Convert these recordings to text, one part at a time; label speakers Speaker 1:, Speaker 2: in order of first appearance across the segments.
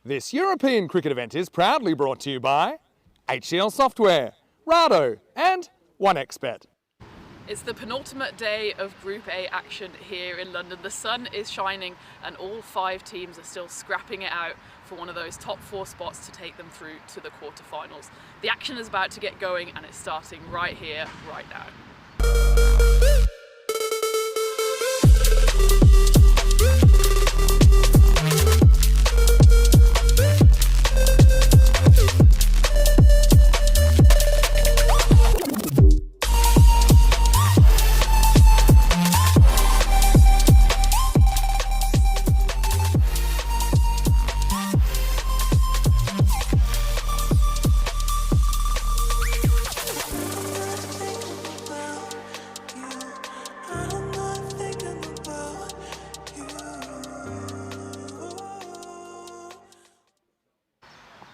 Speaker 1: This European cricket event is proudly brought to you by HCL Software, Rado and 1xBet.
Speaker 2: It's the penultimate day of Group A action here in London. The sun is shining and all 5 teams are still scrapping it out for one of those top 4 spots to take them through to the quarterfinals. The action is about to get going and it's starting right here, right now.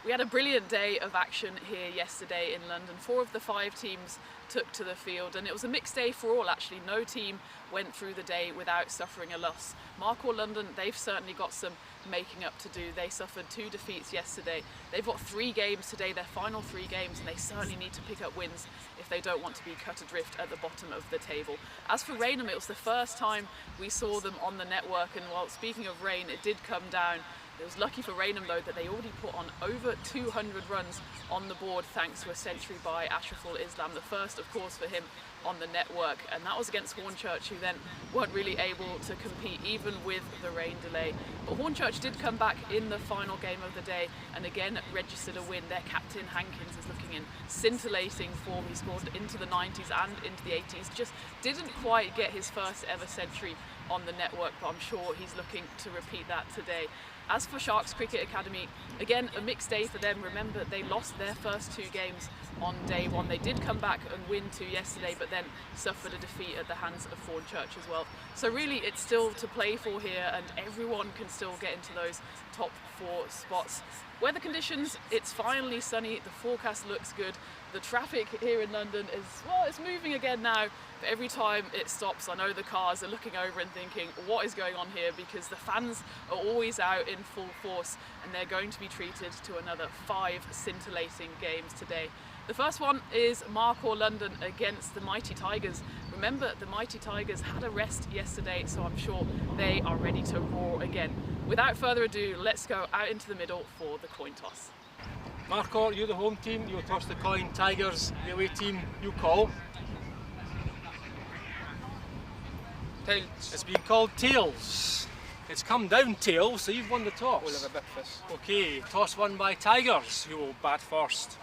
Speaker 2: We had a brilliant day of action here yesterday in London. 4 of the 5 teams took to the field and it was a mixed day for all actually. No team went through the day without suffering a loss. Markhor London, they've certainly got some making up to do. They suffered 2 defeats yesterday. They've got 3 games today, their final 3 games, and they certainly need to pick up wins if they don't want to be cut adrift at the bottom of the table. As for Rainham, it was the first time we saw them on the network, and while speaking of rain, it did come down. It was lucky for Rainham though that they already put on over 200 runs on the board thanks to a century by Ashraful Islam, the first of course for him on the network, and that was against Hornchurch, who then weren't really able to compete even with the rain delay. But Hornchurch did come back in the final game of the day and again registered a win. Their captain Hankins is looking in scintillating form. He scored into the 90s and into the 80s, just didn't quite get his first ever century on the network, but I'm sure he's looking to repeat that today. As for Sharks Cricket Academy, again a mixed day for them. Remember, they lost their first 2 games on day 1. They did come back and win 2 yesterday, but then suffered a defeat at the hands of Hornchurch as well. So really it's still to play for here and everyone can still get into those top 4 spots. Weather conditions, it's finally sunny, the forecast looks good. The traffic here in London is, well, it's moving again now, but every time it stops, I know the cars are looking over and thinking, what is going on here? Because the fans are always out in full force and they're going to be treated to another 5 scintillating games today. The first one is Markhor London against the Mighty Tigers. Remember, the Mighty Tigers had a rest yesterday, so I'm sure they are ready to roar again. Without further ado, let's go out into the middle for the coin toss.
Speaker 3: Markhor, you're the home team, you'll toss the coin. Tigers, the away team, you call.
Speaker 4: Tails.
Speaker 3: It's been called tails. It's come down tails, so you've won the toss.
Speaker 4: We'll have a bit first.
Speaker 3: Okay, toss won by Tigers, who will bat first.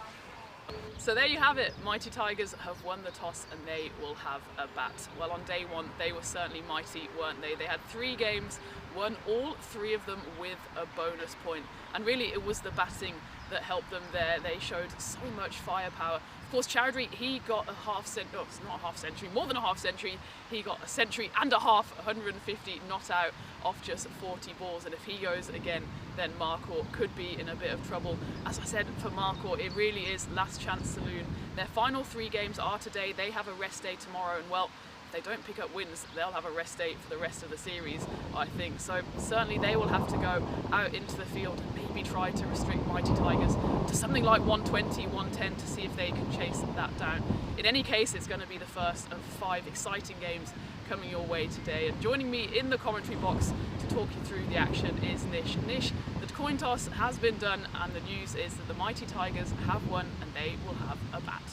Speaker 2: So there you have it, Mighty Tigers have won the toss and they will have a bat. Well, on day 1 they were certainly mighty, weren't they? They had 3 games, won all 3 of them with a bonus point. And really it was the batting that helped them there. They showed so much firepower. Of course, Chowdhury, he got a half century, oh, it's not a half century, more than a half century. He got a century and a half, 150 not out off just 40 balls. And if he goes again, then Markhor could be in a bit of trouble. As I said, for Markhor, it really is last chance saloon. Their final 3 games are today. They have a rest day tomorrow, and well, if they don't pick up wins, they'll have a rest day for the rest of the series, I think. So certainly they will have to go out into the field and maybe try to restrict Mighty Tigers to something like 120, 110 to see if they can chase that down. In any case, it's going to be the first of 5 exciting games coming your way today. And joining me in the commentary box to talk you through the action is Nish. Nish, the coin toss has been done and the news is that the Mighty Tigers have won and they will have a bat.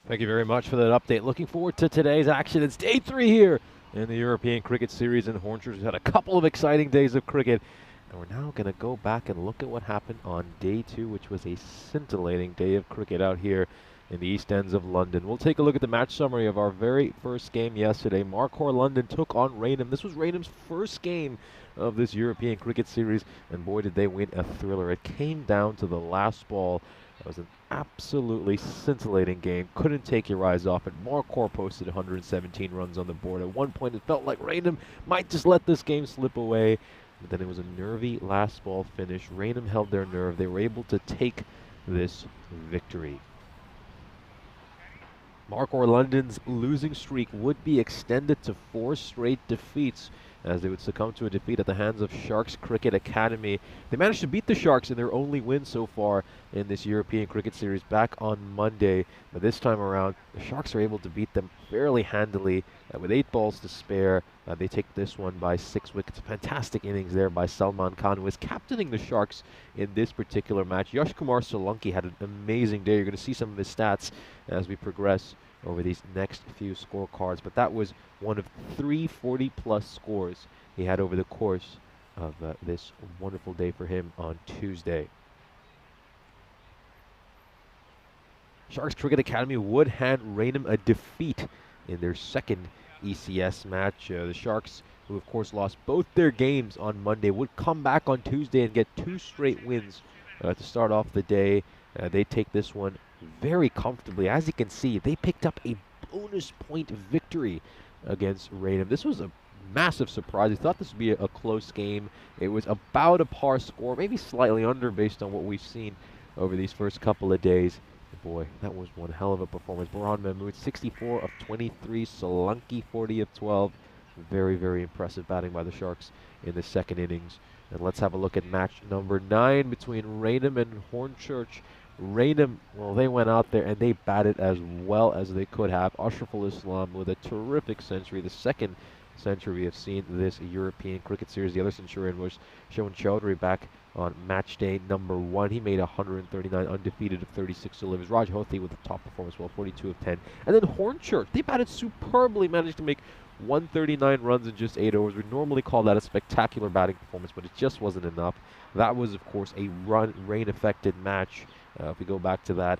Speaker 5: Thank you very much for that update. Looking forward to today's action. It's day 3 here in the European Cricket Series in Hornchurch. We've had a couple of exciting days of cricket, and we're now going to go back and look at what happened on day 2, which was a scintillating day of cricket out here in the East Ends of London. We'll take a look at the match summary of our very first game yesterday. Markhor London took on Raynham. This was Raynham's first game of this European Cricket Series, and boy did they win a thriller. It came down to the last ball. It was an absolutely scintillating game. Couldn't take your eyes off it. Markhor posted 117 runs on the board. At one point it felt like Raynham might just let this game slip away, but then it was a nervy last ball finish. Raynham held their nerve. They were able to take this victory. Markhor London's losing streak would be extended to 4 straight defeats as they would succumb to a defeat at the hands of Sharks Cricket Academy. They managed to beat the Sharks in their only win so far in this European Cricket Series back on Monday, but this time around the Sharks are able to beat them fairly handily with 8 balls to spare. They take this one by 6 wickets. Fantastic innings there by Salman Khan, who is captaining the Sharks in this particular match. Yash Kumar Solanki had an amazing day. You're going to see some of his stats as we progress over these next few scorecards, but that was one of 3 40-plus scores he had over the course of this wonderful day for him on Tuesday. Sharks Cricket Academy would hand Raynham a defeat in their second ECS match. The Sharks, who of course lost both their games on Monday, would come back on Tuesday and get 2 straight wins to start off the day. They take this one very comfortably. As you can see, they picked up a bonus point victory against Raynham. This was a massive surprise. We thought this would be a close game. It was about a par score, maybe slightly under based on what we've seen over these first couple of days. Boy, that was one hell of a performance. Baran Mahmood, 64 of 23. Solanki, 40 of 12. Very, very impressive batting by the Sharks in the second innings. And let's have a look at match number 9 between Raynham and Hornchurch. Raynham, well, they went out there and they batted as well as they could have. Ashraful Islam with a terrific century, the second century we have seen this European Cricket Series. The other centurion was Showan Chaudhary back on match day number 1. He made 139, undefeated of 36 deliveries. Raj Hothi with the top performance, well, 42 of 10. And then Hornchurch, they batted superbly, managed to make 139 runs in just 8 overs. We normally call that a spectacular batting performance, but it just wasn't enough. That was, of course, a rain-affected match. If we go back to that,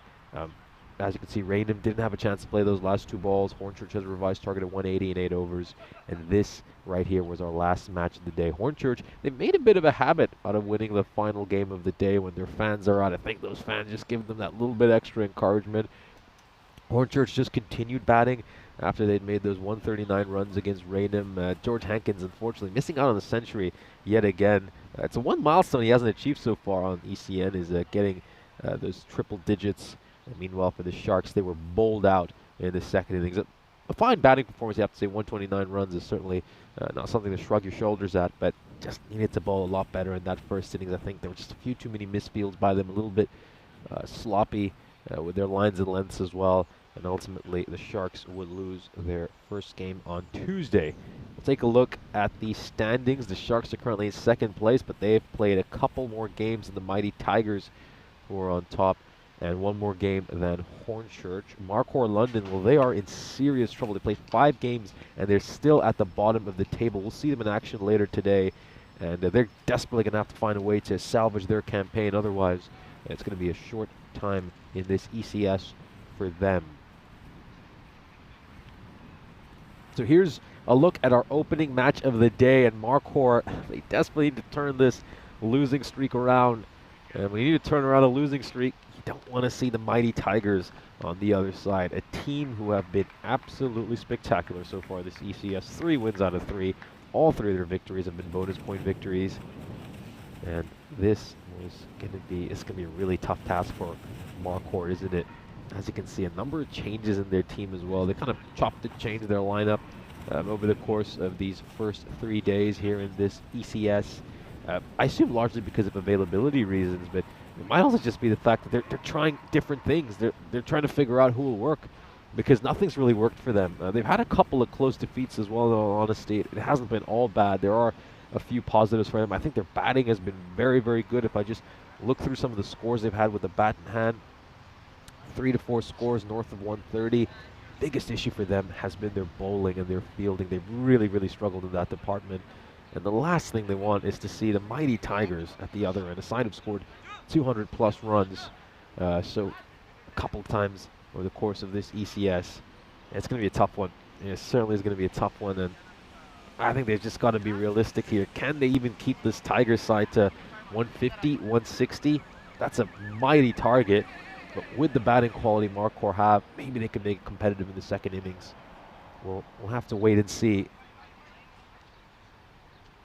Speaker 5: as you can see, Raynham didn't have a chance to play those last 2 balls. Hornchurch has a revised target of 180 in 8 overs. And this right here was our last match of the day. Hornchurch, they made a bit of a habit out of winning the final game of the day when their fans are out. I think those fans just give them that little bit extra encouragement. Hornchurch just continued batting after they'd made those 139 runs against Raynham. George Hankins, unfortunately, missing out on the century yet again. It's a one milestone he hasn't achieved so far on ECN, is getting those triple digits. And meanwhile, for the Sharks, they were bowled out in the second innings. A fine batting performance, you have to say. 129 runs is certainly not something to shrug your shoulders at, but just needed to bowl a lot better in that first innings. I think there were just a few too many misfields by them, a little bit sloppy with their lines and lengths as well. And ultimately, the Sharks would lose their first game on Tuesday. We'll take a look at the standings. The Sharks are currently in second place, but they have played a couple more games than the mighty Tigers, who are on top, and one more game than Hornchurch. Markhor London, well, they are in serious trouble. They played 5 games, and they're still at the bottom of the table. We'll see them in action later today, and they're desperately going to have to find a way to salvage their campaign. Otherwise, it's going to be a short time in this ECS for them. So here's a look at our opening match of the day, and Markhor, they desperately need to turn this losing streak around. And when you need to turn around a losing streak, you don't want to see the mighty Tigers on the other side. A team who have been absolutely spectacular so far this ECS. 3 wins out of 3. All 3 of their victories have been bonus point victories. And this is going to be a really tough task for Markhor, isn't it? As you can see, a number of changes in their team as well. They kind of chopped and changed their lineup over the course of these first 3 days here in this ECS. I assume largely because of availability reasons, but it might also just be the fact that they're trying different things. They're trying to figure out who will work, because nothing's really worked for them. They've had a couple of close defeats as well, in all honesty. It hasn't been all bad. There are a few positives for them. I think their batting has been very, very good. If I just look through some of the scores they've had with the bat in hand, 3 to 4 scores north of 130. Biggest issue for them has been their bowling and their fielding. They've really, really struggled in that department. And the last thing they want is to see the mighty Tigers at the other end. A side have scored 200 plus runs, so a couple times over the course of this ECS. It's going to be a tough one. It certainly is going to be a tough one, and I think they've just got to be realistic here. Can they even keep this Tigers side to 150, 160? That's a mighty target, but with the batting quality Marquardt have, maybe they can make it competitive in the second innings. We'll have to wait and see.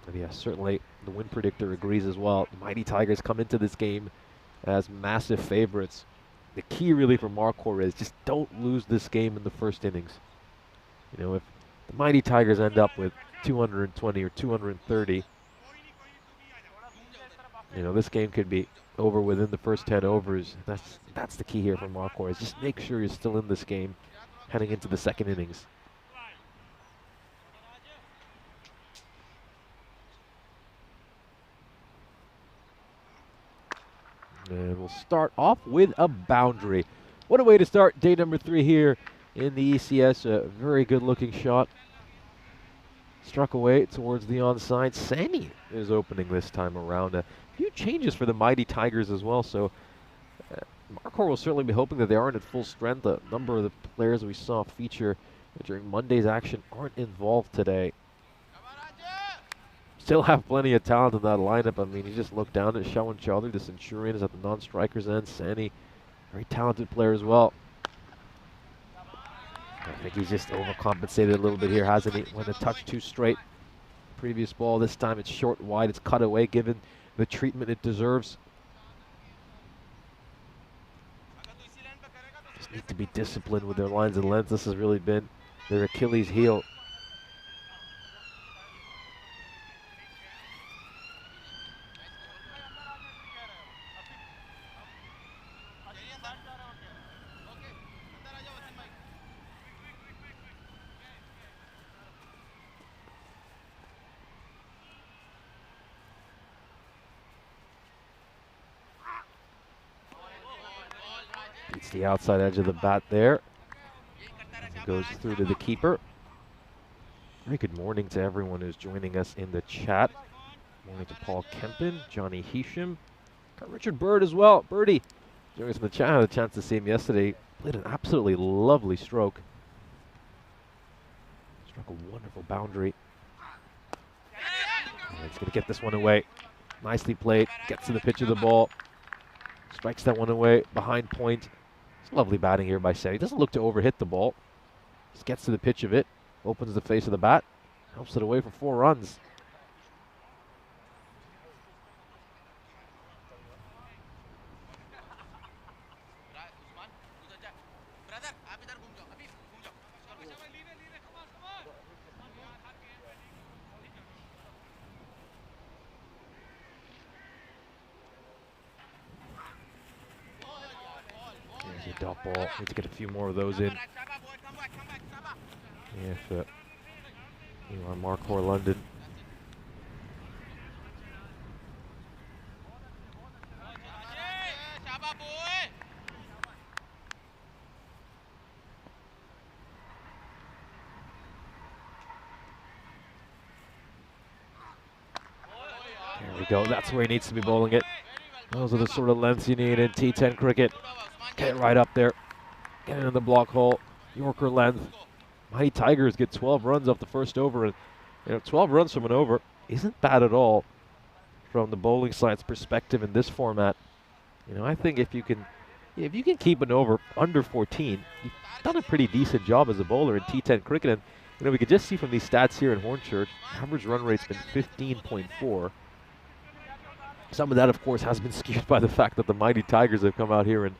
Speaker 5: But yeah, certainly the win predictor agrees as well. The mighty Tigers come into this game as massive favorites. The key really for Marquardt is just don't lose this game in the first innings. You know, if the mighty Tigers end up with 220 or 230, you know, this game could be over within the first 10 overs. That's the key here for Marquardt, is just make sure you're still in this game heading into the second innings. And we'll start off with a boundary. What a way to start day number 3 here in the ECS. A very good looking shot. Struck away towards the onside. Sani is opening this time around. A few changes for the mighty Tigers as well. So Marquardt will certainly be hoping that they aren't at full strength. A number of the players we saw feature during Monday's action aren't involved today. Still have plenty of talent in that lineup. I mean, you just look down at Shawan Chaudhary, the Centurion is at the non-strikers end. Sani, very talented player as well. I think he's just overcompensated a little bit here, hasn't he? Went a touch too straight. Previous ball, this time it's short wide. It's cut away, given the treatment it deserves. Just need to be disciplined with their lines of length. This has really been their Achilles heel. Beats the outside edge of the bat there. As it goes through to the keeper. Very good morning to everyone who's joining us in the chat. Morning to Paul Kempen, Johnny Heesham, got Richard Bird as well. Birdie joining us in the chat. I had a chance to see him yesterday. Played an absolutely lovely stroke. Struck a wonderful boundary. And he's going to get this one away. Nicely played. Gets to the pitch of the ball. Strikes that one away behind point. It's lovely batting here by Sani. He doesn't look to overhit the ball. Just gets to the pitch of it. Opens the face of the bat. Helps it away for 4 runs. There's a dot ball. Need to get a few more of those in. If you are Marquardt London. There we go. That's where he needs to be bowling it. Those are the sort of lengths you need in T10 cricket. Get it right up there. Get it in the block hole. Yorker length. Mighty Tigers get 12 runs off the first over, and 12 runs from an over isn't bad at all from the bowling side's perspective in this format. I think if you can keep an over under 14, you've done a pretty decent job as a bowler in T10 cricket. And we could just see from these stats here in Hornchurch, average run rate's been 15.4. Some of that, of course, has been skewed by the fact that the mighty Tigers have come out here and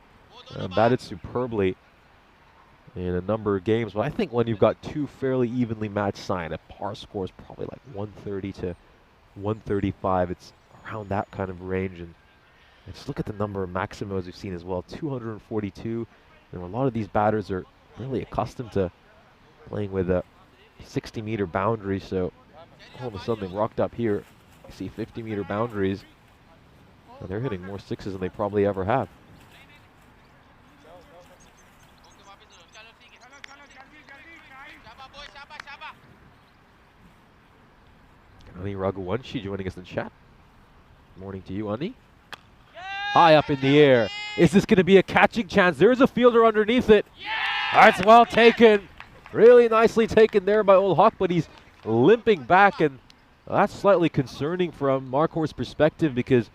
Speaker 5: batted superbly in a number of games. But I think when you've got two fairly evenly matched sides, a par score is probably like 130 to 135. It's around that kind of range. And just look at the number of maximos we've seen as well, 242. And a lot of these batters are really accustomed to playing with a 60-meter boundary. So all of a sudden they rocked up here. You see 50-meter boundaries. And they're hitting more sixes than they probably ever have. Ani Raghuvanshi joining us in chat. Morning to you, Ani. High up in the air. Is this going to be a catching chance? There's a fielder underneath it. That's well taken. Really nicely taken there by Old Hawk, but he's limping back, and that's slightly concerning from Markhor's perspective because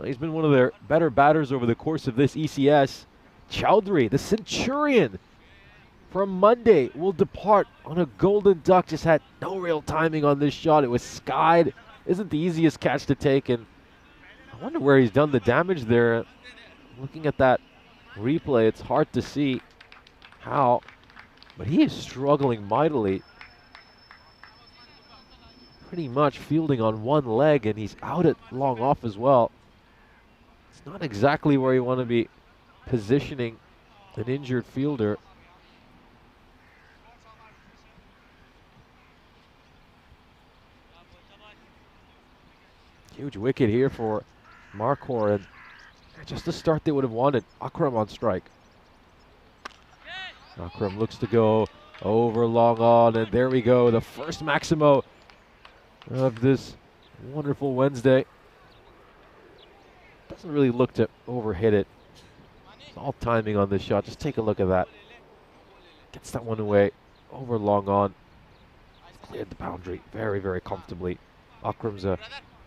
Speaker 5: he's been one of their better batters over the course of this ECS. Chowdhury, the Centurion from Monday, will depart on a golden duck. Just had no real timing on this shot. It was skied. Isn't the easiest catch to take, and I wonder where he's done the damage there. Looking at that replay, it's hard to see how, but he is struggling mightily. Pretty much fielding on one leg, and he's out at long off as well. It's not exactly where you want to be positioning an injured fielder. Huge wicket here for Markhor, and just the start they would have wanted. Akram on strike. Akram looks to go over long on, and there we go. The first Maximo of this wonderful Wednesday. Doesn't really look to overhit it. It's all timing on this shot. Just take a look at that. Gets that one away. Over long on. Cleared the boundary very, very comfortably. Akram's a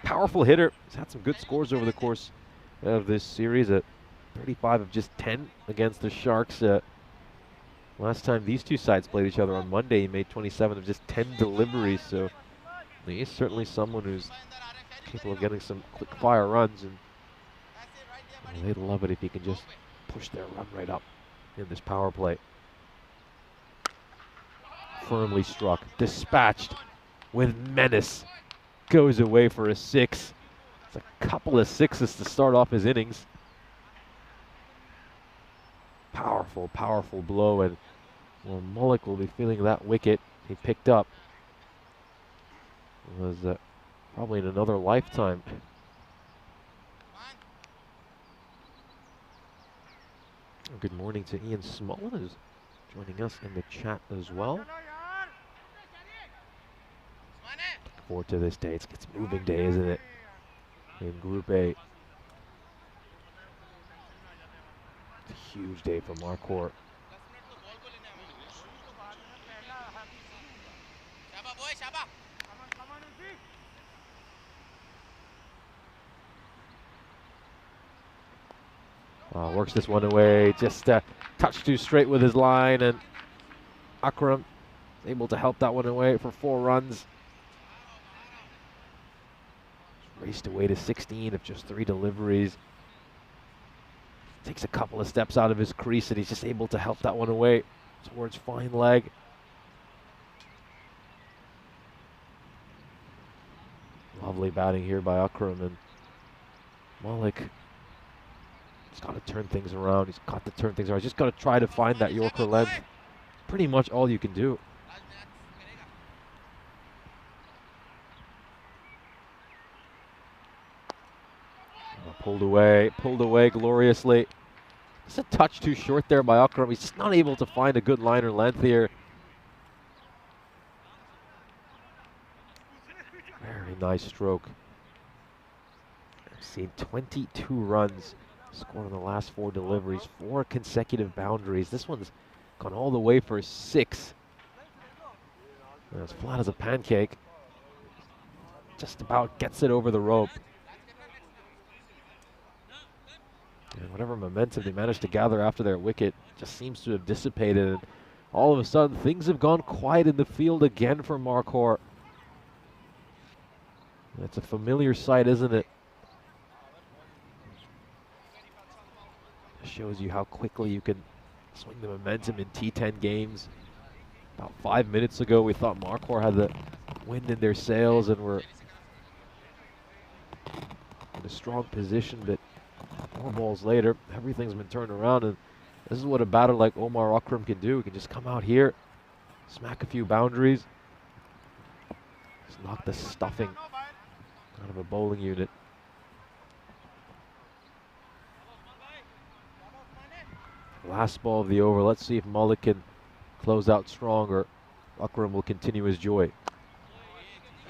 Speaker 5: powerful hitter. He's had some good scores over the course of this series. At 35 of just 10 against the Sharks. Last time these two sides played each other on Monday, he made 27 of just 10 deliveries. So he's certainly someone who's capable of getting some quick fire runs, and they'd love it if he can just push their run rate up in this power play. Firmly struck, dispatched with menace. Goes away for a 6. It's a couple of 6s to start off his innings. Powerful, powerful blow, and well, Mullock will be feeling that wicket he picked up. It was probably in another lifetime. Good morning to Ian Smolin, who's joining us in the chat as well. Looking forward to this day. It's moving day, isn't it? In Group A. It's a huge day for Markhor. Works this one away, just touch too straight with his line, and Akram able to help that one away for 4 runs. Raced away to 16 of just 3 deliveries. Takes a couple of steps out of his crease, and he's just able to help that one away towards fine leg. Lovely batting here by Akram, and Malik. He's got to turn things around. He's got to turn things around. He's just got to try to find that Yorker length. Pretty much all you can do. Pulled away gloriously. Just a touch too short there by Akram. He's just not able to find a good liner length here. Very nice stroke. I've seen 22 runs scored in the last 4 deliveries, 4 consecutive boundaries. This one's gone all the way for 6. And it's flat as a pancake. Just about gets it over the rope. And whatever momentum they managed to gather after their wicket just seems to have dissipated. And all of a sudden, things have gone quiet in the field again for Markhor. It's a familiar sight, isn't it? Shows you how quickly you can swing the momentum in T10 games. About 5 minutes ago, we thought Markhor had the wind in their sails and were in a strong position, but 4 balls later, everything's been turned around, and this is what a batter like Omar Akram can do. He can just come out here, smack a few boundaries, just knock the stuffing out of a bowling unit. Last ball of the over. Let's see if Mullock can close out strong, or Akram will continue his joy.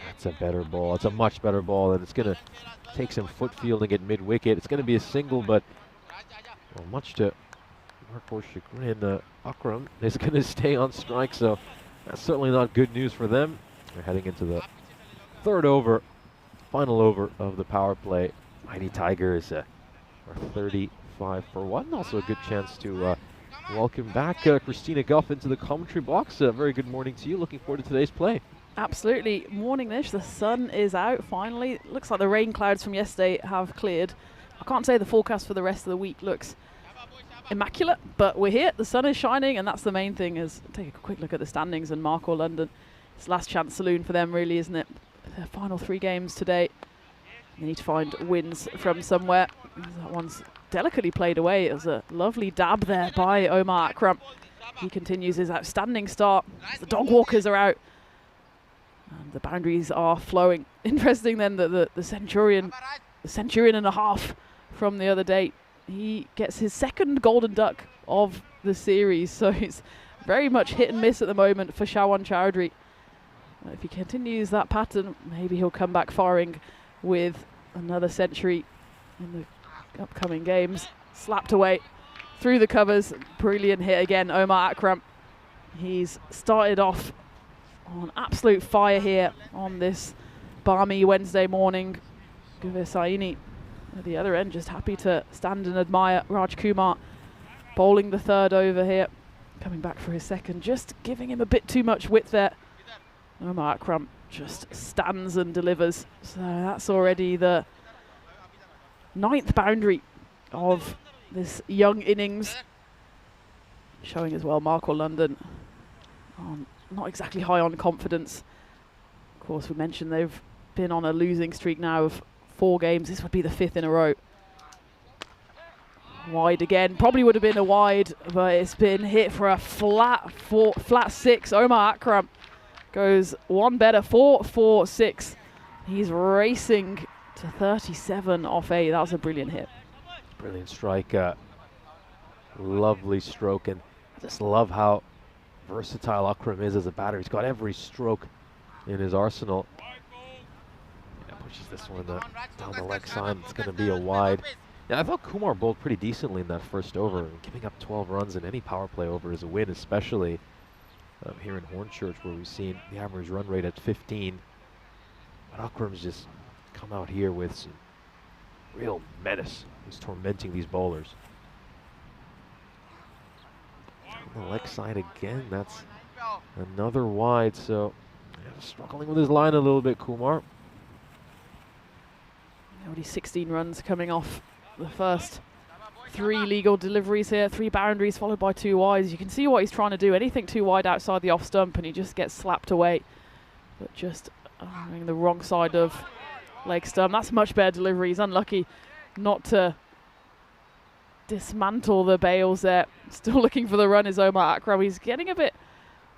Speaker 5: That's a better ball. It's a much better ball, and it's going to take some foot fielding at mid-wicket. It's going to be a single, but Well, much to Hornchurch chagrin, Akram is going to stay on strike, so that's certainly not good news for them. They're heading into the third over, final over of the power play. Mighty Tigers are 35 for 1. Also a good chance to welcome back Christina Guff into the commentary box. Very good morning to you. Looking forward to today's play.
Speaker 6: Absolutely. Morning, Nish. The sun is out finally. Looks like the rain clouds from yesterday have cleared. I can't say the forecast for the rest of the week looks immaculate, but we're here. The sun is shining, and that's the main thing. Take a quick look at the standings and Marco London. It's last chance saloon for them, really, isn't it? Their final 3 games today. They need to find wins from somewhere. That one's delicately played away. It was a lovely dab there by Omar Akram. He continues his outstanding start. The dog walkers are out. And the boundaries are flowing. Interesting then that the centurion and a half from the other day, he gets his second golden duck of the series. So it's very much hit and miss at the moment for Shawan Chowdhury. If he continues that pattern, maybe he'll come back firing with another century in the upcoming games. Slapped away through the covers. Brilliant hit again, Omar Akram. He's started off on absolute fire here on this balmy Wednesday morning. Guvir Saini at the other end, just happy to stand and admire Raj Kumar bowling the third over here. Coming back for his second, just giving him a bit too much width there. Omar Akram just stands and delivers. So that's already the 9th boundary of this young innings. Showing as well Marco London not exactly high on confidence. Of course, we mentioned they've been on a losing streak now of 4 games. This would be the 5th in a row. Wide again, probably would have been a wide, but it's been hit for a flat 6. Omar Akram goes one better, 4-4-6. He's racing to 37 off 8. That was a brilliant hit.
Speaker 5: Brilliant strike. Lovely stroke, and I just love how versatile Akram is as a batter. He's got every stroke in his arsenal. Yeah, pushes this one down the leg side. It's going to be a wide. Yeah, I thought Kumar bowled pretty decently in that first over. Giving up 12 runs in any power play over is a win, especially here in Hornchurch, where we've seen the average run rate at 15. But Akram's just come out here with some real menace. He's tormenting these bowlers. On the leg side again, that's another wide. So yeah, struggling with his line a little bit, Kumar.
Speaker 6: Already 16 runs coming off the first 3 legal deliveries here. 3 boundaries followed by 2 wides. You can see what he's trying to do. Anything too wide outside the off stump and he just gets slapped away. But just having the wrong side of leg stump. That's a much better delivery. He's unlucky not to dismantle the bails there. Still looking for the run is Omar Akram. He's getting a bit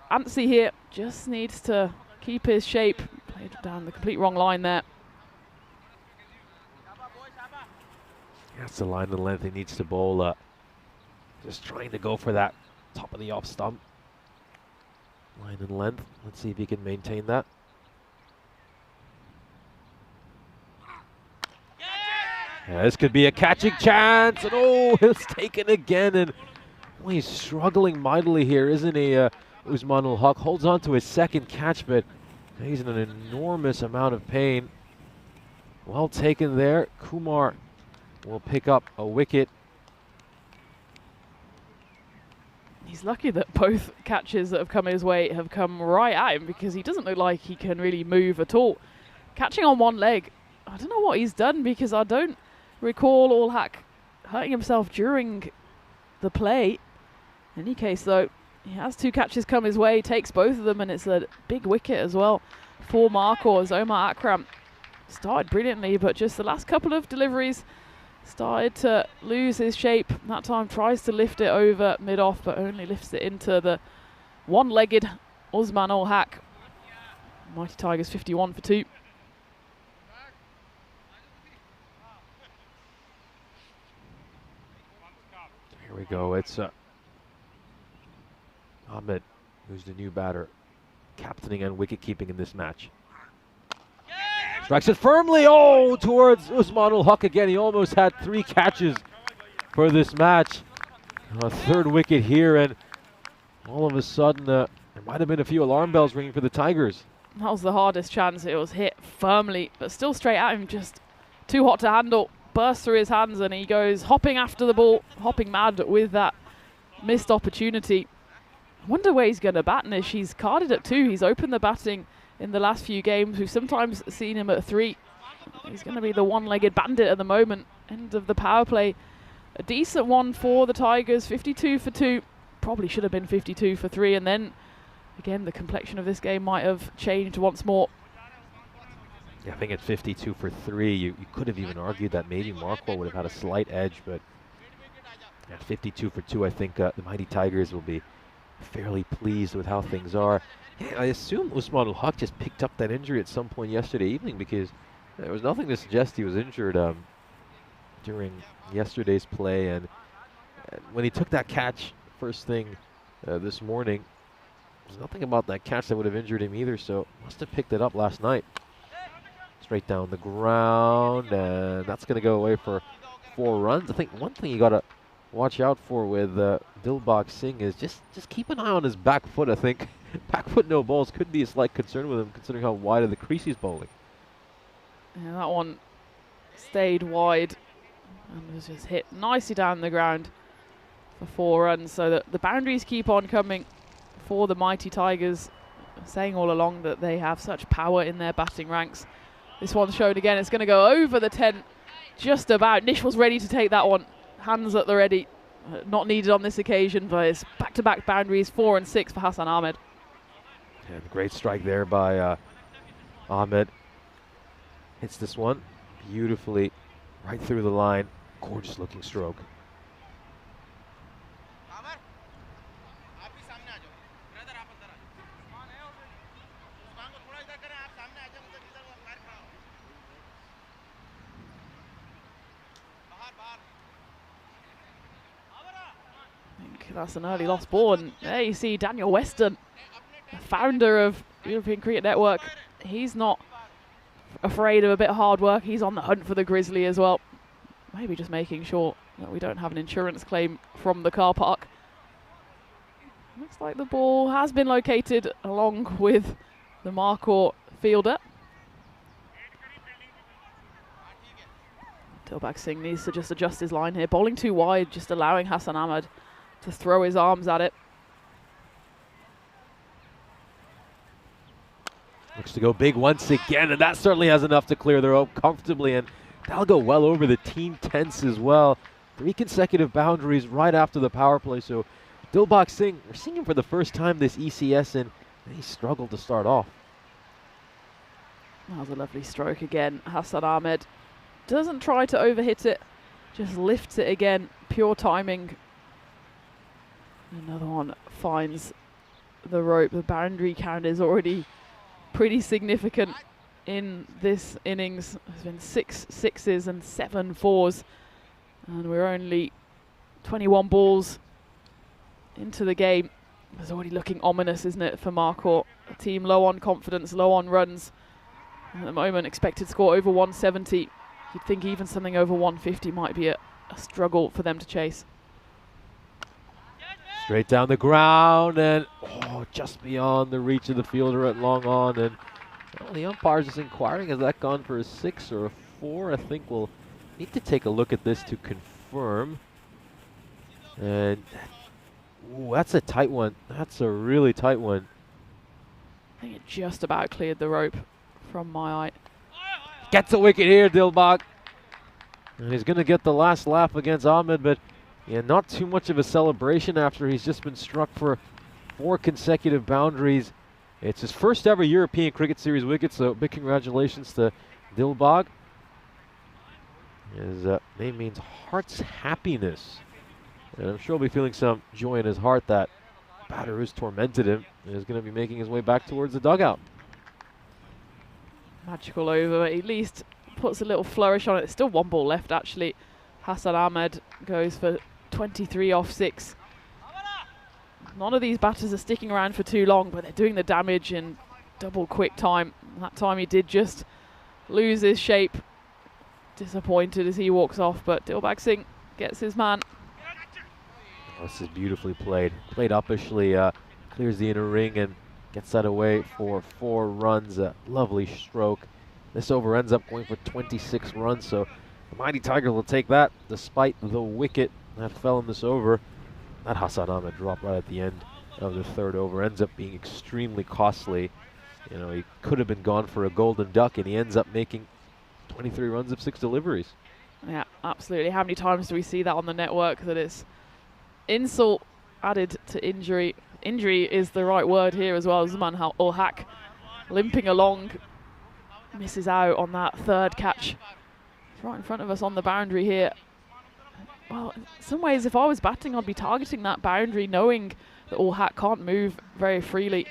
Speaker 6: antsy here. Just needs to keep his shape. Played down the complete wrong line there.
Speaker 5: That's the line and length he needs to bowl. Just trying to go for that top of the off stump. Line and length. Let's see if he can maintain that. Yeah, this could be a catching chance. And oh, it's taken again. And well, he's struggling mightily here, isn't he? Usman ul Haq holds on to his second catch, but he's in an enormous amount of pain. Well taken there. Kumar will pick up a wicket.
Speaker 6: He's lucky that both catches that have come his way have come right at him, because he doesn't look like he can really move at all. Catching on one leg, I don't know what he's done, because I don't recall ul Haq hurting himself during the play. In any case, though, he has 2 catches come his way, takes both of them, and it's a big wicket as well for Marco, as Omar Akram started brilliantly, but just the last couple of deliveries started to lose his shape. That time tries to lift it over mid-off, but only lifts it into the one-legged Usman ul Haq. Mighty Tigers 51 for 2.
Speaker 5: Here we go. It's Ahmed, who's the new batter, captaining and wicket-keeping in this match. Strikes it firmly, towards Usman ul Haq again. He almost had 3 catches for this match. A third wicket here, and all of a sudden there might have been a few alarm bells ringing for the Tigers.
Speaker 6: That was the hardest chance. It was hit firmly, but still straight at him, just too hot to handle. Bursts through his hands and he goes hopping after the ball, hopping mad with that missed opportunity. I wonder where he's going to bat Nish. He's carded at 2. He's opened the batting in the last few games. We've sometimes seen him at 3. He's going to be the one-legged bandit at the moment. End of the power play. A decent one for the Tigers. 52 for 2. Probably should have been 52 for 3. And then, again, the complexion of this game might have changed once more.
Speaker 5: Yeah, I think at 52 for 3, you could have even argued that maybe Marquardt would have had a slight edge, but at 52 for 2, I think the mighty Tigers will be fairly pleased with how things are. Yeah, I assume Usman ul-Haq just picked up that injury at some point yesterday evening, because there was nothing to suggest he was injured during yesterday's play, and when he took that catch first thing this morning, there's nothing about that catch that would have injured him either, so must have picked it up last night. Straight down the ground, and that's going to go away for 4 runs. I think one thing you got to watch out for with Dilbagh Singh is just keep an eye on his back foot. I think back foot no balls could be a slight concern with him, considering how wide of the crease he's bowling.
Speaker 6: Yeah, that one stayed wide and was just hit nicely down the ground for 4 runs. So that the boundaries keep on coming for the mighty Tigers. Saying all along that they have such power in their batting ranks. This one's shown again. It's going to go over the 10, just about. Nish was ready to take that one. Hands at the ready. Not needed on this occasion, but it's back-to-back boundaries, 4 and 6 for Hassan Ahmed.
Speaker 5: And great strike there by Ahmed. Hits this one beautifully right through the line. Gorgeous looking stroke.
Speaker 6: That's an early lost ball, and there you see Daniel Weston, the founder of European Cricket Network. He's not afraid of a bit of hard work. He's on the hunt for the Grizzly as well. Maybe just making sure that we don't have an insurance claim from the car park. Looks like the ball has been located along with the Marquardt fielder. Dilbagh Singh needs to just adjust his line here. Bowling too wide, just allowing Hassan Ahmed to throw his arms at it.
Speaker 5: Looks to go big once again, and that certainly has enough to clear the rope comfortably, and that'll go well over the T10s as well. 3 consecutive boundaries right after the power play, so Dilbagh Singh, we're seeing him for the first time this ECS, and he struggled to start off.
Speaker 6: That was a lovely stroke again. Hassan Ahmed doesn't try to overhit it, just lifts it again. Pure timing. Another one finds the rope. The boundary count is already pretty significant in this innings. There's been 6 sixes and 7 fours, and we're only 21 balls into the game. It's already looking ominous, isn't it, for Marquardt? A team low on confidence, low on runs. At the moment, expected score over 170. You'd think even something over 150 might be a struggle for them to chase.
Speaker 5: Straight down the ground, and just beyond the reach of the fielder at long on, and the umpire's just inquiring, has that gone for a 6 or a 4? I think we'll need to take a look at this to confirm. And that's a tight one. That's a really tight one.
Speaker 6: I think it just about cleared the rope from my eye.
Speaker 5: Gets a wicket here, Dilbagh. And he's going to get the last laugh against Ahmed, but yeah, not too much of a celebration after he's just been struck for 4 consecutive boundaries. It's his first ever European Cricket Series wicket, so big congratulations to Dilbagh. His name means heart's happiness. And I'm sure he'll be feeling some joy in his heart that batter who's tormented him is going to be making his way back towards the dugout.
Speaker 6: Magical over, but at least puts a little flourish on it. There's still 1 ball left, actually. Hassan Ahmed goes for 23 off 6. None of these batters are sticking around for too long, but they're doing the damage in double quick time. That time he did just lose his shape. Disappointed as he walks off, but Dilbagh Singh gets his man.
Speaker 5: Oh, this is beautifully played. Played uppishly, clears the inner ring and gets that away for 4 runs. A lovely stroke. This over ends up going for 26 runs, so the Mighty Tigers will take that despite the wicket that fell in this over. That Hassan Ahmed drop right at the end of the 3rd over ends up being extremely costly. You know, he could have been gone for a golden duck, and he ends up making 23 runs of 6 deliveries.
Speaker 6: Yeah, absolutely. How many times do we see that on the network, that it's insult added to injury? Injury is the right word here as well. Zaman Ul Haq limping along, misses out on that 3rd catch. It's right in front of us on the boundary here. Well, in some ways, if I was batting, I'd be targeting that boundary, knowing that Ul Haq can't move very freely.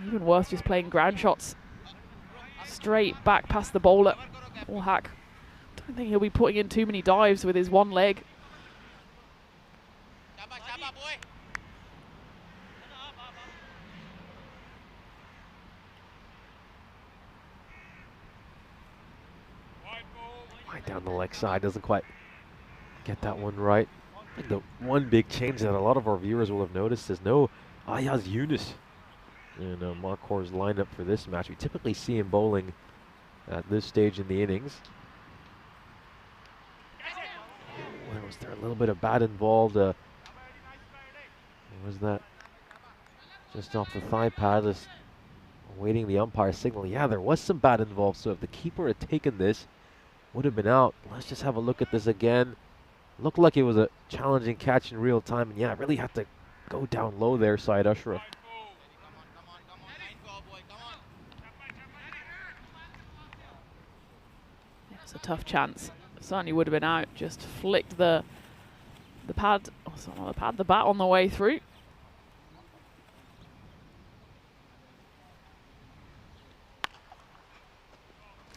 Speaker 6: Even worse, just playing ground shots straight back past the bowler. Ul Haq, don't think he'll be putting in too many dives with his one leg.
Speaker 5: Right down the leg side, doesn't quite get that one right. I think the one big change that a lot of our viewers will have noticed is no Ayaz Yunus in Marcor's lineup for this match. We typically see him bowling at this stage in the innings. Was there a little bit of bat involved? What was that? Just off the thigh pad, just awaiting the umpire signal. Yeah, there was some bat involved, so if the keeper had taken this, would have been out. Let's just have a look at this again. Looked like it was a challenging catch in real time, and yeah, really had to go down low there, Syed Ashraf.
Speaker 6: It's a tough chance. Certainly would have been out. Just flicked the pad, oh, sorry, not the pad, the bat on the way through.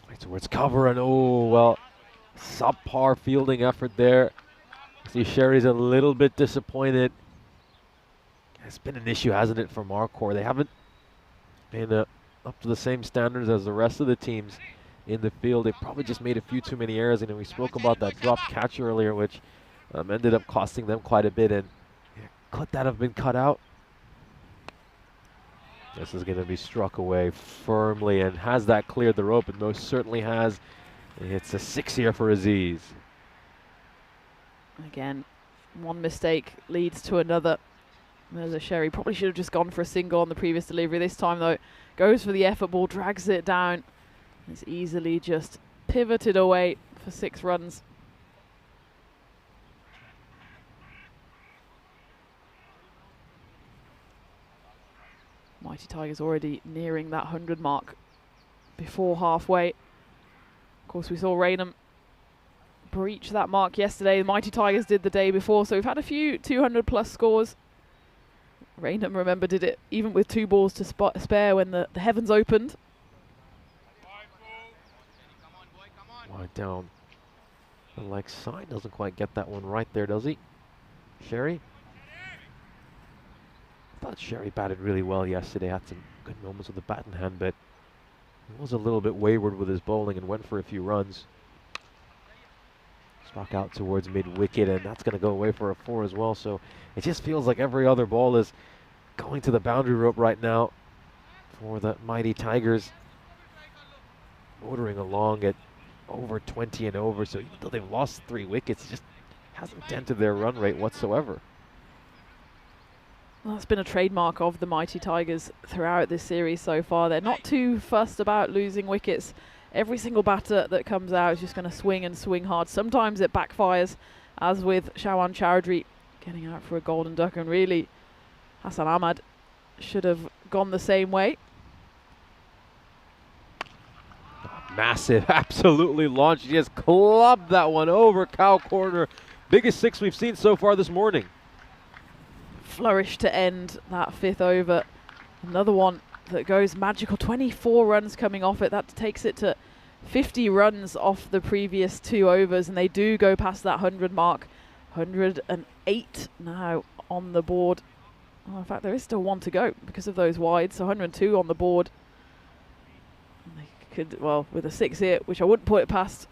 Speaker 5: Right towards cover, and oh, well, subpar fielding effort there. See, Sherry's a little bit disappointed. It's been an issue, hasn't it, for Marcor? They haven't been up to the same standards as the rest of the teams in the field. They probably just made a few too many errors, and we spoke about that drop catch earlier, which ended up costing them quite a bit. And could that have been cut out? This is going to be struck away firmly, and has that cleared the rope? It most certainly has. It's a 6 here for Aziz.
Speaker 6: Again, one mistake leads to another. There's a Sherry. Probably should have just gone for a single on the previous delivery. This time, though, goes for the effort ball, drags it down. It's easily just pivoted away for 6 runs. Mighty Tigers already nearing that 100 mark before halfway. Of course, we saw Raynham breach that mark yesterday. The Mighty Tigers did the day before, so we've had a few 200-plus scores. Raynham, remember, did it even with 2 balls to spare when the heavens opened.
Speaker 5: Wide down the leg side. Doesn't quite get that one right there, does he? Sherry? I thought Sherry batted really well yesterday. Had some good moments with the bat in hand, but he was a little bit wayward with his bowling and went for a few runs. Struck out towards mid-wicket, and that's going to go away for a 4 as well. So it just feels like every other ball is going to the boundary rope right now for the Mighty Tigers. Motoring along at over 20 and over, so even though they've lost 3 wickets, it just hasn't dented their run rate whatsoever.
Speaker 6: Well, that's been a trademark of the Mighty Tigers throughout this series so far. They're not too fussed about losing wickets. Every single batter that comes out is just going to swing and swing hard. Sometimes it backfires, as with Shawan Chowdhury getting out for a golden duck, and really Hassan Ahmed should have gone the same way.
Speaker 5: Massive, absolutely launched. He just clubbed that one over cow corner. Biggest 6 we've seen so far this morning.
Speaker 6: Flourish to end that 5th over. Another one that goes magical. 24 runs coming off it. That takes it to 50 runs off the previous 2 overs, and they do go past that 100 mark. 108 now on the board. Oh, in fact, there is still 1 to go because of those wides, so 102 on the board. And they could, well, with a 6 here, which I wouldn't put it past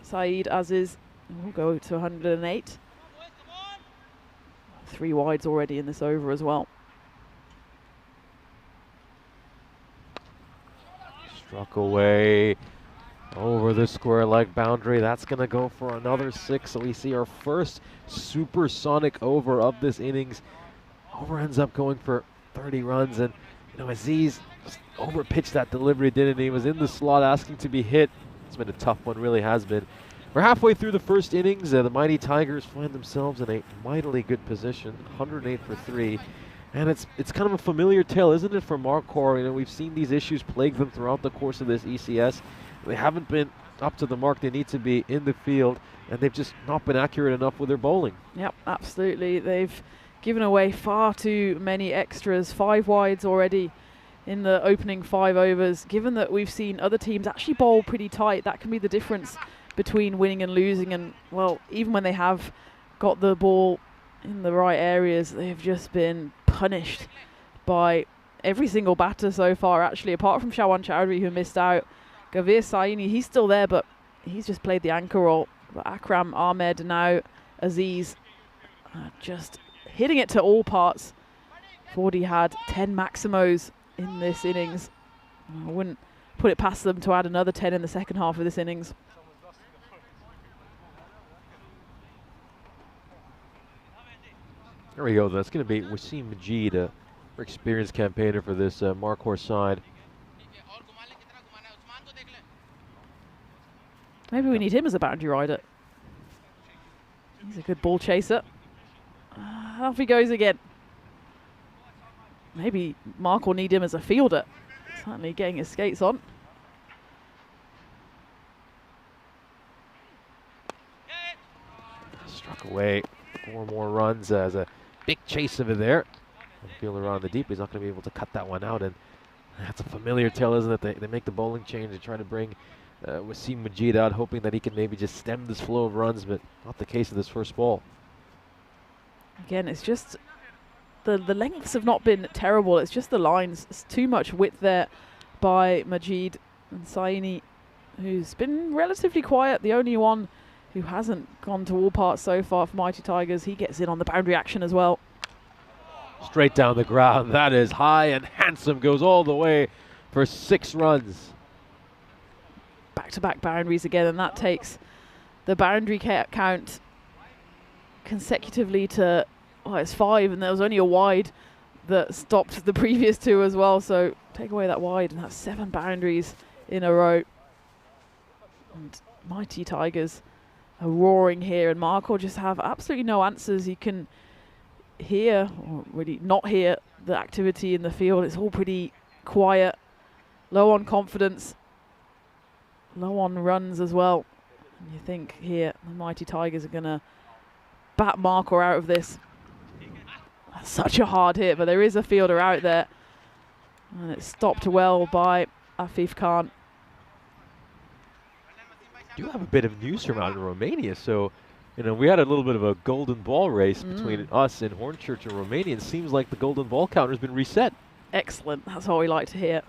Speaker 6: Saeed Aziz, We'll go to 108. 3 wides already in this over as well.
Speaker 5: Struck away over the square leg boundary. That's going to go for another 6. So we see our first supersonic over of this innings. Over ends up going for 30 runs. And, you know, Aziz just overpitched that delivery, didn't he? He was in the slot asking to be hit. It's been a tough one, really has been. We're halfway through the first innings. The Mighty Tigers find themselves in a mightily good position, 108 for 3. And it's kind of a familiar tale, isn't it, for Marquardt? You know, we've seen these issues plague them throughout the course of this ECS. They haven't been up to the mark they need to be in the field, and they've just not been accurate enough with their bowling.
Speaker 6: Yep, absolutely. They've given away far too many extras, 5 wides already in the opening 5 overs. Given that we've seen other teams actually bowl pretty tight, that can be the difference between winning and losing. And, well, even when they have got the ball in the right areas, they've just been punished by every single batter so far, actually, apart from Shawan Chowdhury, who missed out. Gavir Saini, he's still there, but he's just played the anchor role. But Akram, Ahmed, and now Aziz just hitting it to all parts. Fordy had 10 Maximos in this innings. I wouldn't put it past them to add another 10 in the second half of this innings.
Speaker 5: There we go. That's going to be Wasim Majid, a experienced campaigner for this Marquardt side.
Speaker 6: Maybe we need him as a boundary rider. He's a good ball chaser. Off he goes again. Maybe Mark will need him as a fielder. Certainly getting his skates on.
Speaker 5: Struck away. 4 more runs as a big chase over there. Fielder on the deep. He's not going to be able to cut that one out. And that's a familiar tale, isn't it? They make the bowling change. They try to bring Wasim Majid out, hoping that he can maybe just stem this flow of runs, but not the case of this first ball.
Speaker 6: Again, it's just the lengths have not been terrible. It's just the lines. It's too much width there by Majid. And Saini, who's been relatively quiet, the only one who hasn't gone to all parts so far for Mighty Tigers. He gets in on the boundary action as well.
Speaker 5: Straight down the ground. That is high and handsome. Goes all the way for 6 runs.
Speaker 6: Back-to-back boundaries again, and that takes the boundary count consecutively to, well, it's 5, and there was only a wide that stopped the previous 2 as well. So take away that wide, and that's 7 boundaries in a row. And Mighty Tigers are roaring here, and Mark will just have absolutely no answers. You can hear, or really not hear, the activity in the field. It's all pretty quiet, low on confidence, low on runs as well. And you think here the Mighty Tigers are going to bat Marquardt out of this. That's such a hard hit, but there is a fielder out there. And it's stopped well by Afif Khan.
Speaker 5: Do have a bit of news from out in Romania. So, you know, we had a little bit of a golden ball race between us and Hornchurch and Romania. It seems like the golden ball counter has been reset.
Speaker 6: Excellent. That's what we like to hear.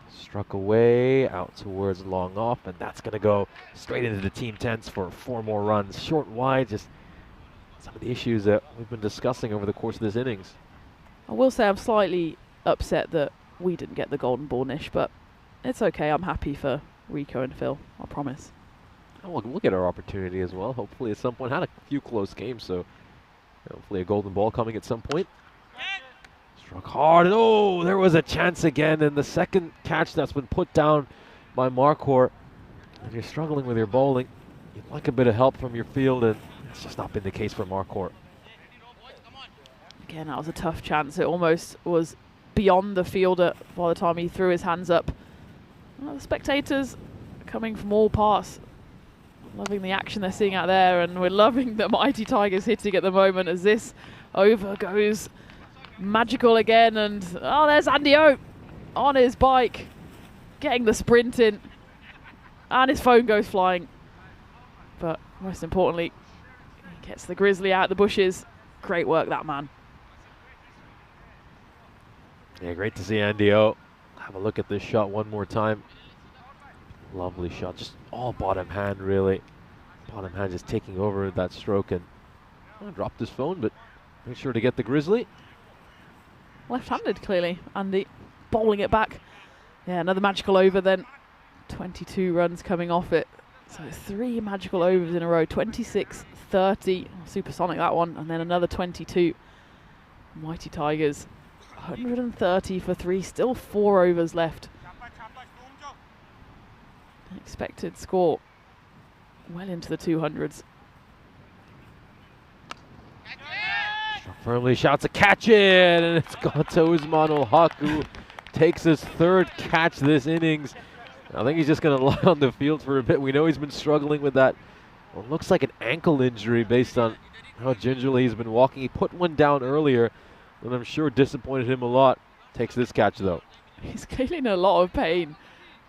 Speaker 5: Struck away, out towards long off, and that's going to go straight into the team 10s for 4 more runs. Short, wide, just some of the issues that we've been discussing over the course of this innings.
Speaker 6: I will say I'm slightly upset that we didn't get the golden ball niche, but it's okay. I'm happy for Rico and Phil, I promise.
Speaker 5: Oh, we'll get our opportunity as well. Hopefully at some point. Had a few close games, so hopefully a golden ball coming at some point. Struck hard, and oh, there was a chance again, and the second catch that's been put down by Marquardt. If you're struggling with your bowling, you'd like a bit of help from your field, and it's just not been the case for Marquardt.
Speaker 6: Again, that was a tough chance. It almost was beyond the fielder by the time he threw his hands up. Well, the spectators coming from all parts, loving the action they're seeing out there, and we're loving the Mighty Tigers hitting at the moment as this over goes magical again. And oh, there's Andy O on his bike getting the sprint in, and his phone goes flying, but most importantly he gets the grizzly out of the bushes. Great work, that man.
Speaker 5: Yeah, great to see Andy O. Have a look at this shot one more time. Lovely shot, just all bottom hand really. Bottom hand just taking over that stroke, and dropped his phone, but made sure to get the grizzly.
Speaker 6: Left-handed, clearly. Andy bowling it back. Yeah, another magical over then. 22 runs coming off it. So 3 magical overs in a row. 26, 30. Supersonic, that one. And then another 22. Mighty Tigers. 130 for 3. Still 4 overs left. Expected score well into the 200s.
Speaker 5: Firmly shouts to catch it, and it's gone to Usman Ul-Haq, who takes his 3rd catch this innings. I think he's just going to lie on the field for a bit. We know he's been struggling with that. Well, looks like an ankle injury based on how gingerly he's been walking. He put one down earlier, and I'm sure disappointed him a lot. Takes this catch, though.
Speaker 6: He's clearly in a lot of pain.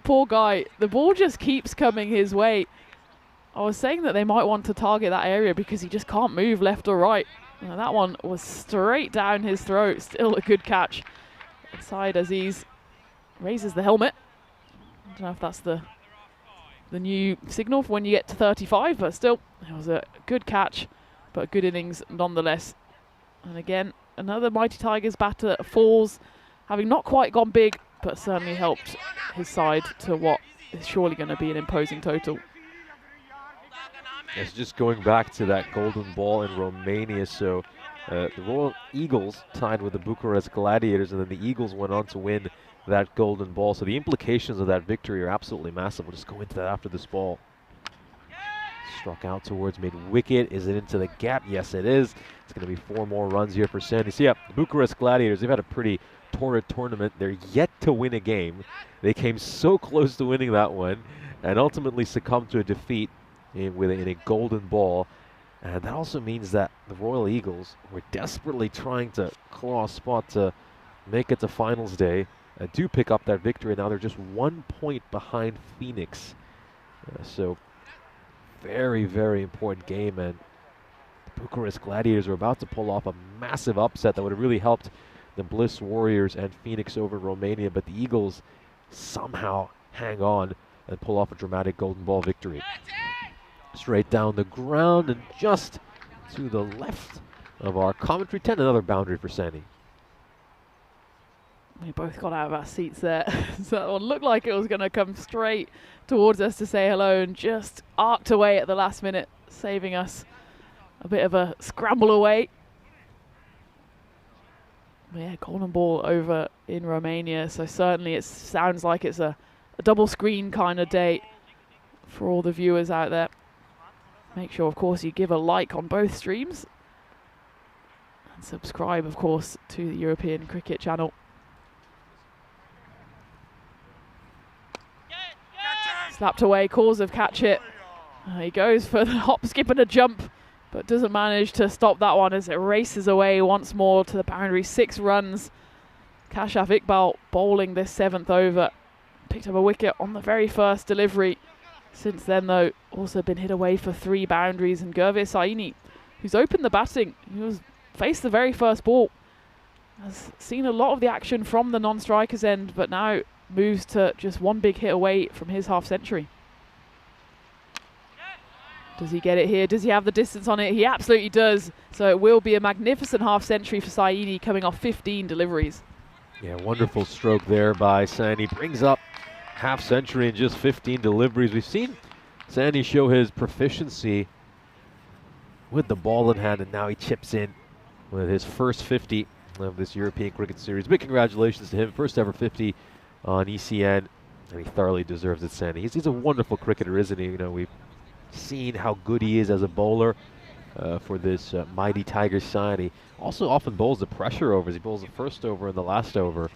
Speaker 6: Poor guy. The ball just keeps coming his way. I was saying that they might want to target that area because he just can't move left or right. Now that one was straight down his throat. Still a good catch. Inside Aziz raises the helmet. I don't know if that's the new signal for when you get to 35, but still, it was a good catch, but good innings nonetheless. And again, another Mighty Tigers batter falls, having not quite gone big, but certainly helped his side to what is surely going to be an imposing total.
Speaker 5: It's just going back to that golden ball in Romania. So the Royal Eagles tied with the Bucharest Gladiators, and then the Eagles went on to win that golden ball. So the implications of that victory are absolutely massive. We'll just go into that after this ball. Struck out towards mid-wicket. Is it into the gap? Yes, it is. It's going to be 4 more runs here for Sandy. So yeah, the Bucharest Gladiators, they've had a pretty torrid tournament. They're yet to win a game. They came so close to winning that one and ultimately succumbed to a defeat in a golden ball. And that also means that the Royal Eagles were desperately trying to claw a spot to make it to finals day. Do pick up that victory. Now they're just 1 point behind Phoenix. So very, very important game, and the Bucharest Gladiators are about to pull off a massive upset that would have really helped the Bliss Warriors and Phoenix over Romania, but the Eagles somehow hang on and pull off a dramatic golden ball victory. Straight down the ground and just to the left of our commentary tent. Another boundary for Sandy.
Speaker 6: We both got out of our seats there. So that one looked like it was going to come straight towards us to say hello, and just arced away at the last minute, saving us a bit of a scramble away. But yeah, golden ball over in Romania. So certainly it sounds like it's a double screen kind of day for all the viewers out there. Make sure, of course, you give a like on both streams. And subscribe, of course, to the European Cricket channel. Slapped away, cause of catch it. He goes for the hop, skip and a jump, but doesn't manage to stop that one as it races away once more to the boundary. 6 runs. Kashaf Iqbal bowling this 7th over. Picked up a wicket on the very first delivery. Since then, though, also been hit away for 3 boundaries. And Gurveer Saini, who's opened the batting, who faced the very first ball, has seen a lot of the action from the non-strikers end, but now moves to just 1 big hit away from his half-century. Does he get it here? Does he have the distance on it? He absolutely does. So it will be a magnificent half-century for Saini, coming off 15 deliveries.
Speaker 5: Yeah, wonderful stroke there by Sandy. Brings up half-century in just 15 deliveries. We've seen Sandy show his proficiency with the ball in hand, and now he chips in with his first 50 of this European Cricket Series. Big congratulations to him. First ever 50 on ECN, and he thoroughly deserves it, Sandy. He's a wonderful cricketer, isn't he? You know, we've seen how good he is as a bowler for this Mighty Tigers side. He also often bowls the pressure overs. He bowls the first over and the last over.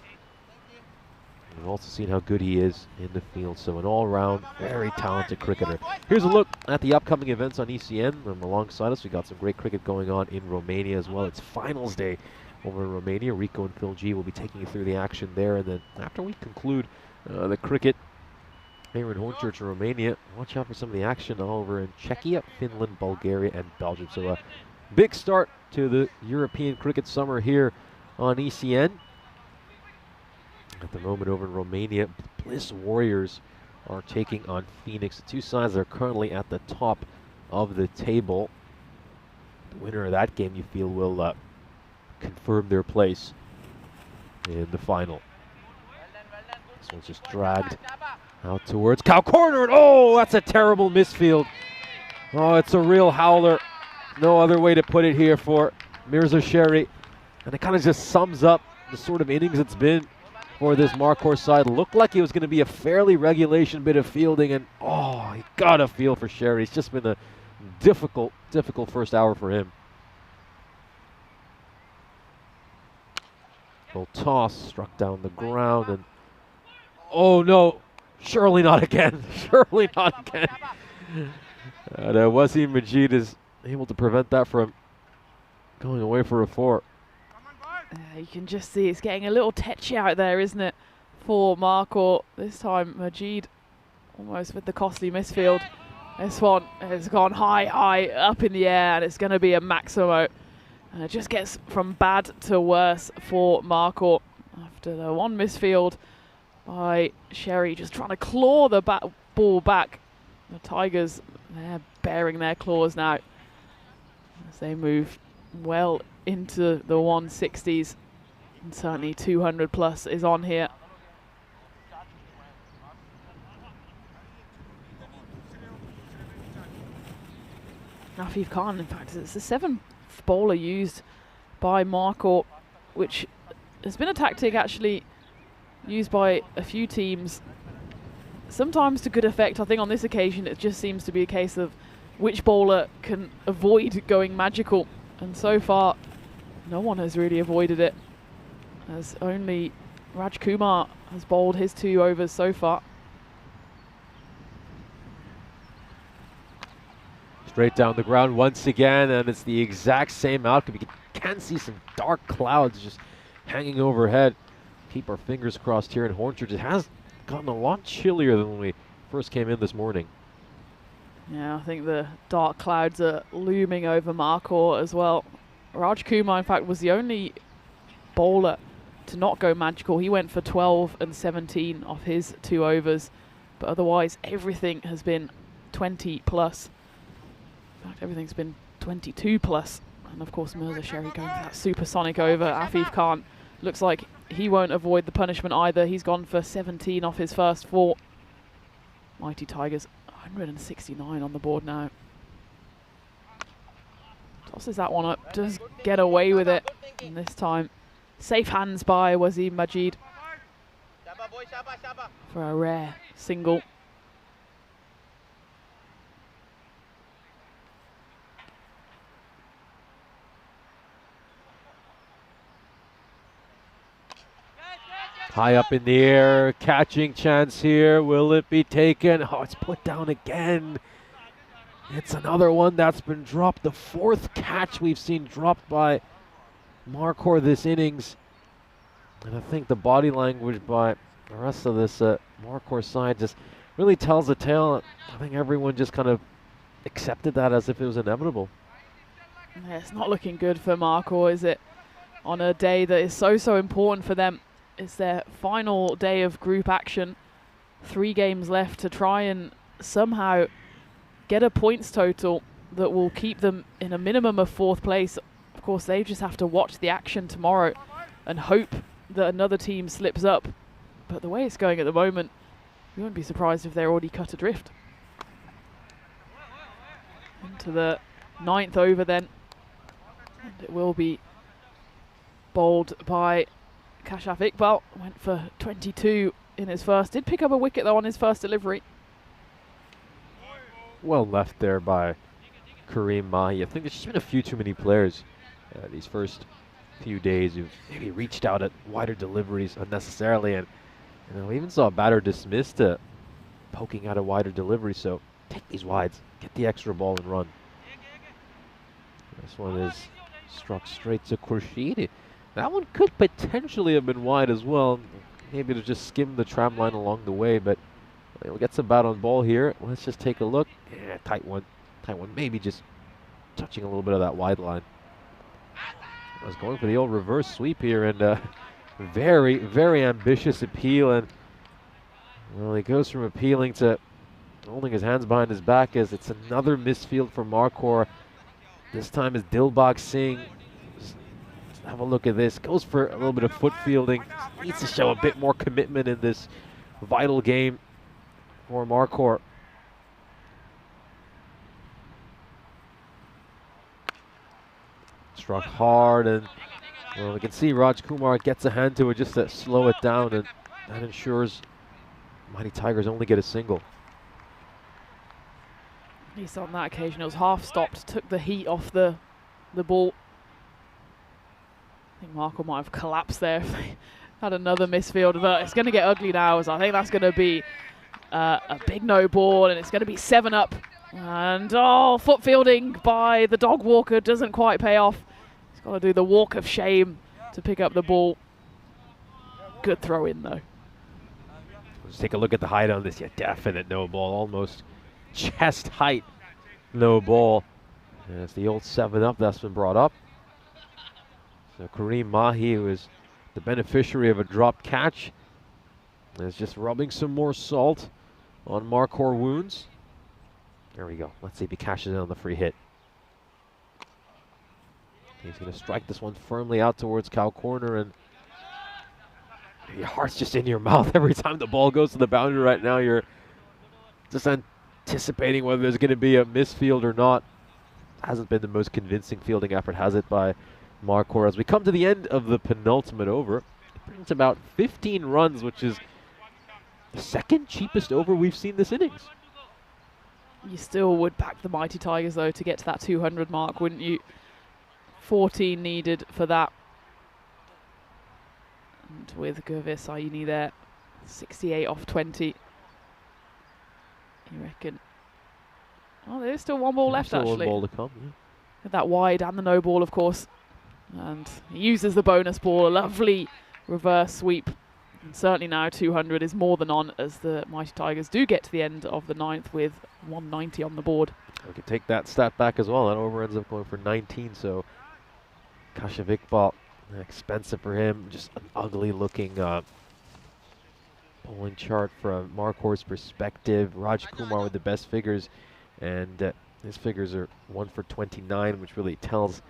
Speaker 5: We've also seen how good he is in the field. So an all-round, very talented cricketer. Here's a look at the upcoming events on ECN. And alongside us, we got some great cricket going on in Romania as well. It's finals day over in Romania. Rico and Phil G will be taking you through the action there. And then after we conclude the cricket here in Hornchurch in Romania, watch out for some of the action over in Czechia, Finland, Bulgaria, and Belgium. So a big start to the European cricket summer here on ECN. At the moment over in Romania, Bliss Warriors are taking on Phoenix. The two sides are currently at the top of the table. The winner of that game, you feel, will confirm their place in the final. This one's just dragged out towards Cow Corner, and oh, that's a terrible misfield. Oh, it's a real howler. No other way to put it here for Mirza Sherry. And it kind of just sums up the sort of innings it's been for this Markhor side. Looked like it was going to be a fairly regulation bit of fielding, and oh, you got to feel for Sherry. It's just been a difficult first hour for him. Full toss, struck down the ground, and oh no, surely not again. Surely not again. And Wasim Majid is able to prevent that from going away for a 4.
Speaker 6: You can just see it's getting a little tetchy out there, isn't it, for Markhor. This time Majid almost with the costly misfield. This one has gone high up in the air, and it's going to be a Maximo. And it just gets from bad to worse for Markhor after the one misfield by Sherry, just trying to claw the ball back. The Tigers, they're baring their claws now as they move well into the 160s, and certainly 200 plus is on here. Afif Khan, in fact, it's the 7th bowler used by Markhor, which has been a tactic actually used by a few teams, sometimes to good effect. I think on this occasion it just seems to be a case of which bowler can avoid going magical, and so far no one has really avoided it, as only Raj Kumar has bowled his 2 overs so far.
Speaker 5: Straight down the ground once again, and it's the exact same outcome. You can see some dark clouds just hanging overhead. Keep our fingers crossed here in Hornchurch. It has gotten a lot chillier than when we first came in this morning.
Speaker 6: Yeah, I think the dark clouds are looming over Markhor as well. Raj Kumar, in fact, was the only bowler to not go magical. He went for 12 and 17 off his 2 overs, but otherwise everything has been 20 plus. In fact, everything's been 22 plus. And of course, Mirza Sherry going for that supersonic over. Afif Khan looks like he won't avoid the punishment either. He's gone for 17 off his first 4. Mighty Tigers, 169 on the board now. Tosses that one up, does get away with it. And this time, safe hands by Wasim Majid for a rare single.
Speaker 5: High up in the air, catching chance here. Will it be taken? Oh, it's put down again. It's another one that's been dropped. The 4th catch we've seen dropped by Markhor this innings. And I think the body language by the rest of this Markhor side just really tells the tale. I think everyone just kind of accepted that as if it was inevitable.
Speaker 6: Yeah, it's not looking good for Markhor, is it? On a day that is so important for them. It's their final day of group action. 3 games left to try and somehow get a points total that will keep them in a minimum of 4th place. Of course, they just have to watch the action tomorrow and hope that another team slips up. But the way it's going at the moment, you wouldn't be surprised if they're already cut adrift. Into the 9th over then. And it will be bowled by Kashaf Iqbal. Went for 22 in his first. Did pick up a wicket though on his first delivery.
Speaker 5: Well left there by Kareem Mahi. I think there's just been a few too many players these first few days who've maybe reached out at wider deliveries unnecessarily, and we even saw a batter dismissed poking out a wider delivery. So take these wides, get the extra ball and run. This one is struck straight to Khurshid. That one could potentially have been wide as well. Maybe to just skim the tram line along the way, but we'll get some bat on ball here. Let's just take a look. Yeah, tight one. Maybe just touching a little bit of that wide line. I was going for the old reverse sweep here, and very, very ambitious appeal. And Well, he goes from appealing to holding his hands behind his back as it's another misfield for Marquardt. This time is Dilbagh Singh. Just have a look at this. Goes for a little bit of foot fielding. Needs to show a bit more commitment in this vital game for Marquardt. Struck hard, and well, we can see Raj Kumar gets a hand to it just to slow it down, and that ensures Mighty Tigers only get a single.
Speaker 6: At least on that occasion, it was half stopped, took the heat off the ball. I think Marco might have collapsed there if they had another misfield, but it's going to get ugly now, as I think that's going to be a big no ball, and it's going to be 7 up. And oh, foot fielding by the dog walker doesn't quite pay off. He's got to do the walk of shame to pick up the ball. Good throw in though.
Speaker 5: Let's take a look at the height on this. Yeah, definite no ball, almost chest height no ball. And it's the old 7 up that's been brought up. So Kareem Mahi, who is the beneficiary of a dropped catch, is just rubbing some more salt on Marquardt wounds. There we go. Let's see if he cashes in on the free hit. He's going to strike this one firmly out towards cow corner, and your heart's just in your mouth every time the ball goes to the boundary right now. You're just anticipating whether there's going to be a misfield or not. Hasn't been the most convincing fielding effort, has it, by Marquardt? As we come to the end of the penultimate over, it brings about 15 runs, which is the second cheapest over we've seen this innings.
Speaker 6: You still would back the Mighty Tigers though to get to that 200 mark, wouldn't you? 14 needed for that. And with Gurvis Ayini there, 68 off 20. You reckon? Oh, there's still one ball left,
Speaker 5: still
Speaker 6: actually.
Speaker 5: One ball to come, yeah.
Speaker 6: With that wide and the no ball, of course. And he uses the bonus ball, a lovely reverse sweep. And certainly now 200 is more than on, as the Mighty Tigers do get to the end of the 9th with 190 on the board.
Speaker 5: We can take that stat back as well. That over ends up going for 19, so Kashav Iqbal, expensive for him. Just an ugly looking polling chart from Marquardt's perspective. Raj Kumar with the best figures, and his figures are 1 for 29, which really tells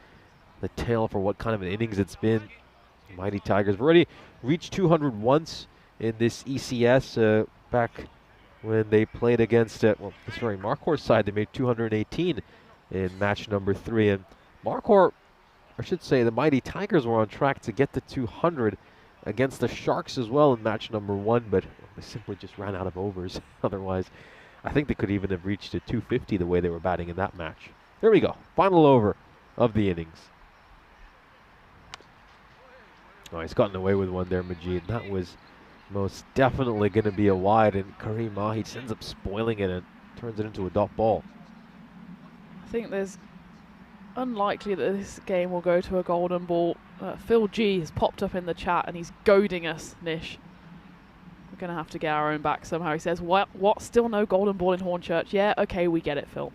Speaker 5: the tale for what kind of an innings it's been. Mighty Tigers have already reached 200 once in this ECS back when they played against, Marquardt's side. They made 218 in match number 3. And Marquardt, I should say, the Mighty Tigers were on track to get to 200 against the Sharks as well in match number 1, but they simply just ran out of overs. Otherwise, I think they could even have reached a 250 the way they were batting in that match. There we go. Final over of the innings. Oh, he's gotten away with one there, Majid. That was most definitely going to be a wide, and Kareem Mahi ends up spoiling it and turns it into a dot ball.
Speaker 6: I think there's unlikely that this game will go to a golden ball. Phil G has popped up in the chat and he's goading us, Nish. We're going to have to get our own back somehow. He says, what? Still no golden ball in Hornchurch? Yeah, okay, we get it, Phil.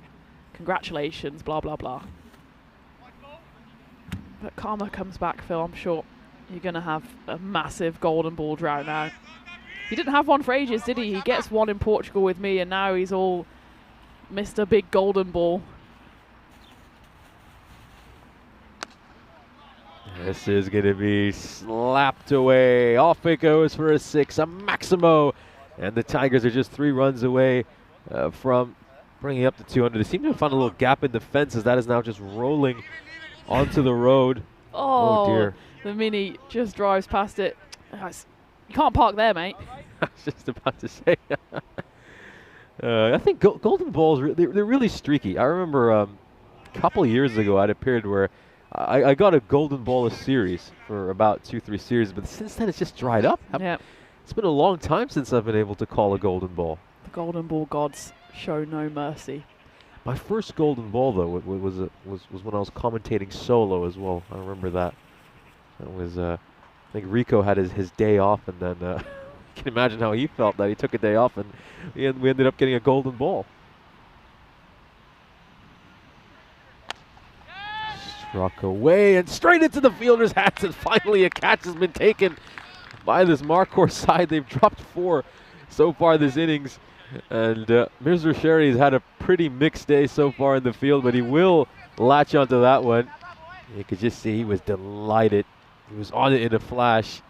Speaker 6: Congratulations, blah, blah, blah. But karma comes back, Phil, I'm sure. You're going to have a massive golden ball drought now. He didn't have one for ages, did he? He gets one in Portugal with me, and now he's all Mr. Big Golden Ball.
Speaker 5: This is going to be slapped away. Off it goes for a 6, a Maximo. And the Tigers are just 3 runs away from bringing up to 200. They seem to have found a little gap in the fence, as that is now just rolling onto the road. Oh dear.
Speaker 6: The Mini just drives past it. You can't park there, mate.
Speaker 5: I was just about to say. I think golden balls, they're really streaky. I remember a couple years ago I had a period where I got a golden ball a series for about 2-3 series, but since then it's just dried up.
Speaker 6: Yeah.
Speaker 5: It's been a long time since I've been able to call a golden ball.
Speaker 6: The golden ball gods show no mercy.
Speaker 5: My first golden ball, though, was when I was commentating solo as well. I remember that. It was, I think Rico had his day off, and then you can imagine how he felt that he took a day off, and we ended up getting a golden ball. Struck away and straight into the fielder's hands, and finally a catch has been taken by this Marquardt side. They've dropped 4 so far this innings. And Mirza Sherry's had a pretty mixed day so far in the field, but he will latch onto that one. You could just see he was delighted. He was on it in a flash,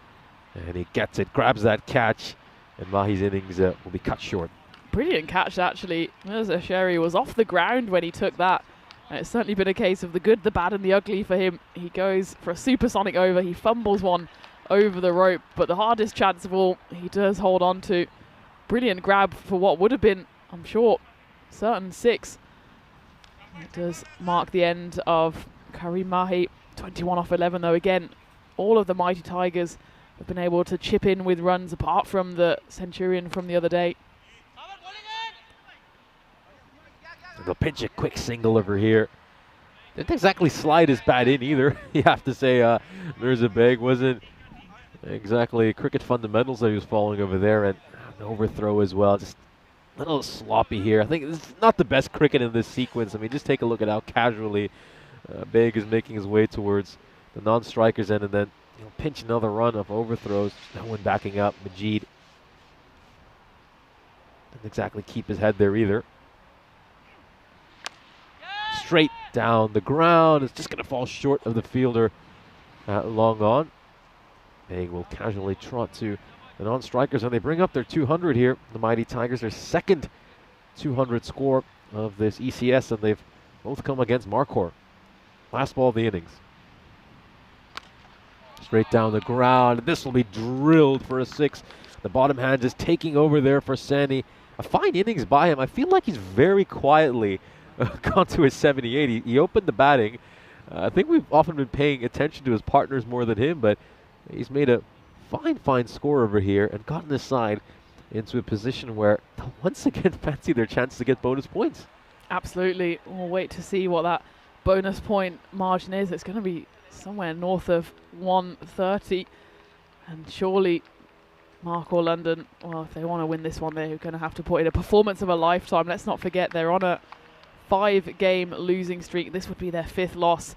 Speaker 5: and he gets it, grabs that catch, and Mahi's innings will be cut short.
Speaker 6: Brilliant catch, actually. Mirza Sherry was off the ground when he took that. And it's certainly been a case of the good, the bad, and the ugly for him. He goes for a supersonic over. He fumbles one over the rope, but the hardest chance of all, he does hold on to. Brilliant grab for what would have been, I'm sure, certain 6. It does mark the end of Karim Mahi. 21 off 11, though. Again, all of the Mighty Tigers have been able to chip in with runs, apart from the Centurion from the other day.
Speaker 5: They'll pitch a quick single over here. Didn't exactly slide his bat in either. You have to say Mirza Beg wasn't exactly cricket fundamentals that he was following over there, and an overthrow as well. Just a little sloppy here. I think this is not the best cricket in this sequence. I mean, just take a look at how casually Beg is making his way towards the non-strikers end, and then pinch another run of overthrows. No one backing up. Majid didn't exactly keep his head there either. Straight down the ground. It's just going to fall short of the fielder long on. Beg will casually trot to the non-strikers, and they bring up their 200 here. The Mighty Tigers, their second 200 score of this ECS, and they've both come against Marquardt. Last ball of the innings. Straight down the ground. This will be drilled for a 6. The bottom hand is taking over there for Sani. A fine innings by him. I feel like he's very quietly gone to his 78. He opened the batting. I think we've often been paying attention to his partners more than him, but he's made a fine score over here and gotten his side into a position where they'll once again fancy their chance to get bonus points.
Speaker 6: Absolutely. We'll wait to see what that bonus point margin is. It's going to be somewhere north of 130, and surely Mark or London, well, if they want to win this one, they're going to have to put in a performance of a lifetime. Let's not forget they're on a 5-game losing streak. This would be their 5th loss.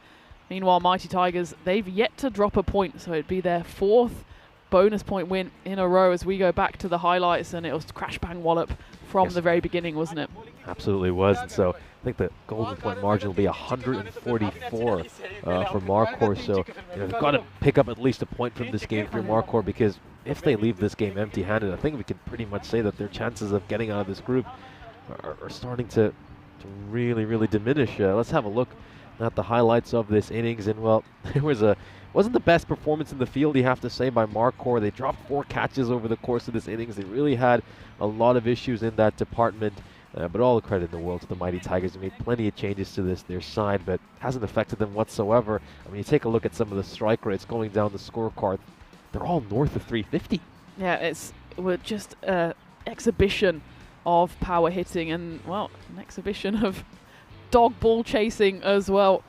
Speaker 6: Meanwhile, Mighty Tigers, they've yet to drop a point, so it'd be their 4th bonus point win in a row as we go back to the highlights, and it was crash bang wallop from the very beginning, wasn't it?
Speaker 5: Absolutely was. And so I think the golden point margin will be 144 for Marquardt. So they've got to pick up at least a point from this game for Marquardt, because if they leave this game empty-handed, I think we can pretty much say that their chances of getting out of this group are starting to really diminish. Let's have a look at the highlights of this innings, and well, there wasn't the best performance in the field, you have to say, by Marquardt. They dropped 4 catches over the course of this innings. They really had a lot of issues in that department, but all the credit in the world to the Mighty Tigers. They made plenty of changes to their side, but hasn't affected them whatsoever. I mean, you take a look at some of the strike rates going down the scorecard, they're all north of 350.
Speaker 6: Yeah, it's just an exhibition of power hitting, and well, an exhibition of dog ball chasing as well.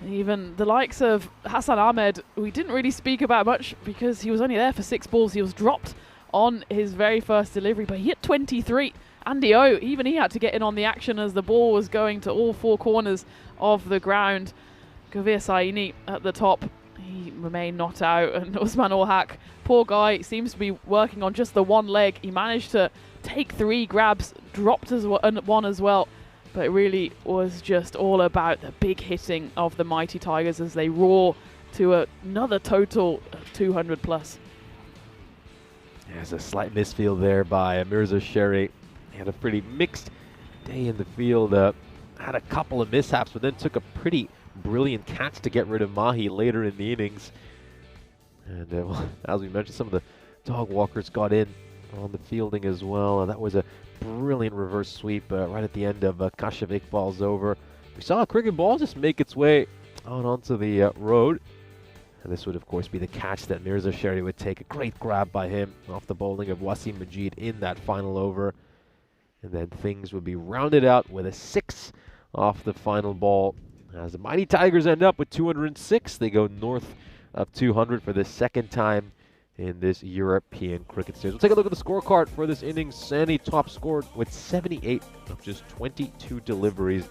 Speaker 6: Even the likes of Hassan Ahmed, we didn't really speak about much because he was only there for 6 balls. He was dropped on his very first delivery, but he hit 23. Andy O, even he had to get in on the action as the ball was going to all 4 corners of the ground. Gavir Saini at the top, he remained not out, and Usman Orhak, poor guy, seems to be working on just the one leg. He managed to take 3 grabs, dropped one as well. But it really was just all about the big hitting of the Mighty Tigers as they roar to another total of 200 plus.
Speaker 5: There's a slight misfield there by Mirza Sherry. He had a pretty mixed day in the field. Had a couple of mishaps, but then took a pretty brilliant catch to get rid of Mahi later in the innings. And well, as we mentioned, some of the dog walkers got in on the fielding as well. That was a brilliant reverse sweep right at the end of Kashif Iqbal's over. We saw a cricket ball just make its way onto the road. And this would, of course, be the catch that Mirza Sherry would take. A great grab by him off the bowling of Wasim Majid in that final over. And then things would be rounded out with a 6 off the final ball. As the Mighty Tigers end up with 206, they go north of 200 for the 2nd time in this European cricket series. We'll take a look at the scorecard for this innings. Sani top scored with 78 of just 22 deliveries.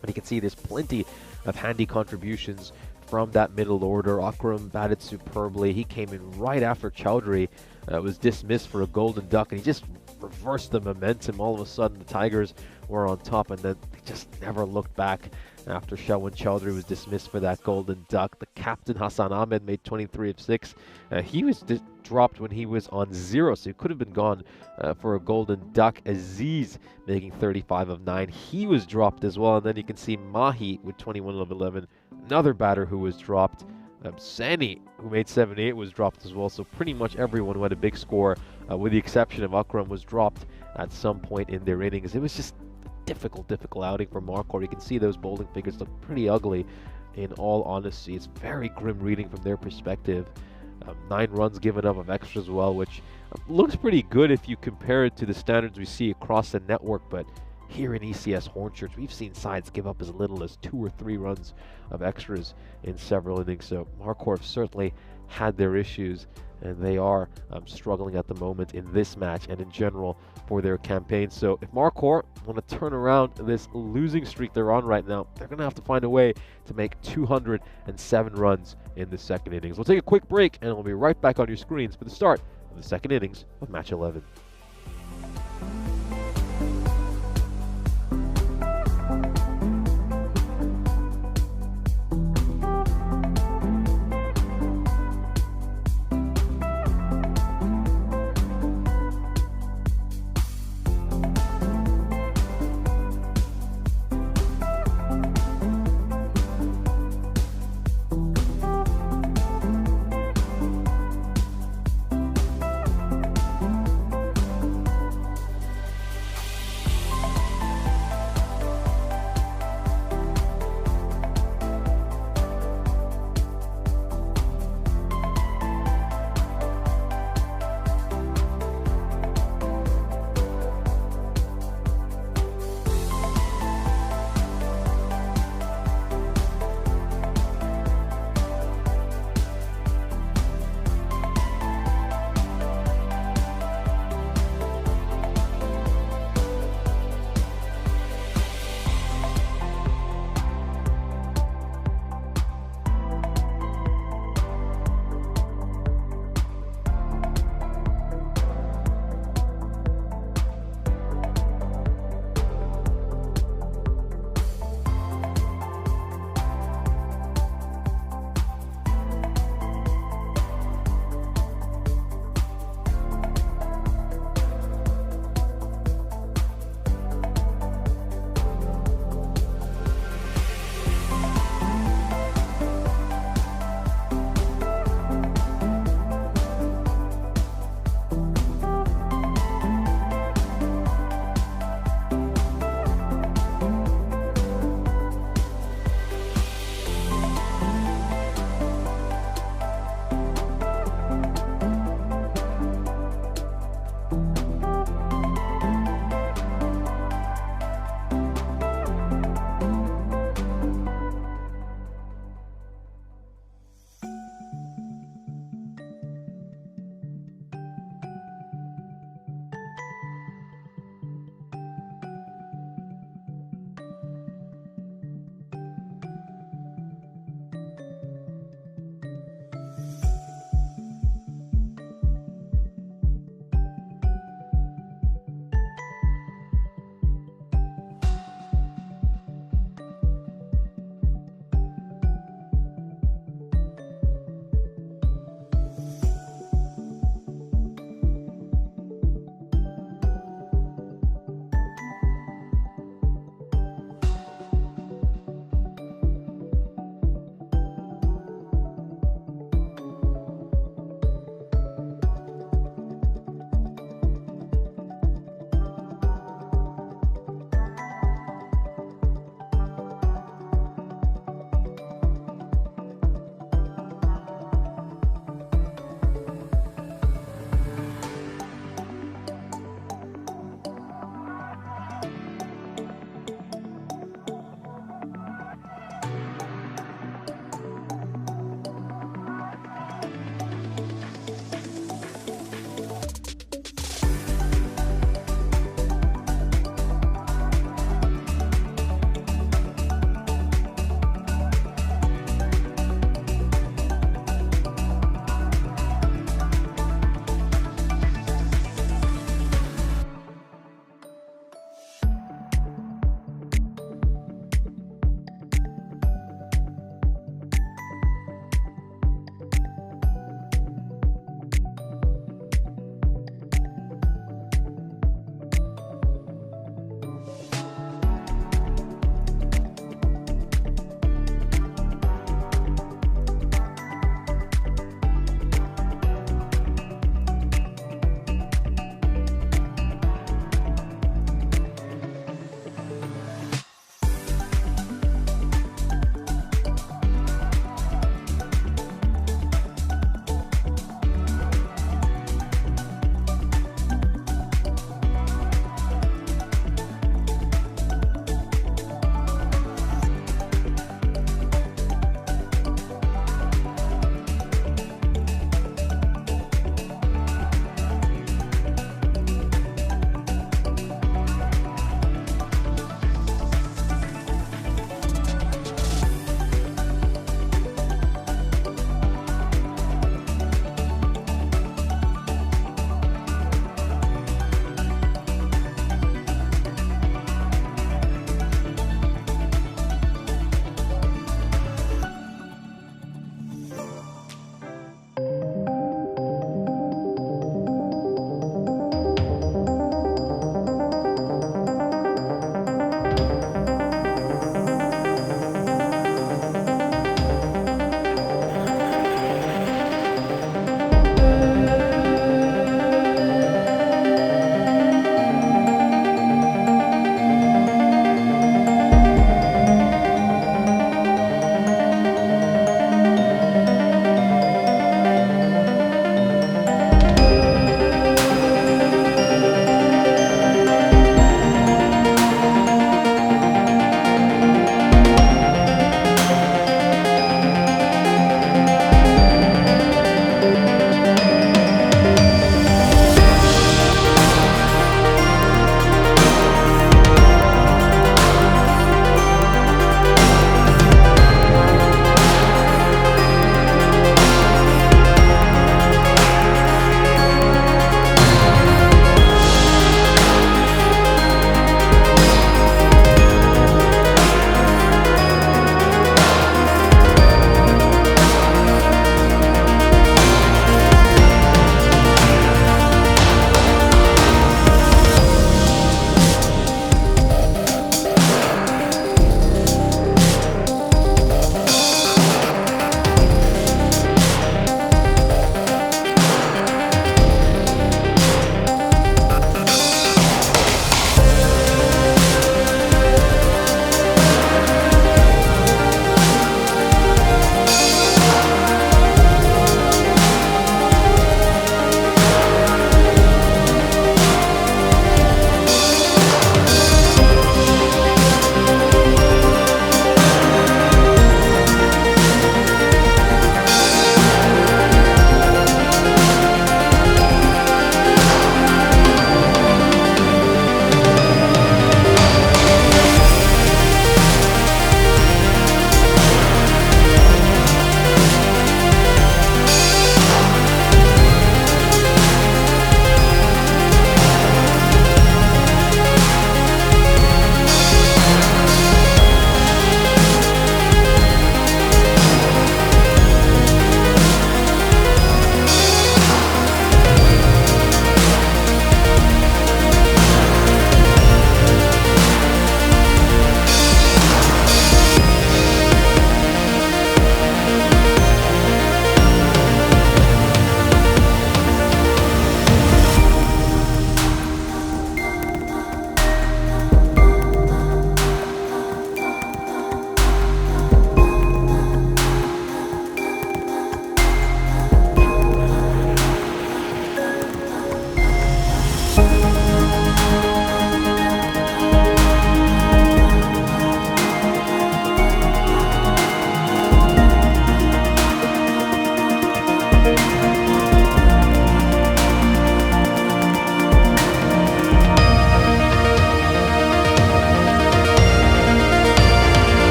Speaker 5: And you can see there's plenty of handy contributions from that middle order. Akram batted superbly. He came in right after Chowdhury was dismissed for a golden duck, and he just reversed the momentum. All of a sudden, the Tigers were on top, and then they just never looked back after Shawan Chowdhury was dismissed for that golden duck. The captain, Hassan Ahmed, made 23 of 6. He was dropped when he was on 0, so he could have been gone for a golden duck. Aziz making 35 of 9. He was dropped as well. And then you can see Mahi with 21 of 11. Another batter who was dropped. Sani, who made 78, was dropped as well. So pretty much everyone who had a big score, with the exception of Akram, was dropped at some point in their innings. It was just difficult outing for Marquardt. You can see those bowling figures look pretty ugly, in all honesty. It's very grim reading from their perspective. 9 runs given up of extra as well, which looks pretty good if you compare it to the standards we see across the network, but here in ECS Hornchurch, we've seen sides give up as little as 2 or 3 runs of extras in several innings. So Marquardt certainly had their issues, and they are struggling at the moment in this match and in general for their campaign. So if Marquardt want to turn around this losing streak they're on right now, they're going to have to find a way to make 207 runs in the second innings. We'll take a quick break, and we'll be right back on your screens for the start of the second innings of match 11.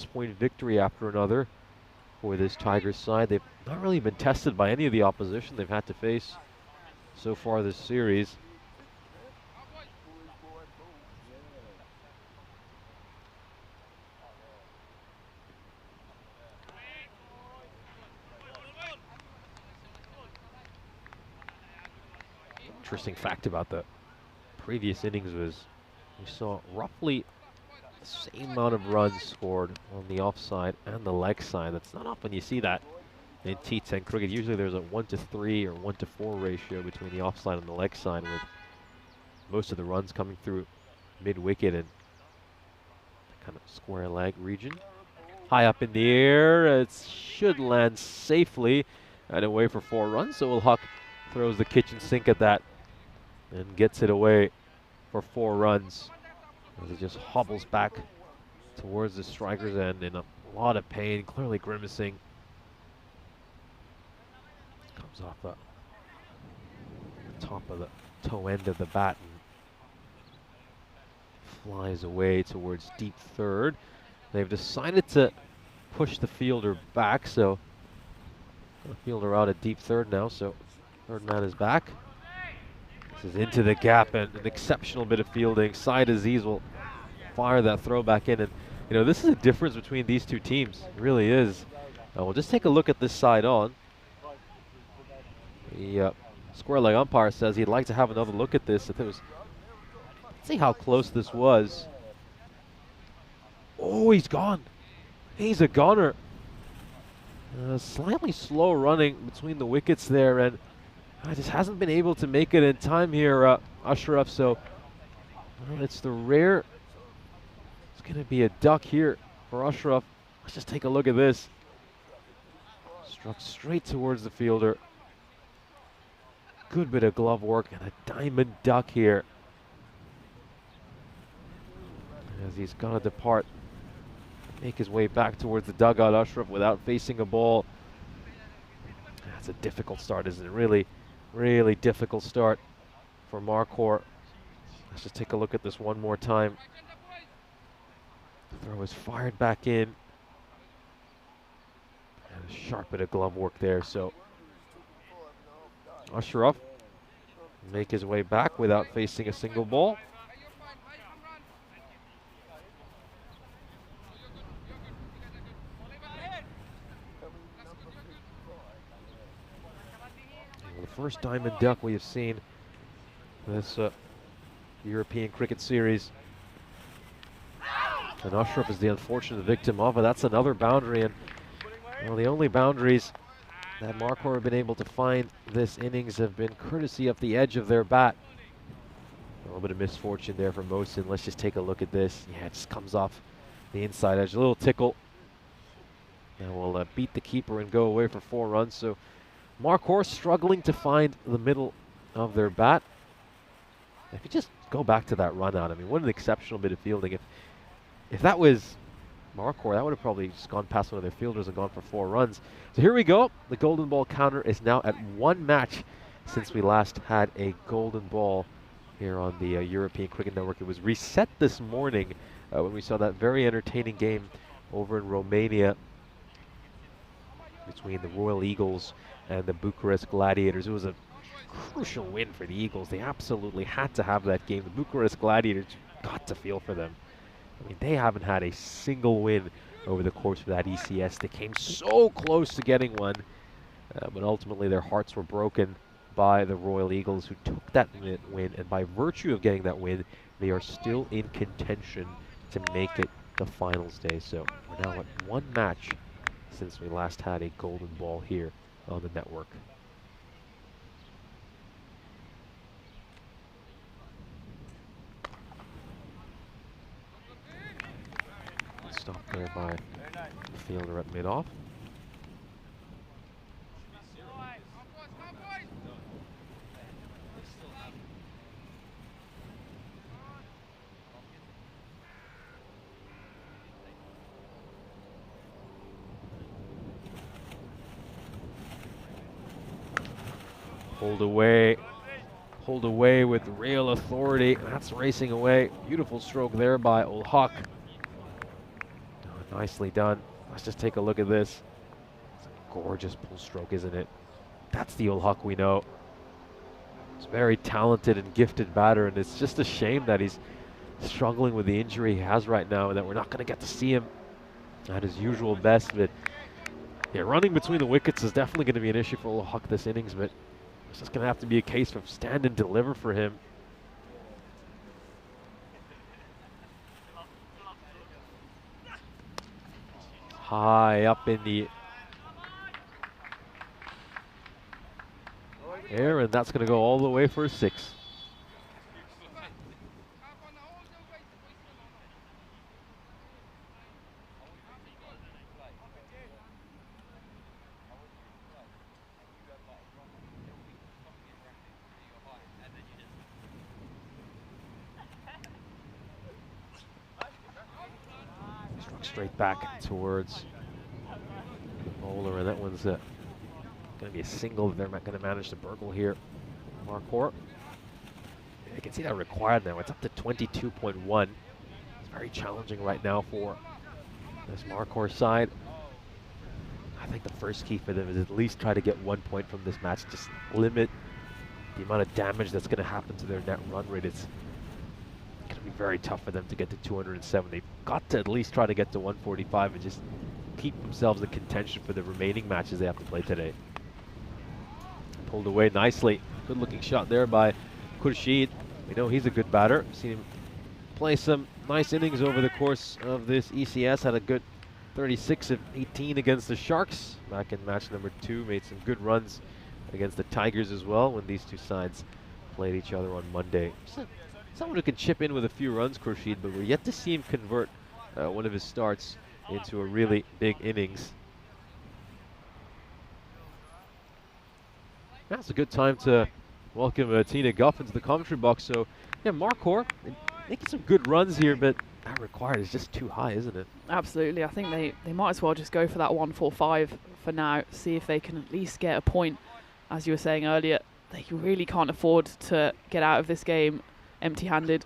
Speaker 5: point victory after another for this Tigers side. They've not really been tested by any of the opposition they've had to face so far this series. Interesting fact about the previous innings was we saw roughly the same amount of runs scored on the offside and the leg side. That's not often you see that in T10 cricket. Usually there's a 1-to-3 or 1-to-4 ratio between the offside and the leg side, with most of the runs coming through mid-wicket and kind of square leg region. High up in the air, it should land safely and away for 4 runs. So Huck throws the kitchen sink at that and gets it away for 4 runs as he just hobbles back towards the striker's end in a lot of pain, clearly grimacing. Comes off the top of the toe end of the bat and flies away towards deep third. They've decided to push the fielder back, so the fielder out at deep third now, so third man is back. This is into the gap, and an exceptional bit of fielding. Syed Aziz will fire that throw back in, and you know, this is a difference between these two teams. It really is. We'll just take a look at this side on. The square leg umpire says he'd like to have another look at this. If it was, let's see how close this was. Oh, he's gone. He's a goner. Slightly slow running between the wickets there, and just hasn't been able to make it in time here, Ashraf. So it's the rare. It's going to be a duck here for Ashraf. Let's just take a look at this. Struck straight towards the fielder. Good bit of glove work and a diamond duck here as he's going to depart, make his way back towards the dugout. Ashraf without facing a ball. That's a difficult start, isn't it? Really, really difficult start for Marquardt. Let's just take a look at this one more time. The throw is fired back in. And a sharp bit of glove work there. So Ashraf make his way back without facing a single ball. The first diamond duck we have seen this European cricket series. And Ashraf is the unfortunate victim of it. That's another boundary, and well, the only boundaries that Marquardt have been able to find this innings have been courtesy of the edge of their bat. A little bit of misfortune there for Mohsin. Let's just take a look at this. Yeah, it just comes off the inside edge. A little tickle. And we'll beat the keeper and go away for 4 runs. So Marquardt struggling to find the middle of their bat. If you just go back to that run out, I mean, what an exceptional bit of fielding. If that was Marquardt, that would have probably just gone past one of their fielders and gone for 4 runs. So here we go. The golden ball counter is now at 1 match since we last had a golden ball here on the European Cricket Network. It was reset this morning when we saw that very entertaining game over in Romania between the Royal Eagles and the Bucharest Gladiators. It was a crucial win for the Eagles. They absolutely had to have that game. The Bucharest Gladiators got to feel for them. I mean, they haven't had a single win over the course of that ECS. They came so close to getting one, but ultimately their hearts were broken by the Royal Eagles, who took that win, and by virtue of getting that win, they are still in contention to make it the finals day. So we're now at 1 match since we last had a golden ball here on the network. Stop there by the fielder at mid-off. Pulled away with real authority. That's racing away. Beautiful stroke there by Ul Haq. Nicely done. Let's just take a look at this. It's a gorgeous pull stroke, isn't it? That's the old Huck we know. He's a very talented and gifted batter, and it's just a shame that he's struggling with the injury he has right now and that we're not going to get to see him at his usual best. But yeah, running between the wickets is definitely going to be an issue for old Huck this innings, but it's just going to have to be a case of stand and deliver for him. High up in the air, and that's going to go all the way for a 6. Struck straight back towards the bowler, and that one's going to be a single that they're not going to manage to burgle here. Marquardt. You can see that required now. It's up to 22.1. It's very challenging right now for this Marquardt side. I think the first key for them is at least try to get 1 point from this match. Just limit the amount of damage that's going to happen to their net run rate. It's going to be very tough for them to get to 207. They've got to at least try to get to 145 and just keep themselves in contention for the remaining matches they have to play today. Pulled away nicely. Good looking shot there by Khurshid. We know he's a good batter. Seen him play some nice innings over the course of this ECS. Had a good 36 of 18 against the Sharks back in match number 2. Made some good runs against the Tigers as well when these two sides played each other on Monday. Someone who can chip in with a few runs, Khurshid, but we're yet to see him convert one of his starts into a really big innings. That's a good time to welcome Tina Guff into the commentary box. So, yeah, Marquardt making some good runs here, but that required is just too high, isn't it?
Speaker 6: Absolutely. I think they might as well just go for that 145 for now, see if they can at least get a point. As you were saying earlier, they really can't afford to get out of this game empty-handed.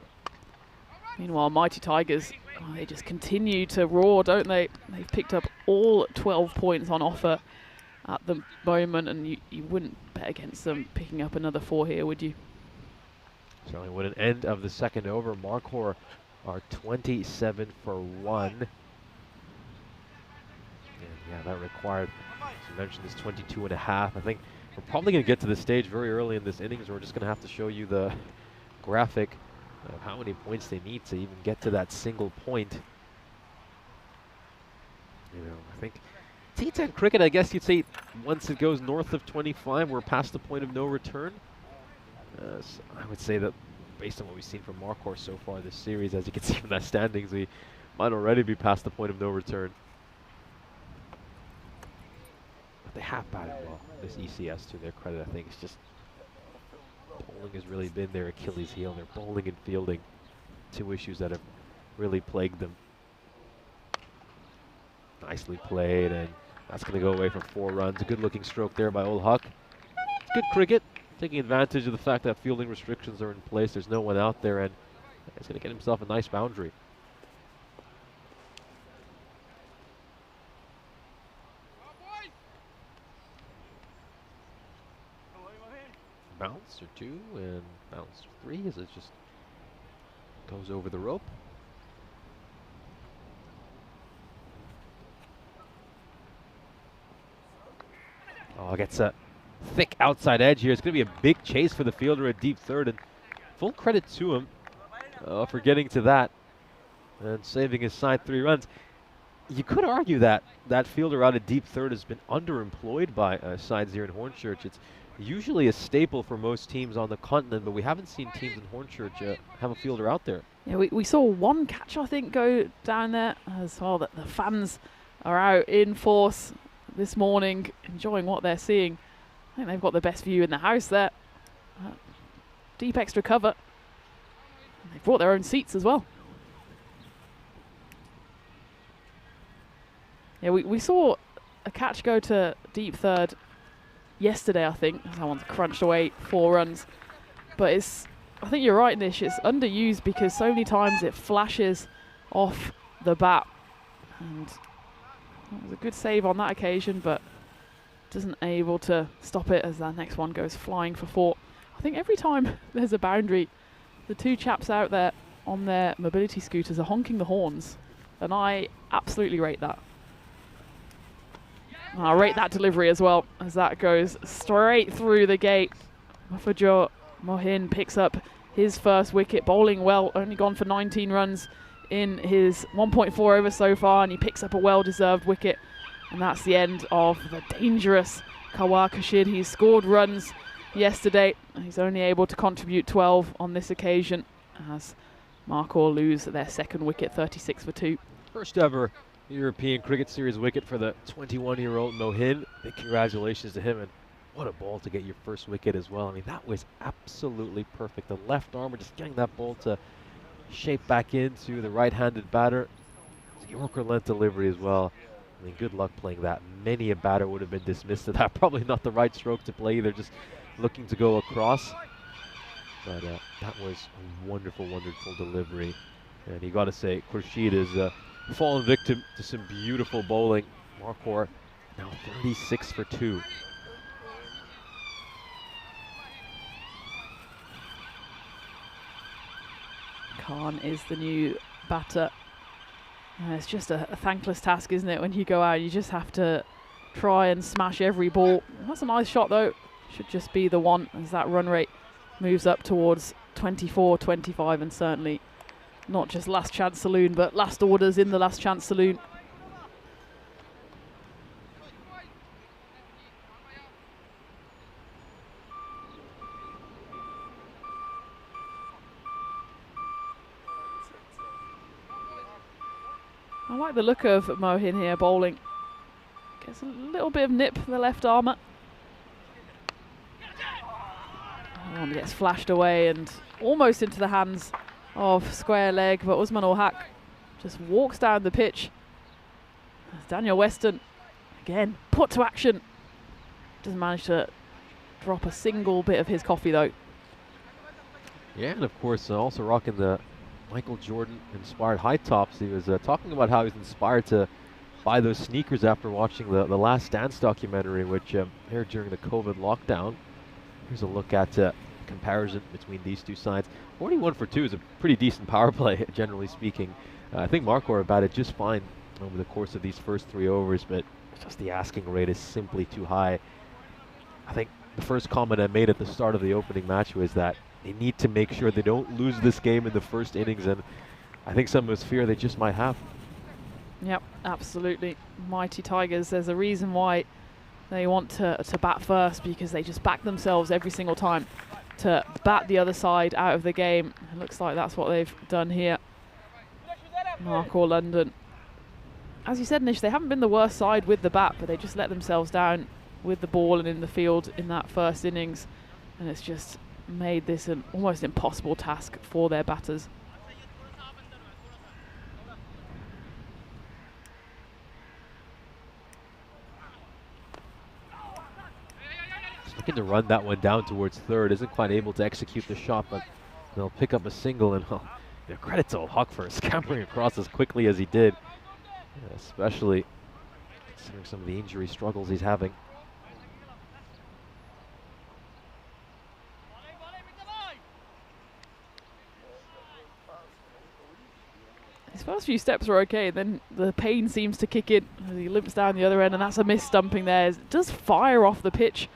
Speaker 6: Meanwhile, Mighty Tigers, they just continue to roar, don't they? They've picked up all 12 points on offer at the moment, and you wouldn't bet against them picking up another 4 here, would you?
Speaker 5: Certainly wouldn't. End of the second over. Marquardt are 27 for 1. And yeah, that required, as you mentioned, is 22.5. I think we're probably going to get to the stage very early in this innings. We're just going to have to show you the graphic of how many points they need to even get to that single point. You know, I think T10 cricket, I guess you'd say once it goes north of 25, we're past the point of no return. So I would say that based on what we've seen from Marquardt so far this series, as you can see from that standings, we might already be past the point of no return. But they have batted well, this ECS, to their credit. I think it's just bowling has really been their Achilles heel. Their bowling and fielding, 2 issues that have really plagued them. Nicely played, and that's going to go away for 4 runs. A good looking stroke there by Old Huck. It's good cricket, taking advantage of the fact that fielding restrictions are in place. There's no one out there, and he's going to get himself a nice boundary. Bounce or 2, and bounce 3 as it just goes over the rope. Oh, gets a thick outside edge here. It's going to be a big chase for the fielder at deep third, and full credit to him for getting to that and saving his side 3 runs. You could argue that that fielder out at deep third has been underemployed by sides here in Hornchurch. It's usually a staple for most teams on the continent, but we haven't seen teams in Hornchurch have a fielder out there.
Speaker 6: Yeah, we saw 1 catch, I think, go down there as well. That the fans are out in force this morning, enjoying what they're seeing. I think they've got the best view in the house there. Deep extra cover. And they've brought their own seats as well. Yeah, we saw a catch go to deep third yesterday, I think. That one's crunched away 4 runs. But I think you're right, Nish. It's underused because so many times it flashes off the bat. And that was a good save on that occasion, but doesn't able to stop it as that next one goes flying for 4. I think every time there's a boundary, the two chaps out there on their mobility scooters are honking the horns, and I absolutely rate that. And I rate that delivery as well, as that goes straight through the gate. Mafajo Mohin picks up his first wicket, bowling well, only gone for 19 runs in his 1.4 over so far, and he picks up a well-deserved wicket. And that's the end of the dangerous Kawar Kashid. He's scored runs yesterday. He's only able to contribute 12 on this occasion as Markor lose their second wicket, 36 for 2.
Speaker 5: First ever European Cricket Series wicket for the 21-year-old Mohin. Big congratulations to him, and what a ball to get your first wicket as well. I mean, that was absolutely perfect. The left armer just getting that ball to shape back into the right-handed batter. Yorker length delivery as well. I mean, good luck playing that. Many a batter would have been dismissed of that. Probably not the right stroke to play either, just looking to go across. But that was a wonderful, wonderful delivery. And you got to say, Khurshid is fallen victim to some beautiful bowling. Markor now 36 for 2.
Speaker 6: Khan is the new batter. It's just a thankless task, isn't it? When you go out, you just have to try and smash every ball. That's a nice shot, though. Should just be the one, as that run rate moves up towards 24, 25, and certainly not just last chance saloon, but last orders in the last chance saloon. I like the look of Mohin here bowling. Gets a little bit of nip the left armour. And gets flashed away and almost into the hands of square leg, but Usman ul Haq just walks down the pitch. As Daniel Weston again put to action. Doesn't manage to drop a single bit of his coffee though.
Speaker 5: Yeah, and of course also rocking the Michael Jordan inspired high tops. He was talking about how he was inspired to buy those sneakers after watching the Last Dance documentary, which aired during the COVID lockdown. Here's a look at comparison between these two sides. 41 for 2 is a pretty decent power play, generally speaking. I think Markor batted just fine over the course of these first 3 overs, but just the asking rate is simply too high. I think the first comment I made at the start of the opening match was that they need to make sure they don't lose this game in the first innings, and I think some of us fear they just might have.
Speaker 6: Yep, absolutely. Mighty Tigers, there's a reason why they want to bat first, because they just back themselves every single time to bat the other side out of the game. It looks like that's what they've done here. Markor London. As you said, Nish, they haven't been the worst side with the bat, but they just let themselves down with the ball and in the field in that first innings, and it's just made this an almost impossible task for their batters.
Speaker 5: Just looking to run that one down towards third, isn't quite able to execute the shot, but they'll pick up a single, and credit to Hawk for scampering across as quickly as he did, especially considering some of the injury struggles he's having.
Speaker 6: His first few steps were okay, then the pain seems to kick in as he limps down the other end, and that's a missed stumping there. It does fire off the pitch,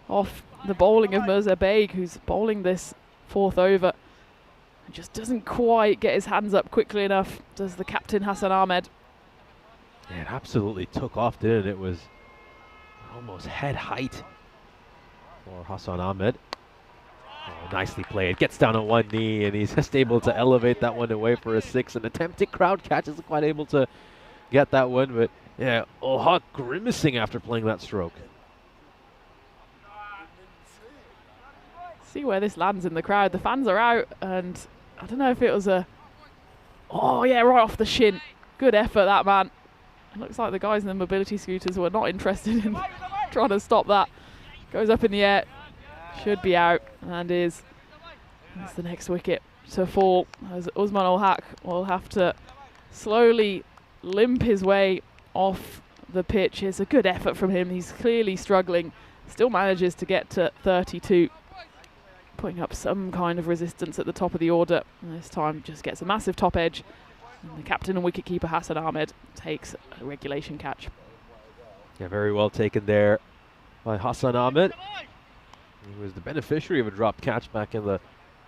Speaker 6: off the bowling of Mirza Baig, who's bowling this 4th over. And just doesn't quite get his hands up quickly enough, does the captain Hassan Ahmed.
Speaker 5: Yeah, it absolutely took off, didn't it? It was almost head height for Hassan Ahmed. Oh, nicely played. Gets down on one knee, and he's just able to elevate that one away for a 6. An attempted crowd catch, isn't quite able to get that one, but yeah, Hawk grimacing after playing that stroke.
Speaker 6: See where this lands in the crowd. The fans are out, and I don't know if it was a... Oh yeah, right off the shin. Good effort, that man. It looks like the guys in the mobility scooters were not interested in trying to stop that. Goes up in the air. Should be out, and is. That's the next wicket to fall, as Usman ul Haq will have to slowly limp his way off the pitch. It's a good effort from him. He's clearly struggling. Still manages to get to 32. Putting up some kind of resistance at the top of the order. And this time just gets a massive top edge. And the captain and wicketkeeper Hassan Ahmed takes a regulation catch.
Speaker 5: Yeah, very well taken there by Hassan Ahmed. He was the beneficiary of a dropped catch back in the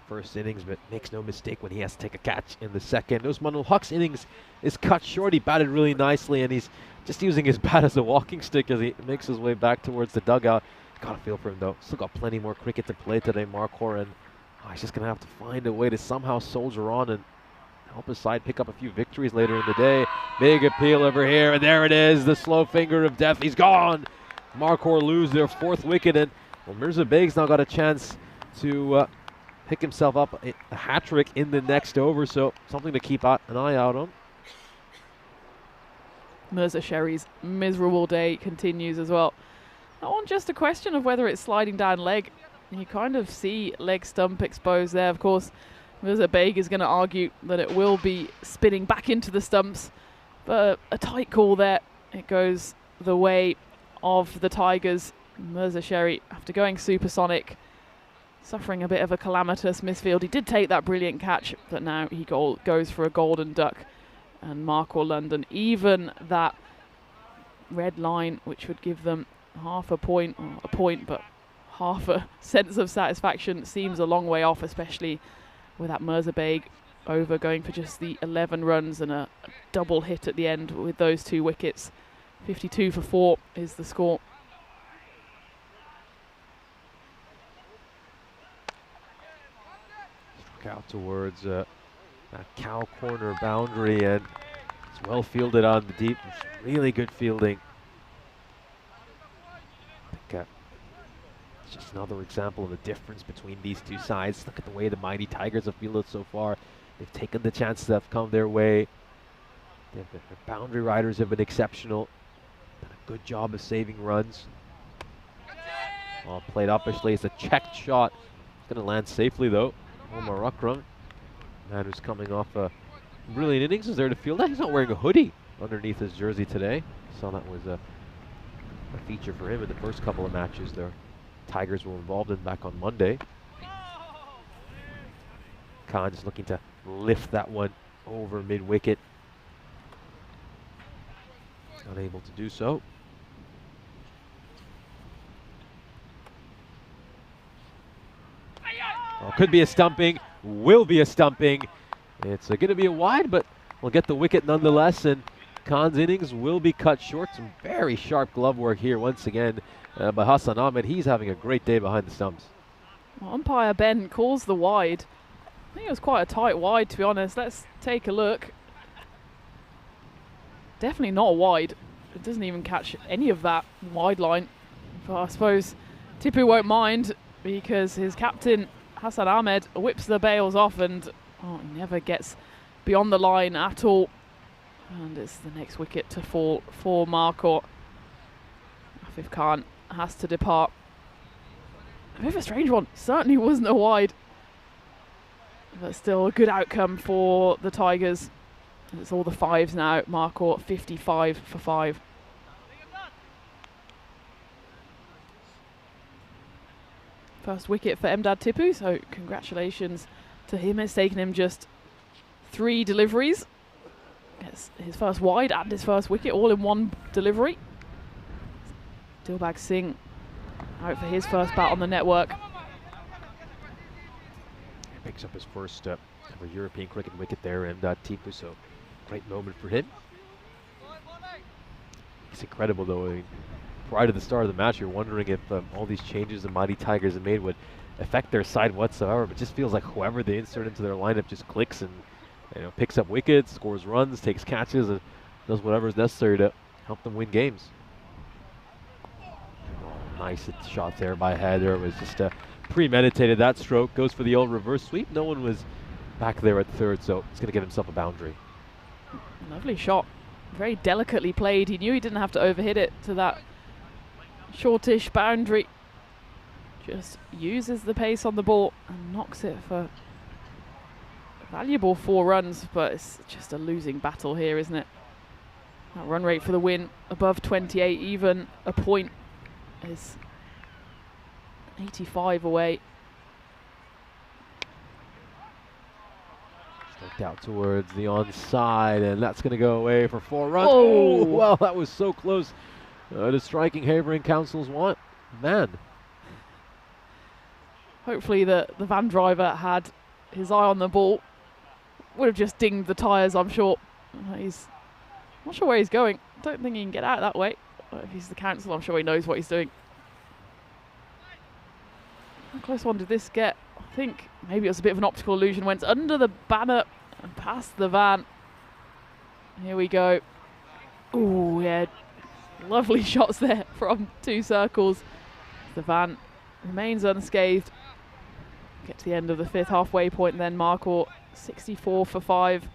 Speaker 5: first innings, but makes no mistake when he has to take a catch in the second. Usman ul Haq's innings is cut short. He batted really nicely, and he's just using his bat as a walking stick as he makes his way back towards the dugout. Got a feel for him, though. Still got plenty more cricket to play today, Markhor, and he's just going to have to find a way to somehow soldier on and help his side pick up a few victories later in the day. Big appeal over here, and there it is, the slow finger of death. He's gone. Markhor lose their 4th wicket, and Mirza Beg's now got a chance to pick himself up a hat-trick in the next over, so something to keep an eye out on.
Speaker 6: Mirza Sherry's miserable day continues as well. Not just a question of whether it's sliding down leg. You kind of see leg stump exposed there. Of course, Mirza Beg is going to argue that it will be spinning back into the stumps, but a tight call there. It goes the way of the Tigers. Mirza Sherry, after going supersonic, suffering a bit of a calamitous misfield. He did take that brilliant catch, but now he goes for a golden duck. And Markhor London, even that red line, which would give them half a point, or a point, but half a sense of satisfaction, seems a long way off, especially with that Mirza Beg over going for just the 11 runs and a double hit at the end with those 2 wickets. 52 for 4 is the score.
Speaker 5: Struck out towards that cow corner boundary, and it's well fielded on the deep. It's really good fielding. I think it's just another example of the difference between these two sides. Look at the way the mighty Tigers have fielded so far. They've taken the chances that have come their way. Their boundary riders have been exceptional. Done a good job of saving runs. All played uppishly. It's a checked shot. It's going to land safely though. Omar Akram, man who's coming off a brilliant innings, is there to field that. He's not wearing a hoodie underneath his jersey today. Saw that was a feature for him in the first couple of matches the Tigers were involved in back on Monday. Khan just looking to lift that one over mid-wicket. Unable to do so. Could be a stumping, will be a stumping. It's going to be a wide, but we'll get the wicket nonetheless, and Khan's innings will be cut short. Some very sharp glove work here once again by Hassan Ahmed. He's having a great day behind the stumps.
Speaker 6: Well, umpire Ben calls the wide. I think it was quite a tight wide, to be honest. Let's take a look. Definitely not a wide. It doesn't even catch any of that wide line. But I suppose Tipu won't mind, because his captain Hassan Ahmed whips the bails off, and he never gets beyond the line at all. And it's the next wicket to fall for Markhor. Afif Khan has to depart. A bit of a strange one. Certainly wasn't a wide. But still a good outcome for the Tigers. It's all the 5s now. Markhor 55 for 5. First wicket for Emdad Tipu, so congratulations to him. It's taken him just 3 deliveries. Gets his first wide and his first wicket all in one delivery. Dilbag Singh out for his first bat on the network.
Speaker 5: He picks up his first ever European cricket wicket there, Emdad Tipu, so great moment for him. It's incredible though. I mean, prior to the start of the match, you're wondering if all these changes the mighty Tigers have made would affect their side whatsoever, but it just feels like whoever they insert into their lineup just clicks and picks up wickets, scores runs, takes catches, and does whatever is necessary to help them win games. Nice shot there by Heather. It was just premeditated, that stroke. Goes for the old reverse sweep. No one was back there at third, so he's going to get himself a boundary.
Speaker 6: Lovely shot. Very delicately played. He knew he didn't have to overhit it to that shortish boundary. Just uses the pace on the ball and knocks it for a valuable 4 runs, but it's just a losing battle here, isn't it? That run rate for the win above 28, even a point is 85 away.
Speaker 5: Stroked out towards the onside, and that's going to go away for 4 runs.
Speaker 6: Oh.
Speaker 5: Oh, well, that was so close to striking Havering Council's want. Man.
Speaker 6: Hopefully the van driver had his eye on the ball. Would have just dinged the tyres, I'm sure. He's not sure where he's going. Don't think he can get out that way. If he's the council, I'm sure he knows what he's doing. How close one did this get? I think maybe it was a bit of an optical illusion. Went under the banner and past the van. Here we go. Oh, yeah. Lovely shots there from 2 circles. The van remains unscathed. Get to the end of the 5th halfway point, then Marcourt 64 for 5.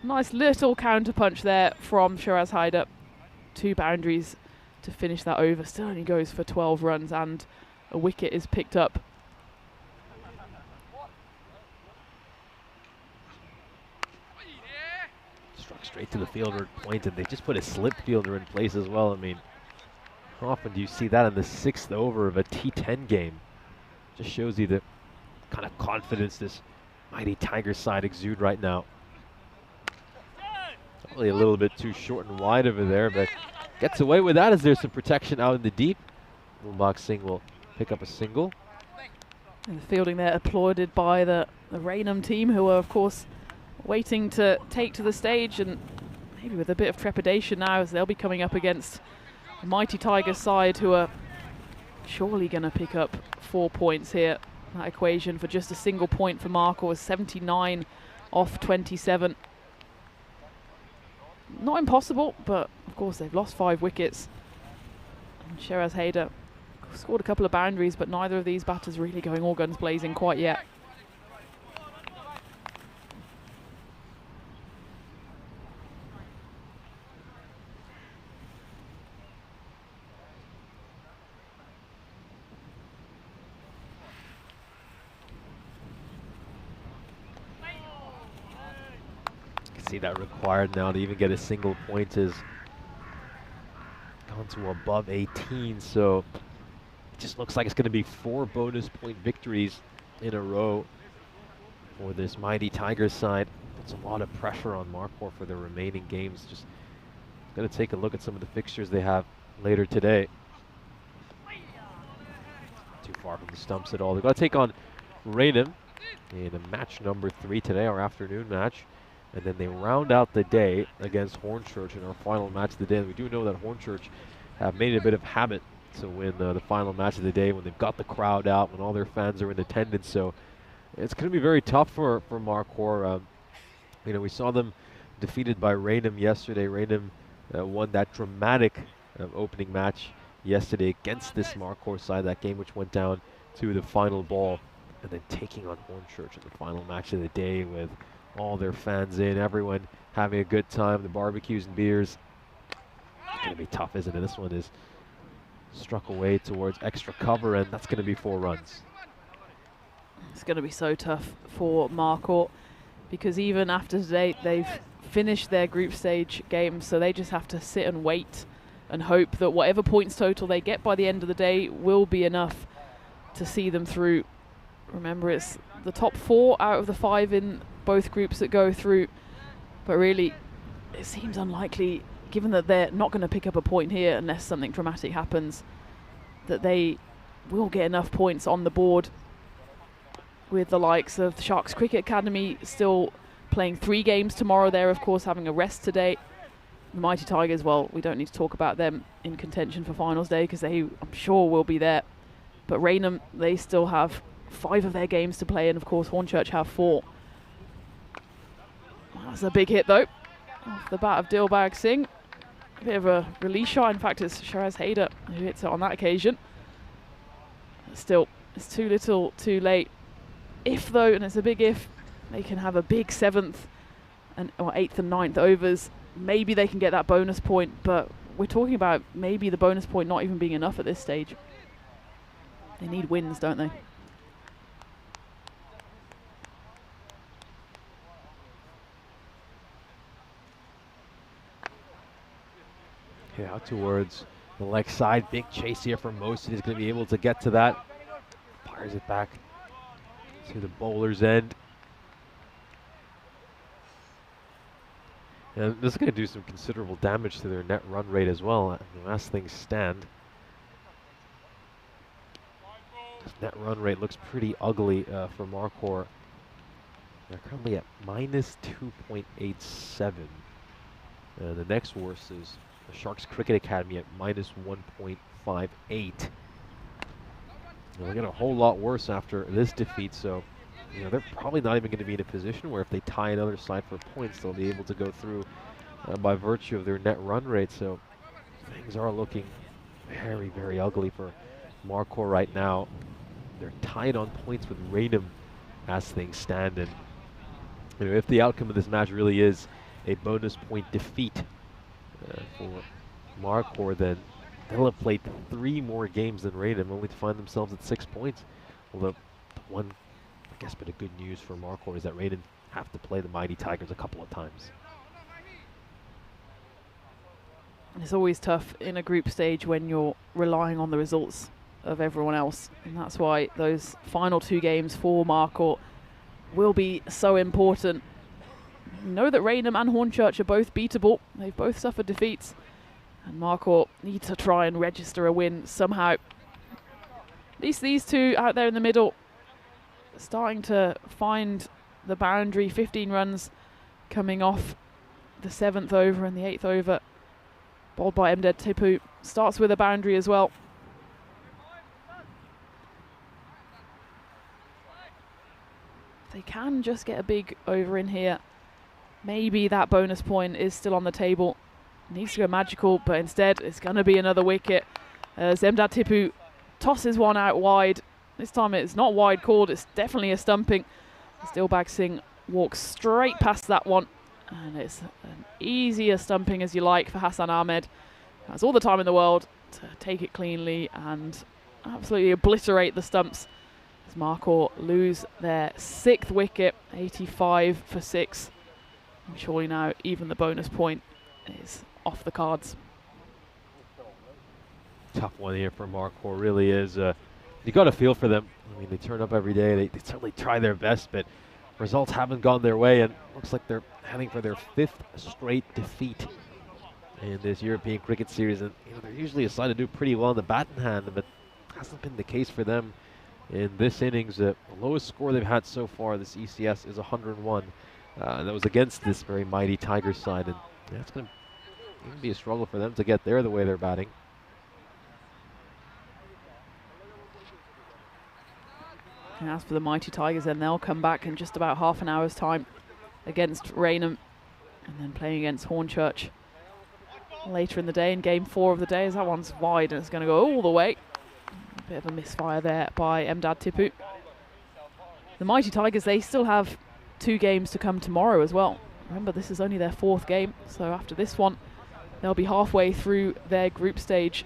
Speaker 6: Nice little counter punch there from Shiraz Haider. 2 boundaries to finish that over. Still only goes for 12 runs, and a wicket is picked up.
Speaker 5: Struck straight to the fielder point, and they just put a slip fielder in place as well. I mean, how often do you see that in the 6th over of a T10 game? Just shows you the kind of confidence this mighty Tiger side exude right now. Probably a little bit too short and wide over there, but gets away with that as there's some protection out in the deep. Moonbok Singh will pick up a single.
Speaker 6: And the fielding there applauded by the Raynham team, who are, of course, waiting to take to the stage, and maybe with a bit of trepidation now as they'll be coming up against the mighty Tigers side, who are surely going to pick up 4 points here. That equation for just a single point for Marco is 79 off 27. Not impossible, but of course they've lost 5 wickets. And Shiraz Haider scored a couple of boundaries, but neither of these batters really going all guns blazing quite yet.
Speaker 5: See that required now to even get a single point is gone to above 18, so it just looks like it's going to be 4 bonus point victories in a row for this mighty Tigers side. Puts a lot of pressure on Marquardt for the remaining games. Just going to take a look at some of the fixtures they have later today. Too far from the stumps at all. They're going to take on Raynham in a match number 3 today, our afternoon match. And then they round out the day against Hornchurch in our final match of the day. And we do know that Hornchurch have made it a bit of habit to win the final match of the day when they've got the crowd out, when all their fans are in attendance. So it's going to be very tough for Marquardt. You know, we saw them defeated by Raynham yesterday. Raynham won that dramatic opening match yesterday against this Marquardt side, that game which went down to the final ball. And then taking on Hornchurch in the final match of the day with all their fans in, everyone having a good time, the barbecues and beers. It's going to be tough, isn't it? This one is struck away towards extra cover, and that's going to be 4 runs.
Speaker 6: It's going to be so tough for Marquardt, because even after today, they've finished their group stage games, so they just have to sit and wait and hope that whatever points total they get by the end of the day will be enough to see them through. Remember, it's the top 4 out of the 5 in both groups that go through, but really it seems unlikely, given that they're not going to pick up a point here unless something dramatic happens, that they will get enough points on the board, with the likes of the Sharks Cricket Academy still playing 3 games tomorrow. They're of course having a rest today. The mighty Tigers, well, we don't need to talk about them in contention for finals day because they, I'm sure, will be there. But Raynham, they still have 5 of their games to play, and of course Hornchurch have 4. That's a big hit though, off the bat of Dilbag Singh. A bit of a release shot. In fact, it's Shiraz Haider who hits it on that occasion. Still, it's too little, too late. If though, and it's a big if, they can have a big 7th or 8th and 9th overs, maybe they can get that bonus point, but we're talking about maybe the bonus point not even being enough at this stage. They need wins, don't they?
Speaker 5: Okay, out towards the leg side. Big chase here from Mosin. He's going to be able to get to that. Fires it back to the bowler's end. And this is going to do some considerable damage to their net run rate as well, as things stand. This net run rate looks pretty ugly for Marquardt. They're currently at minus 2.87. The next worst is the Sharks Cricket Academy at minus 1.58. They'll get a whole lot worse after this defeat, so they're probably not even going to be in a position where if they tie another side for points, they'll be able to go through by virtue of their net run rate. So things are looking very, very ugly for Marquardt right now. They're tied on points with Raynham as things stand, and if the outcome of this match really is a bonus point defeat for Marquardt, then they'll have played 3 more games than Raynham, only to find themselves at 6 points. Although the one, I guess, bit of good news for Marquardt is that Raynham have to play the Mighty Tigers a couple of times.
Speaker 6: It's always tough in a group stage when you're relying on the results of everyone else, and that's why those final 2 games for Marquardt will be so important. You know that Raynham and Hornchurch are both beatable. They've both suffered defeats, and Marquardt need to try and register a win somehow. At least these two out there in the middle starting to find the boundary. 15 runs coming off the 7th over and the 8th over, bowled by Mdad Tipu. Starts with a boundary as well. They can just get a big over in here. Maybe that bonus point is still on the table. Needs to go magical, but instead it's going to be another wicket as Mdad Tipu tosses one out wide. This time it's not wide called, it's definitely a stumping. Dilbag Singh walks straight past that one, and it's an easier stumping as you like for Hassan Ahmed. Has all the time in the world to take it cleanly and absolutely obliterate the stumps. As Marquardt lose their 6th wicket, 85 for 6. And surely now even the bonus point is off the cards.
Speaker 5: Tough one here for Marquardt, really is. You got to feel for them. I mean, they turn up every day. They certainly try their best, but results haven't gone their way, and looks like they're heading for their 5th straight defeat in this European Cricket Series. And they're usually a side to do pretty well in the bat in hand, but hasn't been the case for them in this innings. The lowest score they've had so far this ECS is 101. That was against this very mighty Tigers side, and it's going to be a struggle for them to get there the way they're batting.
Speaker 6: And as for the mighty Tigers, then they'll come back in just about half an hour's time against Raynham, and then playing against Hornchurch later in the day in game 4 of the day, as that one's wide and it's going to go all the way. A bit of a misfire there by Mdad Tipu. The mighty Tigers, they still have 2 games to come tomorrow as well. Remember, this is only their 4th game, so after this one they'll be halfway through their group stage,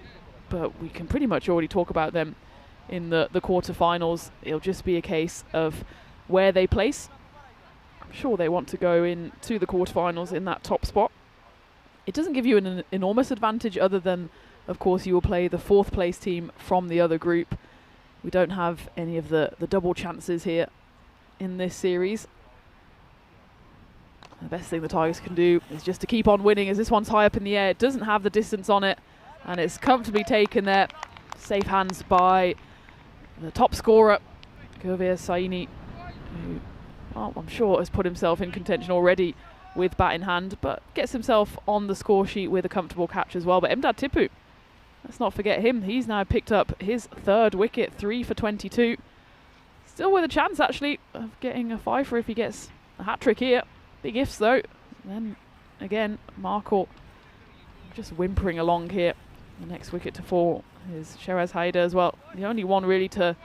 Speaker 6: but we can pretty much already talk about them in the quarterfinals. It'll just be a case of where they place. I'm sure they want to go into the quarterfinals in that top spot. It doesn't give you an enormous advantage other than, of course, you will play the 4th place team from the other group. We don't have any of the double chances here in this series. The best thing the Tigers can do is just to keep on winning, as this one's high up in the air. It doesn't have the distance on it, and it's comfortably taken there. Safe hands by the top scorer, Gurveer Saini, who, well, I'm sure has put himself in contention already with bat in hand, but gets himself on the score sheet with a comfortable catch as well. But Mdad Tipu, let's not forget him. He's now picked up his 3rd wicket, 3 for 22. Still with a chance, actually, of getting a 5-er if he gets a hat-trick here. Big ifs, though. Then, again, Marquardt just whimpering along here. The next wicket to fall is Sheraz Haider as well. The only one really to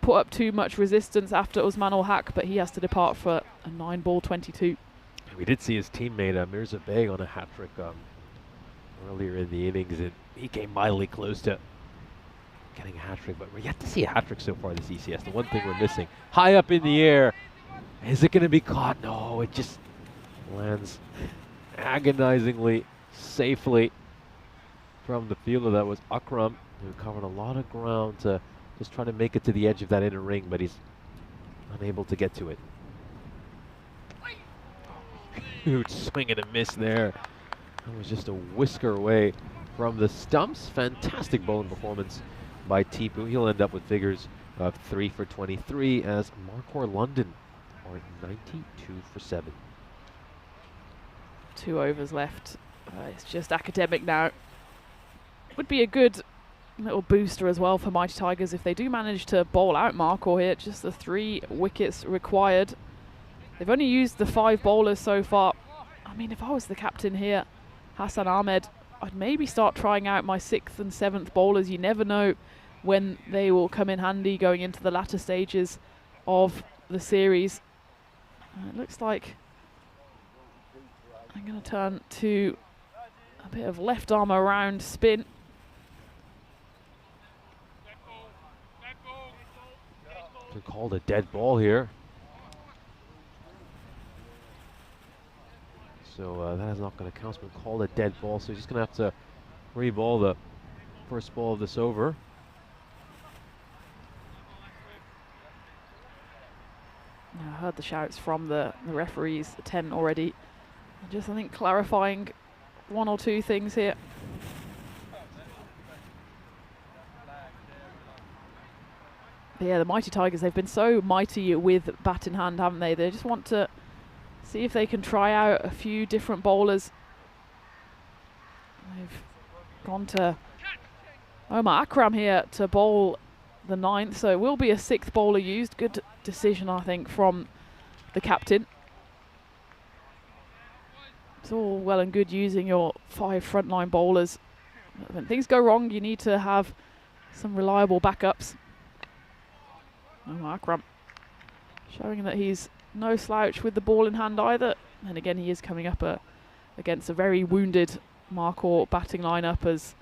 Speaker 6: put up too much resistance after Usman ul Haq, but he has to depart for a 9-ball 22.
Speaker 5: We did see his teammate Mirza Beg on a hat-trick earlier in the innings, and he came mildly close to getting a hat-trick, but we're yet to see a hat-trick so far this ECS. The one thing we're missing, high up in the air. Is it going to be caught? No, it just lands agonizingly, safely. from the fielder. That was Akram, who covered a lot of ground to just try to make it to the edge of that inner ring, but he's unable to get to it. Huge swing and a miss there. That was just a whisker away from the stumps. Fantastic bowling performance by Tipu. He'll end up with figures of 3 for 23 as Marcor London are 92 for 7.
Speaker 6: 2 overs left. It's just academic now. Would be a good little booster as well for Mighty Tigers if they do manage to bowl out Marcor here. Just the 3 wickets required. They've only used the 5 bowlers so far. I mean, if I was the captain here, Hassan Ahmed, I'd maybe start trying out my 6th and 7th bowlers. You never know when they will come in handy going into the latter stages of the series. It looks like I'm going to turn to a bit of left arm around spin.
Speaker 5: Been called a dead ball here. So that is not going to count. It's been called a dead ball, so he's just going to have to re-ball the first ball of this over.
Speaker 6: I heard the shouts from the referees, the 10 already. Just, I think, clarifying 1 or 2 things here. But yeah, the Mighty Tigers, they've been so mighty with bat in hand, haven't they? They just want to see if they can try out a few different bowlers. They've gone to Omar Akram here to bowl the 9th, so it will be a 6th bowler used. Good decision, I think, from the captain. It's all well and good using your 5 frontline bowlers. When things go wrong, you need to have some reliable backups. Omar Akram showing that he's no slouch with the ball in hand either. And again, he is coming up against a very wounded Marcor batting lineup as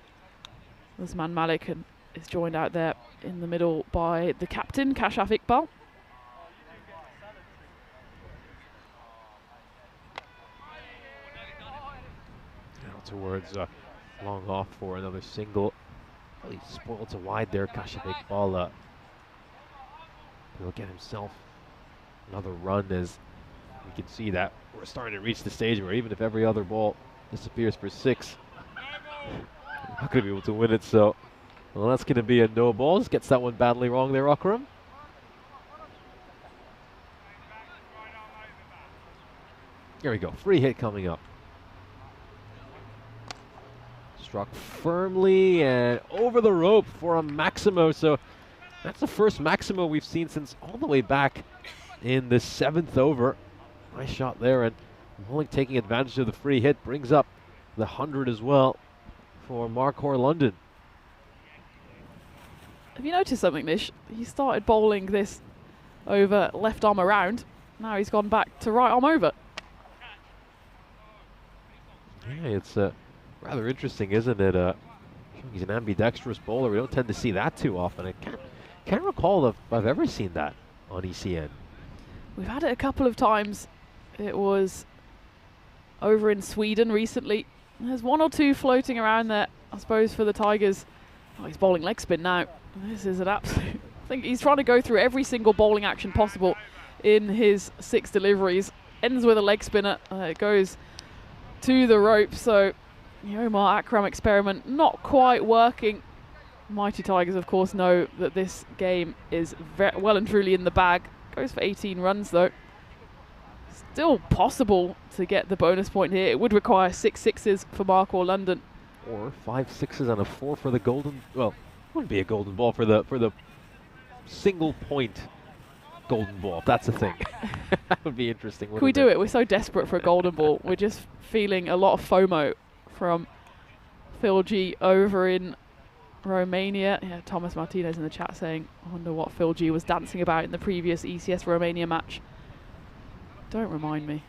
Speaker 6: Man Malik and is joined out there in the middle by the captain, Kashaf Iqbal.
Speaker 5: Now towards long off for another single. Really spoiled to wide there, Kashaf Iqbal. He'll get himself another run as we can see that we're starting to reach the stage where even if every other ball disappears for 6, we're not going to be able to win it. So, well, that's going to be a no ball. Just gets that one badly wrong there, Akram. Here we go. Free hit coming up. Struck firmly and over the rope for a Maximo. So that's the first Maximo we've seen since all the way back in the 7th over. Nice shot there, and Mulling taking advantage of the free hit brings up the 100 as well for Marcor London.
Speaker 6: Have you noticed something, Nish? He started bowling this over left arm around. Now he's gone back to right arm over.
Speaker 5: Yeah, it's rather interesting, isn't it? He's an ambidextrous bowler. We don't tend to see that too often. I can't recall if I've ever seen that on ECN.
Speaker 6: We've had it a couple of times. It was over in Sweden recently. There's 1 or 2 floating around there, I suppose, for the Tigers. Oh, he's bowling leg spin now. This is an absolute... I think he's trying to go through every single bowling action possible in his 6 deliveries. Ends with a leg spinner. It goes to the rope. So the Omar Akram experiment not quite working. Mighty Tigers, of course, know that this game is well and truly in the bag. Goes for 18 runs, though. Still possible to get the bonus point here. It would require 6 sixes for Marcor London.
Speaker 5: Or 5 sixes and a 4 for the golden... Well, it wouldn't be a golden ball for the single point golden ball, if that's a thing. That would be interesting.
Speaker 6: Can we do it? We're so desperate for a golden ball. We're just feeling a lot of FOMO from Phil G over in Romania. Yeah, Thomas Martinez in the chat saying, I wonder what Phil G was dancing about in the previous ECS Romania match. Don't remind me.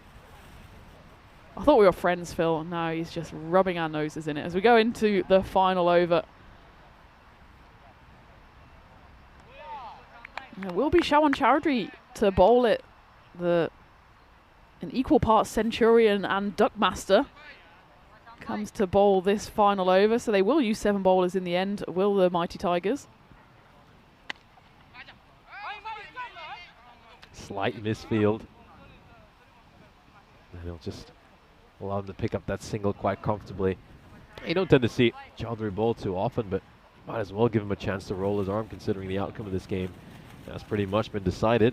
Speaker 6: I thought we were friends, Phil. Now he's just rubbing our noses in it as we go into the final over. It will be Shawan Chowdhury to bowl it. An equal parts Centurion and Duckmaster. comes to bowl this final over. So they will use 7 bowlers in the end, will the Mighty Tigers.
Speaker 5: Slight misfield. And he'll just allow them to pick up that single quite comfortably. You don't tend to see Chaudhary bowl too often, but might as well give him a chance to roll his arm considering the outcome of this game. That's pretty much been decided.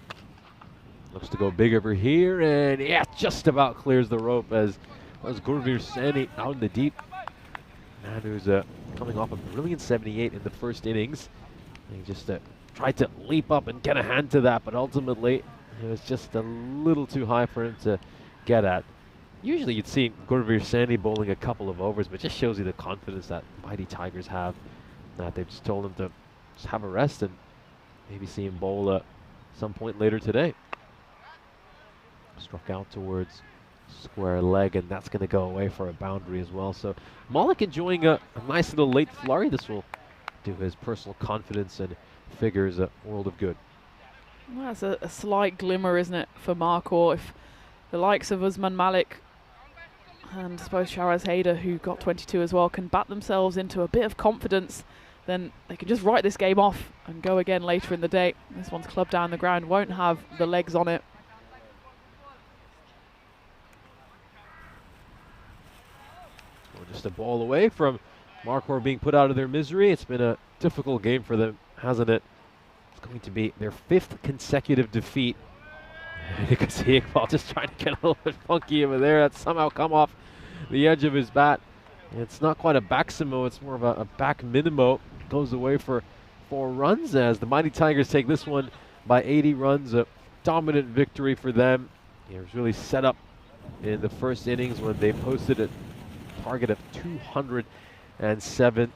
Speaker 5: Looks to go big over here, and yeah, just about clears the rope as Gurveer Sani out in the deep. Man who's coming off a brilliant 78 in the first innings. He just tried to leap up and get a hand to that, but ultimately it was just a little too high for him to get at. Usually you'd see Gurveer Sani bowling a couple of overs, but it just shows you the confidence that Mighty Tigers have. That they've just told him to just have a rest and maybe see him bowl some point later today. Struck out towards square leg, and that's going to go away for a boundary as well. So Malik enjoying a nice little late flurry. This will do his personal confidence and figures a world of good.
Speaker 6: Well, that's a slight glimmer, isn't it, for Markor? If the likes of Usman Malik and I suppose Shahraz Haider, who got 22 as well, can bat themselves into a bit of confidence, then they can just write this game off and go again later in the day. This one's clubbed down the ground, won't have the legs on it.
Speaker 5: Well, just a ball away from Markor being put out of their misery. It's been a difficult game for them, hasn't it? It's going to be their 5th consecutive defeat. You can see Iqbal just trying to get a little bit funky over there. That's somehow come off the edge of his bat. It's not quite a back simo, it's more of a back minimo. Goes away for 4 runs as the Mighty Tigers take this one by 80 runs. A dominant victory for them. It was really set up in the first innings when they posted a target of 207.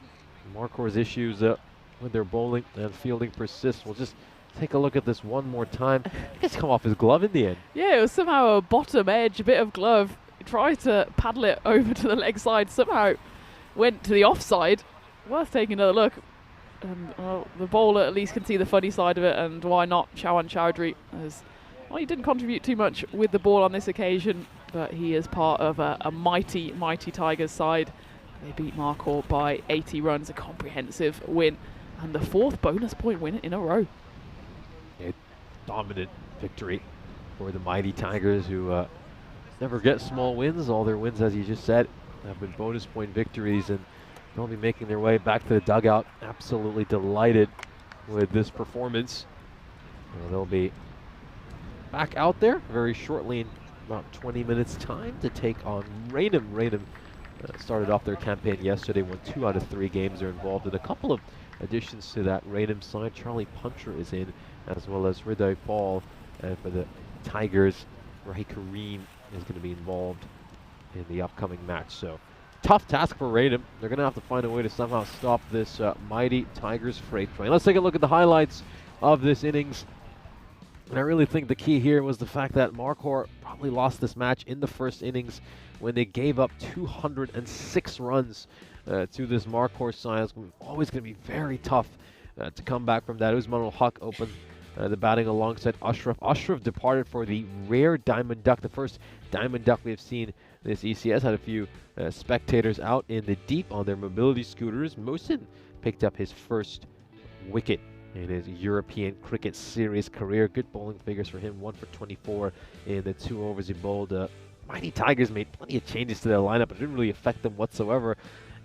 Speaker 5: Markor's issues with their bowling and fielding persist. We'll just take a look at this one more time. I guess come off his glove in the end.
Speaker 6: Yeah, it was somehow a bottom edge, a bit of glove. He tried to paddle it over to the leg side, somehow went to the offside. Worth taking another look. And the bowler at least can see the funny side of it, and why not Chawan Chowdhury? As well, he didn't contribute too much with the ball on this occasion, but he is part of a mighty Tigers side. They beat Markor by 80 runs, a comprehensive win, and the 4th bonus point win in a row.
Speaker 5: A dominant victory for the Mighty Tigers, who never get small wins. All their wins, as you just said, have been bonus point victories, and they'll be making their way back to the dugout. Absolutely delighted with this performance. They'll be back out there very shortly in about 20 minutes time to take on Raynham. Raynham started off their campaign yesterday, won 2 out of 3 games. They're involved in a couple of additions to that Raynham side. Charlie Puncher is in, as well as Hriday Paul. And for the Tigers, Rahi Kareem is going to be involved in the upcoming match. So tough task for Raynham. They're going to have to find a way to somehow stop this Mighty Tigers freight train. Let's take a look at the highlights of this innings. And I really think the key here was the fact that Markor probably lost this match in the first innings when they gave up 206 runs to this Markor side. It's always going to be very tough to come back from that. Usman ul-Haq opened the batting alongside Ashraf. Ashraf departed for the rare diamond duck, the first diamond duck we've seen this ECS. Had a few spectators out in the deep on their mobility scooters. Mohsin picked up his first wicket in his European Cricket Series career. Good bowling figures for him, 1 for 24 in the 2 overs he bowled. Mighty Tigers made plenty of changes to their lineup, but it didn't really affect them whatsoever.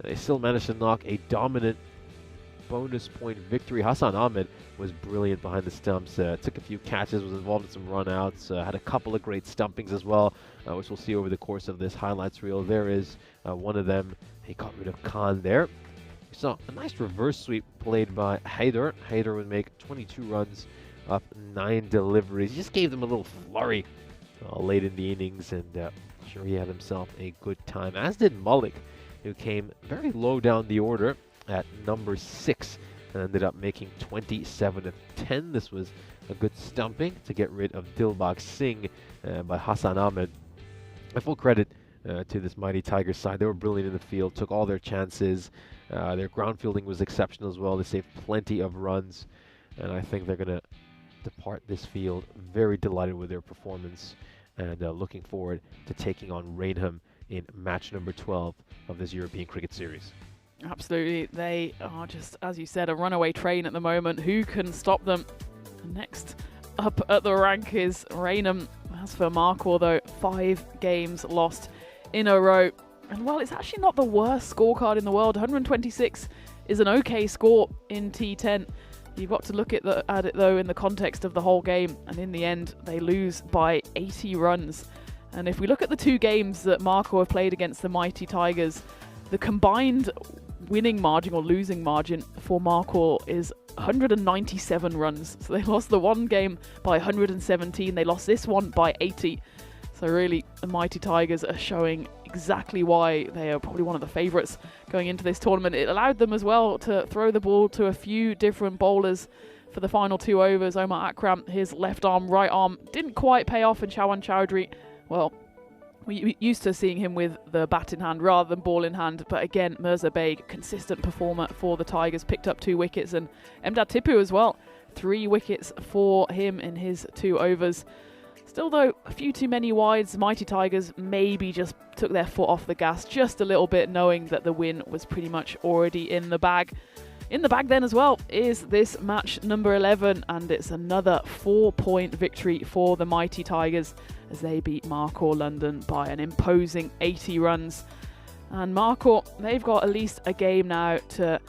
Speaker 5: They still managed to knock a dominant bonus point victory. Hassan Ahmed was brilliant behind the stumps, took a few catches, was involved in some run-outs, had a couple of great stumpings as well, which we'll see over the course of this highlights reel. There is one of them. He got rid of Khan there. We saw a nice reverse sweep played by Haider. Haider would make 22 runs off 9 deliveries. He just gave them a little flurry late in the innings, and sure he had himself a good time, as did Malik, who came very low down the order at number 6 and ended up making 27 of 10. This was a good stumping to get rid of Dilbagh Singh by Hassan Ahmed. Full credit to this Mighty Tigers side. They were brilliant in the field, took all their chances. Their ground fielding was exceptional as well. They saved plenty of runs, and I think they're going to depart this field very delighted with their performance, and looking forward to taking on Raynham in match number 12 of this European Cricket Series.
Speaker 6: Absolutely. They are just, as you said, a runaway train at the moment. Who can stop them? Next up at the rank is Raynham. As for Markor, though, 5 games lost in a row. And, well, it's actually not the worst scorecard in the world. 126 is an okay score in T10. You've got to look at it, though, in the context of the whole game. And in the end, they lose by 80 runs. And if we look at the 2 games that Markor have played against the Mighty Tigers, the combined winning margin or losing margin for Markor is 197 runs. So they lost the one game by 117. They lost this one by 80. So really, the Mighty Tigers are showing exactly why they are probably one of the favourites going into this tournament. It allowed them as well to throw the ball to a few different bowlers for the final 2 overs. Omar Akram, his left arm, right arm, didn't quite pay off, and Chawan Chowdhury, well, we used to seeing him with the bat in hand rather than ball in hand. But again, Mirza Baig, consistent performer for the Tigers, picked up 2 wickets. And Emdad Tipu as well, 3 wickets for him in his 2 overs. Still, though, a few too many wides. Mighty Tigers maybe just took their foot off the gas just a little bit, knowing that the win was pretty much already in the bag. In the bag then as well is this match number 11, and it's another 4-point victory for the Mighty Tigers as they beat Markor London by an imposing 80 runs. And Markor, they've got at least a game now to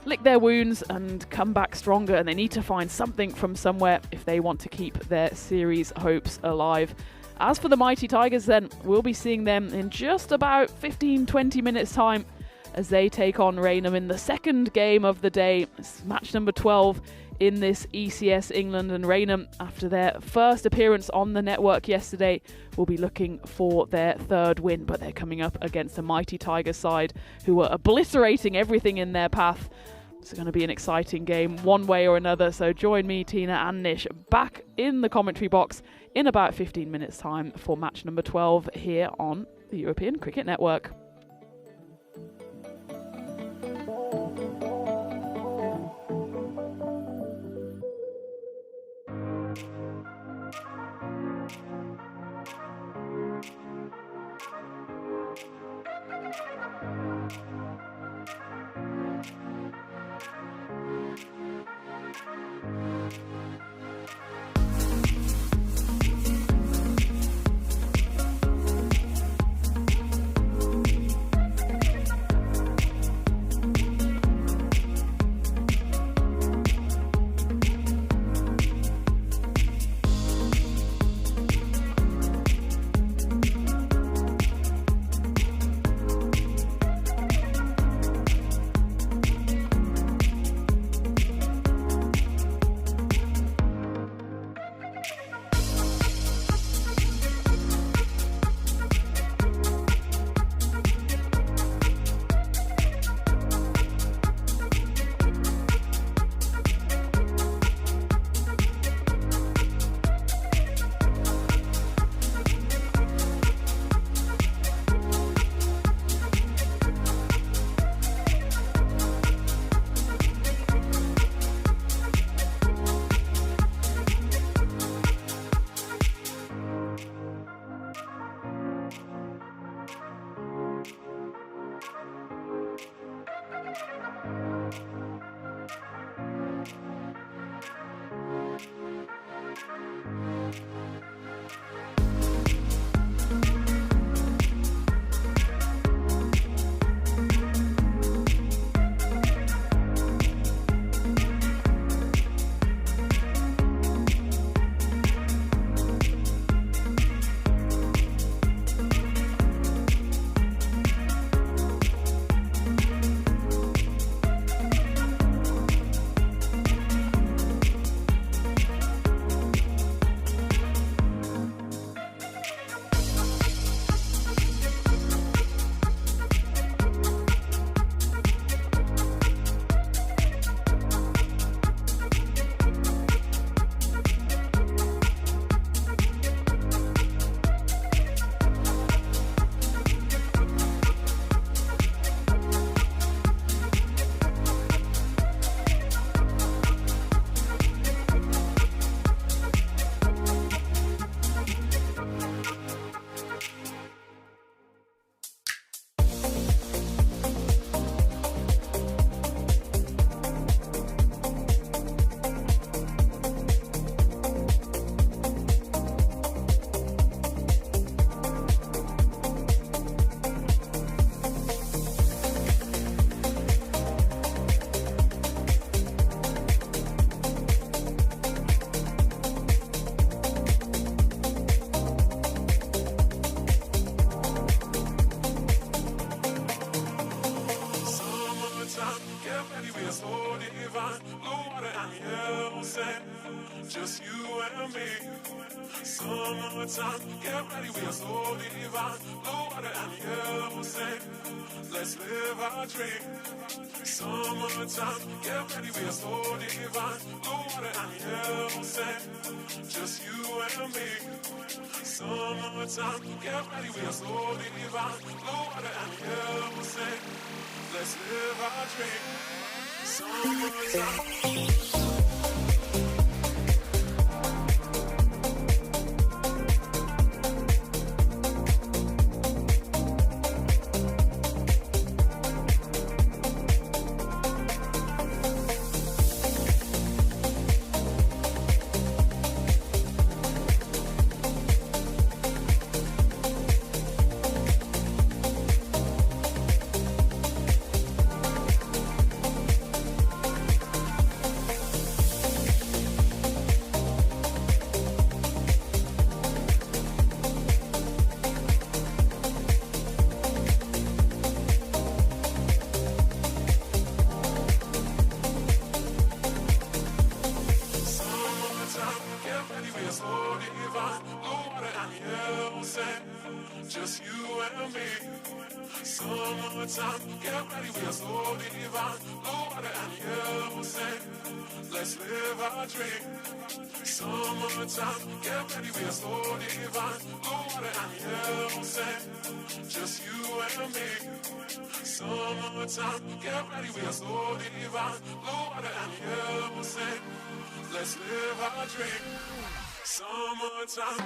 Speaker 6: lick their wounds and come back stronger, and they need to find something from somewhere if they want to keep their series hopes alive. As for the Mighty Tigers then, we'll be seeing them in just about 15-20 minutes time as they take on Raynham in the second game of the day. It's match number 12 in this ECS England, and Raynham, after their first appearance on the network yesterday, will be looking for their 3rd win, but they're coming up against a Mighty Tigers side who are obliterating everything in their path. It's going to be an exciting game one way or another, so join me, Tina and Nish, back in the commentary box in about 15 minutes time for match number 12 here on the European Cricket Network.
Speaker 7: we are so divine. Blue water and yellow sand, just you and me. Summertime, get ready, we are so divine. Blue water and yellow sand, let's live our dream. Summertime, get ready, we are so divine. Blue water and yellow sand, just you and me. Summertime, get ready, we are so divine. Blue water and yellow sand, let's live our dream. Summertime. Just you and me. Summertime, get ready, we are so divine. Blue water and yellow sand, let's live our dream. Summertime, get ready, we are so divine. Blue water and yellow sand, just you and me. Summertime, get ready, we are so divine. Blue water and yellow sand, let's live our dream. Summertime.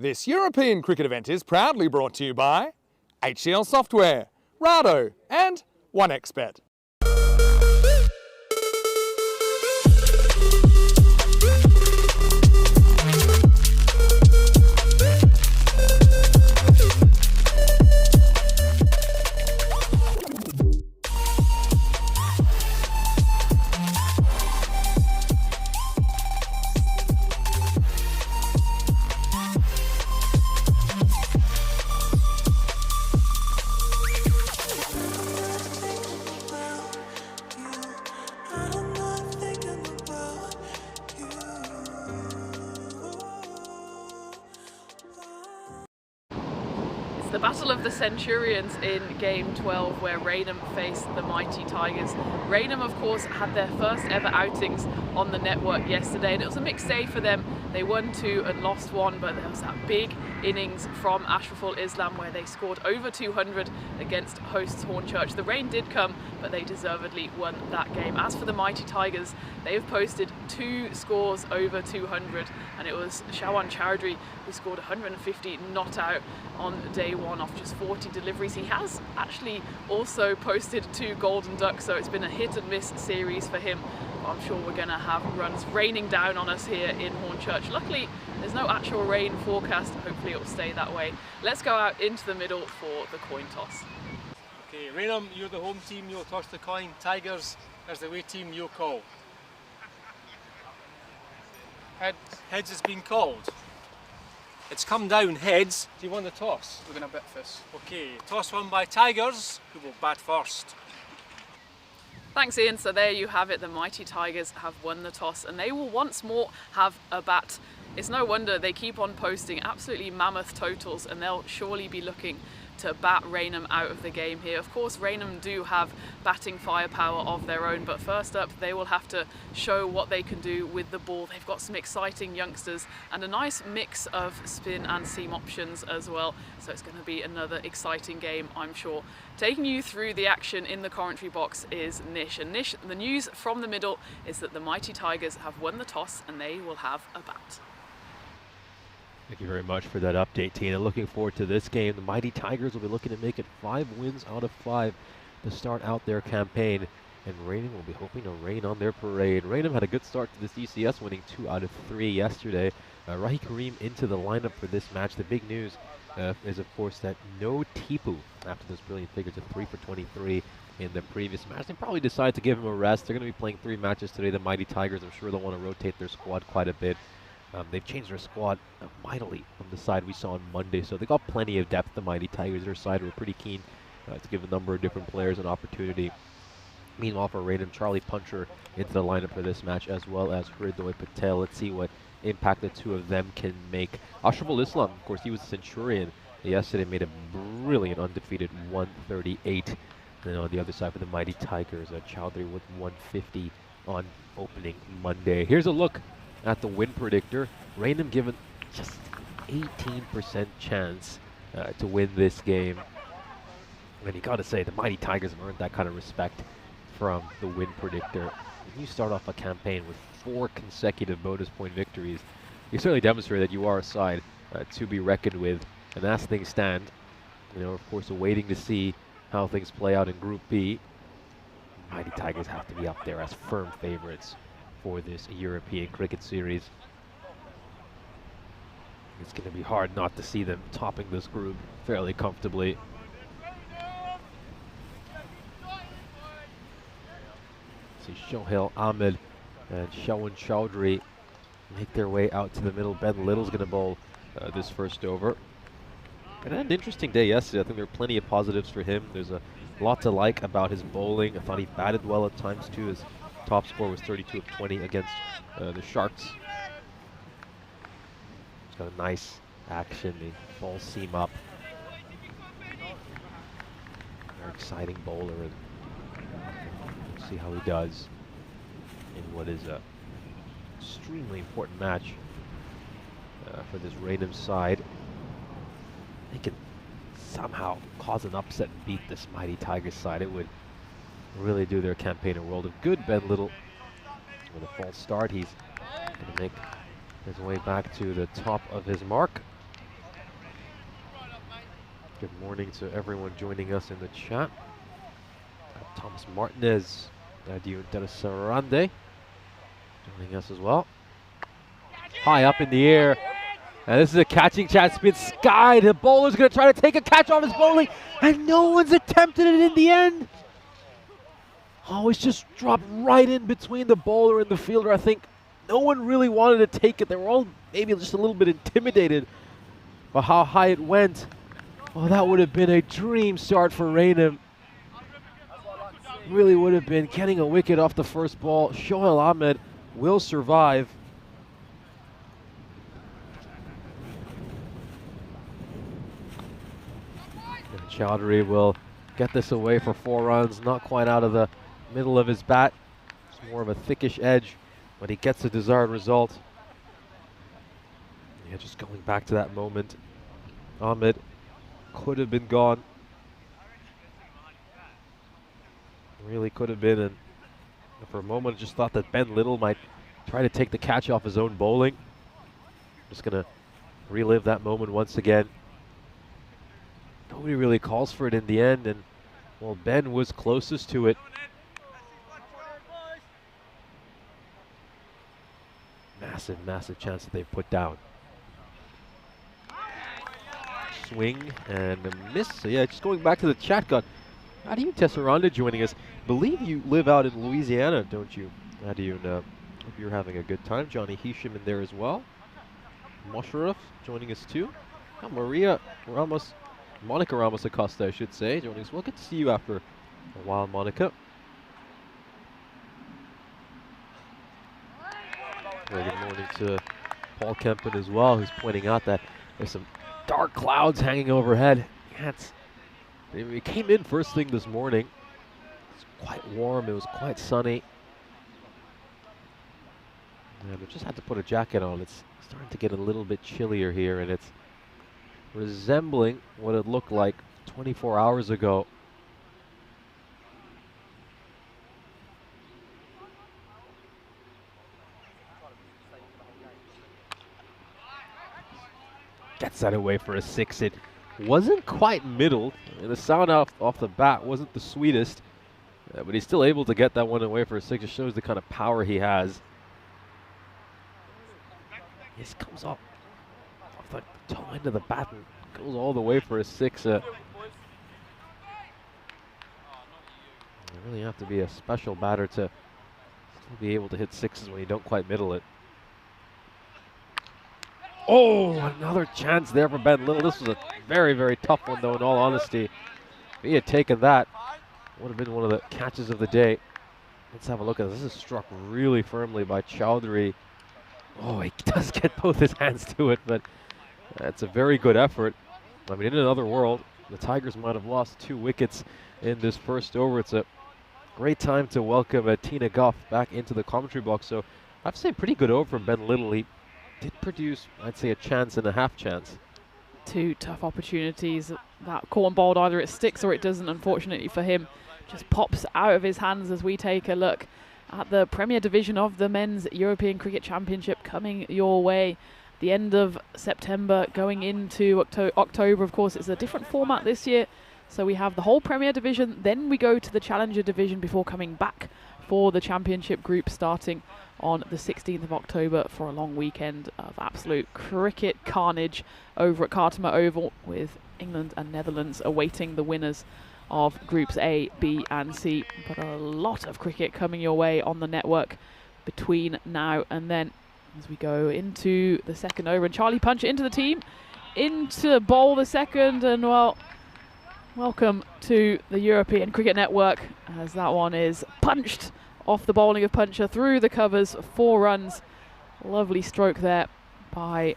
Speaker 1: This European cricket event is proudly brought to you by HCL Software, Rado and 1xBet.
Speaker 2: The Battle of the Centurions in Game 12, where Raynham faced the mighty Tigers. Raynham, of course, had their first ever outings on the network yesterday, and it was a mixed day for them. They won 2 and lost 1, but there was that big innings from Ashraful Islam where they scored over 200 against hosts Hornchurch. The rain did come, but they deservedly won that game. As for the mighty Tigers, they have posted 2 scores over 200, and it was Shawan Chowdhury who scored 150 not out on day 1 off just 40 deliveries. He has actually also posted 2 golden ducks, so it's been a hit and miss series for him. I'm sure we're going to have runs raining down on us here in Hornchurch. Luckily, there's no actual rain forecast. Hopefully it will stay that way. Let's go out into the middle for the coin toss.
Speaker 3: Okay, Raynham, you're the home team, you'll toss the coin. Tigers, as the away team, you'll call.
Speaker 4: Heads.
Speaker 3: Heads has been called. It's come down heads. Do you want the toss?
Speaker 4: We're going to bet first.
Speaker 3: Okay, toss won by Tigers, who will bat first.
Speaker 2: Thanks, Ian. So there you have it. The mighty Tigers have won the toss, and they will once more have a bat. It's no wonder they keep on posting absolutely mammoth totals, and they'll surely be looking to bat Raynham out of the game here. Of course, Raynham do have batting firepower of their own, but first up, they will have to show what they can do with the ball. They've got some exciting youngsters and a nice mix of spin and seam options as well. So it's going to be another exciting game, I'm sure. Taking you through the action in the commentary box is Nish. And Nish, the news from the middle is that the mighty Tigers have won the toss and they will have a bat.
Speaker 5: Thank you very much for that update, Tina. Looking forward to this game. The mighty Tigers will be looking to make it 5 wins out of 5 to start out their campaign, and Raynham will be hoping to rain on their parade. Raynham had a good start to this ECS, winning 2 out of 3 yesterday. Rahi Kareem into the lineup for this match. The big news is, of course, that no Tipu after those brilliant figures of 3 for 23 in the previous match. They probably decided to give him a rest. They're going to be playing 3 matches today. The mighty Tigers, I'm sure they'll want to rotate their squad quite a bit. They've changed their squad mightily from the side we saw on Monday, so they got plenty of depth. The mighty Tigers, their side, were pretty keen to give a number of different players an opportunity. Meanwhile, for Raynham, Charlie Puncher into the lineup for this match, as well as Hridoy Patel. Let's see what impact the 2 of them can make. Ashraful Islam, of course, he was a Centurion yesterday, made a brilliant undefeated 138. And then on the other side for the mighty Tigers, Chowdhury with 150 on opening Monday. Here's a look at the win predictor. Raynham given just 18% chance to win this game. And you gotta say, the mighty Tigers have earned that kind of respect from the win predictor. When you start off a campaign with 4 consecutive bonus point victories, you certainly demonstrate that you are a side to be reckoned with. And as things stand, of course, waiting to see how things play out in Group B, mighty Tigers have to be up there as firm favorites for this European cricket series. It's going to be hard not to see them topping this group fairly comfortably. See Shohail Ahmed and Shawan Chowdhury make their way out to the middle. Ben Little's going to bowl this first over. And had an interesting day yesterday. I think there were plenty of positives for him. There's a lot to like about his bowling. I thought he batted well at times too. His top score was 32 of 20 against the Sharks. He's got a nice action. The ball seam up. Very exciting bowler. And we'll see how he does in what is a extremely important match for this Raynham side. They can somehow cause an upset and beat this mighty Tigers side. It would really do their campaign a world of good. Ben Little with a false start. He's going to make his way back to the top of his mark. Good morning to everyone joining us in the chat. Thomas Martinez, Nadio Sarande joining us as well. High up in the air. And this is a catching chance, spin sky. The bowler's going to try to take a catch off his bowling, and no one's attempted it in the end. Oh, it's just dropped right in between the bowler and the fielder. I think no one really wanted to take it. They were all maybe just a little bit intimidated by how high it went. Oh, that would have been a dream start for Raynham. Really would have been getting a wicket off the first ball. Shoail Ahmed will survive. And Chowdhury will get this away for 4 runs. Not quite out of the middle of his bat. It's more of a thickish edge, but he gets the desired result. Yeah, just going back to that moment. Ahmed could have been gone. Really could have been, and for a moment I just thought that Ben Little might try to take the catch off his own bowling. Just gonna relive that moment once again. Nobody really calls for it in the end, and well, Ben was closest to it. Massive, massive chance that they put down. Swing and a miss. So yeah, just going back to the chat gun. Nadio Tessaranda joining us. Believe you live out in Louisiana, don't you, Nadio? Hope you're having a good time. Johnny Hisham in there as well. Mosharaf joining us too. Oh, Maria Ramos, Monica Ramos Acosta, I should say, joining us. Well, good to see you after a while, Monica. Very good morning to Paul Kempen as well, who's pointing out that there's some dark clouds hanging overhead. Yeah, it came in first thing this morning. It's quite warm, it was quite sunny. And I just had to put a jacket on. It's starting to get a little bit chillier here, and it's resembling what it looked like 24 hours ago. Gets that away for a 6. It wasn't quite middled, and the sound off the bat wasn't the sweetest, but he's still able to get that one away for a 6. It shows the kind of power he has. This comes off the toe end of the bat and goes all the way for a 6. You really have to be a special batter to still be able to hit 6s when you don't quite middle it. Oh, another chance there for Ben Little. This was a very, very tough one, though, in all honesty. If he had taken that, would have been one of the catches of the day. Let's have a look at this. This is struck really firmly by Chowdhury. Oh, he does get both his hands to it, but it's a very good effort. I mean, in another world, the Tigers might have lost 2 wickets in this first over. It's a great time to welcome Tina Goff back into the commentary box. So I have to say, pretty good over from Ben Little. He did produce, I'd say, a chance and a half chance.
Speaker 6: 2 tough opportunities. That caught and bowled, either it sticks or it doesn't, unfortunately for him. Just pops out of his hands as we take a look at the Premier Division of the Men's European Cricket Championship coming your way. The end of September going into October, of course. It's a different format this year. So we have the whole Premier Division, then we go to the Challenger Division before coming back for the Championship group starting on the 16th of October for a long weekend of absolute cricket carnage over at Cartama Oval, with England and Netherlands awaiting the winners of Groups A, B and C. But a lot of cricket coming your way on the network between now and then as we go into the second over. And Charlie Puncher into the team, into bowl the second, and well, welcome to the European Cricket Network, as that one is punched off the bowling of Puncher through the covers. 4 runs. Lovely stroke there by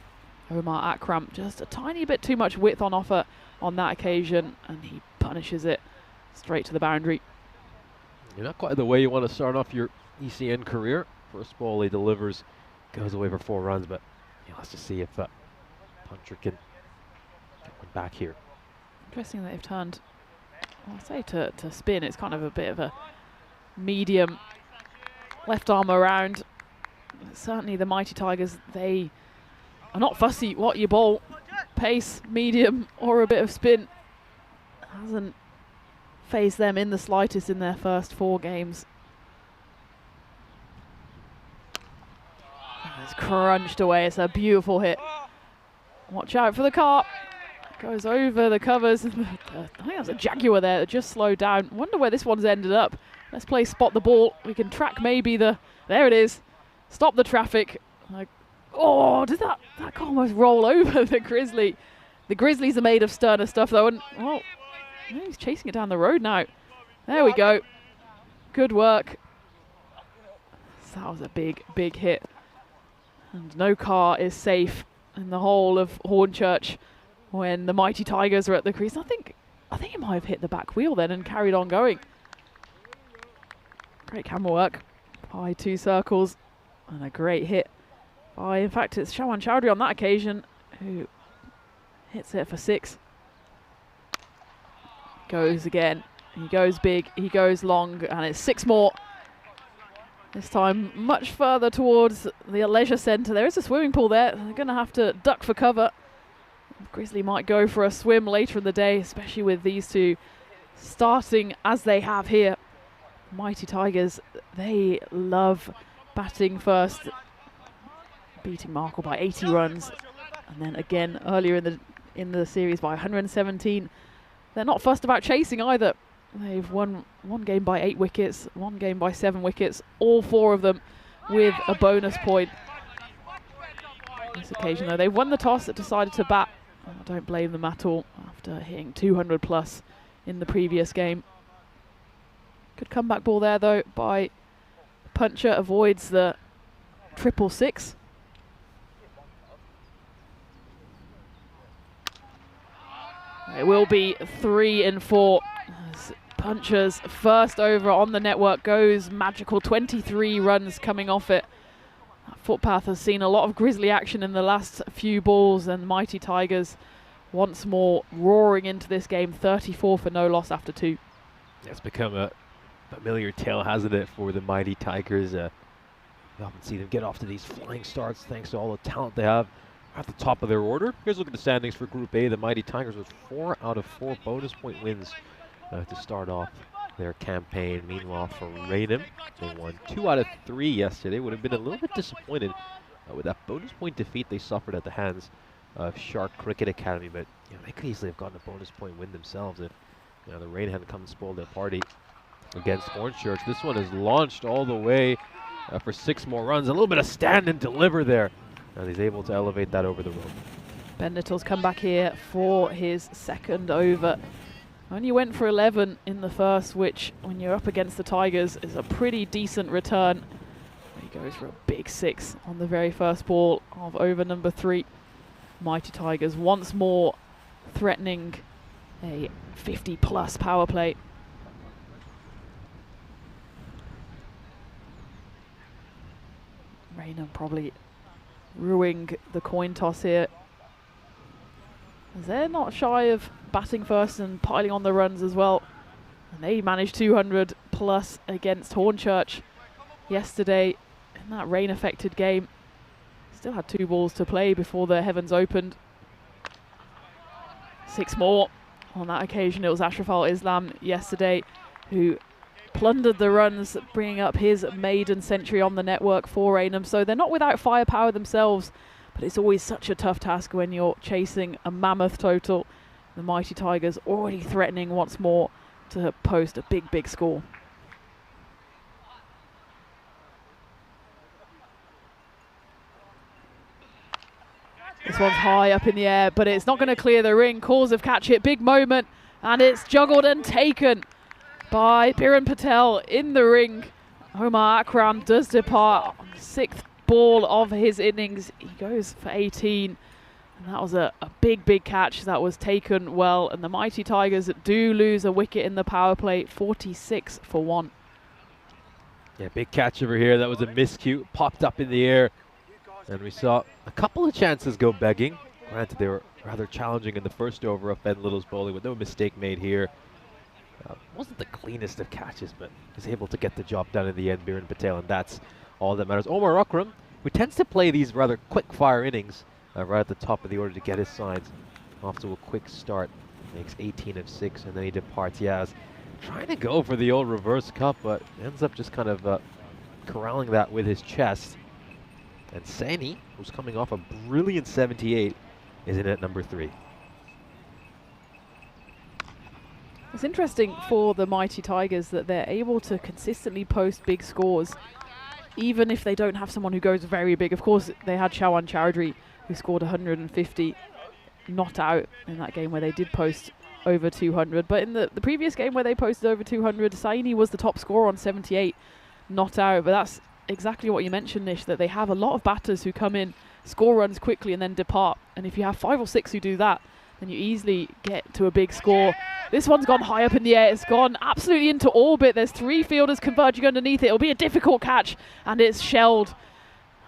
Speaker 6: Omar Akram. Just a tiny bit too much width on offer on that occasion, and he punishes it straight to the boundary.
Speaker 5: You're not quite the way you want to start off your ECN career. First ball he delivers, goes away for 4 runs, but let's just see if Puncher can get one back here.
Speaker 6: Interesting that they've turned, I'll say to spin. It's kind of a bit of a medium left arm around. Certainly the Mighty Tigers, they are not fussy what you bowl. Pace, medium or a bit of spin. hasn't faced them in the slightest in their first 4 games. It's crunched away. It's a beautiful hit. Watch out for the car. Goes over the covers. I think that's a Jaguar there that just slowed down. Wonder where this one's ended up. Let's play spot the ball. We can track maybe the... There it is. Stop the traffic. Like, oh, did that car almost roll over the Grizzly? The Grizzlies are made of sterner stuff though. And, oh, he's chasing it down the road now. There we go. Good work. So that was a big, big hit. And no car is safe in the whole of Hornchurch when the Mighty Tigers are at the crease. I think it might have hit the back wheel then and carried on going. Great camera work by 2 circles and a great hit by, in fact, it's Shawan Chowdhury on that occasion who hits it for 6. Goes again. He goes big, he goes long, and it's 6 more. This time much further towards the leisure centre. There is a swimming pool there. They're going to have to duck for cover. Grizzly might go for a swim later in the day, especially with these two starting as they have here. Mighty Tigers, they love batting first, beating Markle by 80 runs, and then again earlier in the series by 117. They're not fussed about chasing either. They've won 1 game by 8 wickets, 1 game by 7 wickets, all 4 of them with a bonus point. This occasion though, they've won the toss, decided to bat. I don't blame them at all after hitting 200 plus in the previous game. Good comeback ball there though by Puncher, avoids the 666. It will be 3 and 4. As Puncher's first over on the network goes magical, 23 runs coming off it. That footpath has seen a lot of Grizzly action in the last few balls, and Mighty Tigers once more roaring into this game, 34 for no loss after 2.
Speaker 5: It's become a familiar tale, hasn't it, for the Mighty Tigers. We often see them get off to these flying starts thanks to all the talent they have at the top of their order. Here's a look at the standings for Group A. The Mighty Tigers with 4 out of 4 bonus point wins to start off their campaign. Meanwhile, for Raynham, they won 2 out of 3 yesterday. Would have been a little bit disappointed with that bonus point defeat they suffered at the hands of Shark Cricket Academy, but they could easily have gotten a bonus point win themselves if the rain hadn't come and spoiled their party against Hornchurch. This one is launched all the way for 6 more runs. A little bit of stand and deliver there, and he's able to elevate that over the rope.
Speaker 6: Ben Little's come back here for his 2nd over. Only went for 11 in the first, which when you're up against the Tigers is a pretty decent return. He goes for a big 6 on the very first ball of over number 3. Mighty Tigers once more threatening a 50 plus power play. Raynham probably ruining the coin toss here, as they're not shy of batting first and piling on the runs as well. And they managed 200 plus against Hornchurch yesterday in that rain affected game. Still had 2 balls to play before the heavens opened. 6 more. On that occasion it was Ashraf Islam yesterday who plundered the runs, bringing up his maiden century on the network for Raynham. So they're not without firepower themselves, but it's always such a tough task when you're chasing a mammoth total. The Mighty Tigers already threatening once more to post a big, big score. This one's high up in the air, but it's not going to clear the ring. Cause of catch it, big moment, and it's juggled and taken by Biren Patel in the ring. Omar Akram does depart on the 6th ball of his innings. He goes for 18, and that was a big, big catch that was taken well. And the Mighty Tigers do lose a wicket in the power play, 46 for 1.
Speaker 5: Yeah, big catch over here. That was a miscue, popped up in the air. And we saw a couple of chances go begging. Granted, they were rather challenging in the first over of Ben Little's bowling, with no mistake made here. Wasn't the cleanest of catches, but was able to get the job done in the end, Biren Patel, and that's all that matters. Omar Akram, who tends to play these rather quick-fire innings right at the top of the order to get his sides off to a quick start Makes 18 of 6, and then he departs. Yaz trying to go for the old reverse cup, but ends up just kind of corralling that with his chest. And Sani, who's coming off a brilliant 78, is in at number 3.
Speaker 6: It's interesting for the Mighty Tigers that they're able to consistently post big scores, even if they don't have someone who goes very big. Of course, they had Shawan Chowdhury, who scored 150, not out in that game where they did post over 200. But in the previous game where they posted over 200, Saini was the top scorer on 78, not out. But that's exactly what you mentioned, Nish, that they have a lot of batters who come in, score runs quickly, and then depart. And if you have 5 or 6 who do that, then you easily get to a big score. This one's gone high up in the air. It's gone absolutely into orbit. There's 3 fielders converging underneath it. It'll be a difficult catch, and it's shelled.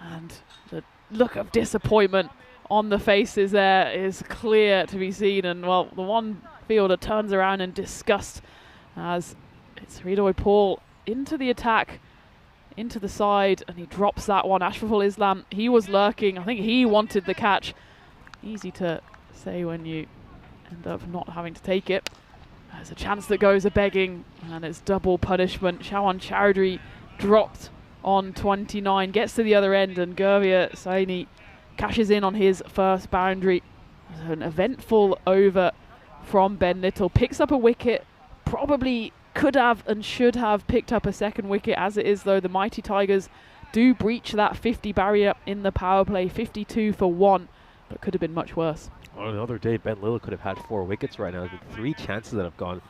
Speaker 6: And the look of disappointment on the faces there is clear to be seen. And, well, the one fielder turns around in disgust as it's Ridoy Paul into the attack, into the side, and he drops that one. Ashraful Islam, he was lurking. I think he wanted the catch. Easy to say when you end up not having to take it. There's a chance that goes a begging, and it's double punishment. Shawan Chowdhury dropped on 29, gets to the other end, and Gurvia Saini cashes in on his first boundary. An eventful over from Ben Little. Picks up a wicket, probably could have and should have picked up a second wicket. As it is, though, the Mighty Tigers do breach that 50 barrier in the power play. 52 for 1, but could have been much worse.
Speaker 5: On another day, Ben Little could have had 4 wickets right now. There's been 3 chances that have gone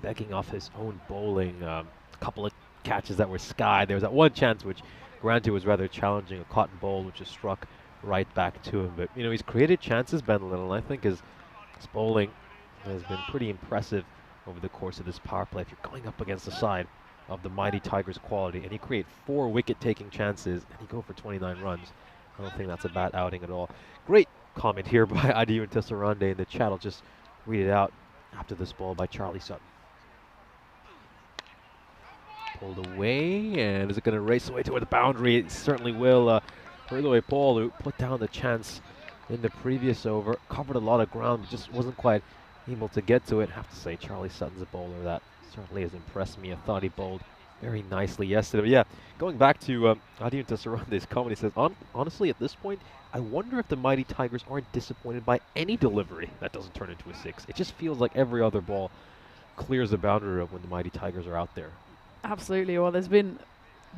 Speaker 5: begging off his own bowling. A couple of catches that were skied. There was that one chance which, granted, was rather challenging, a cotton bowl which just struck right back to him. But, you know, he's created chances, Ben Little, and I think his bowling has been pretty impressive over the course of this power play. If you're going up against the side of the Mighty Tigers quality, and you create 4 wicket-taking chances, and you go for 29 runs, I don't think that's a bad outing at all. Great comment here by Adiu and Tessarande in the chat. I'll just read it out after this ball by Charlie Sutton. Pulled away, and is it going to race away toward the boundary? It certainly will. Ridoy Paul, who put down the chance in the previous over, covered a lot of ground, but just wasn't quite able to get to it. I have to say, Charlie Sutton's a bowler that certainly has impressed me. I thought he bowled very nicely yesterday. But yeah, going back to Adiu and Tessarande's comment, he says, honestly, at this point, I wonder if the Mighty Tigers aren't disappointed by any delivery that doesn't turn into a 6. It just feels like every other ball clears the boundary when the Mighty Tigers are out there.
Speaker 6: Absolutely. Well, there's been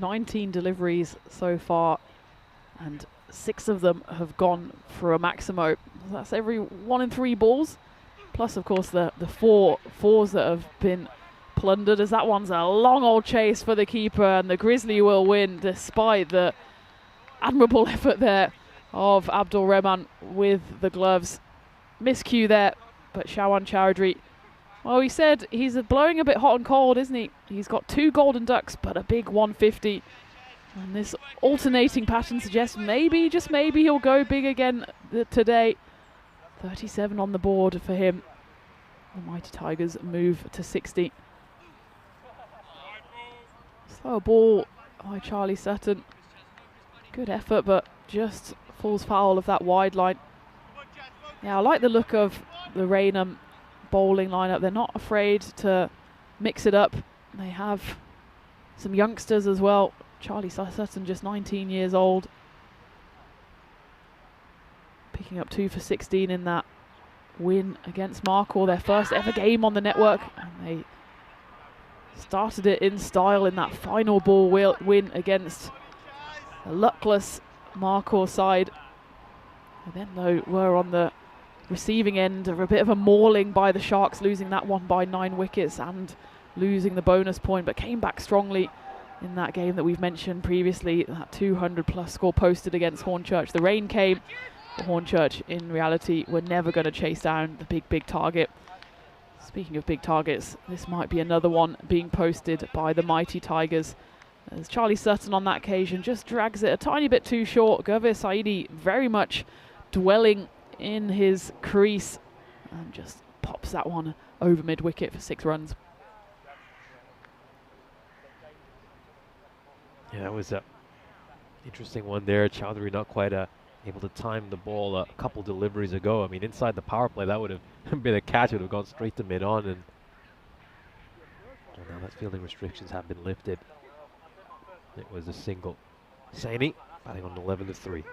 Speaker 6: 19 deliveries so far, and 6 of them have gone for a Maximo. That's every 1 in 3 balls, plus, of course, the 4 fours that have been plundered, as that one's a long old chase for the keeper, and the Grizzly will win despite the admirable effort there of Abdul Rahman with the gloves. Miscue there, but Shawan Chowdhury, well, he said he's blowing a bit hot and cold, isn't he? He's got 2 golden ducks, but a big 150. And this alternating pattern suggests maybe, just maybe, he'll go big again today. 37 on the board for him. The Mighty Tigers move to 60. Slow ball by Charlie Sutton. Good effort, but just falls foul of that wide line. Yeah, I like the look of the Raynham bowling lineup. They're not afraid to mix it up. They have some youngsters as well. Charlie Sutton, just 19 years old, picking up 2 for 16 in that win against Markhor, their first ever game on the network, and they started it in style in that final ball win against a luckless Markhor side. And then, though, were on the receiving end of a bit of a mauling by the Sharks, losing that one by 9 wickets and losing the bonus point, but came back strongly in that game that we've mentioned previously, that 200+ score posted against Hornchurch. The rain came, but Hornchurch, in reality, were never going to chase down the big target. Speaking of big targets, this might be another one being posted by the Mighty Tigers, as Charlie Sutton on that occasion just drags it a tiny bit too short. Gurveer Saidi very much dwelling in his crease and just pops that one over mid-wicket for 6 runs.
Speaker 5: Yeah, that was a interesting one there. Chowdhury not quite able to time the ball a couple deliveries ago. I mean, inside the power play, that would have been a catch. It would have gone straight to mid-on. And now that fielding restrictions have been lifted. It was a single. Saini batting on 11-3.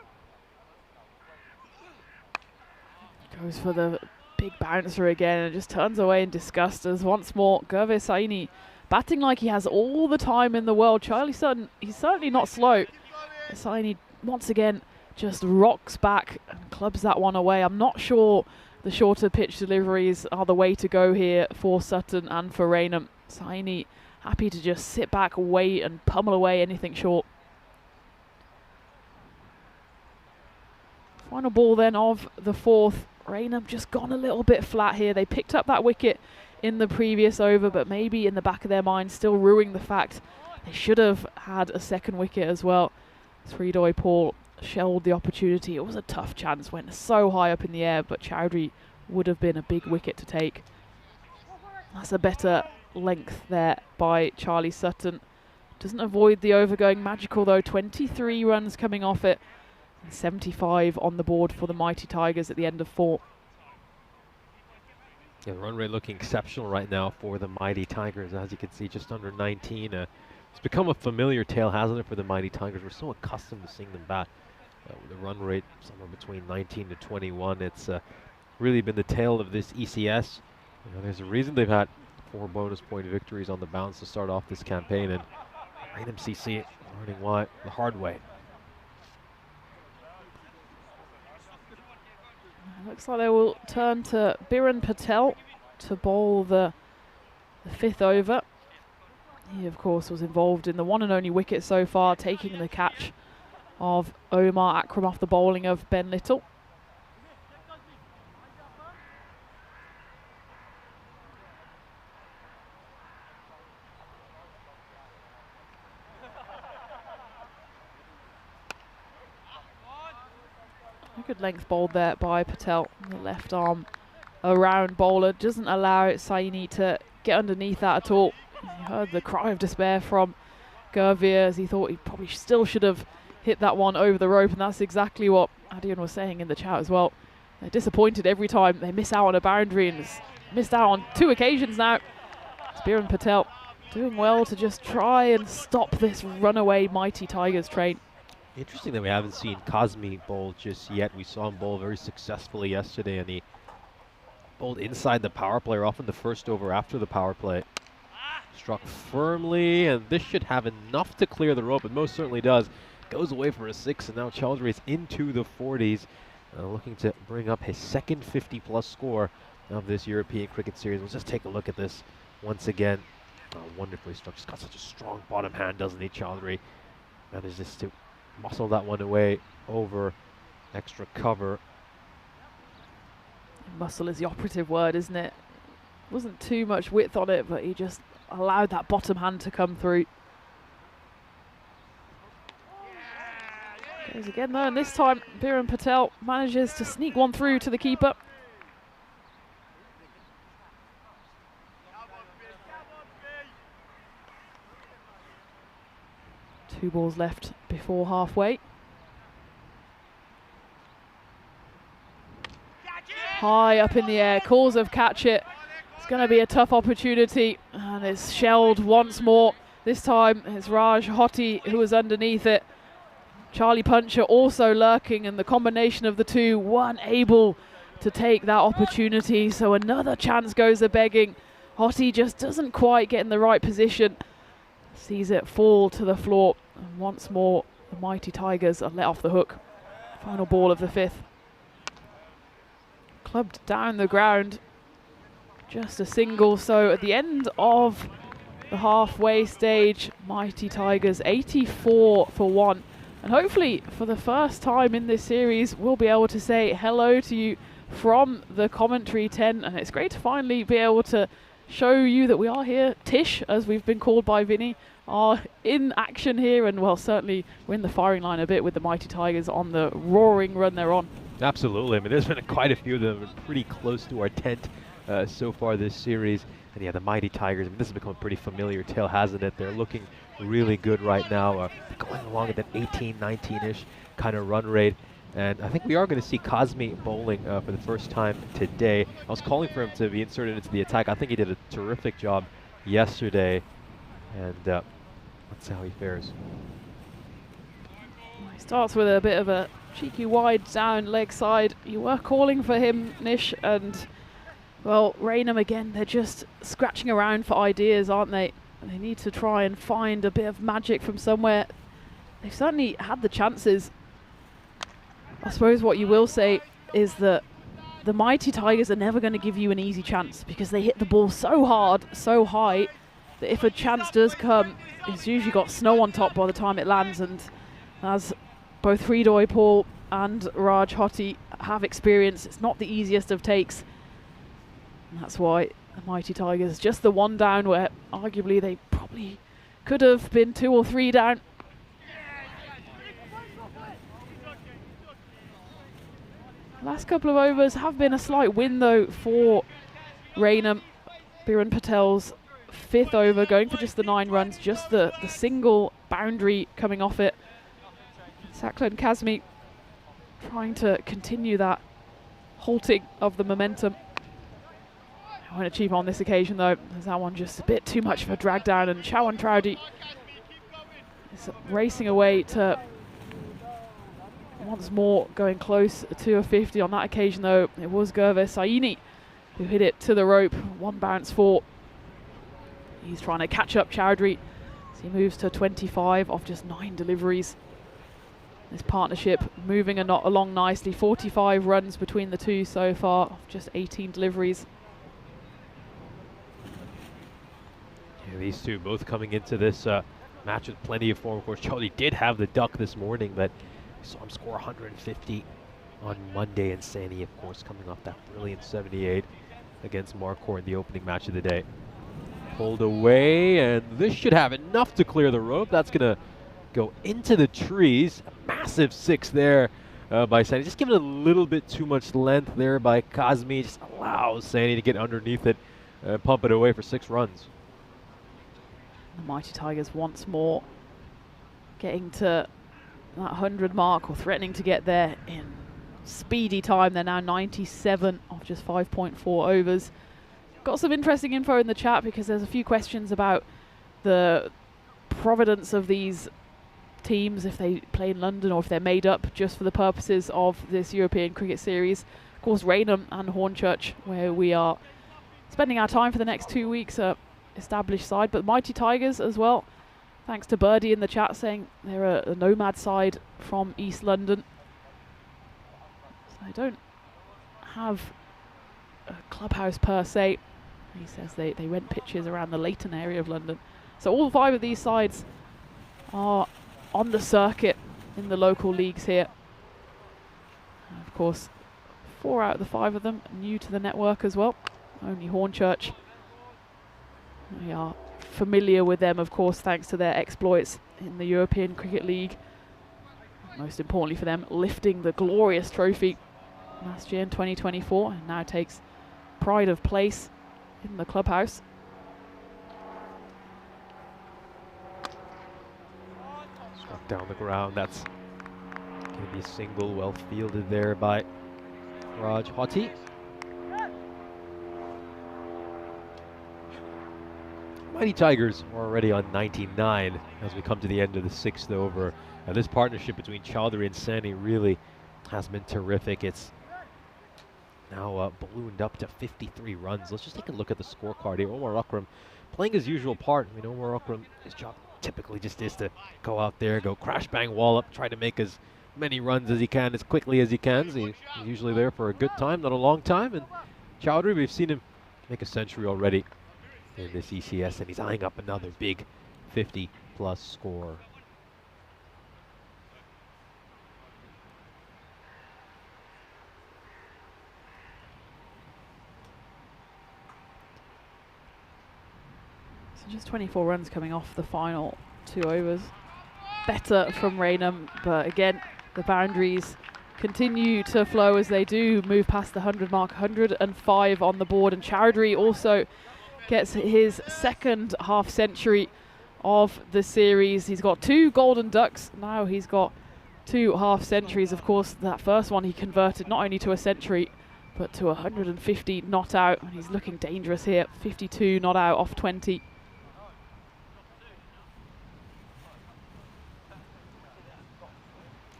Speaker 6: Goes for the big bouncer again and just turns away in disgust as once more Gervais Saini batting like he has all the time in the world. Charlie Sutton, he's certainly not slow. Saini once again just rocks back and clubs that one away. I'm not sure the shorter pitch deliveries are the way to go here for Sutton and for Raynham. Saini happy to just sit back, wait and pummel away anything short. Final ball then of the fourth. Raynham just gone a little bit flat here. They picked up that wicket in the previous over, but maybe in the back of their mind still ruing the fact they should have had a second wicket as well. Sridoy Paul shelled the opportunity. It was a tough chance, went so high up in the air, but Chowdhury would have been a big wicket to take. That's a better length there by Charlie Sutton. Doesn't avoid the over going magical though. 23 runs coming off it. And 75 on the board for the Mighty Tigers at the end of 4.
Speaker 5: Yeah, the run rate looking exceptional right now for the Mighty Tigers. As you can see, just under 19. It's become a familiar tale, hasn't it, for the Mighty Tigers? We're so accustomed to seeing them bat with a run rate somewhere between 19 to 21. It's really been the tale of this ECS. You know, there's a reason they've had 4 bonus point victories on the bounce to start off this campaign, and Raynham CC learning why the hard way.
Speaker 6: Looks like they will turn to Biren Patel to bowl the 5th over. He, of course, was involved in the one and only wicket so far, taking the catch of Omar Akram off the bowling of Ben Little. A good length bowled there by Patel. The left arm around bowler doesn't allow Saini to get underneath that at all. You heard the cry of despair from Gervais as he thought he probably still should have hit that one over the rope, and that's exactly what Adian was saying in the chat as well. They're disappointed every time they miss out on a boundary, and has missed out on 2 occasions now. It's Biren Patel doing well to just try and stop this runaway Mighty Tigers train.
Speaker 5: Interesting that we haven't seen Kazmi bowl just yet. We saw him bowl very successfully yesterday, and he bowled inside the power play, or often the first over after the power play. Struck firmly, and this should have enough to clear the rope. It most certainly does. Goes away for a 6, and now Chowdhury is into the 40s, looking to bring up his second 50-plus score of this European cricket series. Let's just take a look at this once again. Wonderfully struck. Just got such a strong bottom hand, doesn't he, Chowdhury? Manages to muscle that one away over extra cover.
Speaker 6: Muscle is the operative word, isn't it? Wasn't too much width on it, but he just allowed that bottom hand to come through. Goes again though, and this time Biren Patel manages to sneak one through to the keeper. Two balls left before halfway. High up in the air, calls of catch it. It's going to be a tough opportunity, and it's shelled once more. This time it's Raj Hoti who was underneath it. Charlie Puncher also lurking, and the combination of the two weren't able to take that opportunity, so another chance goes a-begging. Hoti just doesn't quite get in the right position. Sees it fall to the floor, and once more the Mighty Tigers are let off the hook. Final ball of the 5th. Clubbed down the ground. Just a single, so at the end of the halfway stage, Mighty Tigers 84 for 1. And hopefully, for the first time in this series, we'll be able to say hello to you from the commentary tent. And it's great to finally be able to show you that we are here. Tish, as we've been called by Vinny, are in action here. And, well, certainly we're in the firing line a bit with the Mighty Tigers on the roaring run they're on.
Speaker 5: Absolutely. I mean, there's been quite a few of them pretty close to our tent so far this series. And, yeah, the Mighty Tigers, I mean, this has become a pretty familiar tale, hasn't it? They're looking really good right now, going along at that 18, 19-ish kind of run rate. And I think we are going to see Kazmi bowling for the first time today. I was calling for him to be inserted into the attack. I think he did a terrific job yesterday. And let's see how he fares.
Speaker 6: He starts with a bit of a cheeky wide down leg side. You were calling for him, Nish, and well, Raynham again, they're just scratching around for ideas, aren't they? They need to try and find a bit of magic from somewhere. They've certainly had the chances. I suppose what you will say is that the Mighty Tigers are never going to give you an easy chance because they hit the ball so hard, so high, that if a chance does come, it's usually got snow on top by the time it lands. And as both Fridoy Paul and Raj Hoti have experience, it's not the easiest of takes. And that's why the Mighty Tigers, just the one down where arguably they probably could have been 2 or 3 down. Last couple of overs have been a slight win though for Raynham. Biren Patel's 5th over, going for just the 9 runs, just the single boundary coming off it. Saklan Kazmi trying to continue that halting of the momentum. Won't achieve on this occasion though, as that one just a bit too much of a drag down, and Chawan Troudy is racing away to once more going close to a 50. On that occasion though, it was Gervais Saini who hit it to the rope, 1 bounce for. He's trying to catch up Chowdhury as he moves to 25 off just 9 deliveries. This partnership moving along nicely, 45 runs between the two so far off just 18 deliveries.
Speaker 5: Yeah, these two both coming into this match with plenty of form. Of course, Charlie did have the duck this morning, but we saw him score 150 on Monday, and Sani, of course, coming off that brilliant 78 against Marquardt in the opening match of the day. Pulled away, and this should have enough to clear the rope. That's going to go into the trees. A massive 6 there by Sani. Just giving it a little bit too much length there by Kazmi. Just allows Sani to get underneath it and pump it away for 6 runs.
Speaker 6: The Mighty Tigers once more getting to that 100 mark, or threatening to get there in speedy time. They're now 97 off just 5.4 overs. Got some interesting info in the chat because there's a few questions about the providence of these teams, if they play in London or if they're made up just for the purposes of this European Cricket Series. Of course, Raynham and Hornchurch, where we are spending our time for the next 2 weeks, established side, but Mighty Tigers as well. Thanks to Birdie in the chat saying they're a nomad side from East London. So they don't have a clubhouse per se. He says they rent pitches around the Leighton area of London. So all 5 of these sides are on the circuit in the local leagues here. And of course, 4 out of the 5 of them new to the network as well. Only Hornchurch. We are familiar with them, of course, thanks to their exploits in the European Cricket League. Most importantly for them, lifting the glorious trophy last year in 2024, and now takes pride of place in the clubhouse.
Speaker 5: Struck down the ground. That's going to be a single, well fielded there by Raj Hoti. Mighty Tigers are already on 99 as we come to the end of the 6th over. This partnership between Chowdhury and Sani really has been terrific. It's now ballooned up to 53 runs. Let's just take a look at the scorecard here. Omar Akram playing his usual part. I mean, Omar Akram, his job typically just is to go out there, go crash bang wall up, try to make as many runs as he can, as quickly as he can. He's usually there for a good time, not a long time. And Chowdhury, we've seen him make a century already in this ECS, and he's eyeing up another big 50-plus score.
Speaker 6: So just 24 runs coming off the final 2 overs. Better from Raynham, but again, the boundaries continue to flow as they do move past the 100 mark. 105 on the board, and Chowdhury also gets his 2nd half-century of the series. He's got 2 golden ducks. Now he's got 2 half centuries. Of course, that first one he converted not only to a century, but to 150 not out, and he's looking dangerous here. 52 not out off 20.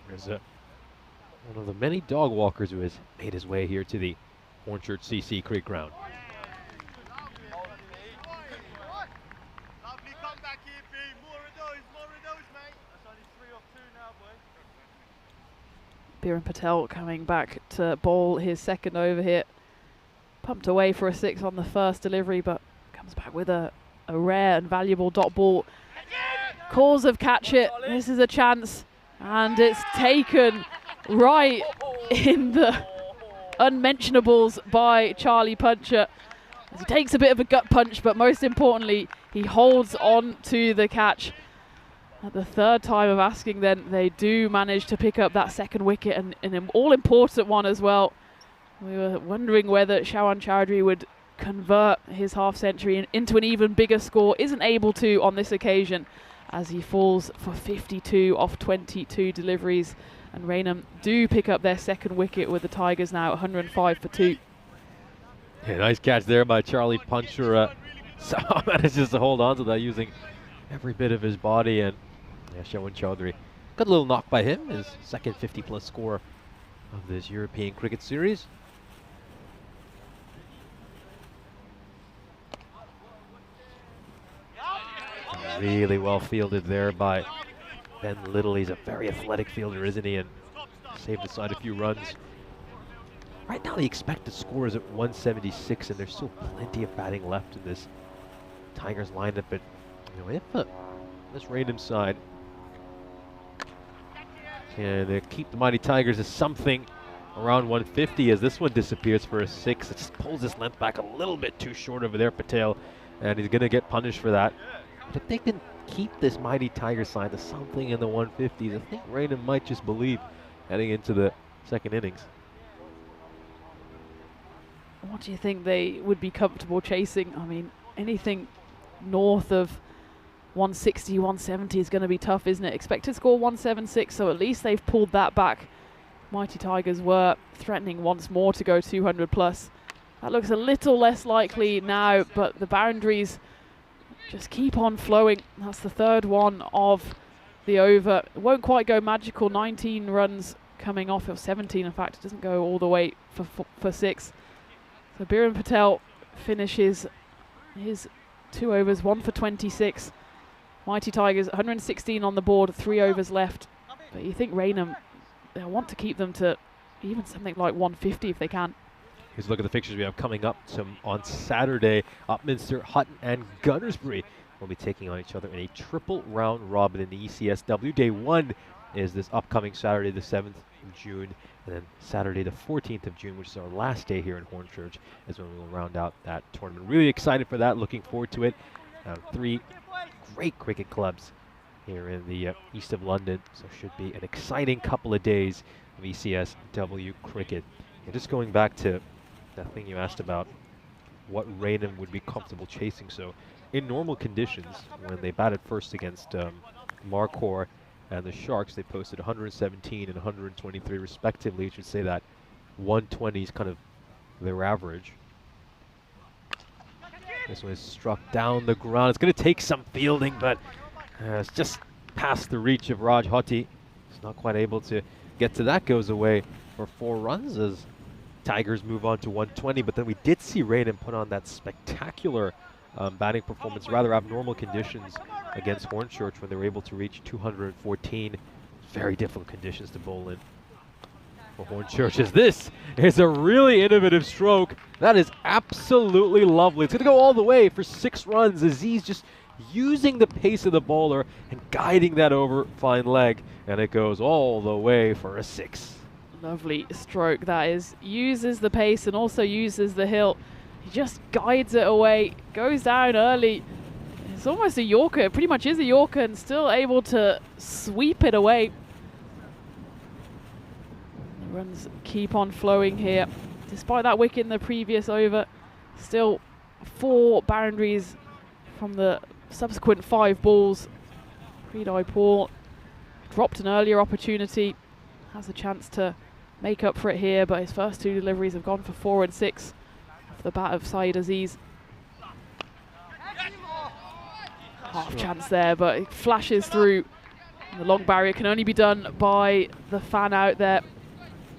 Speaker 5: There's one of the many dog walkers who has made his way here to the Hornchurch CC Creek ground.
Speaker 6: Biren Patel coming back to bowl his second over here. Pumped away for a 6 on the first delivery, but comes back with a rare and valuable dot ball. Calls of catch it. This is a chance, and it's taken right in the unmentionables by Charlie Puncher. He takes a bit of a gut punch, but most importantly, he holds on to the catch. At the third time of asking, then they do manage to pick up that second wicket, and an all-important one as well. We were wondering whether Shawan Chowdhury would convert his half-century into an even bigger score. Isn't able to on this occasion, as he falls for 52 off 22 deliveries. And Raynham do pick up their second wicket with the Tigers now 105 for 2.
Speaker 5: Yeah, nice catch there by Charlie Puncher. Somehow manages to hold on to that using every bit of his body, and Shawan Chowdhury, good little knock by him, his second 50-plus score of this European Cricket Series. Really well fielded there by Ben Little. He's a very athletic fielder, isn't he? And saved the side a few runs. Right now the expected score is at 176, and there's still plenty of batting left in this Tigers lineup. But if this Raynham side can keep the mighty Tigers as something around 150, as this one disappears for a 6. It just pulls this length back a little bit too short over there, Patel, and he's going to get punished for that. But if they can keep this mighty Tiger side to something in the 150s, I think Raynham might just believe heading into the second innings.
Speaker 6: What do you think they would be comfortable chasing? I mean, anything north of 160, 170 is going to be tough, isn't it? Expected score 176, so at least they've pulled that back. Mighty Tigers were threatening once more to go 200 plus. That looks a little less likely now, but the boundaries just keep on flowing. That's the third one of the over. It won't quite go magical. 19 runs coming off of 17. In fact, it doesn't go all the way for 6. So Biren Patel finishes his 2 overs, 1 for 26. Mighty Tigers 116 on the board, 3 overs left. But you think Raynham, they'll want to keep them to even something like 150 if they can.
Speaker 5: Here's a look at the fixtures we have coming up on Saturday. Upminster, Hutton, and Gunnersbury will be taking on each other in a triple round robin in the ECSW. Day 1 is this upcoming Saturday, the 7th of June, and then Saturday, the 14th of June, which is our last day here in Hornchurch, is when we will round out that tournament. Really excited for that, looking forward to it. 3 great cricket clubs here in the east of London, so should be an exciting couple of days of ECSW cricket. And just going back to that thing you asked about, what Raynham would be comfortable chasing. So in normal conditions, when they batted first against Marquardt and the Sharks, they posted 117 and 123 respectively. You should say that 120 is kind of their average. This one is struck down the ground. It's going to take some fielding, but it's just past the reach of Raj Hotti. He's not quite able to get to that. Goes away for 4 runs as Tigers move on to 120. But then we did see Raynham put on that spectacular batting performance, rather abnormal conditions against Hornchurch when they were able to reach 214. Very difficult conditions to bowl in for Hornchurch, as this is a really innovative stroke. That is absolutely lovely. It's going to go all the way for 6 runs. Aziz just using the pace of the bowler and guiding that over fine leg, and it goes all the way for a 6.
Speaker 6: Lovely stroke that is. Uses the pace and also uses the hill. He just guides it away, goes down early. It's almost a Yorker. It pretty much is a Yorker, and still able to sweep it away. The runs keep on flowing here. Despite that wicket in the previous over, still 4 boundaries from the subsequent 5 balls. Preet Paul dropped an earlier opportunity. Has a chance to make up for it here, but his first 2 deliveries have gone for 4 and 6 off the bat of Saeed Aziz. Half chance there, but it flashes through. The long barrier can only be done by the fan out there.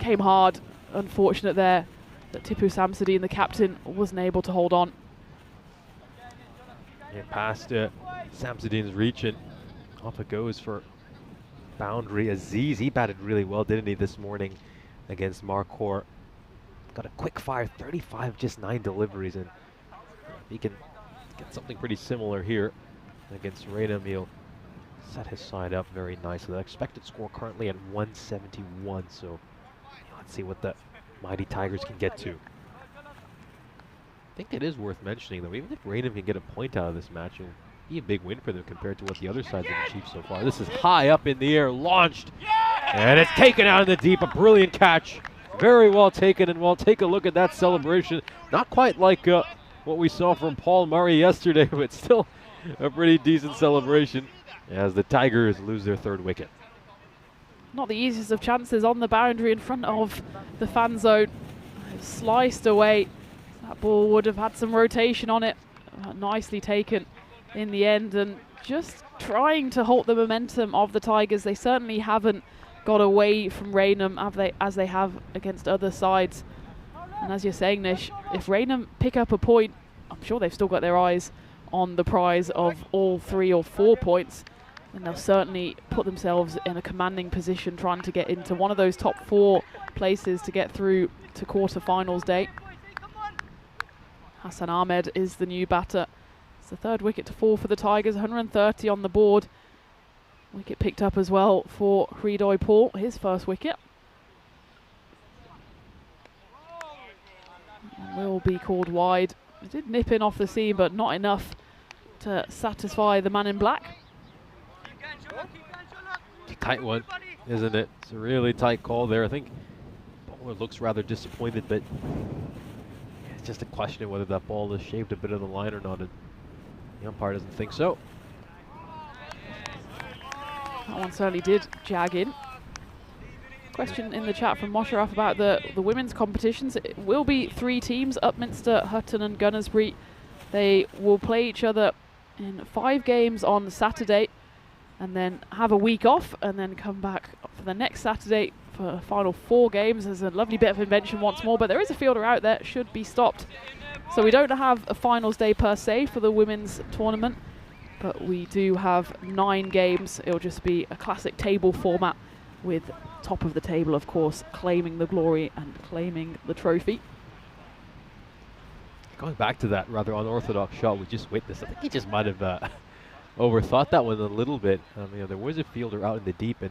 Speaker 6: Came hard, unfortunate there that Tipu Samsudeen, the captain, wasn't able to hold on.
Speaker 5: Yeah, past Samsudeen's reach, and off it goes for boundary. Aziz, he batted really well, didn't he, this morning against Marquardt. Got a quick fire, 35, just 9 deliveries, and he can get something pretty similar here against Raynham. He'll set his side up very nicely. The expected score currently at 171, so let's see what the Mighty Tigers can get to. I think it is worth mentioning, though, even if Raynham can get a point out of this match, it'll be a big win for them compared to what the other sides have achieved so far. This is high up in the air, launched, and it's taken out in the deep. A brilliant catch. Very well taken, and we'll take a look at that celebration. Not quite like what we saw from Paul Murray yesterday, but still a pretty decent celebration as the Tigers lose their 3rd wicket.
Speaker 6: Not the easiest of chances on the boundary in front of the fan zone. Sliced away. That ball would have had some rotation on it. Nicely taken in the end, and just trying to halt the momentum of the Tigers. They certainly haven't got away from Raynham as they have against other sides. And as you're saying, Nish, if Raynham pick up a point, I'm sure they've still got their eyes on the prize of all 3 or 4 points, and they'll certainly put themselves in a commanding position trying to get into one of those top 4 places to get through to quarter-finals day. Hassan Ahmed is the new batter. It's the 3rd wicket to fall for the Tigers, 130 on the board. Wicket picked up as well for Hridoy Paul, his 1st wicket. And will be called wide. It did nip in off the seam, but not enough to satisfy the man in black.
Speaker 5: It's a tight one, isn't it? It's a really tight call there. I think bowler looks rather disappointed, but it's just a question of whether that ball has shaved a bit of the line or not, and the umpire doesn't think so.
Speaker 6: That one certainly did jag in. Question in the chat from Mosharaf about the women's competitions. It will be 3 teams, Upminster, Hutton and Gunnersbury. They will play each other in 5 games on Saturday and then have a week off and then come back for the next Saturday for a final 4 games. There's a lovely bit of invention once more, but there is a fielder out there, should be stopped. So we don't have a finals day per se for the women's tournament, but we do have 9 games. It'll just be a classic table format with top of the table, of course, claiming the glory and claiming the trophy.
Speaker 5: Going back to that rather unorthodox shot we just witnessed, I think he just might have overthought that one a little bit. There was a fielder out in the deep, and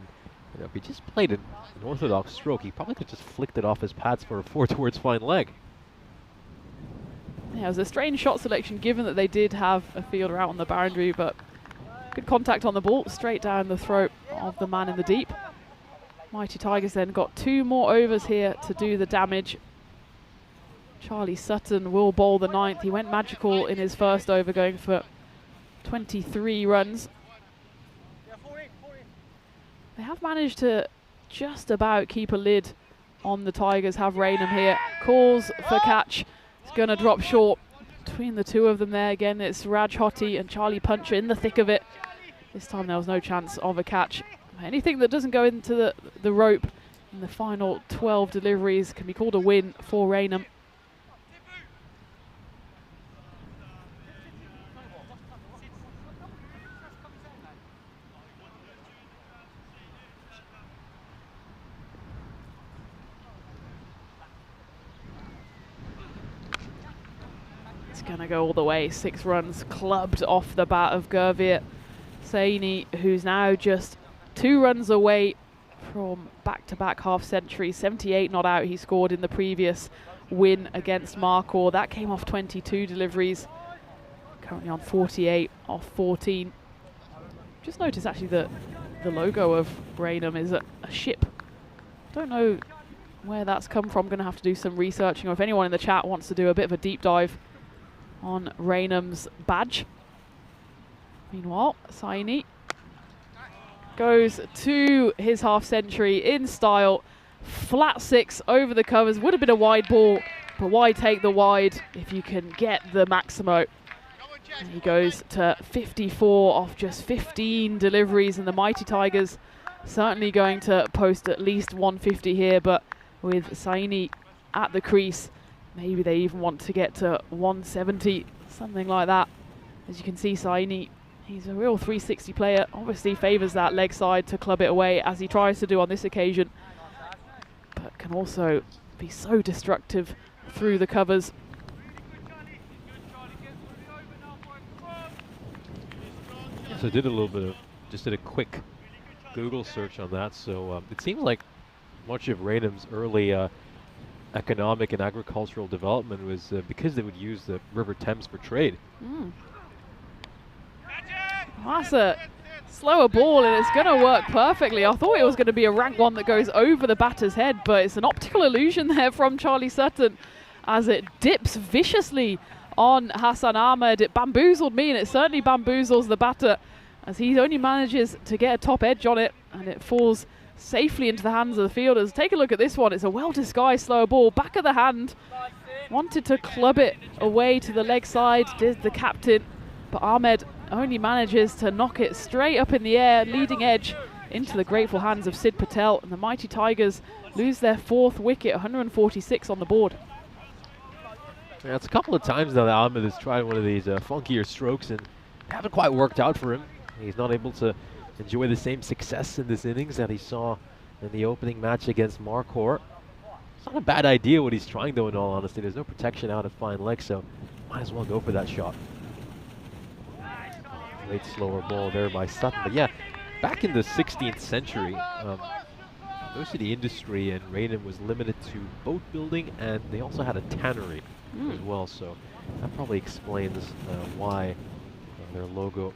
Speaker 5: if he just played an orthodox stroke, he probably could just flicked it off his pads for a 4 towards fine leg.
Speaker 6: Yeah, it was a strange shot selection given that they did have a fielder out on the boundary, but good contact on the ball, straight down the throat of the man in the deep. Mighty Tigers then got 2 more overs here to do the damage. Charlie Sutton will bowl the 9th. He went magical in his first over, going for 23 runs. They have managed to just about keep a lid on the Tigers, have Raynham here. Calls for catch. It's going to drop short. Between the 2 of them there, again, it's Raj Hoti and Charlie Puncher in the thick of it. This time there was no chance of a catch. Anything that doesn't go into the rope in the final 12 deliveries can be called a win for Raynham. It's going to go all the way. 6 runs clubbed off the bat of Gurveer Saini, who's now just 2 runs away from back-to-back half-century. 78 not out he scored in the previous win against Marquardt. That came off 22 deliveries. Currently on 48 off 14. Just notice actually that the logo of Raynham is a ship. Don't know where that's come from. Going to have to do some researching, or if anyone in the chat wants to do a bit of a deep dive on Raynham's badge. Meanwhile, Saini goes to his half century in style. Flat 6 over the covers. Would have been a wide ball, but why take the wide if you can get the Maximo? And he goes to 54 off just 15 deliveries, and the Mighty Tigers certainly going to post at least 150 here, but with Saini at the crease, maybe they even want to get to 170, something like that. As you can see, Saini, he's a real 360 player, obviously favours that leg side to club it away, as he tries to do on this occasion, but can also be so destructive through the covers.
Speaker 5: So I did a little bit of, just did a quick Google search on that. So it seems like much of Raynham's early economic and agricultural development was because they would use the River Thames for trade.
Speaker 6: That's a slower ball, and it's going to work perfectly. I thought it was going to be a rank one that goes over the batter's head, but it's an optical illusion there from Charlie Sutton as it dips viciously on Hassan Ahmed. It bamboozled me, and it certainly bamboozles the batter as he only manages to get a top edge on it, and it falls safely into the hands of the fielders. Take a look at this one. It's a well-disguised slower ball, back of the hand. Wanted to club it away to the leg side, did the captain, but Ahmed only manages to knock it straight up in the air, leading edge, into the grateful hands of Sid Patel, and the Mighty Tigers lose their 4th wicket, 146 on the board.
Speaker 5: Yeah, it's a couple of times now that Ahmed has tried one of these funkier strokes and haven't quite worked out for him. He's not able to enjoy the same success in this innings that he saw in the opening match against Marquardt. It's not a bad idea what he's trying, though, in all honesty. There's no protection out of fine leg, so might as well go for that shot. Great slower ball there by Sutton. But yeah, back in the 16th century, most of the industry in Raynham was limited to boat building, and they also had a tannery as well. So that probably explains why their logo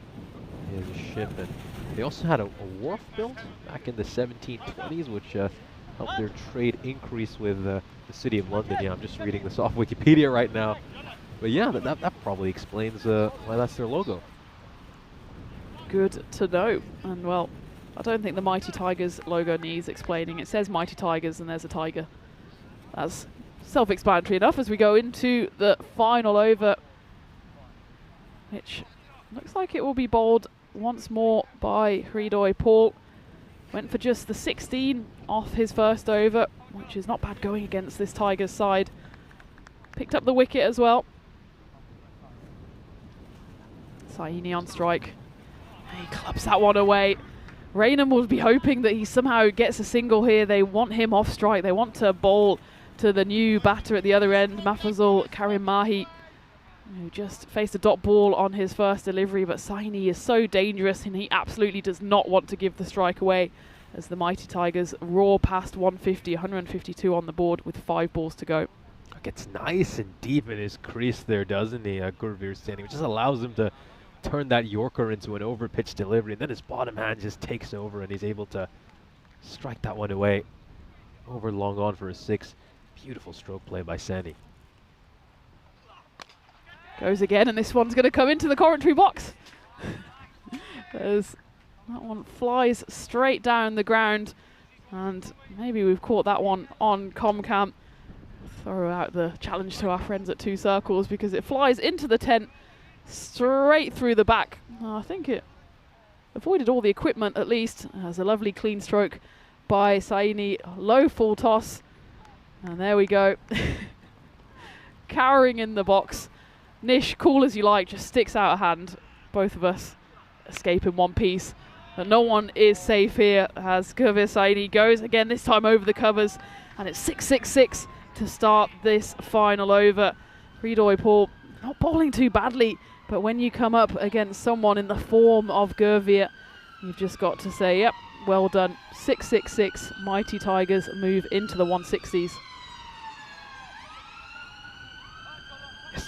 Speaker 5: is a ship. And they also had a wharf built back in the 1720s, which helped their trade increase with the City of London. Yeah, I'm just reading this off Wikipedia right now. But yeah, that probably explains why that's their logo.
Speaker 6: Good to know. And well, I don't think the Mighty Tigers logo needs explaining. It says Mighty Tigers and there's a tiger. That's self-explanatory enough as we go into the final over, which looks like it will be bowled once more by Hridoy Paul. Went for just the 16 off his first over, which is not bad going against this Tigers side. Picked up the wicket as well. Saini on strike. He clubs that one away. Raynham will be hoping that he somehow gets a single here. They want him off strike. They want to bowl to the new batter at the other end, Mafazul Karim Mahi, who just faced a dot ball on his first delivery. But Saini is so dangerous, and he absolutely does not want to give the strike away as the Mighty Tigers roar past 150, 152 on the board with 5 balls to go.
Speaker 5: Gets nice and deep in his crease there, doesn't he, Gurveer Singh, which just allows him to turn that Yorker into an over-pitch delivery, and then his bottom hand just takes over and he's able to strike that one away. Over long on for a 6. Beautiful stroke play by Sandy.
Speaker 6: Goes again, and this one's going to come into the commentary box. As that one flies straight down the ground, and maybe we've caught that one on Comcam. Throw out the challenge to our friends at 2 Circles because it flies into the tent straight through the back. I think it avoided all the equipment at least. Has a lovely clean stroke by Saini. Low full toss. And there we go. Cowering in the box. Nish, cool as you like, just sticks out a hand. Both of us escape in one piece. But no one is safe here as Gurveer Saini goes again, this time over the covers. And it's 6-6-6 to start this final over. Hridoy Paul not bowling too badly, but when you come up against someone in the form of Gurveer, you've just got to say, yep, well done. 6-6-6, Mighty Tigers move into the 160s.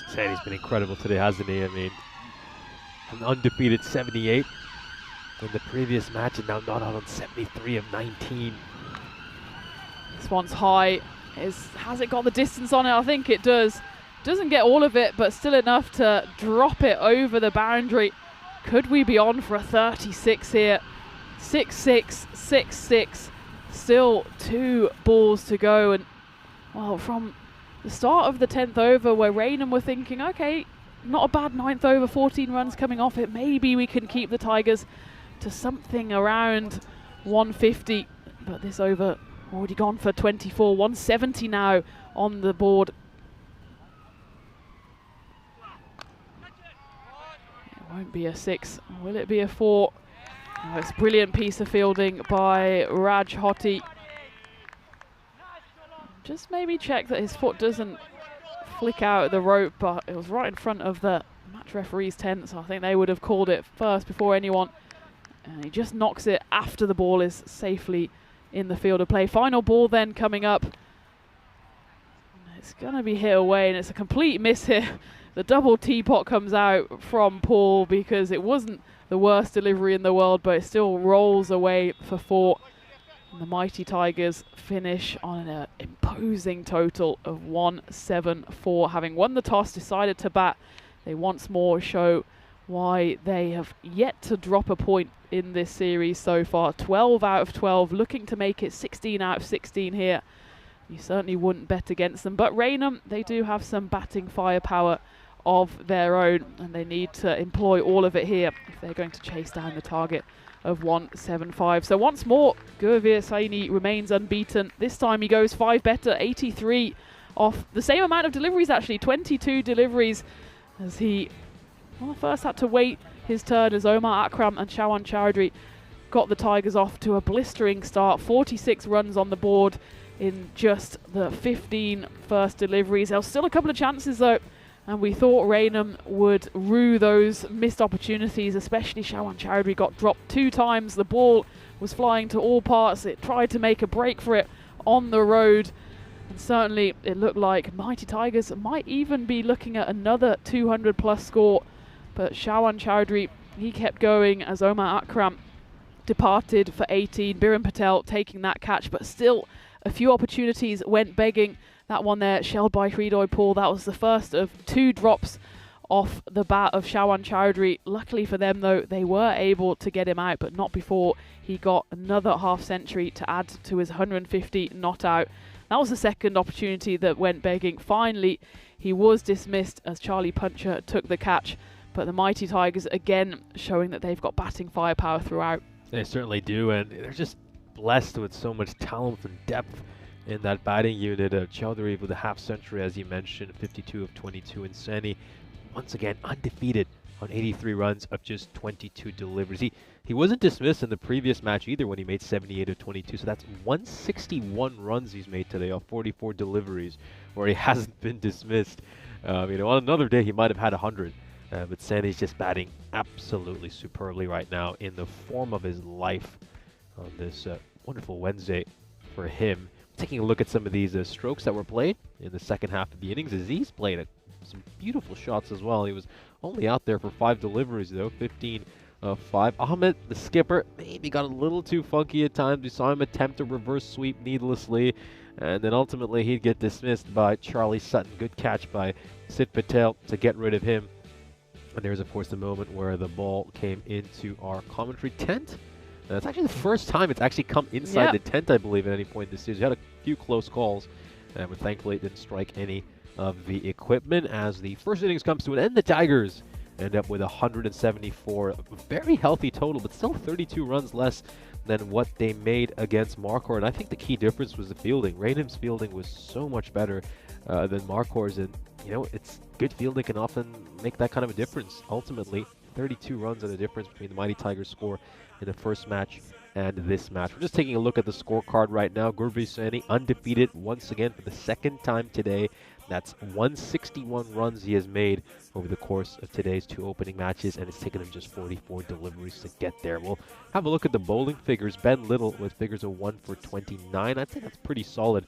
Speaker 5: Sandy's been incredible today, hasn't he? I mean, an undefeated 78 in the previous match, and now not out on 73 of 19.
Speaker 6: This one's high. Has it got the distance on it? I think it does. Doesn't get all of it, but still enough to drop it over the boundary. Could we be on for a 36 here? 6-6, 6-6. Still 2 balls to go. And, well, from the start of the 10th over where Raynham were thinking, okay, not a bad 9th over, 14 runs coming off it. Maybe we can keep the Tigers to something around 150. But this over already gone for 24, 170 now on the board. It won't be a 6. Will it be a 4? Oh, it's a brilliant piece of fielding by Raj Hoti. Just maybe check that his foot doesn't flick out the rope, but it was right in front of the match referee's tent, so I think they would have called it first before anyone. And he just knocks it after the ball is safely in the field of play. Final ball then coming up. It's going to be hit away, and it's a complete miss here. The double teapot comes out from Paul because it wasn't the worst delivery in the world, but it still rolls away for 4. And the mighty Tigers finish on an imposing total of 174. Having won the toss, decided to bat. They once more show why they have yet to drop a point in this series so far. 12 out of 12, looking to make it 16 out of 16 here. You certainly wouldn't bet against them. But Raynham, they do have some batting firepower of their own, and they need to employ all of it here if they're going to chase down the target of 175. So once more, Gurveer Saini remains unbeaten. This time he goes 5 better, 83 off the same amount of deliveries actually, 22 deliveries, as he first had to wait his turn as Omar Akram and Shawan Chowdhury got the Tigers off to a blistering start. 46 runs on the board in just the 15 first deliveries. There was still a couple of chances though, and we thought Raynham would rue those missed opportunities, especially Shawan Chowdhury got dropped 2 times. The ball was flying to all parts. It tried to make a break for it on the road. And certainly it looked like mighty Tigers might even be looking at another 200 plus score. But Shawan Chowdhury, he kept going as Omar Akram departed for 18. Biren Patel taking that catch, but still a few opportunities went begging. That one there, shelled by Hridoy Paul, that was the first of 2 drops off the bat of Shawan Chowdhury. Luckily for them though, they were able to get him out, but not before he got another half century to add to his 150 not out. That was the second opportunity that went begging. Finally, he was dismissed as Charlie Puncher took the catch, but the mighty Tigers again showing that they've got batting firepower throughout.
Speaker 5: They certainly do, and they're just blessed with so much talent and depth in that batting unit. Chowdhury with a half century, as you mentioned, 52 of 22, and Saini once again undefeated on 83 runs of just 22 deliveries. He wasn't dismissed in the previous match either when he made 78 of 22, so that's 161 runs he's made today off 44 deliveries where he hasn't been dismissed. On another day he might have had 100, but Saini's just batting absolutely superbly right now, in the form of his life on this wonderful Wednesday for him. Taking a look at some of these strokes that were played in the second half of the innings. Aziz played some beautiful shots as well. He was only out there for 5 deliveries though, 15 of 5. Ahmed, the skipper, maybe got a little too funky at times. We saw him attempt a reverse sweep needlessly, and then ultimately he'd get dismissed by Charlie Sutton. Good catch by Sid Patel to get rid of him. And there's of course the moment where the ball came into our commentary tent. It's actually the first time it's actually come inside the tent, I believe, at any point this season. We had a few close calls, but thankfully it didn't strike any of the equipment. As the first innings comes to an end, the Tigers end up with 174. A very healthy total, but still 32 runs less than what they made against Marquardt. And I think the key difference was the fielding. Raynham's fielding was so much better than Marquardt's, and it's good fielding can often make that kind of a difference. Ultimately, 32 runs are the difference between the mighty Tigers score in the first match and this match. We're just taking a look at the scorecard right now. Gurveer Saini undefeated once again for the second time today. That's 161 runs he has made over the course of today's 2 opening matches, and it's taken him just 44 deliveries to get there. We'll have a look at the bowling figures. Ben Little with figures of 1 for 29. I'd say that's pretty solid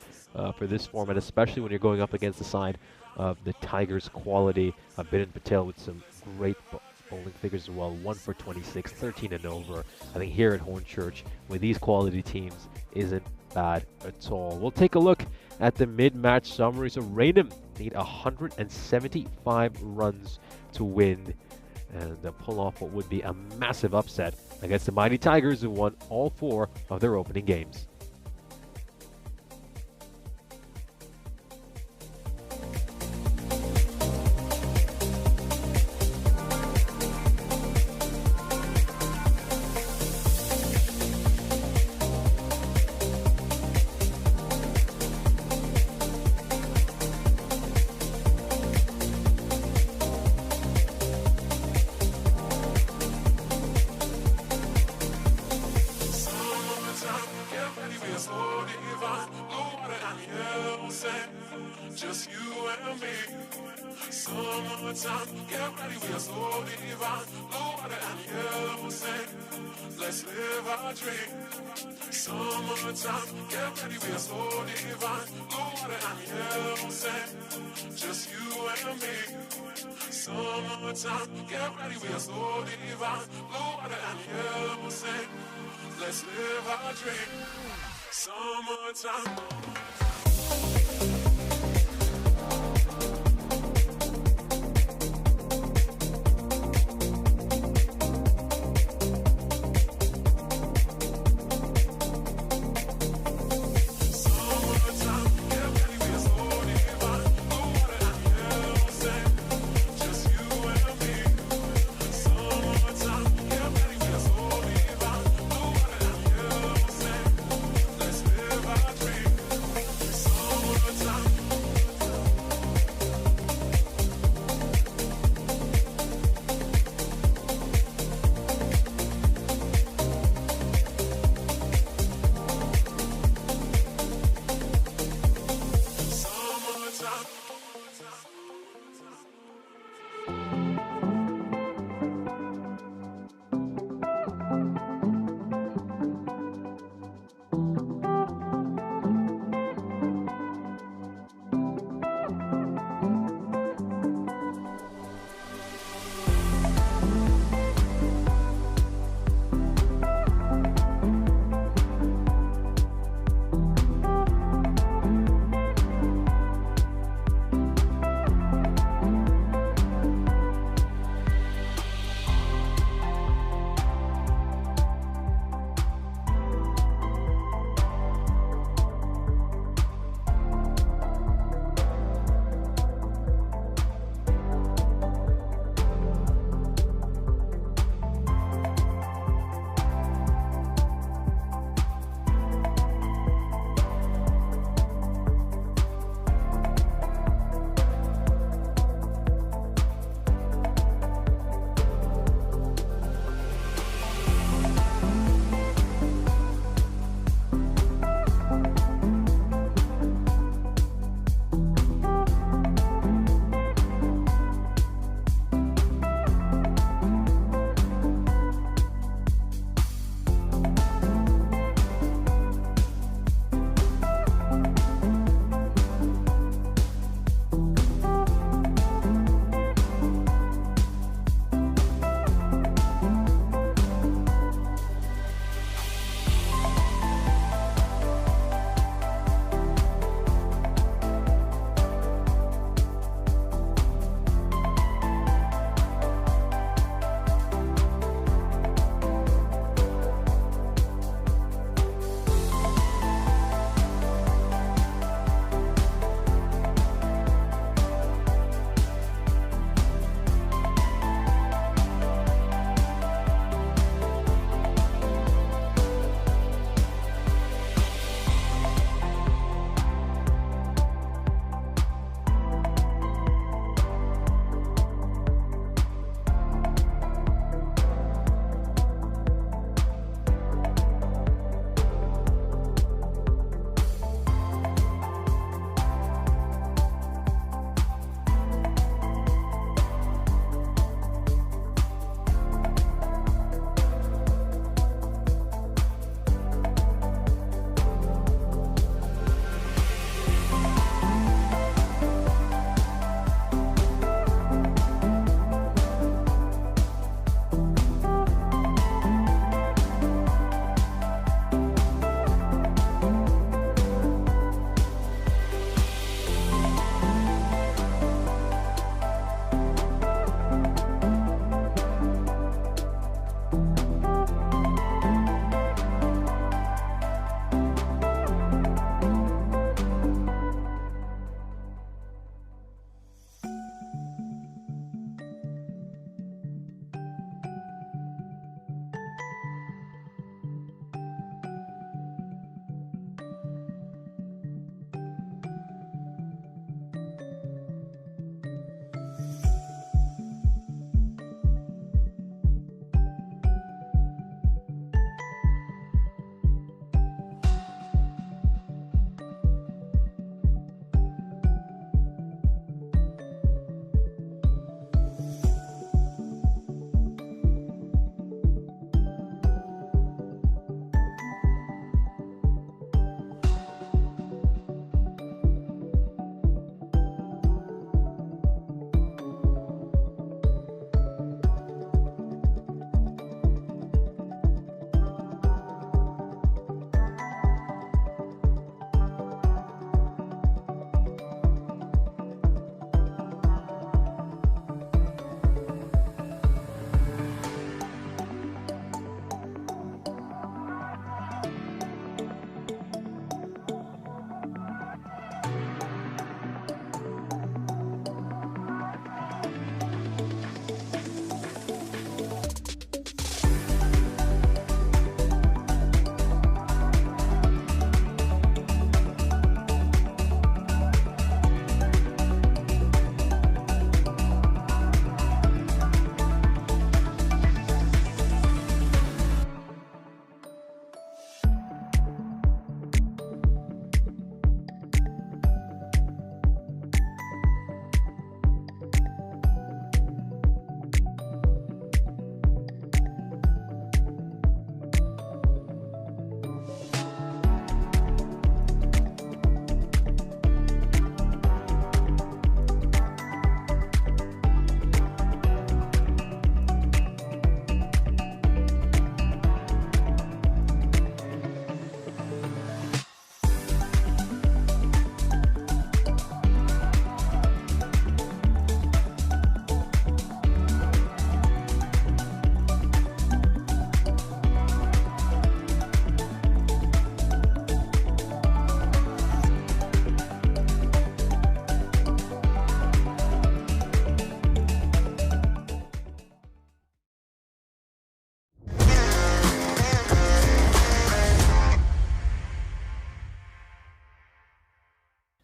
Speaker 5: for this format, especially when you're going up against the side of the Tigers' quality. Biren Patel with some great bowling figures as well. 1 for 26, 13 and over. I think here at Hornchurch, with these quality teams, isn't bad at all. We'll take a look at the mid-match summary. So Raynham need 175 runs to win and pull off what would be a massive upset against the mighty Tigers, who won all 4 of their opening games.
Speaker 7: Just you and me. Summertime, get ready, we are so divine. Blue water and yellow sand. Let's live our dream. Summertime, get ready, we are so divine. Blue water and yellow sand. Just you and me. Summertime, get ready, we are so divine. Blue water and yellow sand. Let's live our dream. Summertime.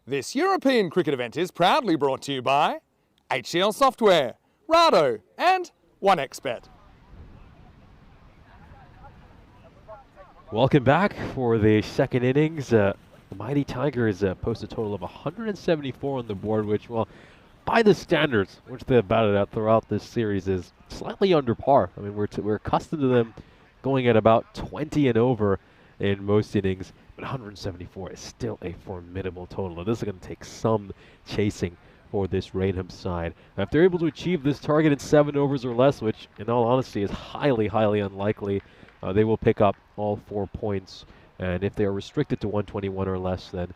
Speaker 1: This European cricket event is proudly brought to you by HCL Software, Rado and 1xBet.
Speaker 5: Welcome back for the second innings. The Mighty Tigers post a total of 174 on the board, which, well, by the standards which they've batted out throughout this series, is slightly under par. I mean, we're accustomed to them going at about 20 and over in most innings, but 174 is still a formidable total. And this is going to take some chasing for this Raynham side. Now, if they're able to achieve this target in 7 overs or less, which in all honesty is highly, highly unlikely, they will pick up all 4 points. And if they are restricted to 121 or less, then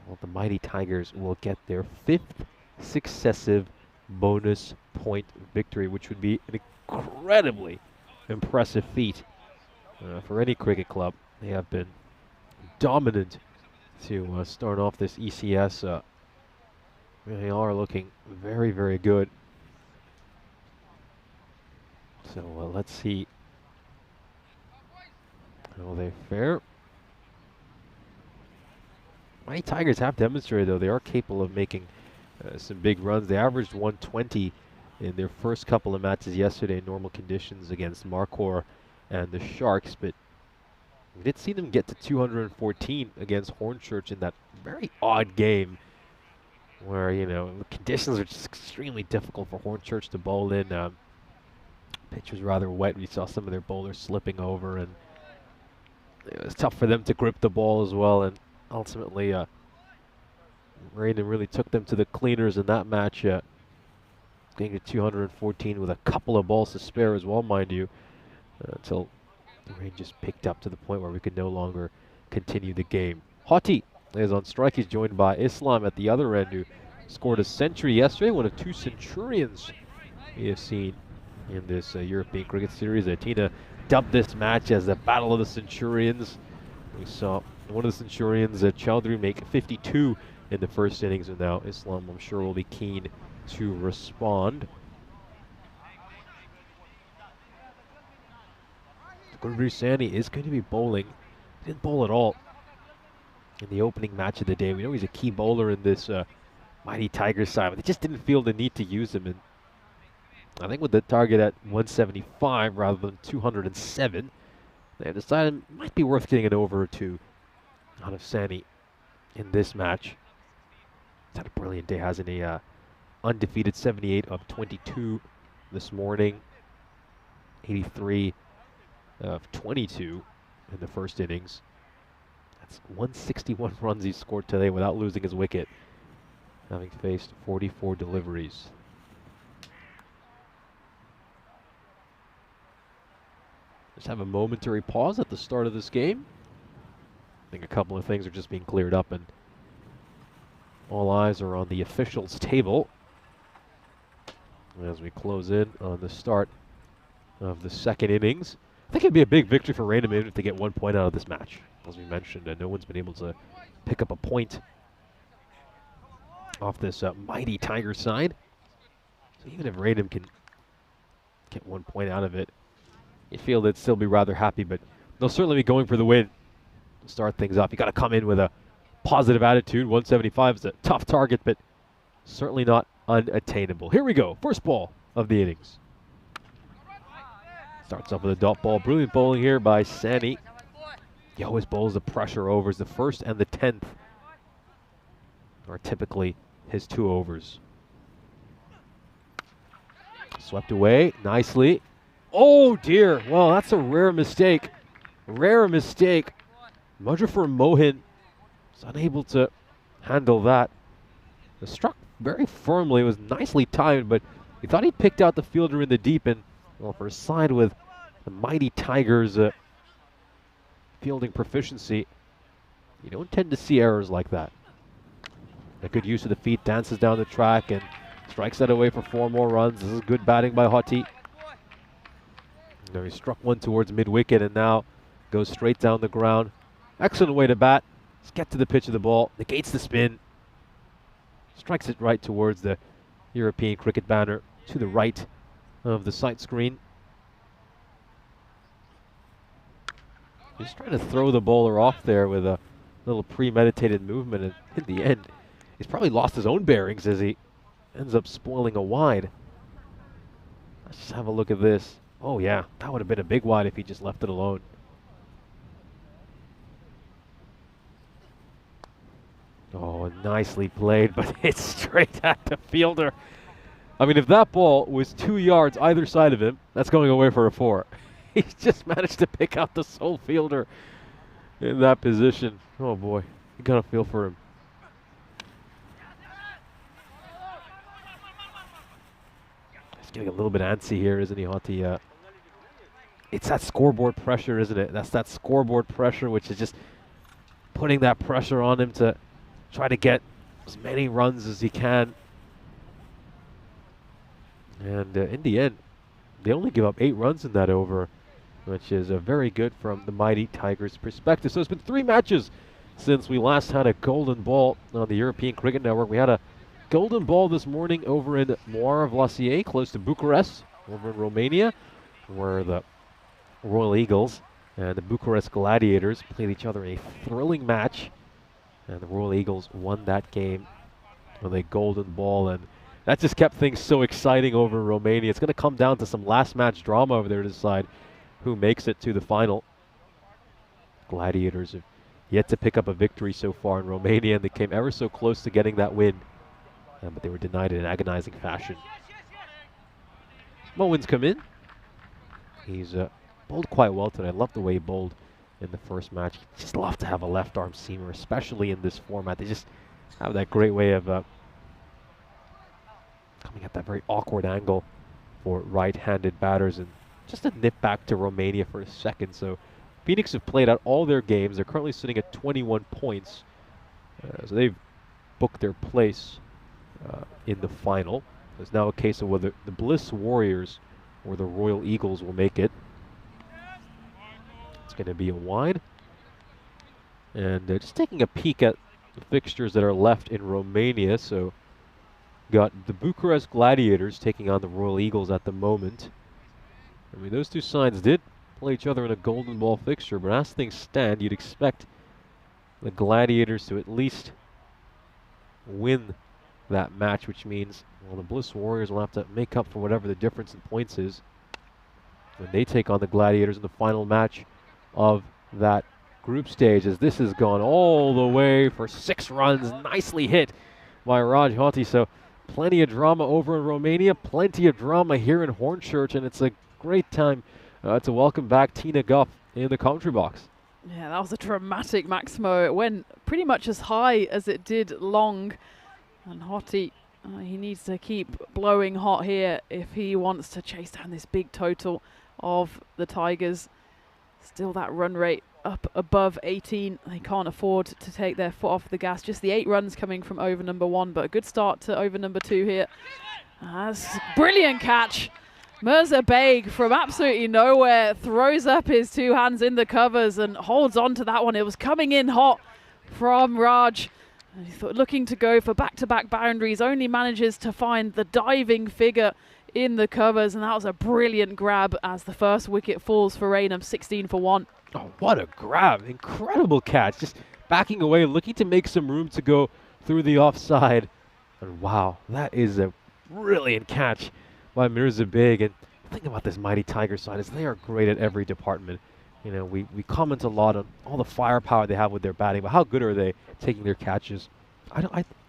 Speaker 5: well, the Mighty Tigers will get their 5th successive bonus point victory, which would be an incredibly impressive feat for any cricket club. They have been dominant to start off this ECS. They are looking very, very good. So let's see how they fare. Mighty Tigers have demonstrated, though, they are capable of making some big runs. They averaged 120 in their first couple of matches yesterday in normal conditions against Marquardt and the Sharks, but we did see them get to 214 against Hornchurch in that very odd game where, you know, the conditions are just extremely difficult for Hornchurch to bowl in. Pitch was rather wet. We saw some of their bowlers slipping over, and it was tough for them to grip the ball as well, and ultimately Raynham really took them to the cleaners in that match, getting to 214 with a couple of balls to spare as well, mind you, until the rain just picked up to the point where we could no longer continue the game. Hoti is on strike. He's joined by Islam at the other end, who scored a century yesterday, one of 2 centurions we have seen in this European cricket series. Tina dubbed this match as the Battle of the Centurions. We saw one of the Centurions, Chowdhury, make 52 in the first innings, and now Islam, I'm sure, will be keen to respond. Gurveer Sani is going to be bowling. He didn't bowl at all in the opening match of the day. We know he's a key bowler in this Mighty Tigers side, but they just didn't feel the need to use him. And I think with the target at 175 rather than 207, they decided it might be worth getting an over or two out of Sani in this match. He's had a brilliant day, hasn't he? Undefeated 78 of 22 this morning. 83 of 22 in the first innings. That's 161 runs he scored today without losing his wicket, having faced 44 deliveries. Just have a momentary pause at the start of this game. I think a couple of things are just being cleared up, and all eyes are on the officials' table as we close in on the start of the second innings. I think it'd be a big victory for Raynham if they get 1 point out of this match. As we mentioned, no one's been able to pick up a point off this Mighty Tiger side. So even if Raynham can get 1 point out of it, you feel they'd still be rather happy, but they'll certainly be going for the win to start things off. You got to come in with a positive attitude. 175 is a tough target, but certainly not unattainable. Here we go. First ball of the innings. Starts off with a dot ball. Brilliant bowling here by Sani. He always bowls the pressure overs. The first and the 10th are typically his 2 overs. Swept away nicely. Oh dear. Well, that's a rare mistake. Rare mistake. Mujafar Mohin is unable to handle that. It struck very firmly. It was nicely timed, but he thought he picked out the fielder in the deep end. Well, for a side with the Mighty Tigers fielding proficiency, you don't tend to see errors like that. A good use of the feet, dances down the track and strikes that away for 4 more runs. This is good batting by Hoti. He struck one towards mid-wicket and now goes straight down the ground. Excellent way to bat. Let's get to the pitch of the ball. Negates the spin. Strikes it right towards the European cricket banner to the right of the sight screen. Just trying to throw the bowler off there with a little premeditated movement, and in the end, he's probably lost his own bearings as he ends up spoiling a wide. Let's just have a look at this. Oh yeah, that would have been a big wide if he just left it alone. Oh, nicely played, but it's straight at the fielder. I mean, if that ball was 2 yards either side of him, that's going away for a 4. He's just managed to pick out the sole fielder in that position. Oh boy, you gotta feel for him. He's getting a little bit antsy here, isn't he, Hoti? It's that scoreboard pressure, isn't it? That's that scoreboard pressure, which is just putting that pressure on him to try to get as many runs as he can. And in the end, they only give up 8 runs in that over, which is very good from the mighty Tigers' perspective. So it's been 3 matches since we last had a golden ball on the European Cricket Network. We had a golden ball this morning over in Moara-Vlasier, close to Bucharest, over in Romania, where the Royal Eagles and the Bucharest Gladiators played each other in a thrilling match. And the Royal Eagles won that game with a golden ball, and that just kept things so exciting over in Romania. It's going to come down to some last match drama over there to decide who makes it to the final. Gladiators have yet to pick up a victory so far in Romania, and they came ever so close to getting that win, but they were denied in an agonizing fashion. Moen's come in. He's bowled quite well today. I love the way he bowled in the first match. Just love to have a left arm seamer, especially in this format. They just have that great way of coming at that very awkward angle for right-handed batters, and just a nip back to Romania for a second. So Phoenix have played out all their games. They're currently sitting at 21 points. So they've booked their place in the final. It's now a case of whether the Bliss Warriors or the Royal Eagles will make it. It's going to be a wide. And just taking a peek at the fixtures that are left in Romania. So got the Bucharest Gladiators taking on the Royal Eagles at the moment. I mean, those two sides did play each other in a golden ball fixture, but as things stand, you'd expect the Gladiators to at least win that match, which means, well, the Bliss Warriors will have to make up for whatever the difference in points is when they take on the Gladiators in the final match of that group stage, as this has gone all the way for 6 runs. Nicely hit by Raj Hoti. So plenty of drama over in Romania, plenty of drama here in Hornchurch, and it's a great time to welcome back Tina Guff in the commentary box.
Speaker 6: Yeah, that was a dramatic Maximo. It went pretty much as high as it did long. And Hoti, he needs to keep blowing hot here if he wants to chase down this big total of the Tigers. Still that run rate up above 18. They can't afford to take their foot off the gas. Just the 8 runs coming from over number 1, but a good start to over number 2 here. That's a brilliant catch. Mirza Beg from absolutely nowhere throws up his 2 hands in the covers and holds on to that one. It was coming in hot from Raj. And he thought, looking to go for back-to-back boundaries, only manages to find the diving figure in the covers, and that was a brilliant grab as the first wicket falls for Raynham, 16 for 1.
Speaker 5: Oh, what a grab. Incredible catch. Just backing away, looking to make some room to go through the offside. And wow, that is a brilliant catch by Mirza Beg. And the thing about this mighty Tiger side is they are great at every department. You know, we comment a lot on all the firepower they have with their batting, but how good are they taking their catches?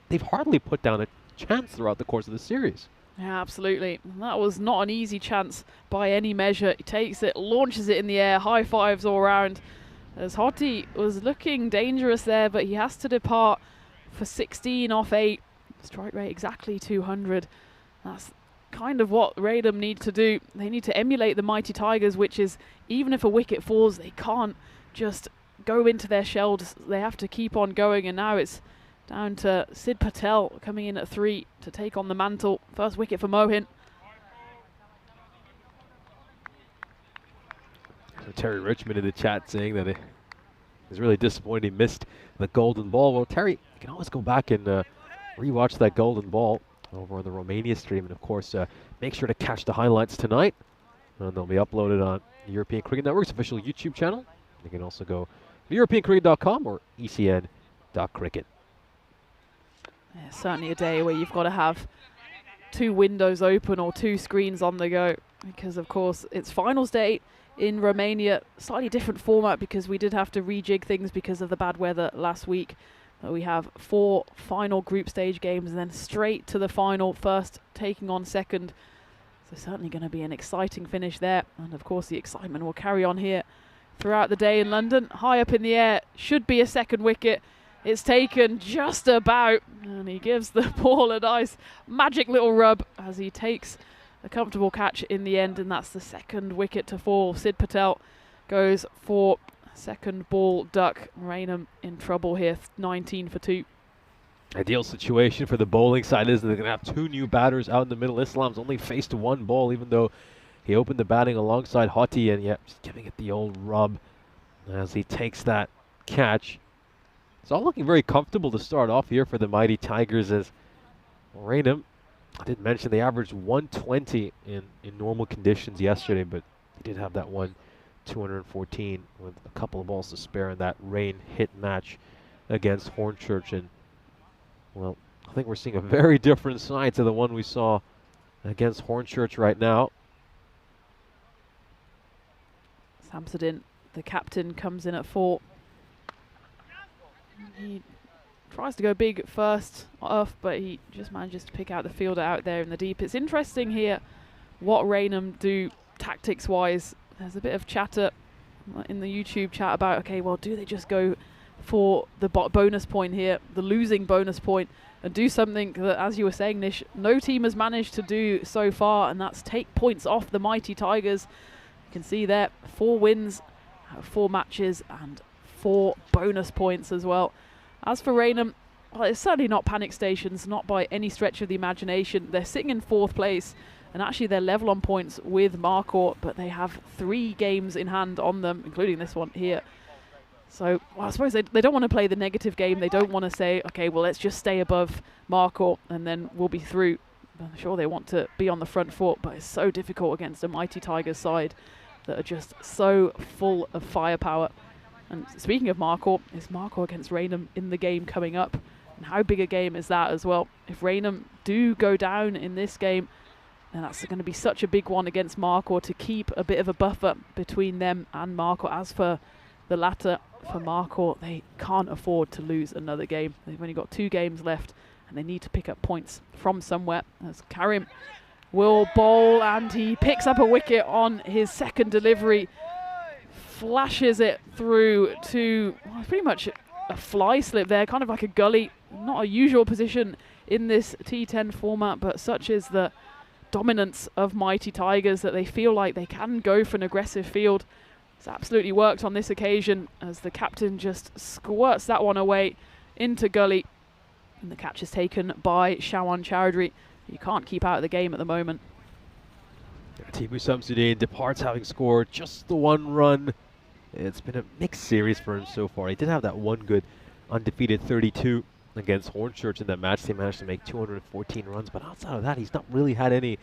Speaker 5: They've hardly put down a chance throughout the course of the series.
Speaker 6: Yeah, absolutely. That was not an easy chance by any measure. He takes it, launches it in the air, high fives all around. As Hoti was looking dangerous there, but he has to depart for 16 off 8. Strike rate exactly 200. That's kind of what Raynham need to do. They need to emulate the mighty Tigers, which is, even if a wicket falls, they can't just go into their shells. They have to keep on going, and now it's down to Sid Patel coming in at 3 to take on the mantle. First wicket for Mohin.
Speaker 5: So Terry Richmond in the chat saying that he's really disappointed he missed the golden ball. Well, Terry, you can always go back and rewatch that golden ball over on the Romania stream. And of course, make sure to catch the highlights tonight. And they'll be uploaded on the European Cricket Network's official YouTube channel. You can also go to europeancricket.com or ecn.cricket.
Speaker 6: Yeah, certainly a day where you've got to have 2 windows open or 2 screens on the go, because of course it's finals day in Romania. Slightly different format because we did have to rejig things because of the bad weather last week. But we have 4 final group stage games and then straight to the final, first taking on second. So certainly going to be an exciting finish there. And of course the excitement will carry on here throughout the day in London. High up in the air, should be a second wicket. It's taken just about, and he gives the ball a nice magic little rub as he takes a comfortable catch in the end, and that's the second wicket to fall. Sid Patel goes for second ball duck. Raynham in trouble here, 19 for 2.
Speaker 5: Ideal situation for the bowling side is that they're going to have 2 new batters out in the middle. Islam's only faced 1 ball, even though he opened the batting alongside Hoti, and yep, just giving it the old rub as he takes that catch. It's all looking very comfortable to start off here for the Mighty Tigers, as Raynham, I did mention they averaged 120 in normal conditions yesterday, but they did have that one 214 with a couple of balls to spare in that rain hit match against Hornchurch. And well, I think we're seeing a very different side to the one we saw against Hornchurch right now.
Speaker 6: Samsudin, the captain, comes in at 4. He tries to go big first off, but he just manages to pick out the fielder out there in the deep. It's interesting here what Raynham do tactics-wise. There's a bit of chatter in the YouTube chat about, okay, well, do they just go for the bonus point here, the losing bonus point, and do something that, as you were saying, Nish, no team has managed to do so far, and that's take points off the Mighty Tigers. You can see there, 4 wins, 4 matches, and 4 bonus points as well. As for Raynham, well, it's certainly not panic stations, not by any stretch of the imagination. They're sitting in 4th place, and actually they're level on points with Marcourt, but they have 3 games in hand on them, including this one here. So, well, I suppose they don't want to play the negative game. They don't want to say, okay, well, let's just stay above Marcourt and then we'll be through. I'm sure they want to be on the front foot, but it's so difficult against a Mighty Tigers side that are just so full of firepower. And speaking of Marcourt, is Marcourt against Raynham in the game coming up? And how big a game is that as well? If Raynham do go down in this game, then that's going to be such a big one against Marcourt to keep a bit of a buffer between them and Marcourt. As for the latter, for Marcourt, they can't afford to lose another game. They've only got 2 games left and they need to pick up points from somewhere. As Karim will bowl and he picks up a wicket on his second delivery, flashes it through to pretty much a fly slip there, kind of like a gully. Not a usual position in this T10 format, but such is the dominance of Mighty Tigers that they feel like they can go for an aggressive field. It's absolutely worked on this occasion as the captain just squirts that one away into gully, and the catch is taken by Shawan Chowdhury. You can't keep out of the game at the moment.
Speaker 5: Tipu Samsudin departs having scored just the 1 run. It's been a mixed series for him so far. He did have that one good undefeated 32 against Hornchurch in that match. They managed to make 214 runs, but outside of that, he's not really had any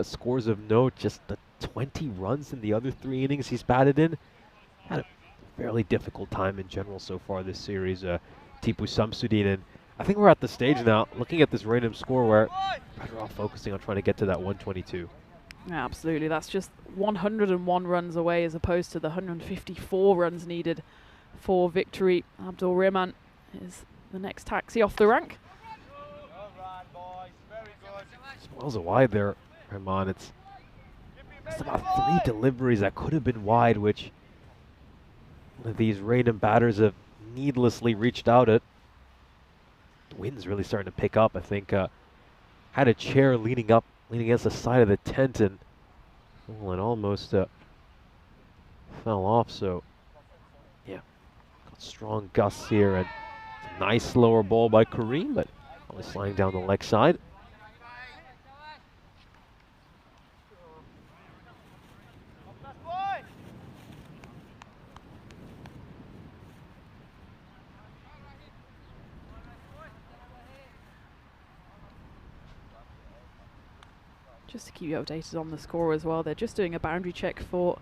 Speaker 5: scores of note. Just the 20 runs in the other 3 innings he's batted in. Had a fairly difficult time in general so far this series, Tipu Samsudin. And I think we're at the stage now, looking at this random score, where better off focusing on trying to get to that 122.
Speaker 6: Yeah, absolutely. That's just 101 runs away as opposed to the 154 runs needed for victory. Abdul Rahman is the next taxi off the rank.
Speaker 5: Swells it wide there, Rahman. It's about 3 deliveries that could have been wide, which these random batters have needlessly reached out at. The wind's really starting to pick up. I think had a chair leaning against the side of the tent, and well, it almost fell off. So yeah, got strong gusts here, and it's a nice slower ball by Kareem, but only sliding down the leg side.
Speaker 6: Just to keep you updated on the score as well, they're just doing a boundary check for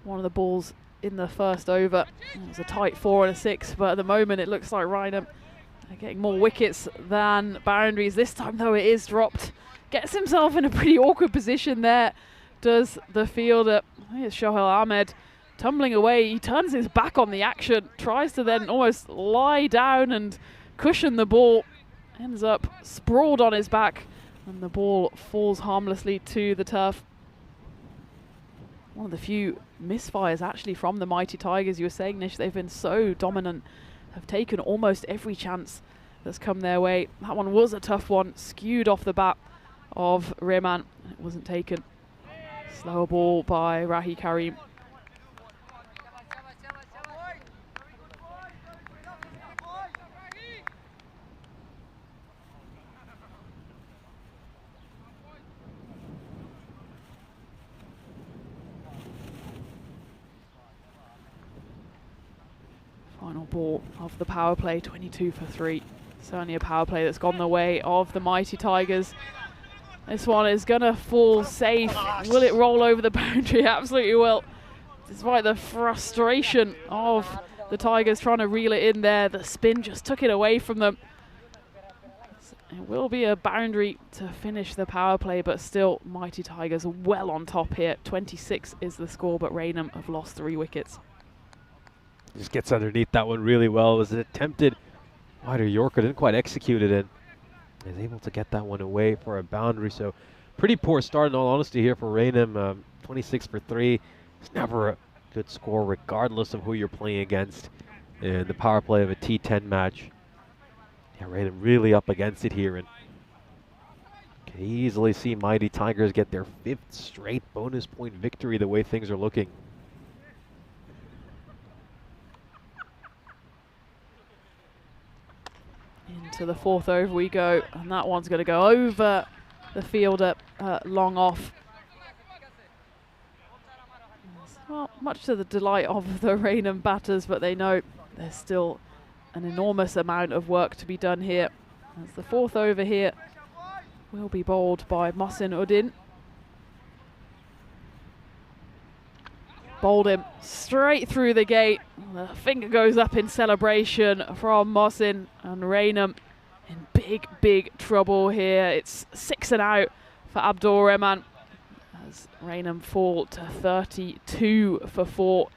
Speaker 6: one of the balls in the first over. It was a tight 4 and a 6, but at the moment it looks like Raynham They're getting more wickets than boundaries. This time, though, it is dropped. Gets himself in a pretty awkward position there, does the fielder. Here's Shohel Ahmed tumbling away. He turns his back on the action, tries to then almost lie down and cushion the ball. Ends up sprawled on his back, and the ball falls harmlessly to the turf. One of the few misfires actually from the Mighty Tigers. You were saying, Nish, they've been so dominant, have taken almost every chance that's come their way. That one was a tough one, skewed off the bat of Rehman. It wasn't taken. Slower ball by Rahi Karim. Final ball of the power play, 22 for 3. Certainly a power play that's gone the way of the Mighty Tigers. This one is going to fall safe. Will it roll over the boundary? Absolutely will. Despite the frustration of the Tigers trying to reel it in there, the spin just took it away from them. It will be a boundary to finish the power play, but still Mighty Tigers well on top here. 26 is the score, but Raynham have lost 3 wickets.
Speaker 5: Just gets underneath that one really well. It was an attempted wider Yorker, didn't quite execute it in. Is able to get that one away for a boundary. So pretty poor start in all honesty here for Raynham. 26 for 3. It's never a good score regardless of who you're playing against in the power play of a T10 match. Yeah, Raynham really up against it here and can easily see Mighty Tigers get their 5th straight bonus point victory the way things are looking.
Speaker 6: Into the 4th over we go, and that one's going to go over the fielder, long off. Well, much to the delight of the Raynham batters, but they know there's still an enormous amount of work to be done here. As the 4th over here will be bowled by Mohsin Uddin. Bowled him straight through the gate. The finger goes up in celebration from Mohsin, and Raynham in big, big trouble here. It's 6 and out for Abdul Rehman as Raynham fall to 32 for 4.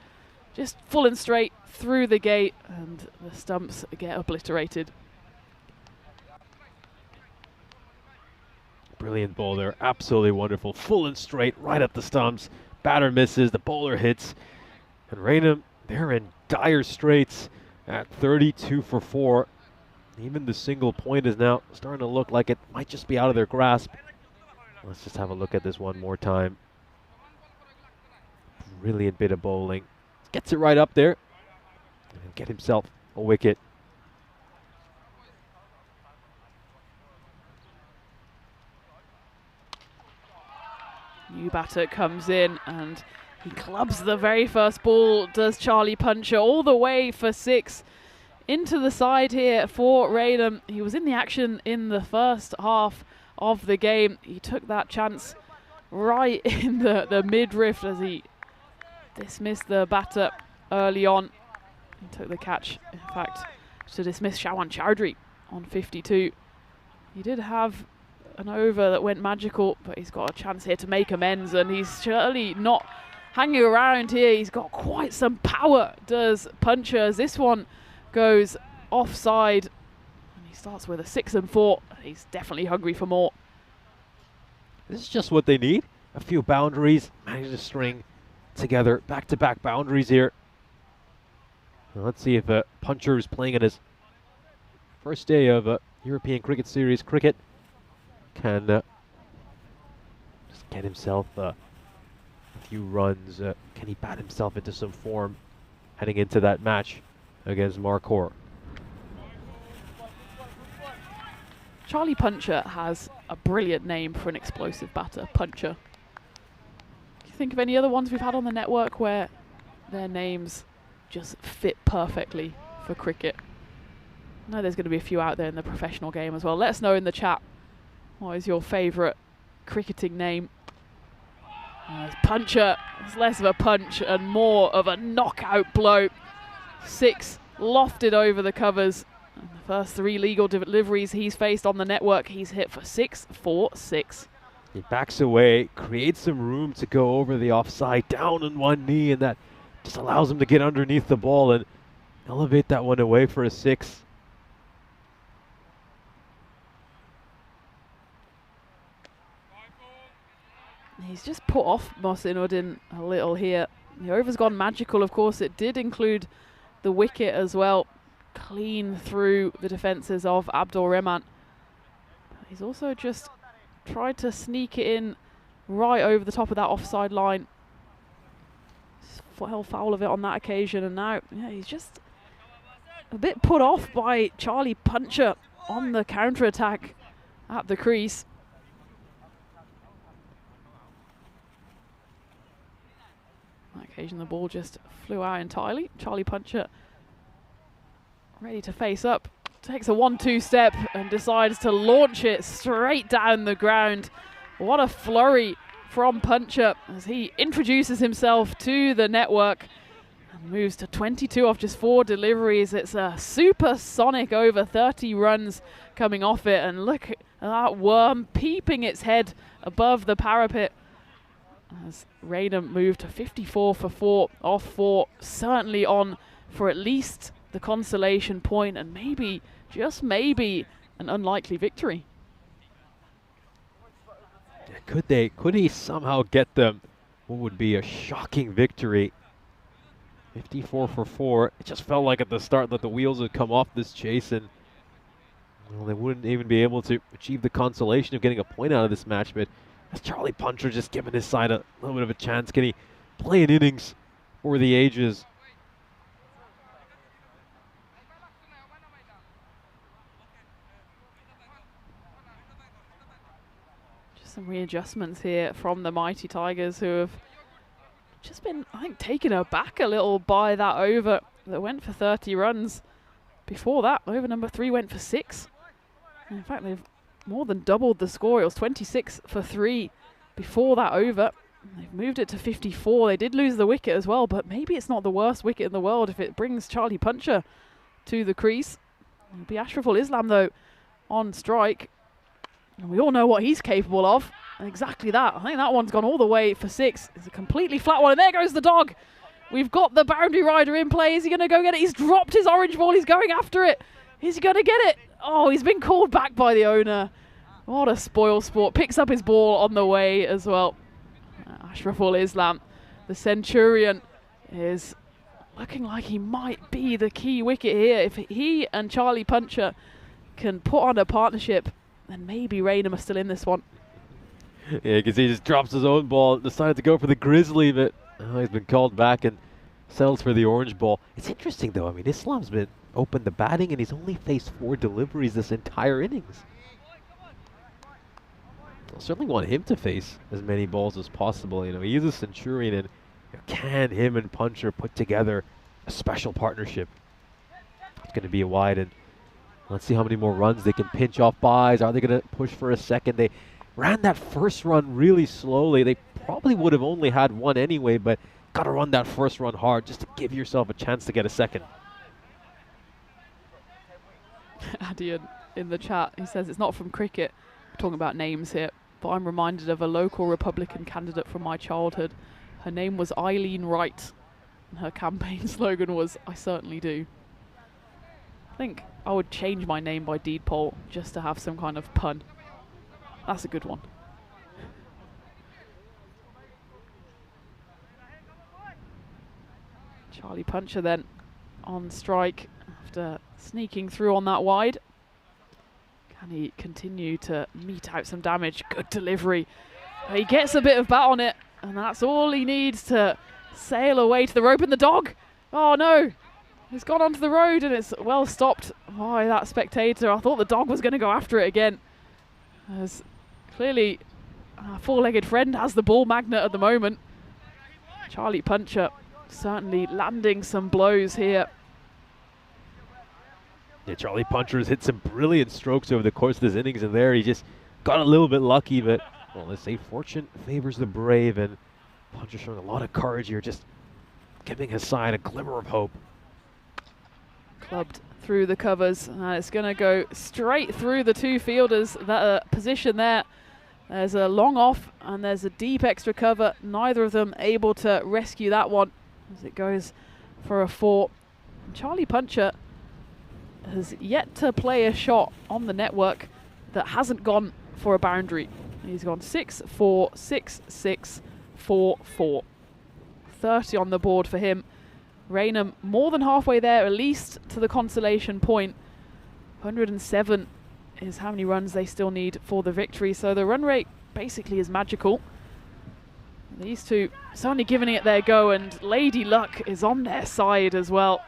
Speaker 6: Just full and straight through the gate, and the stumps get obliterated.
Speaker 5: Brilliant ball there, absolutely wonderful. Full and straight, right at the stumps. Batter misses, the bowler hits, and Raynham, they're in dire straits at 32 for 4. Even the single point is now starting to look like it might just be out of their grasp. Let's just have a look at this one more time. Brilliant bit of bowling. Gets it right up there and get himself a wicket.
Speaker 6: New batter comes in and he clubs the very first ball, does Charlie Puncher, all the way for 6 into the side here for Raynham. He was in the action in the first half of the game. He took that chance right in the midriff as he dismissed the batter early on. He took the catch, in fact, to dismiss Shawan Chowdhury on 52. He did have an over that went magical, but he's got a chance here to make amends, and he's surely not hanging around here. He's got quite some power, does Puncher, as this one goes offside. And he starts with a 6 and 4. He's definitely hungry for more.
Speaker 5: This is just what they need. A few boundaries, manage to string together back-to-back boundaries here. Now let's see if Puncher is playing in his first day of European Cricket Series cricket. Can just get himself a few runs. Can he bat himself into some form heading into that match against Markhor?
Speaker 6: Charlie Puncher has a brilliant name for an explosive batter, Puncher. Can you think of any other ones we've had on the network where their names just fit perfectly for cricket? I know there's going to be a few out there in the professional game as well. Let us know in the chat. What is your favourite cricketing name? Puncher, it's less of a punch and more of a knockout blow. 6 lofted over the covers And the first 3 legal deliveries he's faced on the network, he's hit for 6, 4, 6.
Speaker 5: He backs away, creates some room to go over the offside, down on one knee, and that just allows him to get underneath the ball and elevate that one away for a 6.
Speaker 6: He's just put off Mohsinuddin a little here. The over's gone magical, of course. It did include the wicket as well. Clean through the defences of Abdul Rahman. He's also just tried to sneak it in right over the top of that offside line. Fell foul of it on that occasion, and now he's just a bit put off by Charlie Puncher on the counter-attack at the crease. On that occasion, the ball just flew out entirely. Charlie Puncher ready to face up. Takes a 1-2 step and decides to launch it straight down the ground. What a flurry from Puncher as he introduces himself to the network and moves to 22 off just 4 deliveries. It's a supersonic over 30 runs coming off it, and look at that worm peeping its head above the parapet as Raynham moved to 54 for 4 off 4, certainly on for at least the consolation point and maybe, just maybe, an unlikely victory.
Speaker 5: Could he somehow get them what would be a shocking victory? 54 for 4. It just felt like at the start that the wheels would come off this chase and they wouldn't even be able to achieve the consolation of getting a point out of this match. But as Charlie Puncher just giving his side a little bit of a chance, can he play an innings for the ages?
Speaker 6: Some readjustments here from the mighty Tigers, who have just been, I think, taken aback a little by that over that went for 30 runs. Before that, over number 3 went for 6. And in fact, they've more than doubled the score. It was 26 for 3 before that over. They've moved it to 54. They did lose the wicket as well, but maybe it's not the worst wicket in the world if it brings Charlie Puncher to the crease. It'll be Ashraful Islam, though, on strike. And we all know what he's capable of. And exactly that. I think that one's gone all the way for 6. It's a completely flat one. And there goes the dog. We've got the boundary rider in play. Is he going to go get it? He's dropped his orange ball. He's going after it. Is he going to get it? Oh, he's been called back by the owner. What a spoil sport. Picks up his ball on the way as well. Ashraful Islam, the Centurion, is looking like he might be the key wicket here. If he and Charlie Puncher can put on a partnership, then maybe Raynham are still in this one.
Speaker 5: Yeah, because he just drops his own ball, decided to go for the Grizzly, but he's been called back and settles for the orange ball. It's interesting, though. I mean, Islam's been open the batting, and he's only faced 4 deliveries this entire innings. I certainly want him to face as many balls as possible. You know, he is a Centurion, and can him and Puncher put together a special partnership? It's going to be a wide, and let's see how many more runs they can pinch off buys. Are they going to push for a second? They ran that first run really slowly. They probably would have only had 1 anyway, but got to run that first run hard just to give yourself a chance to get a second.
Speaker 6: Adi in the chat, he says it's not from cricket. We're talking about names here, but I'm reminded of a local Republican candidate from my childhood. Her name was Eileen Wright, and her campaign slogan was, "I certainly do." I think I would change my name by deed poll just to have some kind of pun. That's a good one. Charlie Puncher then on strike after sneaking through on that wide. Can he continue to mete out some damage? Good delivery. He gets a bit of bat on it, and that's all he needs to sail away to the rope. And the dog, oh no, he's gone onto the road, and it's well stopped by that spectator. I thought the dog was going to go after it again, as clearly our 4-legged friend has the ball magnet at the moment. Charlie Puncher certainly landing some blows here.
Speaker 5: Yeah, Charlie Puncher has hit some brilliant strokes over the course of this innings, and there he just got a little bit lucky, but well, let's say fortune favors the brave, and Puncher showing a lot of courage here, just giving his side a glimmer of hope.
Speaker 6: clubbed through the covers, and it's going to go straight through the two fielders that are positioned there. There's a long off and there's a deep extra cover. Neither of them able to rescue that one as it goes for a 4. Charlie Puncher has yet to play a shot on the network that hasn't gone for a boundary. He's gone 6-4, 6-6, 4-4. 30 on the board for him. Raynham more than halfway there, at least to the consolation point. 107 is how many runs they still need for the victory. So the run rate basically is magical. These two certainly giving it their go, and Lady Luck is on their side as well,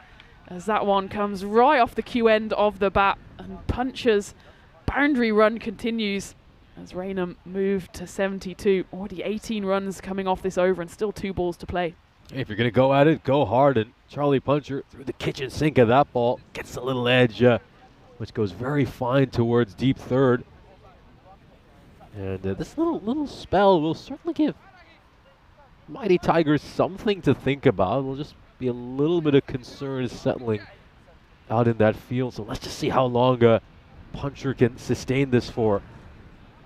Speaker 6: as that one comes right off the Q end of the bat, and Puncher's boundary run continues as Raynham move to 72. Already 18 runs coming off this over and still 2 balls to play.
Speaker 5: If you're going to go at it, go hard. And Charlie Puncher, through the kitchen sink of that ball, gets a little edge, which goes very fine towards deep third. And this little spell will certainly give Mighty Tigers something to think about. Will just be a little bit of concern settling out in that field. So let's just see how long Puncher can sustain this for.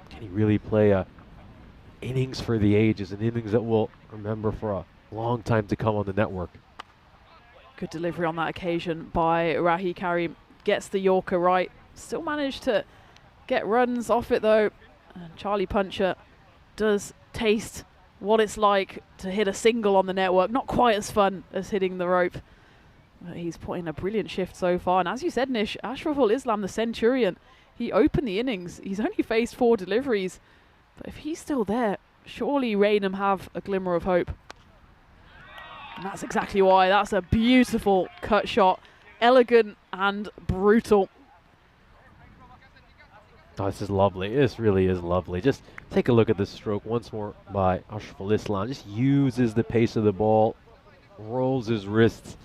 Speaker 5: Can he really play innings for the ages, and innings that we'll remember for a long time to come on the network?
Speaker 6: Good delivery on that occasion by Rahi Karim. Gets the Yorker right. Still managed to get runs off it though. And Charlie Puncher does taste what it's like to hit a single on the network. Not quite as fun as hitting the rope. But he's put in a brilliant shift so far. And as you said, Nish, Ashraful Islam, the Centurion, he opened the innings. He's only faced 4 deliveries. But if he's still there, surely Raynham have a glimmer of hope. And that's exactly why. That's a beautiful cut shot. Elegant and brutal.
Speaker 5: Oh, this is lovely. This really is lovely. Just take a look at this stroke once more by Ashraful Islam. Just uses the pace of the ball, rolls his wrists,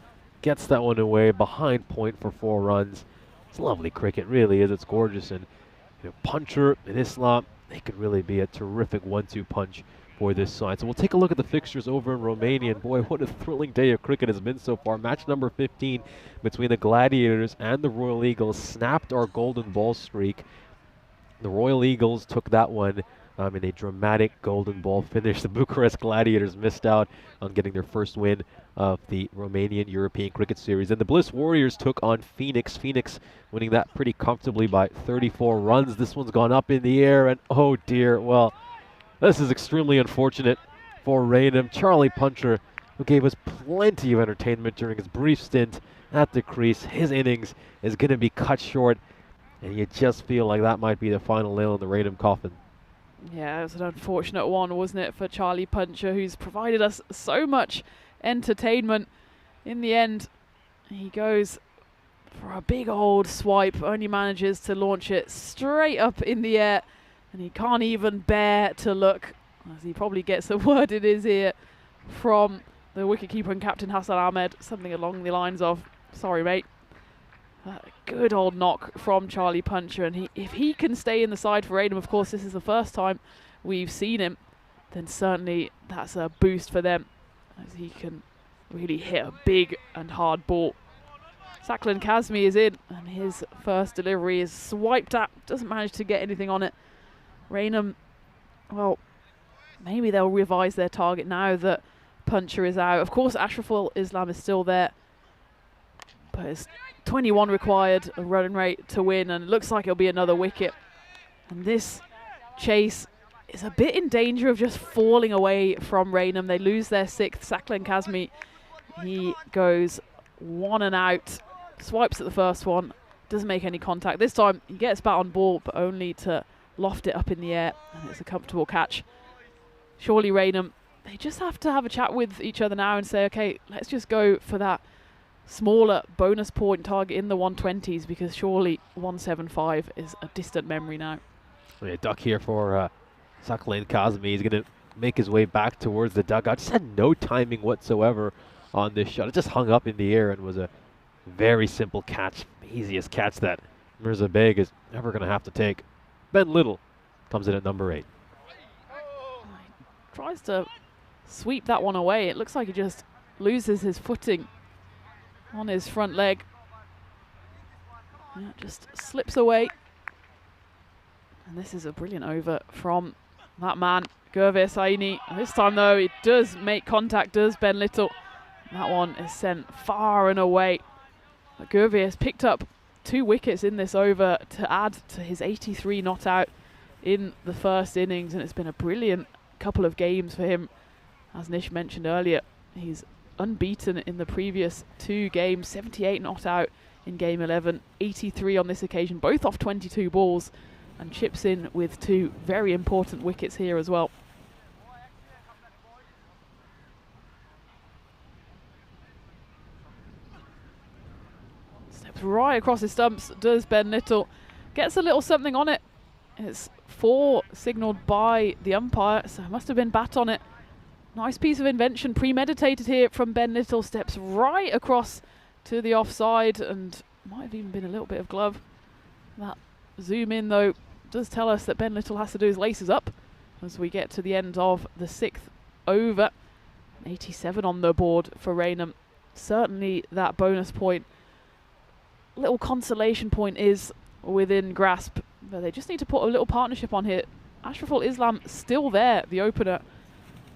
Speaker 5: gets that one away behind point for 4 runs. It's lovely cricket, really is. It's gorgeous. And Puncher and Islam, they could really be a terrific 1-2 punch for this side. So we'll take a look at the fixtures over in Romania. And boy, what a thrilling day of cricket has been so far. Match number 15 between the Gladiators and the Royal Eagles snapped our golden ball streak. The Royal Eagles took that one in a dramatic golden ball finish. The Bucharest Gladiators missed out on getting their first win of the Romanian European Cricket Series. And the Bliss Warriors took on Phoenix. Phoenix winning that pretty comfortably by 34 runs. This one's gone up in the air, and oh dear, well, this is extremely unfortunate for Raynham. Charlie Puncher, who gave us plenty of entertainment during his brief stint at the crease, his innings is going to be cut short, and you just feel like that might be the final nail in the Raynham coffin.
Speaker 6: Yeah, it was an unfortunate one, wasn't it, for Charlie Puncher, who's provided us so much entertainment. In the end, he goes for a big old swipe, only manages to launch it straight up in the air, and he can't even bear to look, as he probably gets a word in his ear from the wicketkeeper and captain Hassan Ahmed, something along the lines of, "Sorry, mate." A good old knock from Charlie Puncher, and if he can stay in the side for Raynham, of course this is the first time we've seen him, then certainly that's a boost for them, as he can really hit a big and hard ball. Saklan Kazmi is in, and his first delivery is swiped at, doesn't manage to get anything on it. Raynham, well, maybe they'll revise their target now that Puncher is out. Of course, Ashraful Islam is still there, but it's 21 required, a run rate to win, and it looks like it'll be another wicket. And this chase is a bit in danger of just falling away from Raynham. They lose their 6th. Saklan Kazmi, he goes 1 and out, swipes at the first one, doesn't make any contact. This time he gets bat on ball, but only to loft it up in the air, and it's a comfortable catch. Surely Raynham, they just have to have a chat with each other now and say, okay, let's just go for that smaller bonus point target in the 120s, because surely 175 is a distant memory now.
Speaker 5: Yeah, duck here for Saklan Kazmi. He's going to make his way back towards the dugout. Just had no timing whatsoever on this shot. It just hung up in the air and was a very simple catch. The easiest catch that Mirza Beg is ever going to have to take. Ben Little comes in at number 8.
Speaker 6: He tries to sweep that one away. It looks like he just loses his footing on his front leg. Yeah, just slips away. And this is a brilliant over from that man, Gervais Saini. This time, though, it does make contact, does Ben Little. That one is sent far and away. But Gervais has picked up 2 wickets in this over to add to his 83 not out in the first innings, and it's been a brilliant couple of games for him. As Nish mentioned earlier, he's unbeaten in the previous 2 games, 78 not out in game 11, 83 on this occasion, both off 22 balls, and chips in with 2 very important wickets here as well. Steps right across his stumps, does Ben Little. Gets a little something on it. It's 4 signalled by the umpire, so it must have been bat on it. Nice piece of invention, premeditated here from Ben Little. Steps right across to the offside, and might have even been a little bit of glove. That zoom in, though, does tell us that Ben Little has to do his laces up as we get to the end of the 6th over. 87 on the board for Raynham. Certainly that bonus point, little consolation point, is within grasp, but they just need to put a little partnership on here. Ashraful Islam still there, the opener.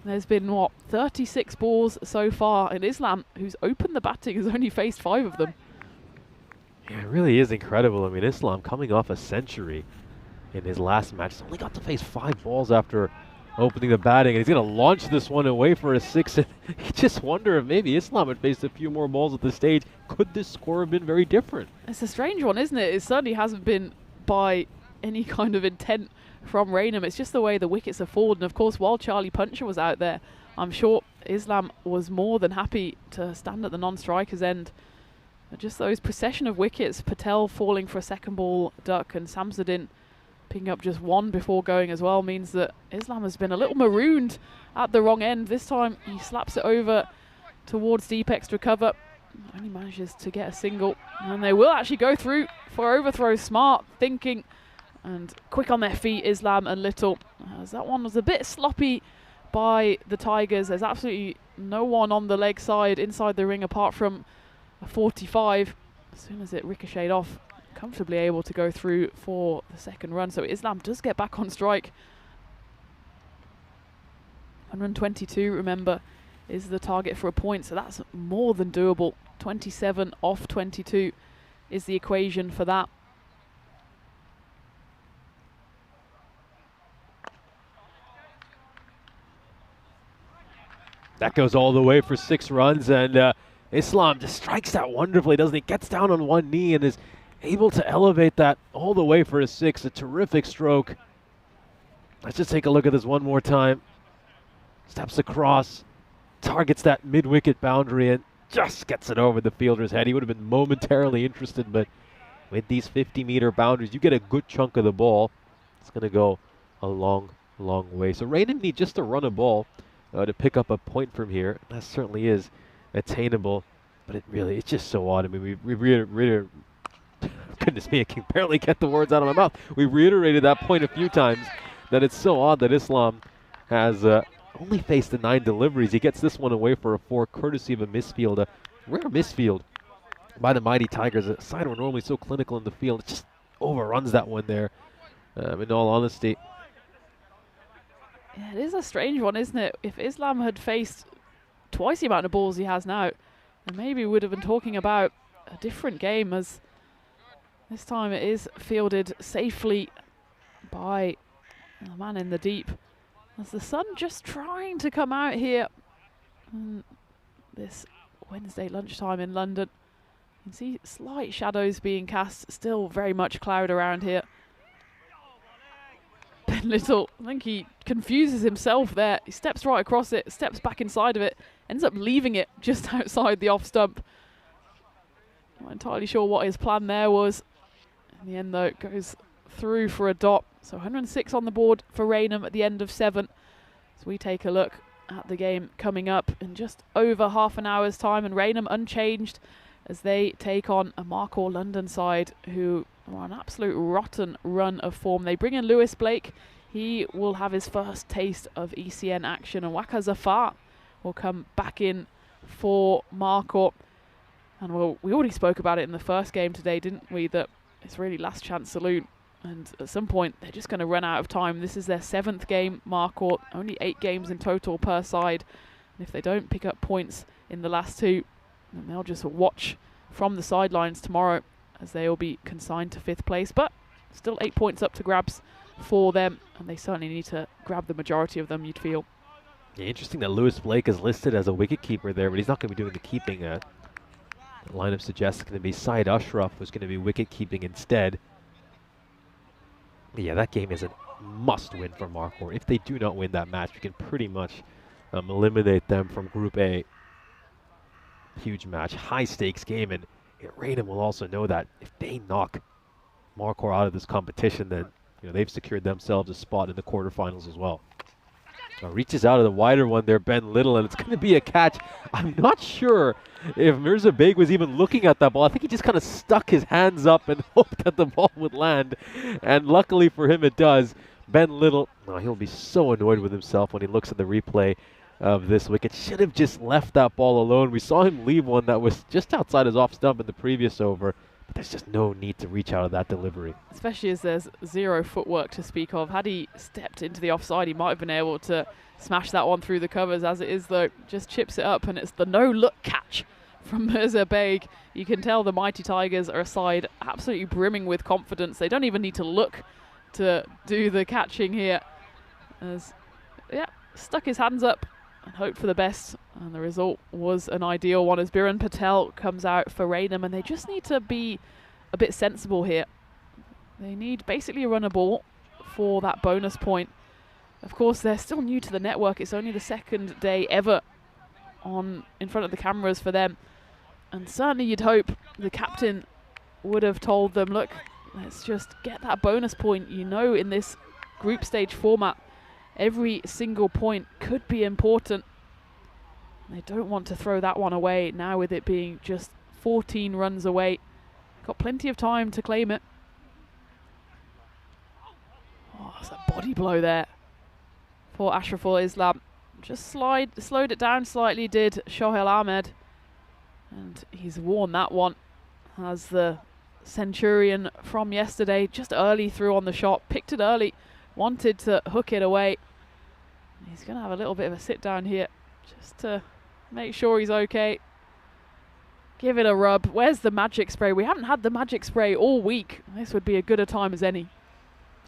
Speaker 6: There's been, what, 36 balls so far, and Islam, who's opened the batting, has only faced 5 of them.
Speaker 5: Yeah, it really is incredible. I mean, Islam coming off a century in his last match. He's only got to face 5 balls after opening the batting, and he's going to launch this one away for a 6. And you just wonder if maybe Islam had faced a few more balls at this stage. Could this score have been very different?
Speaker 6: It's a strange one, isn't it? It certainly hasn't been by any kind of intent from Raynham. It's just the way the wickets have fallen. And of course, while Charlie Puncher was out there, I'm sure Islam was more than happy to stand at the non-striker's end. But just those procession of wickets, Patel falling for a second ball duck and Samsudin picking up just 1 before going as well, means that Islam has been a little marooned at the wrong end. This time he slaps it over towards deep extra cover. Only manages to get a single, and they will actually go through for overthrow. Smart thinking and quick on their feet, Islam and Little. As that one was a bit sloppy by the Tigers. There's absolutely no one on the leg side inside the ring apart from a 45. As soon as it ricocheted off, comfortably able to go through for the second run. So Islam does get back on strike. 122, remember, is the target for a point, so that's more than doable. 27 off 22 is the equation for that.
Speaker 5: That goes all the way for 6 runs, and Islam just strikes that wonderfully, doesn't he? Gets down on one knee and is able to elevate that all the way for a 6. A terrific stroke. Let's just take a look at this one more time. Steps across, targets that mid-wicket boundary, and just gets it over the fielder's head. He would have been momentarily interested, but with these 50-meter boundaries, you get a good chunk of the ball. It's going to go a long, long way. So Raynham need just to run a ball to pick up a point from here. That certainly is attainable, but it's just so odd. I mean, goodness me, I can barely get the words out of my mouth. We reiterated that point a few times, that it's so odd that Islam has only faced the 9 deliveries. He gets this one away for a 4, courtesy of a misfield, a rare misfield by the mighty Tigers. A side who are normally so clinical in the field, it just overruns that one there, in all honesty.
Speaker 6: Yeah, it is a strange one, isn't it? If Islam had faced twice the amount of balls he has now, then maybe we would have been talking about a different game, as this time it is fielded safely by the man in the deep. As the sun just trying to come out here this Wednesday lunchtime in London. You can see slight shadows being cast, still very much cloud around here. Ben Little, I think he confuses himself there. He steps right across it, steps back inside of it, ends up leaving it just outside the off stump. Not entirely sure what his plan there was. In the end, though, it goes through for a dot. So 106 on the board for Raynham at the end of 7. So we take a look at the game coming up in just over half an hour's time, and Raynham unchanged as they take on a Markhor London side who are an absolute rotten run of form. They bring in Lewis Blake. He will have his first taste of ECN action, and Waqar Zafar will come back in for Markhor. And well, we already spoke about it in the first game today, didn't we, that it's really last chance saloon. And at some point, they're just going to run out of time. This is their 7th game, Marcourt. Only 8 games in total per side. And if they don't pick up points in the last 2, then they'll just watch from the sidelines tomorrow as they will be consigned to 5th place. But still 8 points up to grabs for them. And they certainly need to grab the majority of them, you'd feel.
Speaker 5: Yeah, interesting that Lewis Blake is listed as a wicketkeeper there, but he's not going to be doing the keeping. The lineup suggests it's going to be Syed Ashraf who's going to be wicket-keeping instead. Yeah, that game is a must-win for Marcourt. If they do not win that match, we can pretty much eliminate them from Group A. Huge match, high-stakes game, and Raynham will also know that if they knock Marcourt out of this competition, then they've secured themselves a spot in the quarterfinals as well. Reaches out of the wider one there, Ben Little, and it's going to be a catch. I'm not sure if Mirza Beg was even looking at that ball. I think he just kind of stuck his hands up and hoped that the ball would land. And luckily for him, it does. Ben Little, he'll be so annoyed with himself when he looks at the replay of this wicket. Should have just left that ball alone. We saw him leave one that was just outside his off stump in the previous over. But there's just no need to reach out of that delivery. Especially
Speaker 6: as there's 0 footwork to speak of. Had he stepped into the offside, he might have been able to smash that one through the covers. As it is, though, just chips it up, and it's the no-look catch from Mirza Beg. You can tell the Mighty Tigers are a side absolutely brimming with confidence. They don't even need to look to do the catching here. As, stuck his hands up and hoped for the best, and the result was an ideal one as Biren Patel comes out for Raynham, and they just need to be a bit sensible here. They need basically a runner ball for that bonus point. Of course, they're still new to the network. It's only the 2nd day ever in front of the cameras for them, and certainly you'd hope the captain would have told them, look, let's just get that bonus point. In this group stage format, every single point could be important. They don't want to throw that one away now, with it being just 14 runs away. Got plenty of time to claim it. Oh, that's a body blow there for Ashraful Islam. Just slowed it down slightly, did Shohel Ahmed. And he's worn that one as the Centurion from yesterday. Just early through on the shot, picked it early, wanted to hook it away. He's going to have a little bit of a sit down here just to make sure he's okay. Give it a rub. Where's the magic spray? We haven't had the magic spray all week. This would be as good a time as any.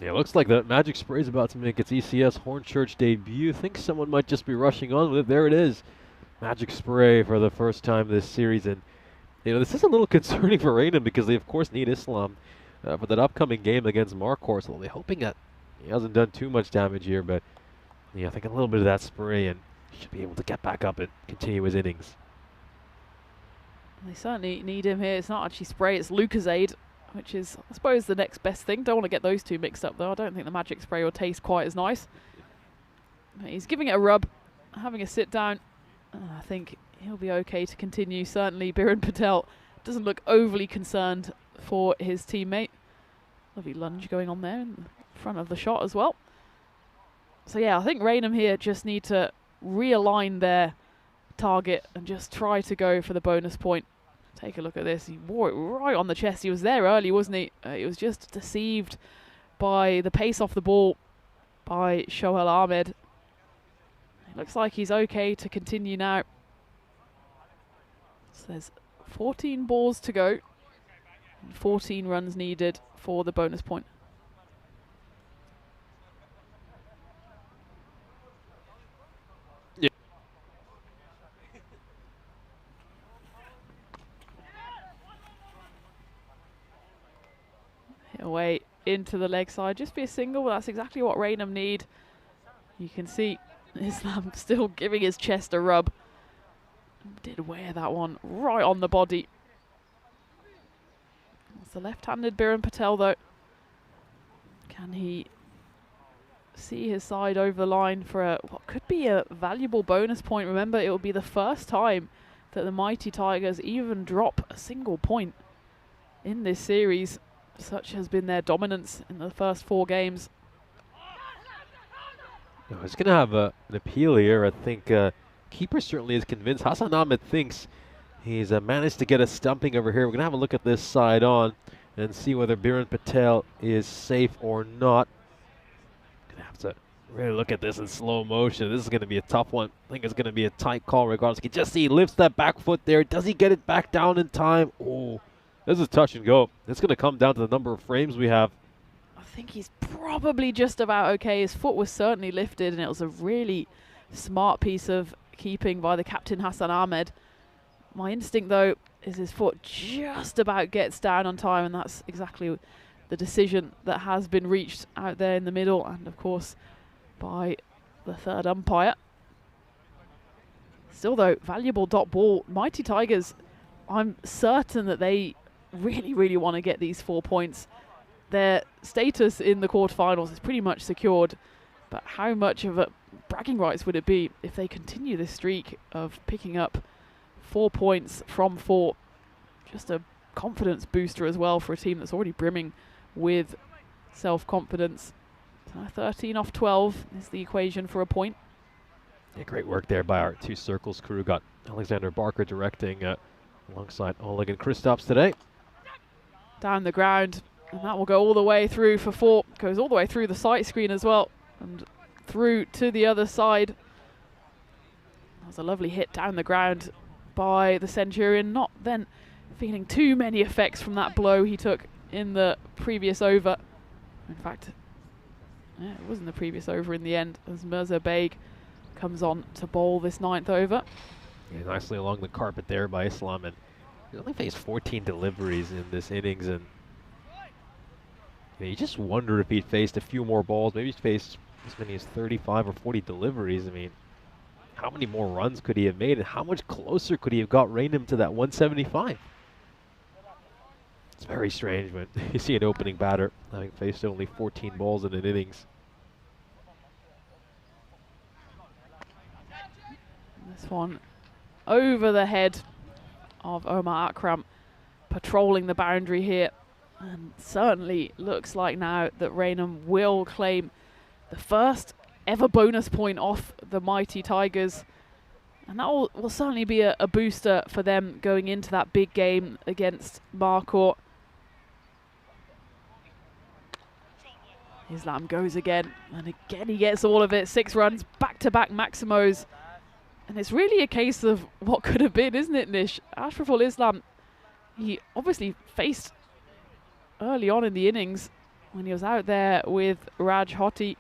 Speaker 5: Yeah, it looks like the magic spray is about to make its ECS Hornchurch debut. I think someone might just be rushing on with it. There it is. Magic spray for the first time this series. And, this is a little concerning for Raynham because they, of course, need Islam for that upcoming game against Marcourt. So they're hoping that he hasn't done too much damage here. But, I think a little bit of that spray and he should be able to get back up and continue his innings.
Speaker 6: They certainly need him here. It's not actually spray, it's Lucozade, which is, I suppose, the next best thing. Don't want to get those two mixed up, though. I don't think the magic spray will taste quite as nice. He's giving it a rub, having a sit down. I think he'll be okay to continue. Certainly, Biren Patel doesn't look overly concerned for his teammate. Lovely lunge going on there in front of the shot as well. So yeah, I think Raynham here just need to realign their target and just try to go for the bonus point. Take a look at this. He wore it right on the chest. He was there early, wasn't he? He was just deceived by the pace off the ball by Shohel Ahmed. It looks like he's okay to continue now. So there's 14 balls to go. 14 runs needed for the bonus point. Away into the leg side, just be a single. That's exactly what Raynham need. You can see Islam still giving his chest a rub. Did wear that one right on the body. It's the left-handed Biren Patel, though. Can he see his side over the line for what could be a valuable bonus point? Remember, it will be the first time that the Mighty Tigers even drop a single point in this series. Such has been their dominance in the first 4 games.
Speaker 5: It's going to have an appeal here. I think keeper certainly is convinced. Hassan Ahmed thinks he's managed to get a stumping over here. We're going to have a look at this side on. and see whether Biren Patel is safe or not. Gonna have to really look at this in slow motion. This is going to be a tough one. I think it's going to be a tight call regardless. You can just see he lifts that back foot there. Does he get it back down in time? Oh, this is touch and go. It's going to come down to the number of frames we have.
Speaker 6: I think he's probably just about okay. His foot was certainly lifted, and it was a really smart piece of keeping by the captain, Hassan Ahmed. My instinct, though, is his foot just about gets down on time, and that's exactly the decision that has been reached out there in the middle, and of course by the third umpire. Still, though, valuable dot ball. Mighty Tigers, I'm certain that they really want to get these 4 points. Their status in the quarterfinals is pretty much secured, but how much of a bragging rights would it be if they continue this streak of picking up 4 points from 4? Just a confidence booster as well for a team that's already brimming with self-confidence. So 13 off 12 is the equation for a point.
Speaker 5: Yeah, great work there by our two circles crew. Got Alexander Barker directing alongside Oleg and Kristaps today.
Speaker 6: Down the ground, and that will go all the way through for 4. Goes all the way through the sight screen as well, and through to the other side. That was a lovely hit down the ground by the Centurion, not then feeling too many effects from that blow he took in the previous over. In fact, yeah, it wasn't the previous over in the end, as Mirza Beg comes on to bowl this 9th over.
Speaker 5: Yeah, nicely along the carpet there by Islam, and he only faced 14 deliveries in this innings, and you just wonder if he'd faced a few more balls, maybe he'd faced as many as 35 or 40 deliveries. I mean, how many more runs could he have made, and how much closer could he have got Raynham to that 175? It's very strange when you see an opening batter having faced only 14 balls in an innings.
Speaker 6: This one over the head of Omar Akram, patrolling the boundary here, and certainly looks like now that Raynham will claim the first ever bonus point off the Mighty Tigers, and that will certainly be a booster for them going into that big game against Marcourt. Islam goes again, and again he gets all of it. 6 runs, back-to-back Maximos. And it's really a case of what could have been, isn't it, Nish? Ashraful Islam, he obviously faced early on in the innings when he was out there with Raj Hoti.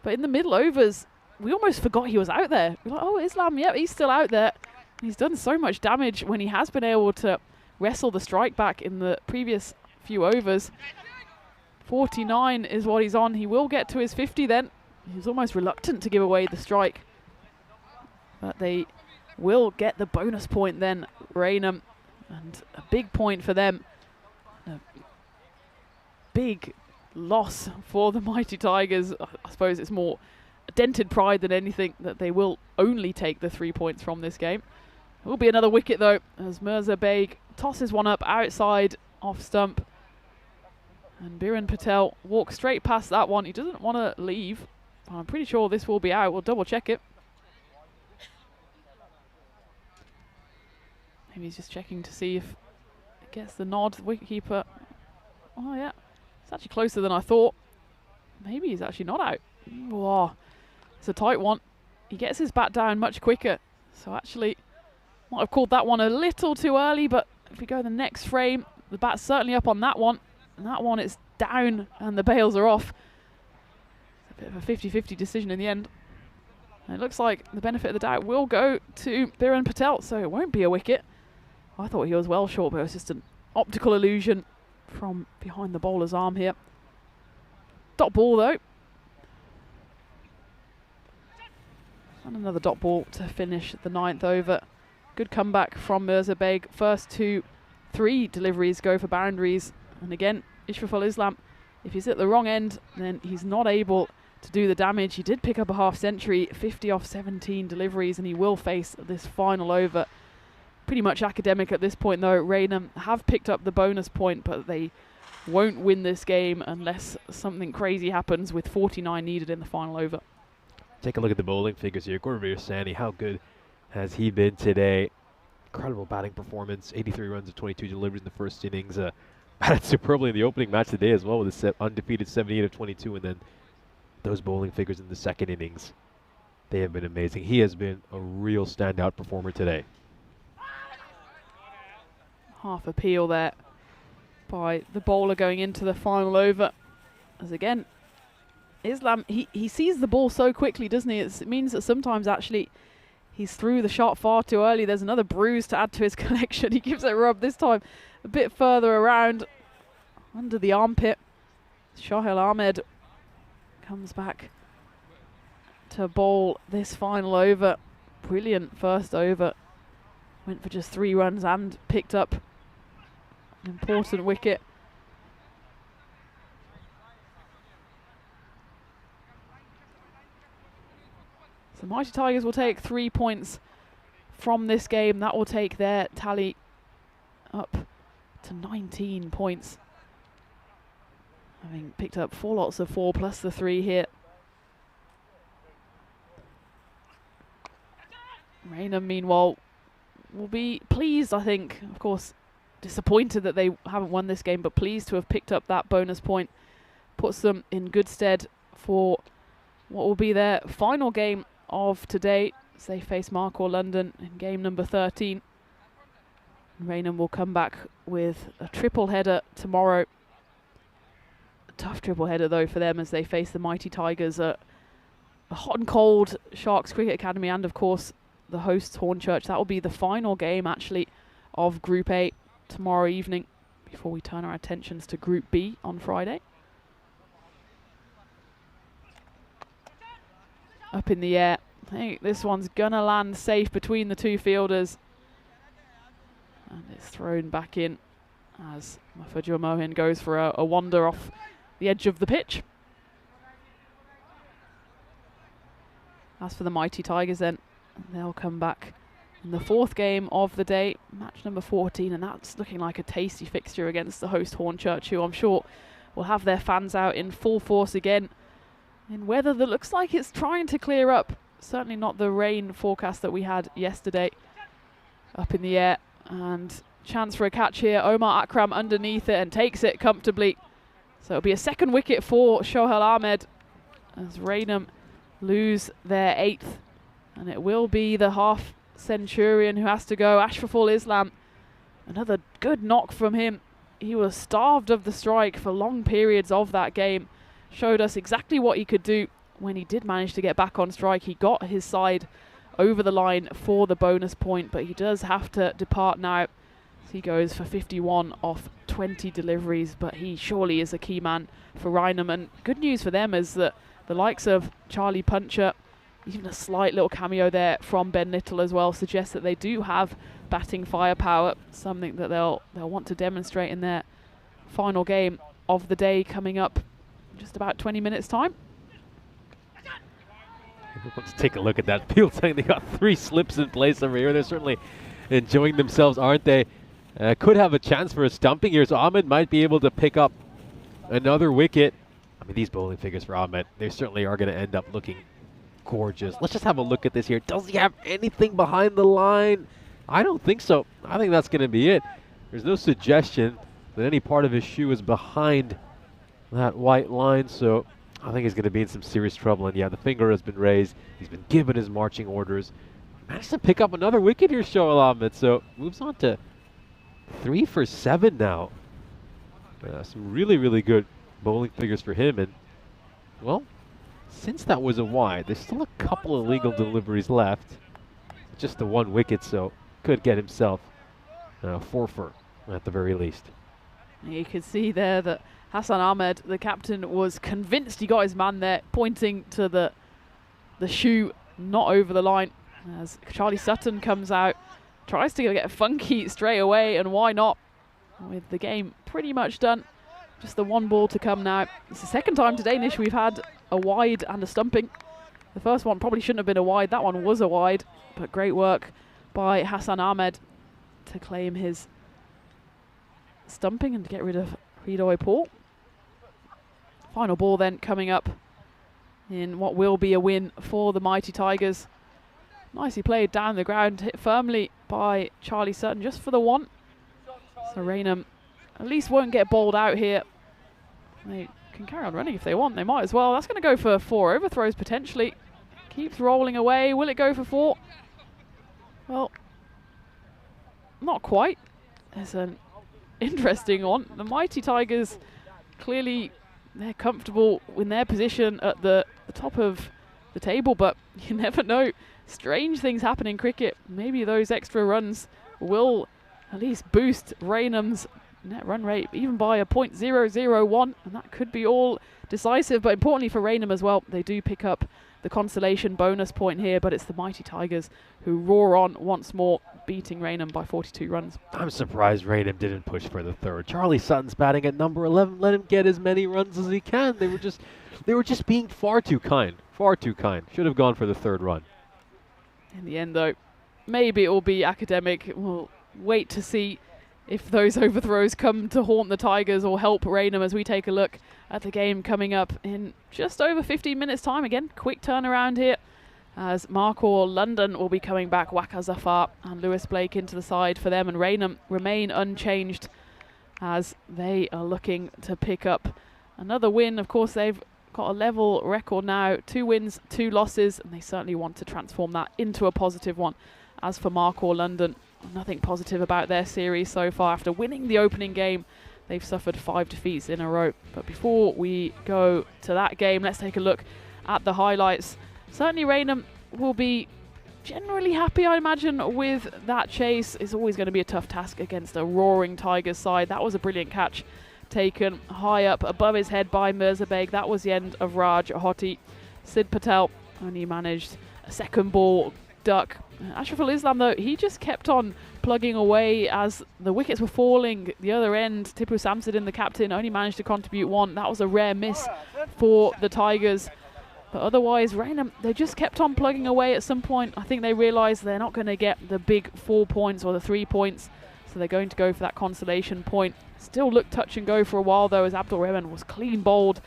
Speaker 6: But in the middle overs, we almost forgot he was out there. We're like, oh, Islam, yep, he's still out there. He's done so much damage when he has been able to wrestle the strike back in the previous few overs. 49 is what he's on. He will get to his 50 then. He's almost reluctant to give away the strike. But they will get the bonus point then, Raynham. And a big point for them. A big loss for the Mighty Tigers. I suppose it's more a dented pride than anything that they will only take the 3 points from this game. It will be another wicket though, as Mirza Beg tosses one up outside off stump. And Biren Patel walks straight past that one. He doesn't want to leave. I'm pretty sure this will be out. We'll double check it. Maybe he's just checking to see if it gets the nod. The wicketkeeper. Oh yeah, it's actually closer than I thought. Maybe he's actually not out. Whoa, it's a tight one. He gets his bat down much quicker. So actually, might have called that one a little too early, but if we go the next frame, the bat's certainly up on that one. And that one is down and the bails are off. It's a bit of a 50-50 decision in the end. And it looks like the benefit of the doubt will go to Biren Patel, so it won't be a wicket. I thought he was well short, but it was just an optical illusion from behind the bowler's arm here. Dot ball though. And another dot ball to finish the 9th over. Good comeback from Mirza Beg. First 2, 3 deliveries go for boundaries. And again, Ishraful Islam, if he's at the wrong end, then he's not able to do the damage. He did pick up a half century, 50 off 17 deliveries, and he will face this final over. Pretty much academic at this point though. Raynham have picked up the bonus point, but they won't win this game unless something crazy happens with 49 needed in the final over.
Speaker 5: Take a look at the bowling figures here. Gurveer Sani, how good has he been today? Incredible batting performance, 83 runs of 22 deliveries in the first innings. batted superbly in the opening match today as well with a undefeated 78 of 22, and then those bowling figures in the second innings. They have been amazing. He has been a real standout performer today.
Speaker 6: Half appeal there by the bowler going into the final over. As again, Islam, he sees the ball so quickly, doesn't he? It means that sometimes actually he's threw the shot far too early. There's another bruise to add to his collection. He gives it a rub this time a bit further around under the armpit. Shohel Ahmed comes back to bowl this final over. Brilliant first over. Went for just 3 runs and picked up an important wicket. So Mighty Tigers will take 3 points from this game. That will take their tally up to 19 points. Having picked up 4 lots of 4 plus the 3 here. Raynham, meanwhile, will be pleased, I think. Of course, disappointed that they haven't won this game, but pleased to have picked up that bonus point. Puts them in good stead for what will be their final game of today as they face Markhor London in game number 13. Raynham will come back with a triple header tomorrow. A tough triple header though for them as they face the Mighty Tigers, a hot and cold Sharks Cricket Academy, and of course the hosts Hornchurch. That will be the final game actually of Group A tomorrow evening before we turn our attentions to Group B on Friday. Up in the air. I think this one's gonna land safe between the 2 fielders. And it's thrown back in as Mahfujur Mohin goes for a wander off the edge of the pitch. As for the Mighty Tigers then, they'll come back in the 4th game of the day, match number 14, and that's looking like a tasty fixture against the host Hornchurch, who I'm sure will have their fans out in full force again in weather that looks like it's trying to clear up. Certainly not the rain forecast that we had yesterday. Up in the air, and chance for a catch here. Omar Akram underneath it and takes it comfortably. So it'll be a 2nd wicket for Shohel Ahmed as Raynham lose their 8th. And it will be the half centurion who has to go. Ashraful Islam, another good knock from him. He was starved of the strike for long periods of that game. Showed us exactly what he could do when he did manage to get back on strike. He got his side over the line for the bonus point, but he does have to depart now. He goes for 51 off 20 deliveries, but he surely is a key man for Raynham. And good news for them is that the likes of Charlie Puncher, even a slight little cameo there from Ben Little as well, suggests that they do have batting firepower, something that they'll want to demonstrate in their final game of the day coming up in just about 20 minutes time.
Speaker 5: Let's take a look at that field. They got 3 slips in place over here. They're certainly enjoying themselves, aren't they? Could have a chance for a stumping here, so Ahmed might be able to pick up another wicket. I mean, these bowling figures for Ahmed, they certainly are going to end up looking gorgeous. Let's just have a look at this here. Does he have anything behind the line? I don't think so. I think that's going to be it. There's no suggestion that any part of his shoe is behind that white line, so I think he's going to be in some serious trouble. And yeah, the finger has been raised. He's been given his marching orders. Managed to pick up another wicket here, Shohel Ahmed, so moves on to 3 for 7 now. Some really, really good bowling figures for him. And, well, since that was a wide, there's still a couple of legal deliveries left. Just the 1 wicket, so could get himself 4 for at the very least.
Speaker 6: You can see there that Hassan Ahmed, the captain, was convinced he got his man there, pointing to the shoe not over the line. As Charlie Sutton comes out, tries to get funky straight away, and why not? With the game pretty much done. Just the 1 ball to come now. It's the 2nd time today, Nish, we've had a wide and a stumping. The first one probably shouldn't have been a wide. That one was a wide, but great work by Hassan Ahmed to claim his stumping and to get rid of Hridoy Paul. Final ball then coming up in what will be a win for the Mighty Tigers. Nicely played down the ground, hit firmly by Charlie Sutton just for the 1. So Raynham at least won't get bowled out here. They can carry on running if they want. They might as well. That's going to go for 4 overthrows potentially. Keeps rolling away. Will it go for 4? Well, not quite. There's an interesting one. The Mighty Tigers, clearly they're comfortable in their position at the top of the table, but you never know. Strange things happen in cricket. Maybe those extra runs will at least boost Raynham's net run rate even by a .001, and that could be all decisive. But importantly for Raynham as well, they do pick up the consolation bonus point here, but it's the Mighty Tigers who roar on once more, beating Raynham by 42 runs.
Speaker 5: I'm surprised Raynham didn't push for the third. Charlie Sutton's batting at number 11. Let him get as many runs as he can. They were just being far too kind. Far too kind. Should have gone for the third run.
Speaker 6: In the end, though, maybe it will be academic. We'll wait to see if those overthrows come to haunt the Tigers or help Raynham as we take a look at the game coming up in just over 15 minutes time. Again, quick turnaround here as Markor London will be coming back. Waka Zafar and Lewis Blake into the side for them, and Raynham remain unchanged as they are looking to pick up another win. Of course, they've got a level record now, 2 wins, 2 losses, and they certainly want to transform that into a positive one. As for Markor London, nothing positive about their series so far. After winning the opening game, they've suffered 5 defeats in a row. But before we go to that game, let's take a look at the highlights. Certainly Raynham will be generally happy, I imagine, with that chase. It's always going to be a tough task against a roaring Tigers side. That was a brilliant catch taken high up above his head by Mirzabeg. That was the end of Raj Hoti. Sid Patel only managed a second ball duck. Ashraful Islam, though, he just kept on plugging away as the wickets were falling. The other end, Tipu Samsudin, the captain, only managed to contribute 1. That was a rare miss for the Tigers. But otherwise, Raynham, they just kept on plugging away. At some point, I think they realised they're not going to get the big 4 points or the 3 points, so they're going to go for that consolation point. Still looked touch and go for a while, though, as Abdul Rahman was clean bowled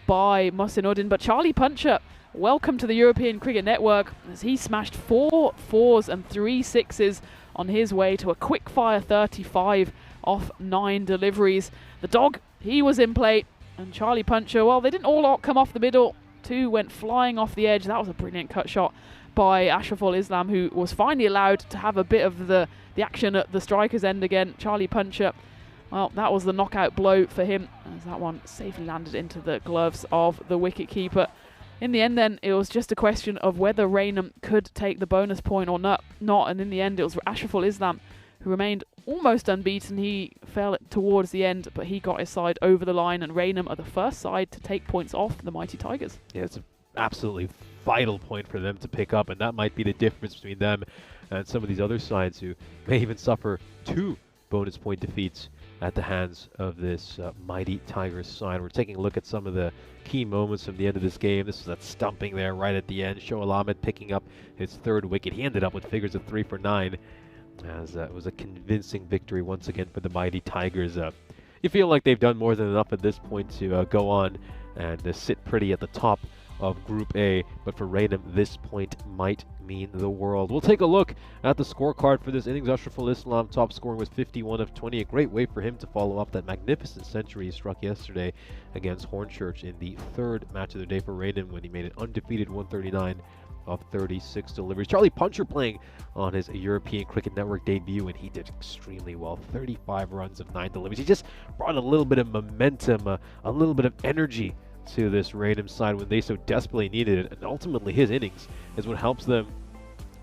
Speaker 6: by Mohsinuddin. But Charlie Puncher, welcome to the European Cricket Network, as he smashed 4 4s and 3 6s on his way to a quick-fire 35 off 9 deliveries. The dog, he was in play, and Charlie Puncher, well, they didn't all come off the middle. 2 went flying off the edge. That was a brilliant cut shot by Ashraful Islam, who was finally allowed to have a bit of the action at the striker's end again. Charlie Puncher, well, that was the knockout blow for him, as that one safely landed into the gloves of the wicket-keeper. In the end, then, it was just a question of whether Raynham could take the bonus point or not. And in the end, it was Ashraful Islam who remained almost unbeaten. He fell towards the end, but he got his side over the line, and Raynham are the first side to take points off the Mighty Tigers.
Speaker 5: Yeah, it's an absolutely vital point for them to pick up, and that might be the difference between them and some of these other sides who may even suffer 2 bonus point defeats at the hands of this Mighty Tigers side. We're taking a look at some of the key moments from the end of this game. This is that stumping there right at the end. Shoaib Ahmed picking up his 3rd wicket. He ended up with figures of 3 for 9, as it was a convincing victory once again for the Mighty Tigers. You feel like they've done more than enough at this point to go on and sit pretty at the top of Group A, but for Raynham, this point might mean the world. We'll take a look at the scorecard for this innings. Ashraful Islam top scoring was 51 of 20. A great way for him to follow up that magnificent century he struck yesterday against Hornchurch in the 3rd match of the day for Raynham, when he made an undefeated 139 of 36 deliveries. Charlie Puncher playing on his European Cricket Network debut, and he did extremely well. 35 runs of 9 deliveries. He just brought a little bit of momentum, a little bit of energy to this Raynham side when they so desperately needed it, and ultimately his innings is what helps them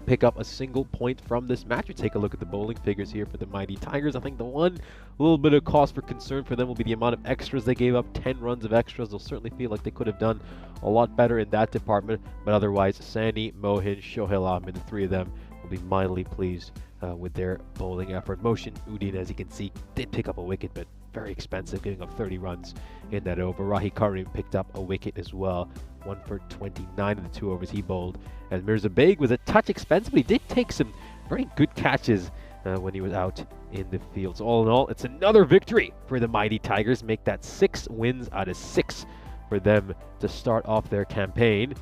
Speaker 5: pick up a single point from this match. We take a look at the bowling figures here for the Mighty Tigers. I think the one little bit of cause for concern for them will be the amount of extras they gave up. 10 runs of extras. They'll certainly feel like they could have done a lot better in that department, but otherwise Sani, Mohin, Shoaib Ahmed, the 3 of them will be mildly pleased with their bowling effort. Mohsinuddin, as you can see, did pick up a wicket, but very expensive, giving up 30 runs in that over. Rahi Karim picked up a wicket as well, 1 for 29 in the 2 overs he bowled. And Mirzabeg was a touch expensive, but he did take some very good catches when he was out in the field. So all in all, it's another victory for the Mighty Tigers, make that 6 wins out of 6 for them to start off their campaign.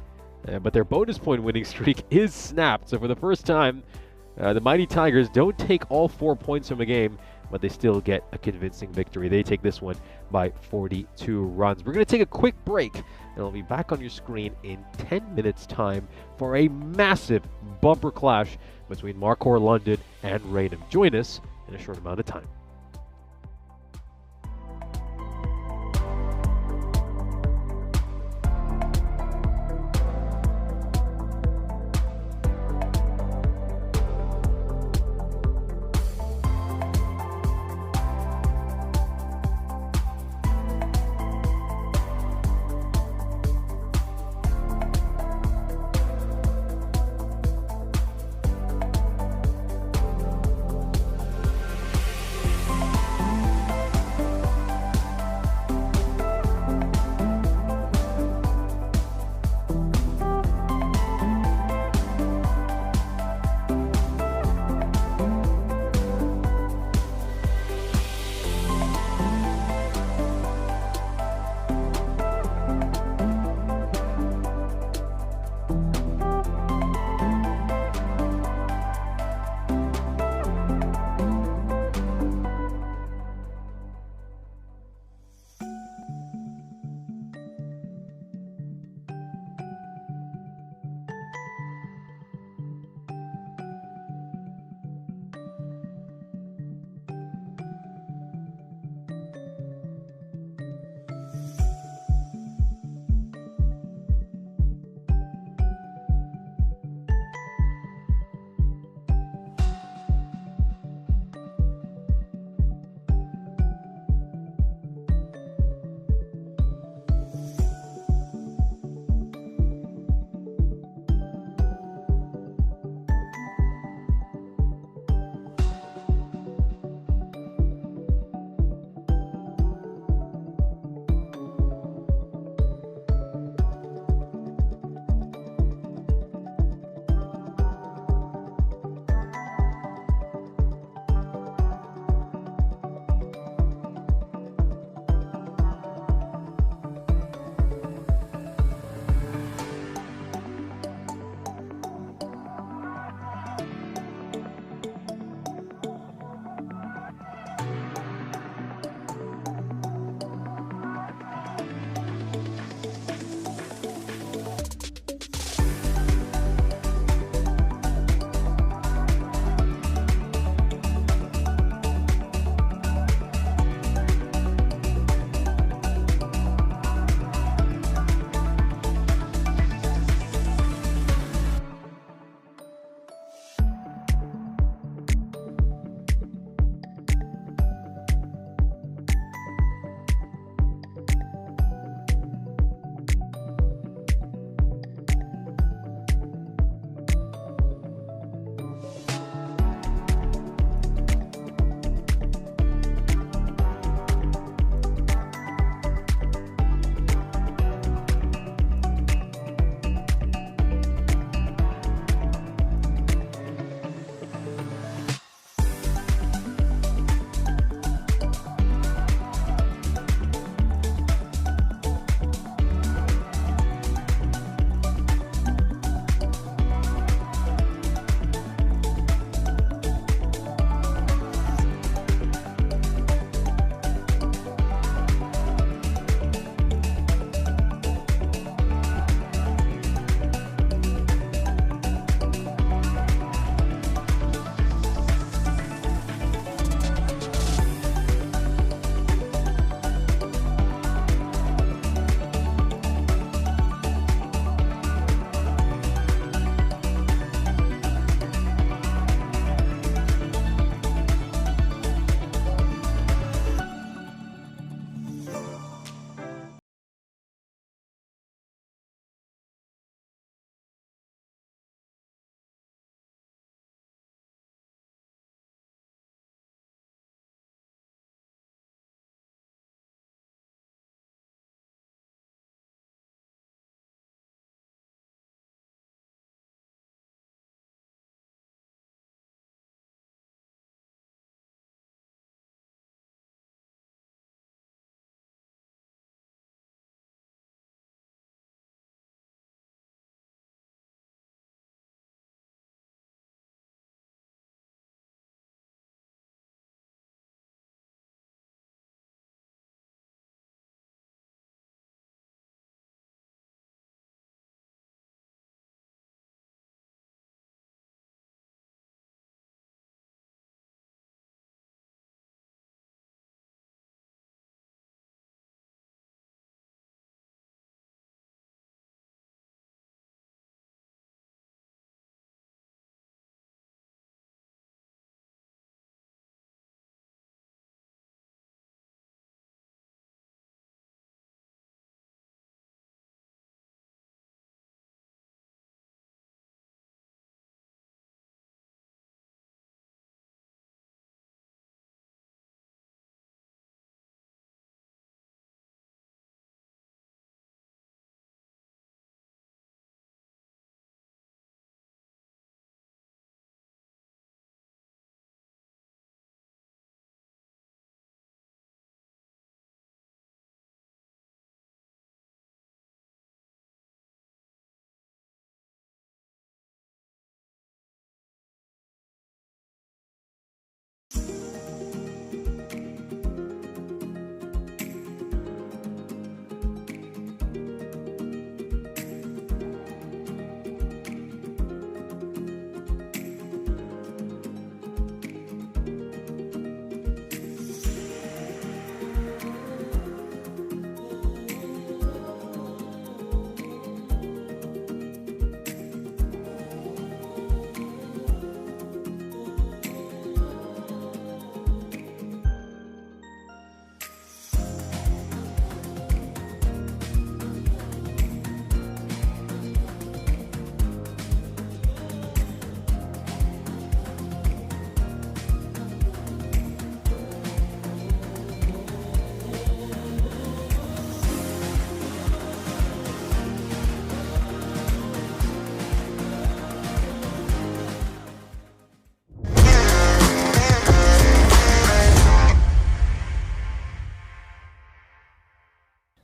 Speaker 5: But their bonus point winning streak is snapped. So for the first time, the Mighty Tigers don't take all 4 points from a game. but they still get a convincing victory. They take this one by 42 runs. We're going to take a quick break, and I'll be back on your screen in 10 minutes' time for a massive bumper clash between Markhor London and Raynham. Join us in a short amount of time.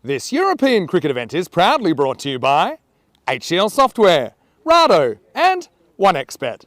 Speaker 1: This European cricket event is proudly brought to you by HCL Software, Rado and 1xBet.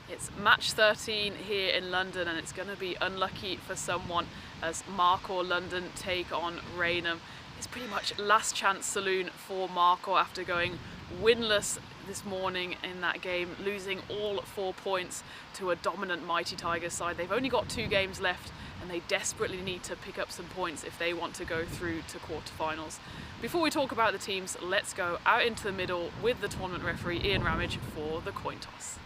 Speaker 2: It's match 13 here in London, and it's going to be unlucky for someone as Markhor London take on Rainham. It's pretty much last chance saloon for Markhor after going winless this morning in that game, losing all 4 points to a dominant Mighty Tigers side. They've only got 2 games left and they desperately need to pick up some points if they want to go through to quarterfinals. Before we talk about the teams, let's go out into the middle with the tournament referee Ian Ramage for the coin toss.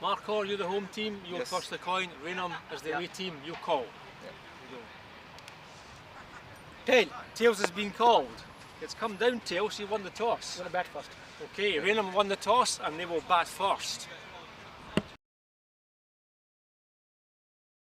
Speaker 3: Markhor, you're the home team, you'll
Speaker 4: Yes.
Speaker 3: toss the coin. Rainham is the away team, you call. Pen, tails has been called. It's come down tails, you won the toss.
Speaker 4: I'm going to bat first.
Speaker 3: Okay, Rainham won the toss and they will bat first.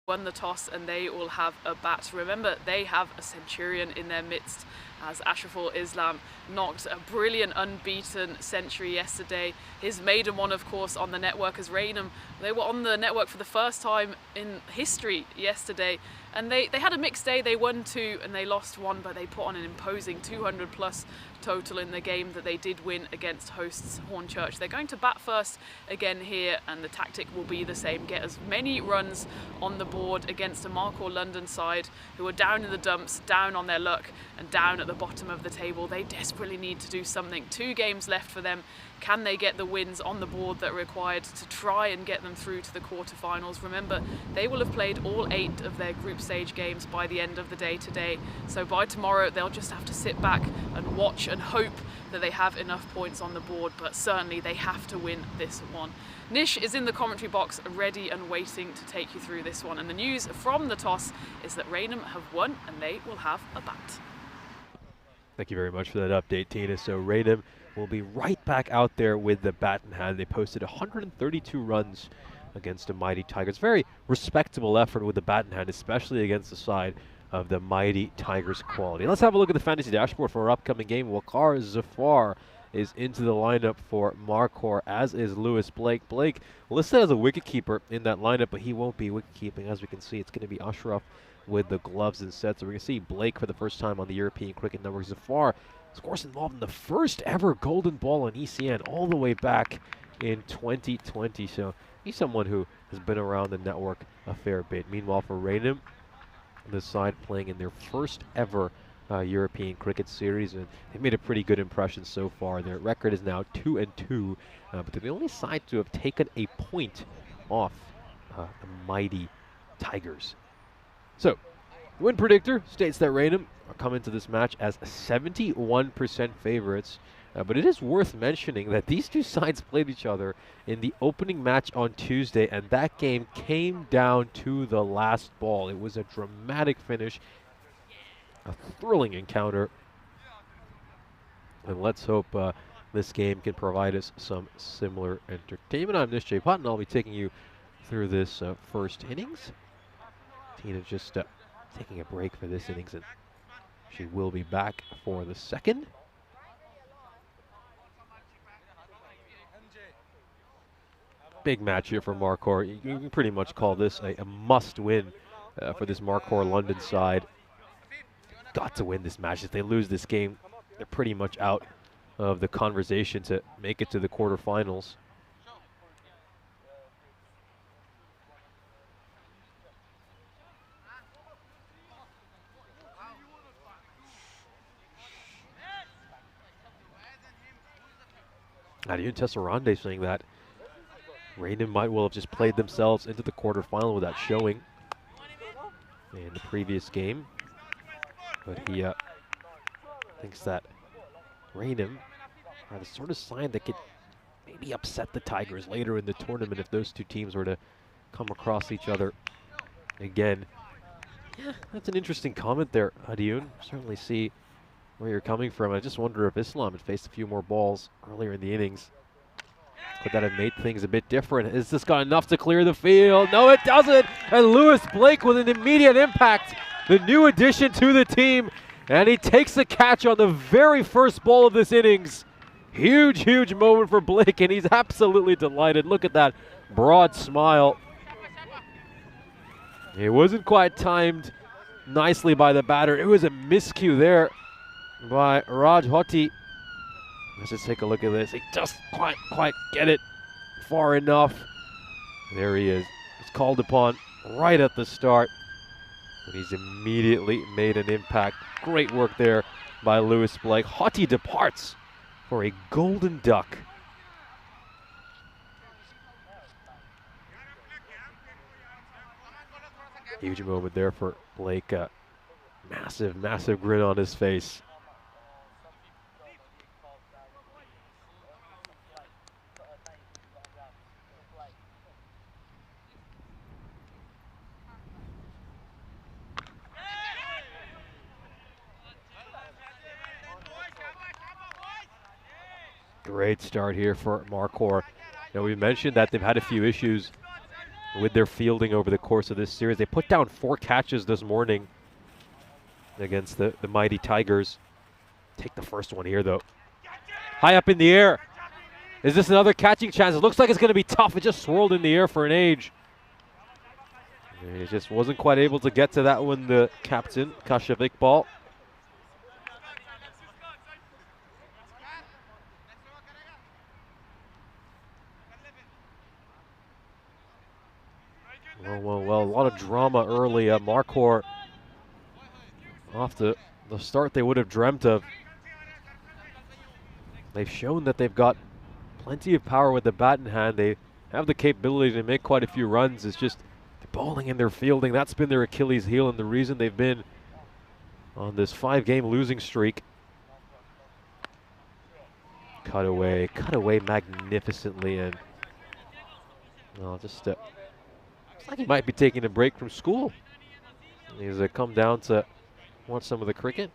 Speaker 2: Won the toss and they will have a bat. Remember, they have a centurion in their midst as Ashraful Islam knocked a brilliant unbeaten century yesterday. His maiden one, of course, on the network as Rainham. They were on the network for the first time in history yesterday, and they had a mixed day. They won 2 and they lost 1, but they put on an imposing 200 plus total in the game that they did win against hosts Hornchurch. They're going to bat first again here, and the tactic will be the same: get as many runs on the board against a Markhor London side who are down in the dumps, down on their luck and down at the bottom of the table. They desperately need to do something. 2 games left for them. Can they get the wins on the board that are required to try and get them through to the quarterfinals? Remember, they will have played all 8 of their group stage games by the end of the day today. So by tomorrow, they'll just have to sit back and watch and hope that they have enough points on the board, but certainly they have to win this one. Nish is in the commentary box ready and waiting to take you through this one. And the news from the toss is that Rainham have won and they will have a bat.
Speaker 5: Thank you very much for that update, Tina. So Rainham will be right back out there with the bat in hand. They posted 132 runs against the Mighty Tigers. Very respectable effort with the bat in hand, especially against the side of the Mighty Tigers quality. Let's have a look at the fantasy dashboard for our upcoming game. Waqar Zafar is into the lineup for Markhor, as is Lewis Blake. Blake listed as a wicketkeeper in that lineup, but he won't be wicketkeeping. As we can see, it's going to be Ashraf with the gloves instead. So we're going to see Blake for the first time on the European Cricket Network. Zafar, of course, involved in the first ever golden ball in ECN all the way back in 2020. So he's someone who has been around the network a fair bit. Meanwhile, for Rainham, this side playing in their first ever European Cricket Series, and they've made a pretty good impression so far. Their record is now 2-2, but they're the only side to have taken a point off the Mighty Tigers. So, the win predictor states that Rainham are coming to this match as 71% favorites. But it is worth mentioning that these two sides played each other in the opening match on Tuesday, and that game came down to the last ball. It was a dramatic finish, a thrilling encounter, and let's hope this game can provide us some similar entertainment. I'm Nish J. Pott, and I'll be taking you through this first innings. Tina's just taking a break for this innings, and she will be back for the second. Big match here for Markhor. You can pretty much call this a must-win for this Markhor London side. Got to win this match. If they lose this game, they're pretty much out of the conversation to make it to the quarterfinals. Adiun Tesserande saying that Rainham might well have just played themselves into the quarterfinal with that showing in the previous game. But he thinks that Rainham are the sort of side that could maybe upset the Tigers later in the tournament if those two teams were to come across each other again. Yeah, that's an interesting comment there, Adiun. Certainly see where you're coming from. I just wonder if Islam had faced a few more balls earlier in the innings, could that have made things a bit different? Is this got enough to clear the field? No, it doesn't. And Lewis Blake with an immediate impact, the new addition to the team, and he takes the catch on the very first ball of this innings. Huge, huge moment for Blake, and he's absolutely delighted. Look at that broad smile. It wasn't quite timed nicely by the batter. It was a miscue there by Raj Hoti. Let's just take a look at this. He just quite get it far enough. There he is. He's called upon right at the start, and he's immediately made an impact. Great work there by Lewis Blake. Hoti departs for a golden duck. Huge moment there for Blake. Massive, massive grin on his face. Great start here for Marquardt. Now, we mentioned that they've had a few issues with their fielding over the course of this series. They put down 4 catches this morning against the mighty Tigers. Take the first one here, though. High up in the air. Is this another catching chance? It looks like it's going to be tough. It just swirled in the air for an age. He just wasn't quite able to get to that one, the captain, Kashyap Iqbal. Well, a lot of drama early. Marquardt off the start they would have dreamt of. They've shown that they've got plenty of power with the bat in hand. They have the capability to make quite a few runs. It's just the bowling and their fielding. That's been their Achilles heel and the reason they've been on this 5-game losing streak. Cut away magnificently, and just looks like he might be taking a break from school. He's come down to watch some of the cricket.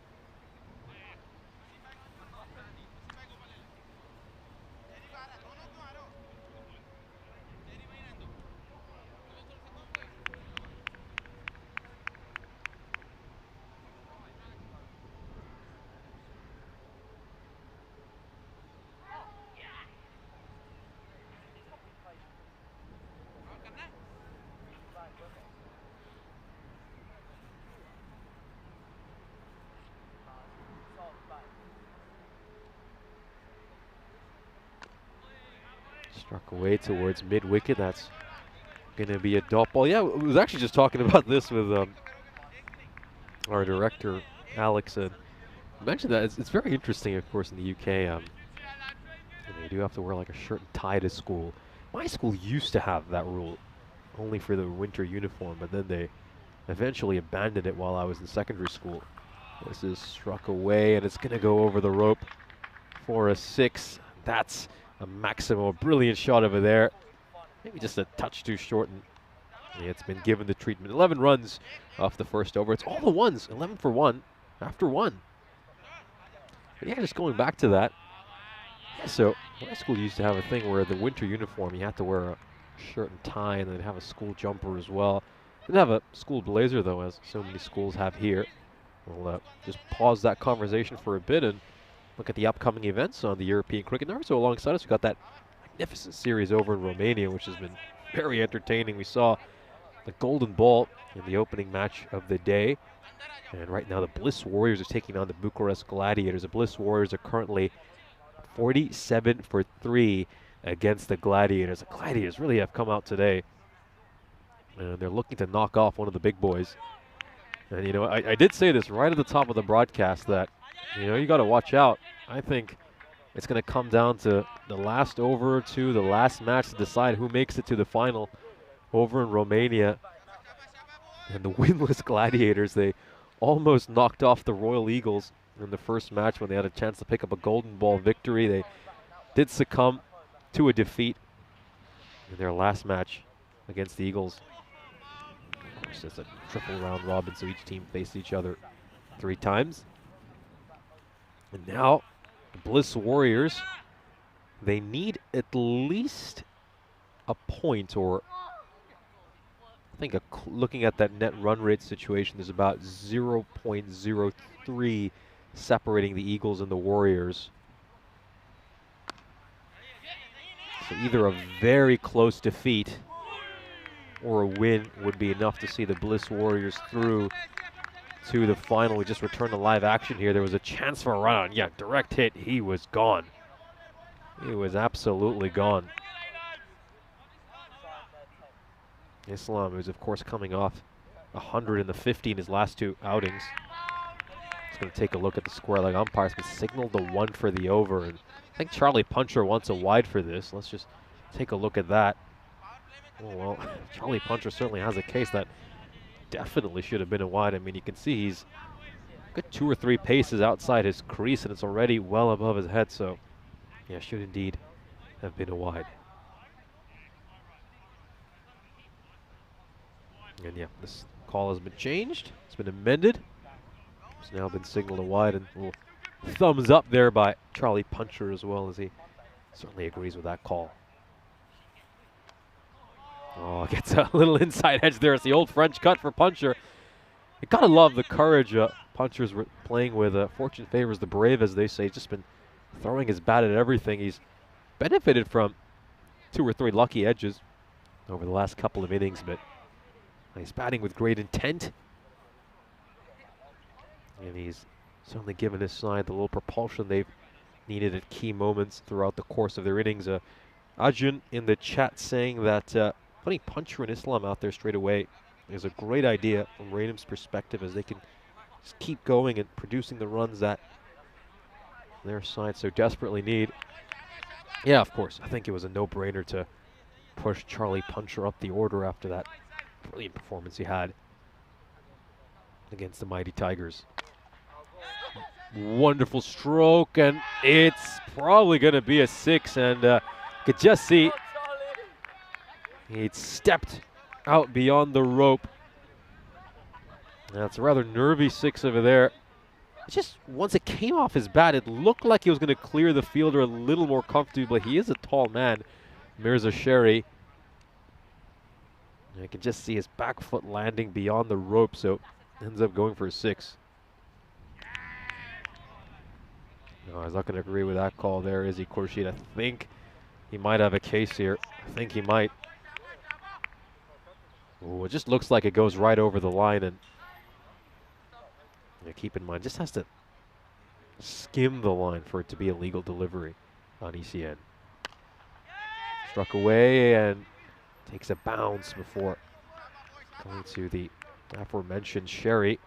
Speaker 5: Struck away towards mid-wicket. That's going to be a dot ball. Yeah, I was actually just talking about this with our director, Alex, and mentioned that it's very interesting, of course, in the UK. You do have to wear like a shirt and tie to school. My school used to have that rule, only for the winter uniform, but then they eventually abandoned it while I was in secondary school. This is struck away, and it's going to go over the rope for a 6. That's a Maximo, brilliant shot over there. Maybe just a touch too short, and yeah, it's been given the treatment. 11 runs off the first over. It's all the ones, 11 for 1 after 1. But yeah, just going back to that. Yeah, so my school used to have a thing where the winter uniform, you had to wear a shirt and tie, and then have a school jumper as well. Didn't have a school blazer, though, as so many schools have here. We'll just pause that conversation for a bit and look at the upcoming events on the European Cricket Network. So alongside us, we've got that magnificent series over in Romania, which has been very entertaining. We saw the golden ball in the opening match of the day. And right now the Bliss Warriors are taking on the Bucharest Gladiators. The Bliss Warriors are currently 47 for 3 against the Gladiators. The Gladiators really have come out today, and they're looking to knock off one of the big boys. And, you know, I did say this right at the top of the broadcast that, you know, you got to watch out. I think it's going to come down to the last over or two, the last match to decide who makes it to the final over in Romania. And the winless Gladiators, they almost knocked off the Royal Eagles in the first match when they had a chance to pick up a golden ball victory. They did succumb to a defeat in their last match against the Eagles. Of course, it's a triple round robin, so each team faced each other 3 times. And now, the Bliss Warriors, they need at least a point, or I think looking at that net run rate situation, there's about 0.03 separating the Eagles and the Warriors. So either a very close defeat or a win would be enough to see the Bliss Warriors through to the final. We just returned to live action here. There was a chance for a run. Yeah, direct hit. He was gone. He was absolutely gone. Islam, who's of course coming off 150 in his last 2 outings. Just going to take a look at the square leg umpires, but signaled the 1 for the over. And I think Charlie Puncher wants a wide for this. Let's just take a look at that. Oh, well, Charlie Puncher certainly has a case that definitely should have been a wide. I mean, you can see he's got 2 or 3 paces outside his crease, and it's already well above his head. So, yeah, should indeed have been a wide. And yeah, this call has been changed. It's been amended. It's now been signaled a wide, and a little thumbs up there by Charlie Puncher as well, as he certainly agrees with that call. Oh, gets a little inside edge there. It's the old French cut for Puncher. You gotta love the courage Puncher's playing with. Fortune favors the brave, as they say. He's just been throwing his bat at everything. He's benefited from 2 or 3 lucky edges over the last couple of innings, but he's batting with great intent. And he's certainly given his side the little propulsion they've needed at key moments throughout the course of their innings. Ajun in the chat saying that putting Puncher and Islam out there straight away is a great idea from Raynham's perspective, as they can just keep going and producing the runs that their side so desperately need. Yeah, of course, I think it was a no-brainer to push Charlie Puncher up the order after that brilliant performance he had against the mighty Tigers. Wonderful stroke, and it's probably going to be a 6, and could just see he'd stepped out beyond the rope. That's a rather nervy 6 over there. It's just once it came off his bat, it looked like he was going to clear the fielder a little more comfortably. He is a tall man, Mirza Sherry. I can just see his back foot landing beyond the rope, so ends up going for a 6. No, I was not going to agree with that call there, is he, Khurshid? I think he might have a case here. I think he might. Ooh, it just looks like it goes right over the line, and keep in mind, just has to skim the line for it to be a legal delivery on ECN. Struck away and takes a bounce before going to the aforementioned Sherry.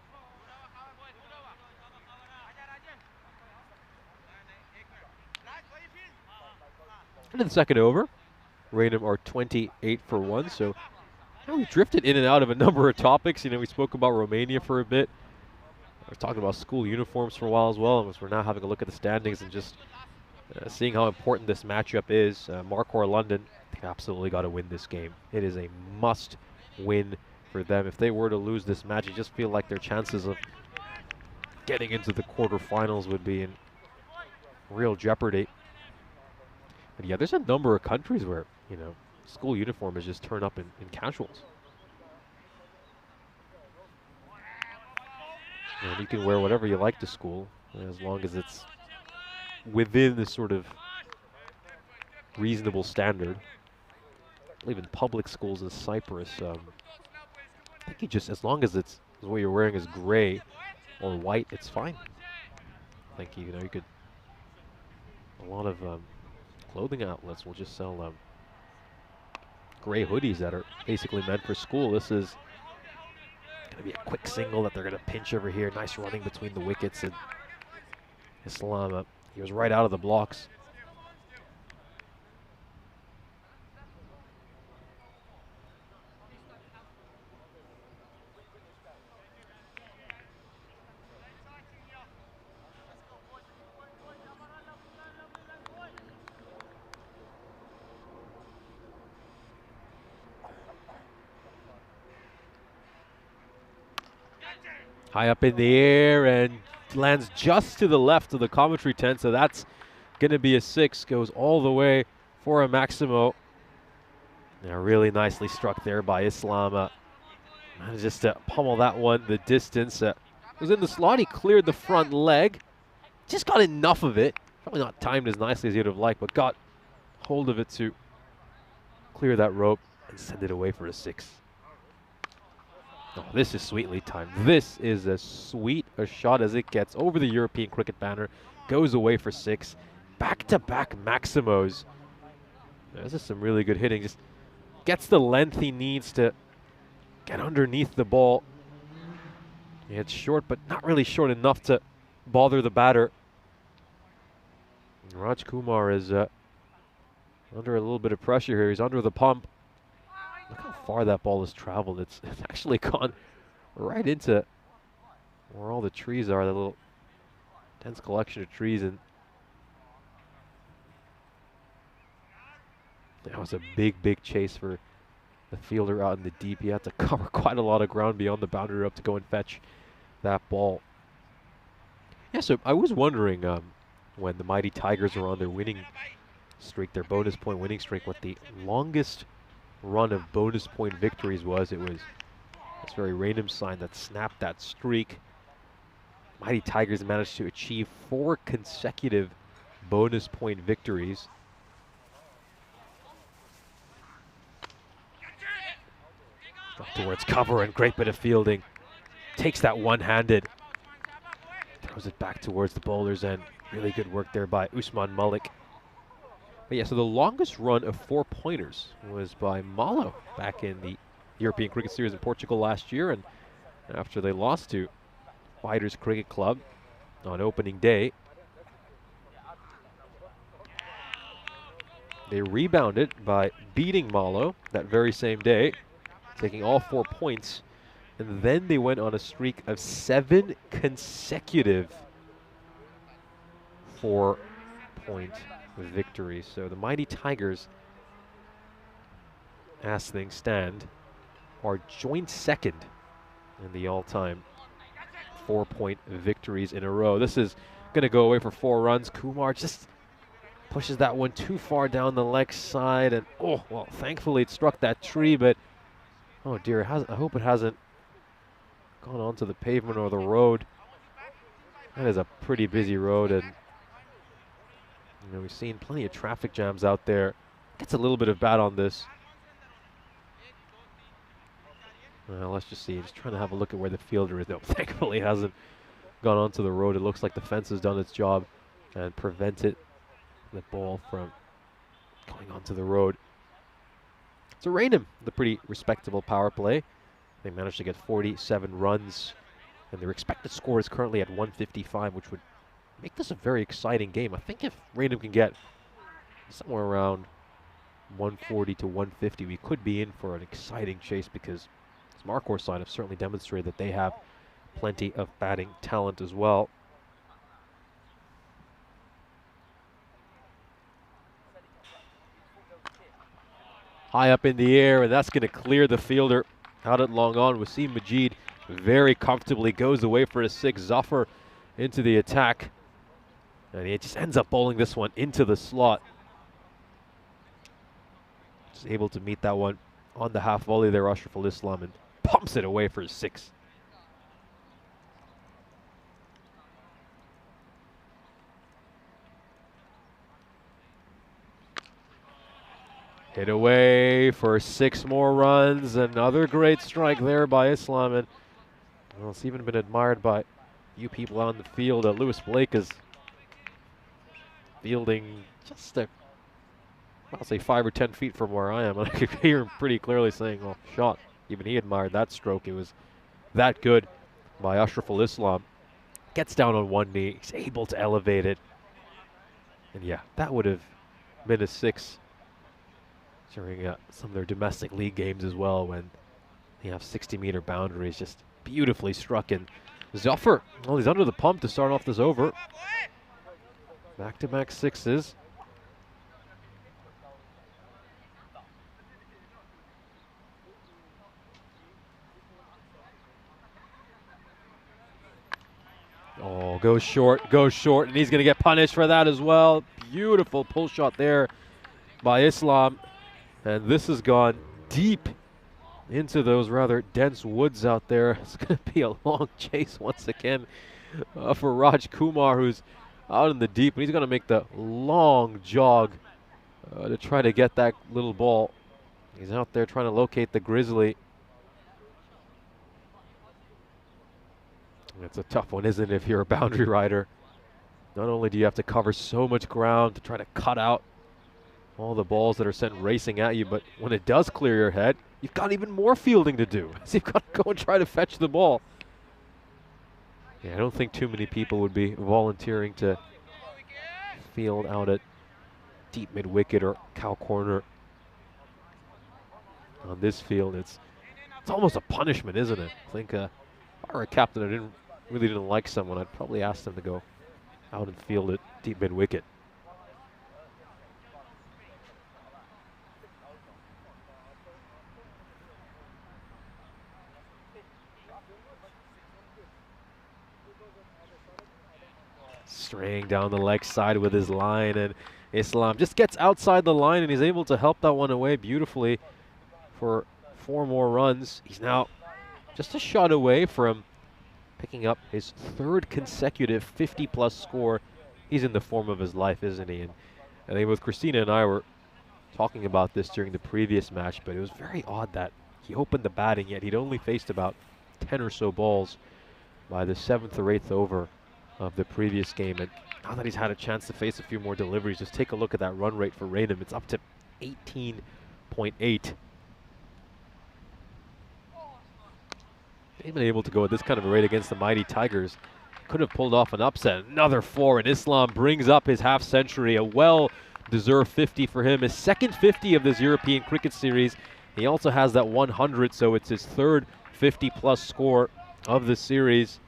Speaker 5: And in the second over, Raynham are 28 for 1, so we drifted in and out of a number of topics. You know, we spoke about Romania for a bit. We're talking about school uniforms for a while as well, and we're now having a look at the standings and just seeing how important this matchup is. Marquardt London, they absolutely got to win this game. It is a must win for them. If they were to lose this match, you just feel like their chances of getting into the quarterfinals would be in real jeopardy. But yeah, there's a number of countries where, you know, school uniform is just turned up in casuals. And you can wear whatever you like to school, as long as it's within the sort of reasonable standard. I believe in public schools in Cyprus, I think you just, as long as it's what you're wearing is gray or white, it's fine. I think you know, you could, a lot of clothing outlets will just sell gray hoodies that are basically meant for school. This is going to be a quick single that they're going to pinch over here. Nice running between the wickets, and Islam, he was right out of the blocks. High up in the air and lands just to the left of the commentary tent, so that's going to be a 6. Goes all the way for a Maximo. Now really nicely struck there by Islam. Manages to pummel that one the distance. Was in the slot, he cleared the front leg. Just got enough of it. Probably not timed as nicely as you'd have liked, but got hold of it to clear that rope and send it away for a 6. Oh, this is sweetly timed. This is as sweet a shot as it gets over the European cricket banner. Goes away for 6. Back-to-back Maximos. This is some really good hitting. Just gets the length he needs to get underneath the ball. Yeah, it's short, but not really short enough to bother the batter. And Raj Kumar is under a little bit of pressure here. He's under the pump. Look how far that ball has traveled. It's actually gone right into where all the trees are, that little dense collection of trees. And that was a big, big chase for the fielder out in the deep. He had to cover quite a lot of ground beyond the boundary rope to go and fetch that ball. Yeah, so I was wondering when the Mighty Tigers are on their winning streak, their bonus point winning streak, what the longest run of bonus point victories was. It was this very random sign that snapped that streak. Mighty Tigers managed to achieve 4 consecutive bonus point victories. Up towards cover and great bit of fielding. Takes that one-handed. Throws it back towards the bowlers, and really good work there by Usman Malik. But yeah, so the longest run of 4-pointers was by Malo back in the European Cricket Series in Portugal last year, and after they lost to Fighters Cricket Club on opening day, they rebounded by beating Malo that very same day, taking all 4 points, and then they went on a streak of 7 consecutive 4-point victories. So the Mighty Tigers, as things stand, are joint second in the all-time 4-point victories in a row. This is going to go away for 4 runs. Kumar just pushes that one too far down the leg side, and oh, well, thankfully it struck that tree, but oh dear, I hope it hasn't gone onto the pavement or the road. That is a pretty busy road, and you know, we've seen plenty of traffic jams out there. Gets a little bit of bat on this. Let's just see. Just trying to have a look at where the fielder is. No, thankfully it hasn't gone onto the road. It looks like the fence has done its job and prevented the ball from going onto the road. So Raynham, the pretty respectable power play. They managed to get 47 runs, and their expected score is currently at 155, which would make this a very exciting game. I think if Raynham can get somewhere around 140 to 150, we could be in for an exciting chase, because Markhor side have certainly demonstrated that they have plenty of batting talent as well. High up in the air, and that's going to clear the fielder out at long on. Wasim Majid very comfortably goes away for a 6. Zafar into the attack, and he just ends up bowling this one into the slot. Just able to meet that one on the half volley there, Ashraful Islam, and pumps it away for a 6. Hit away for 6 more runs. Another great strike there by Islam, and well, it's even been admired by you people on the field. Lewis Blake is fielding just I'll say 5 or 10 feet from where I am, and I could hear him pretty clearly saying, "Oh, shot." Even he admired that stroke. It was that good by Ashraful Islam. Gets down on one knee. He's able to elevate it, and yeah, that would have been a 6 during some of their domestic league games as well, when they have 60-meter boundaries. Just beautifully struck. And Zafar, well, he's under the pump to start off this over. Back-to-back 6s. Oh, goes short, and he's going to get punished for that as well. Beautiful pull shot there by Islam. And this has gone deep into those rather dense woods out there. It's going to be a long chase once again for Raj Kumar, who's out in the deep. And he's going to make the long jog to try to get that little ball. He's out there trying to locate the Grizzly. It's a tough one, isn't it, if you're a boundary rider? Not only do you have to cover so much ground to try to cut out all the balls that are sent racing at you, but when it does clear your head, you've got even more fielding to do. So you've got to go and try to fetch the ball. Yeah, I don't think too many people would be volunteering to field out at deep mid-wicket or cow corner on this field. It's almost a punishment, isn't it? I think if I were a captain, I really didn't like someone, I'd probably ask them to go out and field it deep mid-wicket. Straying down the leg side with his line, and Islam just gets outside the line, and he's able to help that one away beautifully for 4 more runs. He's now just a shot away from picking up his 3rd consecutive 50-plus score. He's in the form of his life, isn't he? And I think both Christina and I were talking about this during the previous match, but it was very odd that he opened the batting, yet he'd only faced about 10 or so balls by the 7th or 8th over of the previous game. And now that he's had a chance to face a few more deliveries, just take a look at that run rate for Raynham. It's up to 18.8. They've been able to go at this kind of a rate against the mighty Tigers. Could have pulled off an upset. Another 4, and Islam brings up his half century. A well-deserved 50 for him. His 2nd 50 of this European cricket series. He also has that 100, so it's his 3rd 50-plus score of the series.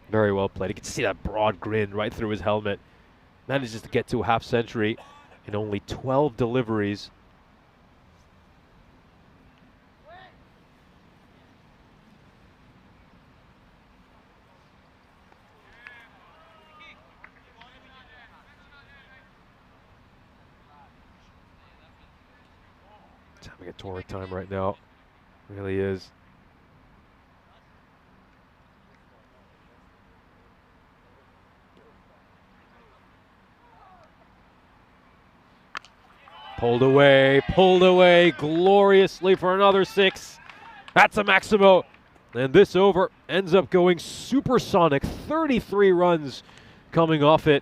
Speaker 5: Very well played. You can see that broad grin right through his helmet. Manages to get to a half century in only 12 deliveries. He's having a torrid time right now. Really is. Pulled away gloriously for another 6. That's a Maximo. And this over ends up going supersonic. 33 runs coming off it.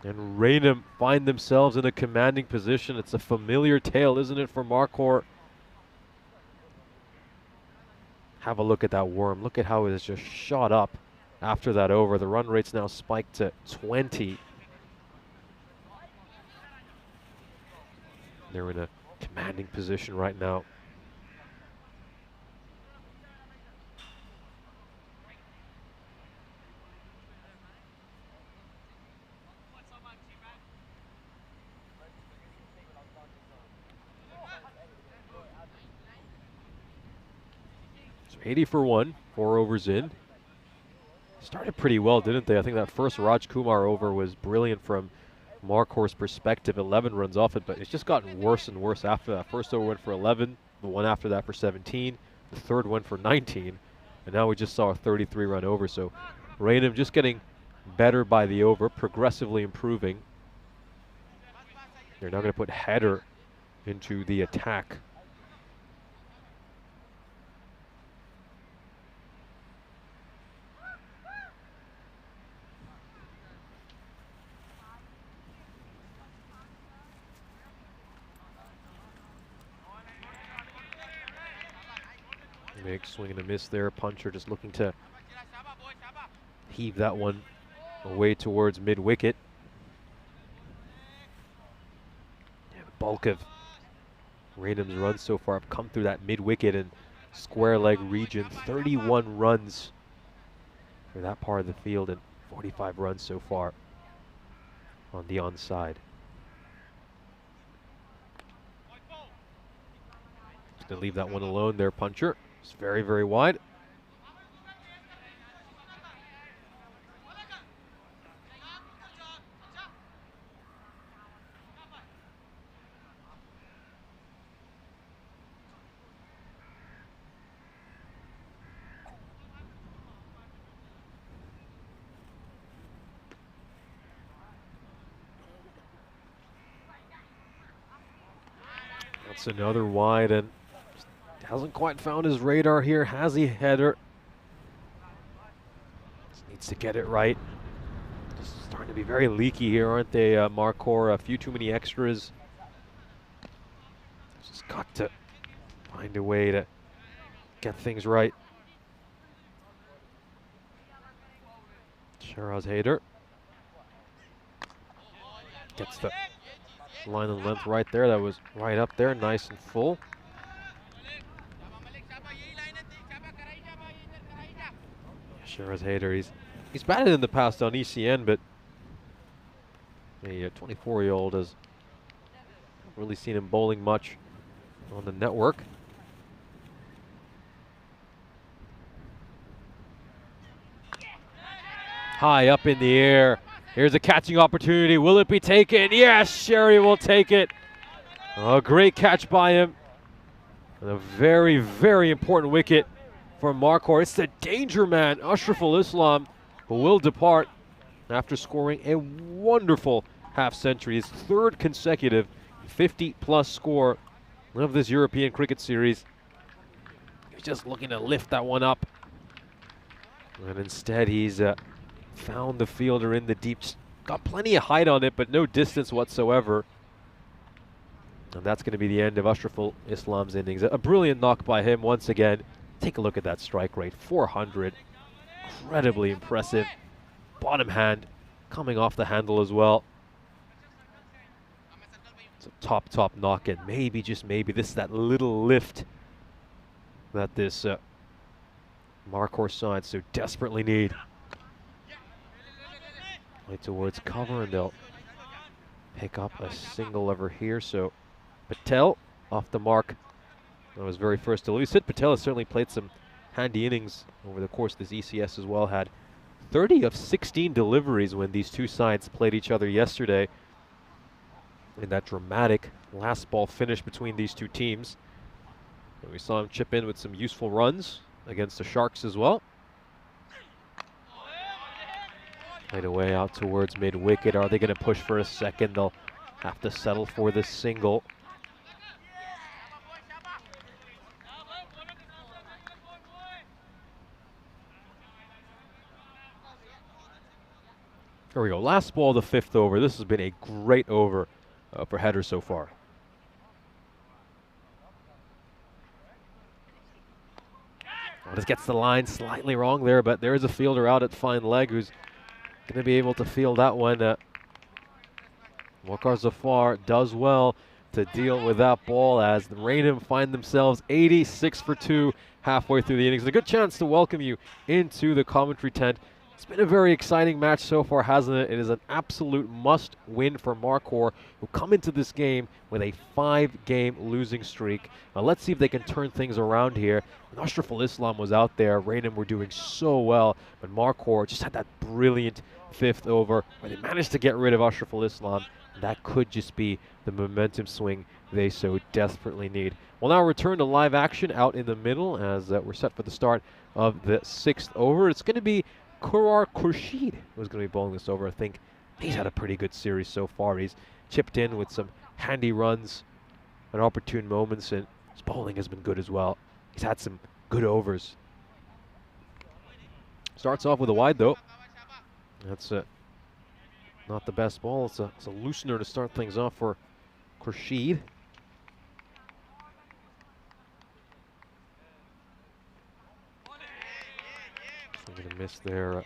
Speaker 5: And Raynham find themselves in a commanding position. It's a familiar tale, isn't it, for Marquardt? Have a look at that worm. Look at how it has just shot up after that over. The run rate's now spiked to 20. They're in a commanding position right now. So 80 for 1, 4 overs in. Started pretty well, didn't they? I think that first Raj Kumar over was brilliant from Marquardt's perspective. 11 runs off it, but it's just gotten worse and worse after that. First over went for 11, the one after that for 17, the third went for 19, and now we just saw a 33-run over. So Raynham just getting better by the over, progressively improving. They're now going to put header into the attack. Big swing and a miss there. Puncher just looking to heave that one away towards mid-wicket. Yeah, the bulk of Raynham's runs so far have come through that mid-wicket and square leg region. 31 runs for that part of the field and 45 runs so far on the onside. Just gonna leave that one alone there, Puncher. It's very, very wide. That's another wide, and hasn't quite found his radar here, has he, Header? Just needs to get it right. Just starting to be very leaky here, aren't they, Marcor? A few too many extras. Just got to find a way to get things right. Shiraz Hader gets the line and length right there. That was right up there, nice and full. Shiraz Hader, he's batted in the past on ECN, but a 24-year-old has really seen him bowling much on the network. High up in the air. Here's a catching opportunity. Will it be taken? Yes, Sherry will take it. A great catch by him. And a very, very important wicket for Marcor. It's the danger man, Ashraful Islam, who will depart after scoring a wonderful half-century. His third consecutive 50-plus score of this European cricket series. He was just looking to lift that one up. And instead he's found the fielder in the deep. Got plenty of height on it, but no distance whatsoever. And that's going to be the end of Ashraful Islam's innings. A brilliant knock by him once again. Take a look at that strike rate, 400. Incredibly impressive. Bottom hand, coming off the handle as well. It's a top knock, and maybe, just maybe, this is that little lift that this Marcor side so desperately need. Right towards cover, and they'll pick up a single over here. So Patel off the mark. That was very first to lose it. Patel has certainly played some handy innings over the course of this ECS as well. Had 30 of 16 deliveries when these two sides played each other yesterday in that dramatic last ball finish between these two teams. And we saw him chip in with some useful runs against the Sharks as well. Played away out towards mid-wicket. Are they going to push for a second? They'll have to settle for this single. There we go. Last ball of the fifth over. This has been a great over for Header so far. Oh, this gets the line slightly wrong there, but there is a fielder out at fine leg who's going to be able to field that one. Waqar Zafar does well to deal with that ball as the Raynham find themselves 86 for 2 halfway through the innings. It's a good chance to welcome you into the commentary tent. It's been a very exciting match so far, hasn't it? It is an absolute must-win for Marcor, who come into this game with a 5-game losing streak. Now let's see if they can turn things around here. When Ashraful Islam was out there, Raynham were doing so well, but Marcor just had that brilliant fifth over where they managed to get rid of Ashraful Islam. And that could just be the momentum swing they so desperately need. We'll now return to live action out in the middle as we're set for the start of the 6th over. It's going to be Kurar Khurshid who's going to be bowling this over. I think he's had a pretty good series so far. He's chipped in with some handy runs at opportune moments, and his bowling has been good as well. He's had some good overs. Starts off with a wide though. That's not the best ball. It's a loosener to start things off for Khurshid. Going to miss there.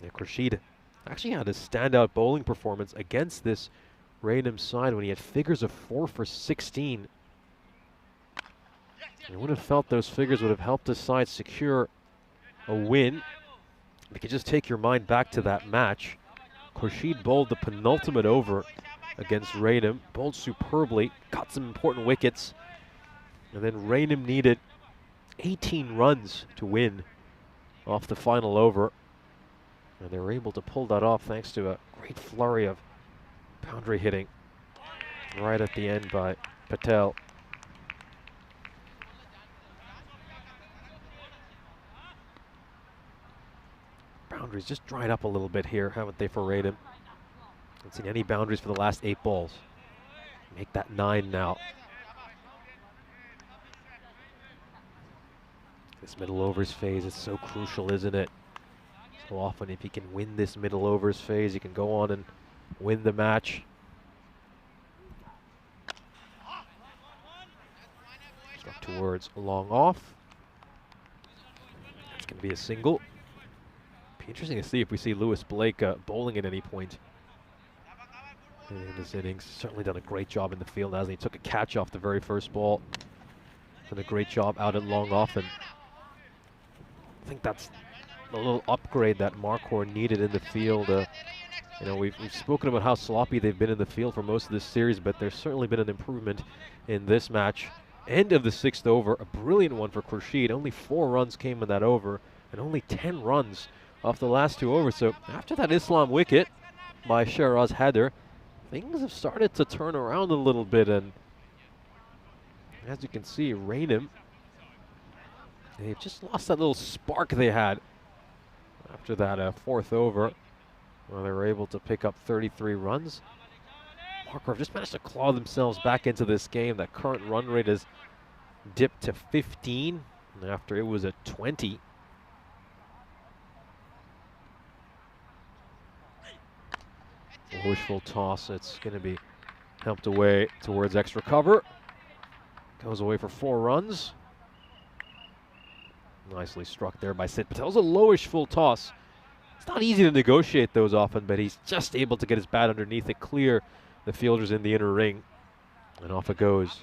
Speaker 5: Yeah, Khurshid actually had a standout bowling performance against this Raynham side when he had figures of 4 for 16. You would have felt those figures would have helped his side secure a win. You could just take your mind back to that match. Khurshid bowled the penultimate over against Raynham, bowled superbly, got some important wickets, and then Raynham needed 18 runs to win off the final over, and they were able to pull that off thanks to a great flurry of boundary hitting right at the end by Patel. Boundaries just dried up a little bit here, haven't they, for Raynham? Haven't seen any boundaries for the last 8 balls. make that 9 now. This middle overs phase is so crucial, isn't it? So often if he can win this middle overs phase, he can go on and win the match. Struck towards a long off. It's going to be a single. Be interesting to see if we see Lewis Blake bowling at any point in this innings. Certainly done a great job in the field, hasn't he? Took a catch off the very first ball. Done a great job out at long off, and I think that's a little upgrade that Marquardt needed in the field. You know, we've spoken about how sloppy they've been in the field for most of this series, but there's certainly been an improvement in this match. End of the 6th over, a brilliant one for Khurshid. Only 4 runs came in that over, and only 10 runs off the last 2 overs. So after that Islam wicket by Sheraz Haider, things have started to turn around a little bit, and as you can see, Raynham, they've just lost that little spark they had after that 4th over, where they were able to pick up 33 runs. Marquardt just managed to claw themselves back into this game. That current run rate has dipped to 15 after it was at 20. A wishful toss. It's going to be helped away towards extra cover. Goes away for 4 runs. Nicely struck there by Sid Patel. It was a lowish full toss. It's not easy to negotiate those often, but he's just able to get his bat underneath it, clear the fielders in the inner ring, and off it goes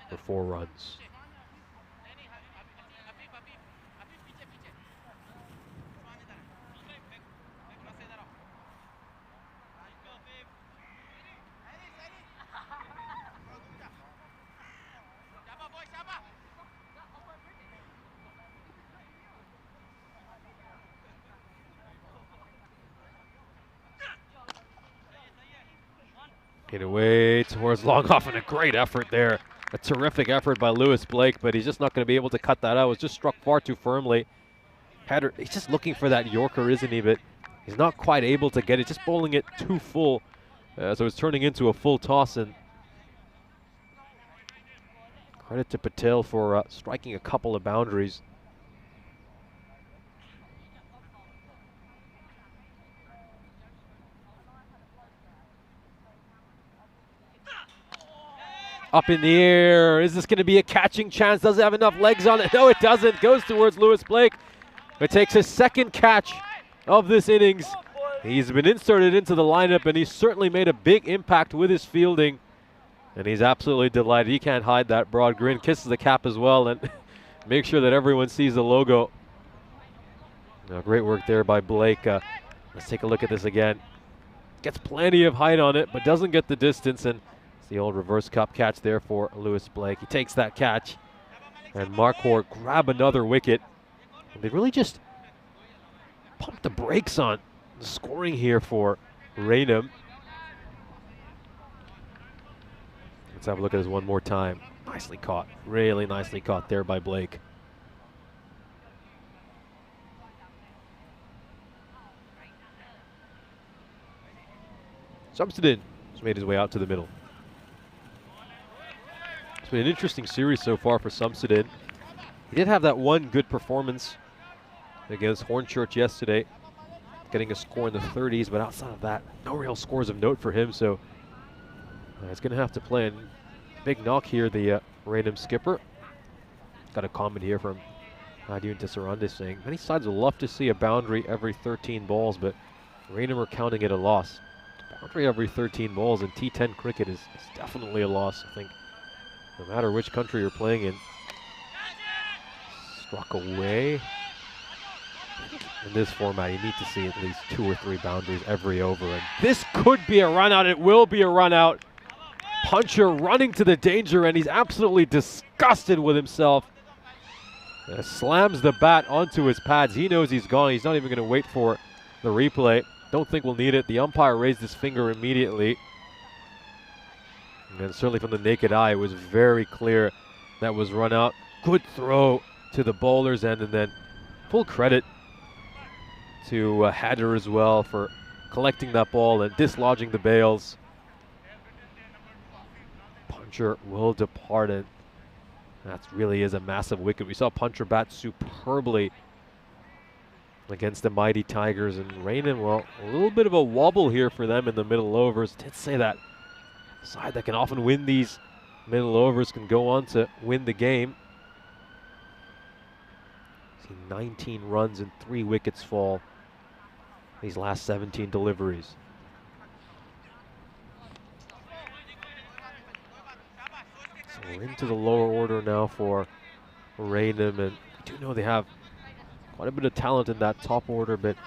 Speaker 5: for 4 runs. Hit away towards long off, and a great effort there. A terrific effort by Lewis Blake, but he's just not going to be able to cut that out. It was just struck far too firmly. Haider, he's just looking for that Yorker, isn't he? But he's not quite able to get it, just bowling it too full. So it's turning into a full toss, and credit to Patel for striking a couple of boundaries. Up in the air. Is this going to be a catching chance? Does it have enough legs on it? No, it doesn't. Goes towards Lewis Blake. It takes his 2nd catch of this innings. He's been inserted into the lineup, and he's certainly made a big impact with his fielding. And he's absolutely delighted. He can't hide that broad grin. Kisses the cap as well, and make sure that everyone sees the logo. Great work there by Blake. Let's take a look at this again. Gets plenty of height on it, but doesn't get the distance, and it's the old reverse cup catch there for Lewis Blake. He takes that catch, and Marquardt grab another wicket. And they really just pumped the brakes on the scoring here for Raynham. Let's have a look at this one more time. Nicely caught, really nicely caught there by Blake. Sumston has made his way out to the middle. It's been an interesting series so far for Sumston. He did have that one good performance against Hornchurch yesterday, getting a score in the 30s, but outside of that, no real scores of note for him, so he's going to have to play a big knock here, the Raynham skipper. Got a comment here from Adiun Tisserande saying, many sides would love to see a boundary every 13 balls, but Raynham are counting it a loss. Boundary every 13 balls in T10 cricket is definitely a loss, I think. No matter which country you're playing in. Struck away. In this format, you need to see at least 2 or 3 boundaries every over. And this could be a run out. It will be a run out. Puncher running to the danger, and he's absolutely disgusted with himself. Slams the bat onto his pads. He knows he's gone. He's not even going to wait for the replay. Don't think we'll need it. The umpire raised his finger immediately. And certainly from the naked eye, it was very clear that was run out. Good throw to the bowler's end, and then full credit to Haider as well for collecting that ball and dislodging the bails. Puncher will depart, and that really is a massive wicket. We saw Puncher bat superbly against the mighty Tigers, and Raynham, well, a little bit of a wobble here for them in the middle overs. Did say that side that can often win these middle overs can go on to win the game. See 19 runs and 3 wickets fall these last 17 deliveries. So we're into the lower order now for Raynham, and we do know they have quite a bit of talent in that top order, but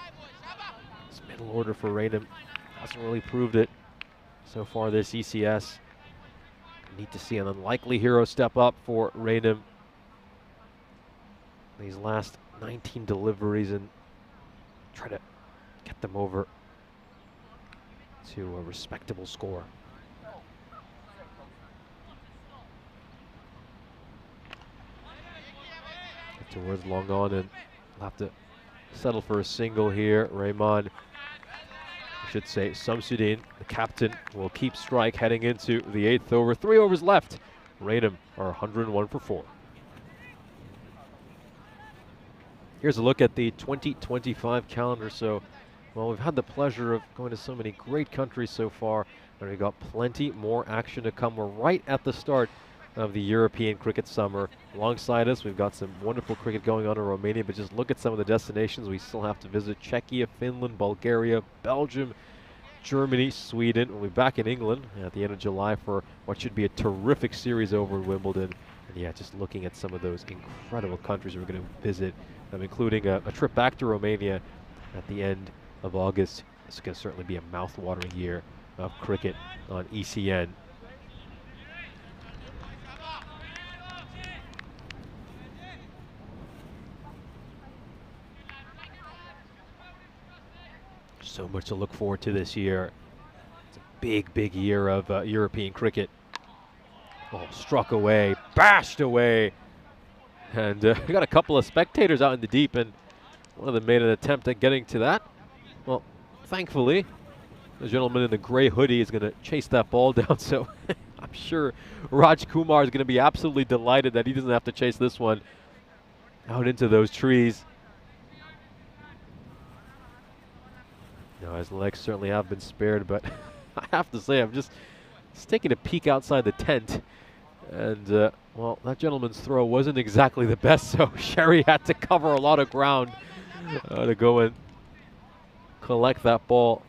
Speaker 5: this middle order for Raynham hasn't really proved it so far this ECS. Need to see an unlikely hero step up for Raynham these last 19 deliveries and try to get them over to a respectable score. Towards long on, and we'll have to settle for a single here. Rahman, I should say Samsudin, the captain, will keep strike heading into the 8th over. 3 overs left. Raynham are 101 for 4. Here's a look at the 2025 calendar. So, well, we've had the pleasure of going to so many great countries so far, and we've got plenty more action to come. We're right at the start of the European cricket summer. Alongside us, we've got some wonderful cricket going on in Romania, but just look at some of the destinations we still have to visit. Czechia, Finland, Bulgaria, Belgium, Germany, Sweden. We'll be back in England at the end of July for what should be a terrific series over in Wimbledon. And yeah, just looking at some of those incredible countries we're going to visit, including a trip back to Romania at the end of August. It's going to certainly be a mouth-watering year of cricket on ECN. So much to look forward to this year. It's a big, big year of European cricket. Oh, struck away, bashed away. And we got a couple of spectators out in the deep, and one of them made an attempt at getting to that. Well, thankfully, the gentleman in the gray hoodie is going to chase that ball down, so I'm sure Raj Kumar is going to be absolutely delighted that he doesn't have to chase this one out into those trees. No, his legs certainly have been spared, but I have to say, I'm just taking a peek outside the tent, and well, that gentleman's throw wasn't exactly the best, so Sherry had to cover a lot of ground to go and collect that ball.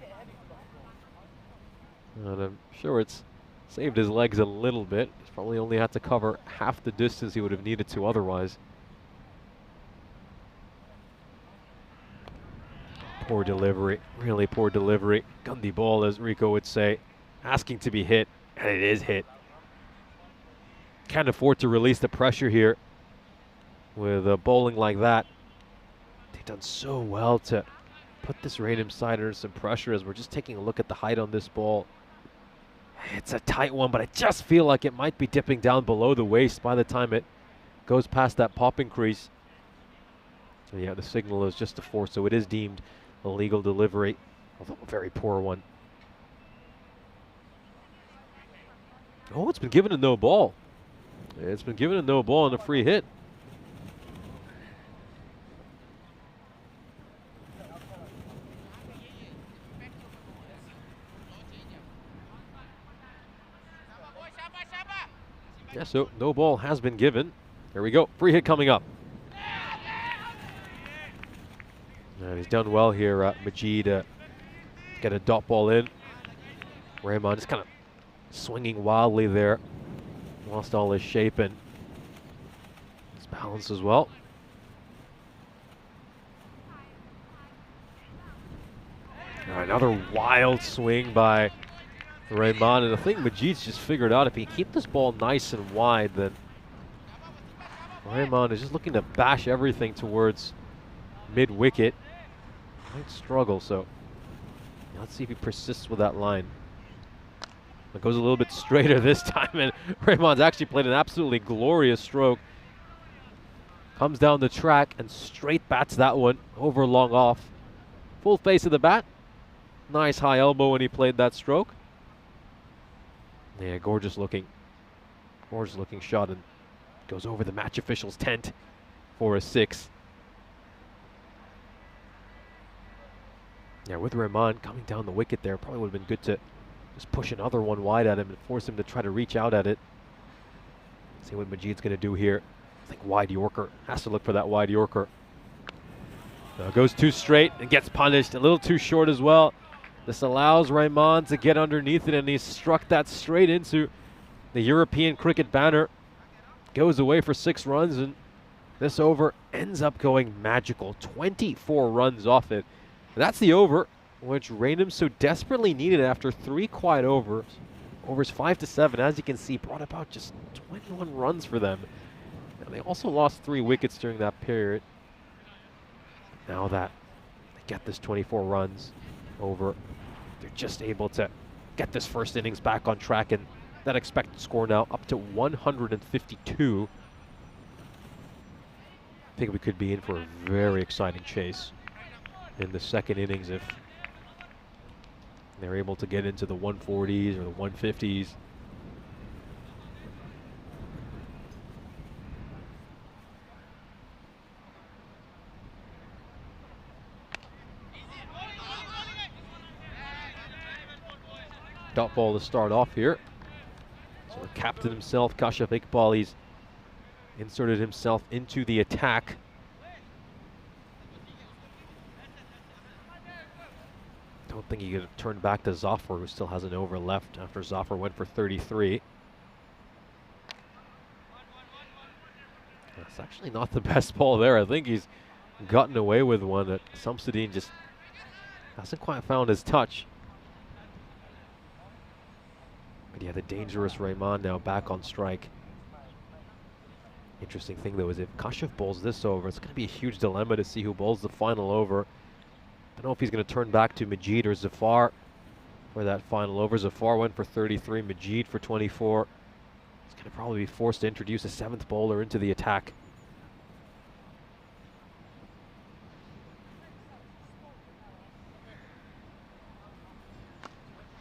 Speaker 5: And I'm sure it's saved his legs a little bit. He's probably only had to cover half the distance he would have needed to otherwise. Poor delivery, really poor delivery. Gundy ball, as Rico would say, asking to be hit, and it is hit. Can't afford to release the pressure here with bowling like that. They've done so well to put this Raynham side under some pressure as we're just taking a look at the height on this ball. It's a tight one, but I just feel like it might be dipping down below the waist by the time it goes past that popping crease. So yeah, the signal is just a 4, so it is deemed a legal delivery, although a very poor one. Oh, it's been given a no ball. It's been given a no ball and a free hit. Yeah, so no ball has been given. There we go, free hit coming up. And he's done well here, Majid. Get a dot ball in. Rahman just kind of swinging wildly there. Lost all his shape and his balance as well. Another wild swing by Rahman, and I think Majid's just figured out if he keep this ball nice and wide, then Rahman is just looking to bash everything towards mid-wicket. Might struggle, so let's see if he persists with that line. It goes a little bit straighter this time, and Rahman's actually played an absolutely glorious stroke. Comes down the track and straight bats that one over long off. Full face of the bat. Nice high elbow when he played that stroke. Yeah, gorgeous looking. Gorgeous looking shot and goes over the match official's tent for a 6. Yeah, with Rahman coming down the wicket there, probably would have been good to just push another one wide at him and force him to try to reach out at it. See what Majid's going to do here. I think wide Yorker. Has to look for that wide Yorker. Goes too straight and gets punished. A little too short as well. This allows Rahman to get underneath it, and he's struck that straight into the European cricket banner. Goes away for 6 runs, and this over ends up going magical. 24 runs off it. That's the over, which Raynham so desperately needed after 3 quiet overs. Overs 5 to 7, as you can see, brought about just 21 runs for them. And they also lost 3 wickets during that period. Now that they get this 24 runs over, they're just able to get this first innings back on track, and that expected score now up to 152. I think we could be in for a very exciting chase in the second innings if they're able to get into the 140s or the 150s. Dot ball to start off here. So the captain himself, Kashif Iqbal, he's inserted himself into the attack. Don't think he could turn back to Zafar, who still has an over left after Zafar went for 33. That's actually not the best ball there. I think he's gotten away with one that Samsudeen just hasn't quite found his touch. But yeah, the dangerous Rahman now back on strike. Interesting thing though is if Kashif bowls this over, it's going to be a huge dilemma to see who bowls the final over. I don't know if he's going to turn back to Majid or Zafar for that final over. Zafar went for 33, Majid for 24. He's going to probably be forced to introduce a 7th bowler into the attack.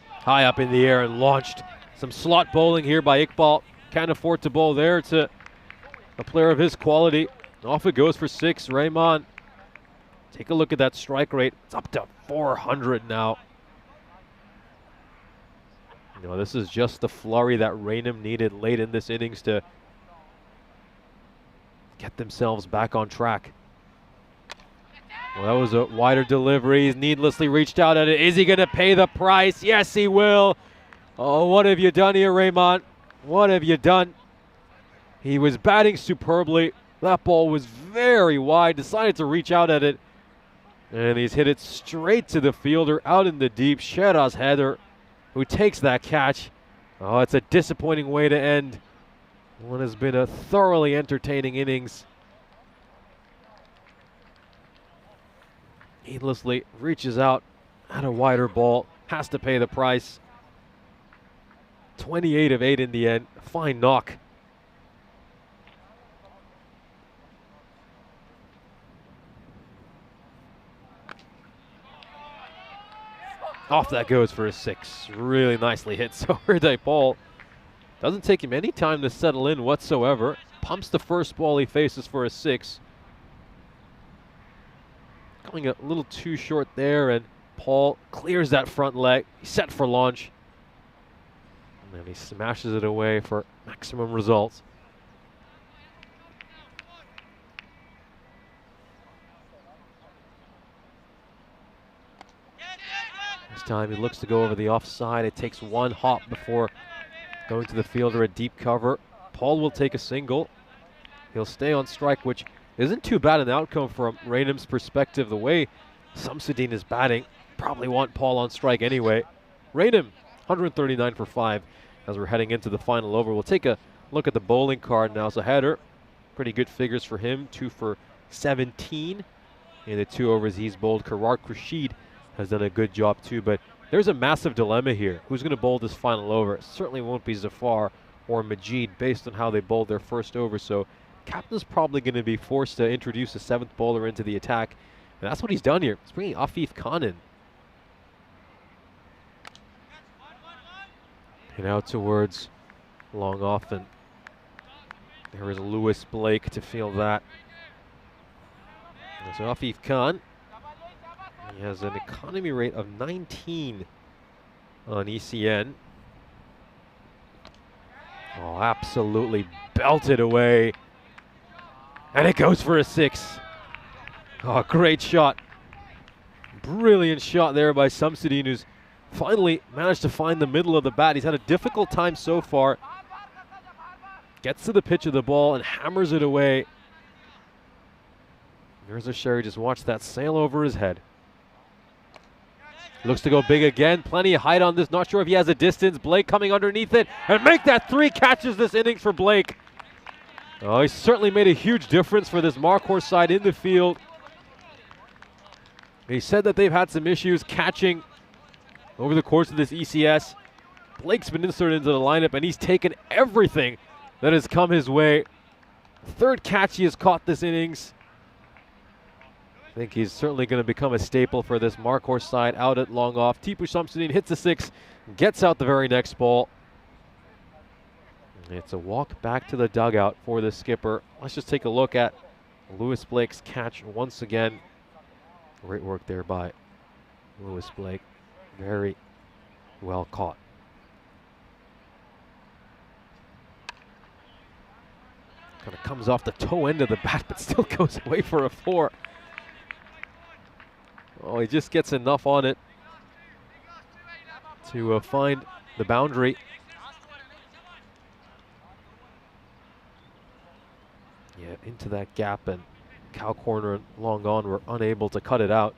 Speaker 5: High up in the air and launched. Some slot bowling here by Iqbal. Can't afford to bowl there to a player of his quality. Off it goes for 6. Rahman. Take a look at that strike rate. It's up to 400 now. You know, this is just the flurry that Raynham needed late in this innings to get themselves back on track. Well, that was a wider delivery. He's needlessly reached out at it. Is he going to pay the price? Yes, he will. Oh, what have you done here, Rahman? What have you done? He was batting superbly. That ball was very wide. Decided to reach out at it. And he's hit it straight to the fielder out in the deep. Sheraz Heather, who takes that catch. Oh, it's a disappointing way to end what has been a thoroughly entertaining innings. Needlessly reaches out at a wider ball. Has to pay the price. 28 of 8 in the end. Fine knock. Off that goes for a 6. Really nicely hit. So Hriday Paul doesn't take him any time to settle in whatsoever. Pumps the first ball he faces for a 6. Going a little too short there, and Paul clears that front leg. He's set for launch. And then he smashes it away for maximum results. This time he looks to go over the offside. It takes one hop before going to the fielder at deep cover. Paul will take a single. He'll stay on strike, which isn't too bad an outcome from Raynham's perspective. The way Samsudeen is batting, probably want Paul on strike anyway. Raynham, 139 for 5 as we're heading into the final over. We'll take a look at the bowling card now. So Header, pretty good figures for him, 2 for 17 in the 2 overs he's bowled. Karar Khurshid has done a good job too, but there's a massive dilemma here. Who's going to bowl this final over? It certainly won't be Zafar or Majid based on how they bowled their first over. So captain's probably going to be forced to introduce a 7th bowler into the attack. And that's what he's done here. He's bringing Afif Khan in. And out towards long off, and There is Lewis Blake to field that. That's Afif Khan. He has an economy rate of 19 on ECN. Oh, absolutely belted away. And it goes for a 6. Oh, great shot. Brilliant shot there by Samsudin, who's finally managed to find the middle of the bat. He's had a difficult time so far. Gets to the pitch of the ball and hammers it away. Mirza Sherry just watched that sail over his head. Looks to go big again. Plenty of height on this. Not sure if he has a distance. Blake coming underneath it and make that 3 catches this innings for Blake. Oh, he certainly made a huge difference for this Markhor side in the field. He said that they've had some issues catching over the course of this ECS. Blake's been inserted into the lineup and he's taken everything that has come his way. 3rd catch he has caught this innings. I think he's certainly going to become a staple for this Markhor side out at long off. Tipu Shamsuddin hits a 6, gets out the very next ball. It's a walk back to the dugout for the skipper. Let's just take a look at Lewis Blake's catch once again. Great work there by Lewis Blake. Very well caught. Kind of comes off the toe end of the bat, but still goes away for a 4. Oh, he just gets enough on it to find the boundary. Yeah, into that gap, and cow corner and long on were unable to cut it out.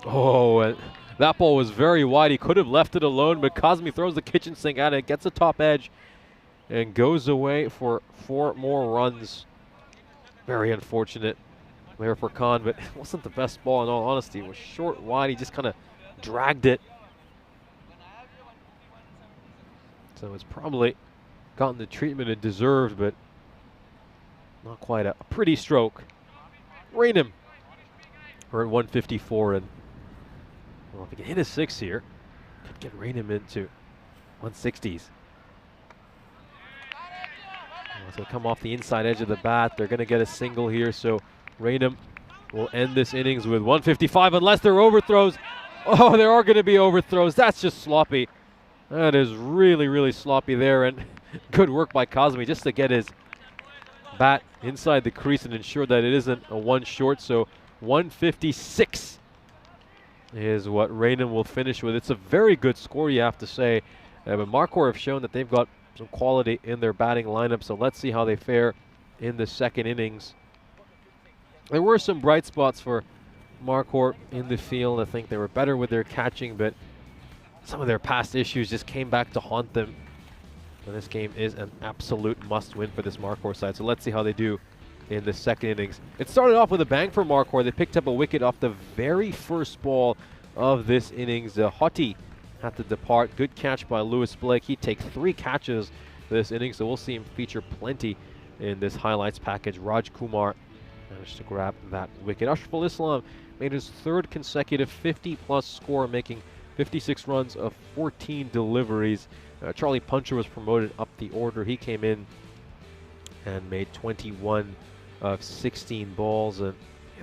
Speaker 5: Oh, and that ball was very wide. He could have left it alone, but Kazmi throws the kitchen sink at it, gets the top edge, and goes away for 4 more runs. Very unfortunate there for Khan, but it wasn't the best ball in all honesty. It was short, wide. He just kind of dragged it. So it's probably gotten the treatment it deserved, but not quite a pretty stroke. Rainham, we're at 154, and well, if he can hit a 6 here, could get Rainham into 160s. So come off the inside edge of the bat. They're going to get a single here, so Rainham will end this innings with 155 unless there are overthrows. Oh, there are going to be overthrows. That's just sloppy. That is really, really sloppy there, and good work by Kazmi just to get his bat inside the crease and ensure that it isn't a 1 short. So 156 is what Rainham will finish with. It's a very good score, you have to say. But Markhor have shown that they've got some quality in their batting lineup, so let's see how they fare in the 2nd innings. There were some bright spots for Markhor in the field. I think they were better with their catching, but some of their past issues just came back to haunt them. And this game is an absolute must-win for this Markhor side, so let's see how they do in the 2nd innings. It started off with a bang for Markhor. They picked up a wicket off the very first ball of this innings. Hoti had to depart. Good catch by Lewis Blake. He'd take 3 catches this inning, so we'll see him feature plenty in this highlights package. Raj Kumar managed to grab that wicket. Ashraful Islam made his 3rd consecutive 50-plus score, making 56 runs of 14 deliveries. Charlie Puncher was promoted up the order. He came in and made 21 of 16 balls, and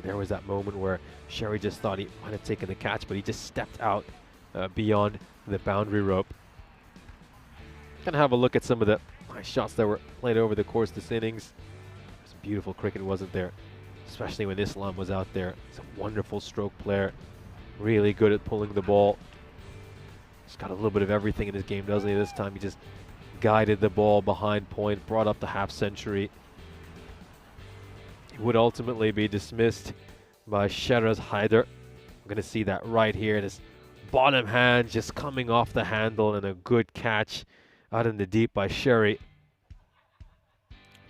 Speaker 5: there was that moment where Sherry just thought he might have taken the catch, but he just stepped out beyond the boundary rope. Gonna have a look at some of the nice shots that were played over the course of this innings. Some beautiful cricket, wasn't there? Especially when Islam was out there. He's a wonderful stroke player. Really good at pulling the ball. He's got a little bit of everything in his game, doesn't he? This time he just guided the ball behind point, brought up the half century. He would ultimately be dismissed by Sheraz Haider. I'm going to see that right here. His bottom hand just coming off the handle, and a good catch out in the deep by Sherry.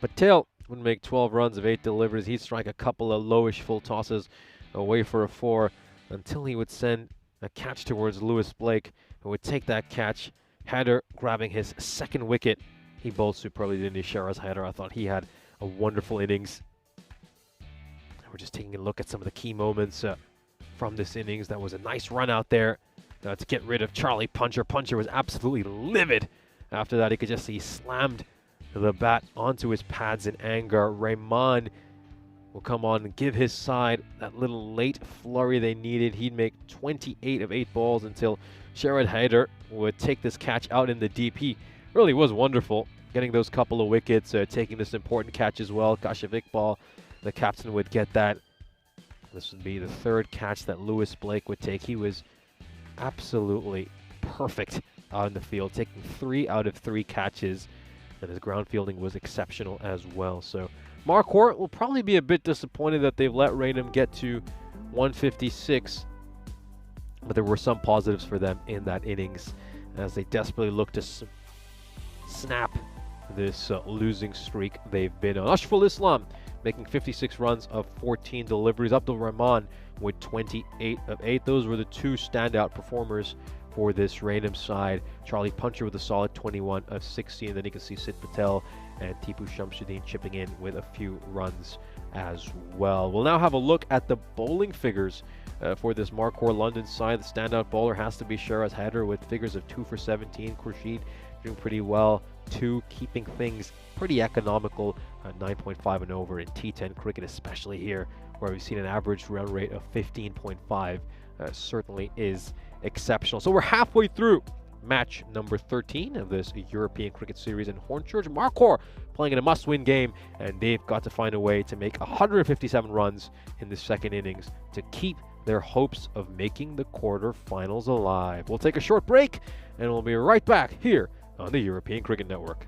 Speaker 5: Patel would make 12 runs of 8 deliveries. He'd strike a couple of lowish full tosses away for a 4 until he would send a catch towards Lewis Blake, who would take that catch. Haider grabbing his 2nd wicket. He bowled superbly, didn't he, Sheraz Haider? I thought he had a wonderful innings. We're just taking a look at some of the key moments from this innings. That was a nice run out there to get rid of Charlie Puncher. Puncher was absolutely livid After that, you could just see he slammed the bat onto his pads in anger. Raymond will come on and give his side that little late flurry they needed. He'd make 28 of 8 balls until Sherrod Haider would take this catch out in the deep. He really was wonderful, getting those couple of wickets, taking this important catch as well. Kashif Iqbal, the captain, would get that. This would be the 3rd catch that Lewis Blake would take. He was absolutely perfect out in the field, taking 3 out of 3 catches, and his ground fielding was exceptional as well. So Marquardt will probably be a bit disappointed that they've let Raynham get to 156, but there were some positives for them in that innings as they desperately look to snap this losing streak they've been on. Ashful Islam making 56 runs of 14 deliveries. Abdul Rahman with 28 of 8. Those were the 2 standout performers for this Raynham side. Charlie Puncher with a solid 21 of 16. Then you can see Sid Patel and Tipu Shamsuddin chipping in with a few runs as well. We'll now have a look at the bowling figures for this Marquardt London side. The standout bowler has to be Sherrod Haider with figures of 2 for 17. Khurshid doing pretty well, 2, keeping things pretty economical, 9.5 and over in T10 cricket, especially here where we've seen an average run rate of 15.5. Certainly is exceptional. So we're halfway through match number 13 of this European Cricket Series in Hornchurch. Marquardt playing in a must-win game, and they've got to find a way to make 157 runs in the 2nd innings to keep their hopes of making the quarterfinals alive. We'll take a short break, and we'll be right back here on the European Cricket Network.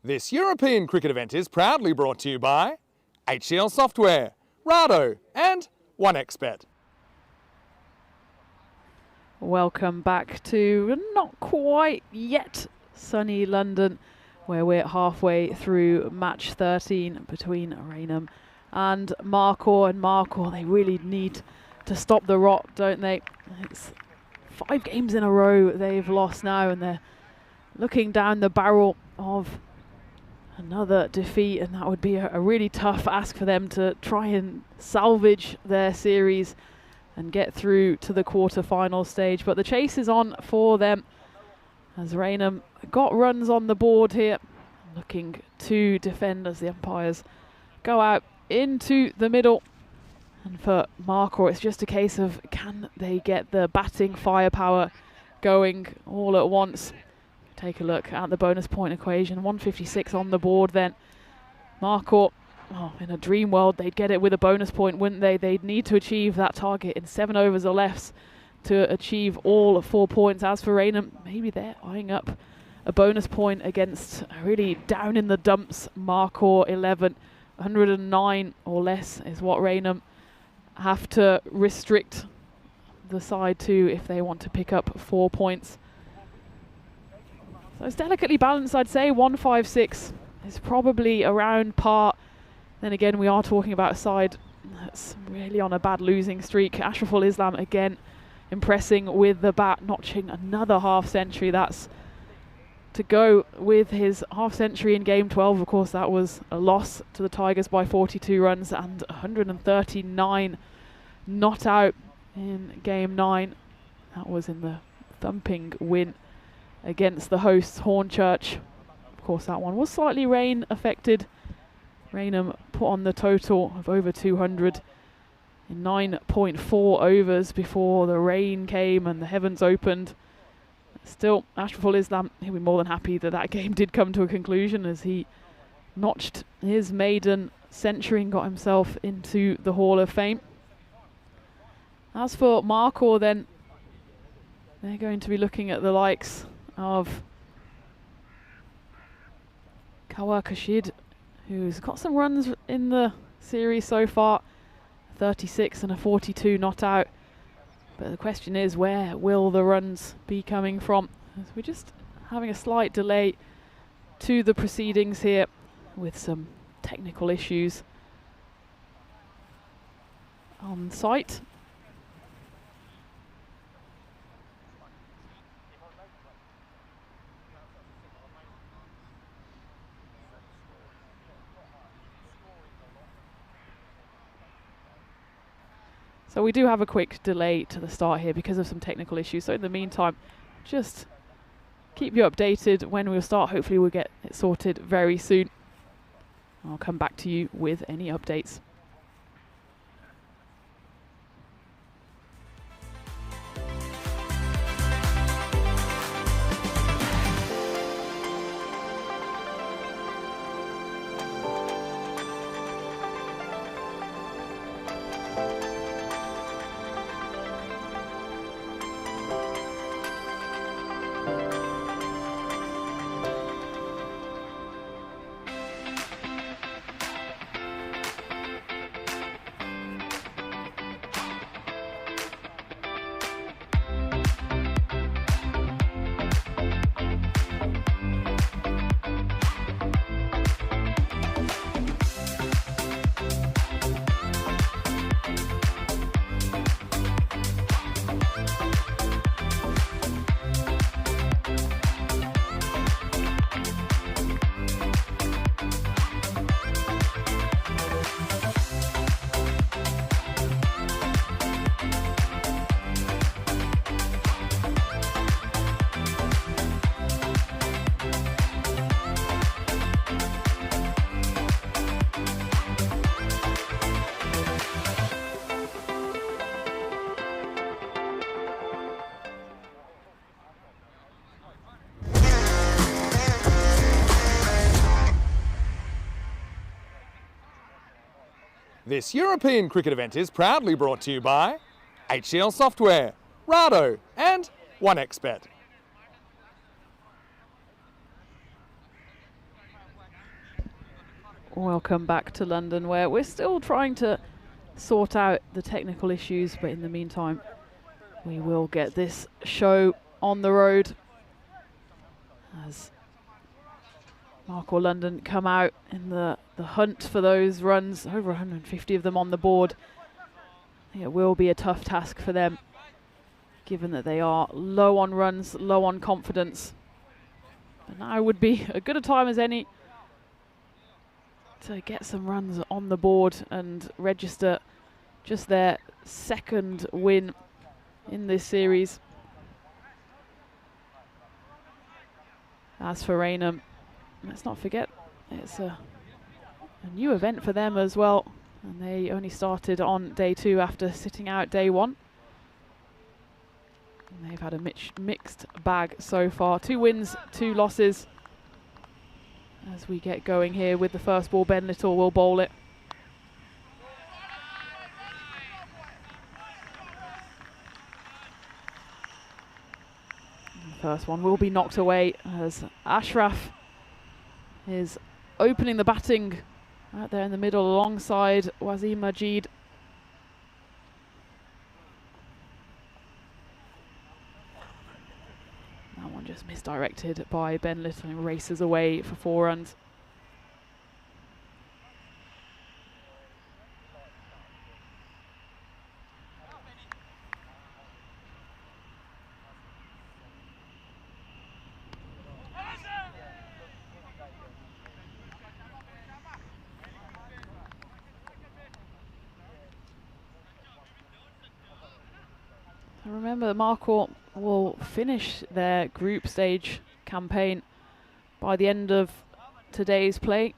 Speaker 1: This European cricket event is proudly brought to you by HCL Software, Rado and 1xBet.
Speaker 6: Welcome back to not quite yet sunny London, where we're halfway through match 13 between Rainham and Marcour. And Marcour, they really need to stop the rot, don't they? It's 5 games in a row they've lost now, and they're looking down the barrel of another defeat, and that would be a really tough ask for them to try and salvage their series and get through to the quarter-final stage. But the chase is on for them as Rainham got runs on the board here, looking to defend as the umpires go out into the middle. And for Marcour, it's just a case of, can they get the batting firepower going all at once? Take a look at the bonus point equation. 156 on the board then. Marcour, in a dream world, they'd get it with a bonus point, wouldn't they? They'd need to achieve that target in 7 overs or less to achieve all 4 points. As for Rainham, maybe they're eyeing up a bonus point against a really down in the dumps Marcour 11. 109 or less is what Rainham have to restrict the side to if they want to pick up 4 points. So it's delicately balanced, I'd say. 156 is probably around par. Then again, we are talking about a side that's really on a bad losing streak. Ashraful Islam again impressing with the bat, notching another half-century. That's to go with his half-century in game 12. Of course, that was a loss to the Tigers by 42 runs, and 139 not out in game 9. That was in the thumping win against the hosts, Hornchurch. Of course, that one was slightly rain affected. Rainham put on the total of over 200 in 9.4 overs before the rain came and the heavens opened. Still, Ashraful Islam, he'll be more than happy that that game did come to a conclusion as he notched his maiden century and got himself into the Hall of Fame. As for Marcour, then, they're going to be looking at the likes of Kawar Kashid, who's got some runs in the series so far, 36 and a 42 not out. But the question is, where will the runs be coming from? As we're just having a slight delay to the proceedings here with some technical issues on site. So we do have a quick delay to the start here because of some technical issues. So in the meantime, just keep you updated when we'll start. Hopefully we'll get it sorted very soon. I'll come back to you with any updates.
Speaker 1: This European cricket event is proudly brought to you by HCL Software, Rado and 1xBet.
Speaker 6: Welcome back to London, where we're still trying to sort out the technical issues, but in the meantime we will get this show on the road as Marco London come out in the hunt for those runs, over 150 of them on the board. It will be a tough task for them, given that they are low on runs, low on confidence. But now would be as good a time as any to get some runs on the board and register just their second win in this series. As for Raynham, let's not forget it's a new event for them as well, and they only started on day 2 after sitting out day 1. And they've had a mixed bag so far. 2 wins, 2 losses. As we get going here with the first ball, Ben Little will bowl it. The first one will be knocked away as Ashraf is opening the batting right there in the middle alongside Wasim Majid. That one just misdirected by Ben Little and races away for 4 runs. Remember, Marco will finish their group stage campaign by the end of today's play.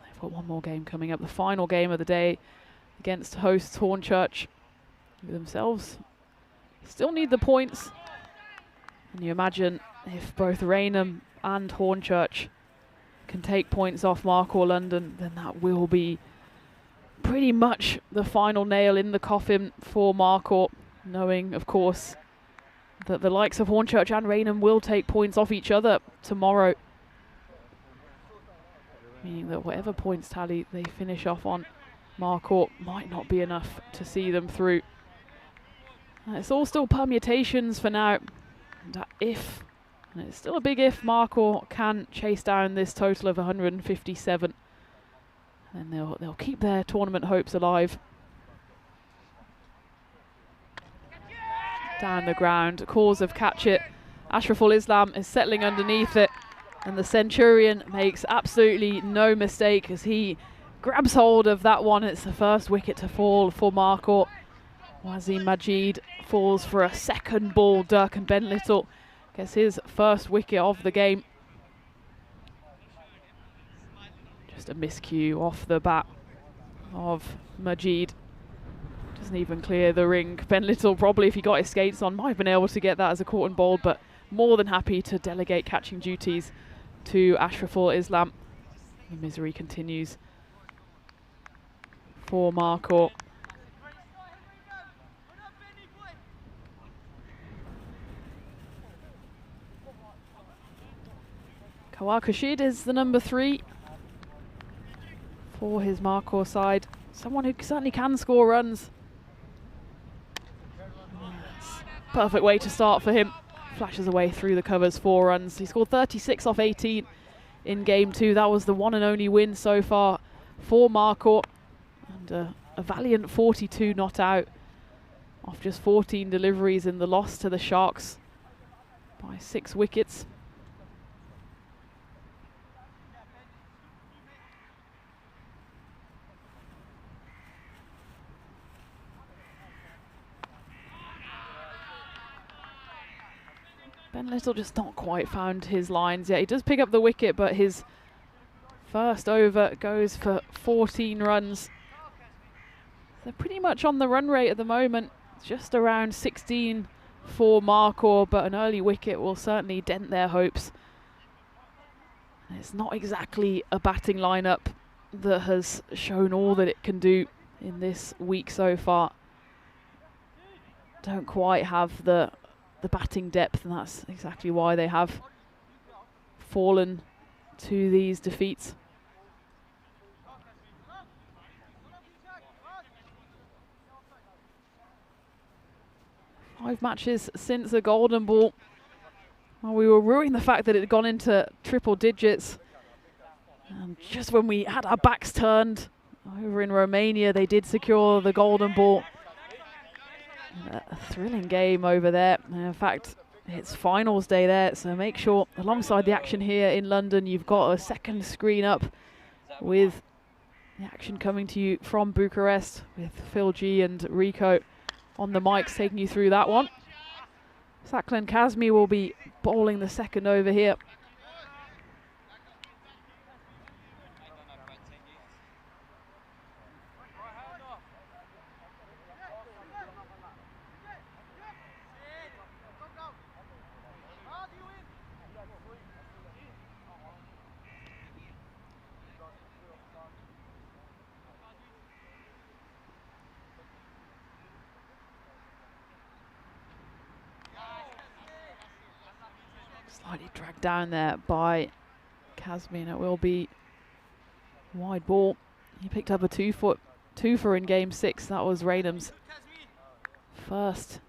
Speaker 6: They've got one more game coming up, the final game of the day against hosts Hornchurch, who themselves still need the points. And you imagine if both Raynham and Hornchurch can take points off Marco London, then that will be pretty much the final nail in the coffin for Marco, knowing, of course, that the likes of Hornchurch and Raynham will take points off each other tomorrow. Meaning that whatever points tally they finish off on, Marco might not be enough to see them through. It's all still permutations for now. And if, and it's still a big if, Marco can chase down this total of 157, then they'll keep their tournament hopes alive. Down the ground, cause of catch it. Ashraful Islam is settling underneath it, and the Centurion makes absolutely no mistake as he grabs hold of that one. It's the first wicket to fall for Marco. Wasim Majid falls for a second ball duck, and Ben Little gets his first wicket of the game. Just a miscue off the bat of Majid. Doesn't even clear the ring. Ben Little probably, if he got his skates on, might have been able to get that as a caught and bowled, but more than happy to delegate catching duties to Ashraful Islam. The misery continues for Marco. Kawar Khurshid is the number 3 for his Marco side. Someone who certainly can score runs. Perfect way to start for him. Flashes away through the covers, 4 runs. He scored 36 off 18 in game 2. That was the one and only win so far for Marco. And a valiant 42 not out off just 14 deliveries in the loss to the Sharks by 6 wickets. Ben Little just not quite found his lines yet. He does pick up the wicket, but his first over goes for 14 runs. They're pretty much on the run rate at the moment, just around 16 for Marco, but an early wicket will certainly dent their hopes. And it's not exactly a batting lineup that has shown all that it can do in this week so far. Don't quite have the batting depth, and that's exactly why they have fallen to these defeats. 5 matches since the golden ball. Well, we were ruining the fact that it had gone into triple digits. And just when we had our backs turned over in Romania, they did secure the golden ball. A thrilling game over there. In fact, it's finals day there, so make sure alongside the action here in London, you've got a second screen up with the action coming to you from Bucharest with Phil G and Rico on the mics taking you through that one. Saklan Kazmi will be bowling the second over here. Slightly dragged down there by Kazmi, and it will be wide ball. He picked up a 2-foot twofer in game 6. That was Raynham's first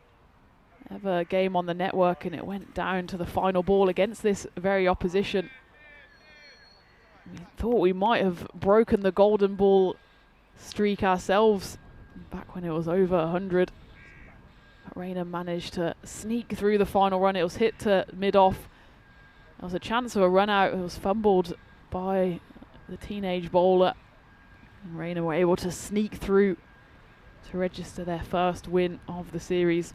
Speaker 6: ever game on the network, and it went down to the final ball against this very opposition. We thought we might have broken the golden ball streak ourselves back when it was over 100. Raynham managed to sneak through the final run. It was hit to mid-off. There was a chance of a run out. It was fumbled by the teenage bowler. And Raynham were able to sneak through to register their first win of the series.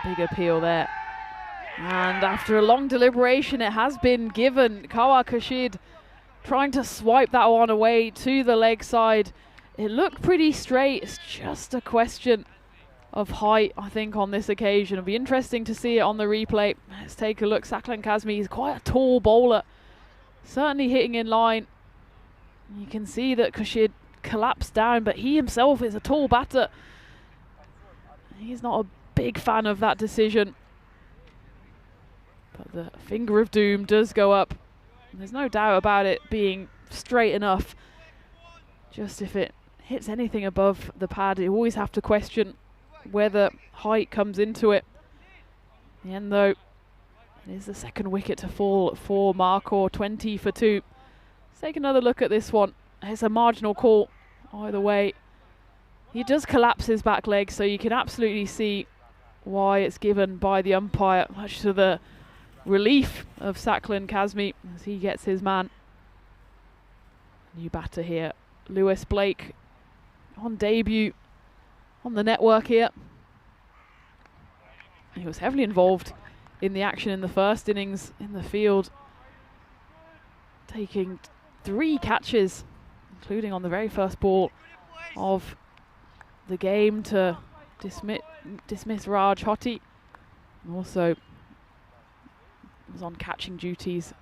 Speaker 6: Big appeal there. And after a long deliberation, it has been given. Kawa Kashid trying to swipe that one away to the leg side. It looked pretty straight. It's just a question of height, I think, on this occasion. It'll be interesting to see it on the replay. Let's take a look. Saklan Kazmi is quite a tall bowler. Certainly hitting in line. You can see that Kashid collapsed down, but he himself is a tall batter. He's not a big fan of that decision, but the finger of doom does go up. And there's no doubt about it being straight enough. Just if it hits anything above the pad, you always have to question whether height comes into it. In the end, though, it is the second wicket to fall for Markor, 20 for 2. Let's take another look at this one. It's a marginal call either way. He does collapse his back leg, so you can absolutely see why it's given by the umpire, much to the relief of Saklan Kazmi as he gets his man. New batter here, Lewis Blake, on debut on the network here. He was heavily involved in the action in the first innings in the field, taking 3 catches, including on the very first ball of the game to dismiss Raj Hoti, and also was on catching duties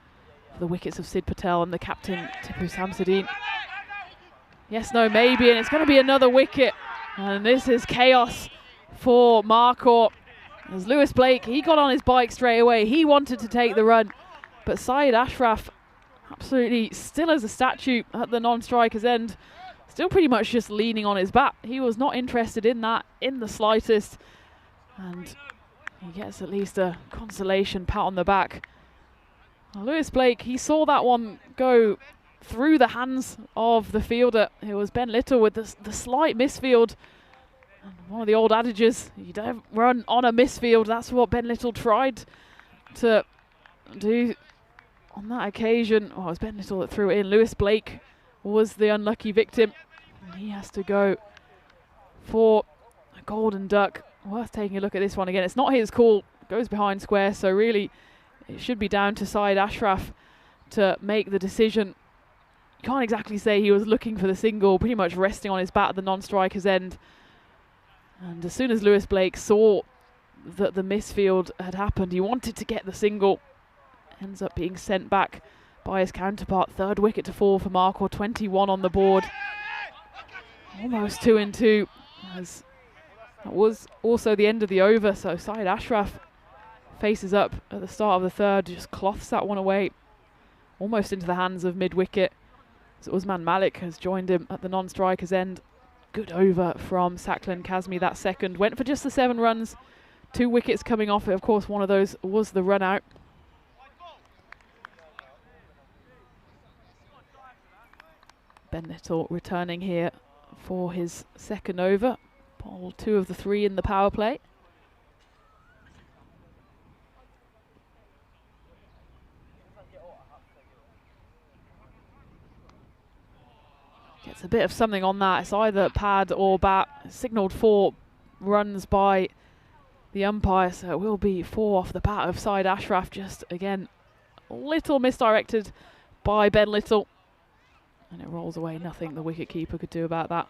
Speaker 6: for the wickets of Sid Patel and the captain Tipu Samsudeen. Yes, no, maybe, and it's going to be another wicket, and this is chaos for Markor. As Lewis Blake, he got on his bike straight away. He wanted to take the run, but Syed Ashraf absolutely still as a statue at the non-striker's end. Still pretty much just leaning on his bat. He was not interested in that in the slightest. And he gets at least a consolation pat on the back. Well, Lewis Blake, he saw that one go through the hands of the fielder. It was Ben Little with the slight misfield. And one of the old adages, you don't run on a misfield. That's what Ben Little tried to do on that occasion. Oh, it was Ben Little that threw it in. Lewis Blake was the unlucky victim. And he has to go for a golden duck. Worth taking a look at this one again. It's not his call. Goes behind square, so really it should be down to Syed Ashraf to make the decision. You can't exactly say he was looking for the single, pretty much resting on his bat at the non-striker's end. And as soon as Lewis Blake saw that the misfield had happened. He wanted to get the single. Ends up being sent back by his counterpart. Third wicket to fall for Markor, 21 on the board. Almost 2 in 2. As that was also the end of the over, so Syed Ashraf faces up at the start of the third, just cloths that one away, almost into the hands of mid-wicket. So Usman Malik has joined him at the non-striker's end. Good over from Saklan Kazmi that second. Went for just the 7 runs. 2 wickets coming off it. Of course, one of those was the run out. Ben Little returning here for his second over. Bowled 2 of the 3 in the power play. Gets a bit of something on that. It's either pad or bat. Signalled 4 runs by the umpire, so it will be 4 off the bat of Syed Ashraf. Just again, a little misdirected by Ben Little. And it rolls away. Nothing the wicket-keeper could do about that.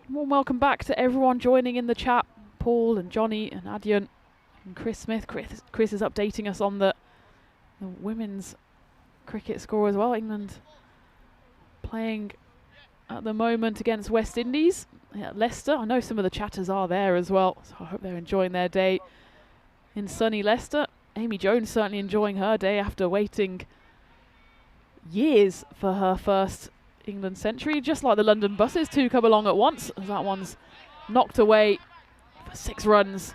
Speaker 6: Warm welcome back to everyone joining in the chat. Paul and Johnny and Adyan and Chris Smith. Chris is updating us on the women's cricket score as well. England playing at the moment against West Indies at Leicester. I know some of the chatters are there as well, so I hope they're enjoying their day in sunny Leicester. Amy Jones certainly enjoying her day after waiting years for her first England century, just like the London buses. 2 come along at once, as that one's knocked away for 6 runs.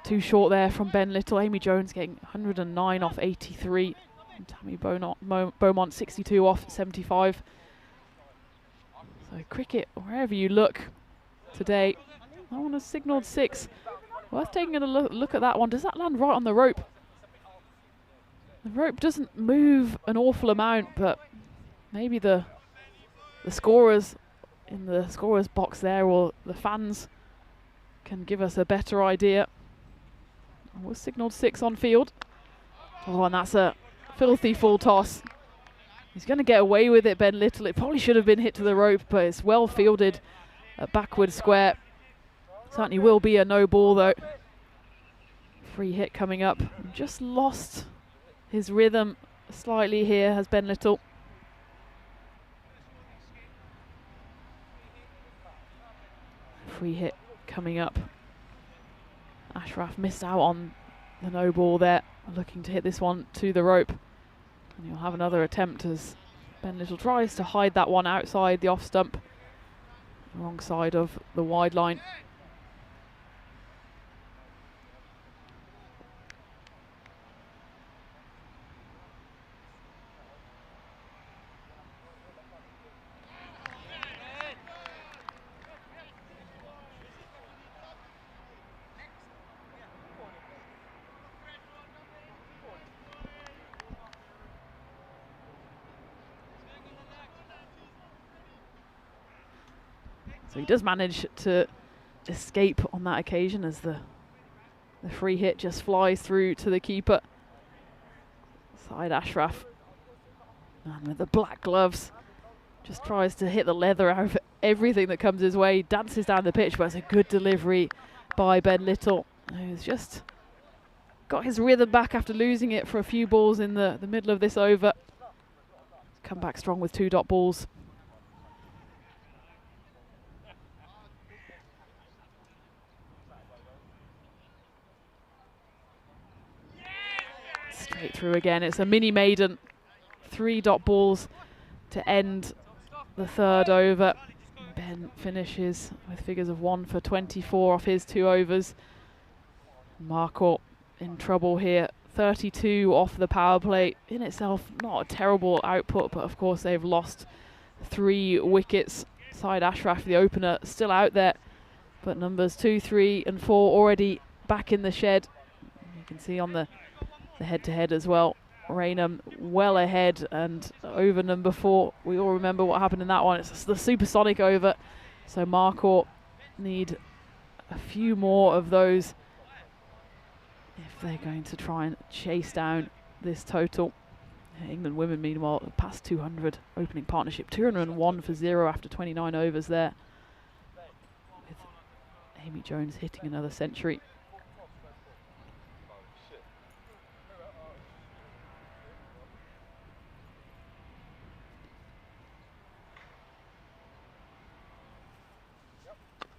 Speaker 6: Too short there from Ben Little. Amy Jones getting 109 off 83. And Tammy Beaumont 62 off 75. So cricket, wherever you look today, that one has signalled 6. Worth taking a look at that one. Does that land right on the rope? The rope doesn't move an awful amount, but maybe the scorers in the scorers box there, or the fans, can give us a better idea. Was signalled 6 on field. Oh, and that's a filthy full toss. He's going to get away with it, Ben Little. It probably should have been hit to the rope, but it's well fielded at backward square. Certainly will be a no ball though. Free hit coming up. Just lost his rhythm slightly here, has Ben Little. Free hit coming up. Ashraf missed out on the no ball there, looking to hit this one to the rope. And he'll have another attempt as Ben Little tries to hide that one outside the off stump, wrong side of the wide line. So he does manage to escape on that occasion as the free hit just flies through to the keeper. Syed Ashraf, and with the black gloves, just tries to hit the leather out of everything that comes his way. Dances down the pitch, but it's a good delivery by Ben Little, who's just got his rhythm back after losing it for a few balls in the middle of this over. Come back strong with 2 dot balls. Straight through again. It's a mini maiden. 3 dot balls to end the third over. Ben finishes with figures of 1 for 24 off his 2 overs. Markor in trouble here. 32 off the power play. In itself, not a terrible output, but of course they've lost 3 wickets. Syed Ashraf, the opener, still out there, but numbers 2, 3 and 4 already back in the shed. You can see on the head-to-head as well, Raynham well ahead, and over number 4, we all remember what happened in that one. It's the supersonic over, so Markor need a few more of those if they're going to try and chase down this total. England women, meanwhile, past 200 opening partnership, 201 for 0 after 29 overs there, with Amy Jones hitting another century.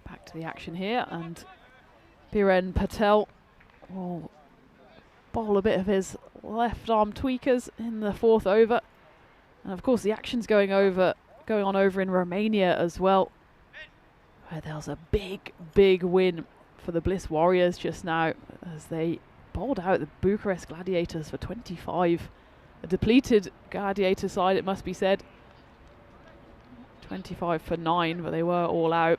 Speaker 6: Back to the action here, and Biren Patel will bowl a bit of his left arm tweakers in the 4th over. And of course the action's going on over in Romania as well, where there was a big win for the Bliss Warriors just now as they bowled out the Bucharest Gladiators for 25. A depleted Gladiator side, it must be said. 25 for 9, but they were all out.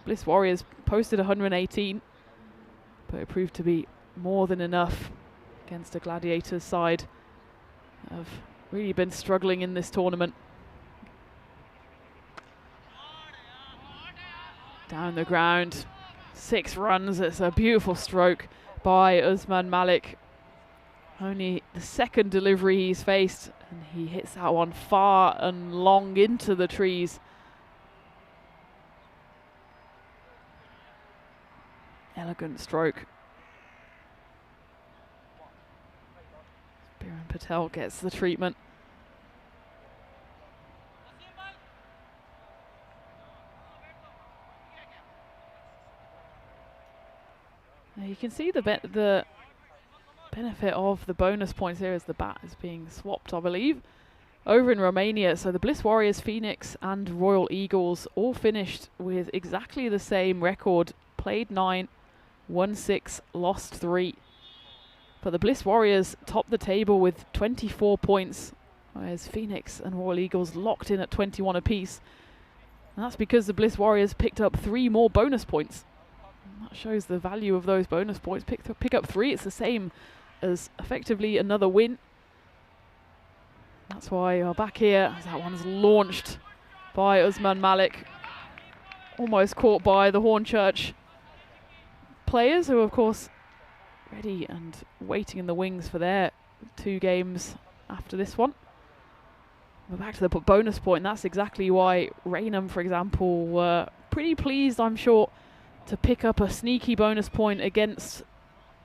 Speaker 6: Bliss Warriors posted 118, but it proved to be more than enough against a Gladiators side that have really been struggling in this tournament. Down the ground, 6 runs. It's a beautiful stroke by Usman Malik. Only the 2nd delivery he's faced, and he hits that one far and long into the trees. Elegant stroke. Biren Patel gets the treatment. Now you can see the benefit of the bonus points here as the bat is being swapped, I believe, over in Romania. So the Bliss Warriors, Phoenix and Royal Eagles all finished with exactly the same record. Played 9, won 6, lost 3. But the Bliss Warriors topped the table with 24 points, whereas Phoenix and Royal Eagles locked in at 21 apiece. And that's because the Bliss Warriors picked up 3 more bonus points. And that shows the value of those bonus points. Pick up 3, it's the same as effectively another win. That's why we're back here, as that one's launched by Usman Malik. Almost caught by the Hornchurch players, who of course ready and waiting in the wings for their 2 games after this one. We're back to the bonus point. That's exactly why Raynham, for example, were pretty pleased, I'm sure, to pick up a sneaky bonus point against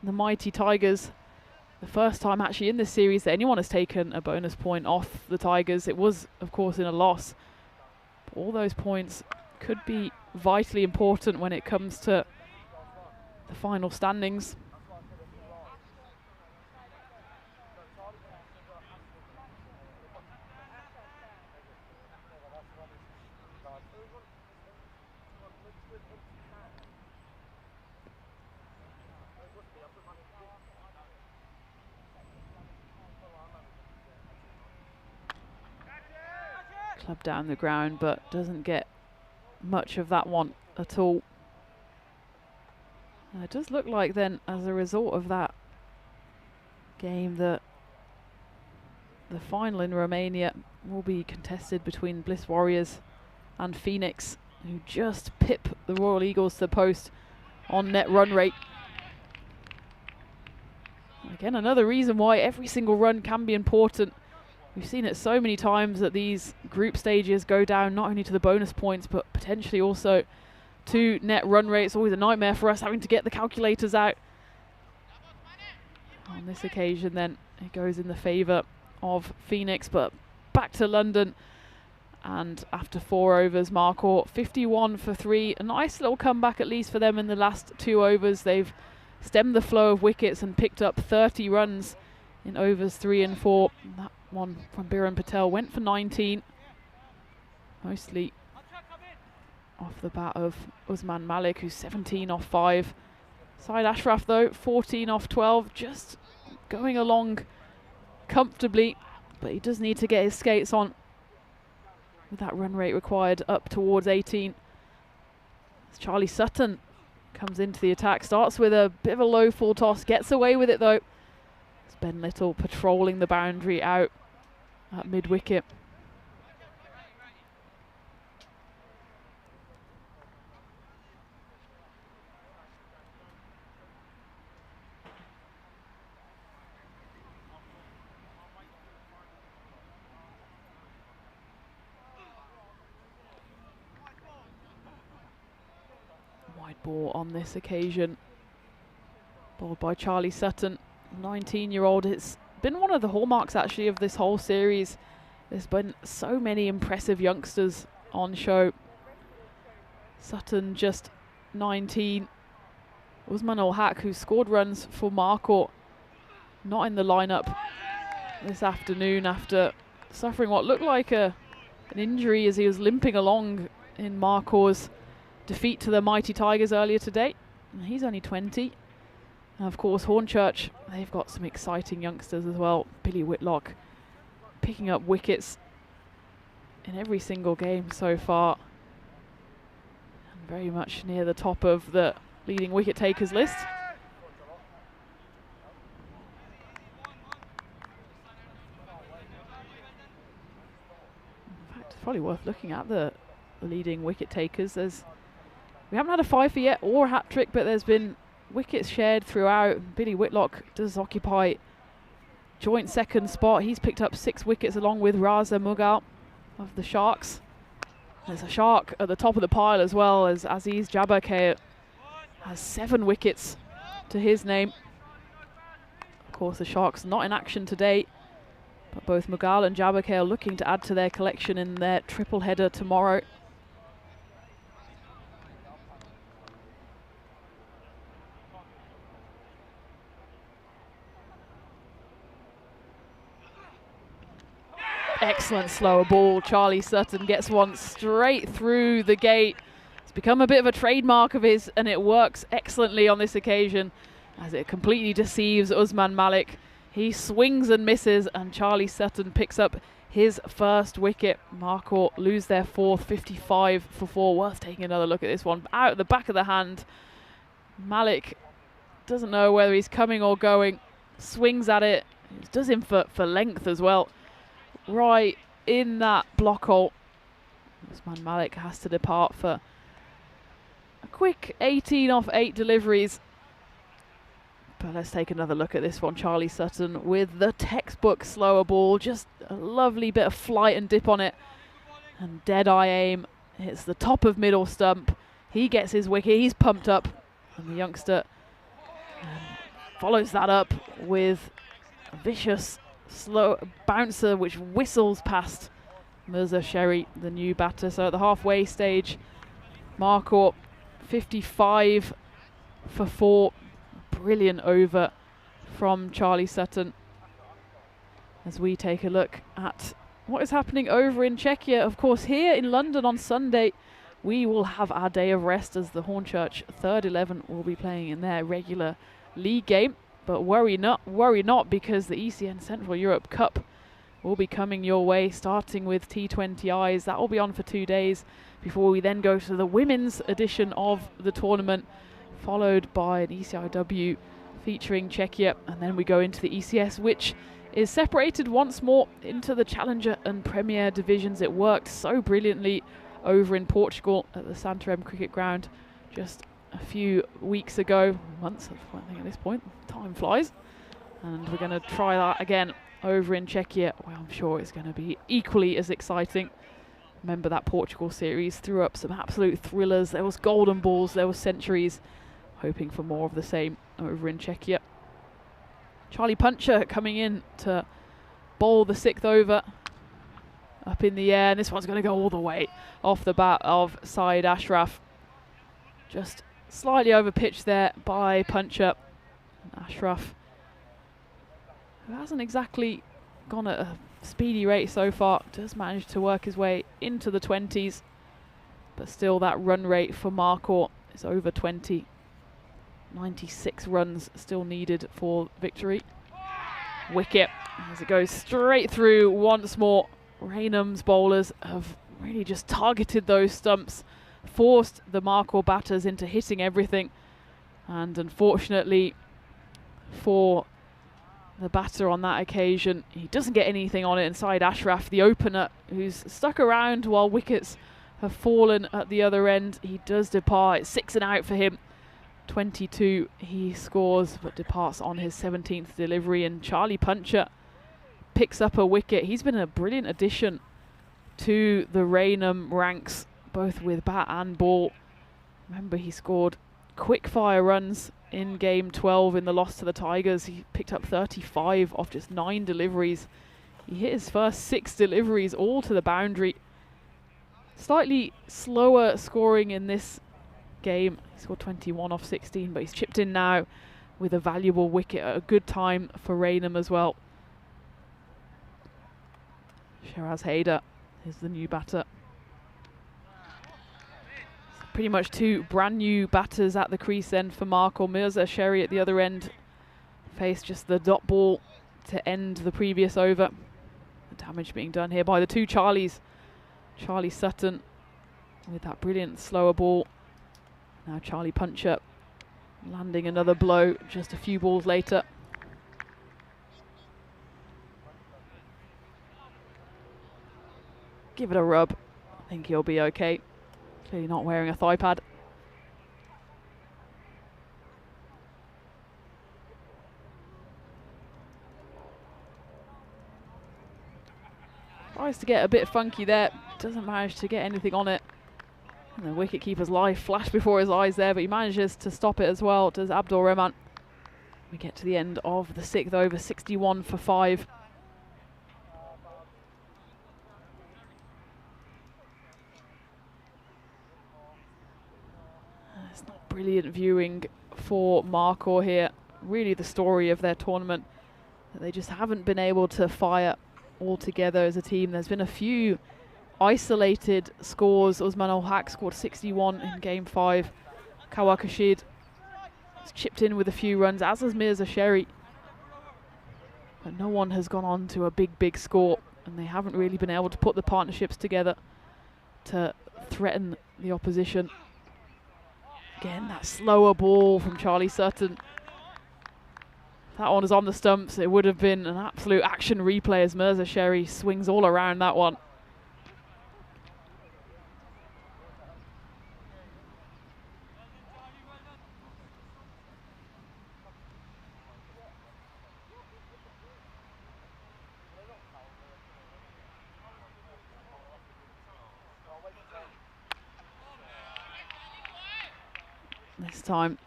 Speaker 6: the mighty Tigers. The first time actually in this series that anyone has taken a bonus point off the Tigers. It was, of course, in a loss. But all those points could be vitally important when it comes to the final standings. Club down the ground, but doesn't get much of that one at all. It does look like then, as a result of that game, that the final in Romania will be contested between Bliss Warriors and Phoenix, who just pip the Royal Eagles to the post on net run rate. Again, another reason why every single run can be important. We've seen it so many times that these group stages go down not only to the bonus points, but potentially also to net run rate. It's always a nightmare for us having to get the calculators out. On this occasion then, it goes in the favour of Phoenix, but back to London. And after 4 overs, Marcourt 51 for 3. A nice little comeback at least for them in the last 2 overs. They've stemmed the flow of wickets and picked up 30 runs in overs 3 and 4. That one from Biren Patel went for 19, mostly off the bat of Usman Malik, who's 17 off 5. Syed Ashraf though, 14 off 12, just going along comfortably, but he does need to get his skates on with that run rate required up towards 18. As Charlie Sutton comes into the attack, starts with a bit of a low full toss, gets away with it though. It's Ben Little patrolling the boundary out at mid-wicket. Wide ball on this occasion. Bowled by Charlie Sutton, 19-year-old. It's been one of the hallmarks actually of this whole series. There's been so many impressive youngsters on show. Sutton just 19. Usman Ul-Haq, who scored runs for Marcourt, not in the lineup this afternoon after suffering what looked like an injury as he was limping along in Marcourt's defeat to the Mighty Tigers earlier today. And he's only 20. And of course, Hornchurch, they've got some exciting youngsters as well. Billy Whitlock picking up wickets in every single game so far. And very much near the top of the leading wicket takers list. In fact, it's probably worth looking at the leading wicket takers. We haven't had a fifer yet or a hat trick, but there's been wickets shared throughout. Billy Whitlock does occupy joint second spot. He's picked up 6 wickets along with Raza Mughal of the Sharks. There's a Shark at the top of the pile as well, as Aziz Jabakeh has 7 wickets to his name. Of course, the Sharks not in action today, but both Mughal and Jabakeh are looking to add to their collection in their triple header tomorrow. Excellent slower ball. Charlie Sutton gets one straight through the gate. It's become a bit of a trademark of his, and it works excellently on this occasion as it completely deceives Usman Malik. He swings and misses, and Charlie Sutton picks up his first wicket. Marcourt lose their 4th, 55 for 4. Worth taking another look at this one. Out at the back of the hand. Malik doesn't know whether he's coming or going. Swings at it. It does him for length as well. Right in that block hole. Usman Malik has to depart for a quick 18 off 8 deliveries. But let's take another look at this one. Charlie Sutton with the textbook slower ball. Just a lovely bit of flight and dip on it. And dead-eye aim. Hits the top of middle stump. He gets his wicket. He's pumped up. And the youngster follows that up with a vicious slow bouncer which whistles past Mirza Sherry, the new batter. So at the halfway stage, Marcourt 55 for 4. Brilliant over from Charlie Sutton. As we take a look at what is happening over in Czechia. Of course, here in London on Sunday, we will have our day of rest as the Hornchurch third 11 will be playing in their regular league game. But worry not, because the ECN Central Europe Cup will be coming your way, starting with T20Is. That will be on for 2 days before we then go to the women's edition of the tournament, followed by an ECIW featuring Czechia, and then we go into the ECS, which is separated once more into the Challenger and Premier divisions. It worked so brilliantly over in Portugal at the Santarém Cricket Ground just a few weeks ago, months I think at this point, time flies, and we're going to try that again over in Czechia. Well, I'm sure it's going to be equally as exciting. Remember that Portugal series threw up some absolute thrillers. There was golden balls, there was centuries. Hoping for more of the same over in Czechia. Charlie Puncher coming in to bowl the 6th over. Up in the air, and this one's going to go all the way off the bat of Syed Ashraf. Just slightly over pitch there by Puncher. And Ashraf, who hasn't exactly gone at a speedy rate so far, does manage to work his way into the 20s. But still that run rate for Marcourt is over 20. 96 runs still needed for victory. Wicket as it goes straight through once more. Raynham's bowlers have really just targeted those stumps, forced the Marcourt batters into hitting everything, and unfortunately for the batter on that occasion, he doesn't get anything on it. Inside Ashraf, the opener, who's stuck around while wickets have fallen at the other end, he does depart. It's 6 and out for him. 22 he scores, but departs on his 17th delivery, and Charlie Puncher picks up a wicket. He's been a brilliant addition to the Raynham ranks, both with bat and ball. Remember, he scored quick fire runs in game 12 in the loss to the Tigers. He picked up 35 off just 9 deliveries. He hit his first 6 deliveries all to the boundary. Slightly slower scoring in this game. He scored 21 off 16, but he's chipped in now with a valuable wicket at a good time for Raynham as well. Shiraz Haider is the new batter. Pretty much 2 brand new batters at the crease end for Marco. Mirza Sherry at the other end faced just the dot ball to end the previous over. The damage being done here by the 2 Charlies. Charlie Sutton with that brilliant slower ball. Now Charlie Puncher landing another blow just a few balls later. Give it a rub. I think he'll be okay. Clearly not wearing a thigh pad. Tries to get a bit funky there. Doesn't manage to get anything on it. And the wicketkeeper's life flashed before his eyes there, but he manages to stop it as well. Does Abdul Rahman. We get to the end of the 6th over, 61 for 5. It's not brilliant viewing for Marco here. Really the story of their tournament, that they just haven't been able to fire all together as a team. There's been a few isolated scores. Usman ul Haq scored 61 in game 5. Kawar Kashid has chipped in with a few runs, as has Mirza Sherry. But no one has gone on to a big score, and they haven't really been able to put the partnerships together to threaten the opposition. Again, that slower ball from Charlie Sutton. If that one is on the stumps, it would have been an absolute action replay as Mirza Sherry swings all around that one. This time,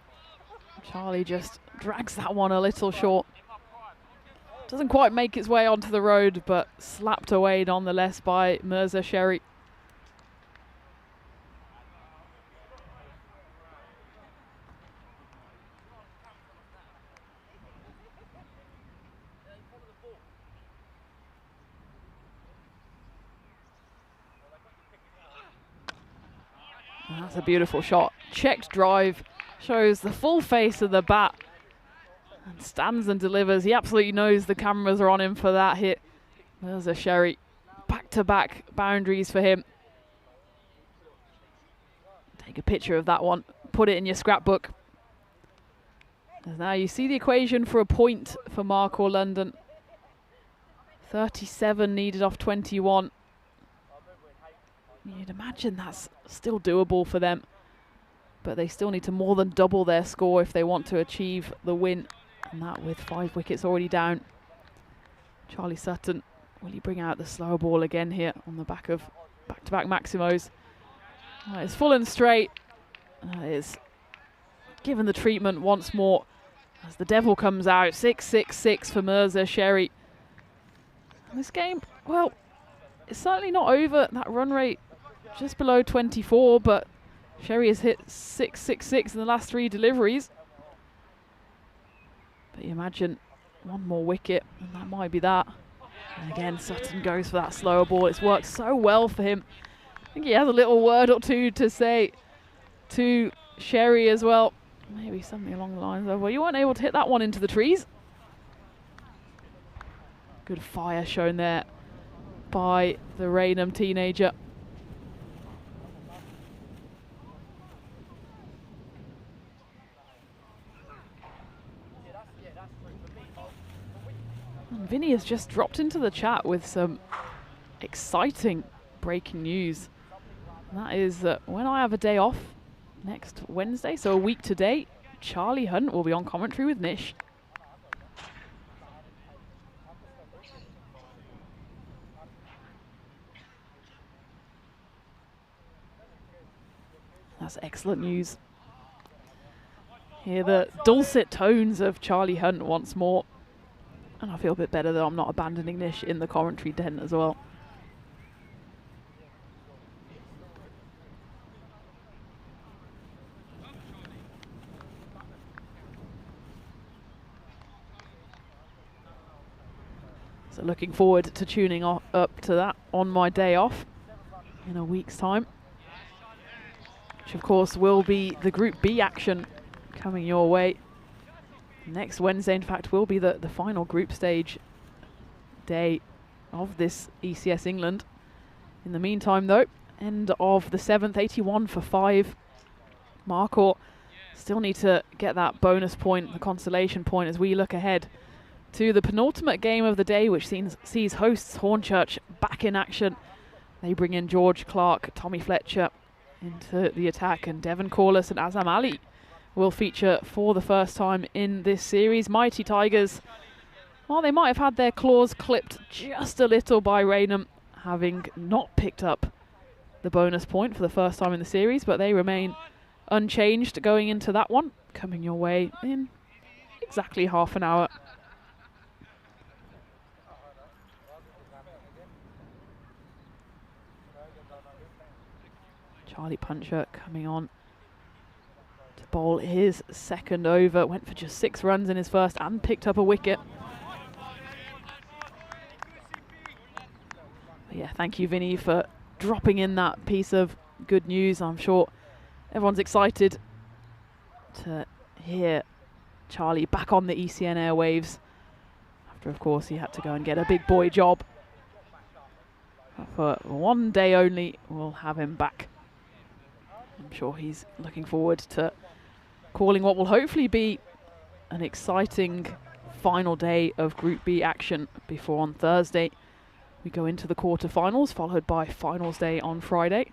Speaker 6: Charlie just drags that one a little short. Doesn't quite make its way onto the road, but slapped away nonetheless by Mirza Sherry. And that's a beautiful shot. Checked drive, shows the full face of the bat. And stands and delivers. He absolutely knows the cameras are on him for that hit. Mirza Sherry. Back-to-back boundaries for him. Take a picture of that one. Put it in your scrapbook. And now you see the equation for a point for Marco London. 37 needed off 21. You'd imagine that's still doable for them. But they still need to more than double their score if they want to achieve the win. And that with 5 wickets already down. Charlie Sutton, will he bring out the slow ball again here on the back of back-to-back Maximos? It's full and straight. It's given the treatment once more as the devil comes out. 6-6-6 for Mirza Sherry. And this game, well, it's certainly not over. That run rate just below 24, but Sherry has hit 6-6-6 in the last 3 deliveries. But you imagine one more wicket, and that might be that. And again, Sutton goes for that slower ball. It's worked so well for him. I think he has a little word or two to say to Sherry as well. Maybe something along the lines of, well, you weren't able to hit that one into the trees. Good fire shown there by the Raynham teenager. And Vinny has just dropped into the chat with some exciting breaking news. And that is that when I have a day off next Wednesday, so a week today, Charlie Hunt will be on commentary with Nish. That's excellent news. Hear the dulcet tones of Charlie Hunt once more. And I feel a bit better that I'm not abandoning Nish in the commentary den as well. So looking forward to tuning up to that on my day off in a week's time. Which of course will be the Group B action coming your way. Next Wednesday, in fact, will be the final group stage day of this ECS England. In the meantime, though, end of the 7th, 81 for 5. Marcourt still need to get that bonus point, the consolation point, as we look ahead to the penultimate game of the day, which sees hosts Hornchurch back in action. They bring in George Clark, Tommy Fletcher into the attack, and Devon Corliss and Azam Ali will feature for the first time in this series. Mighty Tigers, well, they might have had their claws clipped just a little by Raynham, having not picked up the bonus point for the first time in the series, but they remain unchanged going into that one, coming your way in exactly half an hour. Charlie Puncher coming on to bowl his second over. Went for just 6 runs in his first and picked up a wicket. But yeah, thank you, Vinny, for dropping in that piece of good news. I'm sure everyone's excited to hear Charlie back on the ECN airwaves after, of course, he had to go and get a big boy job. But for one day only, we'll have him back. I'm sure he's looking forward to calling what will hopefully be an exciting final day of Group B action before on Thursday we go into the quarterfinals, followed by finals day on Friday.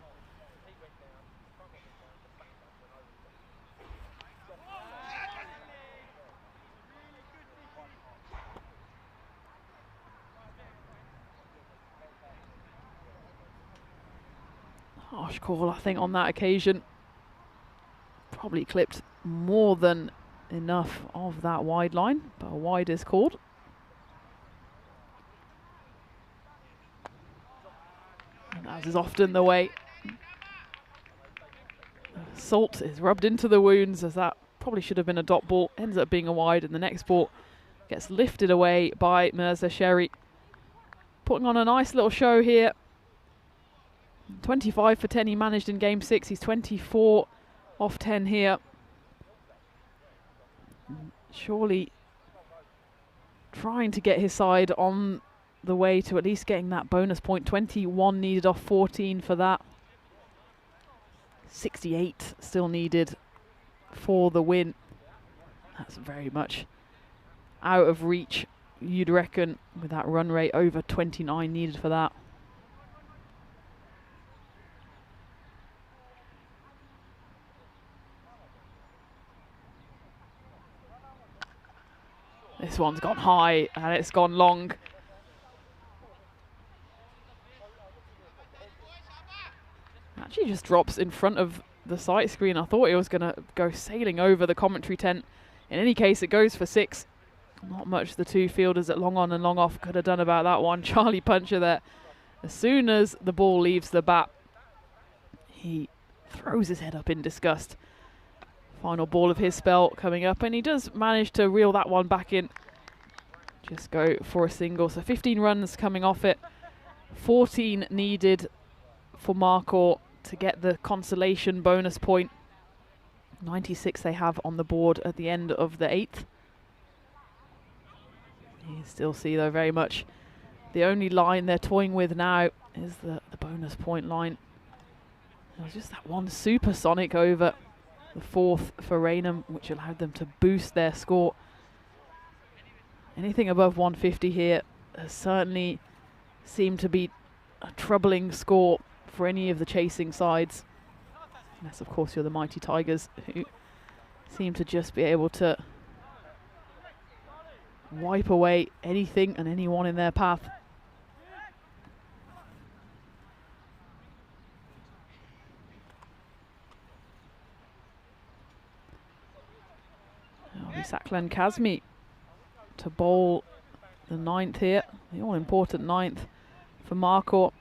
Speaker 6: Harsh call, I think, on that occasion. Probably clipped more than enough of that wide line, but a wide is called. And as is often the way, salt is rubbed into the wounds, as that probably should have been a dot ball, ends up being a wide, and the next ball gets lifted away by Mirza Sherry. Putting on a nice little show here. 25 for 10 he managed in game 6. He's 24 off 10 here. Surely trying to get his side on the way to at least getting that bonus point. 21 needed off 14 for that. 68 still needed for the win. That's very much out of reach, you'd reckon, with that run rate. Over 29 needed for that. This one's gone high and it's gone long. Actually just drops in front of the sight screen. I thought it was going to go sailing over the commentary tent. In any case, it goes for 6. Not much the two fielders at long on and long off could have done about that one. Charlie Puncher there. As soon as the ball leaves the bat, he throws his head up in disgust. Final ball of his spell coming up, and he does manage to reel that one back in. Just go for a single. So 15 runs coming off it. 14 needed for Marcourt to get the consolation bonus point. 96 they have on the board at the end of the 8th. You still see, though, very much the only line they're toying with now is the bonus point line. It was just that one supersonic over the 4th for Raynham, which allowed them to boost their score. Anything above 150 here has certainly seemed to be a troubling score for any of the chasing sides. Unless, of course, you're the Mighty Tigers, who seem to just be able to wipe away anything and anyone in their path. Saklan Kazmi to bowl the 9th here, the all-important 9th for Marco.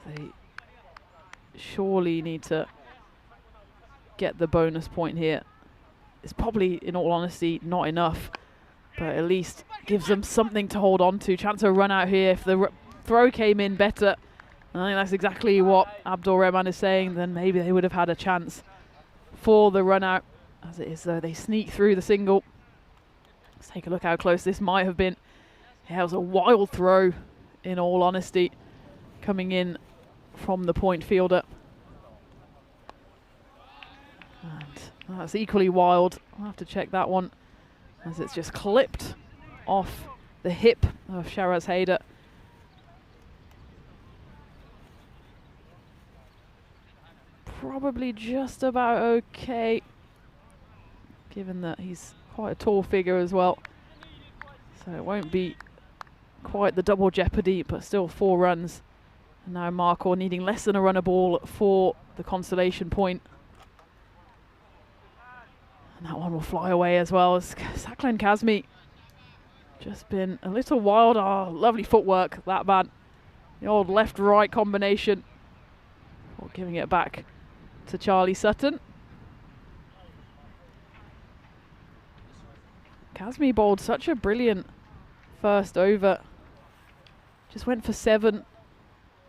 Speaker 6: They surely need to get the bonus point here. It's probably, in all honesty, not enough, but at least gives them something to hold on to. Chance of run out here. If the throw came in better, and I think that's exactly what Abdul Rahman is saying, then maybe they would have had a chance for the run out. As it is, though, they sneak through the single. Let's take a look how close this might have been. Yeah, it was a wild throw, in all honesty, coming in from the point fielder. And that's equally wild. I'll have to check that one, as it's just clipped off the hip of Sharaz Haider. Probably just about okay, given that he's quite a tall figure as well. So it won't be quite the double jeopardy, but still 4 runs. And now Marco needing less than a run a ball for the consolation point. And that one will fly away as well, as Saklan Kazmi just been a little wild. Oh, lovely footwork, that man. The old left-right combination. Or giving it back to Charlie Sutton. Kazmi bowled such a brilliant first over. Just went for 7,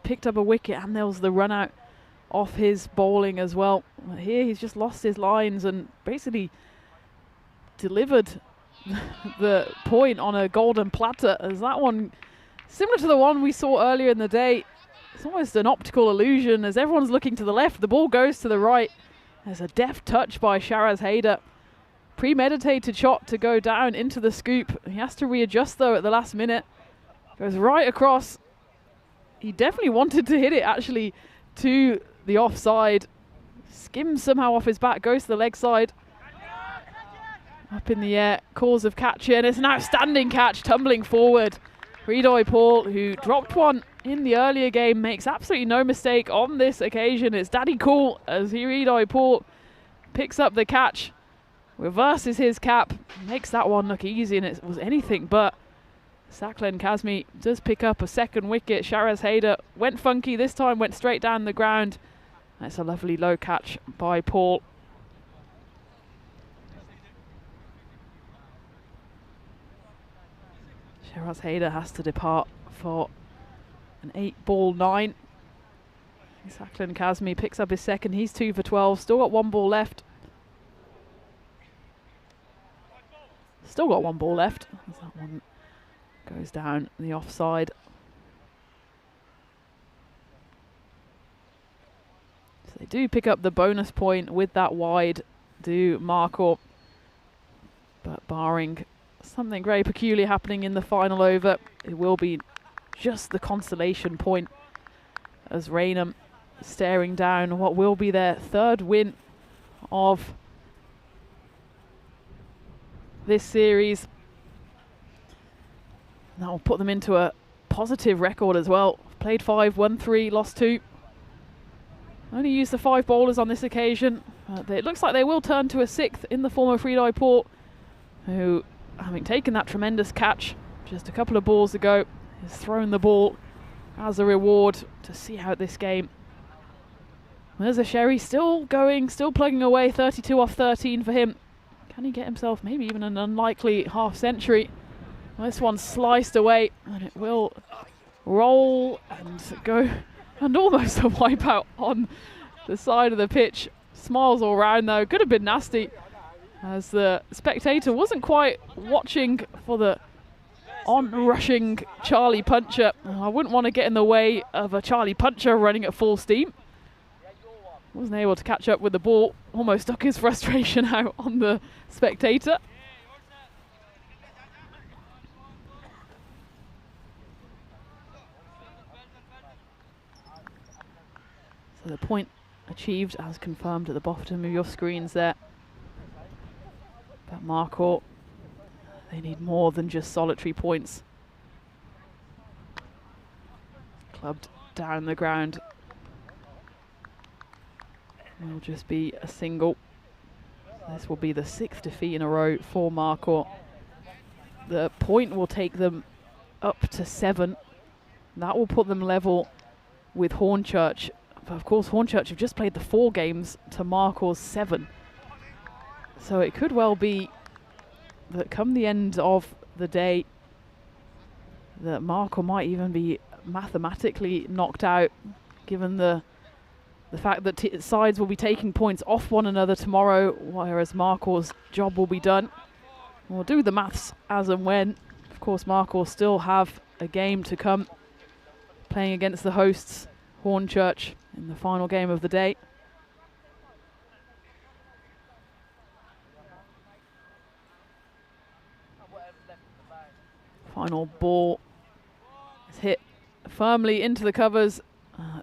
Speaker 6: picked up a wicket, and there was the run out off his bowling as well. Here he's just lost his lines and basically delivered the point on a golden platter, as that one, similar to the one we saw earlier in the day, it's almost an optical illusion as everyone's looking to the left, the ball goes to the right. There's a deft touch by Sharaz Haider. Premeditated shot to go down into the scoop. He has to readjust though at the last minute. Goes right across. He definitely wanted to hit it actually to the offside. Skims somehow off his back, goes to the leg side. Up in the air, cause of catch here, and it's an outstanding catch, tumbling forward. Hridoy Paul, who dropped one in the earlier game, makes absolutely no mistake on this occasion. It's Daddy Cool as Hridoy Paul picks up the catch, reverses his cap, makes that one look easy, and it was anything but. Saklan Kazmi does pick up a 2nd wicket. Sharaz Haider went funky this time, went straight down the ground. That's a lovely low catch by Paul. Sharaz Haider has to depart for an 8-ball 9. Saklan Kazmi picks up his 2nd. He's 2 for 12. Still got 1 ball left. Still got 1 ball left. That one goes down the offside. So they do pick up the bonus point with that wide, do Marco. But barring something very peculiar happening in the final over, it will be just the consolation point, as Raynham staring down what will be their 3rd win of this series. That will put them into a positive record as well. Played 5, won 3, lost 2. Only used the 5 bowlers on this occasion. It looks like they will turn to a 6th in the form of Hridoy Paul, who, having taken that tremendous catch just a couple of balls ago, has thrown the ball as a reward to see out this game. Mirza Sherry still going, still plugging away, 32 off 13 for him. Can he get himself maybe even an unlikely half century? This one's sliced away, and it will roll and go, and almost a wipeout on the side of the pitch. Smiles all round though, could have been nasty, as the spectator wasn't quite watching for the on-rushing Charlie Puncher. I wouldn't want to get in the way of a Charlie Puncher running at full steam. Wasn't able to catch up with the ball, almost took his frustration out on the spectator. So the point achieved as confirmed at the bottom of your screens there. But Marco, they need more than just solitary points. Clubbed down the ground. Will just be a single. This will be the 6th defeat in a row for Marcourt. The point will take them up to 7. That will put them level with Hornchurch. But of course, Hornchurch have just played the 4 games to Marcourt's 7. So it could well be that come the end of the day, that Marcourt might even be mathematically knocked out, given the fact that sides will be taking points off one another tomorrow, whereas Marcourt's job will be done. We'll do the maths as and when. Of course, Marcourt still have a game to come, playing against the hosts, Hornchurch, in the final game of the day. Final ball is hit firmly into the covers.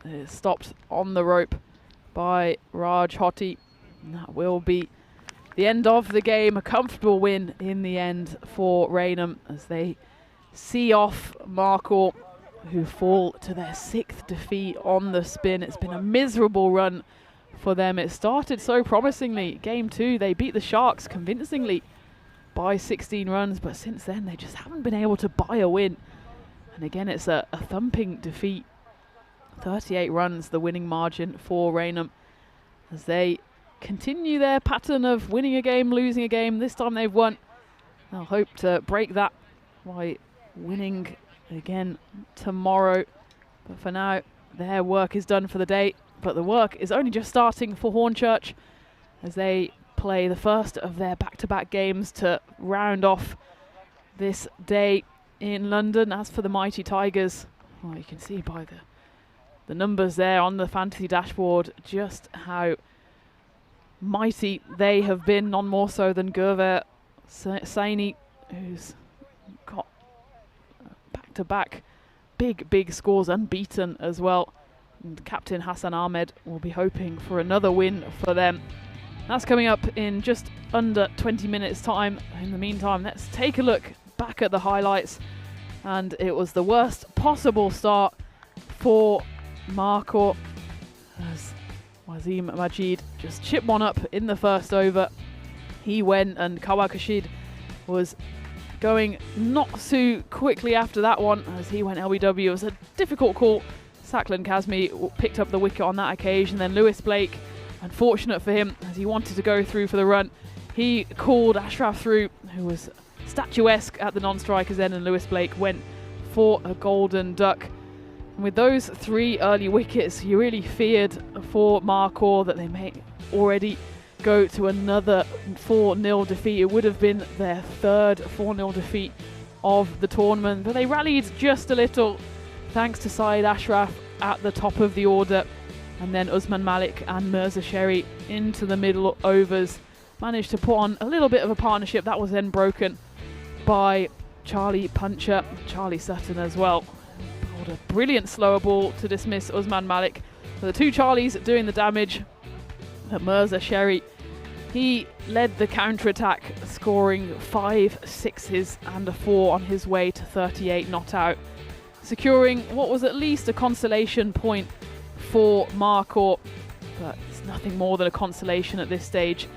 Speaker 6: It is stopped on the rope by Raj Hoti. And that will be the end of the game. A comfortable win in the end for Raynham as they see off Marcourt, who fall to their 6th defeat on the spin. It's been a miserable run for them. It started so promisingly. Game 2, they beat the Sharks convincingly by 16 runs, but since then they just haven't been able to buy a win. And again, it's a thumping defeat. 38 runs, the winning margin for Raynham, as they continue their pattern of winning a game, losing a game. This time they've won. They'll hope to break that by winning again tomorrow. But for now, their work is done for the day. But the work is only just starting for Hornchurch as they play the first of their back-to-back games to round off this day in London. As for the mighty Tigers, well, you can see by the numbers there on the fantasy dashboard just how mighty they have been, none more so than Gurver Saini, who's got back-to-back big scores, unbeaten as well. And Captain Hassan Ahmed will be hoping for another win for them. That's coming up in just under 20 minutes time. In the meantime, let's take a look back at the highlights. And it was the worst possible start for Marcourt, as Wazim Majid just chipped one up in the first over. He went, and Kawakashid was going not too quickly after that one as he went LBW. It was a difficult call. Saklan Kazmi picked up the wicket on that occasion. Then Lewis Blake, unfortunate for him, as he wanted to go through for the run, he called Ashraf through, who was statuesque at the non-strikers end, and Lewis Blake went for a golden duck. And with those 3 early wickets, you really feared for Marcourt that they may already go to another 4-0 defeat. It would have been their 3rd 4-0 defeat of the tournament, but they rallied just a little thanks to Syed Ashraf at the top of the order, and then Usman Malik and Mirza Sherry into the middle overs managed to put on a little bit of a partnership that was then broken by Charlie Puncher, Charlie Sutton as well. Bowled a brilliant slower ball to dismiss Usman Malik. So the 2 Charlies doing the damage. But Mirza Sherry, he led the counter-attack, scoring 5 sixes and a 4 on his way to 38 not out, securing what was at least a consolation point for Marcourt. But it's nothing more than a consolation at this stage.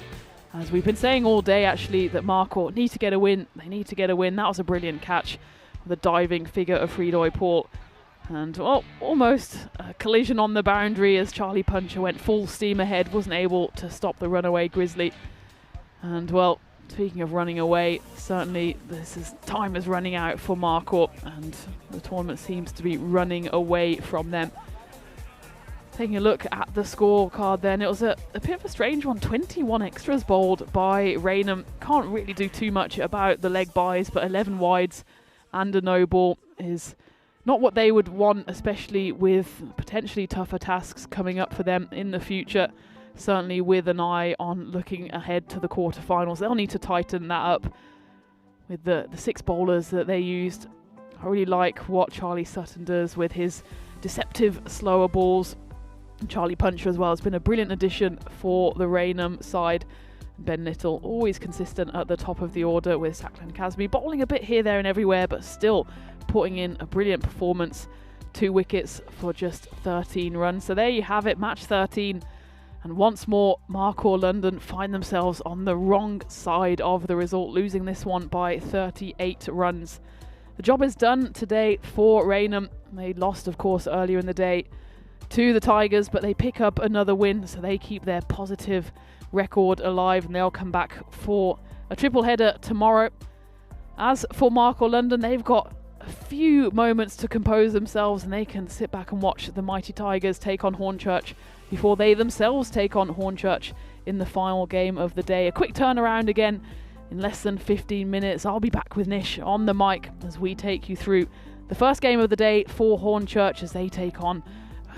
Speaker 6: As we've been saying all day, actually, that Marcourt need to get a win. They need to get a win. That was a brilliant catch with a diving figure of Fridoy Paul. And, well, almost a collision on the boundary as Charlie Puncher went full steam ahead, wasn't able to stop the runaway Grizzly. And, well, speaking of running away, certainly time is running out for Marcourt, and the tournament seems to be running away from them. Taking a look at the scorecard then, it was a bit of a strange one. 21 extras bowled by Raynham. Can't really do too much about the leg byes, but 11 wides and a no ball is not what they would want, especially with potentially tougher tasks coming up for them in the future. Certainly with an eye on looking ahead to the quarterfinals. They'll need to tighten that up with the 6 bowlers that they used. I really like what Charlie Sutton does with his deceptive slower balls. Charlie Puncher as well has been a brilliant addition for the Raynham side. Ben Little always consistent at the top of the order, with Saklan Kazmi bowling a bit here, there and everywhere, but still putting in a brilliant performance. 2 wickets for just 13 runs. So there you have it, match 13 And once more, Markhor London find themselves on the wrong side of the result, losing this one by 38 runs. The job is done today for Rainham. They lost, of course, earlier in the day to the Tigers, but they pick up another win, so they keep their positive record alive, and they'll come back for a triple header tomorrow. As for Markhor London, they've got a few moments to compose themselves, and they can sit back and watch the mighty Tigers take on Hornchurch before they themselves take on Hornchurch in the final game of the day. A quick turnaround again in less than 15 minutes. I'll be back with Nish on the mic as we take you through the first game of the day for Hornchurch as they take on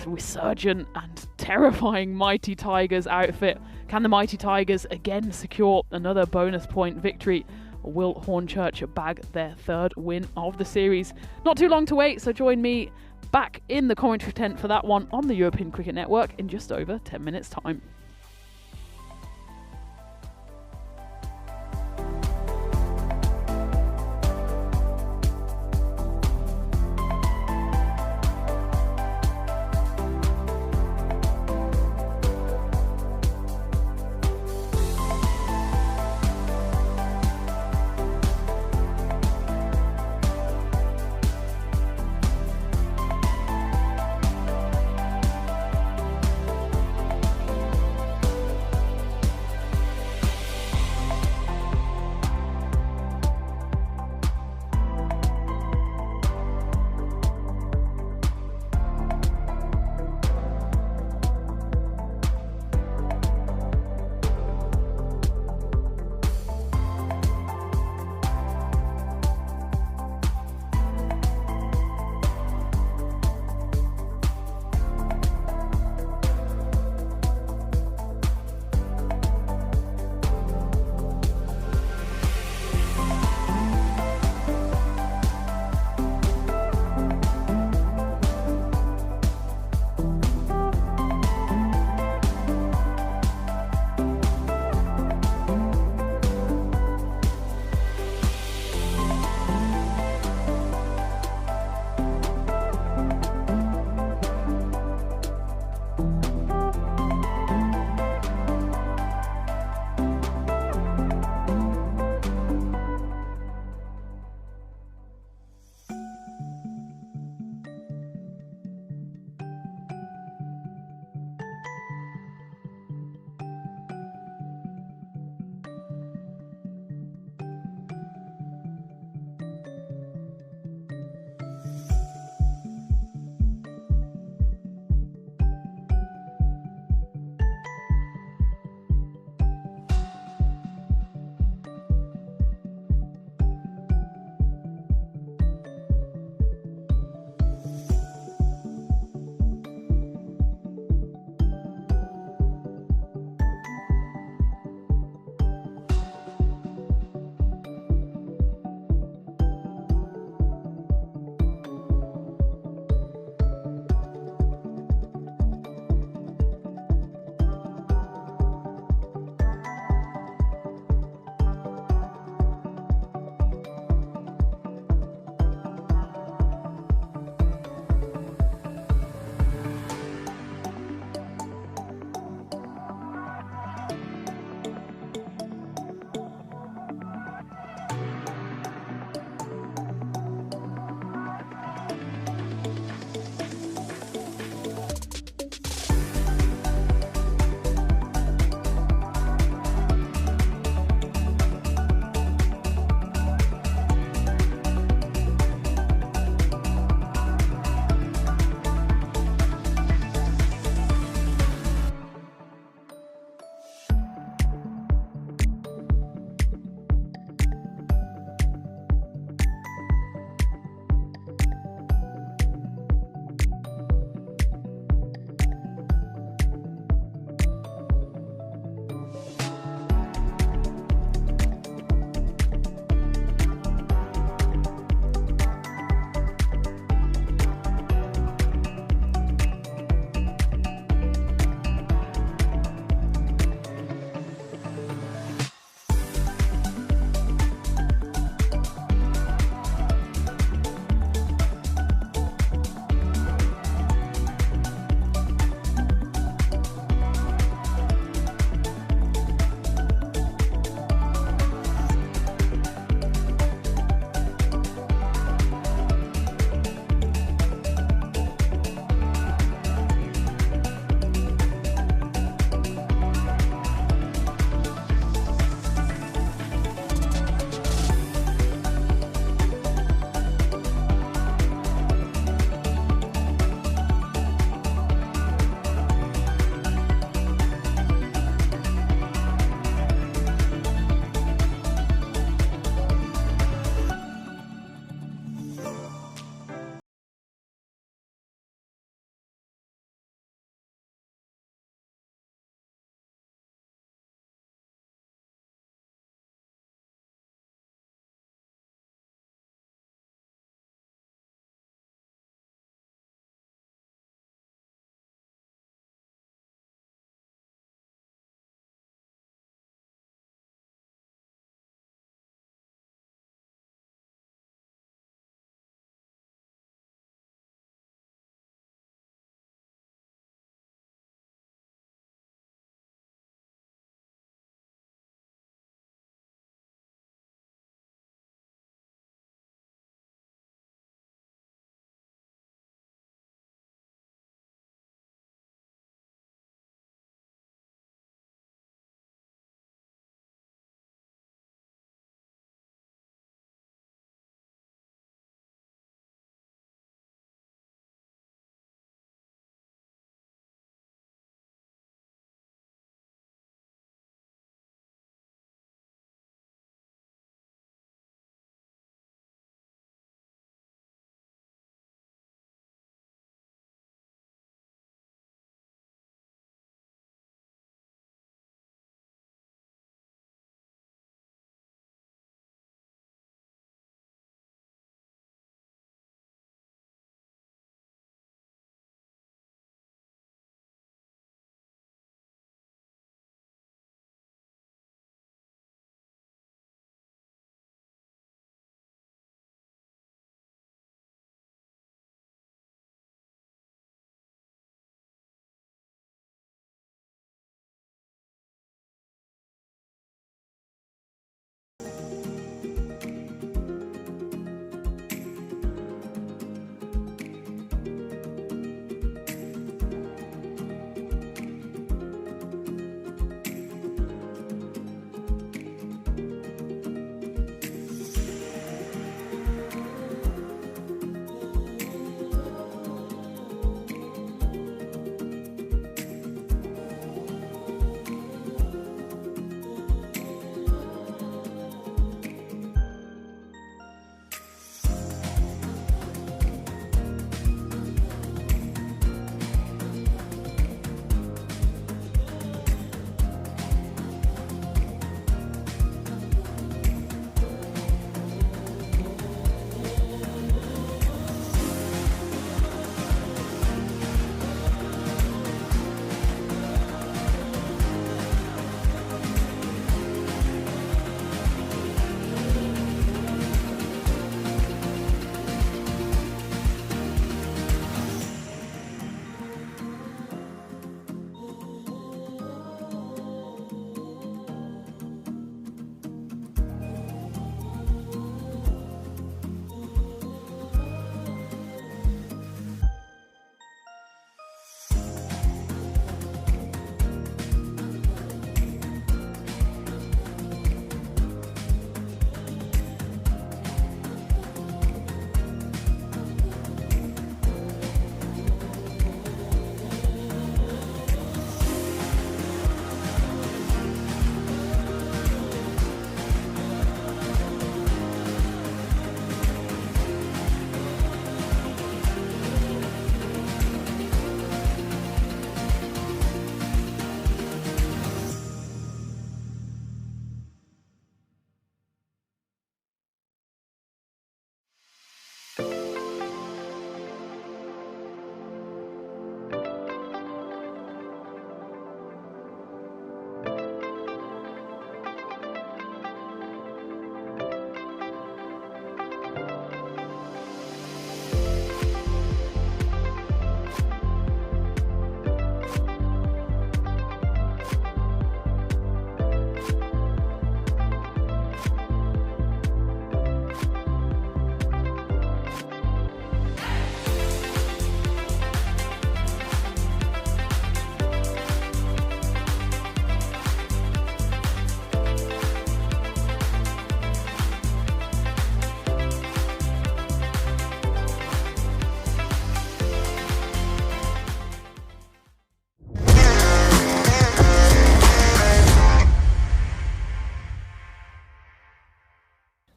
Speaker 6: a resurgent and terrifying mighty Tigers outfit. Can the mighty Tigers again secure another bonus point victory, or will Hornchurch bag their third win of the series? Not too long to wait, so join me back in the commentary tent for that one on the European Cricket Network in just over 10 minutes time.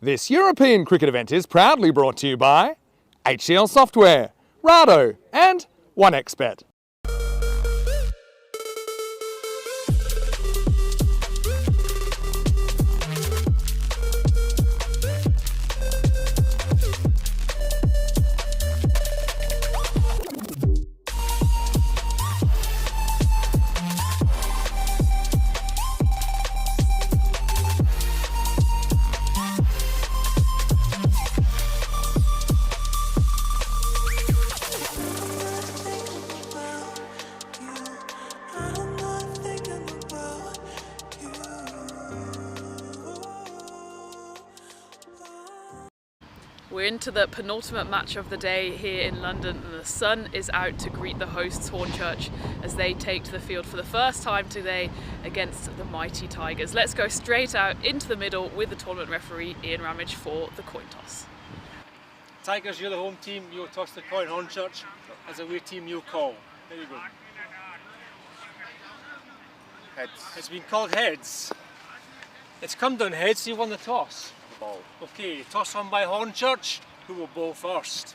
Speaker 1: This European cricket event is proudly brought to you by HCL Software, Rado and 1xBet.
Speaker 2: We're into the penultimate match of the day here in London, and the sun is out to greet the hosts Hornchurch as they take to the field for the first time today against the mighty Tigers. Let's go straight out into the middle with the tournament referee Ian Ramage for the coin toss.
Speaker 3: Tigers, you're the home team, you'll toss the coin. Hornchurch, as a away team, you'll call. There you go.
Speaker 4: Heads.
Speaker 3: It's been called heads. It's come down heads, so you won the toss.
Speaker 4: Ball.
Speaker 3: Okay, toss on by Hornchurch, who will bowl first.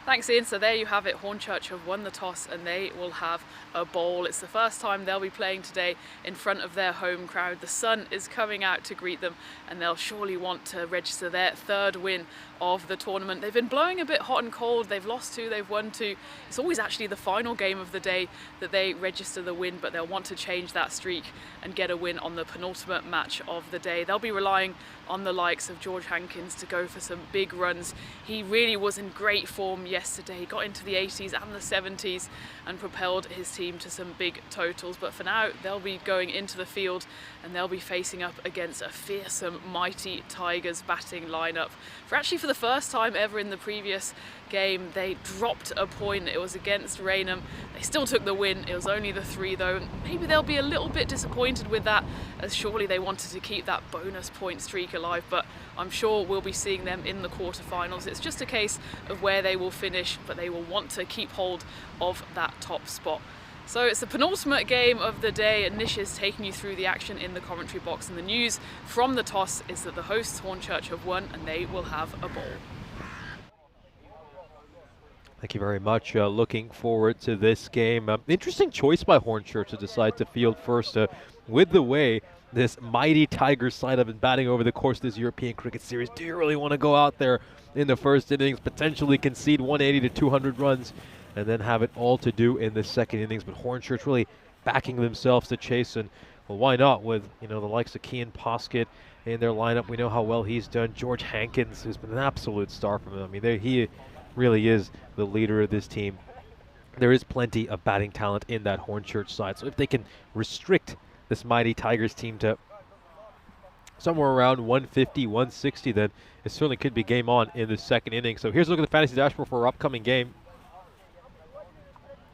Speaker 2: Thanks Ian, so there you have it, Hornchurch have won the toss and they will have a bowl. It's the first time they'll be playing today in front of their home crowd. The sun is coming out to greet them and they'll surely want to register their third win of the tournament. They've been blowing a bit hot and cold, they've lost 2, they've won 2. It's always actually the final game of the day that they register the win, but they'll want to change that streak and get a win on the penultimate match of the day. They'll be relying on the likes of George Hankins to go for some big runs. He really was in great form yesterday. He got into the 80s and the 70s and propelled his team to some big totals. But for now, they'll be going into the field and they'll be facing up against a fearsome, mighty Tigers batting lineup. For the first time ever in the previous game, they dropped a point. It was against Raynham. They still took the win. It was only the 3 though. Maybe they'll be a little bit disappointed with that, as surely they wanted to keep that bonus point streak alive, but I'm sure we'll be seeing them in the quarterfinals. It's just a case of where they will finish, but they will want to keep hold of that top spot. So it's the penultimate game of the day, and Nish is taking you through the action in the commentary box, and the news from the toss is that the hosts Hornchurch have won and they will have a bowl.
Speaker 5: Thank you very much. Looking forward to this game. Interesting choice by Hornchurch to decide to field first with the way this mighty Tigers side have been batting over the course of this European Cricket Series. Do you really want to go out there in the first innings, potentially concede 180 to 200 runs, and then have it all to do in the second innings? But Hornchurch really backing themselves to chase, and well, why not with the likes of Kean Poskett in their lineup. We know how well he's done. George Hankins, who's been an absolute star for them. I mean, he really is the leader of this team. There is plenty of batting talent in that Hornchurch side, so if they can restrict this mighty Tigers team to somewhere around 150, 160, then it certainly could be game on in the second inning. So here's a look at the fantasy dashboard for our upcoming game.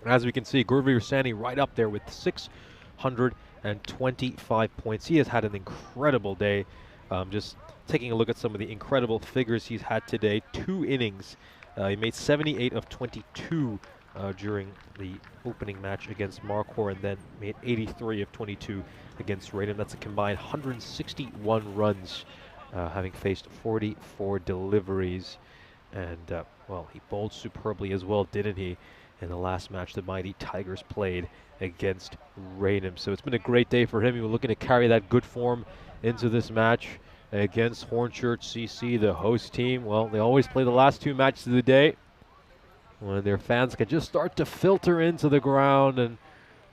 Speaker 5: As we can see, Gurveer Sani right up there with 625 points. He has had an incredible day. Just taking a look at some of the incredible figures he's had today. 2 innings. He made 78 of 22 during the opening match against Marquardt, and then made 83 of 22 against Raynham. That's a combined 161 runs, having faced 44 deliveries. And, well, he bowled superbly as well, didn't he, in the last match the mighty Tigers played against Raynham. So it's been a great day for him. He was looking to carry that good form into this match against Hornchurch CC, the host team. Well, they always play the last 2 matches of the day when their fans can just start to filter into the ground and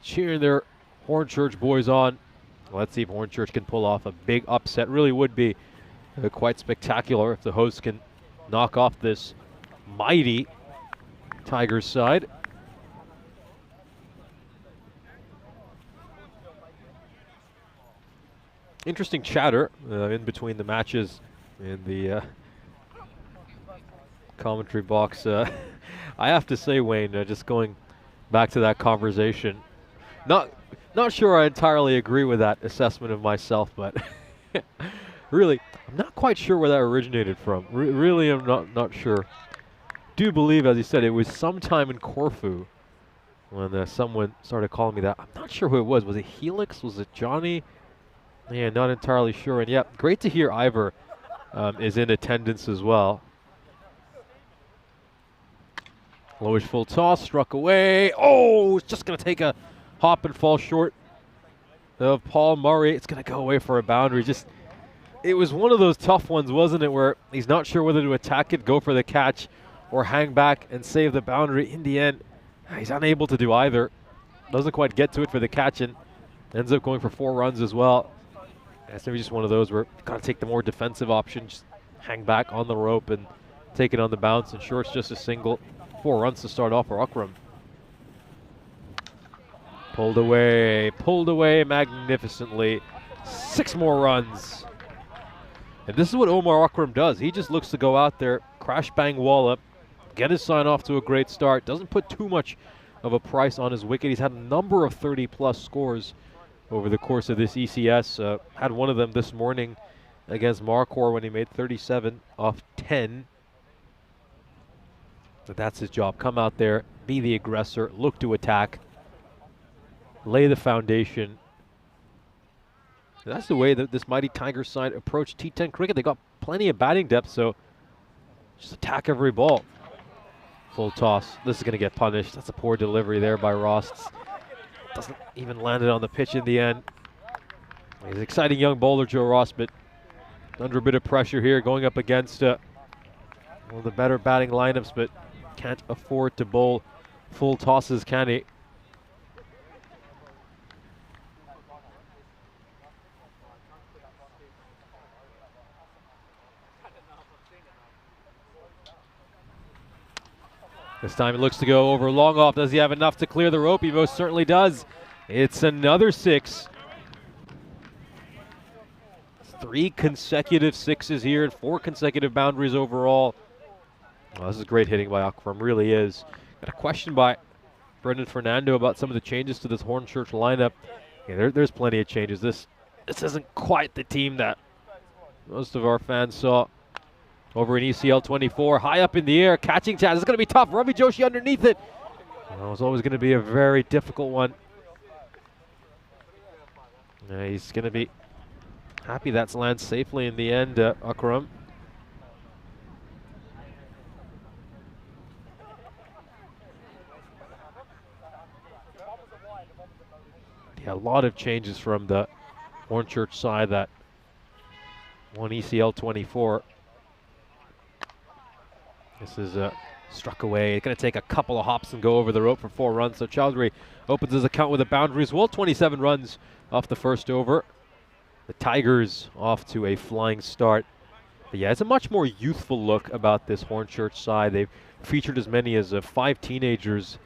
Speaker 5: cheering their Hornchurch boys on. Let's see if Hornchurch can pull off a big upset. Really would be quite spectacular if the hosts can knock off this mighty Tigers side. Interesting chatter in between the matches in the commentary box. I have to say, Wayne, just going back to that conversation, not sure I entirely agree with that assessment of myself, but really, I'm not quite sure where that originated from. Really, I'm not sure. Do believe, as you said, it was sometime in Corfu when someone started calling me that. I'm not sure who it was. Was it Helix? Was it Johnny? Yeah, not entirely sure. And yep, great to hear Ivor is in attendance as well. Lowish full toss, struck away. Oh, it's just going to take a hop and fall short of Paul Murray. It's going to go away for a boundary. It was one of those tough ones, wasn't it, where he's not sure whether to attack it, go for the catch, or hang back and save the boundary. In the end, he's unable to do either. Doesn't quite get to it for the catch and ends up going for 4 runs as well. It's maybe just one of those where you've got to take the more defensive option, just hang back on the rope and take it on the bounce. And sure, it's just a single. 4 runs to start off for Akram. Pulled away magnificently. 6 more runs. And this is what Omar Akram does. He just looks to go out there, crash bang wall up, get his sign off to a great start. Doesn't put too much of a price on his wicket. He's had a number of 30-plus scores over the course of this ECS. Had one of them this morning against Marquardt when he made 37 off 10. But that's his job. Come out there, be the aggressor, look to attack, lay the foundation. And that's the way that this mighty Tigers side approached T10 cricket. They got plenty of batting depth, so just attack every ball. Full toss. This is going to get punished. That's a poor delivery there by Rosts. Doesn't even land it on the pitch in the end. He's an exciting young bowler, Joe Ross, but under a bit of pressure here, going up against one of the better batting lineups, but can't afford to bowl full tosses, can he? This time it looks to go over long off. Does he have enough to clear the rope? He most certainly does. It's another 6. 3 consecutive 6s here and 4 consecutive boundaries overall. Well, this is great hitting by Akram, really is. Got a question by Brendan Fernando about some of the changes to this Hornchurch lineup. Yeah, there's plenty of changes. This isn't quite the team that most of our fans saw over in ECL 24. High up in the air, catching chance. It's going to be tough. Ravi Joshi underneath it. Well, it's always going to be a very difficult one. He's going to be happy that's landed safely in the end, Akram. Yeah, a lot of changes from the Hornchurch side that won ECL 24. This is struck away. It's going to take a couple of hops and go over the rope for 4 runs. So Chowdhury opens his account with a boundary as well. 27 runs off the first over. The Tigers off to a flying start. But yeah, it's a much more youthful look about this Hornchurch side. They've featured as many as 5 teenagers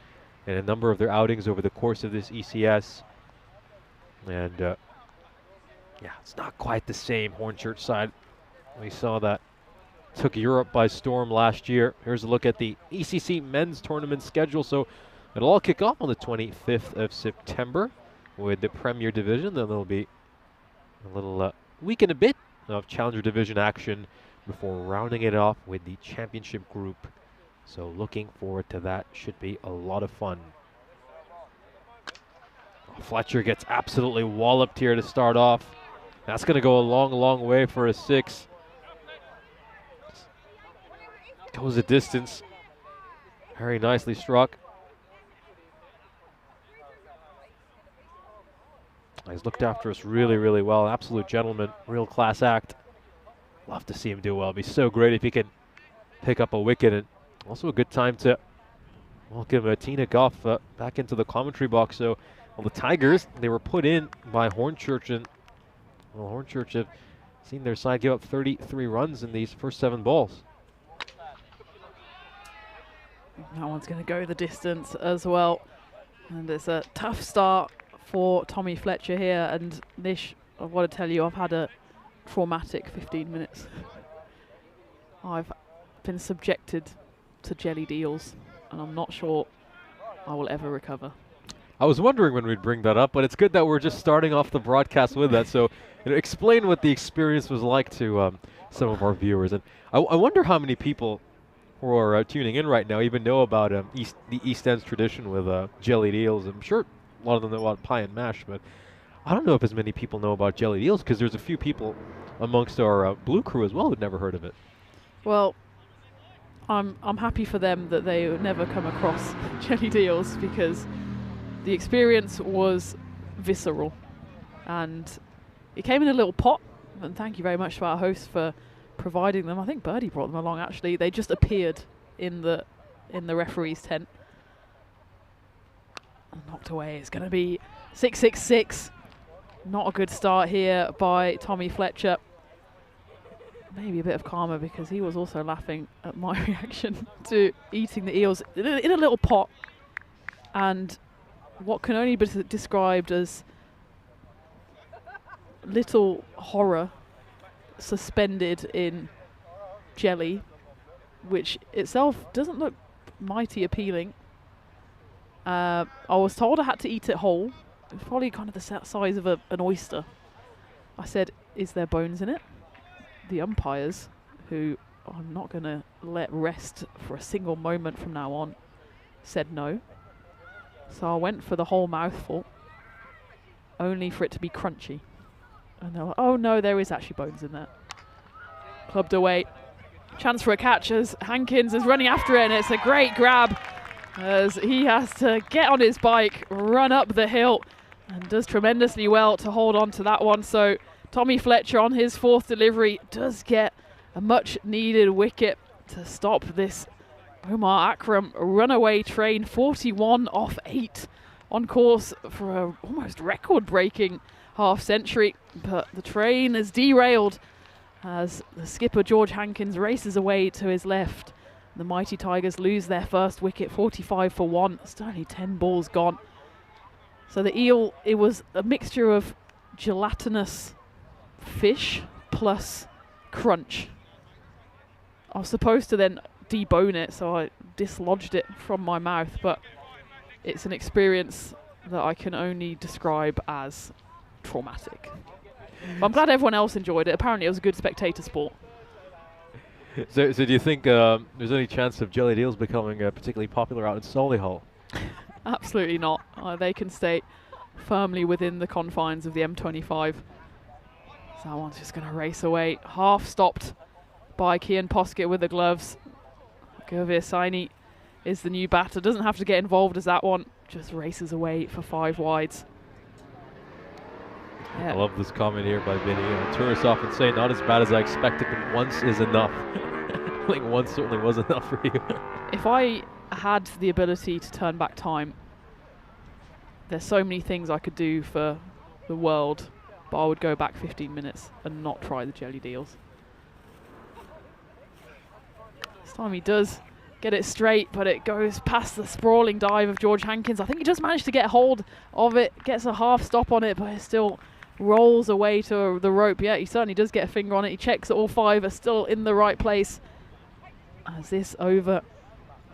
Speaker 5: in a number of their outings over the course of this ECS. And yeah, it's not quite the same Hornchurch side. We saw that took Europe by storm last year. Here's a look at the ECC men's tournament schedule. So it'll all kick off on the 25th of September with the Premier Division. Then there'll be a little week and a bit of Challenger Division action before rounding it off with the championship group. So looking forward to that. Should be a lot of fun. Fletcher gets absolutely walloped here to start off. That's going to go a long, long way for a 6. Goes a distance. Very nicely struck. He's looked after us really, really well. Absolute gentleman, real class act. Love to see him do well. It'd be so great if he could pick up a wicket, and also a good time to welcome Tina Goff back into the commentary box. So, well, the Tigers, they were put in by Hornchurch, and well, Hornchurch have seen their side give up 33 runs in these first 7 balls.
Speaker 6: That one's going to go the distance as well. And it's a tough start for Tommy Fletcher here. And Nish, I want to tell you, I've had a traumatic 15 minutes. I've been subjected to jelly deals, and I'm not sure I will ever recover.
Speaker 5: I was wondering when we'd bring that up, but it's good that we're just starting off the broadcast with that. So explain what the experience was like to some of our viewers. And I wonder how many people who are tuning in right now even know about the East End's tradition with jellied eels. I'm sure a lot of them know about pie and mash, but I don't know if as many people know about jellied eels because there's a few people amongst our blue crew as well who'd never heard of it.
Speaker 6: Well, I'm happy for them that they would never come across jellied eels because the experience was visceral, and it came in a little pot. And thank you very much to our host for providing them. I think Birdie brought them along. Actually, they just appeared in the referee's tent. Knocked away. It's going to be 6-6-6. Not a good start here by Tommy Fletcher. Maybe a bit of karma because he was also laughing at my reaction to eating the eels in a little pot, and what can only be described as little horror suspended in jelly, which itself doesn't look mighty appealing. I was told I had to eat it whole. It's probably kind of the size of an oyster. I said, is there bones in it? The umpires, who I'm not going to let rest for a single moment from now on, said no. So I went for the whole mouthful, only for it to be crunchy. And they're like, oh no, there is actually bones in there. Clubbed away. Chance for a catch as Hankins is running after it, and it's a great grab as he has to get on his bike, run up the hill, and does tremendously well to hold on to that one. So Tommy Fletcher on his 4th delivery does get a much needed wicket to stop this Omar Akram runaway train. 41 off 8 on course for a almost record breaking half century, but the train is derailed as the skipper George Hankins races away to his left. The Mighty Tigers lose their first wicket, 45 for 1. Still only 10 balls gone. So the eel, it was a mixture of gelatinous fish plus crunch. I was supposed to then debone it, so I dislodged it from my mouth, but it's an experience that I can only describe as traumatic. But I'm glad everyone else enjoyed it. Apparently it was a good spectator sport.
Speaker 5: So do you think there's any chance of jellied eels becoming particularly popular out in Solihull?
Speaker 6: Absolutely not. They can stay firmly within the confines of the M25. So that one's just going to race away. Half stopped by Kian Poskett with the gloves. Gurveer Saini is the new batter. Doesn't have to get involved as that one. Just races away for 5 wides.
Speaker 5: I love this comment here by Vinny. Tourists often say, not as bad as I expected, but once is enough. I think once certainly was enough for you.
Speaker 6: If I had the ability to turn back time, there's so many things I could do for the world, but I would go back 15 minutes and not try the jellied eels. This time he does get it straight, but it goes past the sprawling dive of George Hankins. I think he just managed to get hold of it, gets a half stop on it, but it still rolls away to the rope. Yeah, he certainly does get a finger on it. He checks that all 5 are still in the right place. As this over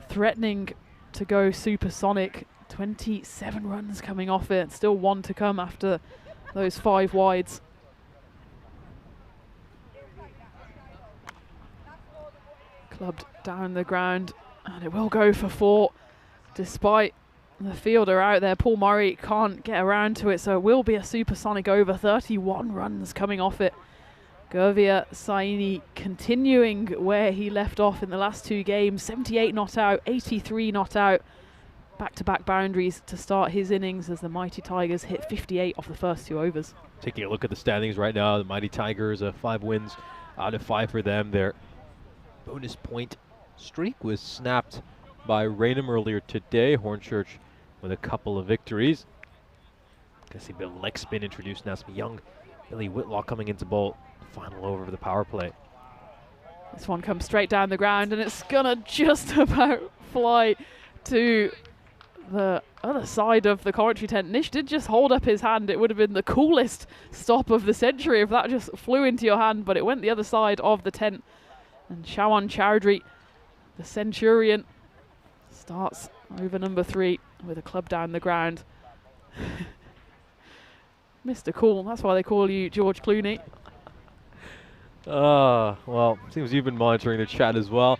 Speaker 6: threatening to go supersonic. 27 runs coming off it. Still 1 to come after those 5 wides. Clubbed down the ground, and it will go for 4 despite the fielder out there. Paul Murray can't get around to it, so it will be a supersonic over. 31 runs coming off it. Gurveer Saini continuing where he left off in the last 2 games. 78 not out, 83 not out. Back-to-back boundaries to start his innings as the Mighty Tigers hit 58 off the first 2 overs.
Speaker 5: Taking a look at the standings right now, the Mighty Tigers, 5 wins out of 5 for them. Their bonus point streak was snapped by Raynham earlier today. Hornchurch with a couple of victories. Gonna see a bit of leg spin introduced now. Some young Billy Whitlock coming into bowl. Final over for the power play.
Speaker 6: This one comes straight down the ground, and it's gonna just about fly to the other side of the commentary tent. Nish did just hold up his hand. It would have been the coolest stop of the century if that just flew into your hand, but it went the other side of the tent. And Shawan Chowdhury, the Centurion, starts over number 3 with a club down the ground. Mr. Cool, that's why they call you George Clooney.
Speaker 5: Well, seems you've been monitoring the chat as well.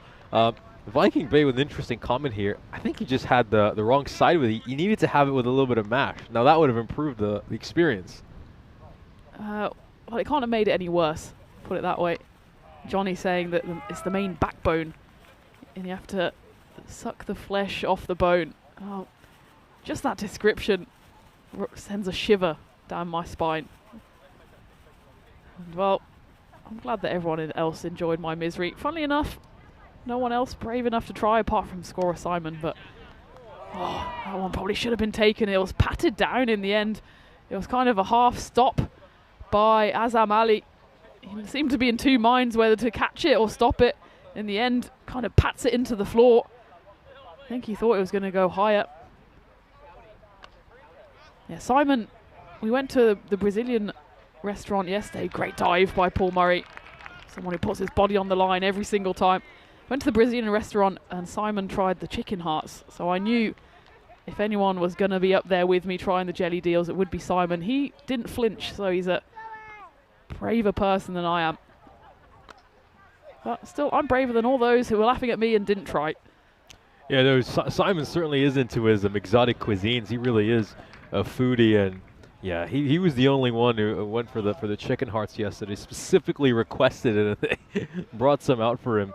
Speaker 5: Viking Bay with an interesting comment here. I think he just had the wrong side with it. You needed to have it with a little bit of mash. Now that would have improved the experience.
Speaker 6: well, it can't have made it any worse, put it that way. Johnny saying that it's the main backbone and you have to suck the flesh off the bone. Oh, just that description sends a shiver down my spine. And well, I'm glad that everyone else enjoyed my misery. Funnily enough, no one else brave enough to try apart from scorer Simon, but that one probably should have been taken. It was patted down in the end. It was kind of a half stop by Azam Ali. He seemed to be in two minds whether to catch it or stop it. In the end, kind of pats it into the floor. I think he thought it was going to go higher. Yeah, Simon, we went to the Brazilian restaurant yesterday. Great dive by Paul Murray. Someone who puts his body on the line every single time. Went to the Brazilian restaurant and Simon tried the chicken hearts. So I knew if anyone was going to be up there with me trying the jelly deals, it would be Simon. He didn't flinch, so he's a braver person than I am. But still, I'm braver than all those who were laughing at me and didn't try.
Speaker 5: Yeah, no, Simon certainly is into his exotic cuisines. He really is a foodie, and yeah, he was the only one who went for the chicken hearts yesterday. Specifically requested it, and they brought some out for him.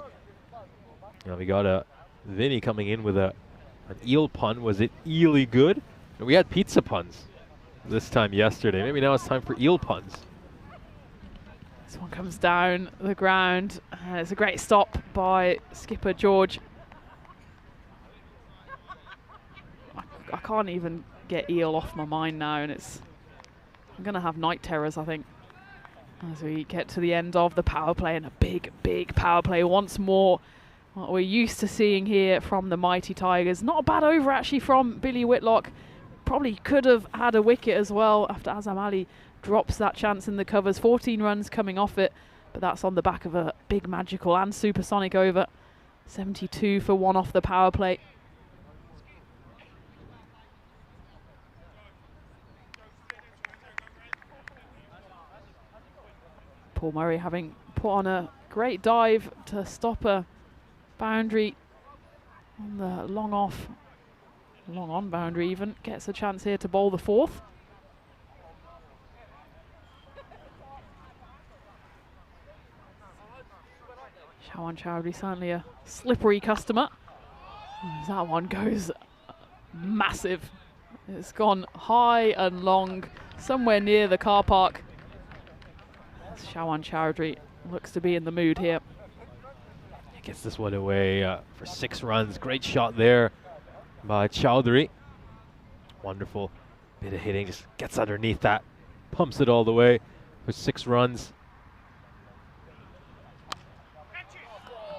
Speaker 5: Now we got Vinny coming in with an eel pun. Was it eely good? And we had pizza puns this time yesterday. Maybe now it's time for eel puns.
Speaker 6: This one comes down the ground. It's a great stop by skipper George. I can't even get eel off my mind now, and I'm going to have night terrors, I think, as we get to the end of the power play, and a big power play once more. What we're used to seeing here from the Mighty Tigers. Not a bad over actually from Billy Whitlock. Probably could have had a wicket as well after Azam Ali drops that chance in the covers. 14 runs coming off it, but that's on the back of a big magical and supersonic over. 72 for one off the power play. Paul Murray having put on a great dive to stop a boundary on the long on boundary even. Gets a chance here to bowl the fourth. Shawan Chowdhury certainly a slippery customer. As that one goes massive. It's gone high and long, somewhere near the car park. Shawan Chowdhury looks to be in the mood here.
Speaker 5: He gets this one away for 6 runs. Great shot there by Chowdhury. Wonderful bit of hitting. Just gets underneath that, pumps it all the way for 6 runs.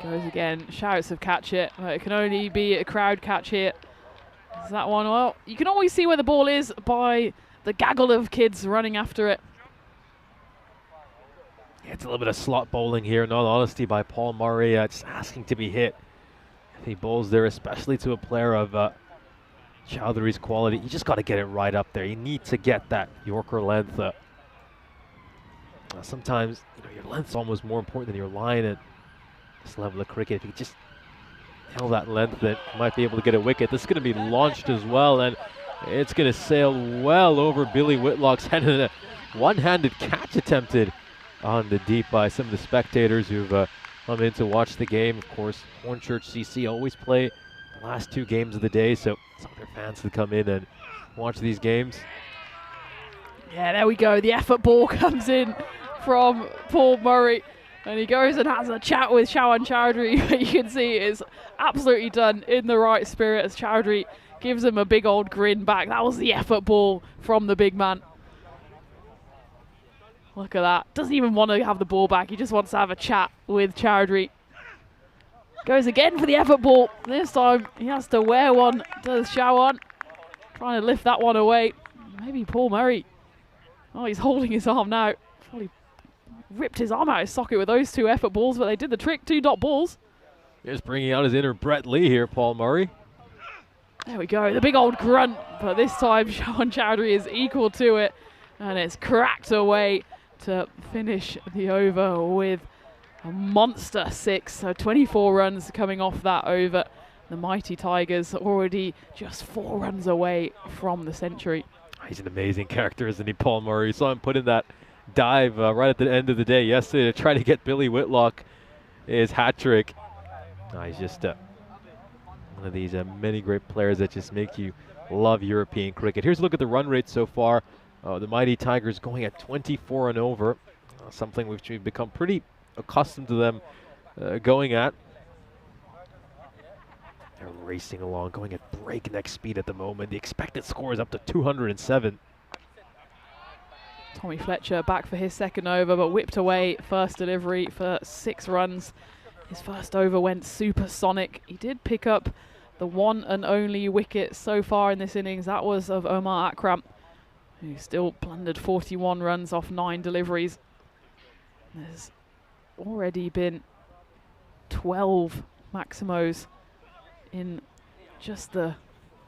Speaker 6: Goes again. Shouts of catch it. It can only be a crowd catch here. Is that one? Well, you can always see where the ball is by the gaggle of kids running after it.
Speaker 5: Yeah, it's a little bit of slot bowling here, in all honesty, by Paul Murray, just asking to be hit. If he bowls there, especially to a player of Chowdhury's quality, you just got to get it right up there. You need to get that Yorker length. Sometimes your length's almost more important than your line at this level of cricket. If you just nail that length, then you might be able to get a wicket. This is going to be launched as well, and it's going to sail well over Billy Whitlock's head, and a one-handed catch attempted on the deep by some of the spectators who've come in to watch the game. Of course, Hornchurch CC always play the last 2 games of the day, so some of their fans to come in and watch these games.
Speaker 6: Yeah, there we go. The effort ball comes in from Paul Murray, and he goes and has a chat with Shawan Chowdhury. You can see it is absolutely done in the right spirit as Chowdhury gives him a big old grin back. That was the effort ball from the big man. Look at that. Doesn't even want to have the ball back. He just wants to have a chat with Chowdhury. Goes again for the effort ball. This time he has to wear one. Does Shawan. Trying to lift that one away. Maybe Paul Murray. Oh, he's holding his arm now. Probably ripped his arm out of his socket with those 2 effort balls, but they did the trick. 2 dot balls.
Speaker 5: Just bringing out his inner Brett Lee here, Paul Murray.
Speaker 6: There we go. The big old grunt. But this time Shawan Chowdhury is equal to it. And it's cracked away to finish the over with a monster 6. So 24 runs coming off that over. The Mighty Tigers already just 4 runs away from the century.
Speaker 5: He's an amazing character, isn't he, Paul Murray? You saw him put in that dive right at the end of the day yesterday to try to get Billy Whitlock his hat trick. He's just one of these many great players that just make you love European cricket. Here's a look at the run rate so far. The Mighty Tigers going at 24 and over, something which we've become pretty accustomed to them going at. They're racing along, going at breakneck speed at the moment. The expected score is up to 207.
Speaker 6: Tommy Fletcher back for his second over, but whipped away first delivery for 6 runs. His first over went supersonic. He did pick up the one and only wicket so far in this innings. That was of Omar Akram, who still plundered 41 runs off 9 deliveries. There's already been 12 Maximos in just the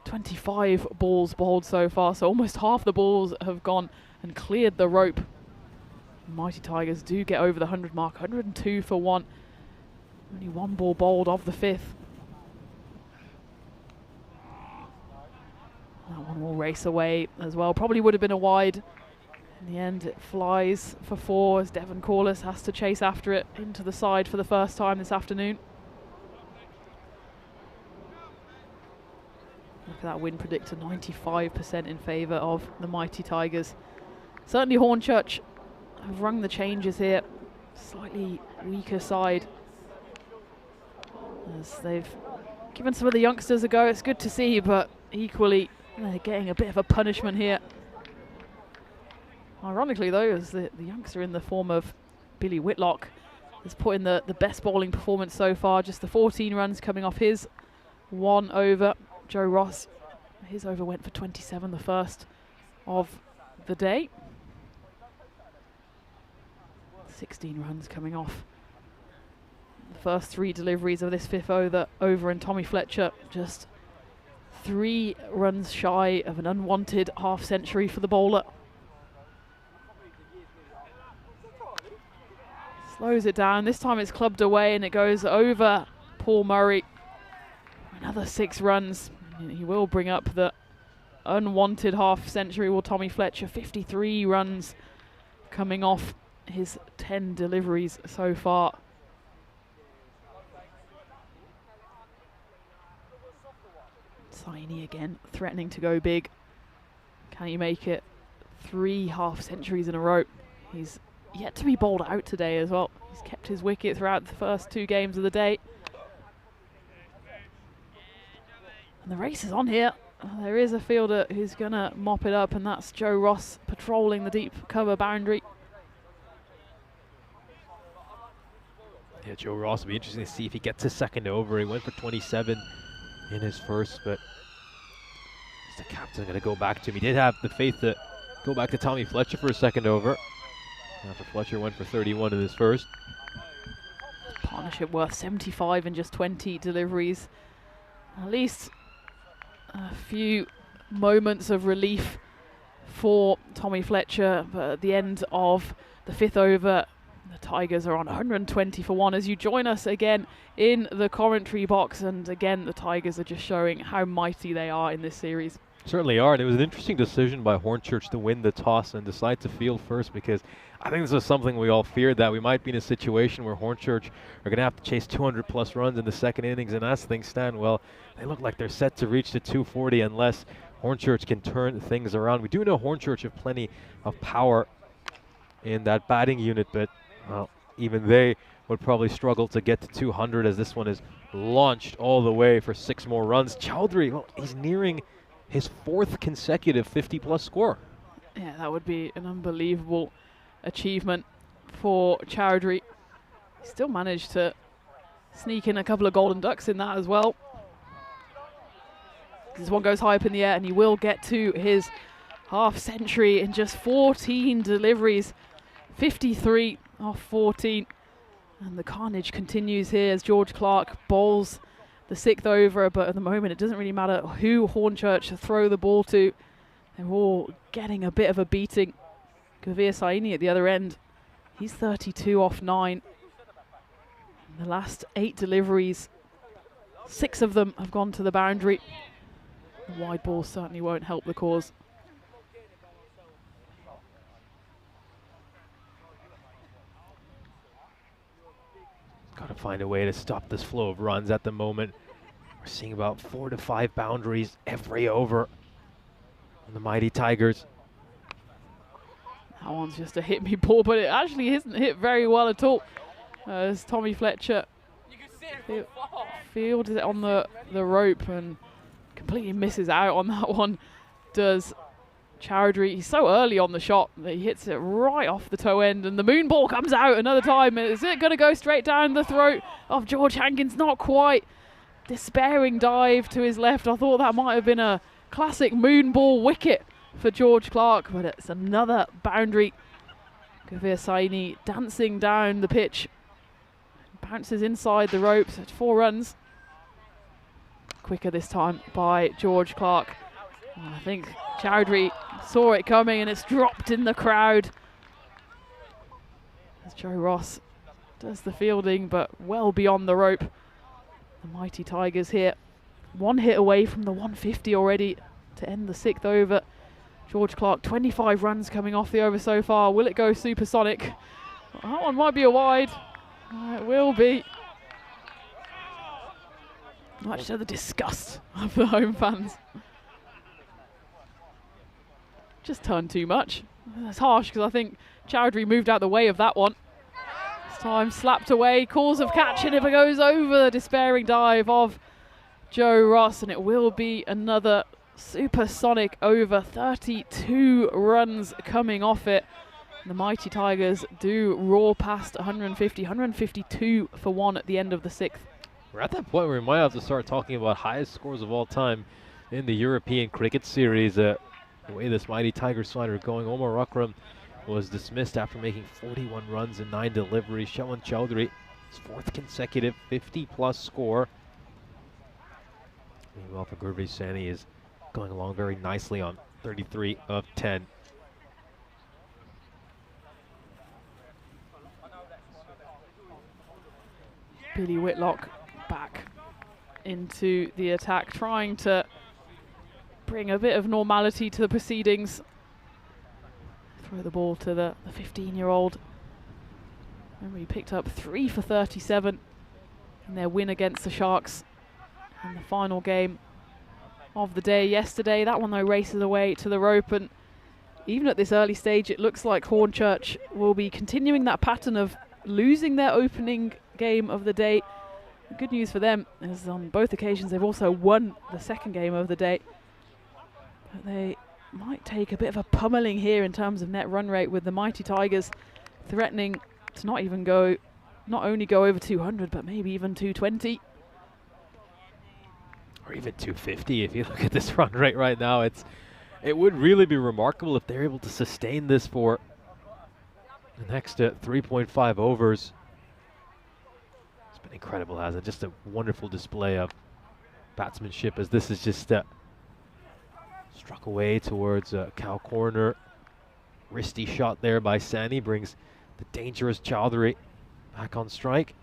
Speaker 6: 25 balls bowled so far, so almost half the balls have gone and cleared the rope. Mighty Tigers do get over the 100 mark, 102 for 1. Only 1 ball bowled of the 5th. That one will race away as well. Probably would have been a wide. In the end, it flies for 4 as Devon Corliss has to chase after it into the side for the first time this afternoon. Look at that win predictor, 95% in favour of the Mighty Tigers. Certainly Hornchurch have rung the changes here. Slightly weaker side, as they've given some of the youngsters a go. It's good to see, but equally they're getting a bit of a punishment here. Ironically though, as the youngster in the form of Billy Whitlock has put in the best bowling performance so far. Just the 14 runs coming off his 1 over. Joe Ross, his over went for 27, the first of the day. 16 runs coming off the first 3 deliveries of this 5th over, and Tommy Fletcher just 3 runs shy of an unwanted half century for the bowler. Slows it down. This time it's clubbed away and it goes over Paul Murray. Another 6 runs. He will bring up the unwanted half century. Will Tommy Fletcher, 53 runs coming off his 10 deliveries so far. Saini again threatening to go big. Can he make it 3 half centuries in a row? He's yet to be bowled out today as well. He's kept his wicket throughout the first 2 games of the day. And the race is on here. There is a fielder who's going to mop it up, and that's Joe Ross patrolling the deep cover boundary.
Speaker 5: Yeah, Joe Ross will be interesting to see if he gets his second over. He went for 27 in his first, but the captain going to go back to him. He did have the faith to go back to Tommy Fletcher for a second over, after Fletcher went for 31 in his first.
Speaker 6: Partnership worth 75 in just 20 deliveries. At least a few moments of relief for Tommy Fletcher, but at the end of the 5th over, the Tigers are on 120 for 1 as you join us again in the commentary box, and again the Tigers are just showing how mighty they are in this series.
Speaker 5: Certainly are, and it was an interesting decision by Hornchurch to win the toss and decide to field first, because I think this was something we all feared, that we might be in a situation where Hornchurch are going to have to chase 200 plus runs in the second innings, and as things stand, well, they look like they're set to reach the 240 unless Hornchurch can turn things around. We do know Hornchurch have plenty of power in that batting unit, but well, even they would probably struggle to get to 200 as this one is launched all the way for 6 more runs. Chowdhury, well, he's nearing his 4th consecutive 50-plus score.
Speaker 6: Yeah, that would be an unbelievable achievement for Chowdhury. He still managed to sneak in a couple of golden ducks in that as well. This one goes high up in the air, and he will get to his half century in just 14 deliveries. 53 off 14. And the carnage continues here as George Clark bowls the 6th over, but at the moment it doesn't really matter who Hornchurch throw the ball to. They're all getting a bit of a beating. Gavir Saini at the other end, he's 32 off 9. In the last 8 deliveries, 6 of them have gone to the boundary. The wide ball certainly won't help the cause.
Speaker 5: to find a way to stop this flow of runs at the moment. We're seeing about 4 to 5 boundaries every over on the Mighty Tigers.
Speaker 6: That one's just a hit me ball, but it actually isn't hit very well at all. As Tommy Fletcher fields it on the rope and completely misses out on that one. Does Chowdhury. He's so early on the shot that he hits it right off the toe end, and the moon ball comes out another time. Is it going to go straight down the throat of George Hankins? Not quite. Despairing dive to his left. I thought that might have been a classic moon ball wicket for George Clark, but it's another boundary. Gavir Saini dancing down the pitch. Bounces inside the ropes at 4 runs. Quicker this time by George Clark. I think Chowdhury saw it coming and it's dropped in the crowd. As Joe Ross does the fielding, but well beyond the rope. The Mighty Tigers here. 1 hit away from the 150 already to end the 6th over. George Clark, 25 runs coming off the over so far. Will it go supersonic? That one might be a wide. It will be. Much to the disgust of the home fans. Just turned too much. That's harsh because I think Chowdhury moved out the way of that one. This time slapped away, cause of catch, and if it goes over the despairing dive of Joe Ross, and it will be another supersonic over. 32 runs coming off it. The Mighty Tigers do roar past 150, 152 for 1 at the end of the 6th.
Speaker 5: We're at that point where we might have to start talking about highest scores of all time in the European Cricket Series. The way this Mighty Tigers side are going, Omar Akram was dismissed after making 41 runs in 9 deliveries. Shawan Chowdhury, his 4th consecutive 50-plus score. Meanwhile, for Gurveer Sani is going along very nicely on 33 of 10.
Speaker 6: Billy Whitlock back into the attack, trying to bring a bit of normality to the proceedings. Throw the ball to the 15-year-old. Remember, he picked up 3 for 37 in their win against the Sharks in the final game of the day yesterday. That one, though, races away to the rope, and even at this early stage, it looks like Hornchurch will be continuing that pattern of losing their opening game of the day. Good news for them is on both occasions they've also won the second game of the day. But they might take a bit of a pummeling here in terms of net run rate, with the Mighty Tigers threatening to not only go over 200, but maybe even 220.
Speaker 5: Or even 250 if you look at this run rate right now. It would really be remarkable if they're able to sustain this for the next 3.5 overs. It's been incredible, hasn't it? Just a wonderful display of batsmanship, as this is just struck away towards cow corner. Wristy shot there by Sani brings the dangerous Chowdhury back on strike.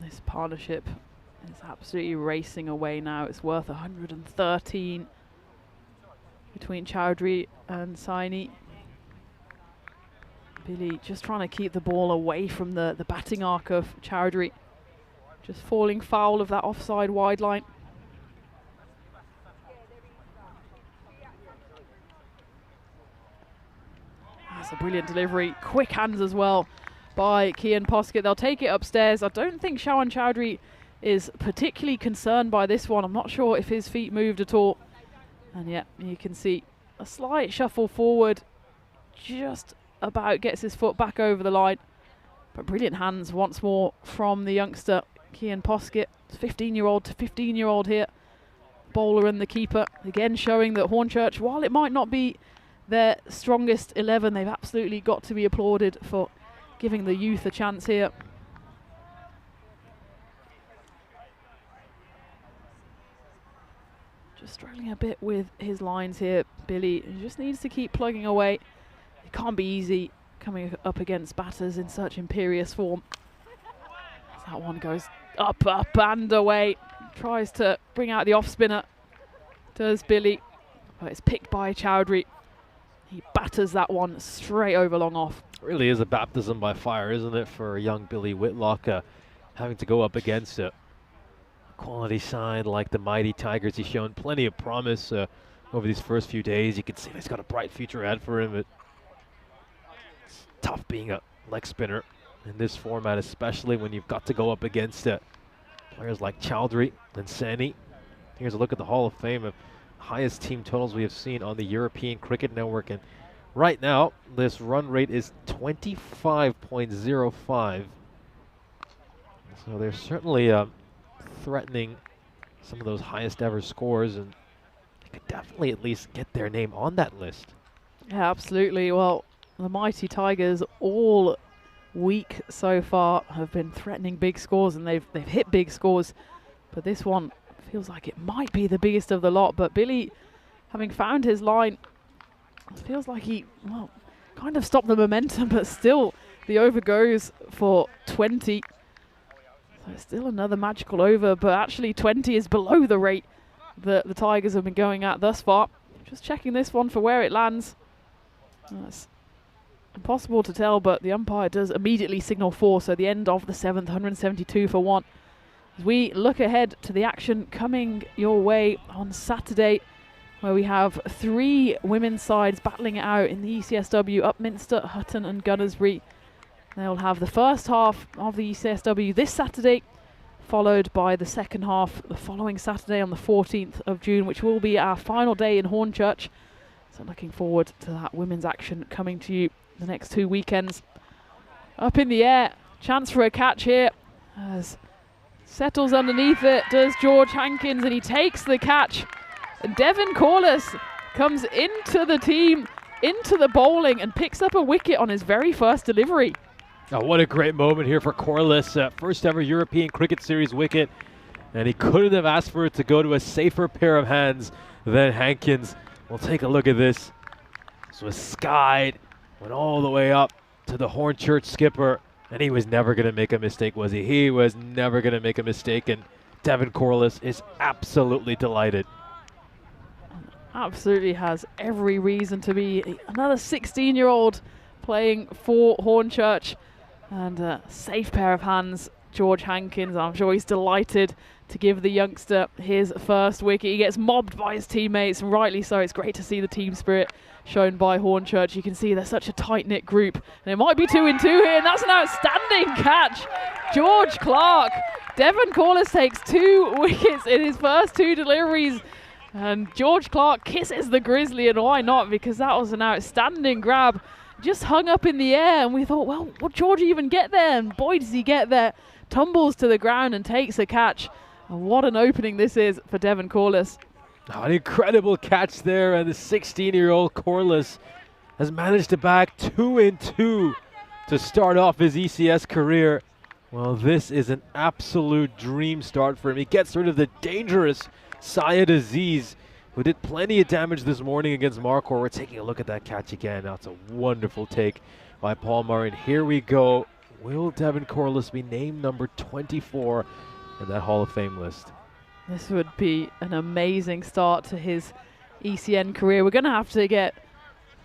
Speaker 6: This partnership is absolutely racing away now. It's worth 113 between Chowdhury and Saini. Billy just trying to keep the ball away from the batting arc of Chowdhury. Just falling foul of that offside wide line. That's a brilliant delivery. Quick hands as well by Kian Poskett. They'll take it upstairs. I don't think Shawan Chowdhury is particularly concerned by this one. I'm not sure if his feet moved at all. And yeah, you can see a slight shuffle forward. Just about gets his foot back over the line. But brilliant hands once more from the youngster, Kian Poskett. 15-year-old to 15-year-old here. Bowler and the keeper. Again showing that Hornchurch, while it might not be their strongest 11, they've absolutely got to be applauded for giving the youth a chance here. Just struggling a bit with his lines here, Billy. He just needs to keep plugging away. It can't be easy coming up against batters in such imperious form. As that one goes up and away. Tries to bring out the off spinner, does Billy, but it's picked by Chowdhury. He batters that one straight over long off.
Speaker 5: Really is a baptism by fire, isn't it, for young Billy Whitlock, having to go up against a quality side like the mighty Tigers. He's shown plenty of promise over these first few days. You can see he's got a bright future ahead for him. But it's tough being a leg spinner in this format, especially when you've got to go up against players like Chowdhury and Sani. Here's a look at the Hall of Fame of highest team totals we have seen on the European Cricket Network. And right now, this run rate is 25.05. So they're certainly threatening some of those highest ever scores, and they could definitely at least get their name on that list.
Speaker 6: Yeah, absolutely. Well, the mighty Tigers all week so far have been threatening big scores, and they've hit big scores. But this one feels like it might be the biggest of the lot. But Billy, having found his line, feels like he, well, kind of stopped the momentum, but still the over goes for 20. So it's still another magical over, but actually 20 is below the rate that the Tigers have been going at thus far. Just checking this one for where it lands. It's impossible to tell, but the umpire does immediately signal 4, so the end of the 7th, 172 for 1. As we look ahead to the action coming your way on Saturday, where we have 3 women's sides battling it out in the ECSW, Upminster, Hutton and Gunnersbury. They'll have the first half of the ECSW this Saturday, followed by the second half the following Saturday on the 14th of June, which will be our final day in Hornchurch. So looking forward to that women's action coming to you the next 2 weekends. Up in the air, chance for a catch here, as settles underneath it does George Hankins, and he takes the catch. And Devin Corliss comes into the team, into the bowling, and picks up a wicket on his very first delivery.
Speaker 5: Oh, what a great moment here for Corliss. First ever European Cricket Series wicket. And he couldn't have asked for it to go to a safer pair of hands than Hankins. We'll take a look at this. This was skied, went all the way up to the Hornchurch skipper. And he was never going to make a mistake, was he? He was never going to make a mistake. And Devin Corliss is absolutely delighted.
Speaker 6: Absolutely has every reason to be. Another 16-year-old playing for Hornchurch. And a safe pair of hands, George Hankins. I'm sure he's delighted to give the youngster his first wicket. He gets mobbed by his teammates, and rightly so. It's great to see the team spirit shown by Hornchurch. You can see they're such a tight-knit group. And it might be 2 in 2 here, and that's an outstanding catch. George Clark. Devin Corliss takes 2 wickets in his first 2 deliveries. And George Clark kisses the Grizzly, and why not? Because that was an outstanding grab. Just hung up in the air, and we thought, well, will George even get there? And boy, does he get there. Tumbles to the ground and takes a catch. And what an opening this is for Devin Corliss.
Speaker 5: Oh, an incredible catch there, and the 16-year-old Corliss has managed to bag 2 in 2 to start off his ECS career. Well, this is an absolute dream start for him. He gets rid of the dangerous Syed Aziz, who did plenty of damage this morning against Marquardt. We're taking a look at that catch again. That's a wonderful take by Paul Murray. And here we go. Will Devin Corliss be named number 24 in that Hall of Fame list?
Speaker 6: This would be an amazing start to his ECN career. We're going to have to get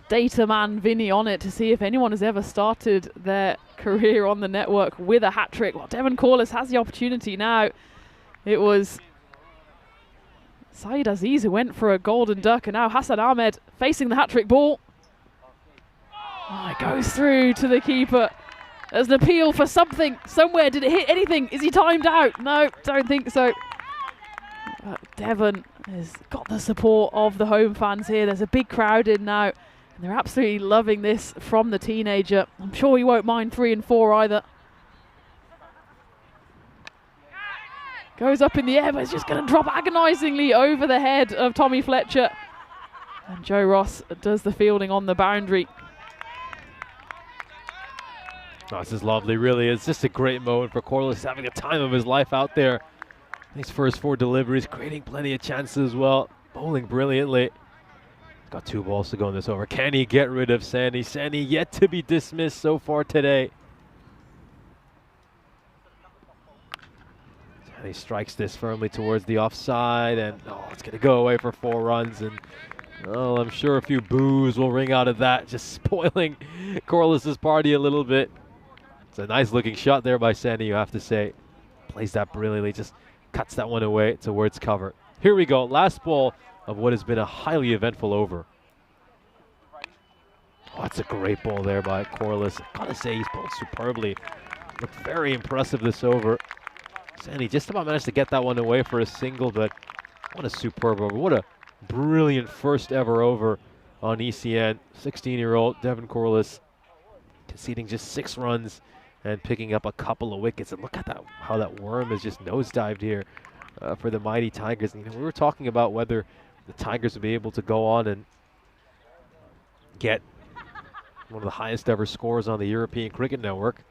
Speaker 6: data man Vinny on it to see if anyone has ever started their career on the network with a hat-trick. Well, Devin Corliss has the opportunity now. It was Syed Aziz who went for a golden duck, and now Hassan Ahmed facing the hat-trick ball. Oh, it goes through to the keeper. There's an appeal for something somewhere. Did it hit anything? Is he timed out? No, don't think so. Devon has got the support of the home fans here. There's a big crowd in now, and they're absolutely loving this from the teenager. I'm sure he won't mind 3 and 4 either. Goes up in the air, but it's just going to drop agonisingly over the head of Tommy Fletcher. And Joe Ross does the fielding on the boundary.
Speaker 5: Oh, this is lovely, really. It's just a great moment for Corliss, having a time of his life out there. His first 4 deliveries, creating plenty of chances as well. Bowling brilliantly. Got 2 balls to go in this over. Can he get rid of Sandy? Sandy yet to be dismissed so far today. He strikes this firmly towards the offside, and it's going to go away for 4 runs. And Well, I'm sure a few boos will ring out of that, just spoiling Corliss's party a little bit. It's a nice looking shot there by Sandy, you have to say. Plays that brilliantly, just cuts that one away towards cover. Here we go, last ball of what has been a highly eventful over. Oh, that's a great ball there by Corliss. Gotta say, he's bowled superbly. Looked very impressive this over. Sandy just about managed to get that one away for a single, but what a superb over. What a brilliant first ever over on ECN. 16-year-old Devin Corliss conceding just 6 runs and picking up a couple of wickets. And look at that, how that worm has just nosedived here for the mighty Tigers. And, we were talking about whether the Tigers would be able to go on and get one of the highest ever scores on the European Cricket Network.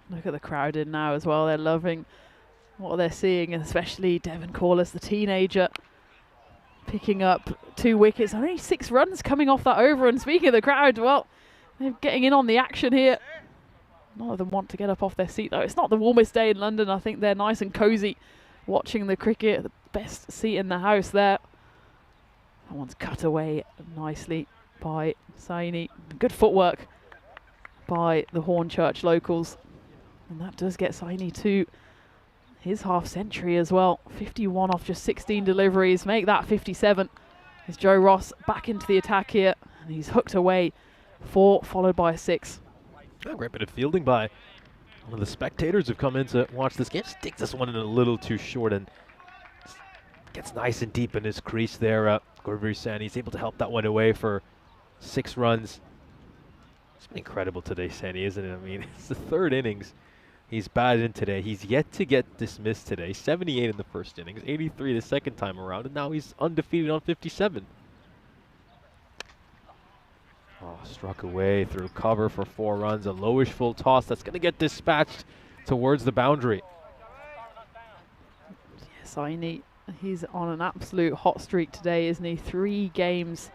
Speaker 6: Look at the crowd in now as well. They're loving what they're seeing, and especially Devin Corliss, the teenager, picking up 2 wickets. Only 6 runs coming off that over. And speaking of the crowd, well, they're getting in on the action here. None of them want to get up off their seat, though. It's not the warmest day in London. I think they're nice and cozy watching the cricket. The best seat in the house there. That one's cut away nicely by Saini. Good footwork by the Hornchurch locals. And that does get Saini to his half century as well. 51 off just 16 deliveries. Make that 57. Is Joe Ross back into the attack here. And he's hooked away 4, followed by a 6.
Speaker 5: A great bit of fielding by one of the spectators who've come in to watch this game. Just takes this one in a little too short and gets nice and deep in his crease there. Gurveer Sani is able to help that one away for 6 runs. It's been incredible today, Sani, isn't it? I mean, it's the 3rd innings he's batted in today. He's yet to get dismissed today. 78 in the first innings, 83 the second time around, and now he's undefeated on 57. Oh, struck away through cover for 4 runs. A lowish full toss that's going to get dispatched towards the boundary.
Speaker 6: Yes, Saini, he's on an absolute hot streak today, isn't he? 3 games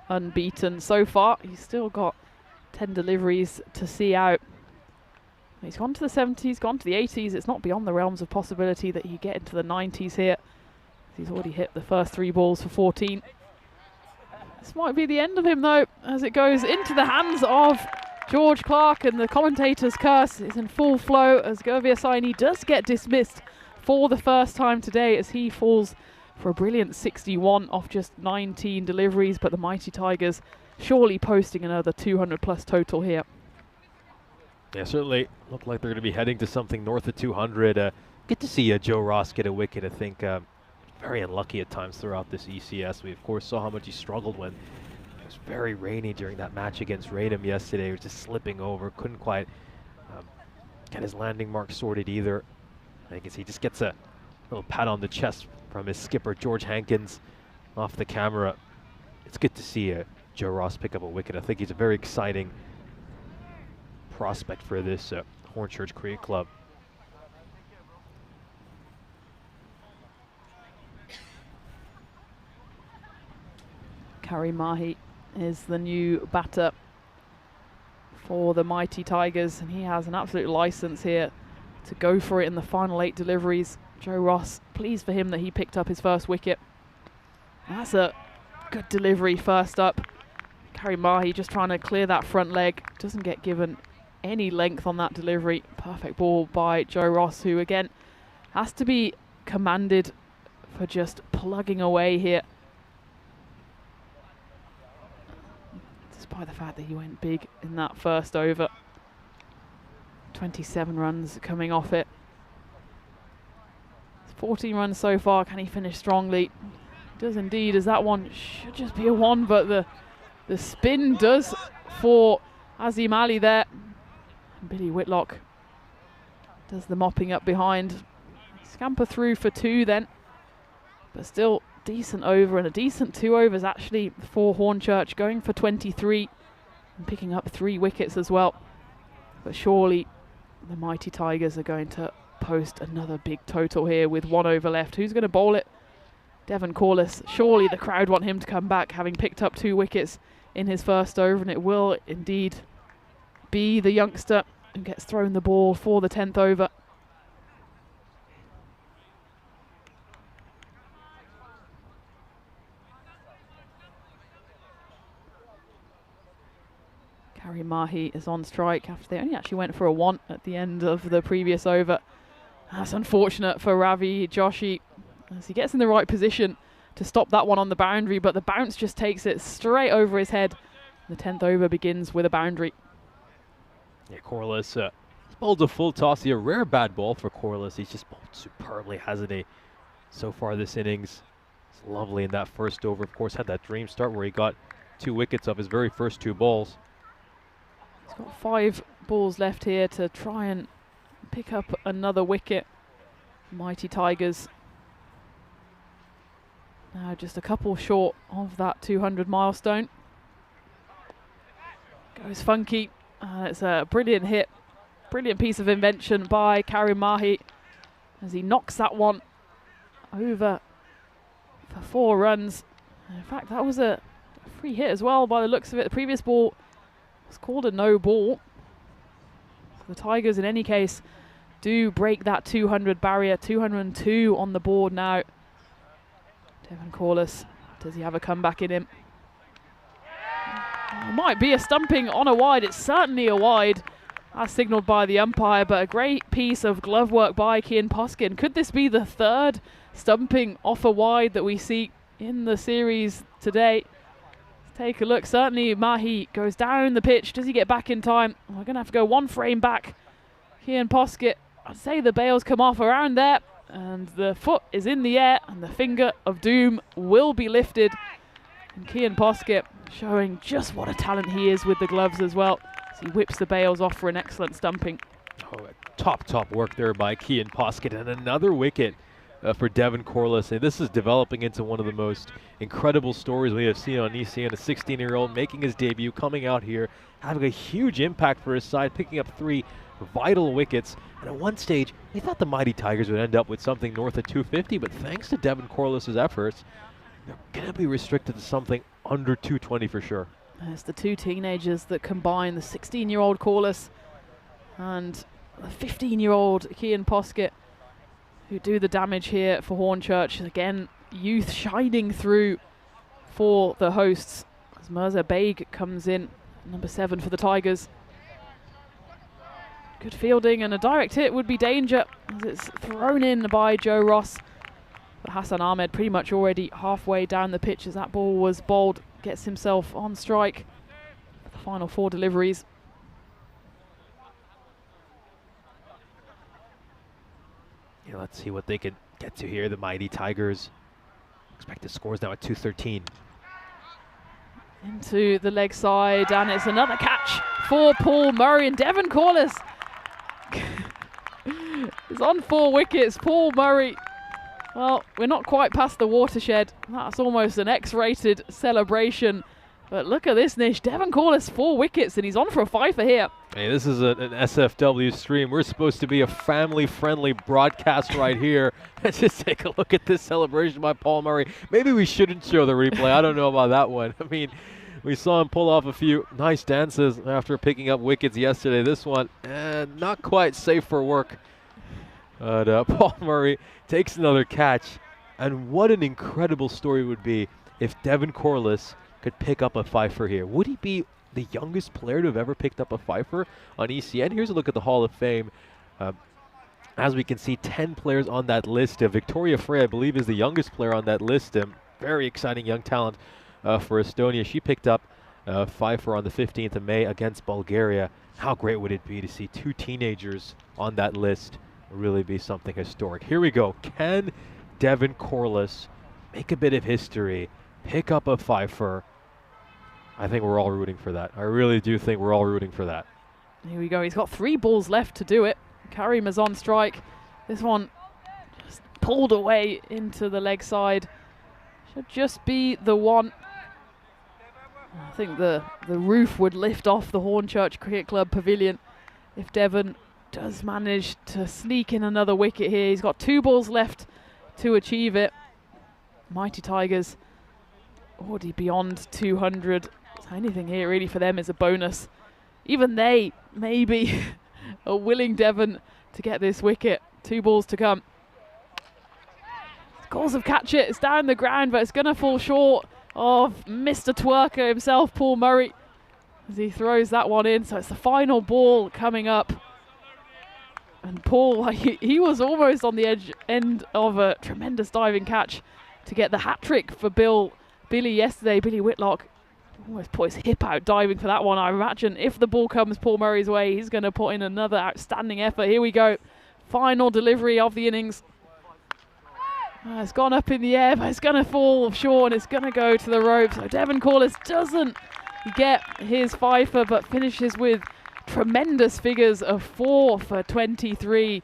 Speaker 6: unbeaten so far. He's still got 10 deliveries to see out. He's gone to the 70s, gone to the 80s. It's not beyond the realms of possibility that he get into the 90s here. He's already hit the first 3 balls for 14. This might be the end of him, though, as it goes into the hands of George Clark, and the commentator's curse is in full flow as Gurveer Saini does get dismissed for the first time today as he falls for a brilliant 61 off just 19 deliveries, but the mighty Tigers surely posting another 200+ total here.
Speaker 5: Yeah, certainly look like they're going to be heading to something north of 200. Good to see Joe Ross get a wicket. I think very unlucky at times throughout this ECS. We, of course, saw how much he struggled when it was very rainy during that match against Raynham yesterday. He was just slipping over, couldn't quite get his landing mark sorted either. I guess he just gets a little pat on the chest from his skipper, George Hankins, off the camera. It's good to see Joe Ross pick up a wicket. I think he's a very exciting prospect for this Hornchurch Cricket Club.
Speaker 6: Kari Mahi is the new batter for the mighty Tigers, and he has an absolute license here to go for it in the final 8 deliveries. Joe Ross, pleased for him that he picked up his first wicket. That's a good delivery first up. Kari Mahi just trying to clear that front leg. Doesn't get given any length on that delivery. Perfect ball by Joe Ross, who again has to be commended for just plugging away here. Despite the fact that he went big in that first over. 27 runs coming off it. 14 runs so far. Can he finish strongly? Does indeed, as that one should just be a 1, but the spin does for Azim Ali there. And Billy Whitlock does the mopping up behind. Scamper through for 2 then, but still decent over, and a decent 2 overs actually for Hornchurch, going for 23 and picking up 3 wickets as well. But surely the mighty Tigers are going to post another big total here with 1 over left. Who's going to bowl it? Devin Corliss. Surely the crowd want him to come back, having picked up 2 wickets in his first over, and it will indeed be the youngster who gets thrown the ball for the 10th over. Karim Mahi is on strike after they only actually went for a want at the end of the previous over. That's unfortunate for Ravi Joshi as he gets in the right position to stop that one on the boundary, but the bounce just takes it straight over his head. The 10th over begins with a boundary.
Speaker 5: Yeah, Corliss bowled a full toss here. Rare bad ball for Corliss. He's just bowled superbly, hasn't he? So far this innings. It's lovely in that first over. Of course, had that dream start where he got 2 wickets of his very first 2 balls.
Speaker 6: He's got 5 balls left here to try and pick up another wicket. Mighty Tigers now just a couple short of that 200 milestone. Goes funky. It's a brilliant hit. Brilliant piece of invention by Karim Mahi as he knocks that one over for 4 runs. In fact, that was a free hit as well by the looks of it. The previous ball was called a no ball. So the Tigers, in any case, do break that 200 barrier. 202 on the board now. Devon Corliss, does he have a comeback in him? It might be a stumping on a wide. It's certainly a wide, as signalled by the umpire, but a great piece of glove work by Kian Poskin. Could this be the 3rd stumping off a wide that we see in the series today? Let's take a look. Certainly Mahi goes down the pitch. Does he get back in time? We're going to have to go 1 frame back. Kian Poskin, I'd say the bails come off around there, and the foot is in the air, and the finger of doom will be lifted. And Kian Poskin showing just what a talent he is with the gloves as well, as he whips the bails off for an excellent stumping.
Speaker 5: Oh, top work there by Kian Poskin, and another wicket for Devon Corliss. And this is developing into one of the most incredible stories we have seen on ECN. A 16-year-old making his debut, coming out here, having a huge impact for his side, picking up 3 vital wickets. And at one stage, we thought the Mighty Tigers would end up with something north of 250, but thanks to Devon Corliss's efforts, they're going to be restricted to something under 220 for sure.
Speaker 6: It's the 2 teenagers that combine, the 16-year-old Corliss and the 15-year-old Kian Poskin, who do the damage here for Hornchurch. Again, youth shining through for the hosts as Mirza Baig comes in, number 7 for the Tigers. Good fielding, and a direct hit would be danger as it's thrown in by Joe Ross. But Hassan Ahmed pretty much already halfway down the pitch as that ball was bowled, gets himself on strike for the final 4 deliveries.
Speaker 5: Yeah, let's see what they can get to here. The Mighty Tigers. Expected scores now at 213.
Speaker 6: Into the leg side, and it's another catch for Paul Murray, and Devon Corliss is on 4 wickets. Paul Murray, well, we're not quite past the watershed. That's almost an X-rated celebration. But look at this, Nish. Devon Corliss, 4 wickets, and he's on for a fifer here.
Speaker 5: Hey, this is an SFW stream. We're supposed to be a family-friendly broadcast right here. Let's just take a look at this celebration by Paul Murray. Maybe we shouldn't show the replay. I don't know about that one. I mean, we saw him pull off a few nice dances after picking up wickets yesterday. This one, not quite safe for work. But Paul Murray takes another catch. And what an incredible story it would be if Devon Corliss could pick up a fifer here. Would he be the youngest player to have ever picked up a fifer on ECN? Here's a look at the Hall of Fame. As we can see, 10 players on that list. Victoria Frey, I believe, is the youngest player on that list. Very exciting young talent for Estonia. She picked up a fifer on the 15th of May against Bulgaria. How great would it be to see 2 teenagers on that list? Really be something historic. Here we go. Can Devon Corliss make a bit of history, pick up a fifer? I think we're all rooting for that. I really do think we're all rooting for that.
Speaker 6: Here we go. He's got 3 balls left to do it. Karim is on strike. This one just pulled away into the leg side. Should just be the one. I think the roof would lift off the Hornchurch Cricket Club pavilion if Devon does manage to sneak in another wicket here. He's got 2 balls left to achieve it. Mighty Tigers already beyond 200. So anything here really for them is a bonus. Even they maybe are willing Devon to get this wicket. 2 balls to come. Calls of catch it. It's down the ground, but it's going to fall short of Mr. Twerker himself, Paul Murray. as he throws that one in. So it's the final ball coming up. And Paul, he was almost on the end of a tremendous diving catch to get the hat trick for Billy yesterday. Billy Whitlock almost put his hip out diving for that one. I imagine if the ball comes Paul Murray's way, he's going to put in another outstanding effort. Here we go. Final delivery of the innings. It's gone up in the air, but it's going to fall short and it's going to go to the rope. So Devon Corliss doesn't get his fifer, but finishes with tremendous figures of 4 for 23.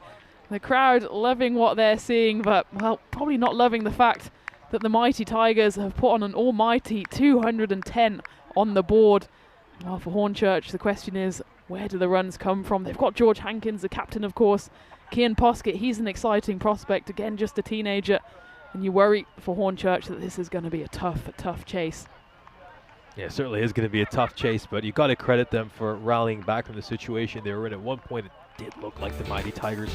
Speaker 6: The crowd loving what they're seeing, but, well, probably not loving the fact that the Mighty Tigers have put on an almighty 210 on the board. Well, for Hornchurch, the question is, where do the runs come from? They've got George Hankins, the captain, of course. Kian Poskett, he's an exciting prospect, again, just a teenager. And you worry for Hornchurch that this is going to be a tough chase.
Speaker 5: Yeah, it certainly is going to be a tough chase, but you got to credit them for rallying back from the situation they were in. At one point, it did look like the Mighty Tigers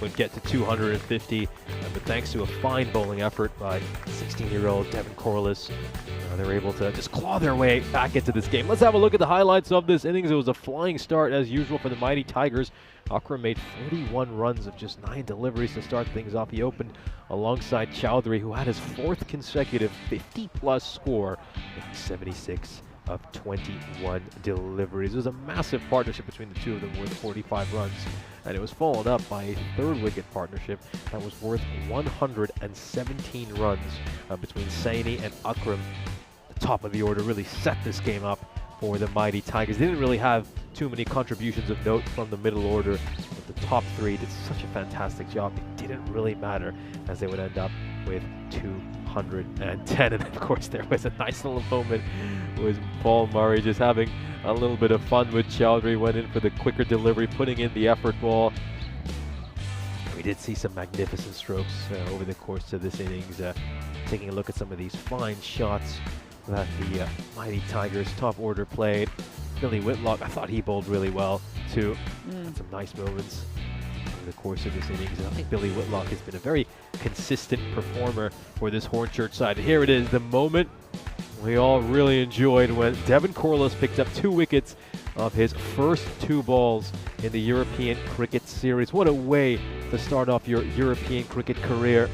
Speaker 5: would get to 250, but thanks to a fine bowling effort by 16-year-old Devon Corliss, they were able to just claw their way back into this game. Let's have a look at the highlights of this innings. It was a flying start, as usual, for the Mighty Tigers. Akram made 41 runs of just 9 deliveries to start things off. He opened alongside Chowdhury, who had his 4th consecutive 50-plus score, making 76 of 21 deliveries. It was a massive partnership between the two of them worth 45 runs, and it was followed up by a 3rd wicket partnership that was worth 117 runs between Saini and Akram. The top of the order really set this game up for the Mighty Tigers. They didn't really have too many contributions of note from the middle order, but the top 3 did such a fantastic job. It didn't really matter, as they would end up with 210. And of course, there was a nice little moment with Paul Murray just having a little bit of fun with Chowdhury. Went in for the quicker delivery, putting in the effort ball. We did see some magnificent strokes over the course of this innings. Taking a look at some of these fine shots that the Mighty Tigers top order played. Billy Whitlock, I thought he bowled really well too. Had some nice moments over the course of this innings. And I think Billy Whitlock has been a very consistent performer for this Hornchurch side. And here it is, the moment we all really enjoyed when Devon Corliss picked up 2 wickets of his first 2 balls in the European Cricket Series. What a way to start off your European cricket career.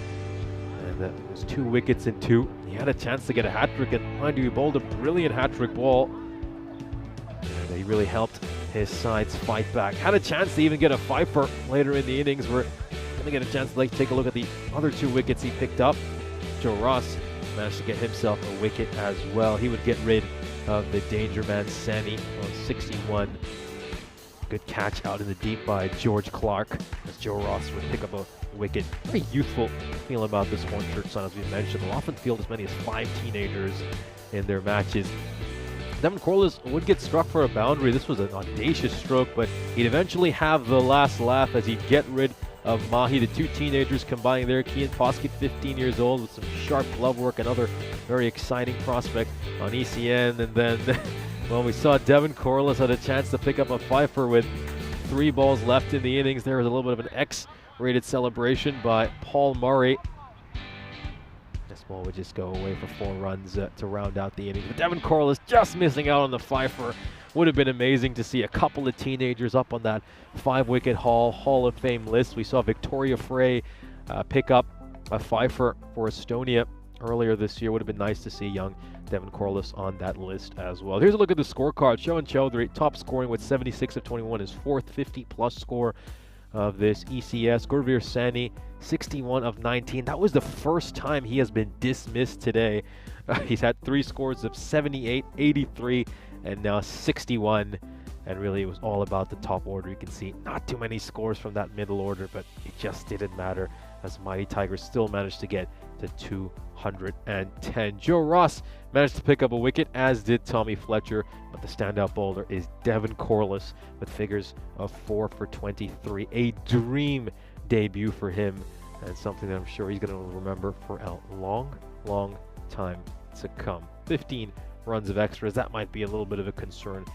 Speaker 5: And it was 2 wickets in 2. He had a chance to get a hat-trick, and mind you, he bowled a brilliant hat-trick ball. And he really helped his sides fight back. Had a chance to even get a fifer later in the innings. We're going to get a chance to take a look at the other 2 wickets he picked up. Joe Ross managed to get himself a wicket as well. He would get rid of the danger man Sani on 61. Good catch out in the deep by George Clark, as Joe Ross would pick up a wicket. Very youthful feel about this Hornchurch side, as we mentioned. They'll often field as many as 5 teenagers in their matches. Devon Corliss would get struck for a boundary. This was an audacious stroke, but he'd eventually have the last laugh as he'd get rid of Mahi. The 2 teenagers combining there. Kian Poskett, 15 years old, with some sharp glove work, another very exciting prospect on ECN. And then, well, we saw Devon Corliss had a chance to pick up a fifer with 3 balls left in the innings. There was a little bit of an X-rated celebration by Paul Murray. This ball would just go away for 4 runs to round out the innings. But Devon Corliss just missing out on the fifer. Would have been amazing to see a couple of teenagers up on that 5-wicket Hall of Fame list. We saw Victoria Frey pick up a fifer for Estonia earlier this year. Would have been nice to see young Devon Corliss on that list as well. Here's a look at the scorecard. Showan Chowdhury top scoring with 76 of 21, his 4th 50-plus score of this ECS. Gurveer Sani, 61 of 19. That was the first time he has been dismissed today. He's had 3 scores of 78, 83, and now 61. And really, it was all about the top order. You can see not too many scores from that middle order, but it just didn't matter, as Mighty Tigers still managed to get to 210. Joe Ross managed to pick up a wicket, as did Tommy Fletcher, but the standout bowler is Devon Corliss with figures of 4 for 23. A dream debut for him, and something that I'm sure he's going to remember for a long, long time to come. 15 runs of extras, that might be a little bit of a concern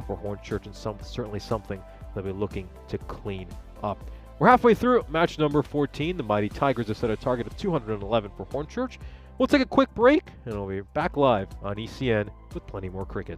Speaker 5: for Hornchurch, and certainly something they'll be looking to clean up. We're halfway through match number 14. The Mighty Tigers have set a target of 211 for Hornchurch. We'll take a quick break, and we'll be back live on ECN with plenty more cricket.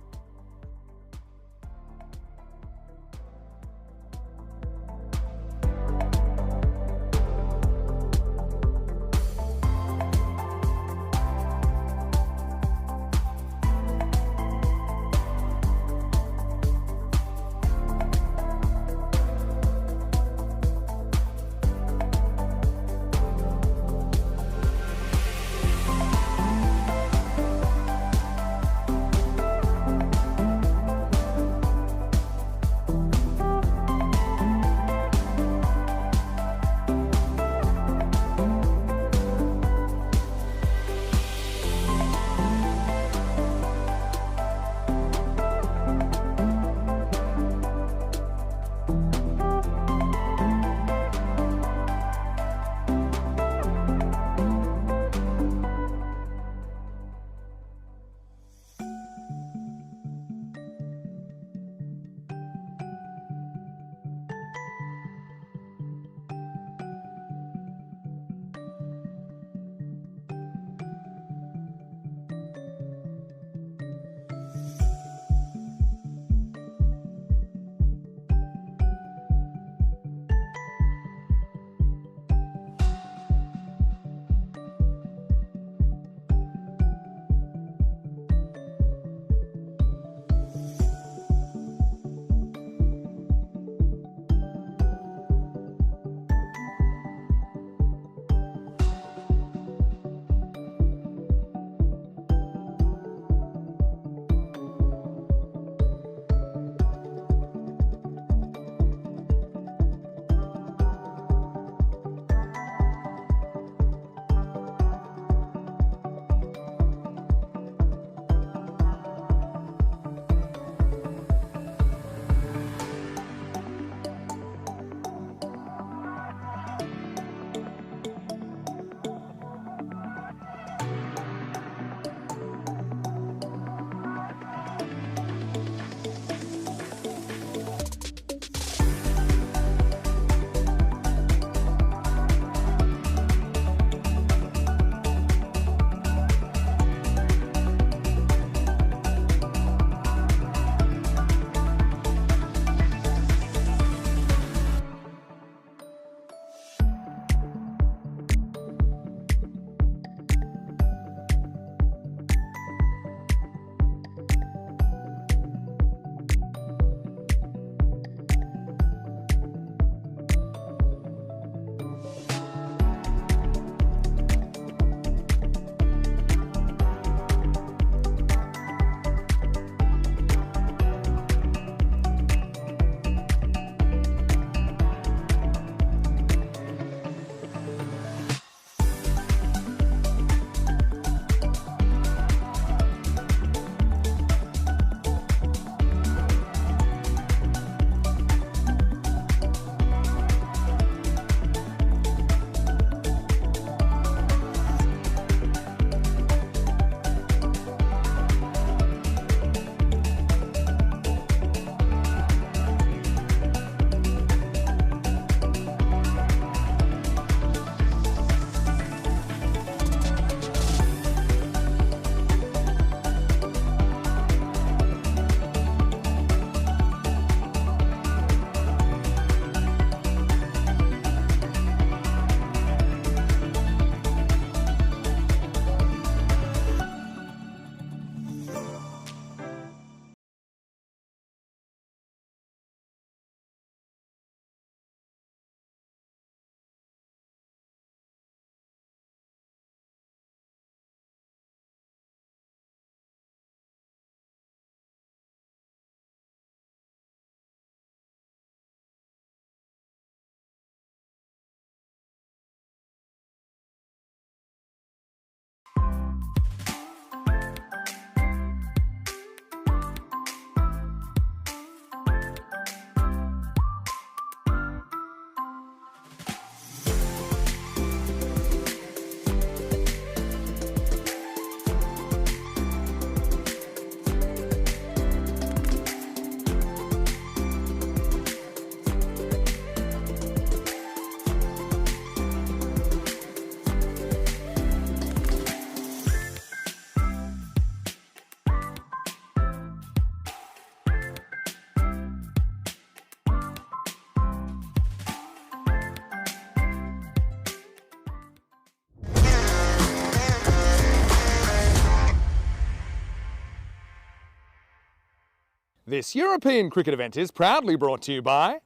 Speaker 1: This European cricket event is proudly brought to you by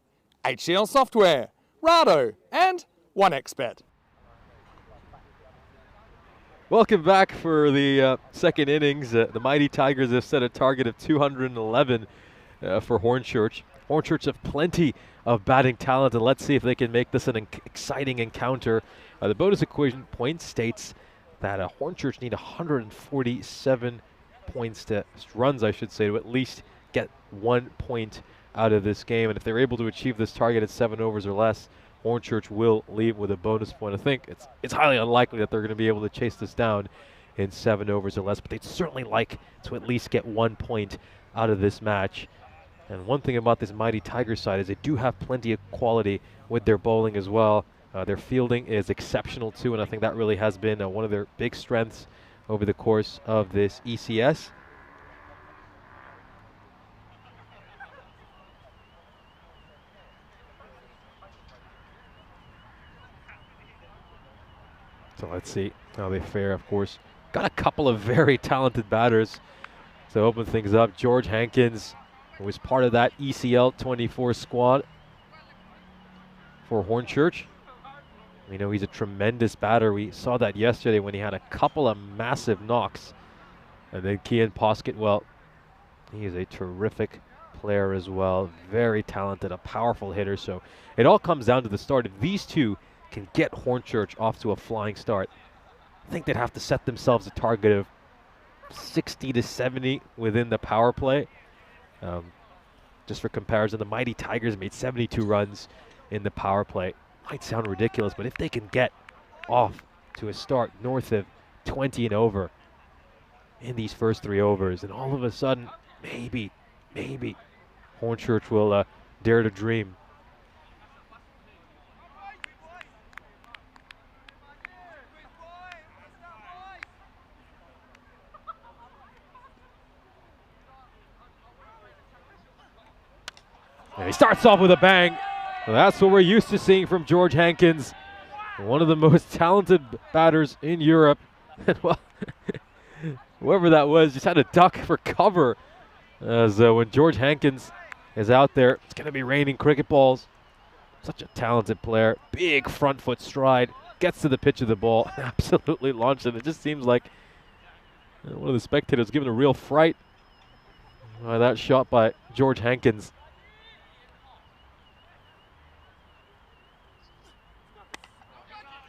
Speaker 1: HCL Software, Rado and 1xBet.
Speaker 5: Welcome back for the second innings. The Mighty Tigers have set a target of 211 for Hornchurch. Hornchurch have plenty of batting talent, and let's see if they can make this an exciting encounter. The bonus equation point states that Hornchurch need 147 runs, I should say, to at least get 1 point out of this game. And if they're able to achieve this target at 7 overs or less, Hornchurch will leave with a bonus point. I think it's highly unlikely that they're going to be able to chase this down in 7 overs or less, but they'd certainly like to at least get 1 point out of this match. And one thing about this Mighty Tigers side is they do have plenty of quality with their bowling as well. Their fielding is exceptional too, and I think that really has been one of their big strengths over the course of this ECS. So let's see how they fare, of course. Got a couple of very talented batters to open things up. George Hankins, who was part of that ECL 24 squad for Hornchurch. We know he's a tremendous batter. We saw that yesterday when he had a couple of massive knocks. And then Kian Poskett, well, he is a terrific player as well. Very talented, a powerful hitter. So it all comes down to the start. If these two can get Hornchurch off to a flying start, I think they'd have to set themselves a target of 60 to 70 within the power play. Just for comparison, the Mighty Tigers made 72 runs in the power play. Might sound ridiculous, but if they can get off to a start north of 20 and over in these first 3 overs, and all of a sudden, maybe Hornchurch will dare to dream. And he starts off with a bang. Well, that's what we're used to seeing from George Hankins, one of the most talented batters in Europe. And well, whoever that was just had to duck for cover, as when George Hankins is out there, it's going to be raining cricket balls. Such a talented player, big front foot stride, gets to the pitch of the ball, and absolutely launched it. It just seems like one of the spectators given a real fright by that shot by George Hankins.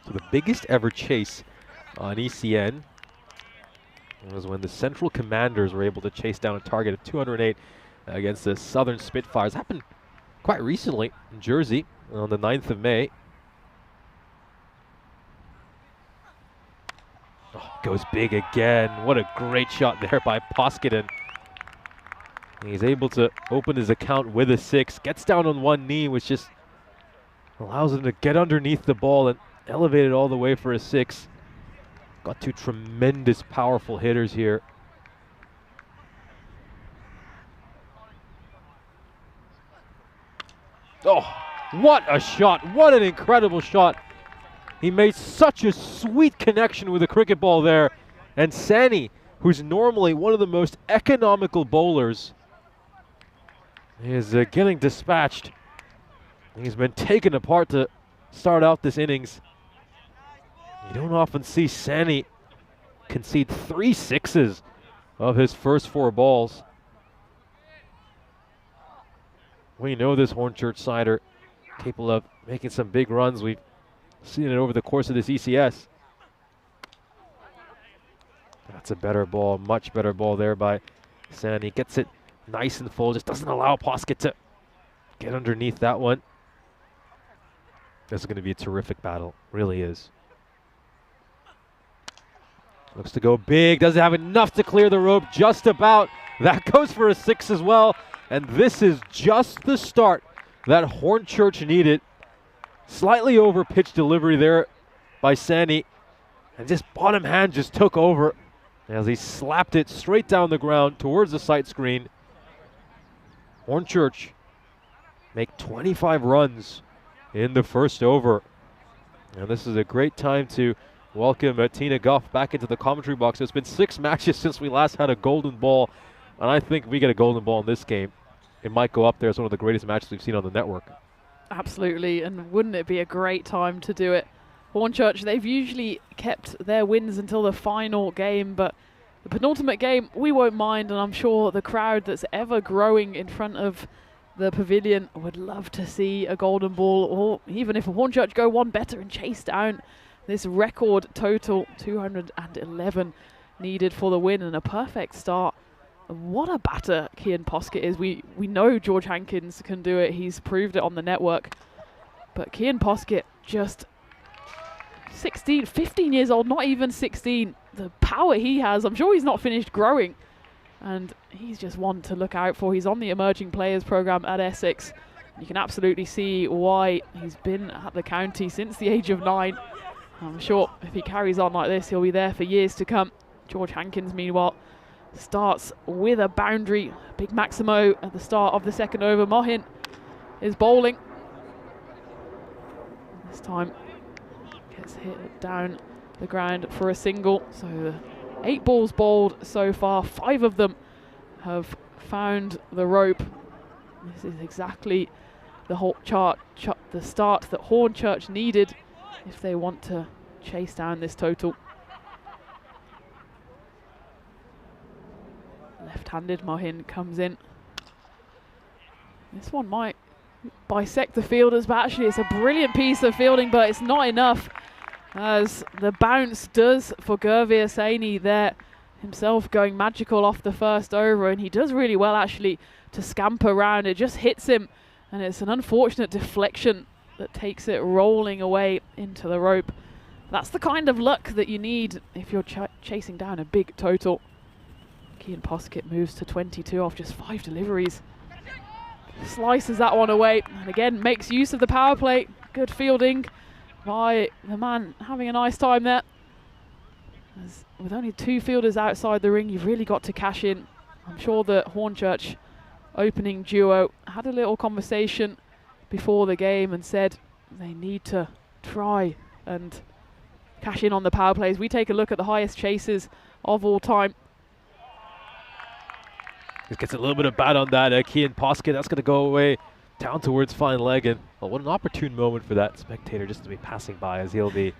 Speaker 5: So the biggest ever chase on ECN was when the Central Commanders were able to chase down a target of 208 against the Southern Spitfires. Happened quite recently in Jersey on the 9th of May. Oh, goes big again. What a great shot there by Poskett. And he's able to open his account with a 6. Gets down on one knee, which just allows him to get underneath the ball and elevate it all the way for a 6. Got 2 tremendous, powerful hitters here. Oh, what a shot. What an incredible shot. He made such a sweet connection with the cricket ball there. And Sani, who's normally one of the most economical bowlers, is getting dispatched. He's been taken apart to start out this innings. You don't often see Sani concede 3 sixes of his first 4 balls. We know this Hornchurch side are capable of making some big runs. We've seen it over the course of this ECS. That's a better ball, much better ball there by Sani. Gets it nice and full, just doesn't allow Poskett to get underneath that one. This is going to be a terrific battle, really is. Looks to go big, doesn't have enough to clear the rope, just about. That goes for a 6 as well. And this is just the start that Hornchurch needed. Slightly over pitch delivery there by Sani. And this bottom hand just took over as he slapped it straight down the ground towards the sight screen. Hornchurch make 25 runs in the first over. And this is a great time to welcome Tina Guff back into the commentary box. It's been 6 matches since we last had a golden ball, and I think we get a golden ball in this game. it might go up there as one of the greatest matches we've seen on the network.
Speaker 6: Absolutely, and wouldn't it be a great time to do it? Hornchurch, they've usually kept their wins until the final game, but the penultimate game, we won't mind, and I'm sure the crowd that's ever growing in front of the pavilion would love to see a golden ball, or even if Hornchurch go one better and chase down this record total, 211 needed for the win, and a perfect start. What a batter Kian Poskett is. We know George Hankins can do it. He's proved it on the network. But Kian Poskett, just 15 years old, not even 16. The power he has, I'm sure he's not finished growing. And he's just one to look out for. He's on the Emerging Players Programme at Essex. You can absolutely see why he's been at the county since the age of 9. I'm sure if he carries on like this, he'll be there for years to come. George Hankins, meanwhile, starts with a boundary. Big Maximo at the start of the second over. Mohin is bowling. This time gets hit down the ground for a single. So 8 balls bowled so far. 5 of them have found the rope. This is exactly the whole the start that Hornchurch needed if they want to chase down this total. Left-handed Mohin comes in. This one might bisect the fielders, but actually it's a brilliant piece of fielding, but it's not enough, as the bounce does for Gurveer Saini there, himself going magical off the first over, and he does really well actually to scamper around. It just hits him, and it's an unfortunate deflection that takes it rolling away into the rope. That's the kind of luck that you need if you're chasing down a big total. Kian Poskett moves to 22 off just 5 deliveries. Slices that one away, and again makes use of the power play. Good fielding by the man having a nice time there. As with only 2 fielders outside the ring, you've really got to cash in. I'm sure the Hornchurch opening duo had a little conversation before the game and said they need to try and cash in on the power plays. We take a look at the highest chases of all time.
Speaker 5: Just gets a little bit of bat on that Kian Poskett. That's going to go away down towards fine leg, and what an opportune moment for that spectator just to be passing by as he'll be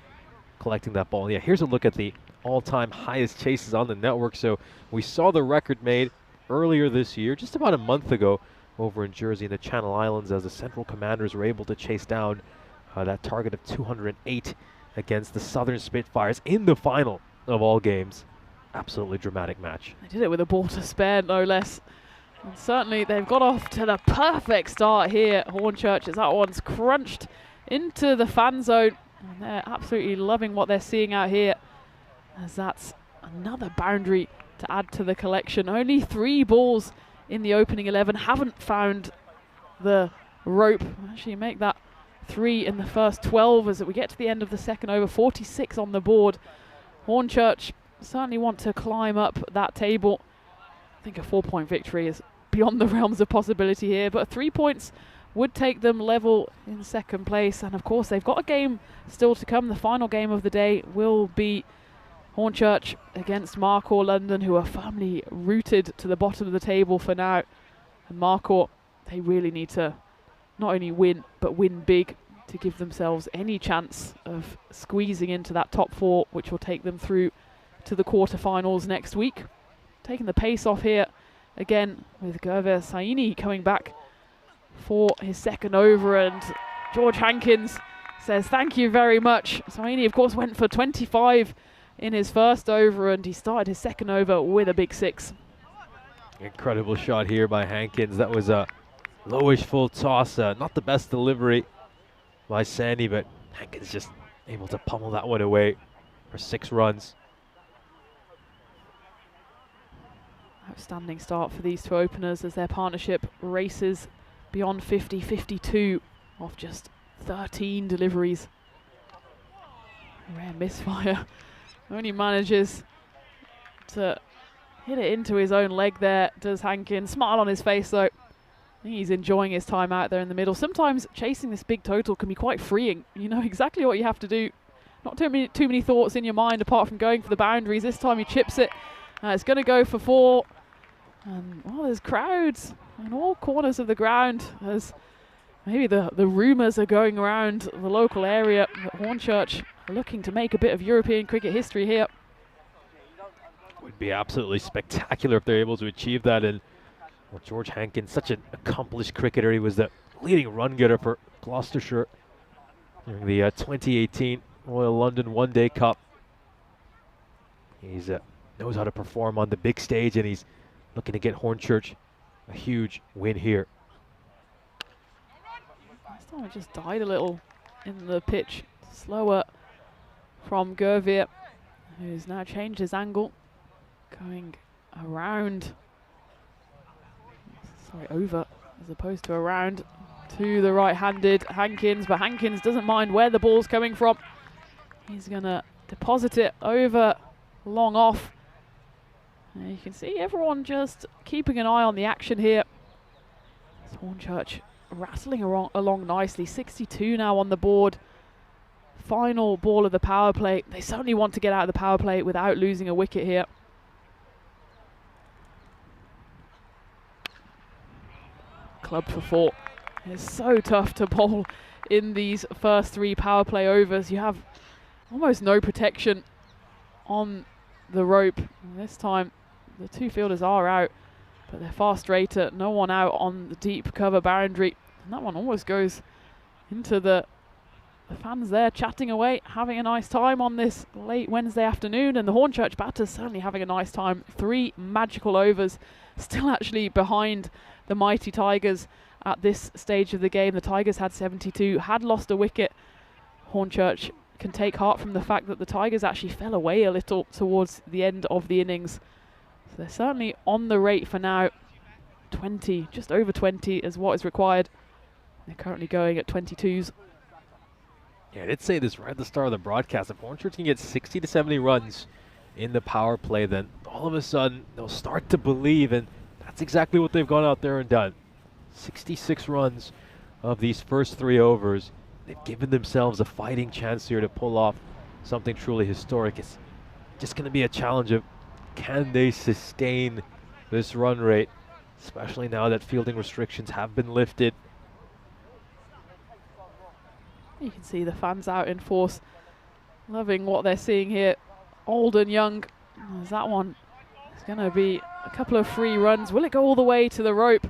Speaker 5: collecting that ball. Yeah, here's a look at the all-time highest chases on the network. So we saw the record made earlier this year, just about a month ago, over in Jersey in the Channel Islands, as the Central Commanders were able to chase down that target of 208 against the Southern Spitfires in the final of all games. Absolutely dramatic match.
Speaker 6: They did it with a ball to spare, no less. And certainly they've got off to the perfect start here, Hornchurch, as that one's crunched into the fan zone. And they're absolutely loving what they're seeing out here, as that's another boundary to add to the collection. Only 3 balls in the opening 11 haven't found the rope. Actually make that 3 in the first 12 as we get to the end of the second over. 46 on the board. Hornchurch certainly want to climb up that table. I think a 4-point victory is beyond the realms of possibility here, but 3 points would take them level in second place. And of course they've got a game still to come. The final game of the day will be Hornchurch against Marcourt London, who are firmly rooted to the bottom of the table for now. And Marcourt, they really need to not only win, but win big to give themselves any chance of squeezing into that top 4, which will take them through to the quarterfinals next week. Taking the pace off here again with Gurveer Saini coming back for his second over, and George Hankins says thank you very much. Saini of course went for 25 in his first over, and he started his second over with a big 6.
Speaker 5: Incredible shot here by Hankins. That was a lowish full toss, not the best delivery by Sandy, but Hankins just able to pummel that one away for 6 runs.
Speaker 6: Outstanding start for these 2 openers as their partnership races beyond 50-52 off just 13 deliveries. Rare misfire. Only manages to hit it into his own leg there, does Hankins. Smile on his face though. I think he's enjoying his time out there in the middle. Sometimes chasing this big total can be quite freeing. You know exactly what you have to do. Not too many thoughts in your mind apart from going for the boundaries. This time he chips it. It's going to go for 4. And well, there's crowds in all corners of the ground, as maybe the rumours are going around the local area that Hornchurch are looking to make a bit of European cricket history here.
Speaker 5: Would be absolutely spectacular if they're able to achieve that. And well, George Hankins, such an accomplished cricketer. He was the leading run getter for Gloucestershire during the 2018 Royal London One Day Cup. He's knows how to perform on the big stage, and he's looking to get Hornchurch a huge win here.
Speaker 6: This time it just died a little in the pitch. Slower from Gervier, who's now changed his angle, going around, sorry, over as opposed to around to the right-handed Hankins, but Hankins doesn't mind where the ball's coming from. He's gonna deposit it over long off. And you can see everyone just keeping an eye on the action here. Hornchurch rattling along nicely. 62 now on the board. Final ball of the power play. They certainly want to get out of the power play without losing a wicket here. Club for 4. It's so tough to bowl in these first 3 power play overs. You have almost no protection on the rope. And this time the 2 fielders are out, but they're far straighter. No one out on the deep cover boundary. And that one almost goes into the fans there chatting away, having a nice time on this late Wednesday afternoon. And the Hornchurch batters certainly having a nice time. 3 magical overs, still actually behind the mighty Tigers at this stage of the game. The Tigers had 72, had lost a wicket. Hornchurch can take heart from the fact that the Tigers actually fell away a little towards the end of the innings. So they're certainly on the rate for now. 20, just over 20 is what is required. They're currently going at 22s.
Speaker 5: Yeah, I did say this right at the start of the broadcast. If Hornchurch can get 60 to 70 runs in the power play, then all of a sudden they'll start to believe, and that's exactly what they've gone out there and done. 66 runs of these first 3 overs. They've given themselves a fighting chance here to pull off something truly historic. It's just going to be a challenge of, can they sustain this run rate, especially now that fielding restrictions have been lifted.
Speaker 6: You can see the fans out in force, loving what they're seeing here. Old and young. There's that one. It's going to be a couple of free runs. Will it go all the way to the rope?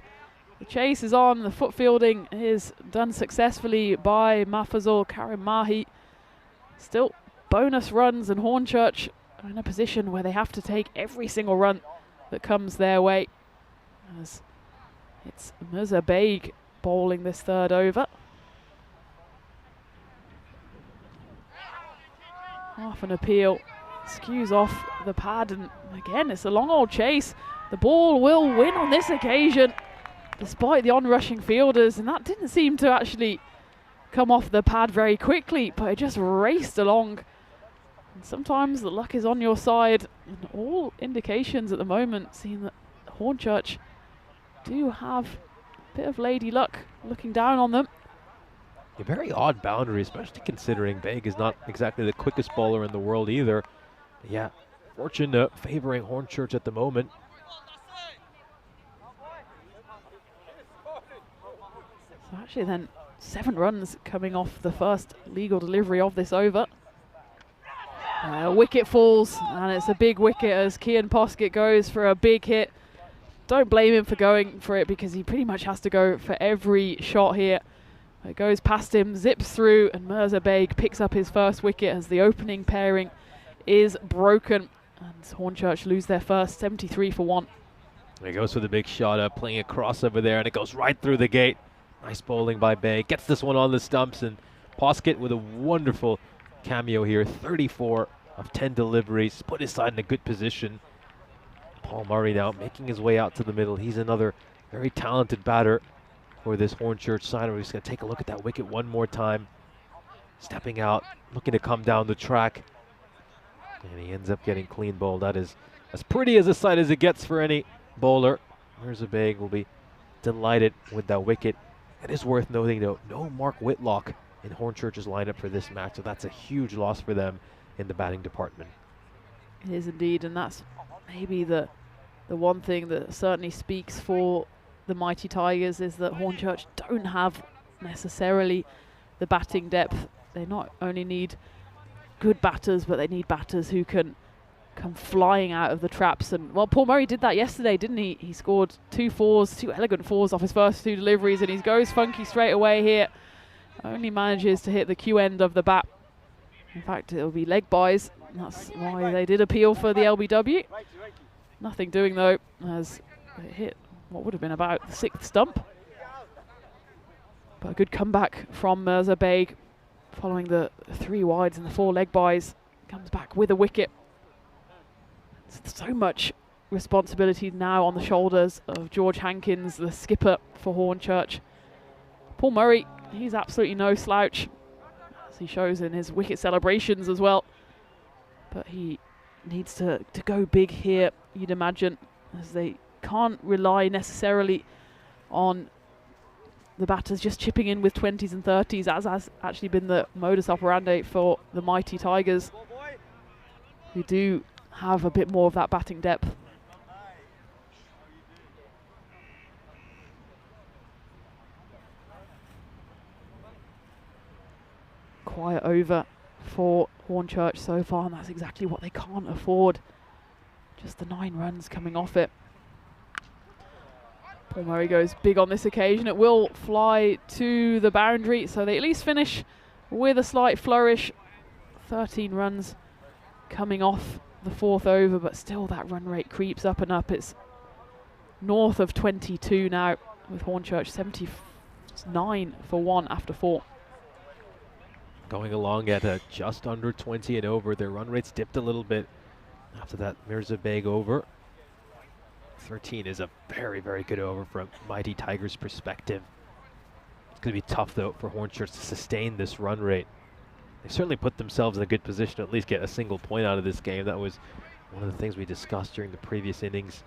Speaker 6: The chase is on. The foot fielding is done successfully by Mafazul Karim Mahi. Still bonus runs, and Hornchurch are in a position where they have to take every single run that comes their way. As it's Mirza Baig bowling this 3rd over. Half an appeal, skews off the pad, and again it's a long old chase. The ball will win on this occasion, despite the onrushing fielders, and that didn't seem to actually come off the pad very quickly, but it just raced along. And sometimes the luck is on your side, and all indications at the moment seem that Hornchurch do have a bit of lady luck looking down on them.
Speaker 5: A very odd boundary, especially considering Baig is not exactly the quickest bowler in the world either. But yeah, fortune favoring Hornchurch at the moment.
Speaker 6: So actually then 7 runs coming off the first legal delivery of this over. Wicket falls, and it's a big wicket as Kian Poskett goes for a big hit. Don't blame him for going for it, because he pretty much has to go for every shot here. It goes past him, zips through, and Mirza Baig picks up his first wicket as the opening pairing is broken. And Hornchurch lose their first, 73 for 1.
Speaker 5: He goes for the big shot, playing a cross over there, and it goes right through the gate. Nice bowling by Baig. Gets this one on the stumps, and Poskett with a wonderful cameo here. 34 of 10 deliveries, put his side in a good position. Paul Murray now making his way out to the middle. He's another very talented batter for this Hornchurch side. We're just going to take a look at that wicket one more time. Stepping out, looking to come down the track. And he ends up getting clean bowled. That is as pretty as a sight as it gets for any bowler. Mirza Baig will be delighted with that wicket. It is worth noting, though, no Mark Whitlock in Hornchurch's lineup for this match, so that's a huge loss for them in the batting department.
Speaker 6: It is indeed, and that's maybe the one thing that certainly speaks for the Mighty Tigers is that Hornchurch don't have necessarily the batting depth. They not only need good batters, but they need batters who can come flying out of the traps. And well, Paul Murray did that yesterday, didn't he? He scored 2 fours, 2 elegant fours off his first 2 deliveries, and he goes funky straight away here. Only manages to hit the Q end of the bat. In fact, it'll be leg buys. That's why they did appeal for the LBW. Nothing doing though, as it hit what would have been about the 6th stump. But a good comeback from Mirza Beg, following the 3 wides and the 4 leg buys. Comes back with a wicket. So much responsibility now on the shoulders of George Hankins, the skipper for Hornchurch. Paul Murray, he's absolutely no slouch, as he shows in his wicket celebrations as well. But he needs to go big here, you'd imagine, as they can't rely necessarily on the batters just chipping in with 20s and 30s, as has actually been the modus operandi for the Mighty Tigers, who do have a bit more of that batting depth. Quiet over for Hornchurch so far, and that's exactly what they can't afford. Just the 9 runs coming off it. Paul Murray goes big on this occasion. It will fly to the boundary, so they at least finish with a slight flourish. 13 runs coming off the 4th over, but still that run rate creeps up and up. It's north of 22 now, with Hornchurch 79 for 1 after 4.
Speaker 5: Going along at just under 20 and over. Their run rates dipped a little bit after that Mirza Beg over. 13 is a very, very good over from Mighty Tigers' perspective. It's going to be tough, though, for Hornchurch to sustain this run rate. They certainly put themselves in a good position to at least get a single point out of this game. That was one of the things we discussed during the previous innings.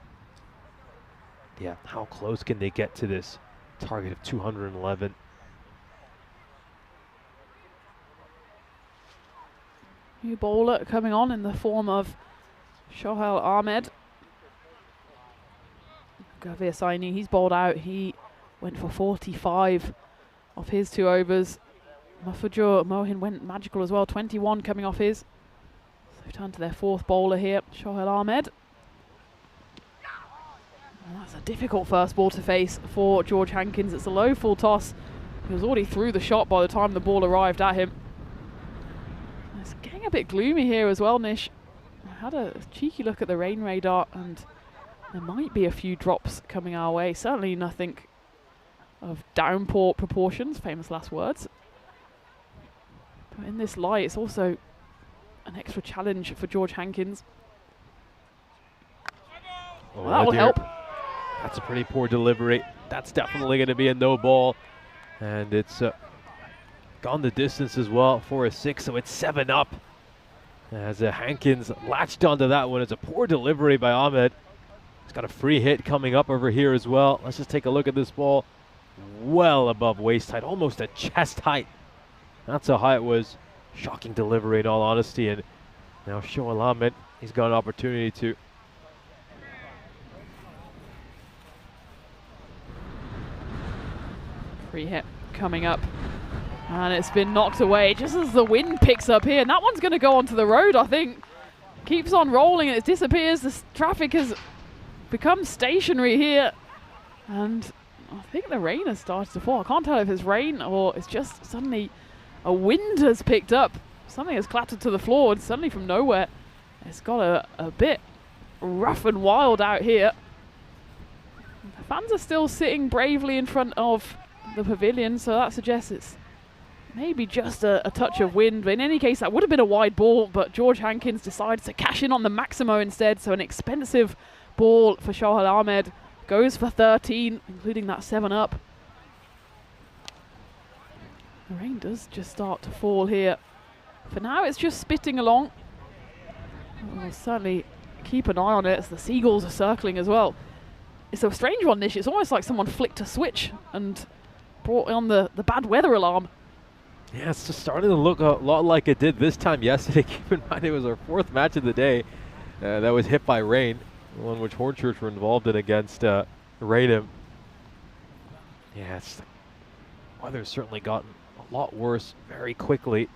Speaker 5: Yeah, how close can they get to this target of 211?
Speaker 6: New bowler coming on in the form of Shohail Ahmed. Gavir Saini, he's bowled out. He went for 45 off his 2 overs. Mahfujur Mohin went magical as well, 21 coming off his. So they've turned to their 4th bowler here, Shohail Ahmed. And that's a difficult first ball to face for George Hankins. It's a low full toss. He was already through the shot by the time the ball arrived at him. It's getting a bit gloomy here as well, Nish. I had a cheeky look at the rain radar, and there might be a few drops coming our way. Certainly nothing of downpour proportions, famous last words. But in this light, it's also an extra challenge for George Hankins.
Speaker 5: Oh,
Speaker 6: well, that will help.
Speaker 5: That's a pretty poor delivery. That's definitely going to be a no ball. And it's gone the distance as well for a 6, so it's 7 up. As Hankins latched onto that one. It's a poor delivery by Ahmed. He's got a free hit coming up over here as well. Let's just take a look at this ball. Well above waist height, almost at chest height. That's how high it was. Shocking delivery in all honesty. And now Shoail Ahmed, he's got an opportunity to.
Speaker 6: Free hit coming up. And it's been knocked away just as the wind picks up here. And that one's going to go onto the road, I think. Keeps on rolling and it disappears. The traffic has become stationary here. And I think the rain has started to fall. I can't tell if it's rain or it's just suddenly a wind has picked up. Something has clattered to the floor and suddenly from nowhere it's got a bit rough and wild out here. The fans are still sitting bravely in front of the pavilion, so that suggests it's maybe just a touch of wind. But in any case, that would have been a wide ball, but George Hankins decides to cash in on the Maximo instead. So an expensive ball for Shoail Ahmed. Goes for 13, including that 7 up. The rain does just start to fall here. For now, it's just spitting along. We'll certainly keep an eye on it as the seagulls are circling as well. It's a strange one, Nish. It's almost like someone flicked a switch and brought on the bad weather alarm.
Speaker 5: Yeah, it's just starting to look a lot like it did this time yesterday. Keep in mind, it was our 4th match of the day that was hit by rain. The one which Hornchurch were involved in against Raynham. Yeah, the weather's certainly gotten a lot worse very quickly.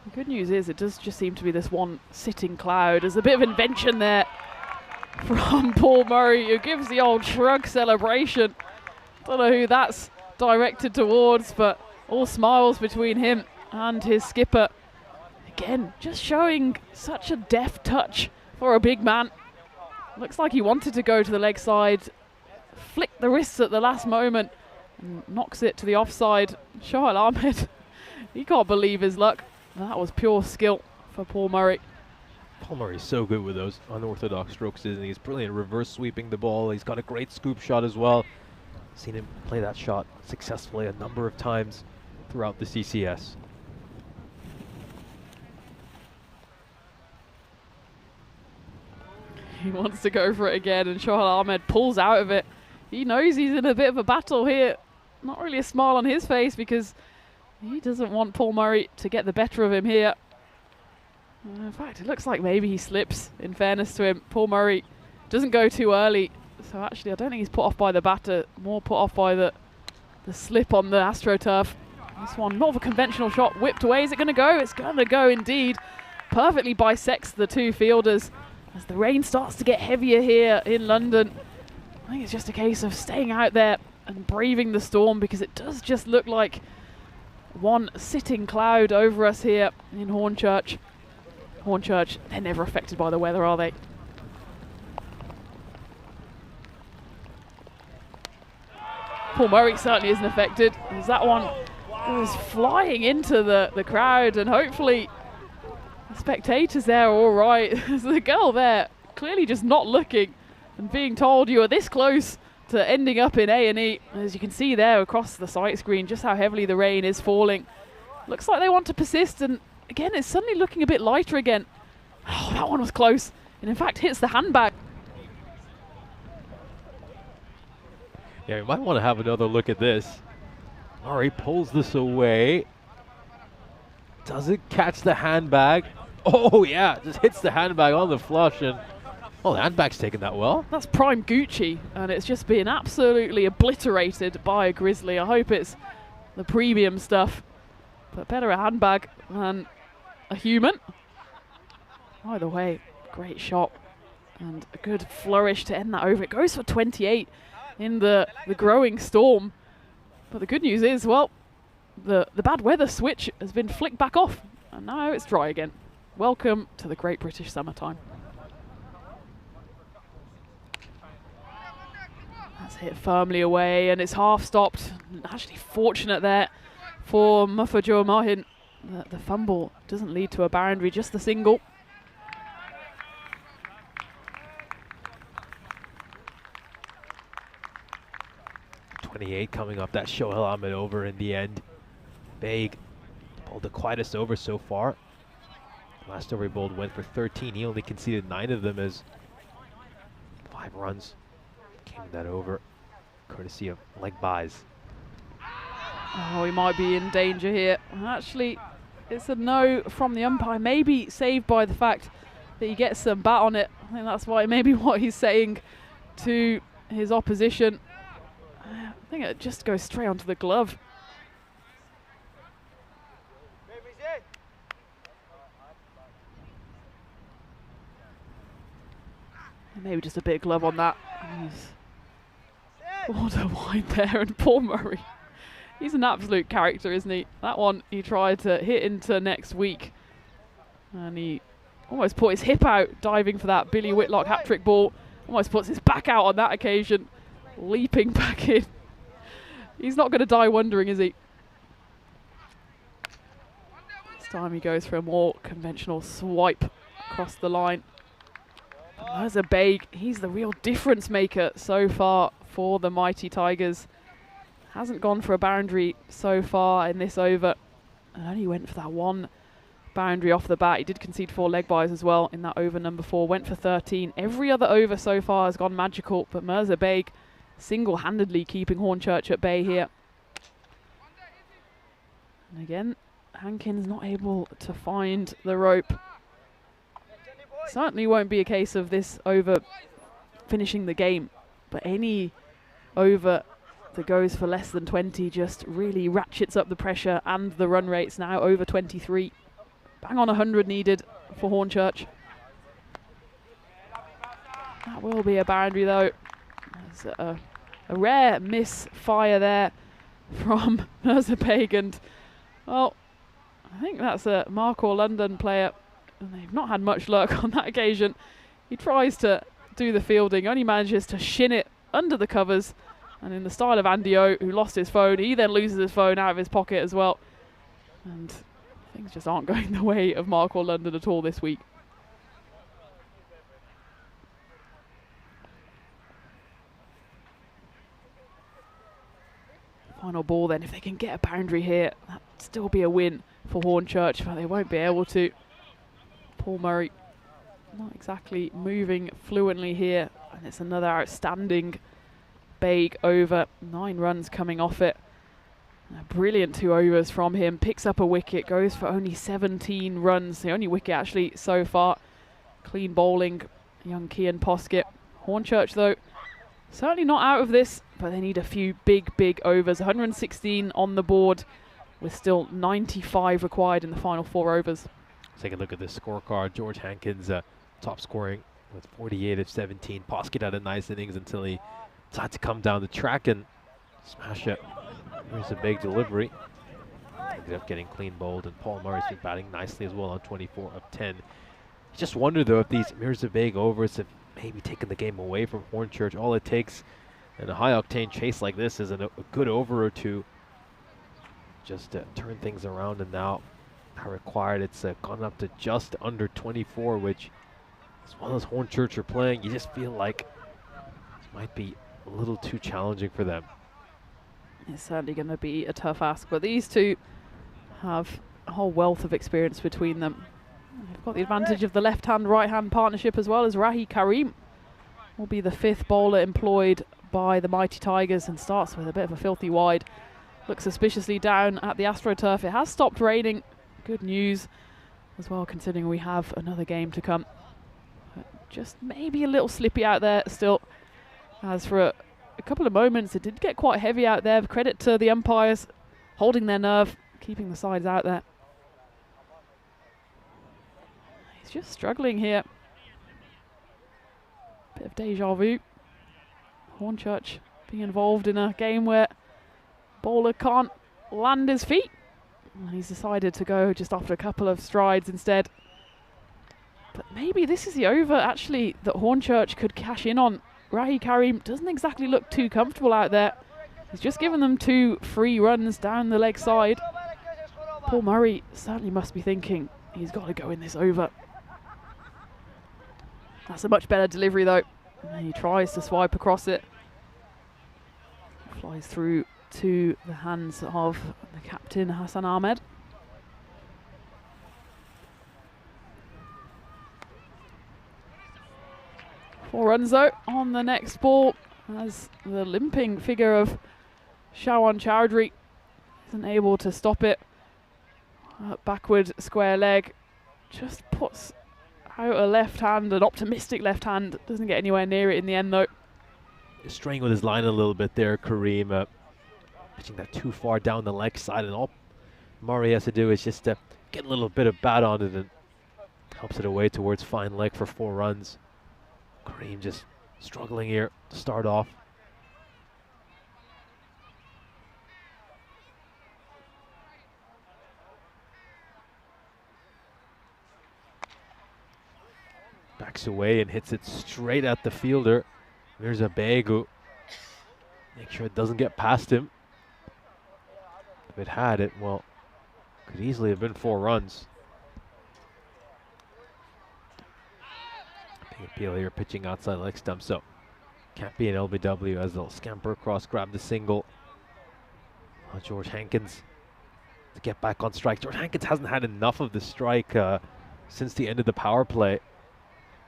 Speaker 6: The good news is it does just seem to be this one sitting cloud. There's a bit of invention there from Paul Murray, who gives the old shrug celebration. Don't know who that's directed towards, but all smiles between him and his skipper. Again, just showing such a deft touch for a big man. Looks like he wanted to go to the leg side, flicked the wrists at the last moment, and knocks it to the offside. Shoaib Ahmed, he can't believe his luck. That was pure skill for Paul Murray.
Speaker 5: Paul Murray's so good with those unorthodox strokes, isn't he? He's brilliant reverse sweeping the ball. He's got a great scoop shot as well. Seen him play that shot successfully a number of times throughout the ECS.
Speaker 6: He wants to go for it again, and Shoaib Ahmed pulls out of it. He knows he's in a bit of a battle here. Not really a smile on his face because he doesn't want Paul Murray to get the better of him here. In fact, it looks like maybe he slips, in fairness to him. Paul Murray doesn't go too early, so actually I don't think he's put off by the batter, more put off by the slip on the AstroTurf. This one, not of a conventional shot, whipped away. Is it going to go? It's going to go indeed. Perfectly bisects the two fielders. As the rain starts to get heavier here in London, I think it's just a case of staying out there and braving the storm, because it does just look like one sitting cloud over us here in Hornchurch. Hornchurch, they're never affected by the weather, are they? Paul Murray certainly isn't affected, as that one was flying into the crowd, and hopefully the spectators there are all right. The girl there clearly just not looking and being told you are this close to ending up in A&E. As you can see there across the sight screen just how heavily the rain is falling. Looks like they want to persist, and again it's suddenly looking a bit lighter again. Oh, that one was close, and in fact hits the handbag.
Speaker 5: Yeah, you might want to have another look at this. Murray pulls this away. Doesn't catch the handbag. Oh yeah, just hits the handbag on the flush, and oh, the handbag's taken that well.
Speaker 6: That's prime Gucci, and it's just been absolutely obliterated by a Grizzly. I hope it's the premium stuff, but better a handbag than a human. Either way, great shot and a good flourish to end that over. It goes for 28 in the growing storm, but the good news is, well, the bad weather switch has been flicked back off, and now it's dry again. Welcome to the great British summertime. That's hit firmly away, and it's half stopped. Actually fortunate there for Mufajo Mahin. The fumble doesn't lead to a boundary, just the single.
Speaker 5: .28 coming up. That Shoaib Ahmed over in the end. Baig pulled the quietest over so far. Last over he bowled went for 13. He only conceded 9 of them, as 5 runs came in that over, courtesy of leg byes.
Speaker 6: Oh, he might be in danger here. Actually, it's a no from the umpire. Maybe saved by the fact that he gets some bat on it. I think that's why, maybe what he's saying to his opposition. I think it just goes straight onto the glove. Maybe just a bit of glove on that. What a wide there, and Paul Murray. He's an absolute character, isn't he? That one he tried to hit into next week, and he almost put his hip out diving for that Billy Whitlock hat-trick ball. Almost puts his back out on that occasion, leaping back in. He's not going to die wondering, is he? This time he goes for a more conventional swipe across the line. There's a Baig. He's the real difference maker so far for the mighty Tigers. Hasn't gone for a boundary so far in this over, and only went for that one boundary off the bat. He did concede 4 leg byes as well in that over number 4. Went for 13. Every other over so far has gone magical, but Mirza Baig single-handedly keeping Hornchurch at bay here. And again, Hankins not able to find the rope. Certainly won't be a case of this over finishing the game, but any over that goes for less than 20 just really ratchets up the pressure, and the run rate's now over 23. Bang on 100 needed for Hornchurch. That will be a boundary though. There's a rare misfire there from Merzapeg, and well, I think that's a Marco London player, and they've not had much luck on that occasion. He tries to do the fielding, only manages to shin it under the covers, and in the style of Andy O, who lost his phone, he then loses his phone out of his pocket as well. And things just aren't going the way of Marco London at all this week. Final ball then, if they can get a boundary here, that'd still be a win for Hornchurch, but they won't be able to. Paul Murray not exactly moving fluently here, and it's another outstanding Baig over. 9 runs coming off it. A brilliant 2 overs from him, picks up a wicket, goes for only 17 runs, the only wicket actually so far. Clean bowling, young Kian Poskett. Hornchurch though, certainly not out of this, but they need a few big overs. 116 on the board, with still 95 required in the final 4 overs.
Speaker 5: Let's take a look at this scorecard. George Hankins top scoring with 48 of 17. Poskett had a nice innings until he decided to come down the track and smash it. Here's a big delivery. Ended up getting clean bowled, and Paul Murray's been batting nicely as well on 24 of 10. I just wonder though if these Mirza Baig overs have maybe taken the game away from Hornchurch. All it takes in a high octane chase like this is a good over or two just to turn things around, and now that required, it's gone up to just under 24, which as well as Hornchurch are playing, you just feel like it might be a little too challenging for them.
Speaker 6: It's certainly going to be a tough ask, but these two have a whole wealth of experience between them. They've got the advantage of the left-hand, right-hand partnership, as well as Rahi Karim will be the 5th bowler employed by the Mighty Tigers, and starts with a bit of a filthy wide. Looks suspiciously down at the AstroTurf. It has stopped raining. Good news as well, considering we have another game to come. But just maybe a little slippy out there still. As for a couple of moments, it did get quite heavy out there. Credit to the umpires holding their nerve, keeping the sides out there. He's just struggling here. Bit of deja vu. Hornchurch being involved in a game where bowler can't land his feet. And he's decided to go just after a couple of strides instead. But maybe this is the over actually that Hornchurch could cash in on. Rahi Karim doesn't exactly look too comfortable out there. He's just given them 2 free runs down the leg side. Paul Murray certainly must be thinking he's got to go in this over. That's a much better delivery though. And he tries to swipe across it. Flies through to the hands of the captain, Hassan Ahmed. Four runs though on the next ball, as the limping figure of Shawan Chowdhury isn't able to stop it. Backward square leg just puts out a left hand, an optimistic left hand. Doesn't get anywhere near it in the end though.
Speaker 5: Straying with his line a little bit there, Kareem. Pitching that too far down the leg side, and all Murray has to do is just get a little bit of bat on it and helps it away towards fine leg for 4 runs. Kareem just struggling here to start off. Backs away and hits it straight at the fielder. There's a Baig who make sure it doesn't get past him. If it had it, well, could easily have been 4 runs. Big appeal here, pitching outside leg stump, so can't be an LBW as they'll scamper across, grab the single. George Hankins to get back on strike. George Hankins hasn't had enough of the strike since the end of the power play.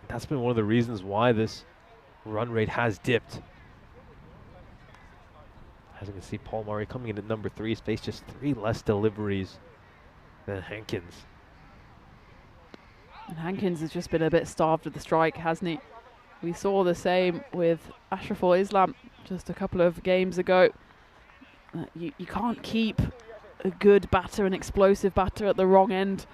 Speaker 5: That's been one of the reasons why this run rate has dipped. As you can see, Paul Murray coming in at number 3, faced just 3 less deliveries than Hankins.
Speaker 6: And Hankins has just been a bit starved of the strike, hasn't he? We saw the same with Ashraful Islam just a couple of games ago. You can't keep a good batter, an explosive batter at the wrong end.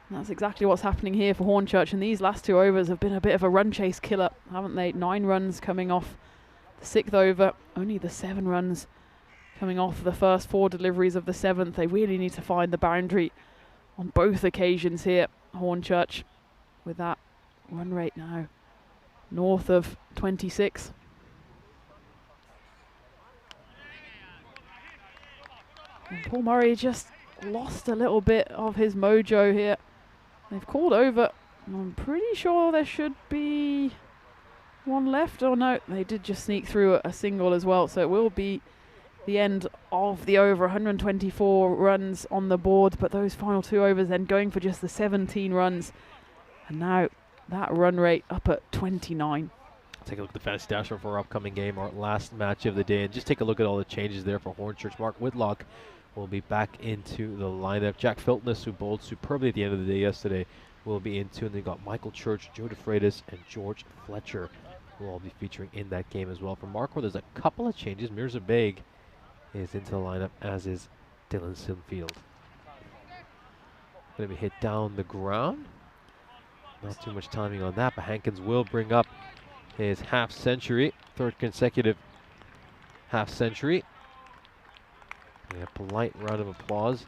Speaker 6: And that's exactly what's happening here for Hornchurch. And these last 2 overs have been a bit of a run chase killer, haven't they? 9 runs coming off the 6th over, only the 7 runs coming off the first 4 deliveries of the 7th. They really need to find the boundary on both occasions here, Hornchurch, with that run rate now north of 26. And Paul Murray just lost a little bit of his mojo here. They've called over. I'm pretty sure there should be 1 left. Oh no, they did just sneak through a single as well. So it will be the end of the over. 124 runs on the board, but those final 2 overs then going for just the 17 runs. And now that run rate up at 29.
Speaker 5: Take a look at the fantasy dashboard for our upcoming game, our last match of the day, and just take a look at all the changes there for Hornchurch. Mark Whitlock will be back into the lineup. Jack Filtness, who bowled superbly at the end of the day yesterday, will be into, and they got Michael Church, Joe DeFreitas, and George Fletcher, who will all be featuring in that game as well. For Marco, there's a couple of changes. Mirza Beg is into the lineup, as is Dylan Sinfield. Going to be hit down the ground. Not too much timing on that, but Hankins will bring up his half century, 3rd consecutive half century. And a polite round of applause.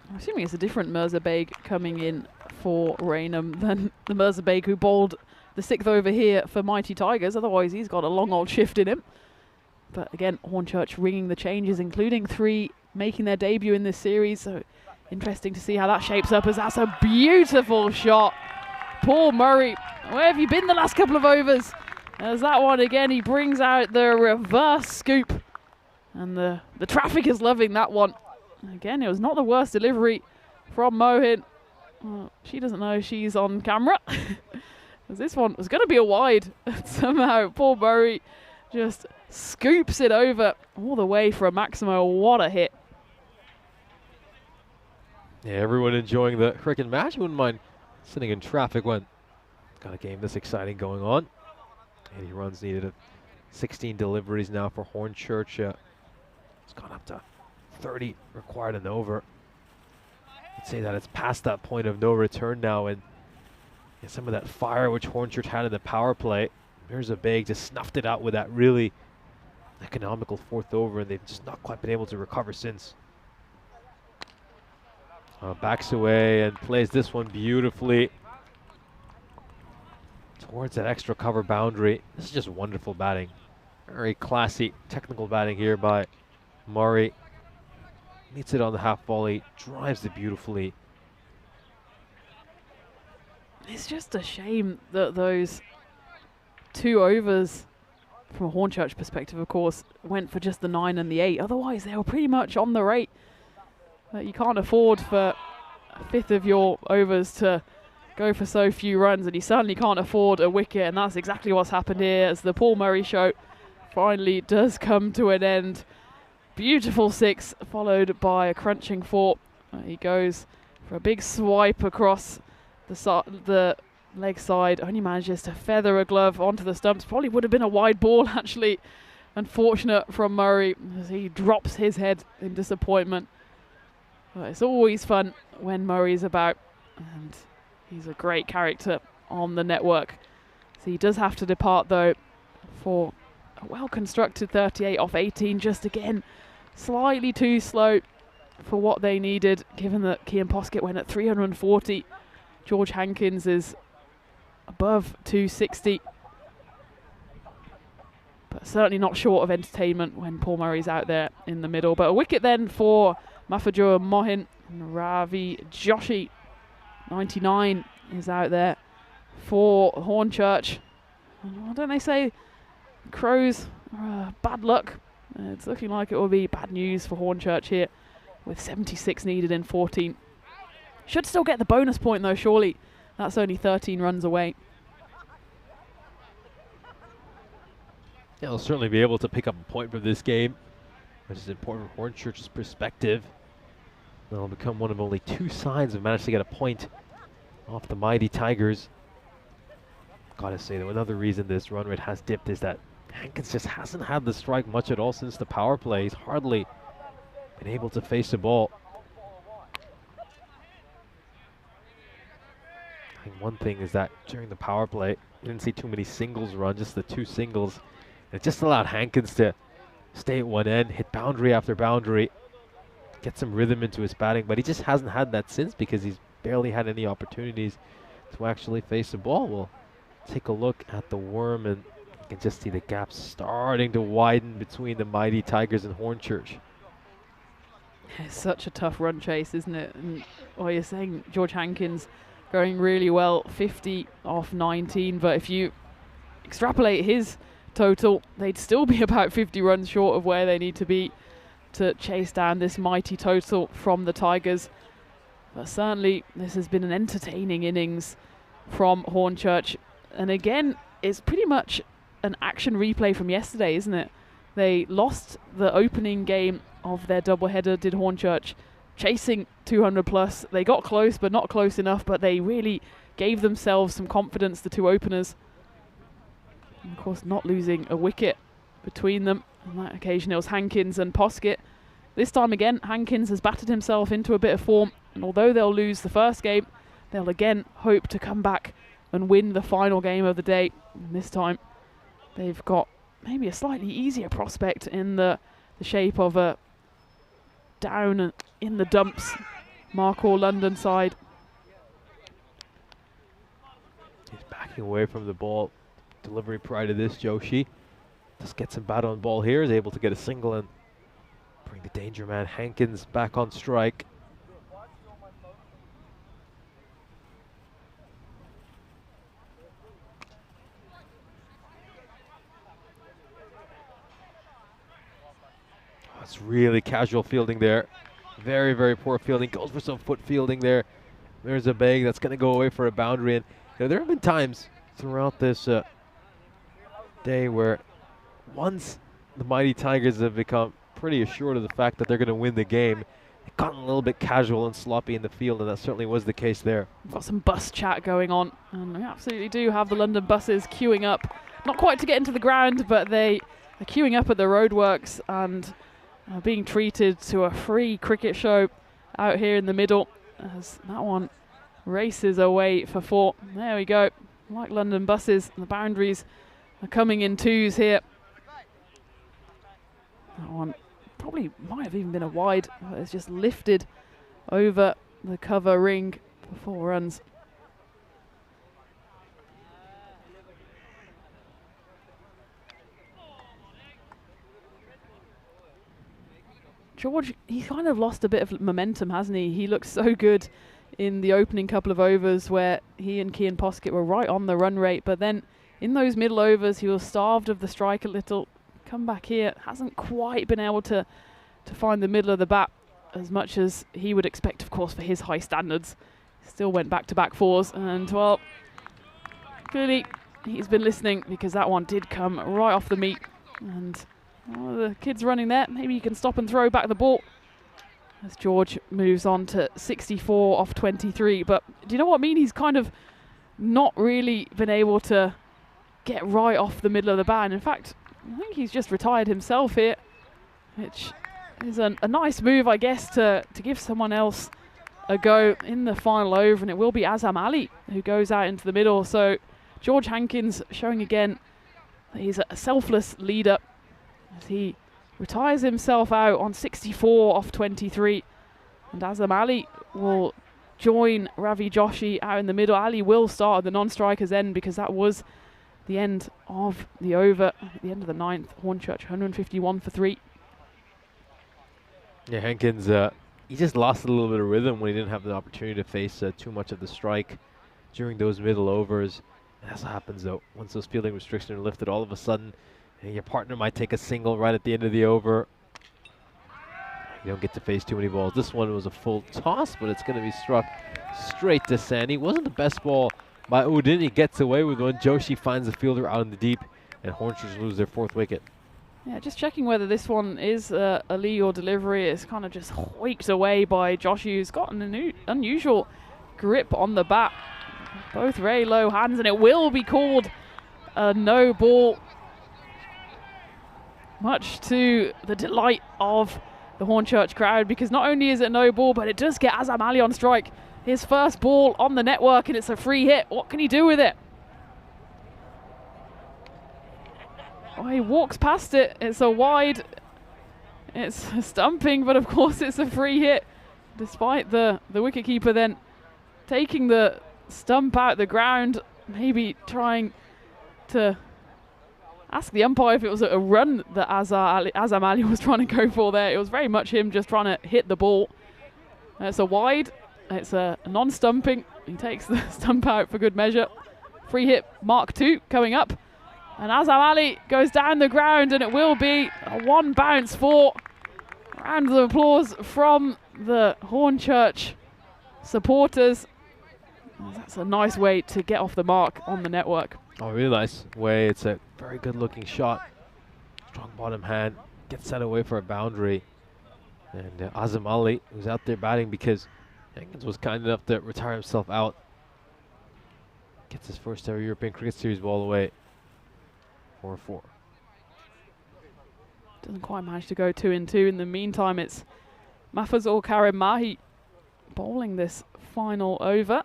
Speaker 6: I'm assuming it's a different Mirza Beg coming in for Raynham than the Mirza Beg who bowled the 6th over here for Mighty Tigers. Otherwise, he's got a long old shift in him. But again, Hornchurch ringing the changes, including 3 making their debut in this series. So interesting to see how that shapes up, as that's a beautiful shot. Paul Murray, where have you been the last couple of overs? There's that one again. He brings out the reverse scoop. And the traffic is loving that one. Again, it was not the worst delivery from Mohin. She doesn't know she's on camera. As this one was going to be a wide. Somehow Paul Murray just scoops it over all the way for a Maximo. What a hit.
Speaker 5: Yeah, everyone enjoying the cricket match. Wouldn't mind sitting in traffic when got a game this exciting going on. 80 runs needed of 16 deliveries now for Hornchurch. It's gone up to 30 required and over. I'd say that it's past that point of no return now, and some of that fire which Hornchurch had in the power play, Mirza Beg just snuffed it out with that really economical 4th over, and they've just not quite been able to recover since. Backs away and plays this one beautifully towards that extra cover boundary. This is just wonderful batting. Very classy technical batting here by Murray. Meets it on the half volley, drives it beautifully.
Speaker 6: It's just a shame that those 2 overs, from a Hornchurch perspective, of course, went for just the 9 and the 8. Otherwise, they were pretty much on the rate. You can't afford for a 5th of your overs to go for so few runs, and you certainly can't afford a wicket, and that's exactly what's happened here as the Paul Murray show finally does come to an end. Beautiful 6 followed by a crunching 4. He goes for a big swipe across the leg side, only manages to feather a glove onto the stumps. Probably would have been a wide ball actually. Unfortunate from Murray as he drops his head in disappointment. But it's always fun when Murray's about, and he's a great character on the network. So he does have to depart though for a well-constructed 38 off 18. Just again, slightly too slow for what they needed, given that Kian Poskett went at 340. George Hankins is above 260. But certainly not short of entertainment when Paul Murray's out there in the middle. But a wicket then for Mahfazur Mohin, and Ravi Joshi, 99, is out there for Hornchurch. Why don't they say Crows are bad luck? It's looking like it will be bad news for Hornchurch here, with 76 needed in 14. Should still get the bonus point though, surely. That's only 13 runs away.
Speaker 5: Yeah, they'll certainly be able to pick up a point from this game, which is important from Hornchurch's perspective. They'll become one of only 2 sides who've managed to get a point off the Mighty Tigers. Gotta say, though, another reason this run rate has dipped is that Hankins just hasn't had the strike much at all since the power play. He's hardly been able to face the ball. I think one thing is that during the power play, we didn't see too many singles run, just the 2 singles. It just allowed Hankins to stay at one end, hit boundary after boundary, get some rhythm into his batting, but he just hasn't had that since because he's barely had any opportunities to actually face the ball. We'll take a look at the worm, and you can just see the gap starting to widen between the mighty Tigers and Hornchurch.
Speaker 6: It's such a tough run chase, isn't it? And what you're saying, George Hankins going really well, 50 off 19, but if you extrapolate his total, they'd still be about 50 runs short of where they need to be to chase down this mighty total from the Tigers. But certainly this has been an entertaining innings from Hornchurch, and again it's pretty much an action replay from yesterday, isn't it? They lost the opening game of their doubleheader, did Hornchurch, chasing 200 plus. They got close but not close enough, but they really gave themselves some confidence, the 2 openers. And of course not losing a wicket between them. On that occasion it was Hankins and Poskett. This time again Hankins has battered himself into a bit of form, and although they'll lose the first game, they'll again hope to come back and win the final game of the day. And this time they've got maybe a slightly easier prospect in the shape of a down in the dumps Markhor London side.
Speaker 5: He's backing away from the ball. Delivery prior to this, Joshi just gets some bat on ball here, is able to get a single and bring the danger man Hankins back on strike. Oh, it's really casual fielding there. Very, very poor fielding. Goes for some foot fielding there. There's a bag that's going to go away for a boundary. And you know, there have been times throughout this day where once the mighty Tigers have become pretty assured of the fact that they're going to win the game, they've gotten a little bit casual and sloppy in the field, and that certainly was the case there.
Speaker 6: We've got some bus chat going on, and we absolutely do have the London buses queuing up. Not quite to get into the ground, but they are queuing up at the roadworks and are being treated to a free cricket show out here in the middle, as that one races away for 4. There we go. Like London buses, the boundaries are coming in 2s here. That one probably might have even been a wide, but it's just lifted over the cover ring for 4 runs. George, he's kind of lost a bit of momentum, hasn't he? He looks so good in the opening couple of overs where he and Cian Poskett were right on the run rate, but then in those middle overs he was starved of the strike a little. Come back here, hasn't quite been able to find the middle of the bat as much as he would expect, of course, for his high standards. Still went back-to-back 4s, and well, clearly he's been listening, because that one did come right off the meat. And the kids running there, maybe you can stop and throw back the ball as George moves on to 64 off 23. But do you know what I mean? He's kind of not really been able to get right off the middle of the bat. And in fact, I think he's just retired himself here, which is a nice move, I guess, to give someone else a go in the final over, and it will be Azam Ali who goes out into the middle. So George Hankins showing again that he's a selfless leader as he retires himself out on 64 off 23, and Azam Ali will join Ravi Joshi out in the middle. Ali will start at the non-striker's end, because that was the end of the over at the end of the 9th. Hornchurch 151 for 3.
Speaker 5: Yeah, Hankins, he just lost a little bit of rhythm when he didn't have the opportunity to face too much of the strike during those middle overs. And that's what happens though. Once those fielding restrictions are lifted, all of a sudden your partner might take a single right at the end of the over. You don't get to face too many balls. This one was a full toss, but it's going to be struck straight to Sandy. Wasn't the best ball by Udin. He gets away with one. Joshi finds the fielder out in the deep, and Hornchurch lose their 4th wicket.
Speaker 6: Yeah, just checking whether this one is a lee or delivery. It's kind of just hoiked away by Joshi, who's got an unusual grip on the bat. Both very low hands, and it will be called a no ball. much to the delight of the Hornchurch crowd, because not only is it no ball, but it does get Azam Ali on strike. His first ball on the network, and it's a free hit. What can he do with it? Oh, he walks past it. It's a wide. It's a stumping, but of course it's a free hit, despite the wicketkeeper then taking the stump out the ground, maybe trying to ask the umpire if it was a run that Azam Ali was trying to go for there. It was very much him just trying to hit the ball. It's a wide. It's a non-stumping. He takes the stump out for good measure. Free hit Mark 2 coming up. And Azam Ali goes down the ground, and it will be a one bounce for. Round of applause from the Hornchurch supporters. That's a nice way to get off the mark on the network.
Speaker 5: Oh, really nice way. It's a very good looking shot. Strong bottom hand. Gets that away for a boundary. And Azam Ali, who's out there batting because Jenkins was kind enough to retire himself out, gets his first ever European Cricket Series ball away. 4-4.
Speaker 6: Doesn't quite manage to go 2-2. In the meantime, it's Mahfuzul Karim Mahi bowling this final over.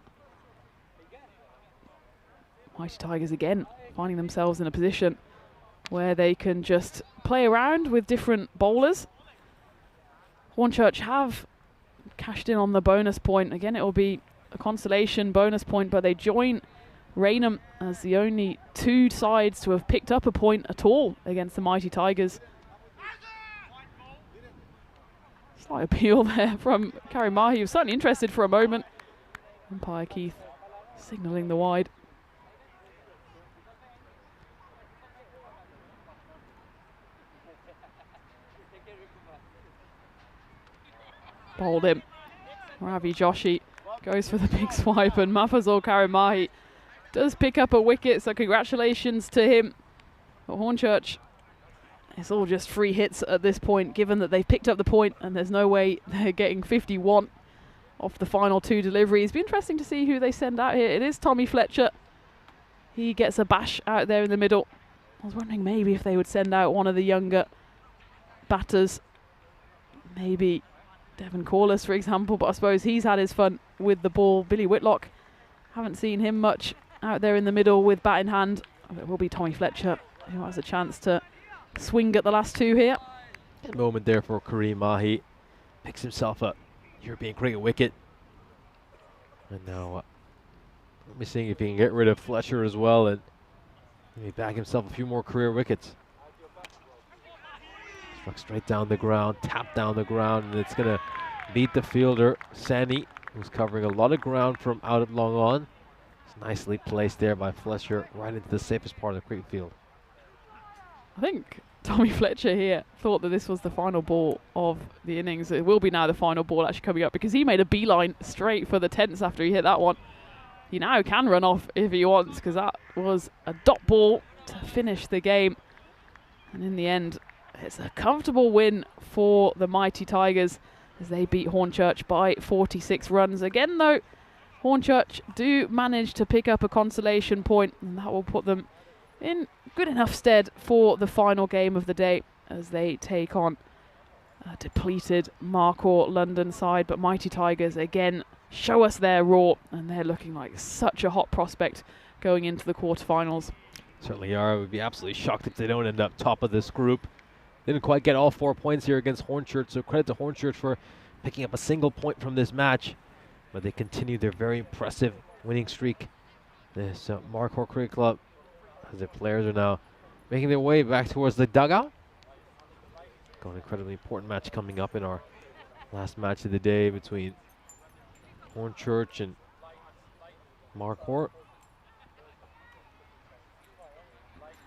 Speaker 6: Mighty Tigers again finding themselves in a position where they can just play around with different bowlers. Hornchurch have cashed in on the bonus point. Again, it will be a consolation bonus point, but they join Raynham as the only two sides to have picked up a point at all against the Mighty Tigers. Slight appeal there from Karim Mahi. He was certainly interested for a moment. Umpire Keith signalling the wide. Bowled him. Ravi Joshi goes for the big swipe, and Mahfuzul Karim Mahi does pick up a wicket, so congratulations to him. But Hornchurch, it's all just free hits at this point, given that they've picked up the point and there's no way they're getting 51 off the final two deliveries. Be interesting to see who they send out here. It is Tommy Fletcher. He gets a bash out there in the middle. I was wondering maybe if they would send out one of the younger batters, maybe Devon Corliss, for example, but I suppose he's had his fun with the ball. Billy Whitlock, haven't seen him much out there in the middle with bat in hand. It will be Tommy Fletcher who has a chance to swing at the last two here.
Speaker 5: Good moment there for Karim Mahi. Picks himself a European cricket wicket. And now let me see if he can get rid of Fletcher as well and maybe bag himself a few more career wickets. Struck straight down the ground, tapped down the ground, and it's going to beat the fielder, Sani, who's covering a lot of ground from out at long on. It's nicely placed there by Fletcher, right into the safest part of the cricket field.
Speaker 6: I think Tommy Fletcher here thought that this was the final ball of the innings. It will be now the final ball actually coming up, because he made a beeline straight for the tents after he hit that one. He now can run off if he wants, because that was a dot ball to finish the game. And in the end, it's a comfortable win for the Mighty Tigers as they beat Hornchurch by 46 runs. Again, though, Hornchurch do manage to pick up a consolation point, and that will put them in good enough stead for the final game of the day as they take on a depleted Marcourt London side. But Mighty Tigers, again, show us their raw, and they're looking like such a hot prospect going into the quarterfinals.
Speaker 5: Certainly are. I would be absolutely shocked if they don't end up top of this group. Didn't quite get all 4 points here against Hornchurch, so credit to Hornchurch for picking up a single point from this match. But they continue their very impressive winning streak. This Marcourt Cricket Club, as their players are now making their way back towards the dugout. Got an incredibly important match coming up in our last match of the day between Hornchurch and Marcourt.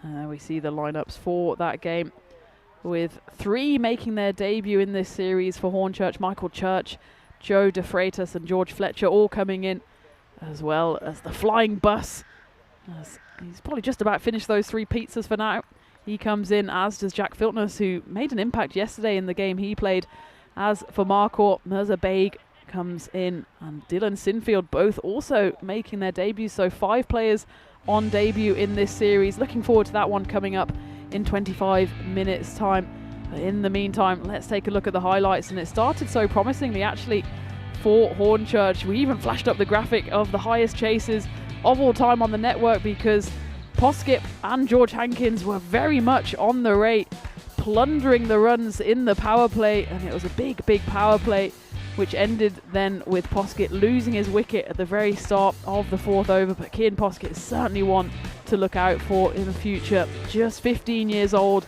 Speaker 6: We see the lineups for that game, with 3 making their debut in this series for Hornchurch. Michael Church, Joe De Freitas and George Fletcher all coming in, as well as the flying bus. As he's probably just about finished those 3 pizzas for now. He comes in, as does Jack Filtness, who made an impact yesterday in the game he played. As for Marcourt, Mirza Baig comes in, and Dylan Sinfield both also making their debuts. So 5 players on debut in this series. Looking forward to that one coming up in 25 minutes time. But in the meantime, let's take a look at the highlights, and it started so promisingly actually for Hornchurch. We even flashed up the graphic of the highest chases of all time on the network, because Poskip and George Hankins were very much on the rate, plundering the runs in the power play, and it was a big power play which ended then with Poskett losing his wicket at the very start of the 4th over. But Cian Poskett is certainly one to look out for in the future. Just 15 years old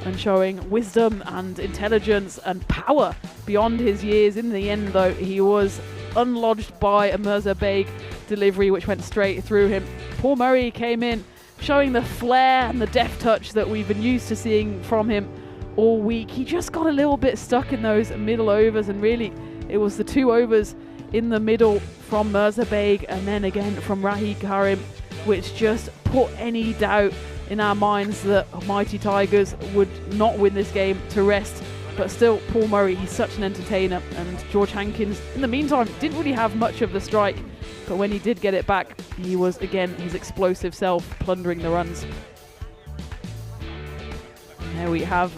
Speaker 6: and showing wisdom and intelligence and power beyond his years. In the end, though, he was unlodged by a Mirza Beg delivery which went straight through him. Paul Murray came in showing the flair and the deft touch that we've been used to seeing from him all week. He just got a little bit stuck in those middle overs, and really it was the 2 overs in the middle from Mirza Beg and then again from Rahi Karim which just put any doubt in our minds that Mighty Tigers would not win this game to rest. But still, Paul Murray, he's such an entertainer, and George Hankins in the meantime didn't really have much of the strike, but when he did get it back, he was again his explosive self, plundering the runs. And there we have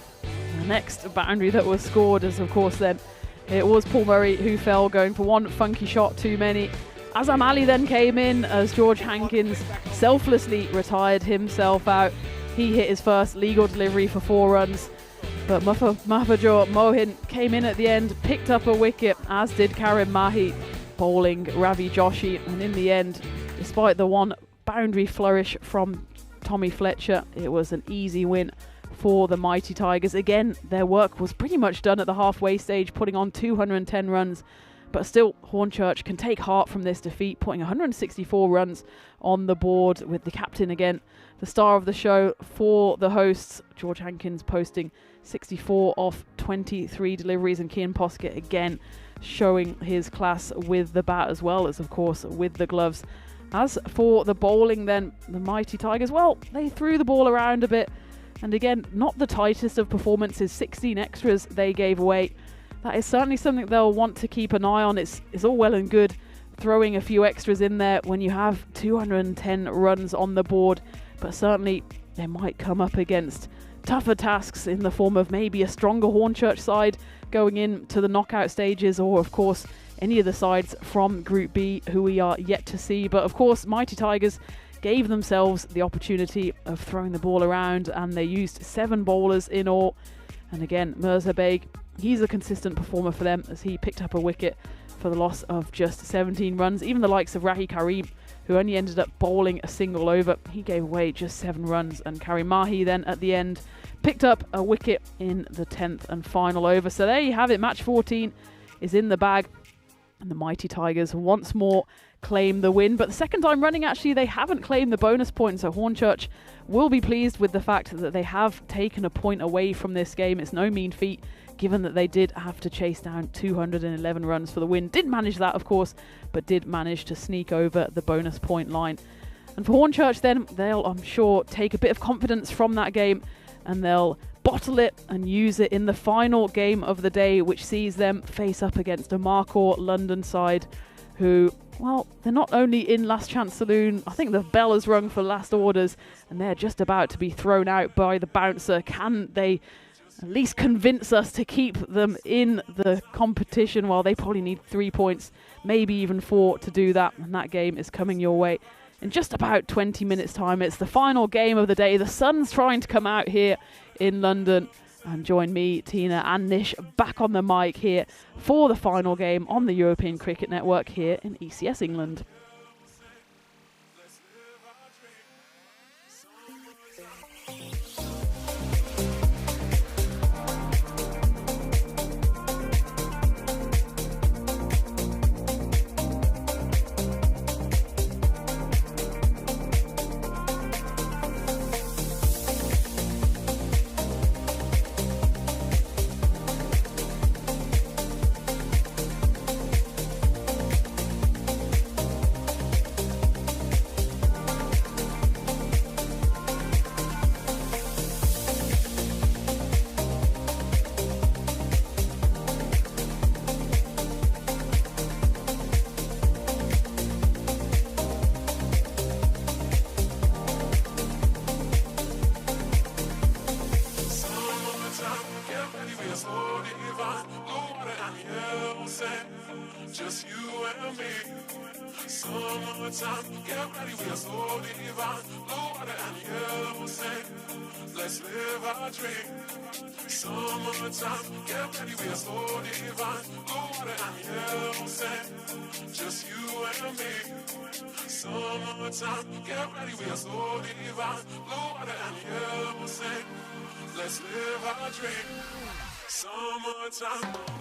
Speaker 6: the next boundary that was scored, as of course then it was Paul Murray who fell, going for one funky shot too many. Azam Ali then came in as George Hankins selflessly retired himself out. He hit his first legal delivery for 4 runs, but Mahfajur Mohin came in at the end, picked up a wicket, as did Karim Mahi, bowling Ravi Joshi, and in the end, despite the one boundary flourish from Tommy Fletcher, it was an easy win for the Mighty Tigers. Again, their work was pretty much done at the halfway stage, putting on 210 runs, but still Hornchurch can take heart from this defeat, putting 164 runs on the board, with the captain again the star of the show for the hosts, George Hankins, posting 64 off 23 deliveries, and Cian Poskett again showing his class with the bat as well as of course with the gloves. As for the bowling then, the Mighty Tigers, well, they threw the ball around a bit, and again, not the tightest of performances, 16 extras they gave away. That is certainly something they'll want to keep an eye on. It's all well and good throwing a few extras in there when you have 210 runs on the board, but certainly they might come up against tougher tasks in the form of maybe a stronger Hornchurch side going into the knockout stages, or of course any of the sides from Group B who we are yet to see. But of course, Mighty Tigers gave themselves the opportunity of throwing the ball around, and they used 7 bowlers in all. And again, Mirza Beg, he's a consistent performer for them, as he picked up a wicket for the loss of just 17 runs. Even the likes of Rahi Karim, who only ended up bowling a single over, he gave away just 7 runs. And Karim Mahi then at the end picked up a wicket in the 10th and final over. So there you have it, match 14 is in the bag, and the Mighty Tigers once more claim the win. But the second time running, actually, they haven't claimed the bonus point, so Hornchurch will be pleased with the fact that they have taken a point away from this game. It's no mean feat, given that they did have to chase down 211 runs for the win. Didn't manage that, of course, but did manage to sneak over the bonus point line. And for Hornchurch then, they'll, I'm sure, take a bit of confidence from that game, and they'll bottle it and use it in the final game of the day, which sees them face up against a Marcourt London side who, well, they're not only in last chance saloon, I think the bell has rung for last orders, and they're just about to be thrown out by the bouncer. Can they at least convince us to keep them in the competition? Well, they probably need 3 points, maybe even 4 to do that, and that game is coming your way in just about 20 minutes time. It's the final game of the day. The sun's trying to come out here in London, and join me, Tina and Nish, back on the mic here for the final game on the European Cricket Network here in ECS England.
Speaker 7: Summertime, get ready, we are so divine. Blue water and yellow sand. Let's live our dream. Summertime, get ready, we are so divine. Blue water and yellow sand. Just you and me. Summertime, get ready, we are so divine. Blue water and yellow sand. Let's live our dream. Summertime.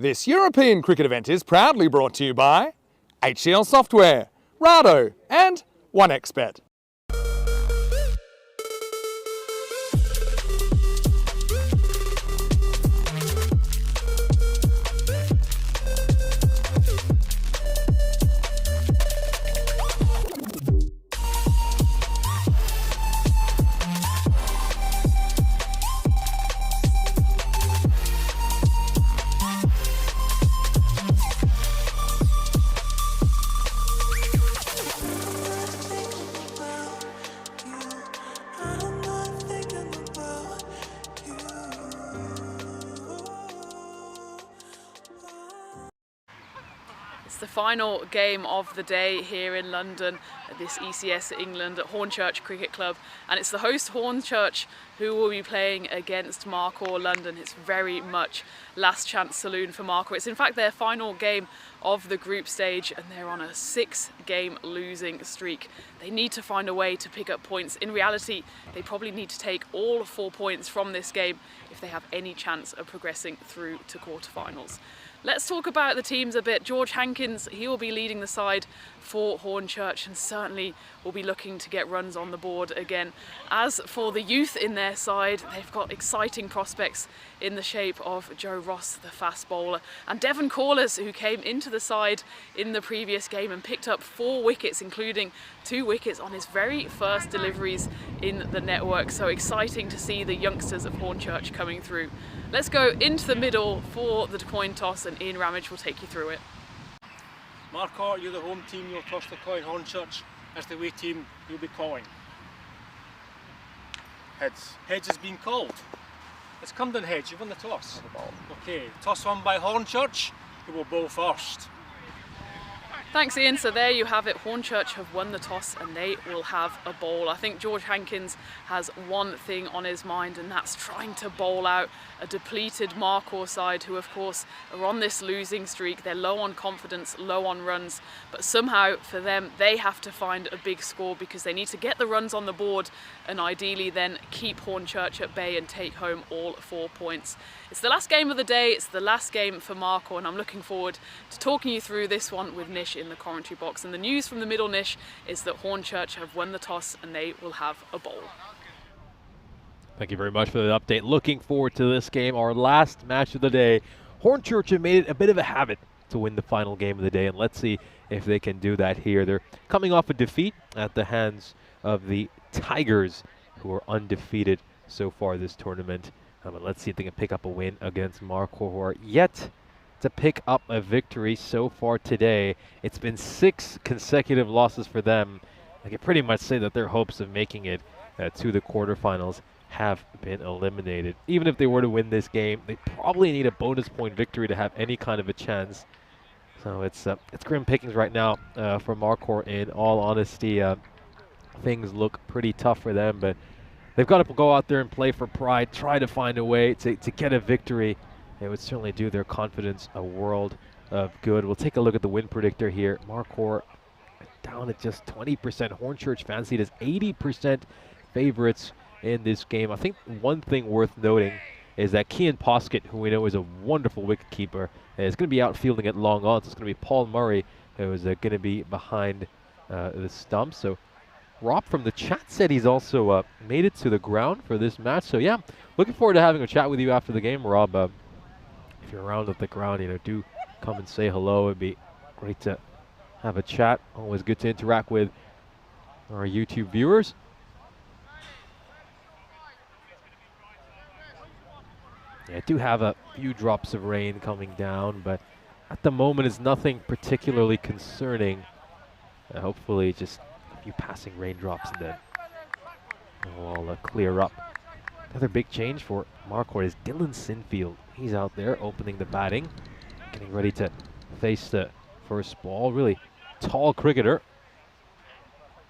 Speaker 1: This European cricket event is proudly brought to you by HCL Software, Rado and 1xBet.
Speaker 2: It's the final game of the day here in London at this ECS England at Hornchurch Cricket Club, and it's the host Hornchurch who will be playing against Markhor London. It's very much last chance saloon for Markhor. It's in fact their final game of the group stage and they're on a 6-game losing streak. They need to find a way to pick up points. In reality, they probably need to take all 4 points from this game if they have any chance of progressing through to quarterfinals. Let's talk about the teams a bit. George Hankins, he will be leading the side for Hornchurch and certainly will be looking to get runs on the board again. As for the youth in their side, they've got exciting prospects in the shape of Joe Ross, the fast bowler, and Devon Corliss, who came into the side in the previous game and picked up 4 wickets, including 2 wickets on his very first deliveries in the network. So exciting to see the youngsters of Hornchurch coming through. Let's go into the middle for the coin toss and Ian Ramage will take you through it.
Speaker 3: Markhor, you're the home team, you'll toss the coin. Hornchurch, as the away team, you'll be calling.
Speaker 4: Heads.
Speaker 3: Heads has been called. It's come down Hedge, you've won the toss. Okay, toss won by Hornchurch, who will bowl first.
Speaker 2: Thanks Ian, so there you have it. Hornchurch have won the toss and they will have a bowl. I think George Hankins has one thing on his mind and that's trying to bowl out a depleted Markhor side who of course are on this losing streak. They're low on confidence, low on runs, but somehow for them they have to find a big score because they need to get the runs on the board and ideally then keep Hornchurch at bay and take home all 4 points. It's the last game of the day, it's the last game for Markhor and I'm looking forward to talking you through this one with Nish in the commentary box. And the news from the middle, Nish, is that Hornchurch have won the toss and they will have a bowl.
Speaker 5: Thank you very much for the update. Looking forward to this game, our last match of the day. Hornchurch have made it a bit of a habit to win the final game of the day, and let's see if they can do that here. They're coming off a defeat at the hands of the Tigers, who are undefeated so far this tournament. But let's see if they can pick up a win against Markhor, who are yet to pick up a victory so far today. It's been 6 consecutive losses for them. I can pretty much say that their hopes of making it to the quarterfinals have been eliminated. Even if they were to win this game, they probably need a bonus point victory to have any kind of a chance. So it's grim pickings right now for Markhor. In all honesty, things look pretty tough for them, but they've got to go out there and play for pride, try to find a way to get a victory. It would certainly do their confidence a world of good. We'll take a look at the win predictor here. Markhor down at just 20%. Hornchurch fancied as 80% favorites in this game. I think one thing worth noting is that Kean Poskett, who we know is a wonderful wicketkeeper, is going to be out fielding at long on. So it's going to be Paul Murray who is going to be behind the stump. So Rob from the chat said he's also made it to the ground for this match. So yeah, looking forward to having a chat with you after the game, Rob. If you're around at the ground, do come and say hello. It'd be great to have a chat. Always good to interact with our YouTube viewers. Yeah, I do have a few drops of rain coming down, but at the moment it's nothing particularly concerning. Hopefully just a few passing raindrops and then it'll all clear up. Another big change for Markhor is Dylan Sinfield. He's out there opening the batting, getting ready to face the first ball. Really tall cricketer.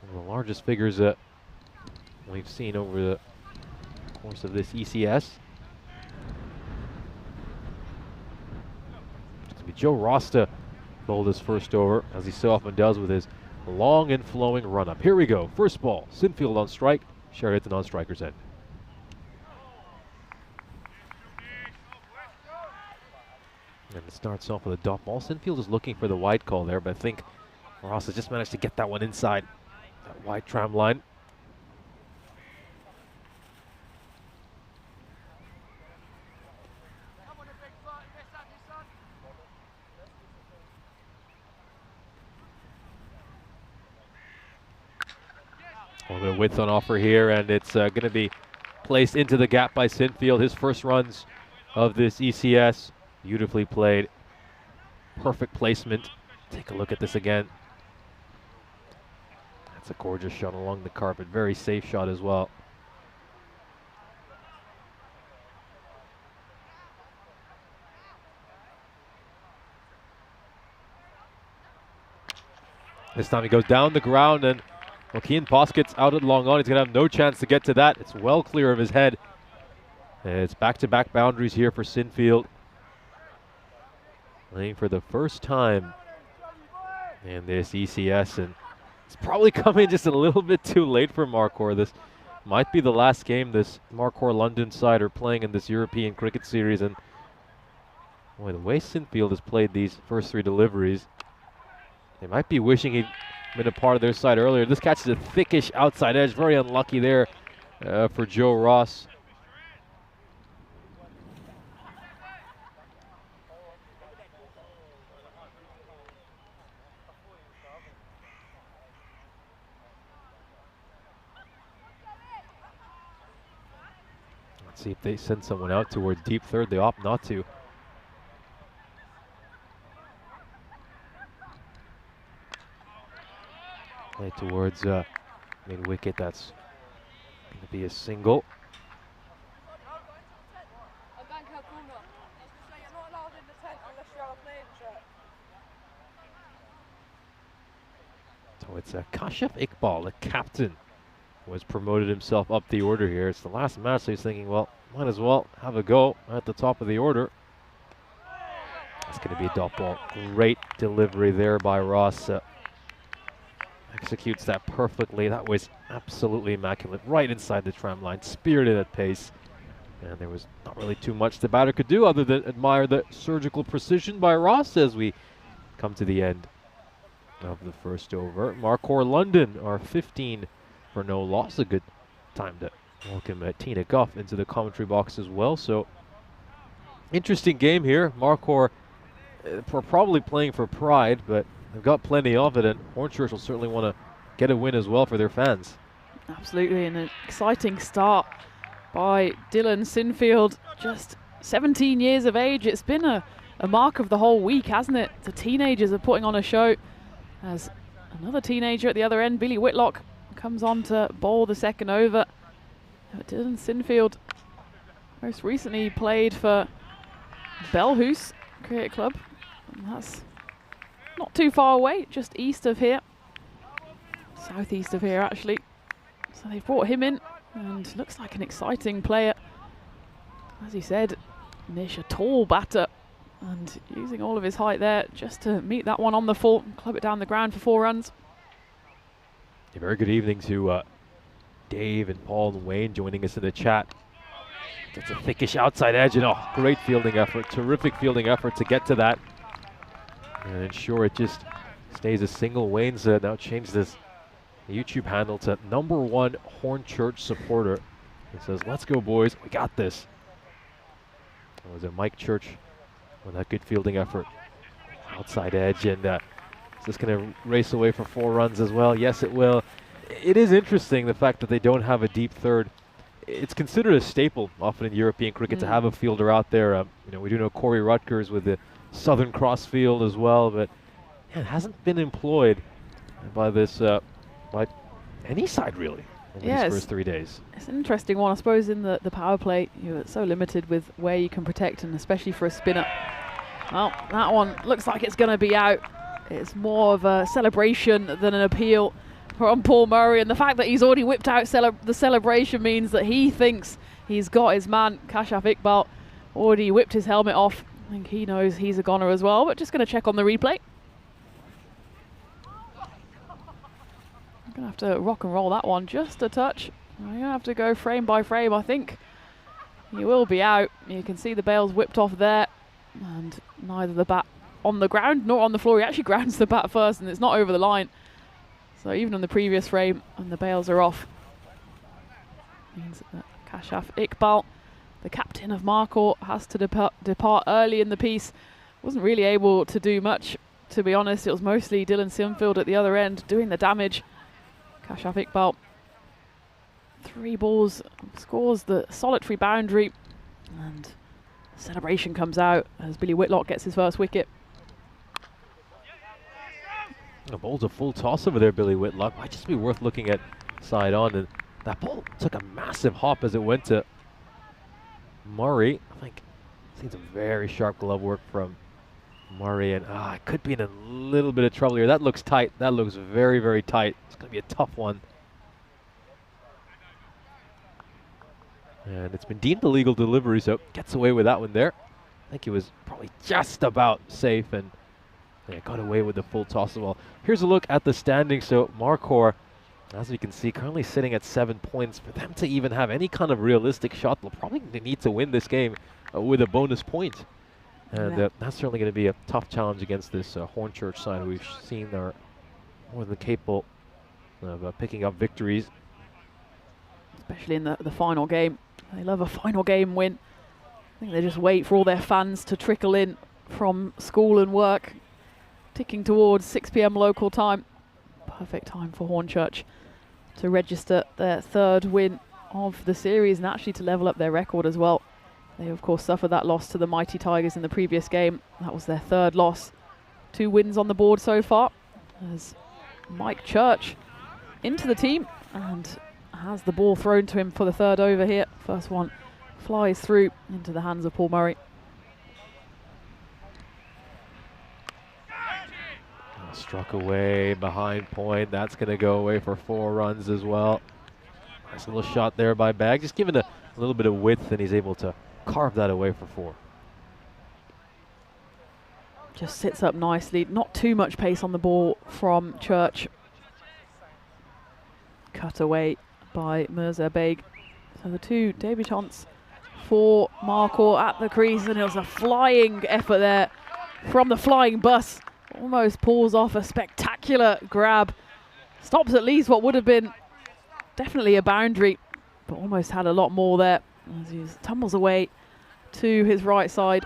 Speaker 5: One of the largest figures we've seen over the course of this ECS. It's going to be Joe Rosta bowled his first over, as he so often does with his long and flowing run-up. Here we go. First ball. Sinfield on strike. Sheridan on striker's end. And it starts off with a dot ball. Sinfield is looking for the wide call there, but I think Ross has just managed to get that one inside that wide tram line. A little bit of width on offer here, and it's going to be placed into the gap by Sinfield. His first runs of this ECS. Beautifully played. Perfect placement. Take a look at this again. That's a gorgeous shot along the carpet. Very safe shot as well. This time he goes down the ground, and Joaquin Pos gets out at long on. He's going to have no chance to get to that. It's well clear of his head. And it's back-to-back boundaries here for Sinfield. Playing for the first time in this ECS, and it's probably coming just a little bit too late for Marquardt. This might be the last game this Marquardt London side are playing in this European cricket series, and boy, the way Sinfield has played these first three deliveries, they might be wishing he'd been a part of their side earlier. This catches a thickish outside edge, very unlucky there for Joe Ross. See if they send someone out towards deep third. They opt not to. Play towards mid wicket. That's going to be a single. So it's Kashif Iqbal, the captain, was promoted himself up the order here. It's the last match, so he's thinking, well, might as well have a go at the top of the order. It's going to be a dot ball. Great delivery there by Ross. Executes that perfectly. That was absolutely immaculate. Right inside the tram line. Spirited at pace. And there was not really too much the batter could do other than admire the surgical precision by Ross as we come to the end of the first over. Marquardt London are 15 for no loss. A good time to welcome Tina Guff into the commentary box as well. So interesting game here. Marquardt probably playing for pride, but they've got plenty of it, and Hornchurch will certainly want to get a win as well for their fans.
Speaker 6: Absolutely, and an exciting start by Dylan Sinfield, just 17 years of age. It's been a mark of the whole week, hasn't it? The teenagers are putting on a show, as another teenager at the other end, Billy Whitlock, comes on to bowl the second over. Dylan Sinfield most recently played for Belhouse Cricket Club, and that's not too far away, just east of here, southeast of here actually. So they've brought him in, and looks like an exciting player. As he said, Nish, a tall batter, and using all of his height there just to meet that one on the full and club it down the ground for 4 runs.
Speaker 5: A very good evening to Dave and Paul and Wayne joining us in the chat. Gets a thickish outside edge, and great fielding effort, terrific fielding effort to get to that and ensure it just stays a single. Wayne's now changed his YouTube handle to #1 Hornchurch supporter. He says, "Let's go, boys, we got this." That was Mike Church with that good fielding effort. Outside edge, and is this going to race away for 4 runs as well? Yes, it will. It is interesting, the fact that they don't have a deep third. It's considered a staple often in European cricket to have a fielder out there. You know, we do know Corey Rutgers with the Southern Cross field as well, but it hasn't been employed by this by any side really in these first 3 days.
Speaker 6: It's an interesting one, I suppose. In the power play, you're so limited with where you can protect, and especially for a spinner. Well, that one looks like it's going to be out. It's more of a celebration than an appeal from Paul Murray, and the fact that he's already whipped out the celebration means that he thinks he's got his man. Kashif Iqbal already whipped his helmet off. I think he knows he's a goner as well, but just going to check on the replay. I'm going to have to rock and roll that one just a touch. I'm going to have to go frame by frame. I think he will be out. You can see the bails whipped off there, and neither the bat on the ground nor on the floor. He actually grounds the bat first, and it's not over the line. So even on the previous frame, and the bails are off, means that Kashaf Iqbal, the captain of Marcourt, has to depart early in the piece. Wasn't really able to do much, to be honest. It was mostly Dylan Sinfield at the other end doing the damage. Kashaf Iqbal, 3 balls, scores the solitary boundary, and celebration comes out as Billy Whitlock gets his first wicket.
Speaker 5: The ball's a full toss over there, Billy Whitlock. Might just be worth looking at side on. And that ball took a massive hop as it went to Murray. I think seen some very sharp glove work from Murray, and it could be in a little bit of trouble here. That looks tight. That looks very, very tight. It's going to be a tough one. And it's been deemed a legal delivery, so gets away with that one there. I think he was probably just about safe, and got away with the full toss as well. Here's a look at the standings. So Marcourt, as we can see, currently sitting at 7 points. For them to even have any kind of realistic shot, they'll probably need to win this game with a bonus point. And that's certainly going to be a tough challenge against this Hornchurch side we've seen are more than capable of picking up victories.
Speaker 6: Especially in the final game. They love a final game win. I think they just wait for all their fans to trickle in from school and work. Ticking towards 6 p.m. local time. Perfect time for Hornchurch to register their 3rd win of the series, and actually to level up their record as well. They of course suffered that loss to the Mighty Tigers in the previous game. That was their 3rd loss. 2 wins on the board so far, as Mike Church into the team and has the ball thrown to him for the 3rd over here. First one flies through into the hands of Paul Murray.
Speaker 5: Struck away behind point. That's going to go away for 4 runs as well. Nice little shot there by Bagg. Just giving a little bit of width, and he's able to carve that away for 4.
Speaker 6: Just sits up nicely. Not too much pace on the ball from Church. Cut away by Mirza Beg. So the 2 debutants for Marcourt at the crease, and it was a flying effort there from the flying bus. Almost pulls off a spectacular grab. Stops at least what would have been definitely a boundary, but almost had a lot more there as he tumbles away to his right side.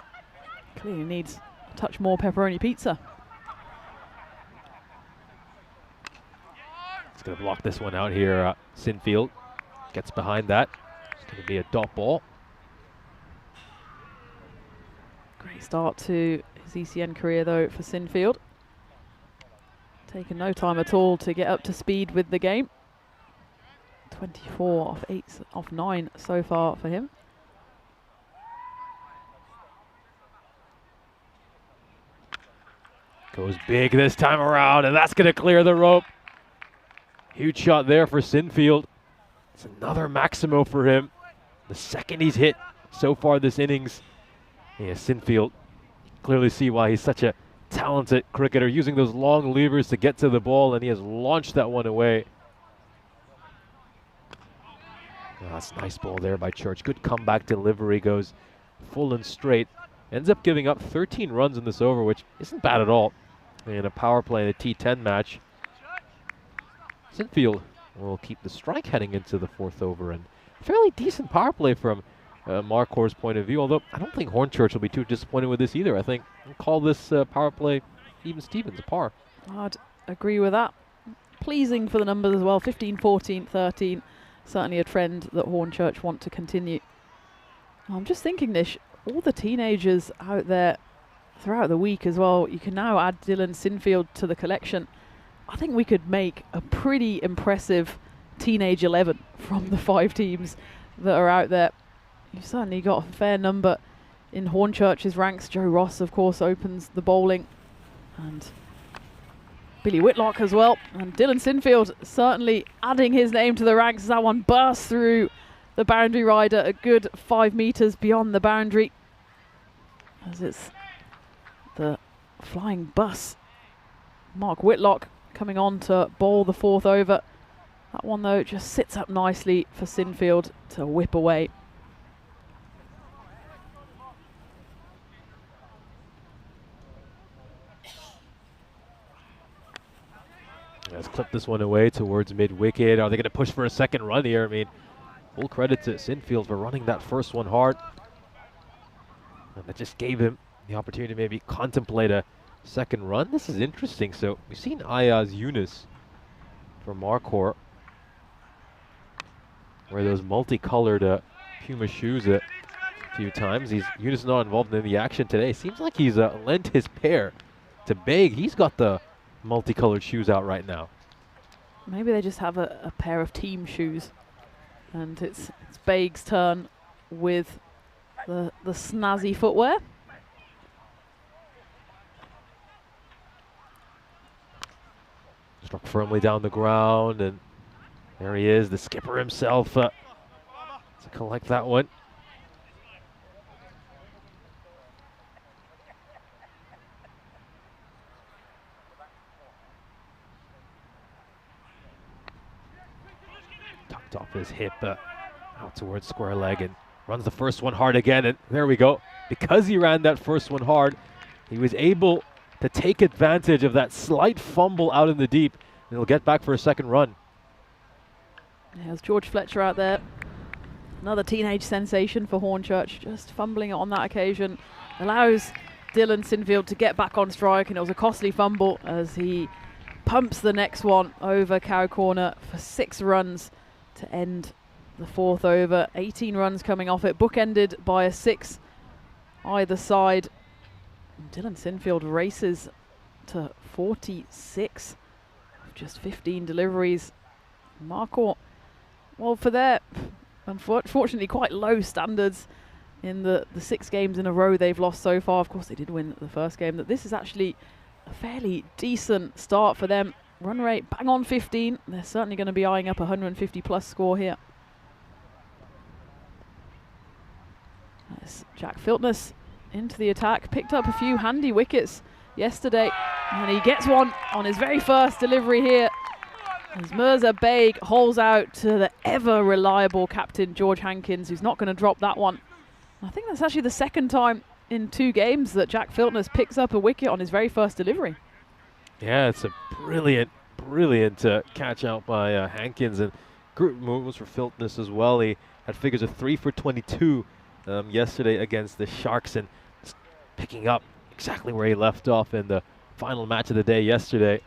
Speaker 6: Clearly needs a touch more pepperoni pizza.
Speaker 5: He's going to block this one out here. Sinfield gets behind that. It's going to be a dot ball.
Speaker 6: Great start to his ECN career though for Sinfield. Taken no time at all to get up to speed with the game. 24 off 9 so far for him.
Speaker 5: Goes big this time around, and that's going to clear the rope. Huge shot there for Sinfield. It's another Maximo for him. The 2nd he's hit so far this innings. Yeah, Sinfield, clearly see why he's such a talented cricketer, using those long levers to get to the ball, and he has launched that one away. Oh, that's a nice ball there by Church. Good comeback delivery, goes full and straight. Ends up giving up 13 runs in this over, which isn't bad at all in a power play in a T10 match. Sinfield will keep the strike heading into the 4th over, and fairly decent power play from Marcourt's point of view, although I don't think Hornchurch will be too disappointed with this either. I think we'll call this power play even Stevens, a par.
Speaker 6: I'd agree with that. Pleasing for the numbers as well. 15, 14, 13. Certainly a trend that Hornchurch want to continue. I'm just thinking, Nish, all the teenagers out there throughout the week as well, you can now add Dylan Sinfield to the collection. I think we could make a pretty impressive teenage 11 from the 5 teams that are out there. You've certainly got a fair number in Hornchurch's ranks. Joe Ross, of course, opens the bowling. And Billy Whitlock as well. And Dylan Sinfield certainly adding his name to the ranks as that one bursts through the boundary rider a good 5 meters beyond the boundary. As it's the flying bus. Mark Whitlock coming on to bowl the 4th over. That one, though, just sits up nicely for Sinfield to whip away.
Speaker 5: Let's clip this one away towards mid-wicket. Are they going to push for a second run here? I mean, full credit to Sinfield for running that first one hard. And that just gave him the opportunity to maybe contemplate a second run. This is interesting. So we've seen Ayaz Yunus from Marcor wear those multicolored Puma shoes a few times. Yunus not involved in the action today. Seems like he's lent his pair to Baig. He's got the multicolored shoes out right now.
Speaker 6: Maybe they just have a pair of team shoes. And it's Baig's turn with the snazzy footwear.
Speaker 5: Struck firmly down the ground, and there he is, the skipper himself, to collect that one. Tucked off his hip out towards square leg and runs the first one hard again, and there we go. Because he ran that first one hard, he was able to take advantage of that slight fumble out in the deep, and he'll get back for a second run.
Speaker 6: There's George Fletcher out there. Another teenage sensation for Hornchurch, just fumbling it on that occasion. Allows Dylan Sinfield to get back on strike, and it was a costly fumble as he pumps the next one over cow corner for 6 runs to end the 4th over. 18 runs coming off it, bookended by a 6 either side. Dylan Sinfield races to 46, just 15 deliveries. Marcor, well, for their unfortunately quite low standards in the 6 games in a row they've lost so far. Of course, they did win the first game. That this is actually a fairly decent start for them. Run rate bang on 15. They're certainly going to be eyeing up a 150 plus score here. That's Jack Filtness into the attack. Picked up a few handy wickets yesterday, and he gets one on his very first delivery here as Mirza Baig holes out to the ever reliable captain George Hankins, who's not going to drop that one. I think that's actually the second time in 2 games that Jack Filtness picks up a wicket on his very first delivery.
Speaker 5: Yeah, it's a brilliant catch out by Hankins, and group moves for Filtness as well. He had figures of 3 for 22 yesterday against the Sharks, and picking up exactly where he left off in the final match of the day yesterday.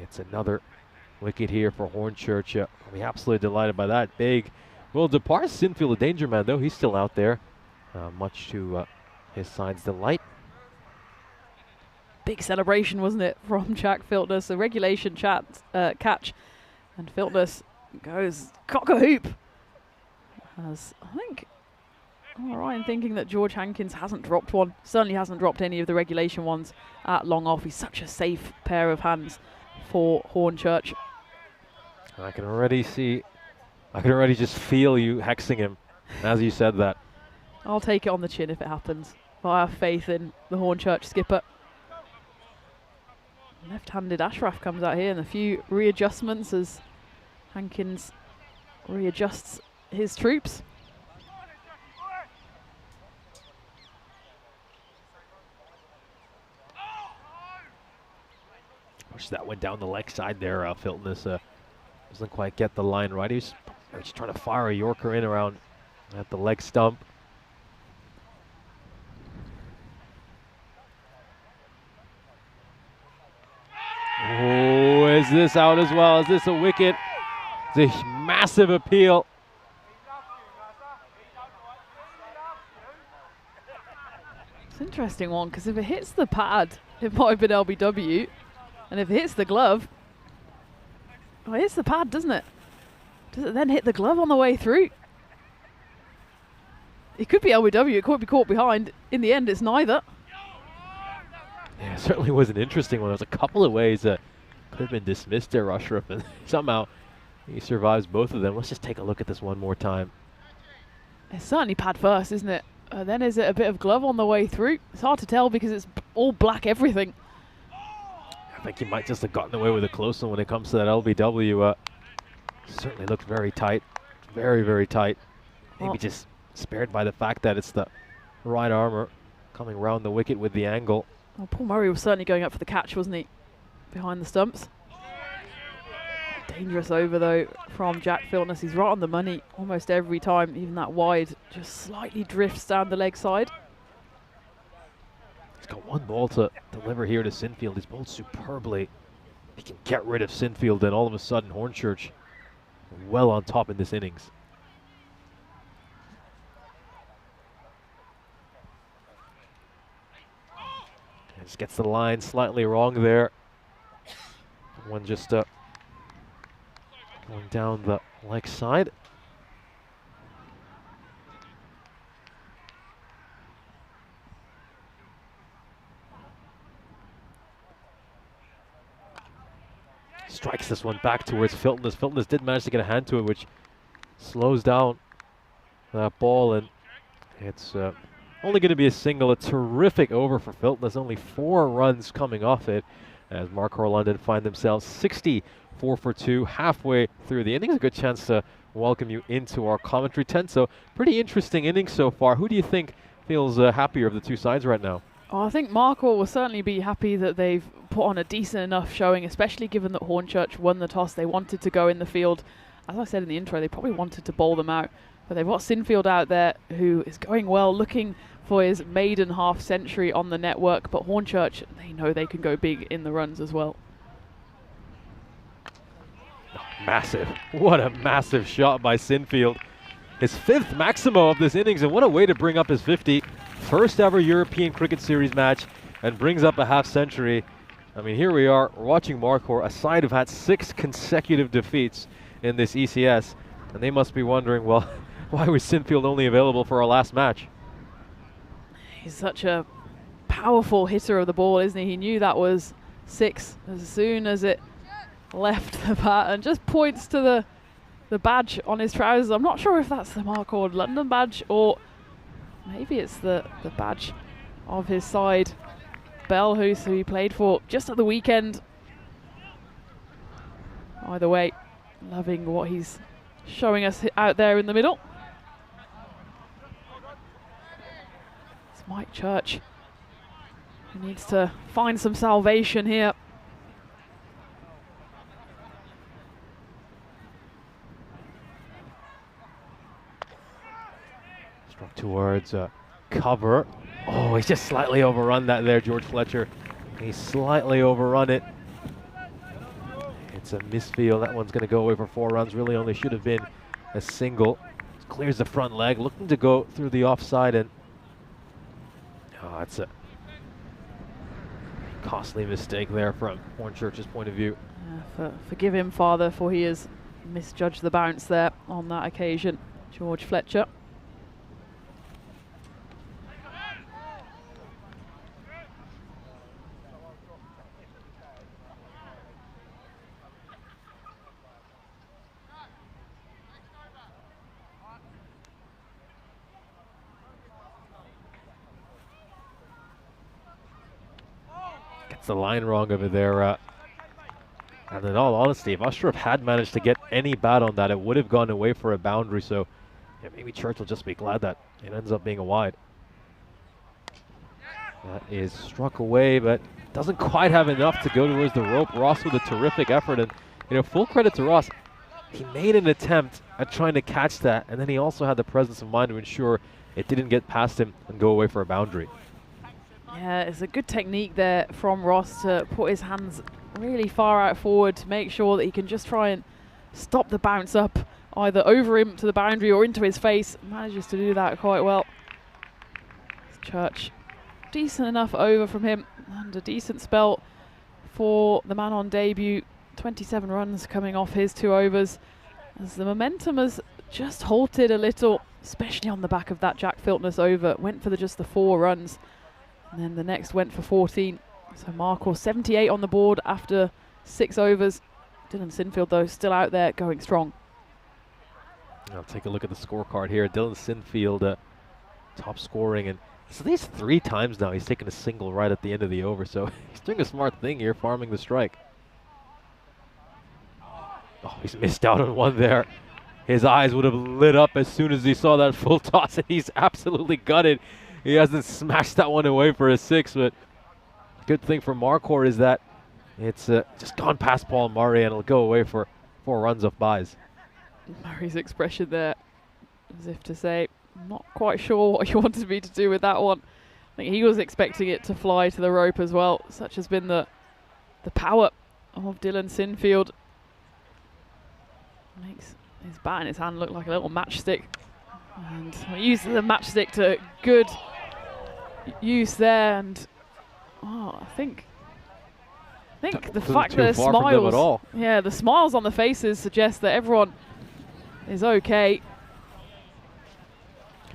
Speaker 5: It's another wicket here for Hornchurch. I'll be absolutely delighted by that. Baig will depart. Sinfield a danger man, though. He's still out there, much to his side's delight.
Speaker 6: Big celebration, wasn't it, from Jack Filtness? A regulation catch, and Filtness goes cock-a-hoop. As I think, all right, in thinking that George Hankins hasn't dropped one. Certainly hasn't dropped any of the regulation ones at long off. He's such a safe pair of hands for Hornchurch.
Speaker 5: I can already just feel you hexing him as you said that.
Speaker 6: I'll take it on the chin if it happens. But I have faith in the Hornchurch skipper. Left-handed Ashraf comes out here, and a few readjustments as Hankins readjusts his troops.
Speaker 5: Push that one down the leg side there. Filtness doesn't quite get the line right. He's just trying to fire a Yorker in around at the leg stump. Oh, is this out as well? Is this a wicket? It's a massive appeal.
Speaker 6: It's an interesting one, because if it hits the pad, it might have been LBW. And if it hits the glove, well, it hits the pad, doesn't it? Does it then hit the glove on the way through? It could be LBW, it could be caught behind. In the end, it's neither.
Speaker 5: Yeah, it certainly was an interesting one. There's a couple of ways that could have been dismissed there, Ashraf, and somehow he survives both of them. Let's just take a look at this one more time.
Speaker 6: It's certainly pad first, isn't it? Then is it a bit of glove on the way through? It's hard to tell because it's all black everything.
Speaker 5: I think he might just have gotten away with a close one when it comes to that LBW. Certainly looked very tight. Very, very tight. Maybe just spared by the fact that it's the right armour coming round the wicket with the angle.
Speaker 6: Well, Paul Murray was certainly going up for the catch, wasn't he? Behind the stumps. Dangerous over though from Jack Filtness. He's right on the money almost every time, even that wide just slightly drifts down the leg side.
Speaker 5: He's got one ball to deliver here to Sinfield. He's bowled superbly. He can get rid of Sinfield, and all of a sudden Hornchurch well on top in this innings. Just gets the line slightly wrong there. One just going down the leg side. Strikes this one back towards Filtness. Filtness did manage to get a hand to it, which slows down that ball, and it's only going to be a single. A terrific over for Filtness. Only 4 runs coming off it, as Markhor London find themselves 64 for 2 halfway through the innings. A good chance to welcome you into our commentary tent. So pretty interesting innings so far. Who do you think feels happier of the two sides right now?
Speaker 6: I think Markhor will certainly be happy that they've put on a decent enough showing, especially given that Hornchurch won the toss. They wanted to go in the field. As I said in the intro, they probably wanted to bowl them out. But they've got Sinfield out there who is going well, looking for his maiden half century on the network. But Hornchurch, they know they can go big in the runs as well.
Speaker 5: Massive. What a massive shot by Sinfield. His 5th maximo of this innings, and what a way to bring up his 50. First ever European Cricket Series match, and brings up a half century. I mean, here we are, we're watching Markhor, a side who've had 6 consecutive defeats in this ECS, and they must be wondering, well, why was Sinfield only available for our last match?
Speaker 6: He's such a powerful hitter of the ball, isn't he? He knew that was 6 as soon as it left the bat, and just points to the badge on his trousers. I'm not sure if that's the Markhor London badge, or maybe it's the badge of his side, Belhouse, who he played for just at the weekend. Either way, loving what he's showing us out there in the middle. It's Mike Church, who needs to find some salvation here.
Speaker 5: Struck towards cover. Oh, he's just slightly overrun that there, George Fletcher. He's slightly overrun it. It's a misfield. That one's going to go away for 4 runs. Really only should have been a single. Clears the front leg, looking to go through the offside, and it's a costly mistake there from Hornchurch's point of view.
Speaker 6: Forgive him, Father, for he has misjudged the bounce there on that occasion, George Fletcher.
Speaker 5: Gets the line wrong over there. And in all honesty, if Ashraf had managed to get any bat on that, it would have gone away for a boundary. So yeah, maybe Church will just be glad that it ends up being a wide. That is struck away, but doesn't quite have enough to go towards the rope. Ross with a terrific effort, and full credit to Ross. He made an attempt at trying to catch that, and then he also had the presence of mind to ensure it didn't get past him and go away for a boundary.
Speaker 6: Yeah, it's a good technique there from Ross to put his hands really far out forward to make sure that he can just try and stop the bounce up either over him to the boundary or into his face. Manages to do that quite well. Church, decent enough over from him, and a decent spell for the man on debut. 27 runs coming off his 2 overs, as the momentum has just halted a little, especially on the back of that Jack Filtness over. Went for just the 4 runs, and then the next went for 14. So Markhor 78 on the board after 6 overs. Dylan Sinfield, though, still out there going strong.
Speaker 5: I'll take a look at the scorecard here. Dylan Sinfield top scoring, and so these 3 times now he's taken a single right at the end of the over, so he's doing a smart thing here, farming the strike. Oh, he's missed out on one there. His eyes would have lit up as soon as he saw that full toss, and he's absolutely gutted. He hasn't smashed that one away for a 6, but good thing for Markhor is that it's just gone past Paul Murray, and it'll go away for 4 runs off buys.
Speaker 6: Murray's expression there, as if to say, I'm not quite sure what you wanted me to do with that one. I think he was expecting it to fly to the rope as well. Such has been the power of Dylan Sinfield. Makes his bat in his hand look like a little matchstick. And he uses the matchstick to good use there. And I think the fact that smiles, yeah, the smiles on the faces suggest that everyone is okay.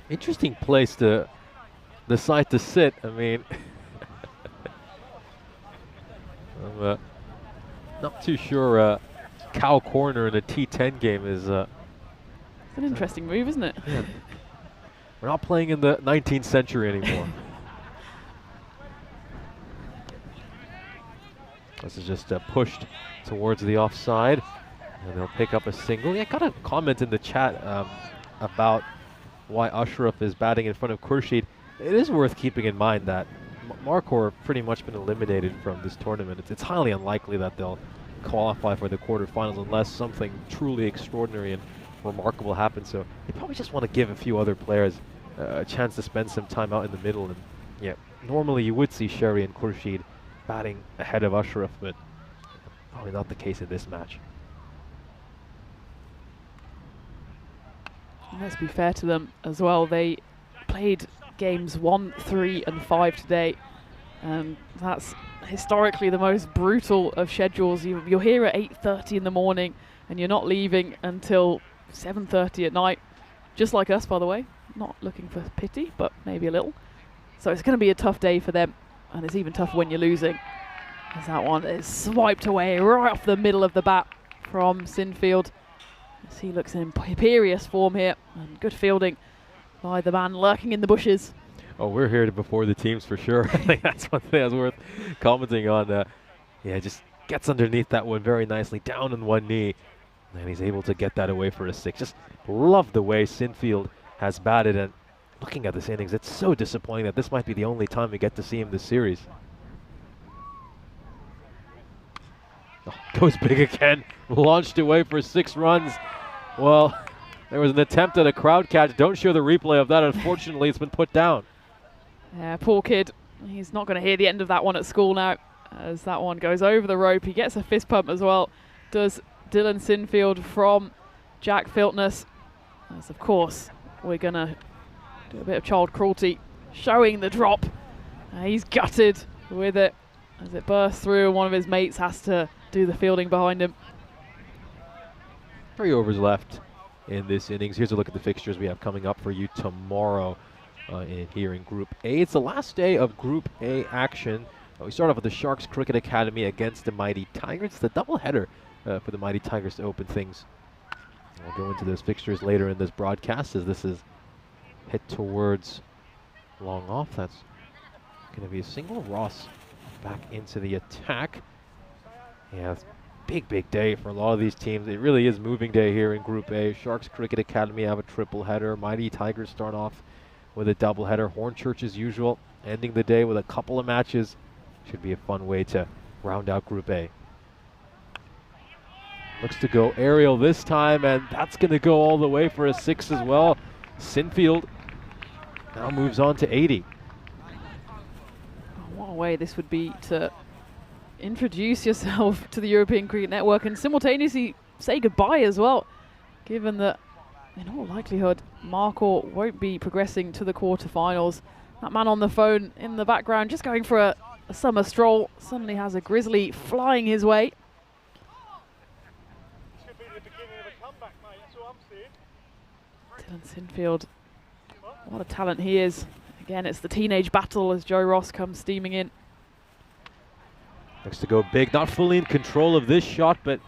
Speaker 5: Interesting place to decide to sit. I mean, I'm not too sure cow corner in a T10 game is...
Speaker 6: it's an interesting move, isn't it?
Speaker 5: Yeah. We're not playing in the 19th century anymore. This is just pushed towards the offside, and they'll pick up a single. Yeah, I got a comment in the chat about why Ashraf is batting in front of Khurshid. It is worth keeping in mind that Markhor have pretty much been eliminated from this tournament. It's highly unlikely that they'll qualify for the quarterfinals unless something truly extraordinary and remarkable happens. So they probably just want to give a few other players a chance to spend some time out in the middle. And yeah, normally you would see Sherry and Khurshid batting ahead of Ashraf, but probably not the case in this match.
Speaker 6: Let's be fair to them as well. They played games 1, 3 and 5 today. That's historically the most brutal of schedules. You're here at 8:30 in the morning and you're not leaving until 7:30 at night. Just like us, by the way. Not looking for pity, but maybe a little. So it's going to be a tough day for them. And it's even tougher when you're losing. As that one is swiped away right off the middle of the bat from Sinfield. As he looks in imperious form here. And good fielding by the man lurking in the bushes.
Speaker 5: Oh, we're here before the teams for sure. I think that's one thing that's worth commenting on. Yeah, just gets underneath that one very nicely, down on one knee. And he's able to get that away for a 6. Just love the way Sinfield has batted. And looking at this innings, it's so disappointing that this might be the only time we get to see him this series. Oh, goes big again, launched away for 6 runs. Well, there was an attempt at a crowd catch. Don't show the replay of that. Unfortunately, it's been put down.
Speaker 6: Yeah, poor kid. He's not going to hear the end of that one at school now, as that one goes over the rope. He gets a fist pump as well. Does Dylan Sinfield from Jack Filtness. As of course, we're going to do a bit of child cruelty, showing the drop. He's gutted with it as it bursts through, and one of his mates has to do the fielding behind him.
Speaker 5: 3 overs left in this innings. Here's a look at the fixtures we have coming up for you tomorrow here in Group A. It's the last day of Group A action. We start off with the Sharks Cricket Academy against the Mighty Tigers. It's the doubleheader for the Mighty Tigers to open things. We'll go into those fixtures later in this broadcast as this is hit towards long off. That's going to be a single. Ross back into the attack. Yeah, it's big day for a lot of these teams. It really is moving day here in Group A. Sharks Cricket Academy have a triple header. Mighty Tigers start off with a double header. Hornchurch as usual, ending the day with a couple of matches. Should be a fun way to round out Group A. Looks to go aerial this time, and that's going to go all the way for a 6 as well. Sinfield now moves on to 80.
Speaker 6: What a way this would be to introduce yourself to the European Cricket Network and simultaneously say goodbye as well, given that in all likelihood Markhor won't be progressing to the quarterfinals. That man on the phone in the background just going for a summer stroll suddenly has a grizzly flying his way. Dylan Sinfield, what a talent he is. Again, it's the teenage battle as Joe Ross comes steaming in.
Speaker 5: Looks to go big, not fully in control of this shot, but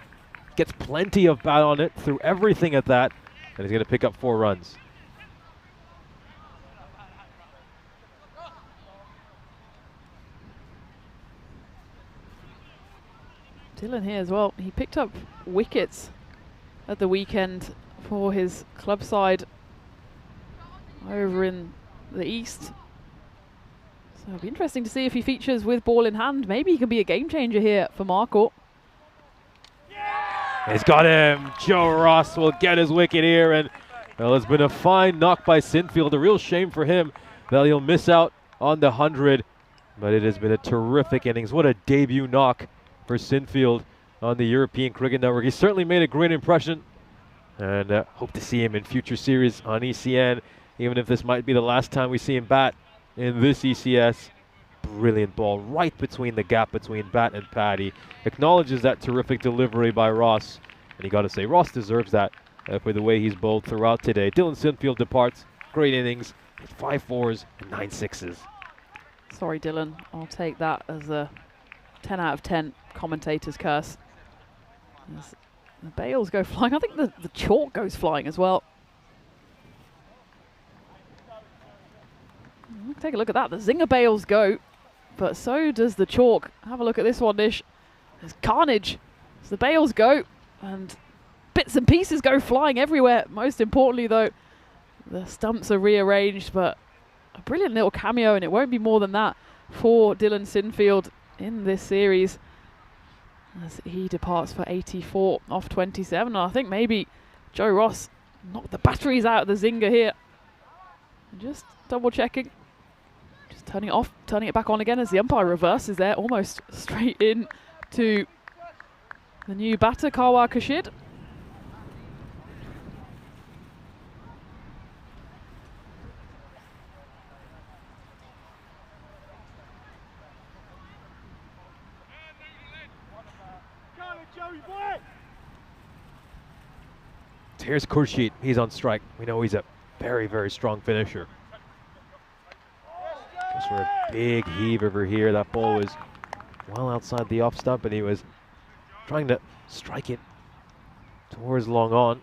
Speaker 5: gets plenty of bat on it, threw everything at that, and he's going to pick up 4 runs.
Speaker 6: Dylan here as well. He picked up wickets at the weekend for his club side over in the east. So it'll be interesting to see if he features with ball in hand. Maybe he can be a game changer here for Markhor.
Speaker 5: He's got him. Joe Ross will get his wicket here, and well, it's been a fine knock by Sinfield. A real shame for him that he'll miss out on the 100, but it has been a terrific innings. What a debut knock for Sinfield on the European Cricket Network. He certainly made a great impression, and hope to see him in future series on ECN, even if this might be the last time we see him bat in this ECS. Brilliant ball right between the gap between bat and Paddy. Acknowledges that terrific delivery by Ross, and you got to say Ross deserves that for the way he's bowled throughout today. Dylan Sinfield departs. Great innings with 5 4s and 9 6s.
Speaker 6: Sorry, Dylan. I'll take that as a 10 out of 10 commentator's curse. As the bails go flying. I think the chalk goes flying as well. Take a look at that. The zinger bails go, but so does the chalk. Have a look at this one, Nish. There's carnage as the bails go, and bits and pieces go flying everywhere. Most importantly, though, the stumps are rearranged, but a brilliant little cameo, and it won't be more than that for Dylan Sinfield in this series as he departs for 84 off 27. And I think maybe Joe Ross knocked the batteries out of the zinger here. Just double checking. Just turning it off, turning it back on again as the umpire reverses there, almost straight in to the new batter, Karwa Kashid.
Speaker 5: Here's Khurshid. He's on strike. We know he's a very, very strong finisher. Goes for a big heave over here. That ball was well outside the off stump, and he was trying to strike it towards long on.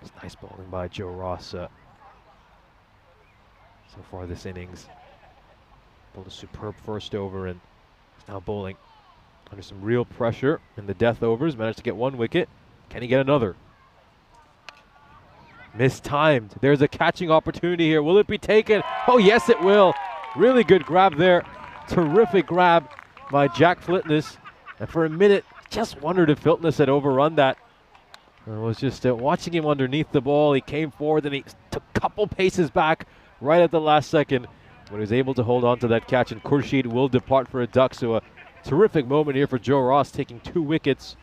Speaker 5: It's nice bowling by Joe Ross so far this innings. Bowled a superb first over, and he's now bowling under some real pressure in the death overs. Managed to get 1 wicket. Can he get another? Mistimed. There's a catching opportunity here. Will it be taken? Oh, yes, it will. Really good grab there. Terrific grab by Jack Flitness. And for a minute, just wondered if Flitness had overrun that. I was just watching him underneath the ball. He came forward and he took a couple paces back right at the last second, but he was able to hold on to that catch, and Khurshid will depart for a duck. So a terrific moment here for Joe Ross, taking 2 wickets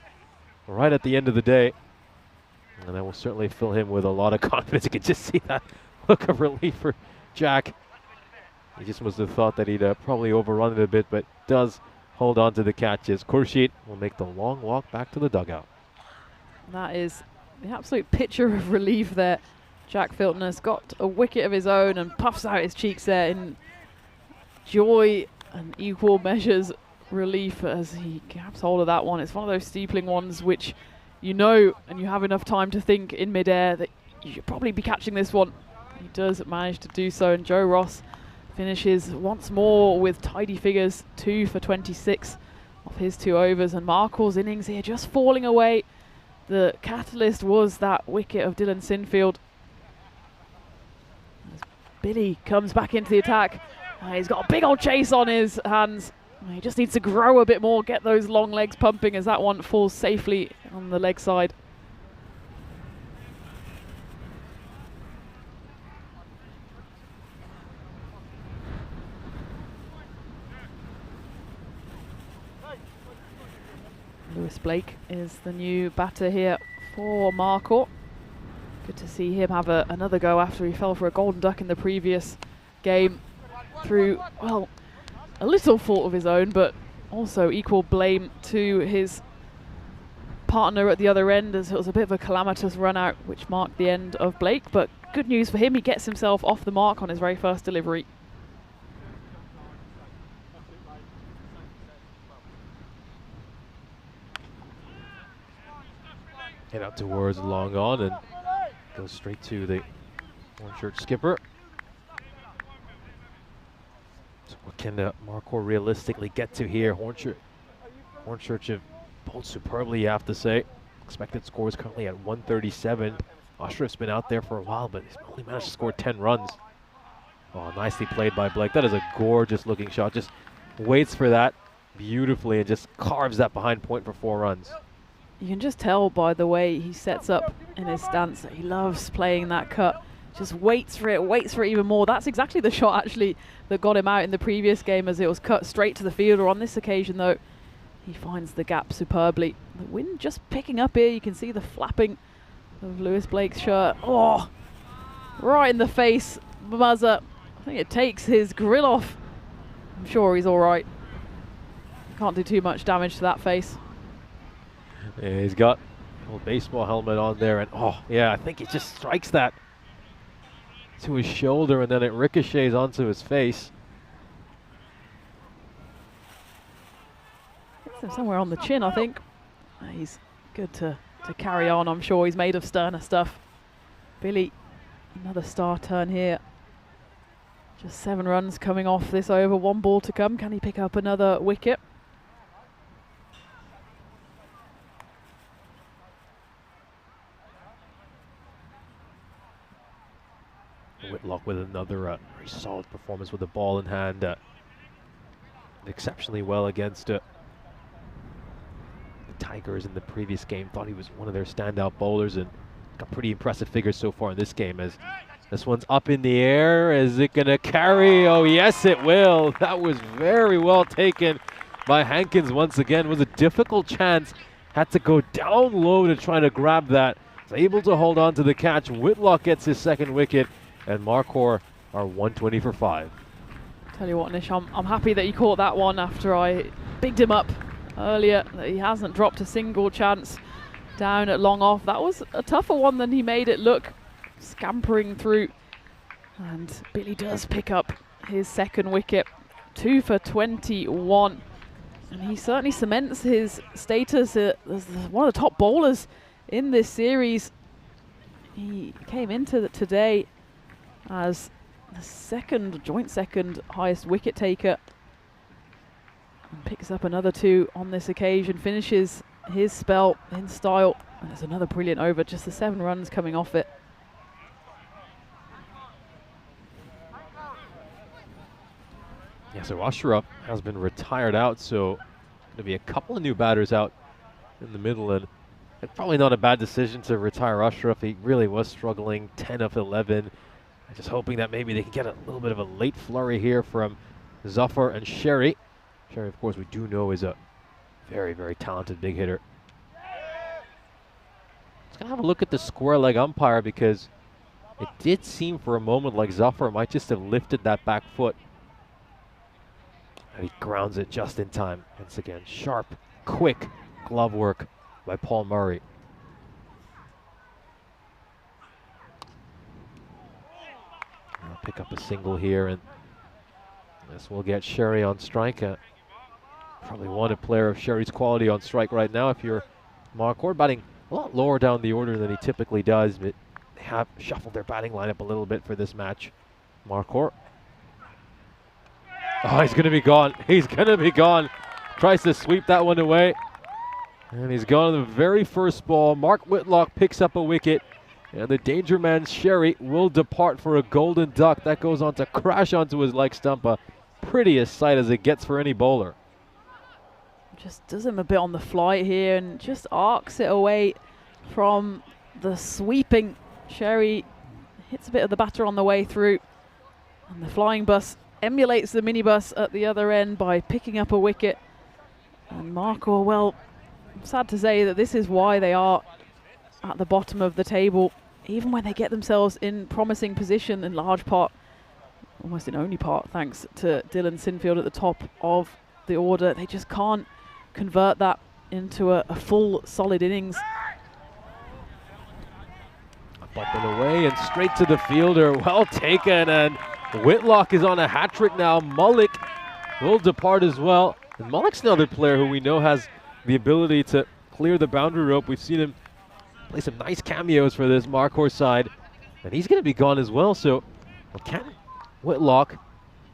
Speaker 5: right at the end of the day. And that will certainly fill him with a lot of confidence. You can just see that look of relief for Jack. He just must have thought that he'd probably overrun it a bit, but does hold on to the catches. Khurshid will make the long walk back to the dugout.
Speaker 6: That is the absolute picture of relief there. Jack Filtner's got a wicket of his own and puffs out his cheeks there in joy and equal measures relief as he grabs hold of that one. It's one of those steepling ones which you know, and you have enough time to think in midair that you should probably be catching this one. He does manage to do so, and Joe Ross finishes once more with tidy figures, 2 for 26 off his 2 overs, and Markle's innings here just falling away. The catalyst was that wicket of Dylan Sinfield. As Billy comes back into the attack, he's got a big old chase on his hands. He just needs to grow a bit more, get those long legs pumping as that one falls safely on the leg side. Lewis Blake is the new batter here for Markle. Good to see him have another go after he fell for a golden duck in the previous game through, well, a little fault of his own, but also equal blame to his partner at the other end, as it was a bit of a calamitous run out which marked the end of Blake. But good news for him, he gets himself off the mark on his very first delivery.
Speaker 5: Head out towards long on and goes straight to the Hornchurch skipper. So what can Markle realistically get to here? Hornchurch have bowled superbly, you have to say. Expected score is currently at 137. Ashraf's been out there for a while, but he's only managed to score 10 runs. Oh, nicely played by Blake. That is a gorgeous looking shot. Just waits for that beautifully and just carves that behind point for 4 runs.
Speaker 6: You can just tell by the way he sets up in his stance that he loves playing that cut. Just waits for it even more. That's exactly the shot actually that got him out in the previous game, as it was cut straight to the fielder. On this occasion though, he finds the gap superbly. The wind just picking up here. You can see the flapping of Lewis Blake's shirt. Oh, right in the face, buzzer. I think it takes his grill off. I'm sure he's all right. Can't do too much damage to that face.
Speaker 5: Yeah, he's got a little baseball helmet on there, and oh yeah, I think he just strikes that to his shoulder and then it ricochets onto his face.
Speaker 6: Somewhere on the chin, I think. He's good to carry on. I'm sure he's made of sterner stuff. Billy, another star turn here. Just 7 runs coming off this over, 1 ball to come. Can he pick up another wicket?
Speaker 5: Whitlock with another very solid performance with the ball in hand. Exceptionally well against the Tigers in the previous game. Thought he was one of their standout bowlers and got pretty impressive figures so far in this game. As this one's up in the air, is it gonna carry? Oh yes, it will. That was very well taken by Hankins once again. Was a difficult chance. Had to go down low to try to grab that. Was able to hold on to the catch. Whitlock gets his 2nd wicket, and Marquardt are 120 for 5.
Speaker 6: Tell you what, Nish, I'm happy that you caught that one after I bigged him up earlier, that he hasn't dropped a single chance down at long off. That was a tougher one than he made it look, scampering through. And Billy does pick up his 2nd wicket, 2 for 21. And he certainly cements his status as one of the top bowlers in this series. He came into today as the joint second highest wicket taker, and picks up another 2 on this occasion, finishes his spell in style, and there's another brilliant over, just the 7 runs coming off it.
Speaker 5: Yeah, so Ashraf has been retired out, so going to be a couple of new batters out in the middle, and probably not a bad decision to retire Ashraf. He really was struggling, 10 of 11. Just hoping that maybe they can get a little bit of a late flurry here from Zafar and Sherry. Sherry, of course, we do know is a very, very talented big hitter. Let's gonna have a look at the square leg umpire, because it did seem for a moment like Zafar might just have lifted that back foot. And he grounds it just in time. Once again, sharp, quick glove work by Paul Murray. I'll pick up a single here, and this will get Sherry on strike. Probably want a player of Sherry's quality on strike right now if you're Marquardt, batting a lot lower down the order than he typically does, but they have shuffled their batting lineup a little bit for this match. Marquardt. Oh, he's going to be gone. He's going to be gone. Tries to sweep that one away. And he's gone on the very first ball. Mark Whitlock picks up a wicket. And the danger man, Sherry, will depart for a golden duck. That goes on to crash onto his leg stump. A prettiest sight as it gets for any bowler.
Speaker 6: Just does him a bit on the fly here and just arcs it away from the sweeping Sherry. Hits a bit of the batter on the way through. And the flying bus emulates the minibus at the other end by picking up a wicket. And Marquardt, well, sad to say that this is why they are at the bottom of the table. Even when they get themselves in promising position, in large part, almost in only part, thanks to Dylan Sinfield at the top of the order, they just can't convert that into a full solid innings.
Speaker 5: Up and away and straight to the fielder. Well taken, and Whitlock is on a hat trick now. Mullick will depart as well. And Mullick's another player who we know has the ability to clear the boundary rope. We've seen him play some nice cameos for this Marquardt side, and he's going to be gone as well. So can Whitlock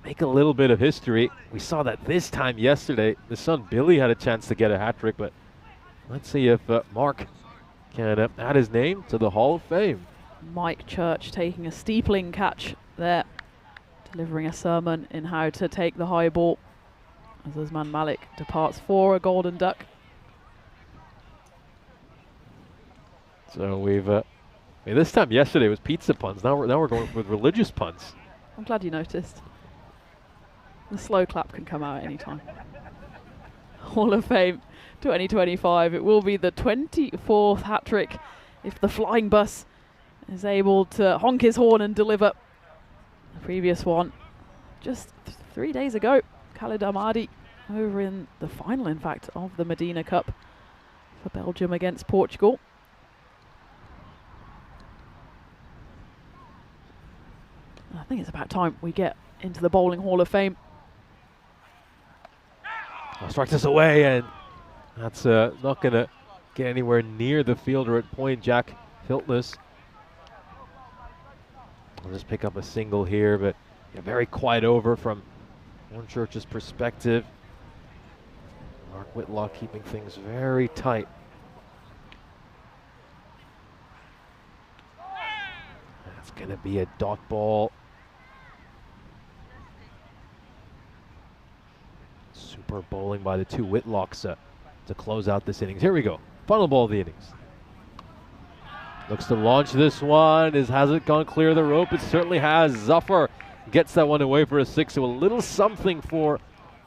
Speaker 5: make a little bit of history? We saw that this time yesterday. The son Billy had a chance to get a hat trick, but let's see if Mark can add his name to the Hall of Fame.
Speaker 6: Mike Church taking a steepling catch there, delivering a sermon in how to take the high ball. as Usman Malik departs for a golden duck.
Speaker 5: So we've, this time yesterday was pizza puns. Now we're going with religious puns.
Speaker 6: I'm glad you noticed. The slow clap can come out at any time. Hall of Fame 2025. It will be the 24th hat trick if the flying bus is able to honk his horn and deliver. The previous one just 3 days ago. Khalid Ahmadi over in the final, in fact, of the Medina Cup for Belgium against Portugal. I think it's about time we get into the Bowling Hall of Fame.
Speaker 5: Strikes us away, and that's not going to get anywhere near the fielder at point, Jack Filtness. I'll just pick up a single here, but a very quiet over from Hornchurch's perspective. Mark Whitlock keeping things very tight. That's going to be a dot ball. Super bowling by the two Whitlocks to close out this innings. Here we go. Final ball of the innings. Looks to launch this one. Has it gone clear of the rope? It certainly has. Zafar gets that one away for a 6. So a little something for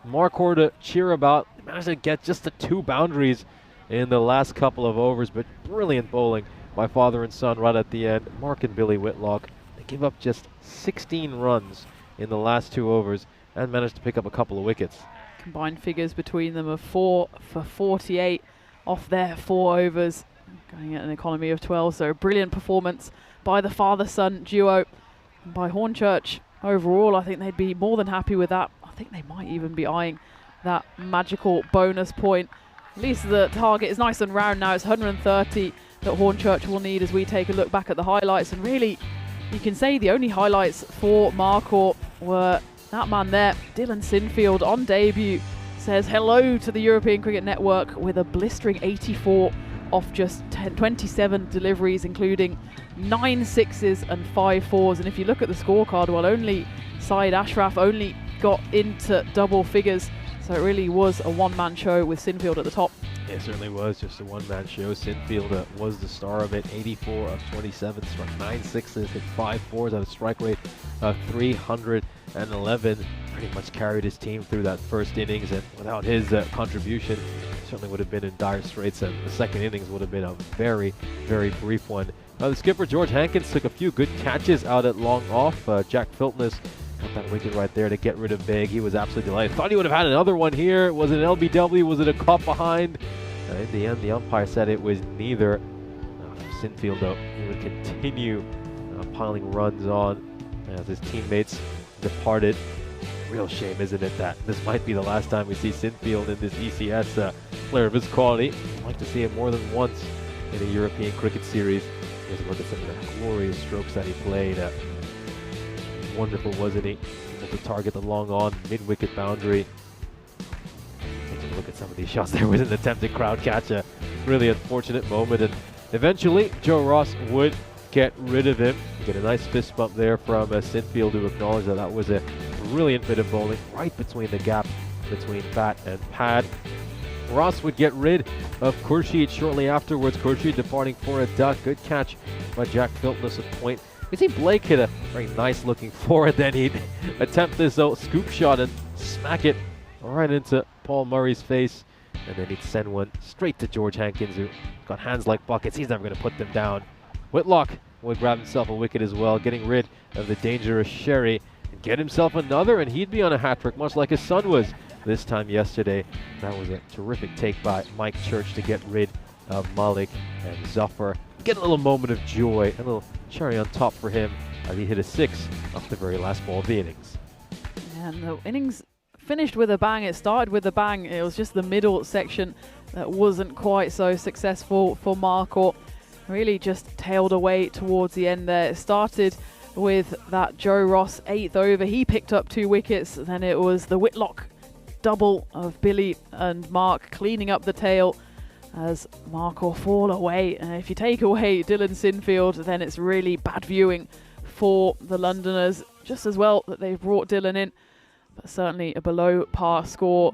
Speaker 5: Markhor to cheer about. They managed to get just the 2 boundaries in the last couple of overs, but brilliant bowling by father and son right at the end. Mark and Billy Whitlock. They give up just 16 runs in the last 2 overs and managed to pick up a couple of wickets.
Speaker 6: Combined figures between them of 4 for 48 off their 4 overs, going at an economy of 12. So a brilliant performance by the father-son duo. And by Hornchurch overall, I think they'd be more than happy with that. I think they might even be eyeing that magical bonus point. At least the target is nice and round now. It's 130 that Hornchurch will need as we take a look back at the highlights. And really, you can say the only highlights for Markhor were that man there, Dylan Sinfield, on debut, says hello to the European Cricket Network with a blistering 84 off just 27 deliveries, including 9 sixes and 5 fours. And if you look at the scorecard, well, only Syed Ashraf only got into double figures. So it really was a one-man show with Sinfield at the top.
Speaker 5: It certainly was just a one-man show. Sinfield was the star of it. 84 of 27, struck 9 sixes, hit 5 fours at a strike rate of 311. Pretty much carried his team through that first innings, and without his contribution, certainly would have been in dire straits, and the second innings would have been a very, very brief one. The skipper, George Hankins, took a few good catches out at long off. Jack Filtness got that wicket right there to get rid of Big. He was absolutely delighted. Thought he would have had another one here. Was it an LBW? Was it a caught behind? In the end, the umpire said it was neither. Sinfield, though, he would continue piling runs on as his teammates departed. Real shame, isn't it, that this might be the last time we see Sinfield in this ECS player of his quality. I'd like to see him more than once in a European cricket series. Here's a look at some of the glorious strokes that he played. Wonderful, wasn't he? Able to target the long on mid-wicket boundary. Take a look at some of these shots. There was an attempted crowd catch, a really unfortunate moment, and eventually Joe Ross would get rid of him. You get a nice fist bump there from Sinfield to acknowledge that that was a brilliant bit of bowling right between the gap between bat and pad. Ross would get rid of Khurshid shortly afterwards. Khurshid departing for a duck. Good catch by Jack Filtness at point. You see Blake hit a very nice looking forward, then he'd attempt this scoop shot and smack it right into Paul Murray's face, and then he'd send one straight to George Hankins, who got hands like buckets. He's never going to put them down. Whitlock would grab himself a wicket as well, getting rid of the dangerous Sherry and get himself another, and he'd be on a hat trick, much like his son was this time yesterday. That was a terrific take by Mike Church to get rid of Malik and Zafar. Get a little moment of joy, a little cherry on top for him as he hit a 6 off the very last ball of the innings.
Speaker 6: And the innings finished with a bang. It started with a bang. It was just the middle section that wasn't quite so successful for Markhor. Really just tailed away towards the end there. It started with that Joe Ross 8th over. He picked up 2 wickets. Then it was the Whitlock double of Billy and Mark cleaning up the tail as Markhor fall away. And if you take away Dylan Sinfield, then it's really bad viewing for the Londoners. Just as well that they've brought Dylan in, but certainly a below par score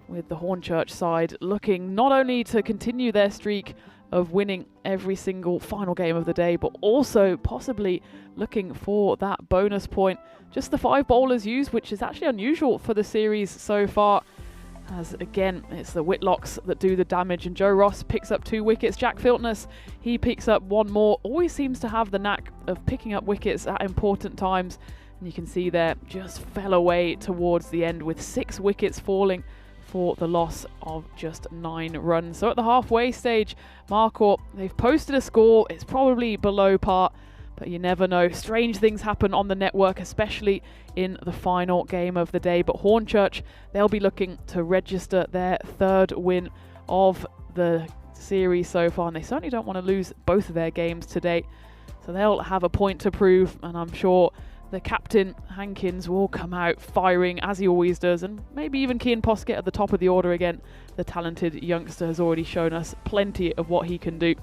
Speaker 6: with the Hornchurch side looking not only to continue their streak of winning every single final game of the day, but also possibly looking for that bonus point. Just the 5 bowlers used, which is actually unusual for the series so far, as again it's the Whitlocks that do the damage, and Joe Ross picks up 2 wickets. Jack Filtness, he picks up 1 more. Always seems to have the knack of picking up wickets at important times, and you can see there just fell away towards the end with 6 wickets falling for the loss of just 9 runs. So at the halfway stage, Marquardt, they've posted a score. It's probably below par, but you never know. Strange things happen on the network, especially in the final game of the day. But Hornchurch, they'll be looking to register their 3rd win of the series so far, and they certainly don't want to lose both of their games today. So they'll have a point to prove, and I'm sure the captain, Hankins, will come out firing as he always does, and maybe even Cian Poskett at the top of the order again. The talented youngster has already shown us plenty of what he can do.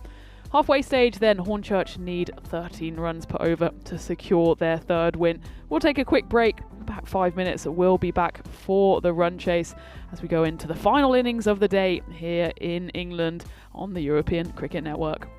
Speaker 6: Halfway stage then, Hornchurch need 13 runs per over to secure their 3rd win. We'll take a quick break, about 5 minutes. We'll be back for the run chase as we go into the final innings of the day here in England on the European Cricket Network.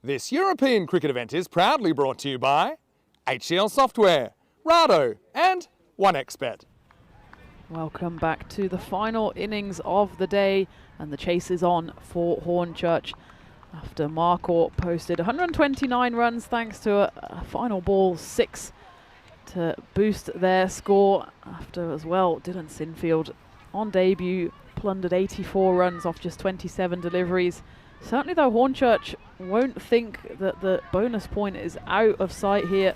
Speaker 1: This European cricket event is proudly brought to you by HCL Software, Rado and 1xBet.
Speaker 6: Welcome back to the final innings of the day, and the chase is on for Hornchurch after Marcourt posted 129 runs thanks to a final ball 6 to boost their score. After as well, Dylan Sinfield on debut plundered 84 runs off just 27 deliveries. Certainly though, Hornchurch won't think that the bonus point is out of sight here.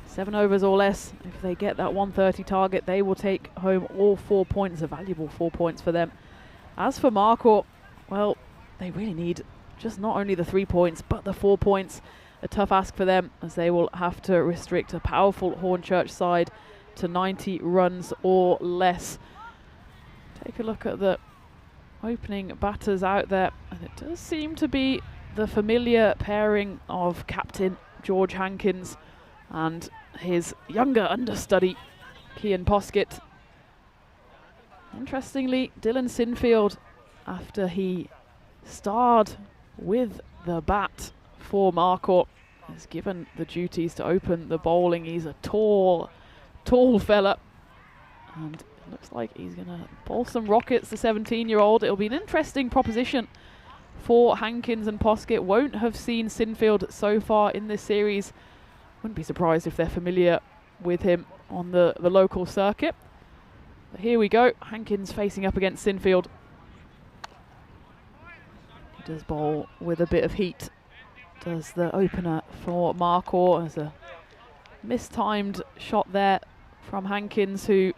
Speaker 6: 7 overs or less. If they get that 130 target, they will take home all 4 points, a valuable 4 points for them. As for Marcourt, well, they really need just not only the 3 points, but the 4 points. A tough ask for them, as they will have to restrict a powerful Hornchurch side to 90 runs or less. Take a look at the opening batters out there, and it does seem to be the familiar pairing of captain George Hankins and his younger understudy, Cian Poskett. Interestingly, Dylan Sinfield, after he starred with the bat for Marcourt, is given the duties to open the bowling. He's a tall fella, and it looks like he's going to bowl some rockets, the 17-year-old. It'll be an interesting proposition for Hankins and Poskett. Won't have seen Sinfield so far in this series. Wouldn't be surprised if they're familiar with him on the local circuit. But here we go. Hankins facing up against Sinfield. He does bowl with a bit of heat. Does the opener for Marcourt. As a mistimed shot there from Hankins, who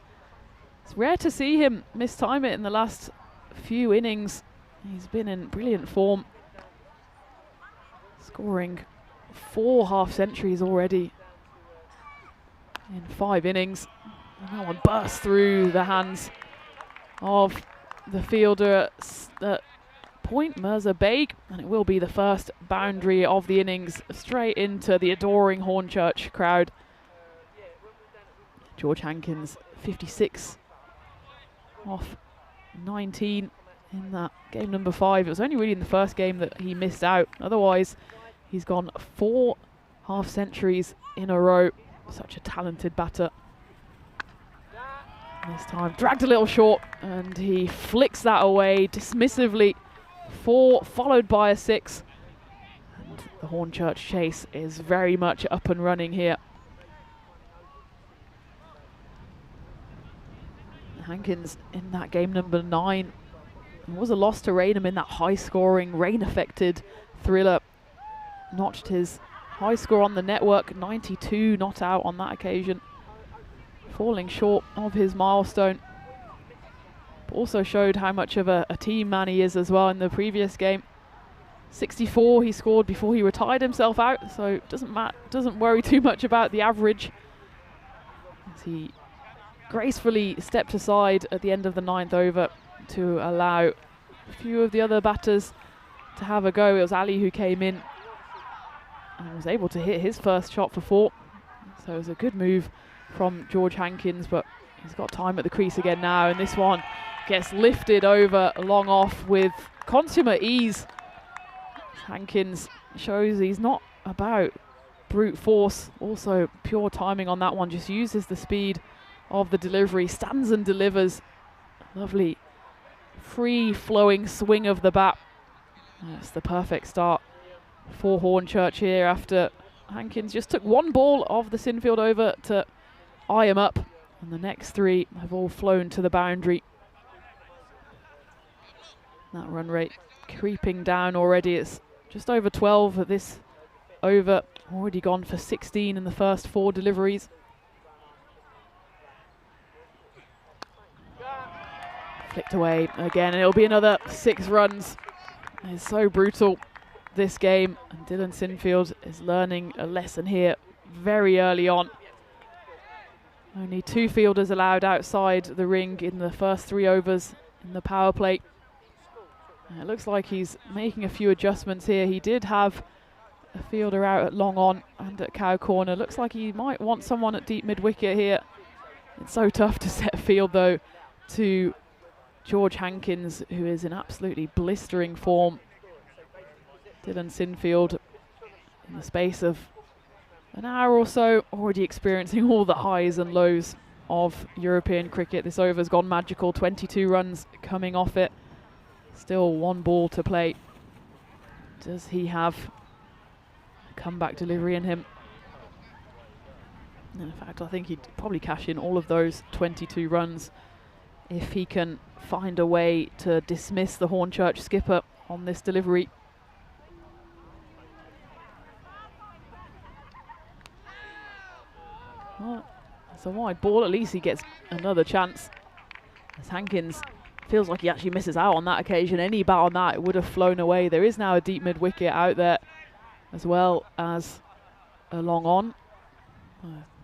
Speaker 6: it's rare to see him mistime it in the last few innings. He's been in brilliant form, scoring 4 half-centuries already in 5 innings. And that one bursts through the hands of the fielder at point, Mirza Baig, and it will be the first boundary of the innings, straight into the adoring Hornchurch crowd. George Hankins, 56 off 19 in that game number 5. It was only really in the first game that he missed out. Otherwise, he's gone 4 half-centuries in a row. Such a talented batter. This time dragged a little short, and he flicks that away dismissively. 4 followed by a 6. And the Hornchurch chase is very much up and running here. Hankins in that game number 9. It was a loss to Raynham in that high-scoring, rain-affected thriller. Notched his high score on the network, 92 not out on that occasion. Falling short of his milestone. But also showed how much of a team man he is as well in the previous game. 64 he scored before he retired himself out, so doesn't worry too much about the average, as he gracefully stepped aside at the end of the 9th over to allow a few of the other batters to have a go. It was Ali who came in and was able to hit his first shot for 4. So it was a good move from George Hankins, but he's got time at the crease again now, and this one gets lifted over long off with consummate ease. Hankins shows he's not about brute force, also pure timing on that one, just uses the speed of the delivery, stands and delivers. Lovely free-flowing swing of the bat. That's the perfect start for Hornchurch here, after Hankins just took 1 ball of the Sinfield over to eye him up, and the next 3 have all flown to the boundary. That run rate creeping down already. It's just over 12 at this over, already gone for 16 in the first 4 deliveries. Flicked away again, and it'll be another 6 runs. It's so brutal, this game, and Dylan Sinfield is learning a lesson here very early on. Only 2 fielders allowed outside the ring in the first 3 overs in the power play. And it looks like he's making a few adjustments here. He did have a fielder out at long on and at cow corner. Looks like he might want someone at deep mid wicket here. It's so tough to set field though to George Hankins, who is in absolutely blistering form. Dylan Sinfield the space of an hour or so, already experiencing all the highs and lows of European cricket. This over's gone magical, 22 runs coming off it. Still one ball to play. Does he have a comeback delivery in him? In fact, I think he'd probably cash in all of those 22 runs if he can find a way to dismiss the Hornchurch skipper on this delivery. Well, it's a wide ball. At least he gets another chance. As Hankins feels like he actually misses out on that occasion. Any bat on that, it would have flown away. There is now a deep mid-wicket out there, as well as a long on.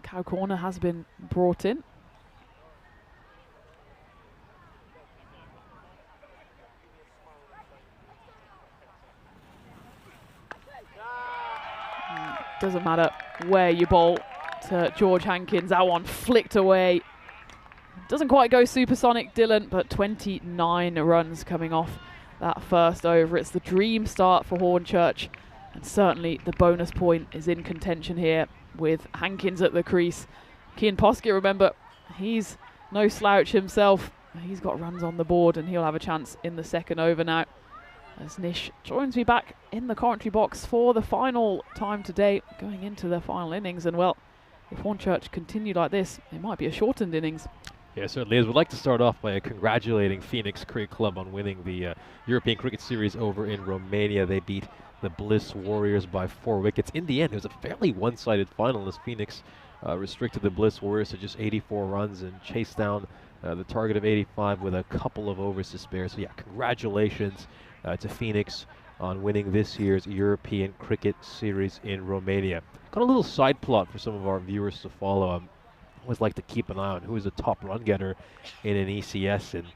Speaker 6: Cow corner has been brought in. Doesn't matter where you bowl to George Hankins. That one flicked away. Doesn't quite go supersonic, Dylan, but 29 runs coming off that first over. It's the dream start for Hornchurch, and certainly the bonus point is in contention here with Hankins at the crease. Kian Poskett, remember, he's no slouch himself. He's got runs on the board, and he'll have a chance in the second over now. As Nish joins me back in the commentary box for the final time today, going into the final innings. And well, if Hornchurch continue like this, it might be a shortened innings.
Speaker 5: Yeah, certainly is. We'd like to start off by congratulating Phoenix Cricket Club on winning the European Cricket Series over in Romania. They beat the Bliss Warriors by 4 wickets. In the end, it was a fairly one-sided final as Phoenix restricted the Bliss Warriors to just 84 runs and chased down the target of 85 with a couple of overs to spare. So yeah, congratulations to Phoenix on winning this year's European Cricket Series in Romania. Got a little side plot for some of our viewers to follow. I always like to keep an eye on who is the top run getter in an ECS. And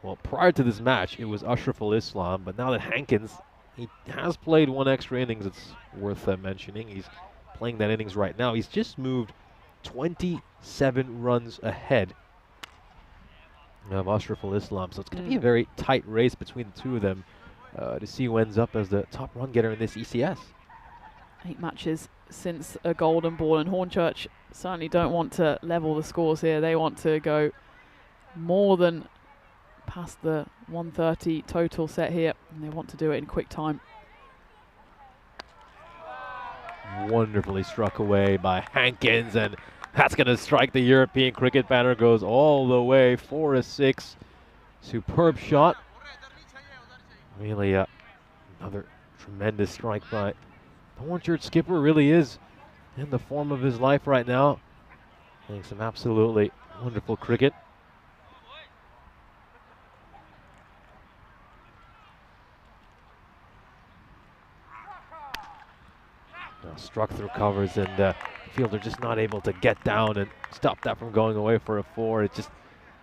Speaker 5: well, prior to this match, it was Ashraful Islam, but now that Hankins, he has played one extra innings, it's worth mentioning. He's playing that innings right now. He's just moved 27 runs ahead of Ashraful Islam. So it's going to be a very tight race between the two of them to see who ends up as the top run getter in this ECS.
Speaker 6: 8 matches since a golden ball, and Hornchurch certainly don't want to level the scores here. They want to go more than past the 130 total set here, and they want to do it in quick time.
Speaker 5: Wonderfully struck away by Hankins, and that's going to strike the European cricket banner. Goes all the way 4-6. Superb shot. Really another tremendous strike by the Hornchurch skipper. Really is in the form of his life right now. Playing some absolutely wonderful cricket. Struck through covers, and the fielder just not able to get down and stop that from going away for a 4. It just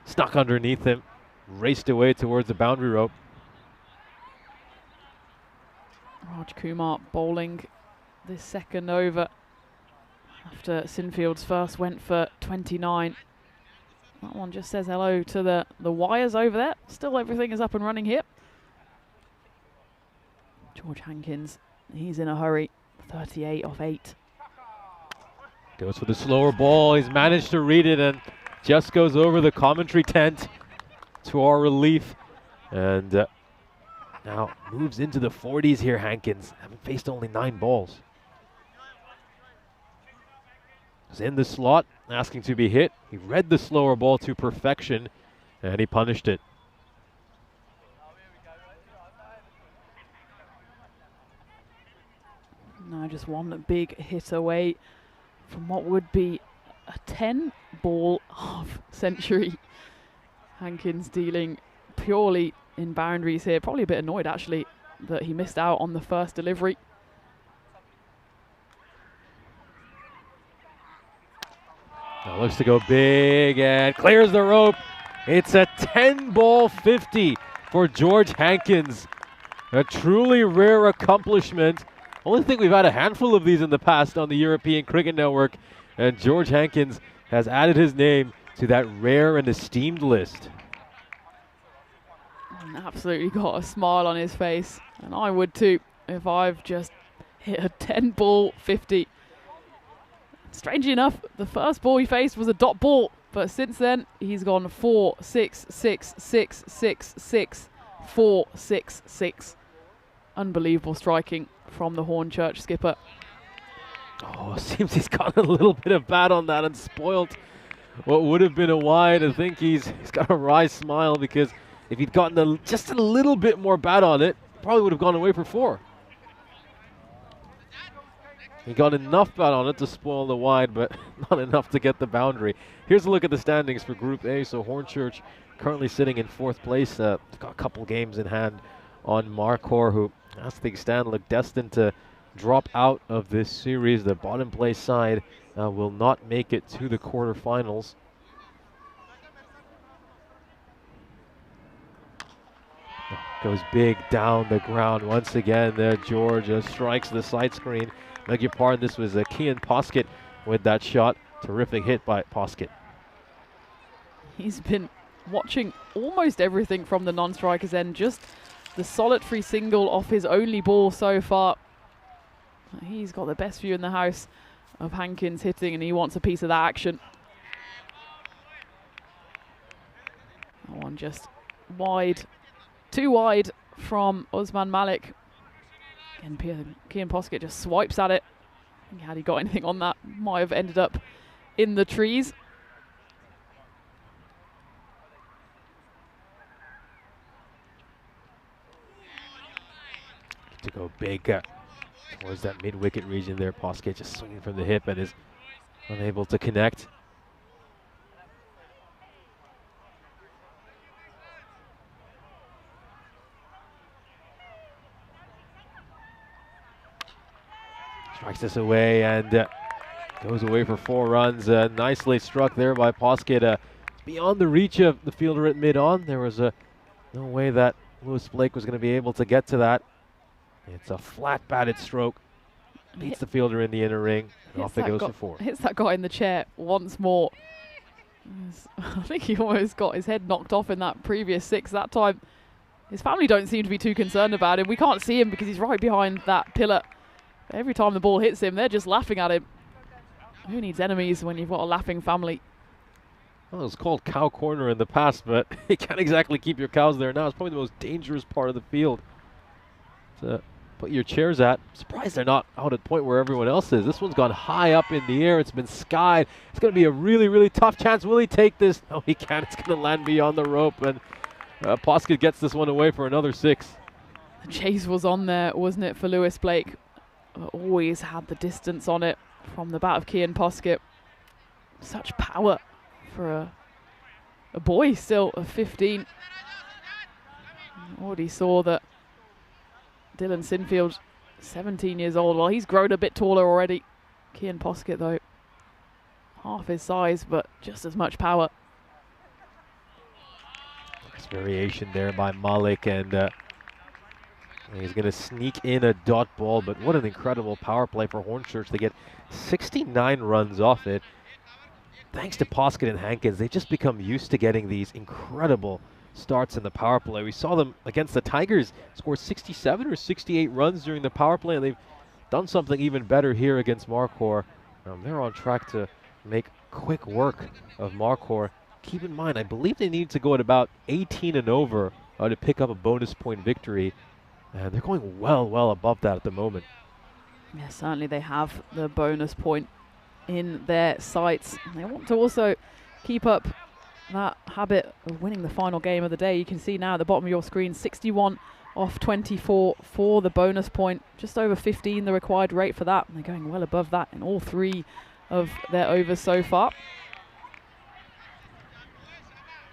Speaker 5: snuck underneath him, raced away towards the boundary rope.
Speaker 6: Raj Kumar bowling this second over after Sinfield's first went for 29. That one just says hello to the wires over there. Still everything is up and running here. George Hankins, he's in a hurry. 38 off 8.
Speaker 5: Goes for the slower ball. He's managed to read it and just goes over the commentary tent to our relief. And now moves into the 40s here, Hankins, having faced only 9 balls. He's in the slot, asking to be hit. He read the slower ball to perfection, and he punished it.
Speaker 6: Now just one big hit away from what would be a 10-ball half century. Hankins dealing purely in boundaries here. Probably a bit annoyed actually that he missed out on the first delivery.
Speaker 5: Now looks to go big and clears the rope. It's a 10-ball 50 for George Hankins. A truly rare accomplishment. Only think we've had a handful of these in the past on the European Cricket Network, and George Hankins has added his name to that rare and esteemed list.
Speaker 6: And absolutely got a smile on his face, and I would too if I've just hit a 10-ball 50. Strangely enough, the first ball he faced was a dot ball, but since then he's gone 4, 6, 6, 6, 6, 6, 4, 6, 6. Unbelievable striking from the Hornchurch skipper.
Speaker 5: Oh, seems he's got a little bit of bat on that and spoiled what would have been a wide. I think he's got a wry smile, because if he'd gotten just a little bit more bat on it, probably would have gone away for 4. He got enough bat on it to spoil the wide, but not enough to get the boundary. Here's a look at the standings for Group A. So Hornchurch currently sitting in 4th place. Got a couple games in hand on Markhor, who, as things stand, look destined to drop out of this series. The bottom place side will not make it to the quarterfinals. Goes big down the ground once again there. George strikes the side screen. Beg your pardon, this was Kian Poskett with that shot. Terrific hit by Poskett.
Speaker 6: He's been watching almost everything from the non-striker's end. Just the solitary single off his only ball so far. He's got the best view in the house of Hankins hitting, and he wants a piece of that action. That one just wide. Too wide from Usman Malik. Again, Kian Poskett just swipes at it. Had he got anything on that, might have ended up in the trees.
Speaker 5: To go big towards that mid-wicket region there. Poskett just swinging from the hip and is unable to connect. Strikes this away and goes away for 4 runs. Nicely struck there by Poskett. Beyond the reach of the fielder at mid-on. There was no way that Lewis Blake was going to be able to get to that. It's a flat batted stroke. Beats the fielder in the inner ring. And off it goes for 4.
Speaker 6: Hits that guy in the chair once more. I think he almost got his head knocked off in that previous 6. That time, his family don't seem to be too concerned about him. We can't see him because he's right behind that pillar. Every time the ball hits him, they're just laughing at him. Who needs enemies when you've got a laughing family?
Speaker 5: Well, it was called cow corner in the past, but you can't exactly keep your cows there now. It's probably the most dangerous part of the field to put your chairs at. I'm surprised they're not out at point where everyone else is. This one's gone high up in the air. It's been skied. It's going to be a really, really tough chance. Will he take this? No, he can't. It's going to land beyond the rope, and Poskett gets this one away for another 6.
Speaker 6: The chase was on there, wasn't it, for Lewis Blake? Always had the distance on it from the bat of Kian Poskett. Such power for a boy still of 15. Already saw that Dylan Sinfield, 17 years old. Well, he's grown a bit taller already. Kian Poskett, though, half his size, but just as much power.
Speaker 5: Nice variation there by Malik, and he's going to sneak in a dot ball, but what an incredible power play for Hornchurch. They get 69 runs off it. Thanks to Poskett and Hankins, they just become used to getting these incredible starts in the power play. We saw them against the Tigers score 67 or 68 runs during the power play, and they've done something even better here against Markhor. They're on track to make quick work of Markhor. Keep in mind, I believe they need to go at about 18 and over to pick up a bonus point victory. And they're going well above that at the moment.
Speaker 6: Yeah, certainly they have the bonus point in their sights. They want to also keep up that habit of winning the final game of the day. You can see now at the bottom of your screen, 61 off 24 for the bonus point. Just over 15 the required rate for that. And they're going well above that in all 3 of their overs so far.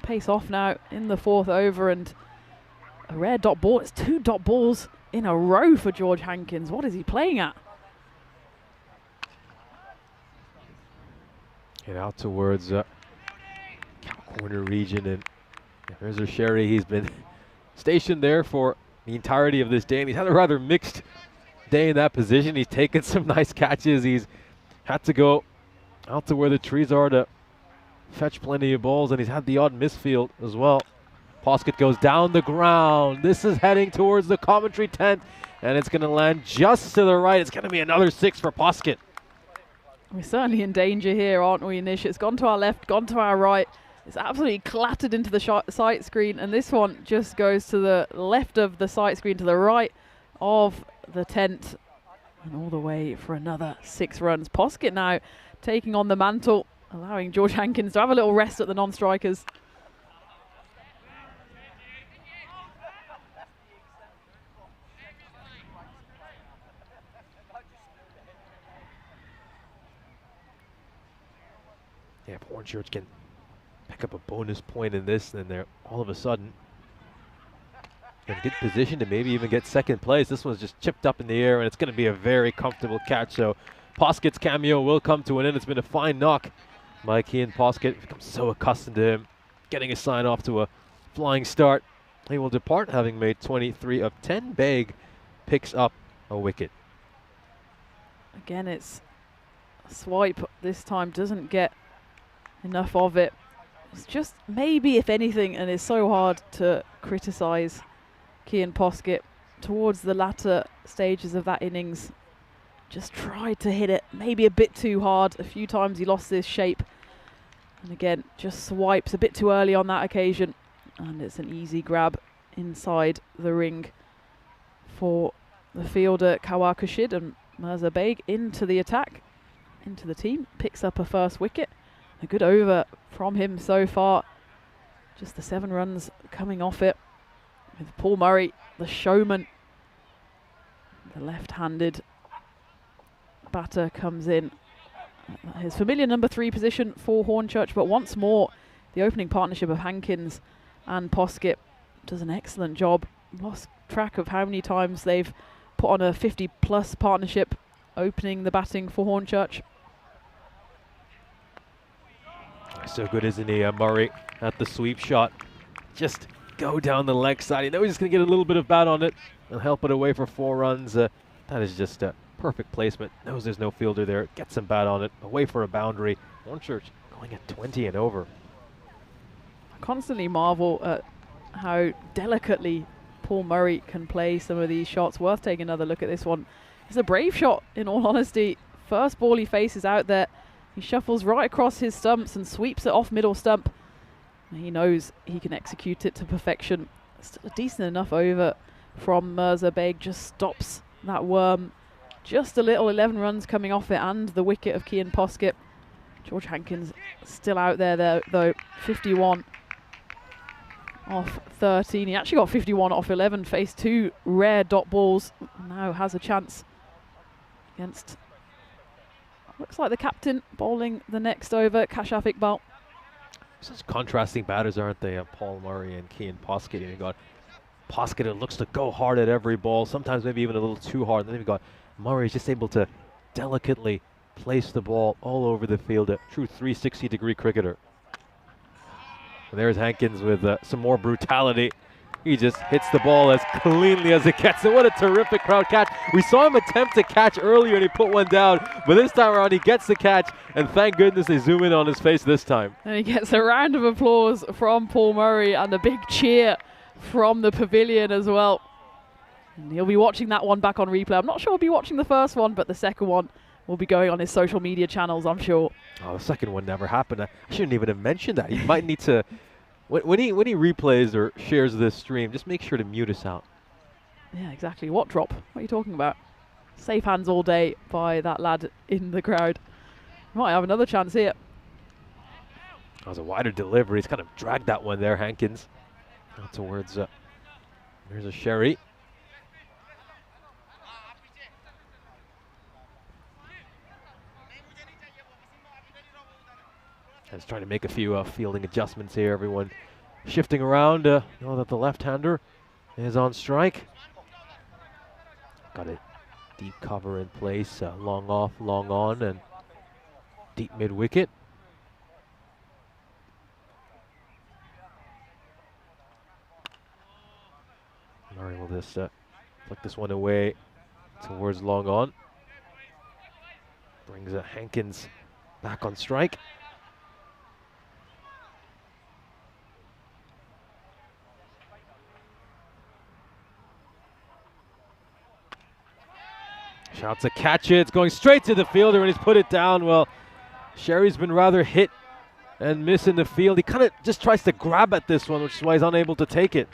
Speaker 6: Pace off now in the 4th over, and a rare dot ball. It's 2 dot balls in a row for George Hankins. What is he playing at?
Speaker 5: Get out towards corner region, and there's a Sherry. He's been stationed there for the entirety of this day, and he's had a rather mixed day in that position. He's taken some nice catches. He's had to go out to where the trees are to fetch plenty of balls, and he's had the odd misfield as well. Poskett goes down the ground. This is heading towards the commentary tent, and it's going to land just to the right. It's going to be another 6 for Poskett.
Speaker 6: We're certainly in danger here, aren't we, Nish? It's gone to our left, gone to our right. It's absolutely clattered into the sight screen, and this one just goes to the left of the sight screen, to the right of the tent, and all the way for another 6 runs. Poskett now taking on the mantle, allowing George Hankins to have a little rest at the non-strikers.
Speaker 5: Yeah, Hornchurch can pick up a bonus point in this, and they're all of a sudden in good position to maybe even get second place. This one's just chipped up in the air, and it's going to be a very comfortable catch. So Poskett's cameo will come to an end. It's been a fine knock by Cian Poskett. Become so accustomed to him getting a sign off to a flying start. He will depart having made 23 of 10. Begg picks up a wicket.
Speaker 6: Again, it's a swipe this time, doesn't get enough of it. It's just maybe, if anything, and it's so hard to criticise Cian Poskett towards the latter stages of that innings. Just tried to hit it maybe a bit too hard. A few times he lost this shape. And again, just swipes a bit too early on that occasion. And it's an easy grab inside the ring for the fielder Kawar Khurshid, and Mirza Begg into the attack, into the team, picks up a first wicket. A good over from him so far. Just the 7 runs coming off it. With Paul Murray, the showman, the left-handed batter, comes in. His familiar number 3 position for Hornchurch, but once more, the opening partnership of Hankins and Poskett does an excellent job. Lost track of how many times they've put on a 50-plus partnership opening the batting for Hornchurch.
Speaker 5: So good, isn't he, Murray, at the sweep shot. Just go down the leg side. You know he's just going to get a little bit of bat on it and help it away for 4 runs. That is just a perfect placement. Knows there's no fielder there. Gets some bat on it. Away for a boundary. Hornchurch going at 20 and over.
Speaker 6: I constantly marvel at how delicately Paul Murray can play some of these shots. Worth taking another look at this one. It's a brave shot, in all honesty. First ball he faces out there. He shuffles right across his stumps and sweeps it off middle stump. He knows he can execute it to perfection. Still a decent enough over from Mirza Begg. Just stops that worm just a little. 11 runs coming off it, and the wicket of Cian Poskett. George Hankins still out there though. 51 off 13. He actually got 51 off 11. Faced 2 rare dot balls. Now has a chance against, looks like the captain, bowling the next over, Kashaf Iqbal.
Speaker 5: Such contrasting batters, aren't they? Paul Murray and Cian Poskett. You've got Poskett, who looks to go hard at every ball, sometimes maybe even a little too hard. And then you've got Murray, just able to delicately place the ball all over the field. A true 360-degree cricketer. And there's Hankins with some more brutality. He just hits the ball as cleanly as it gets. And what a terrific crowd catch. We saw him attempt to catch earlier and he put one down. But this time around he gets the catch. And thank goodness they zoom in on his face this time.
Speaker 6: And he gets a round of applause from Paul Murray and a big cheer from the pavilion as well. And he'll be watching that one back on replay. I'm not sure he'll be watching the first one, but the second one will be going on his social media channels, I'm sure.
Speaker 5: Oh, the second one never happened. I shouldn't even have mentioned that. He might need to... When he replays or shares this stream, just make sure to mute us out.
Speaker 6: Yeah, exactly. What drop? What are you talking about? Safe hands all day by that lad in the crowd. Might have another chance here.
Speaker 5: That was a wider delivery. He's kind of dragged that one there, Hankins. Out towards, there's a Sherry. He's trying to make a few fielding adjustments here. Everyone shifting around. Know that the left-hander is on strike. Got a deep cover in place. Long off, long on, and deep mid-wicket. Murray will just flick this one away towards long on. Brings Hankins back on strike. Shouts to catch it. It's going straight to the fielder, and he's put it down. Well, Sherry's been rather hit and miss in the field. He kind of just tries to grab at this one, which is why he's unable to take it.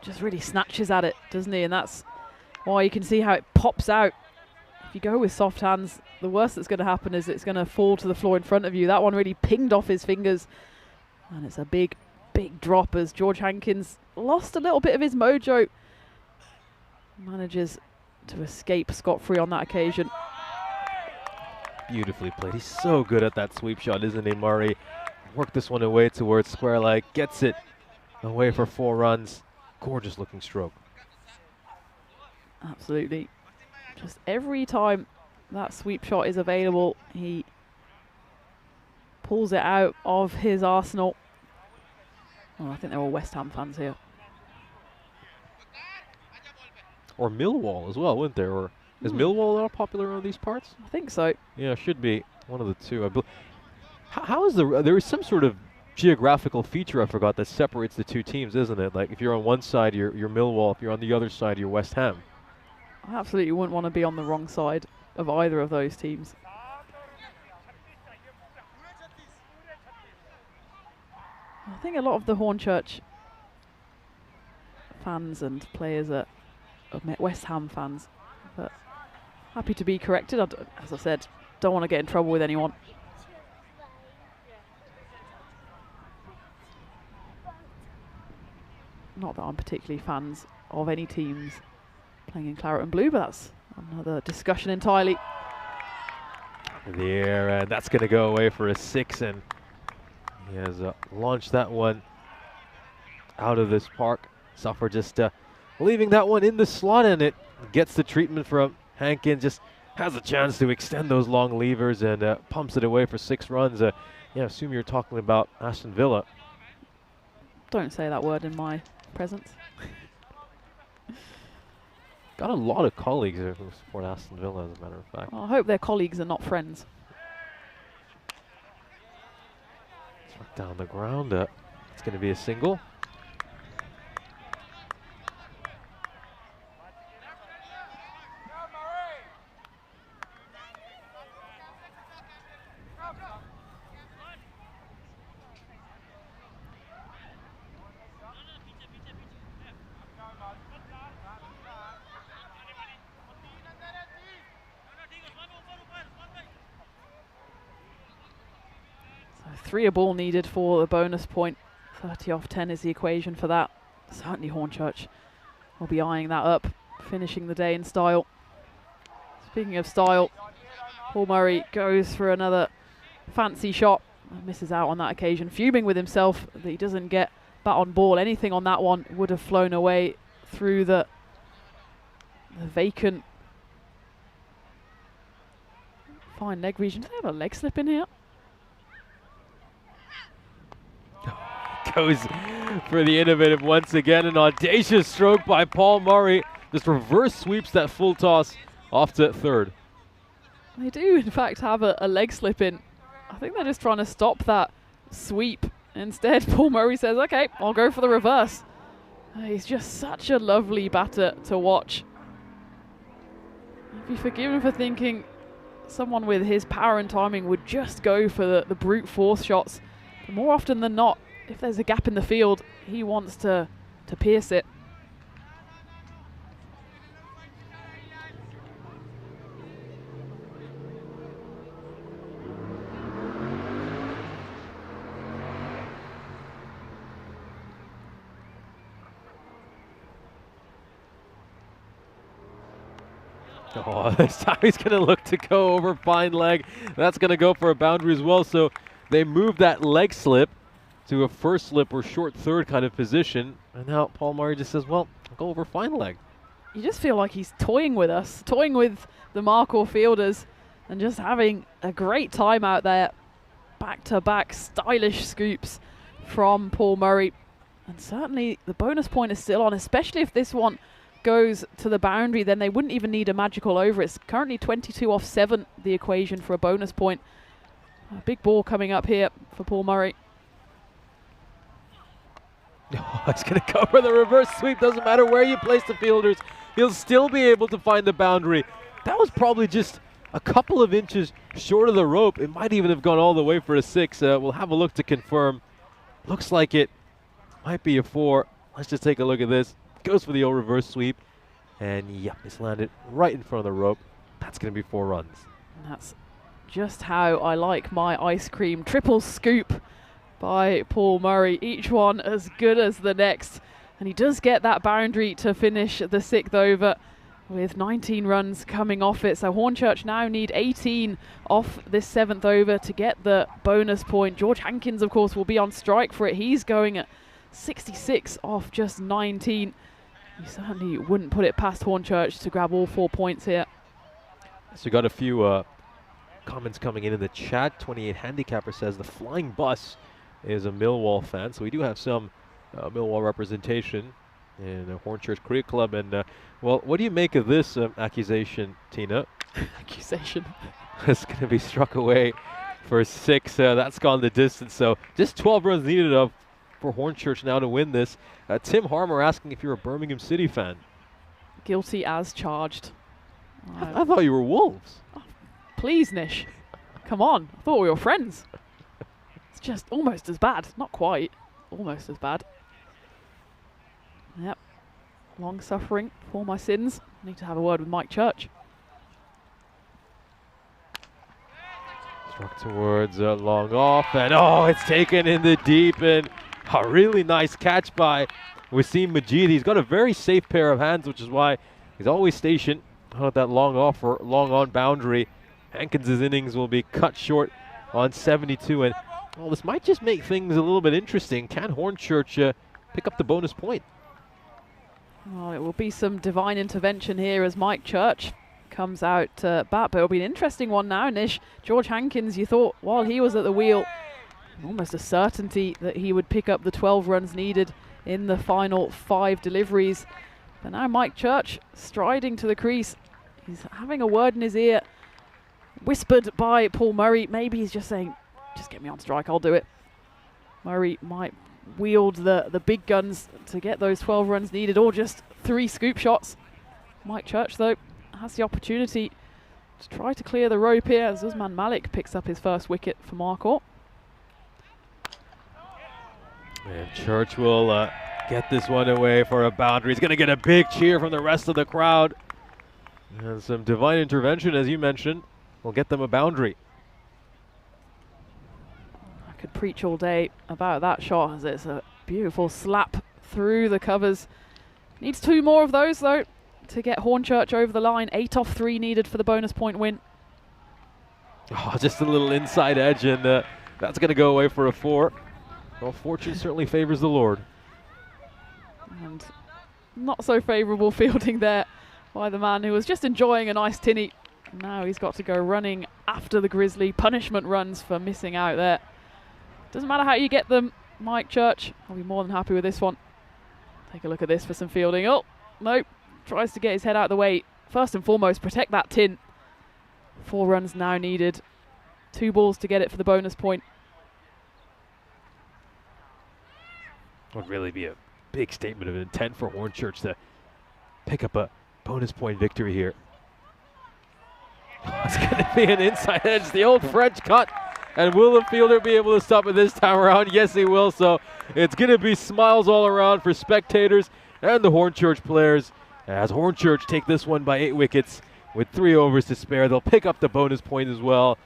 Speaker 6: Just really snatches at it, doesn't he? And that's why you can see how it pops out. If you go with soft hands, the worst that's going to happen is it's going to fall to the floor in front of you. That one really pinged off his fingers. And it's a big, big drop as George Hankins lost a little bit of his mojo. Manages to escape scot-free on that occasion.
Speaker 5: Beautifully played. He's so good at that sweep shot, isn't he, Murray? Worked this one away towards square leg. Gets it away for 4 runs. Gorgeous looking stroke.
Speaker 6: Absolutely. Just every time that sweep shot is available, he pulls it out of his arsenal. Oh, I think they're all West Ham fans here.
Speaker 5: Or Millwall as well, wouldn't there? Or is Millwall not popular around these parts?
Speaker 6: I think so.
Speaker 5: Yeah, should be one of the two. How is there is some sort of geographical feature I forgot that separates the two teams, isn't it? Like if you're on one side, you're Millwall. If you're on the other side, you're West Ham.
Speaker 6: I absolutely wouldn't want to be on the wrong side of either of those teams. I think a lot of the Hornchurch fans and players are West Ham fans, but happy to be corrected. As I said, don't want to get in trouble with anyone. Not that I'm particularly fans of any teams playing in claret and blue, but that's another discussion entirely.
Speaker 5: There, and that's going to go away for a 6, and he has launched that one out of this park. Suffer just leaving that one in the slot, and it gets the treatment from Hankin. Just has a chance to extend those long levers and pumps it away for 6 runs. Yeah, I assume you're talking about Aston Villa.
Speaker 6: Don't say that word in my presence.
Speaker 5: Got a lot of colleagues who support Aston Villa, as a matter of fact.
Speaker 6: Well, I hope their colleagues are not friends.
Speaker 5: Struck down the ground. It's going to be a single.
Speaker 6: So 3 a ball needed for the bonus point. 30 off 10 is the equation for that. Certainly Hornchurch will be eyeing that up, finishing the day in style. Speaking of style, Paul Murray goes for another fancy shot and misses out on that occasion, fuming with himself that he doesn't get bat on ball. Anything on that one would have flown away through the vacant fine leg region. Do they have a leg slip in here?
Speaker 5: Goes for the innovative once again. An audacious stroke by Paul Murray. Just reverse sweeps that full toss off to third.
Speaker 6: They do, in fact, have a leg slip in. I think they're just trying to stop that sweep. Instead, Paul Murray says, okay, I'll go for the reverse. He's just such a lovely batter to watch. I'd be forgiven for thinking someone with his power and timing would just go for the brute force shots. But more often than not, if there's a gap in the field, he wants to pierce it.
Speaker 5: Oh, this time he's going to look to go over fine leg. That's going to go for a boundary as well. So they move that leg slip to a first slip or short third kind of position. And now Paul Murray just says, well, I'll go over fine leg.
Speaker 6: You just feel like he's toying with us, toying with the Markor fielders and just having a great time out there. Back-to-back stylish scoops from Paul Murray. And certainly the bonus point is still on, especially if this one goes to the boundary, then they wouldn't even need a magical over. It's currently 22 off 7, the equation for a bonus point. A big ball coming up here for Paul Murray.
Speaker 5: Oh, he's going to go for the reverse sweep. Doesn't matter where you place the fielders. He'll still be able to find the boundary. that was probably just a couple of inches short of the rope. It might even have gone all the way for a 6. We'll have a look to confirm. Looks like it might be a 4. Let's just take a look at this. Goes for the old reverse sweep. And yeah, it's landed right in front of the rope. That's going to be 4 runs.
Speaker 6: And that's just how I like my ice cream. Triple scoop by Paul Murray. Each one as good as the next. And he does get that boundary to finish the 6th over with 19 runs coming off it. So Hornchurch now need 18 off this 7th over to get the bonus point. George Hankins, of course, will be on strike for it. He's going at 66 off just 19. You certainly wouldn't put it past Hornchurch to grab all 4 points here.
Speaker 5: So we got a few comments coming in the chat. 28 Handicapper says the Flying Bus is a Millwall fan. So we do have some Millwall representation in the Hornchurch Cricket Club. And well, what do you make of this accusation, Tina?
Speaker 6: Accusation.
Speaker 5: It's going to be struck away for 6. That's gone the distance. So just 12 runs needed for Hornchurch now to win this. Tim Harmer asking if you're a Birmingham City fan.
Speaker 6: Guilty as charged.
Speaker 5: I thought you were Wolves.
Speaker 6: Oh, please, Nish. Come on. I thought we were friends. It's just almost as bad. Not quite. Almost as bad. Yep. Long suffering for my sins. Need to have a word with Mike Church.
Speaker 5: Struck towards long off, and oh, it's taken in the deep, and a really nice catch by Wasim Majid. He's got a very safe pair of hands, which is why he's always stationed on that long off or long on boundary. Hankins' innings will be cut short on 72, and well, this might just make things a little bit interesting. Can Hornchurch pick up the bonus point?
Speaker 6: Well, it will be some divine intervention here as Mike Church comes out bat, but it'll be an interesting one now, Nish. George Hankins, you thought while he was at the wheel, almost a certainty that he would pick up the 12 runs needed in the final 5 deliveries. But now Mike Church striding to the crease. He's having a word in his ear, whispered by Paul Murray. Maybe he's just saying, just get me on strike, I'll do it. Murray might wield the big guns to get those 12 runs needed, or just 3 scoop shots. Mike Church, though, has the opportunity to try to clear the rope here as Usman Malik picks up his first wicket for Marquardt.
Speaker 5: And Church will get this one away for a boundary. He's going to get a big cheer from the rest of the crowd. And some divine intervention, as you mentioned, will get them a boundary.
Speaker 6: I could preach all day about that shot as it's a beautiful slap through the covers. Needs 2 more of those, though, to get Hornchurch over the line. 8 off 3 needed for the bonus point win.
Speaker 5: Oh, just a little inside edge, and that's going to go away for a 4. Well, fortune certainly favors the Lord.
Speaker 6: And not so favourable fielding there by the man who was just enjoying a nice tinny. Now he's got to go running after the Grizzly. Punishment runs for missing out there. Doesn't matter how you get them, Mike Church. I'll be more than happy with this one. Take a look at this for some fielding. Oh, nope. Tries to get his head out of the way. First and foremost, protect that tin. 4 runs now needed. 2 balls to get it for the bonus point.
Speaker 5: Would really be a big statement of intent for Hornchurch to pick up a bonus point victory here. It's going to be an inside edge, the old French cut. And will the fielder be able to stop it this time around? Yes, he will. So it's going to be smiles all around for spectators and the Hornchurch players, as Hornchurch take this one by 8 wickets with 3 overs to spare. They'll pick up the bonus point as well.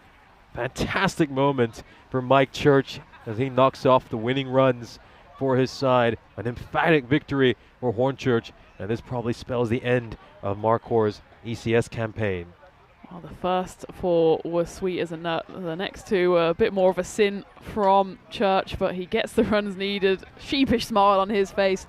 Speaker 5: Fantastic moment for Mike Church as he knocks off the winning runs for his side. An emphatic victory for Hornchurch, and this probably spells the end of Marquardt's ECS campaign.
Speaker 6: Well, the first 4 were sweet as a nut. The next 2 were a bit more of a sin from Church, but he gets the runs needed. Sheepish smile on his face.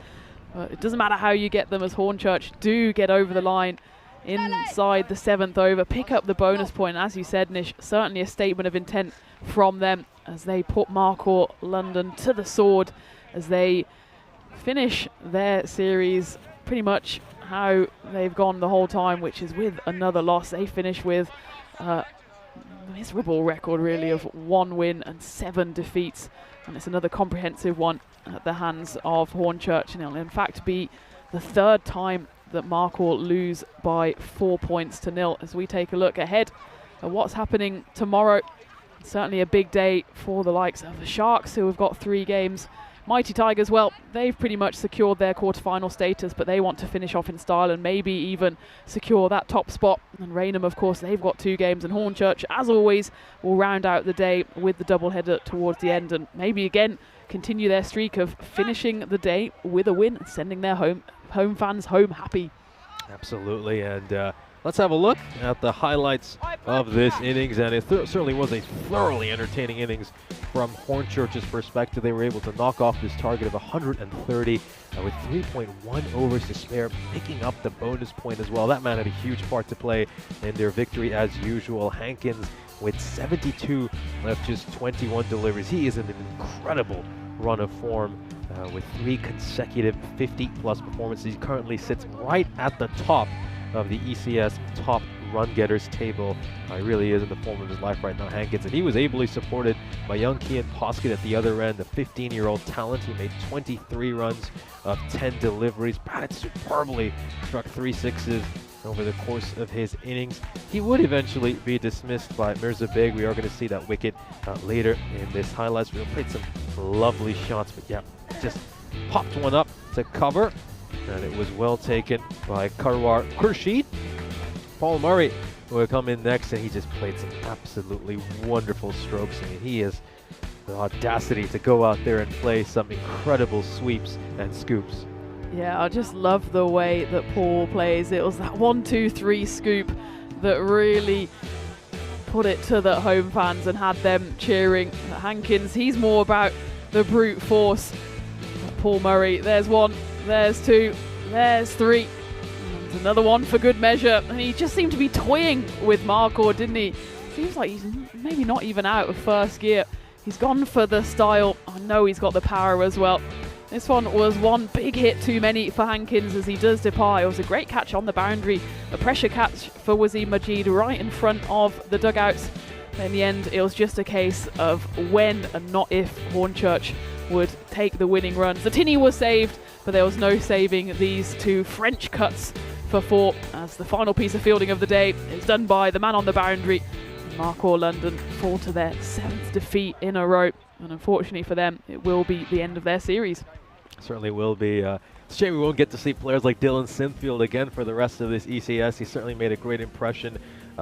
Speaker 6: But it doesn't matter how you get them, as Hornchurch do get over the line inside the 7th over, pick up the bonus point. As you said, Nish, certainly a statement of intent from them as they put Marquardt London to the sword as they finish their series pretty much how they've gone the whole time, which is with another loss. They finish with a miserable record, really, of 1 win and 7 defeats, and it's another comprehensive one at the hands of Hornchurch, and it'll in fact be the 3rd time that Marquardt lose by 4 points to 0. As we take a look ahead at what's happening tomorrow, certainly a big day for the likes of the Sharks, who have got 3 games. Mighty Tigers, well, they've pretty much secured their quarterfinal status, but they want to finish off in style and maybe even secure that top spot. And Raynham, of course, they've got 2 games, and Hornchurch, as always, will round out the day with the doubleheader towards the end, and maybe again continue their streak of finishing the day with a win and sending their home fans home happy.
Speaker 5: Absolutely, and let's have a look at the highlights of this innings, and it certainly was a thoroughly entertaining innings from Hornchurch's perspective. They were able to knock off this target of 130 with 3.1 overs to spare, picking up the bonus point as well. That man had a huge part to play in their victory as usual. Hankins with 72 left just 21 deliveries. He is in an incredible run of form with 3 consecutive 50-plus performances. He currently sits right at the top of the ECS top run getters table. He really is in the form of his life right now, Hankins, and he was ably supported by young Kian Poskett at the other end, the 15-year-old talent. He made 23 runs of 10 deliveries, batted superbly, struck 3 sixes over the course of his innings. He would eventually be dismissed by Mirza Beg. We are going to see that wicket later in this highlights. We played some lovely shots, but yeah, just popped one up to cover, and it was well taken by Karwar Khurshid. Paul Murray will come in next, and he just played some absolutely wonderful strokes. I mean, he has the audacity to go out there and play some incredible sweeps and scoops.
Speaker 6: Yeah, I just love the way that Paul plays. It was that 1-2-3 scoop that really put it to the home fans and had them cheering. Hankins, he's more about the brute force. Paul Murray, there's 1, there's 2, there's 3. And another one for good measure. And he just seemed to be toying with Marquardt, didn't he? Seems like he's maybe not even out of first gear. He's gone for the style. I know he's got the power as well. This one was one big hit too many for Hankins as he does depart. It was a great catch on the boundary, a pressure catch for Wasim Majid right in front of the dugouts. In the end, it was just a case of when and not if Hornchurch would take the winning runs. The tinny was saved, but there was no saving these 2 French cuts for 4, as the final piece of fielding of the day is done by the man on the boundary. Marquardt London fall to their 7th defeat in a row, and unfortunately for them, it will be the end of their series.
Speaker 5: Certainly will be. It's a shame we won't get to see players like Dylan Sinfield again for the rest of this ECS. He certainly made a great impression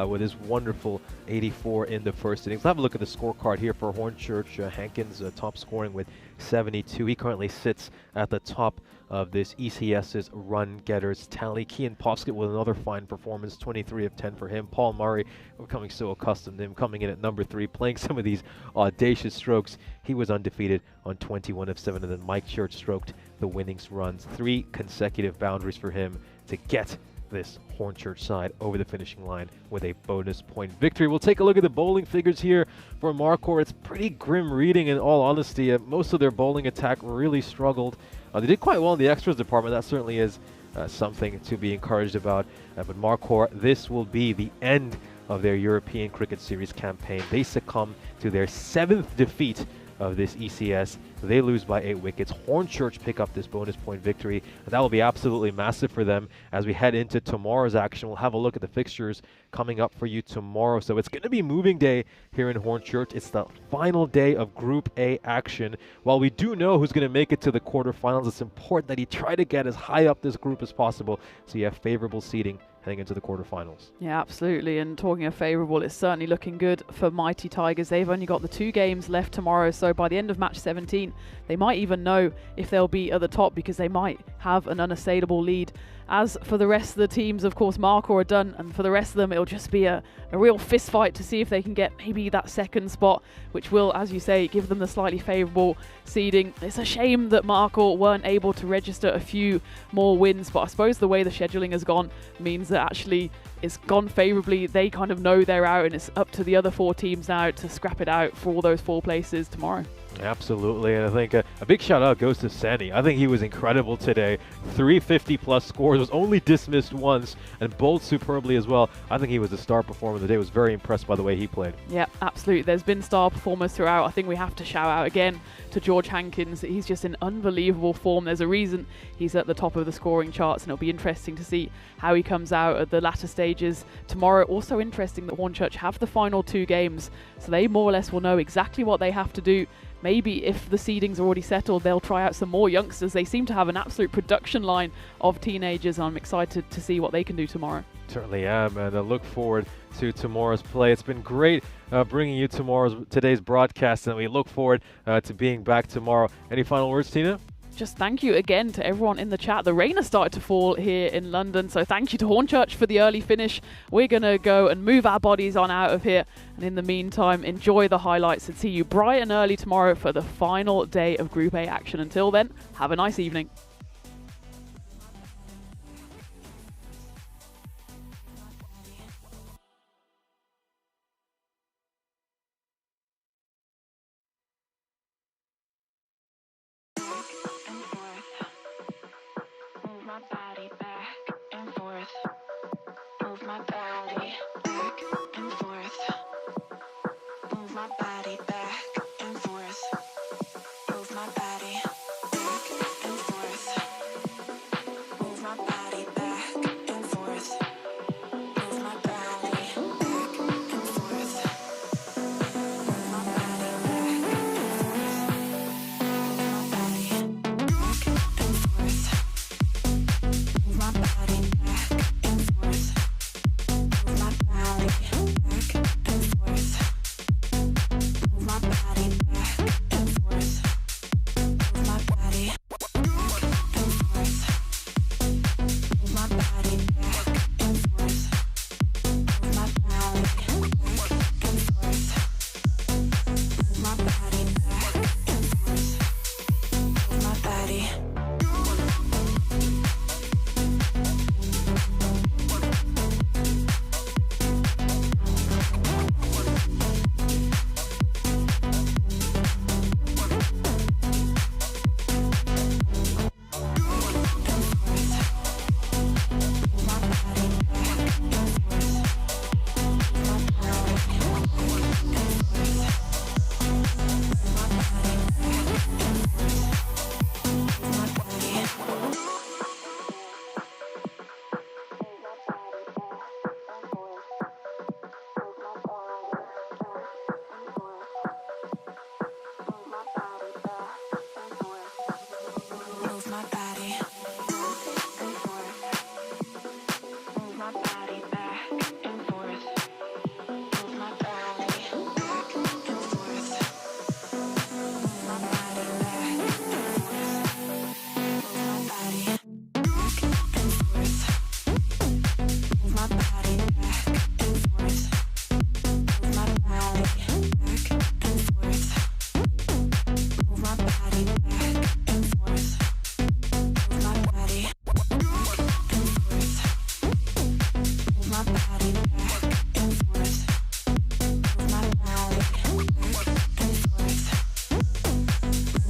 Speaker 5: with his wonderful 84 in the first innings. Let's have a look at the scorecard here for Hornchurch. Hankins top scoring with 72. He currently sits at the top of this ECS's run getters tally. Kian Poskett with another fine performance, 23 of 10 for him. Paul Murray, we're becoming so accustomed to him coming in at number 3, playing some of these audacious strokes. He was undefeated on 21 of 7, and then Mike Church stroked the winnings runs. 3 consecutive boundaries for him to get this Hornchurch side over the finishing line with a bonus point victory. We'll take a look at the bowling figures here for Marquardt. It's pretty grim reading in all honesty. Most of their bowling attack really struggled. They did quite well in the extras department. That certainly is something to be encouraged about. But Marquardt, this will be the end of their European Cricket Series campaign. They succumb to their 7th defeat of this ECS. They lose by 8 wickets. Hornchurch pick up this bonus point victory. And that will be absolutely massive for them as we head into tomorrow's action. We'll have a look at the fixtures coming up for you tomorrow. So it's going to be moving day here in Hornchurch. It's the final day of Group A action. While we do know who's going to make it to the quarterfinals, it's important that he try to get as high up this group as possible so you have favorable seeding heading into the quarterfinals.
Speaker 6: Yeah, absolutely. And talking of favourable, it's certainly looking good for Mighty Tigers. They've only got the 2 games left tomorrow, so by the end of match 17, they might even know if they'll be at the top because they might have an unassailable lead. As for the rest of the teams, of course, Marquardt are done, and for the rest of them, it'll just be a real fist fight to see if they can get maybe that 2nd spot, which will, as you say, give them the slightly favourable seeding. It's a shame that Marquardt weren't able to register a few more wins, but I suppose the way the scheduling has gone means that actually it's gone favourably. They kind of know they're out, and it's up to the other 4 teams now to scrap it out for all those 4 places tomorrow.
Speaker 5: Absolutely, and I think a big shout out goes to Seni. I think he was incredible today. 350 plus scores, was only dismissed once, and bowled superbly as well. I think he was the star performer of the day. Was very impressed by the way he played.
Speaker 6: Yeah, absolutely. There's been star performers throughout. I think we have to shout out again to George Hankins. He's just in unbelievable form. There's a reason he's at the top of the scoring charts, and it'll be interesting to see how he comes out at the latter stages tomorrow. Also interesting that Hornchurch have the final 2 games, so they more or less will know exactly what they have to do. Maybe if the seedings are already settled, they'll try out some more youngsters. They seem to have an absolute production line of teenagers. I'm excited to see what they can do tomorrow.
Speaker 5: Certainly am, and I look forward to tomorrow's play. It's been great bringing you today's broadcast, and we look forward to being back tomorrow. Any final words, Tina?
Speaker 6: Just thank you again to everyone in the chat. The rain has started to fall here in London, so thank you to Hornchurch for the early finish. We're going to go and move our bodies on out of here, and in the meantime, enjoy the highlights and see you bright and early tomorrow for the final day of Group A action. Until then, have a nice evening.
Speaker 8: My body back and forth. Move my body back and forth. Move my body back and forth. Move my body back and forth. Move my body back and forth. Move my body back and forth. Move my body back and forth. Move my body back and forth. Move my body back and forth. Move my body back and forth. Move my body back and forth. Move my body back and forth. Move my body back and forth. Move my body back and forth. Move my body. Move my body and forth. Move my body back and forth. Move my body back and forth. Move my body back and forth. Move my body back and forth. Move my body back and forth. Move my body back and forth. Move my body back and forth. Move my body back and forth. Move my body back and forth. Move my body back and forth. Move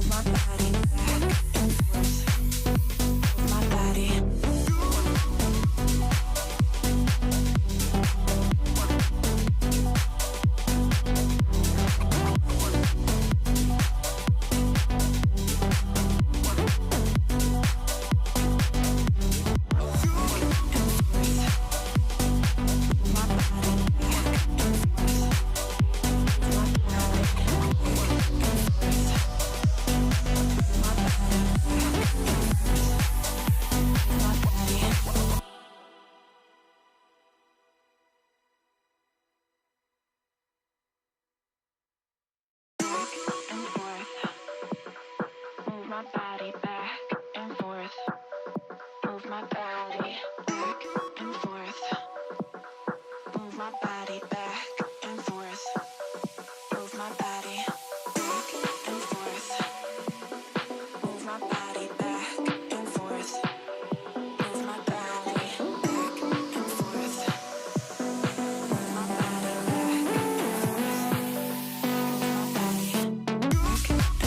Speaker 8: my body back and forth. Move my body. And forth. Move my body back and forth. Move my body back and forth. Move my body back and forth. Move my body back and forth. Move my body back and forth. Move my body back and forth. Move my body back and forth. Move my body back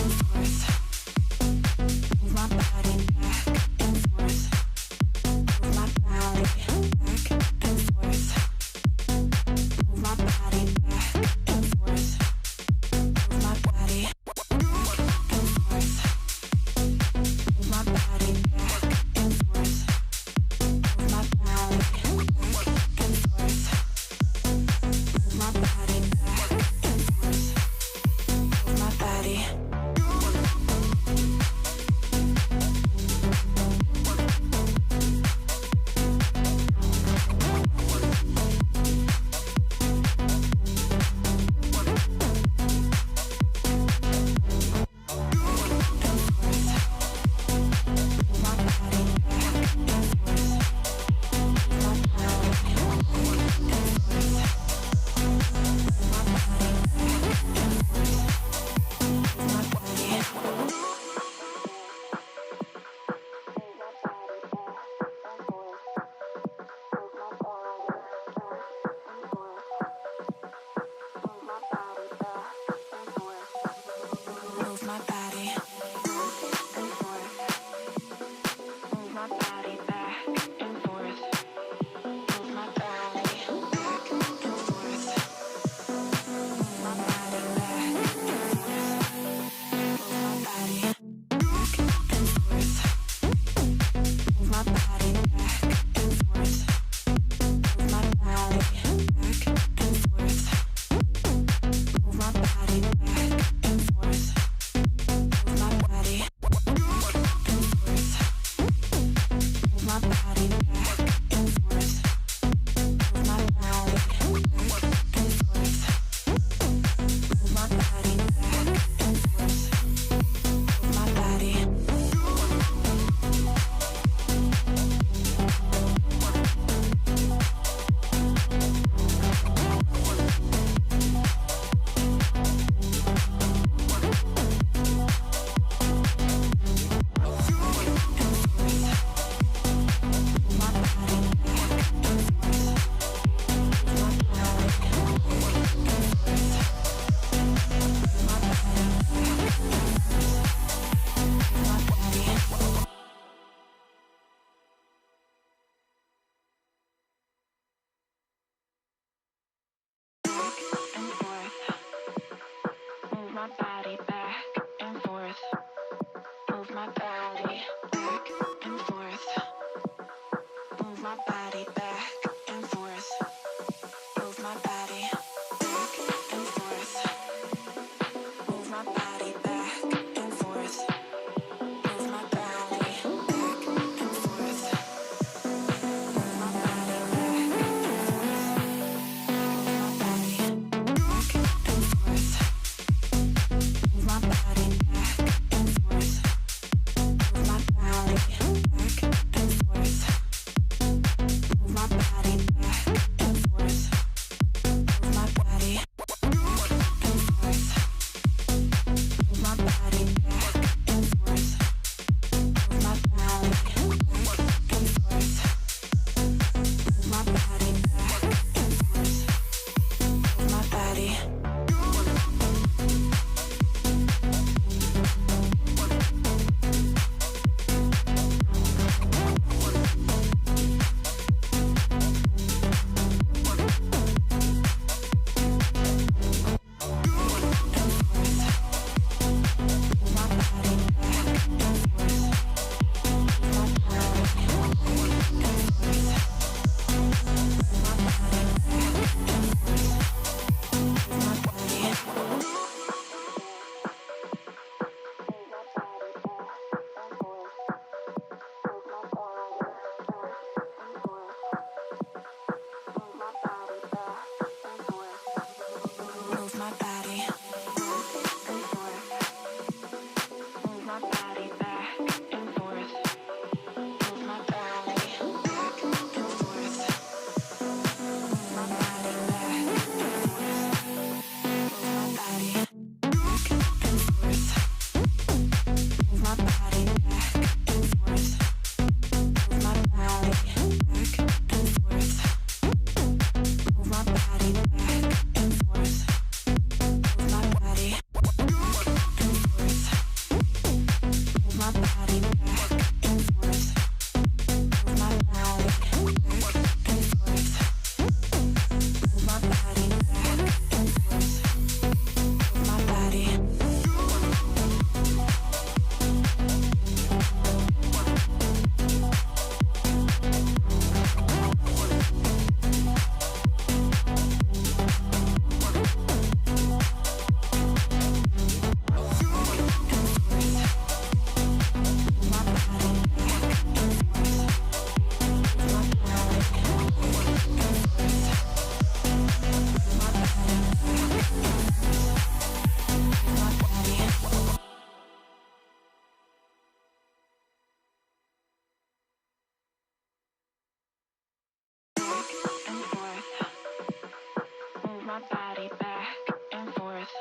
Speaker 8: Move my body back and forth.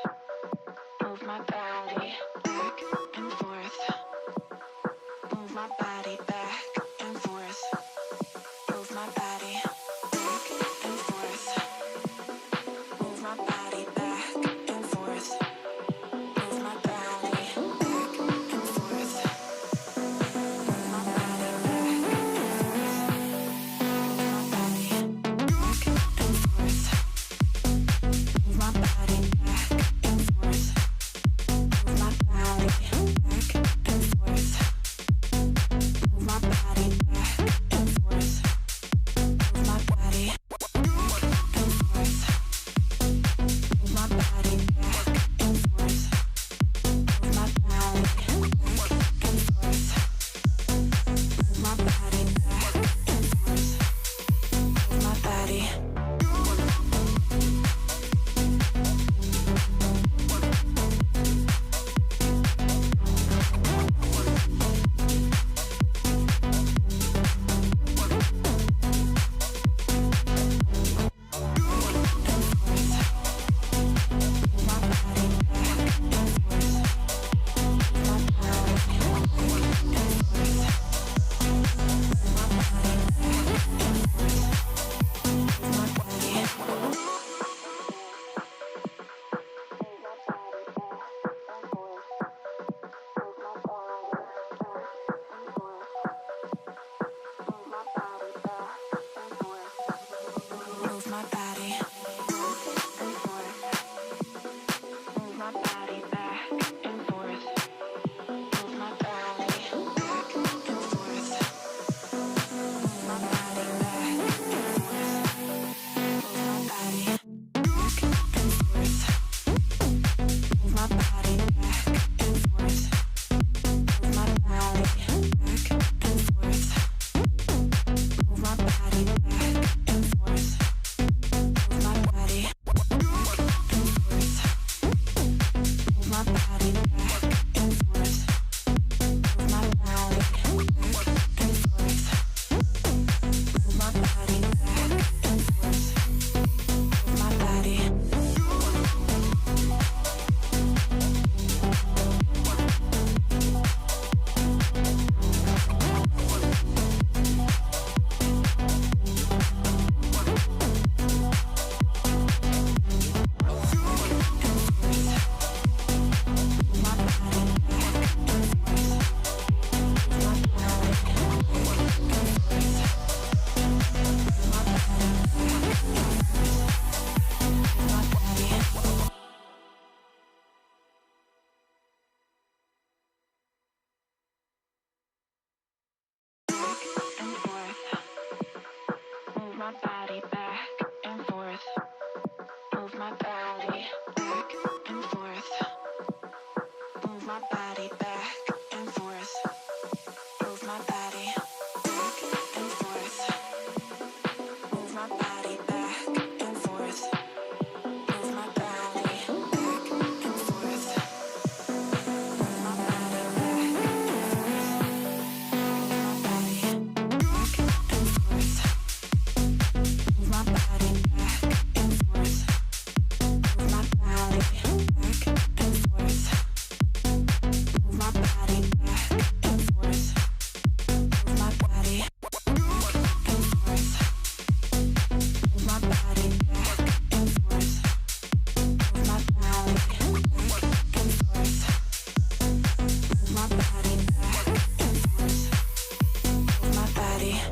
Speaker 8: Move my body back and forth. Move my body back and forth. Move my body back and forth. Move my body back and forth. Move my body back and forth. Move my body back and forth. Move my body back and forth. Move my body back and forth. Move my body back and forth. Move my body back and forth. Move my body back and forth. Move my body back and forth. Move my body back and forth. Move my body back and forth. Move my body. Move my body and forth. Move my body back and forth. Move my body back and forth. Move my body back and forth. Move my body back and forth. Move my body back and forth. Move my body back and forth. Move my body back and forth. Move my body back and forth. Move my body back and forth. Move my body back and forth. Move my body back and forth. Move my body. And forth. Move my body back and forth. Move my body back and forth. Move my body back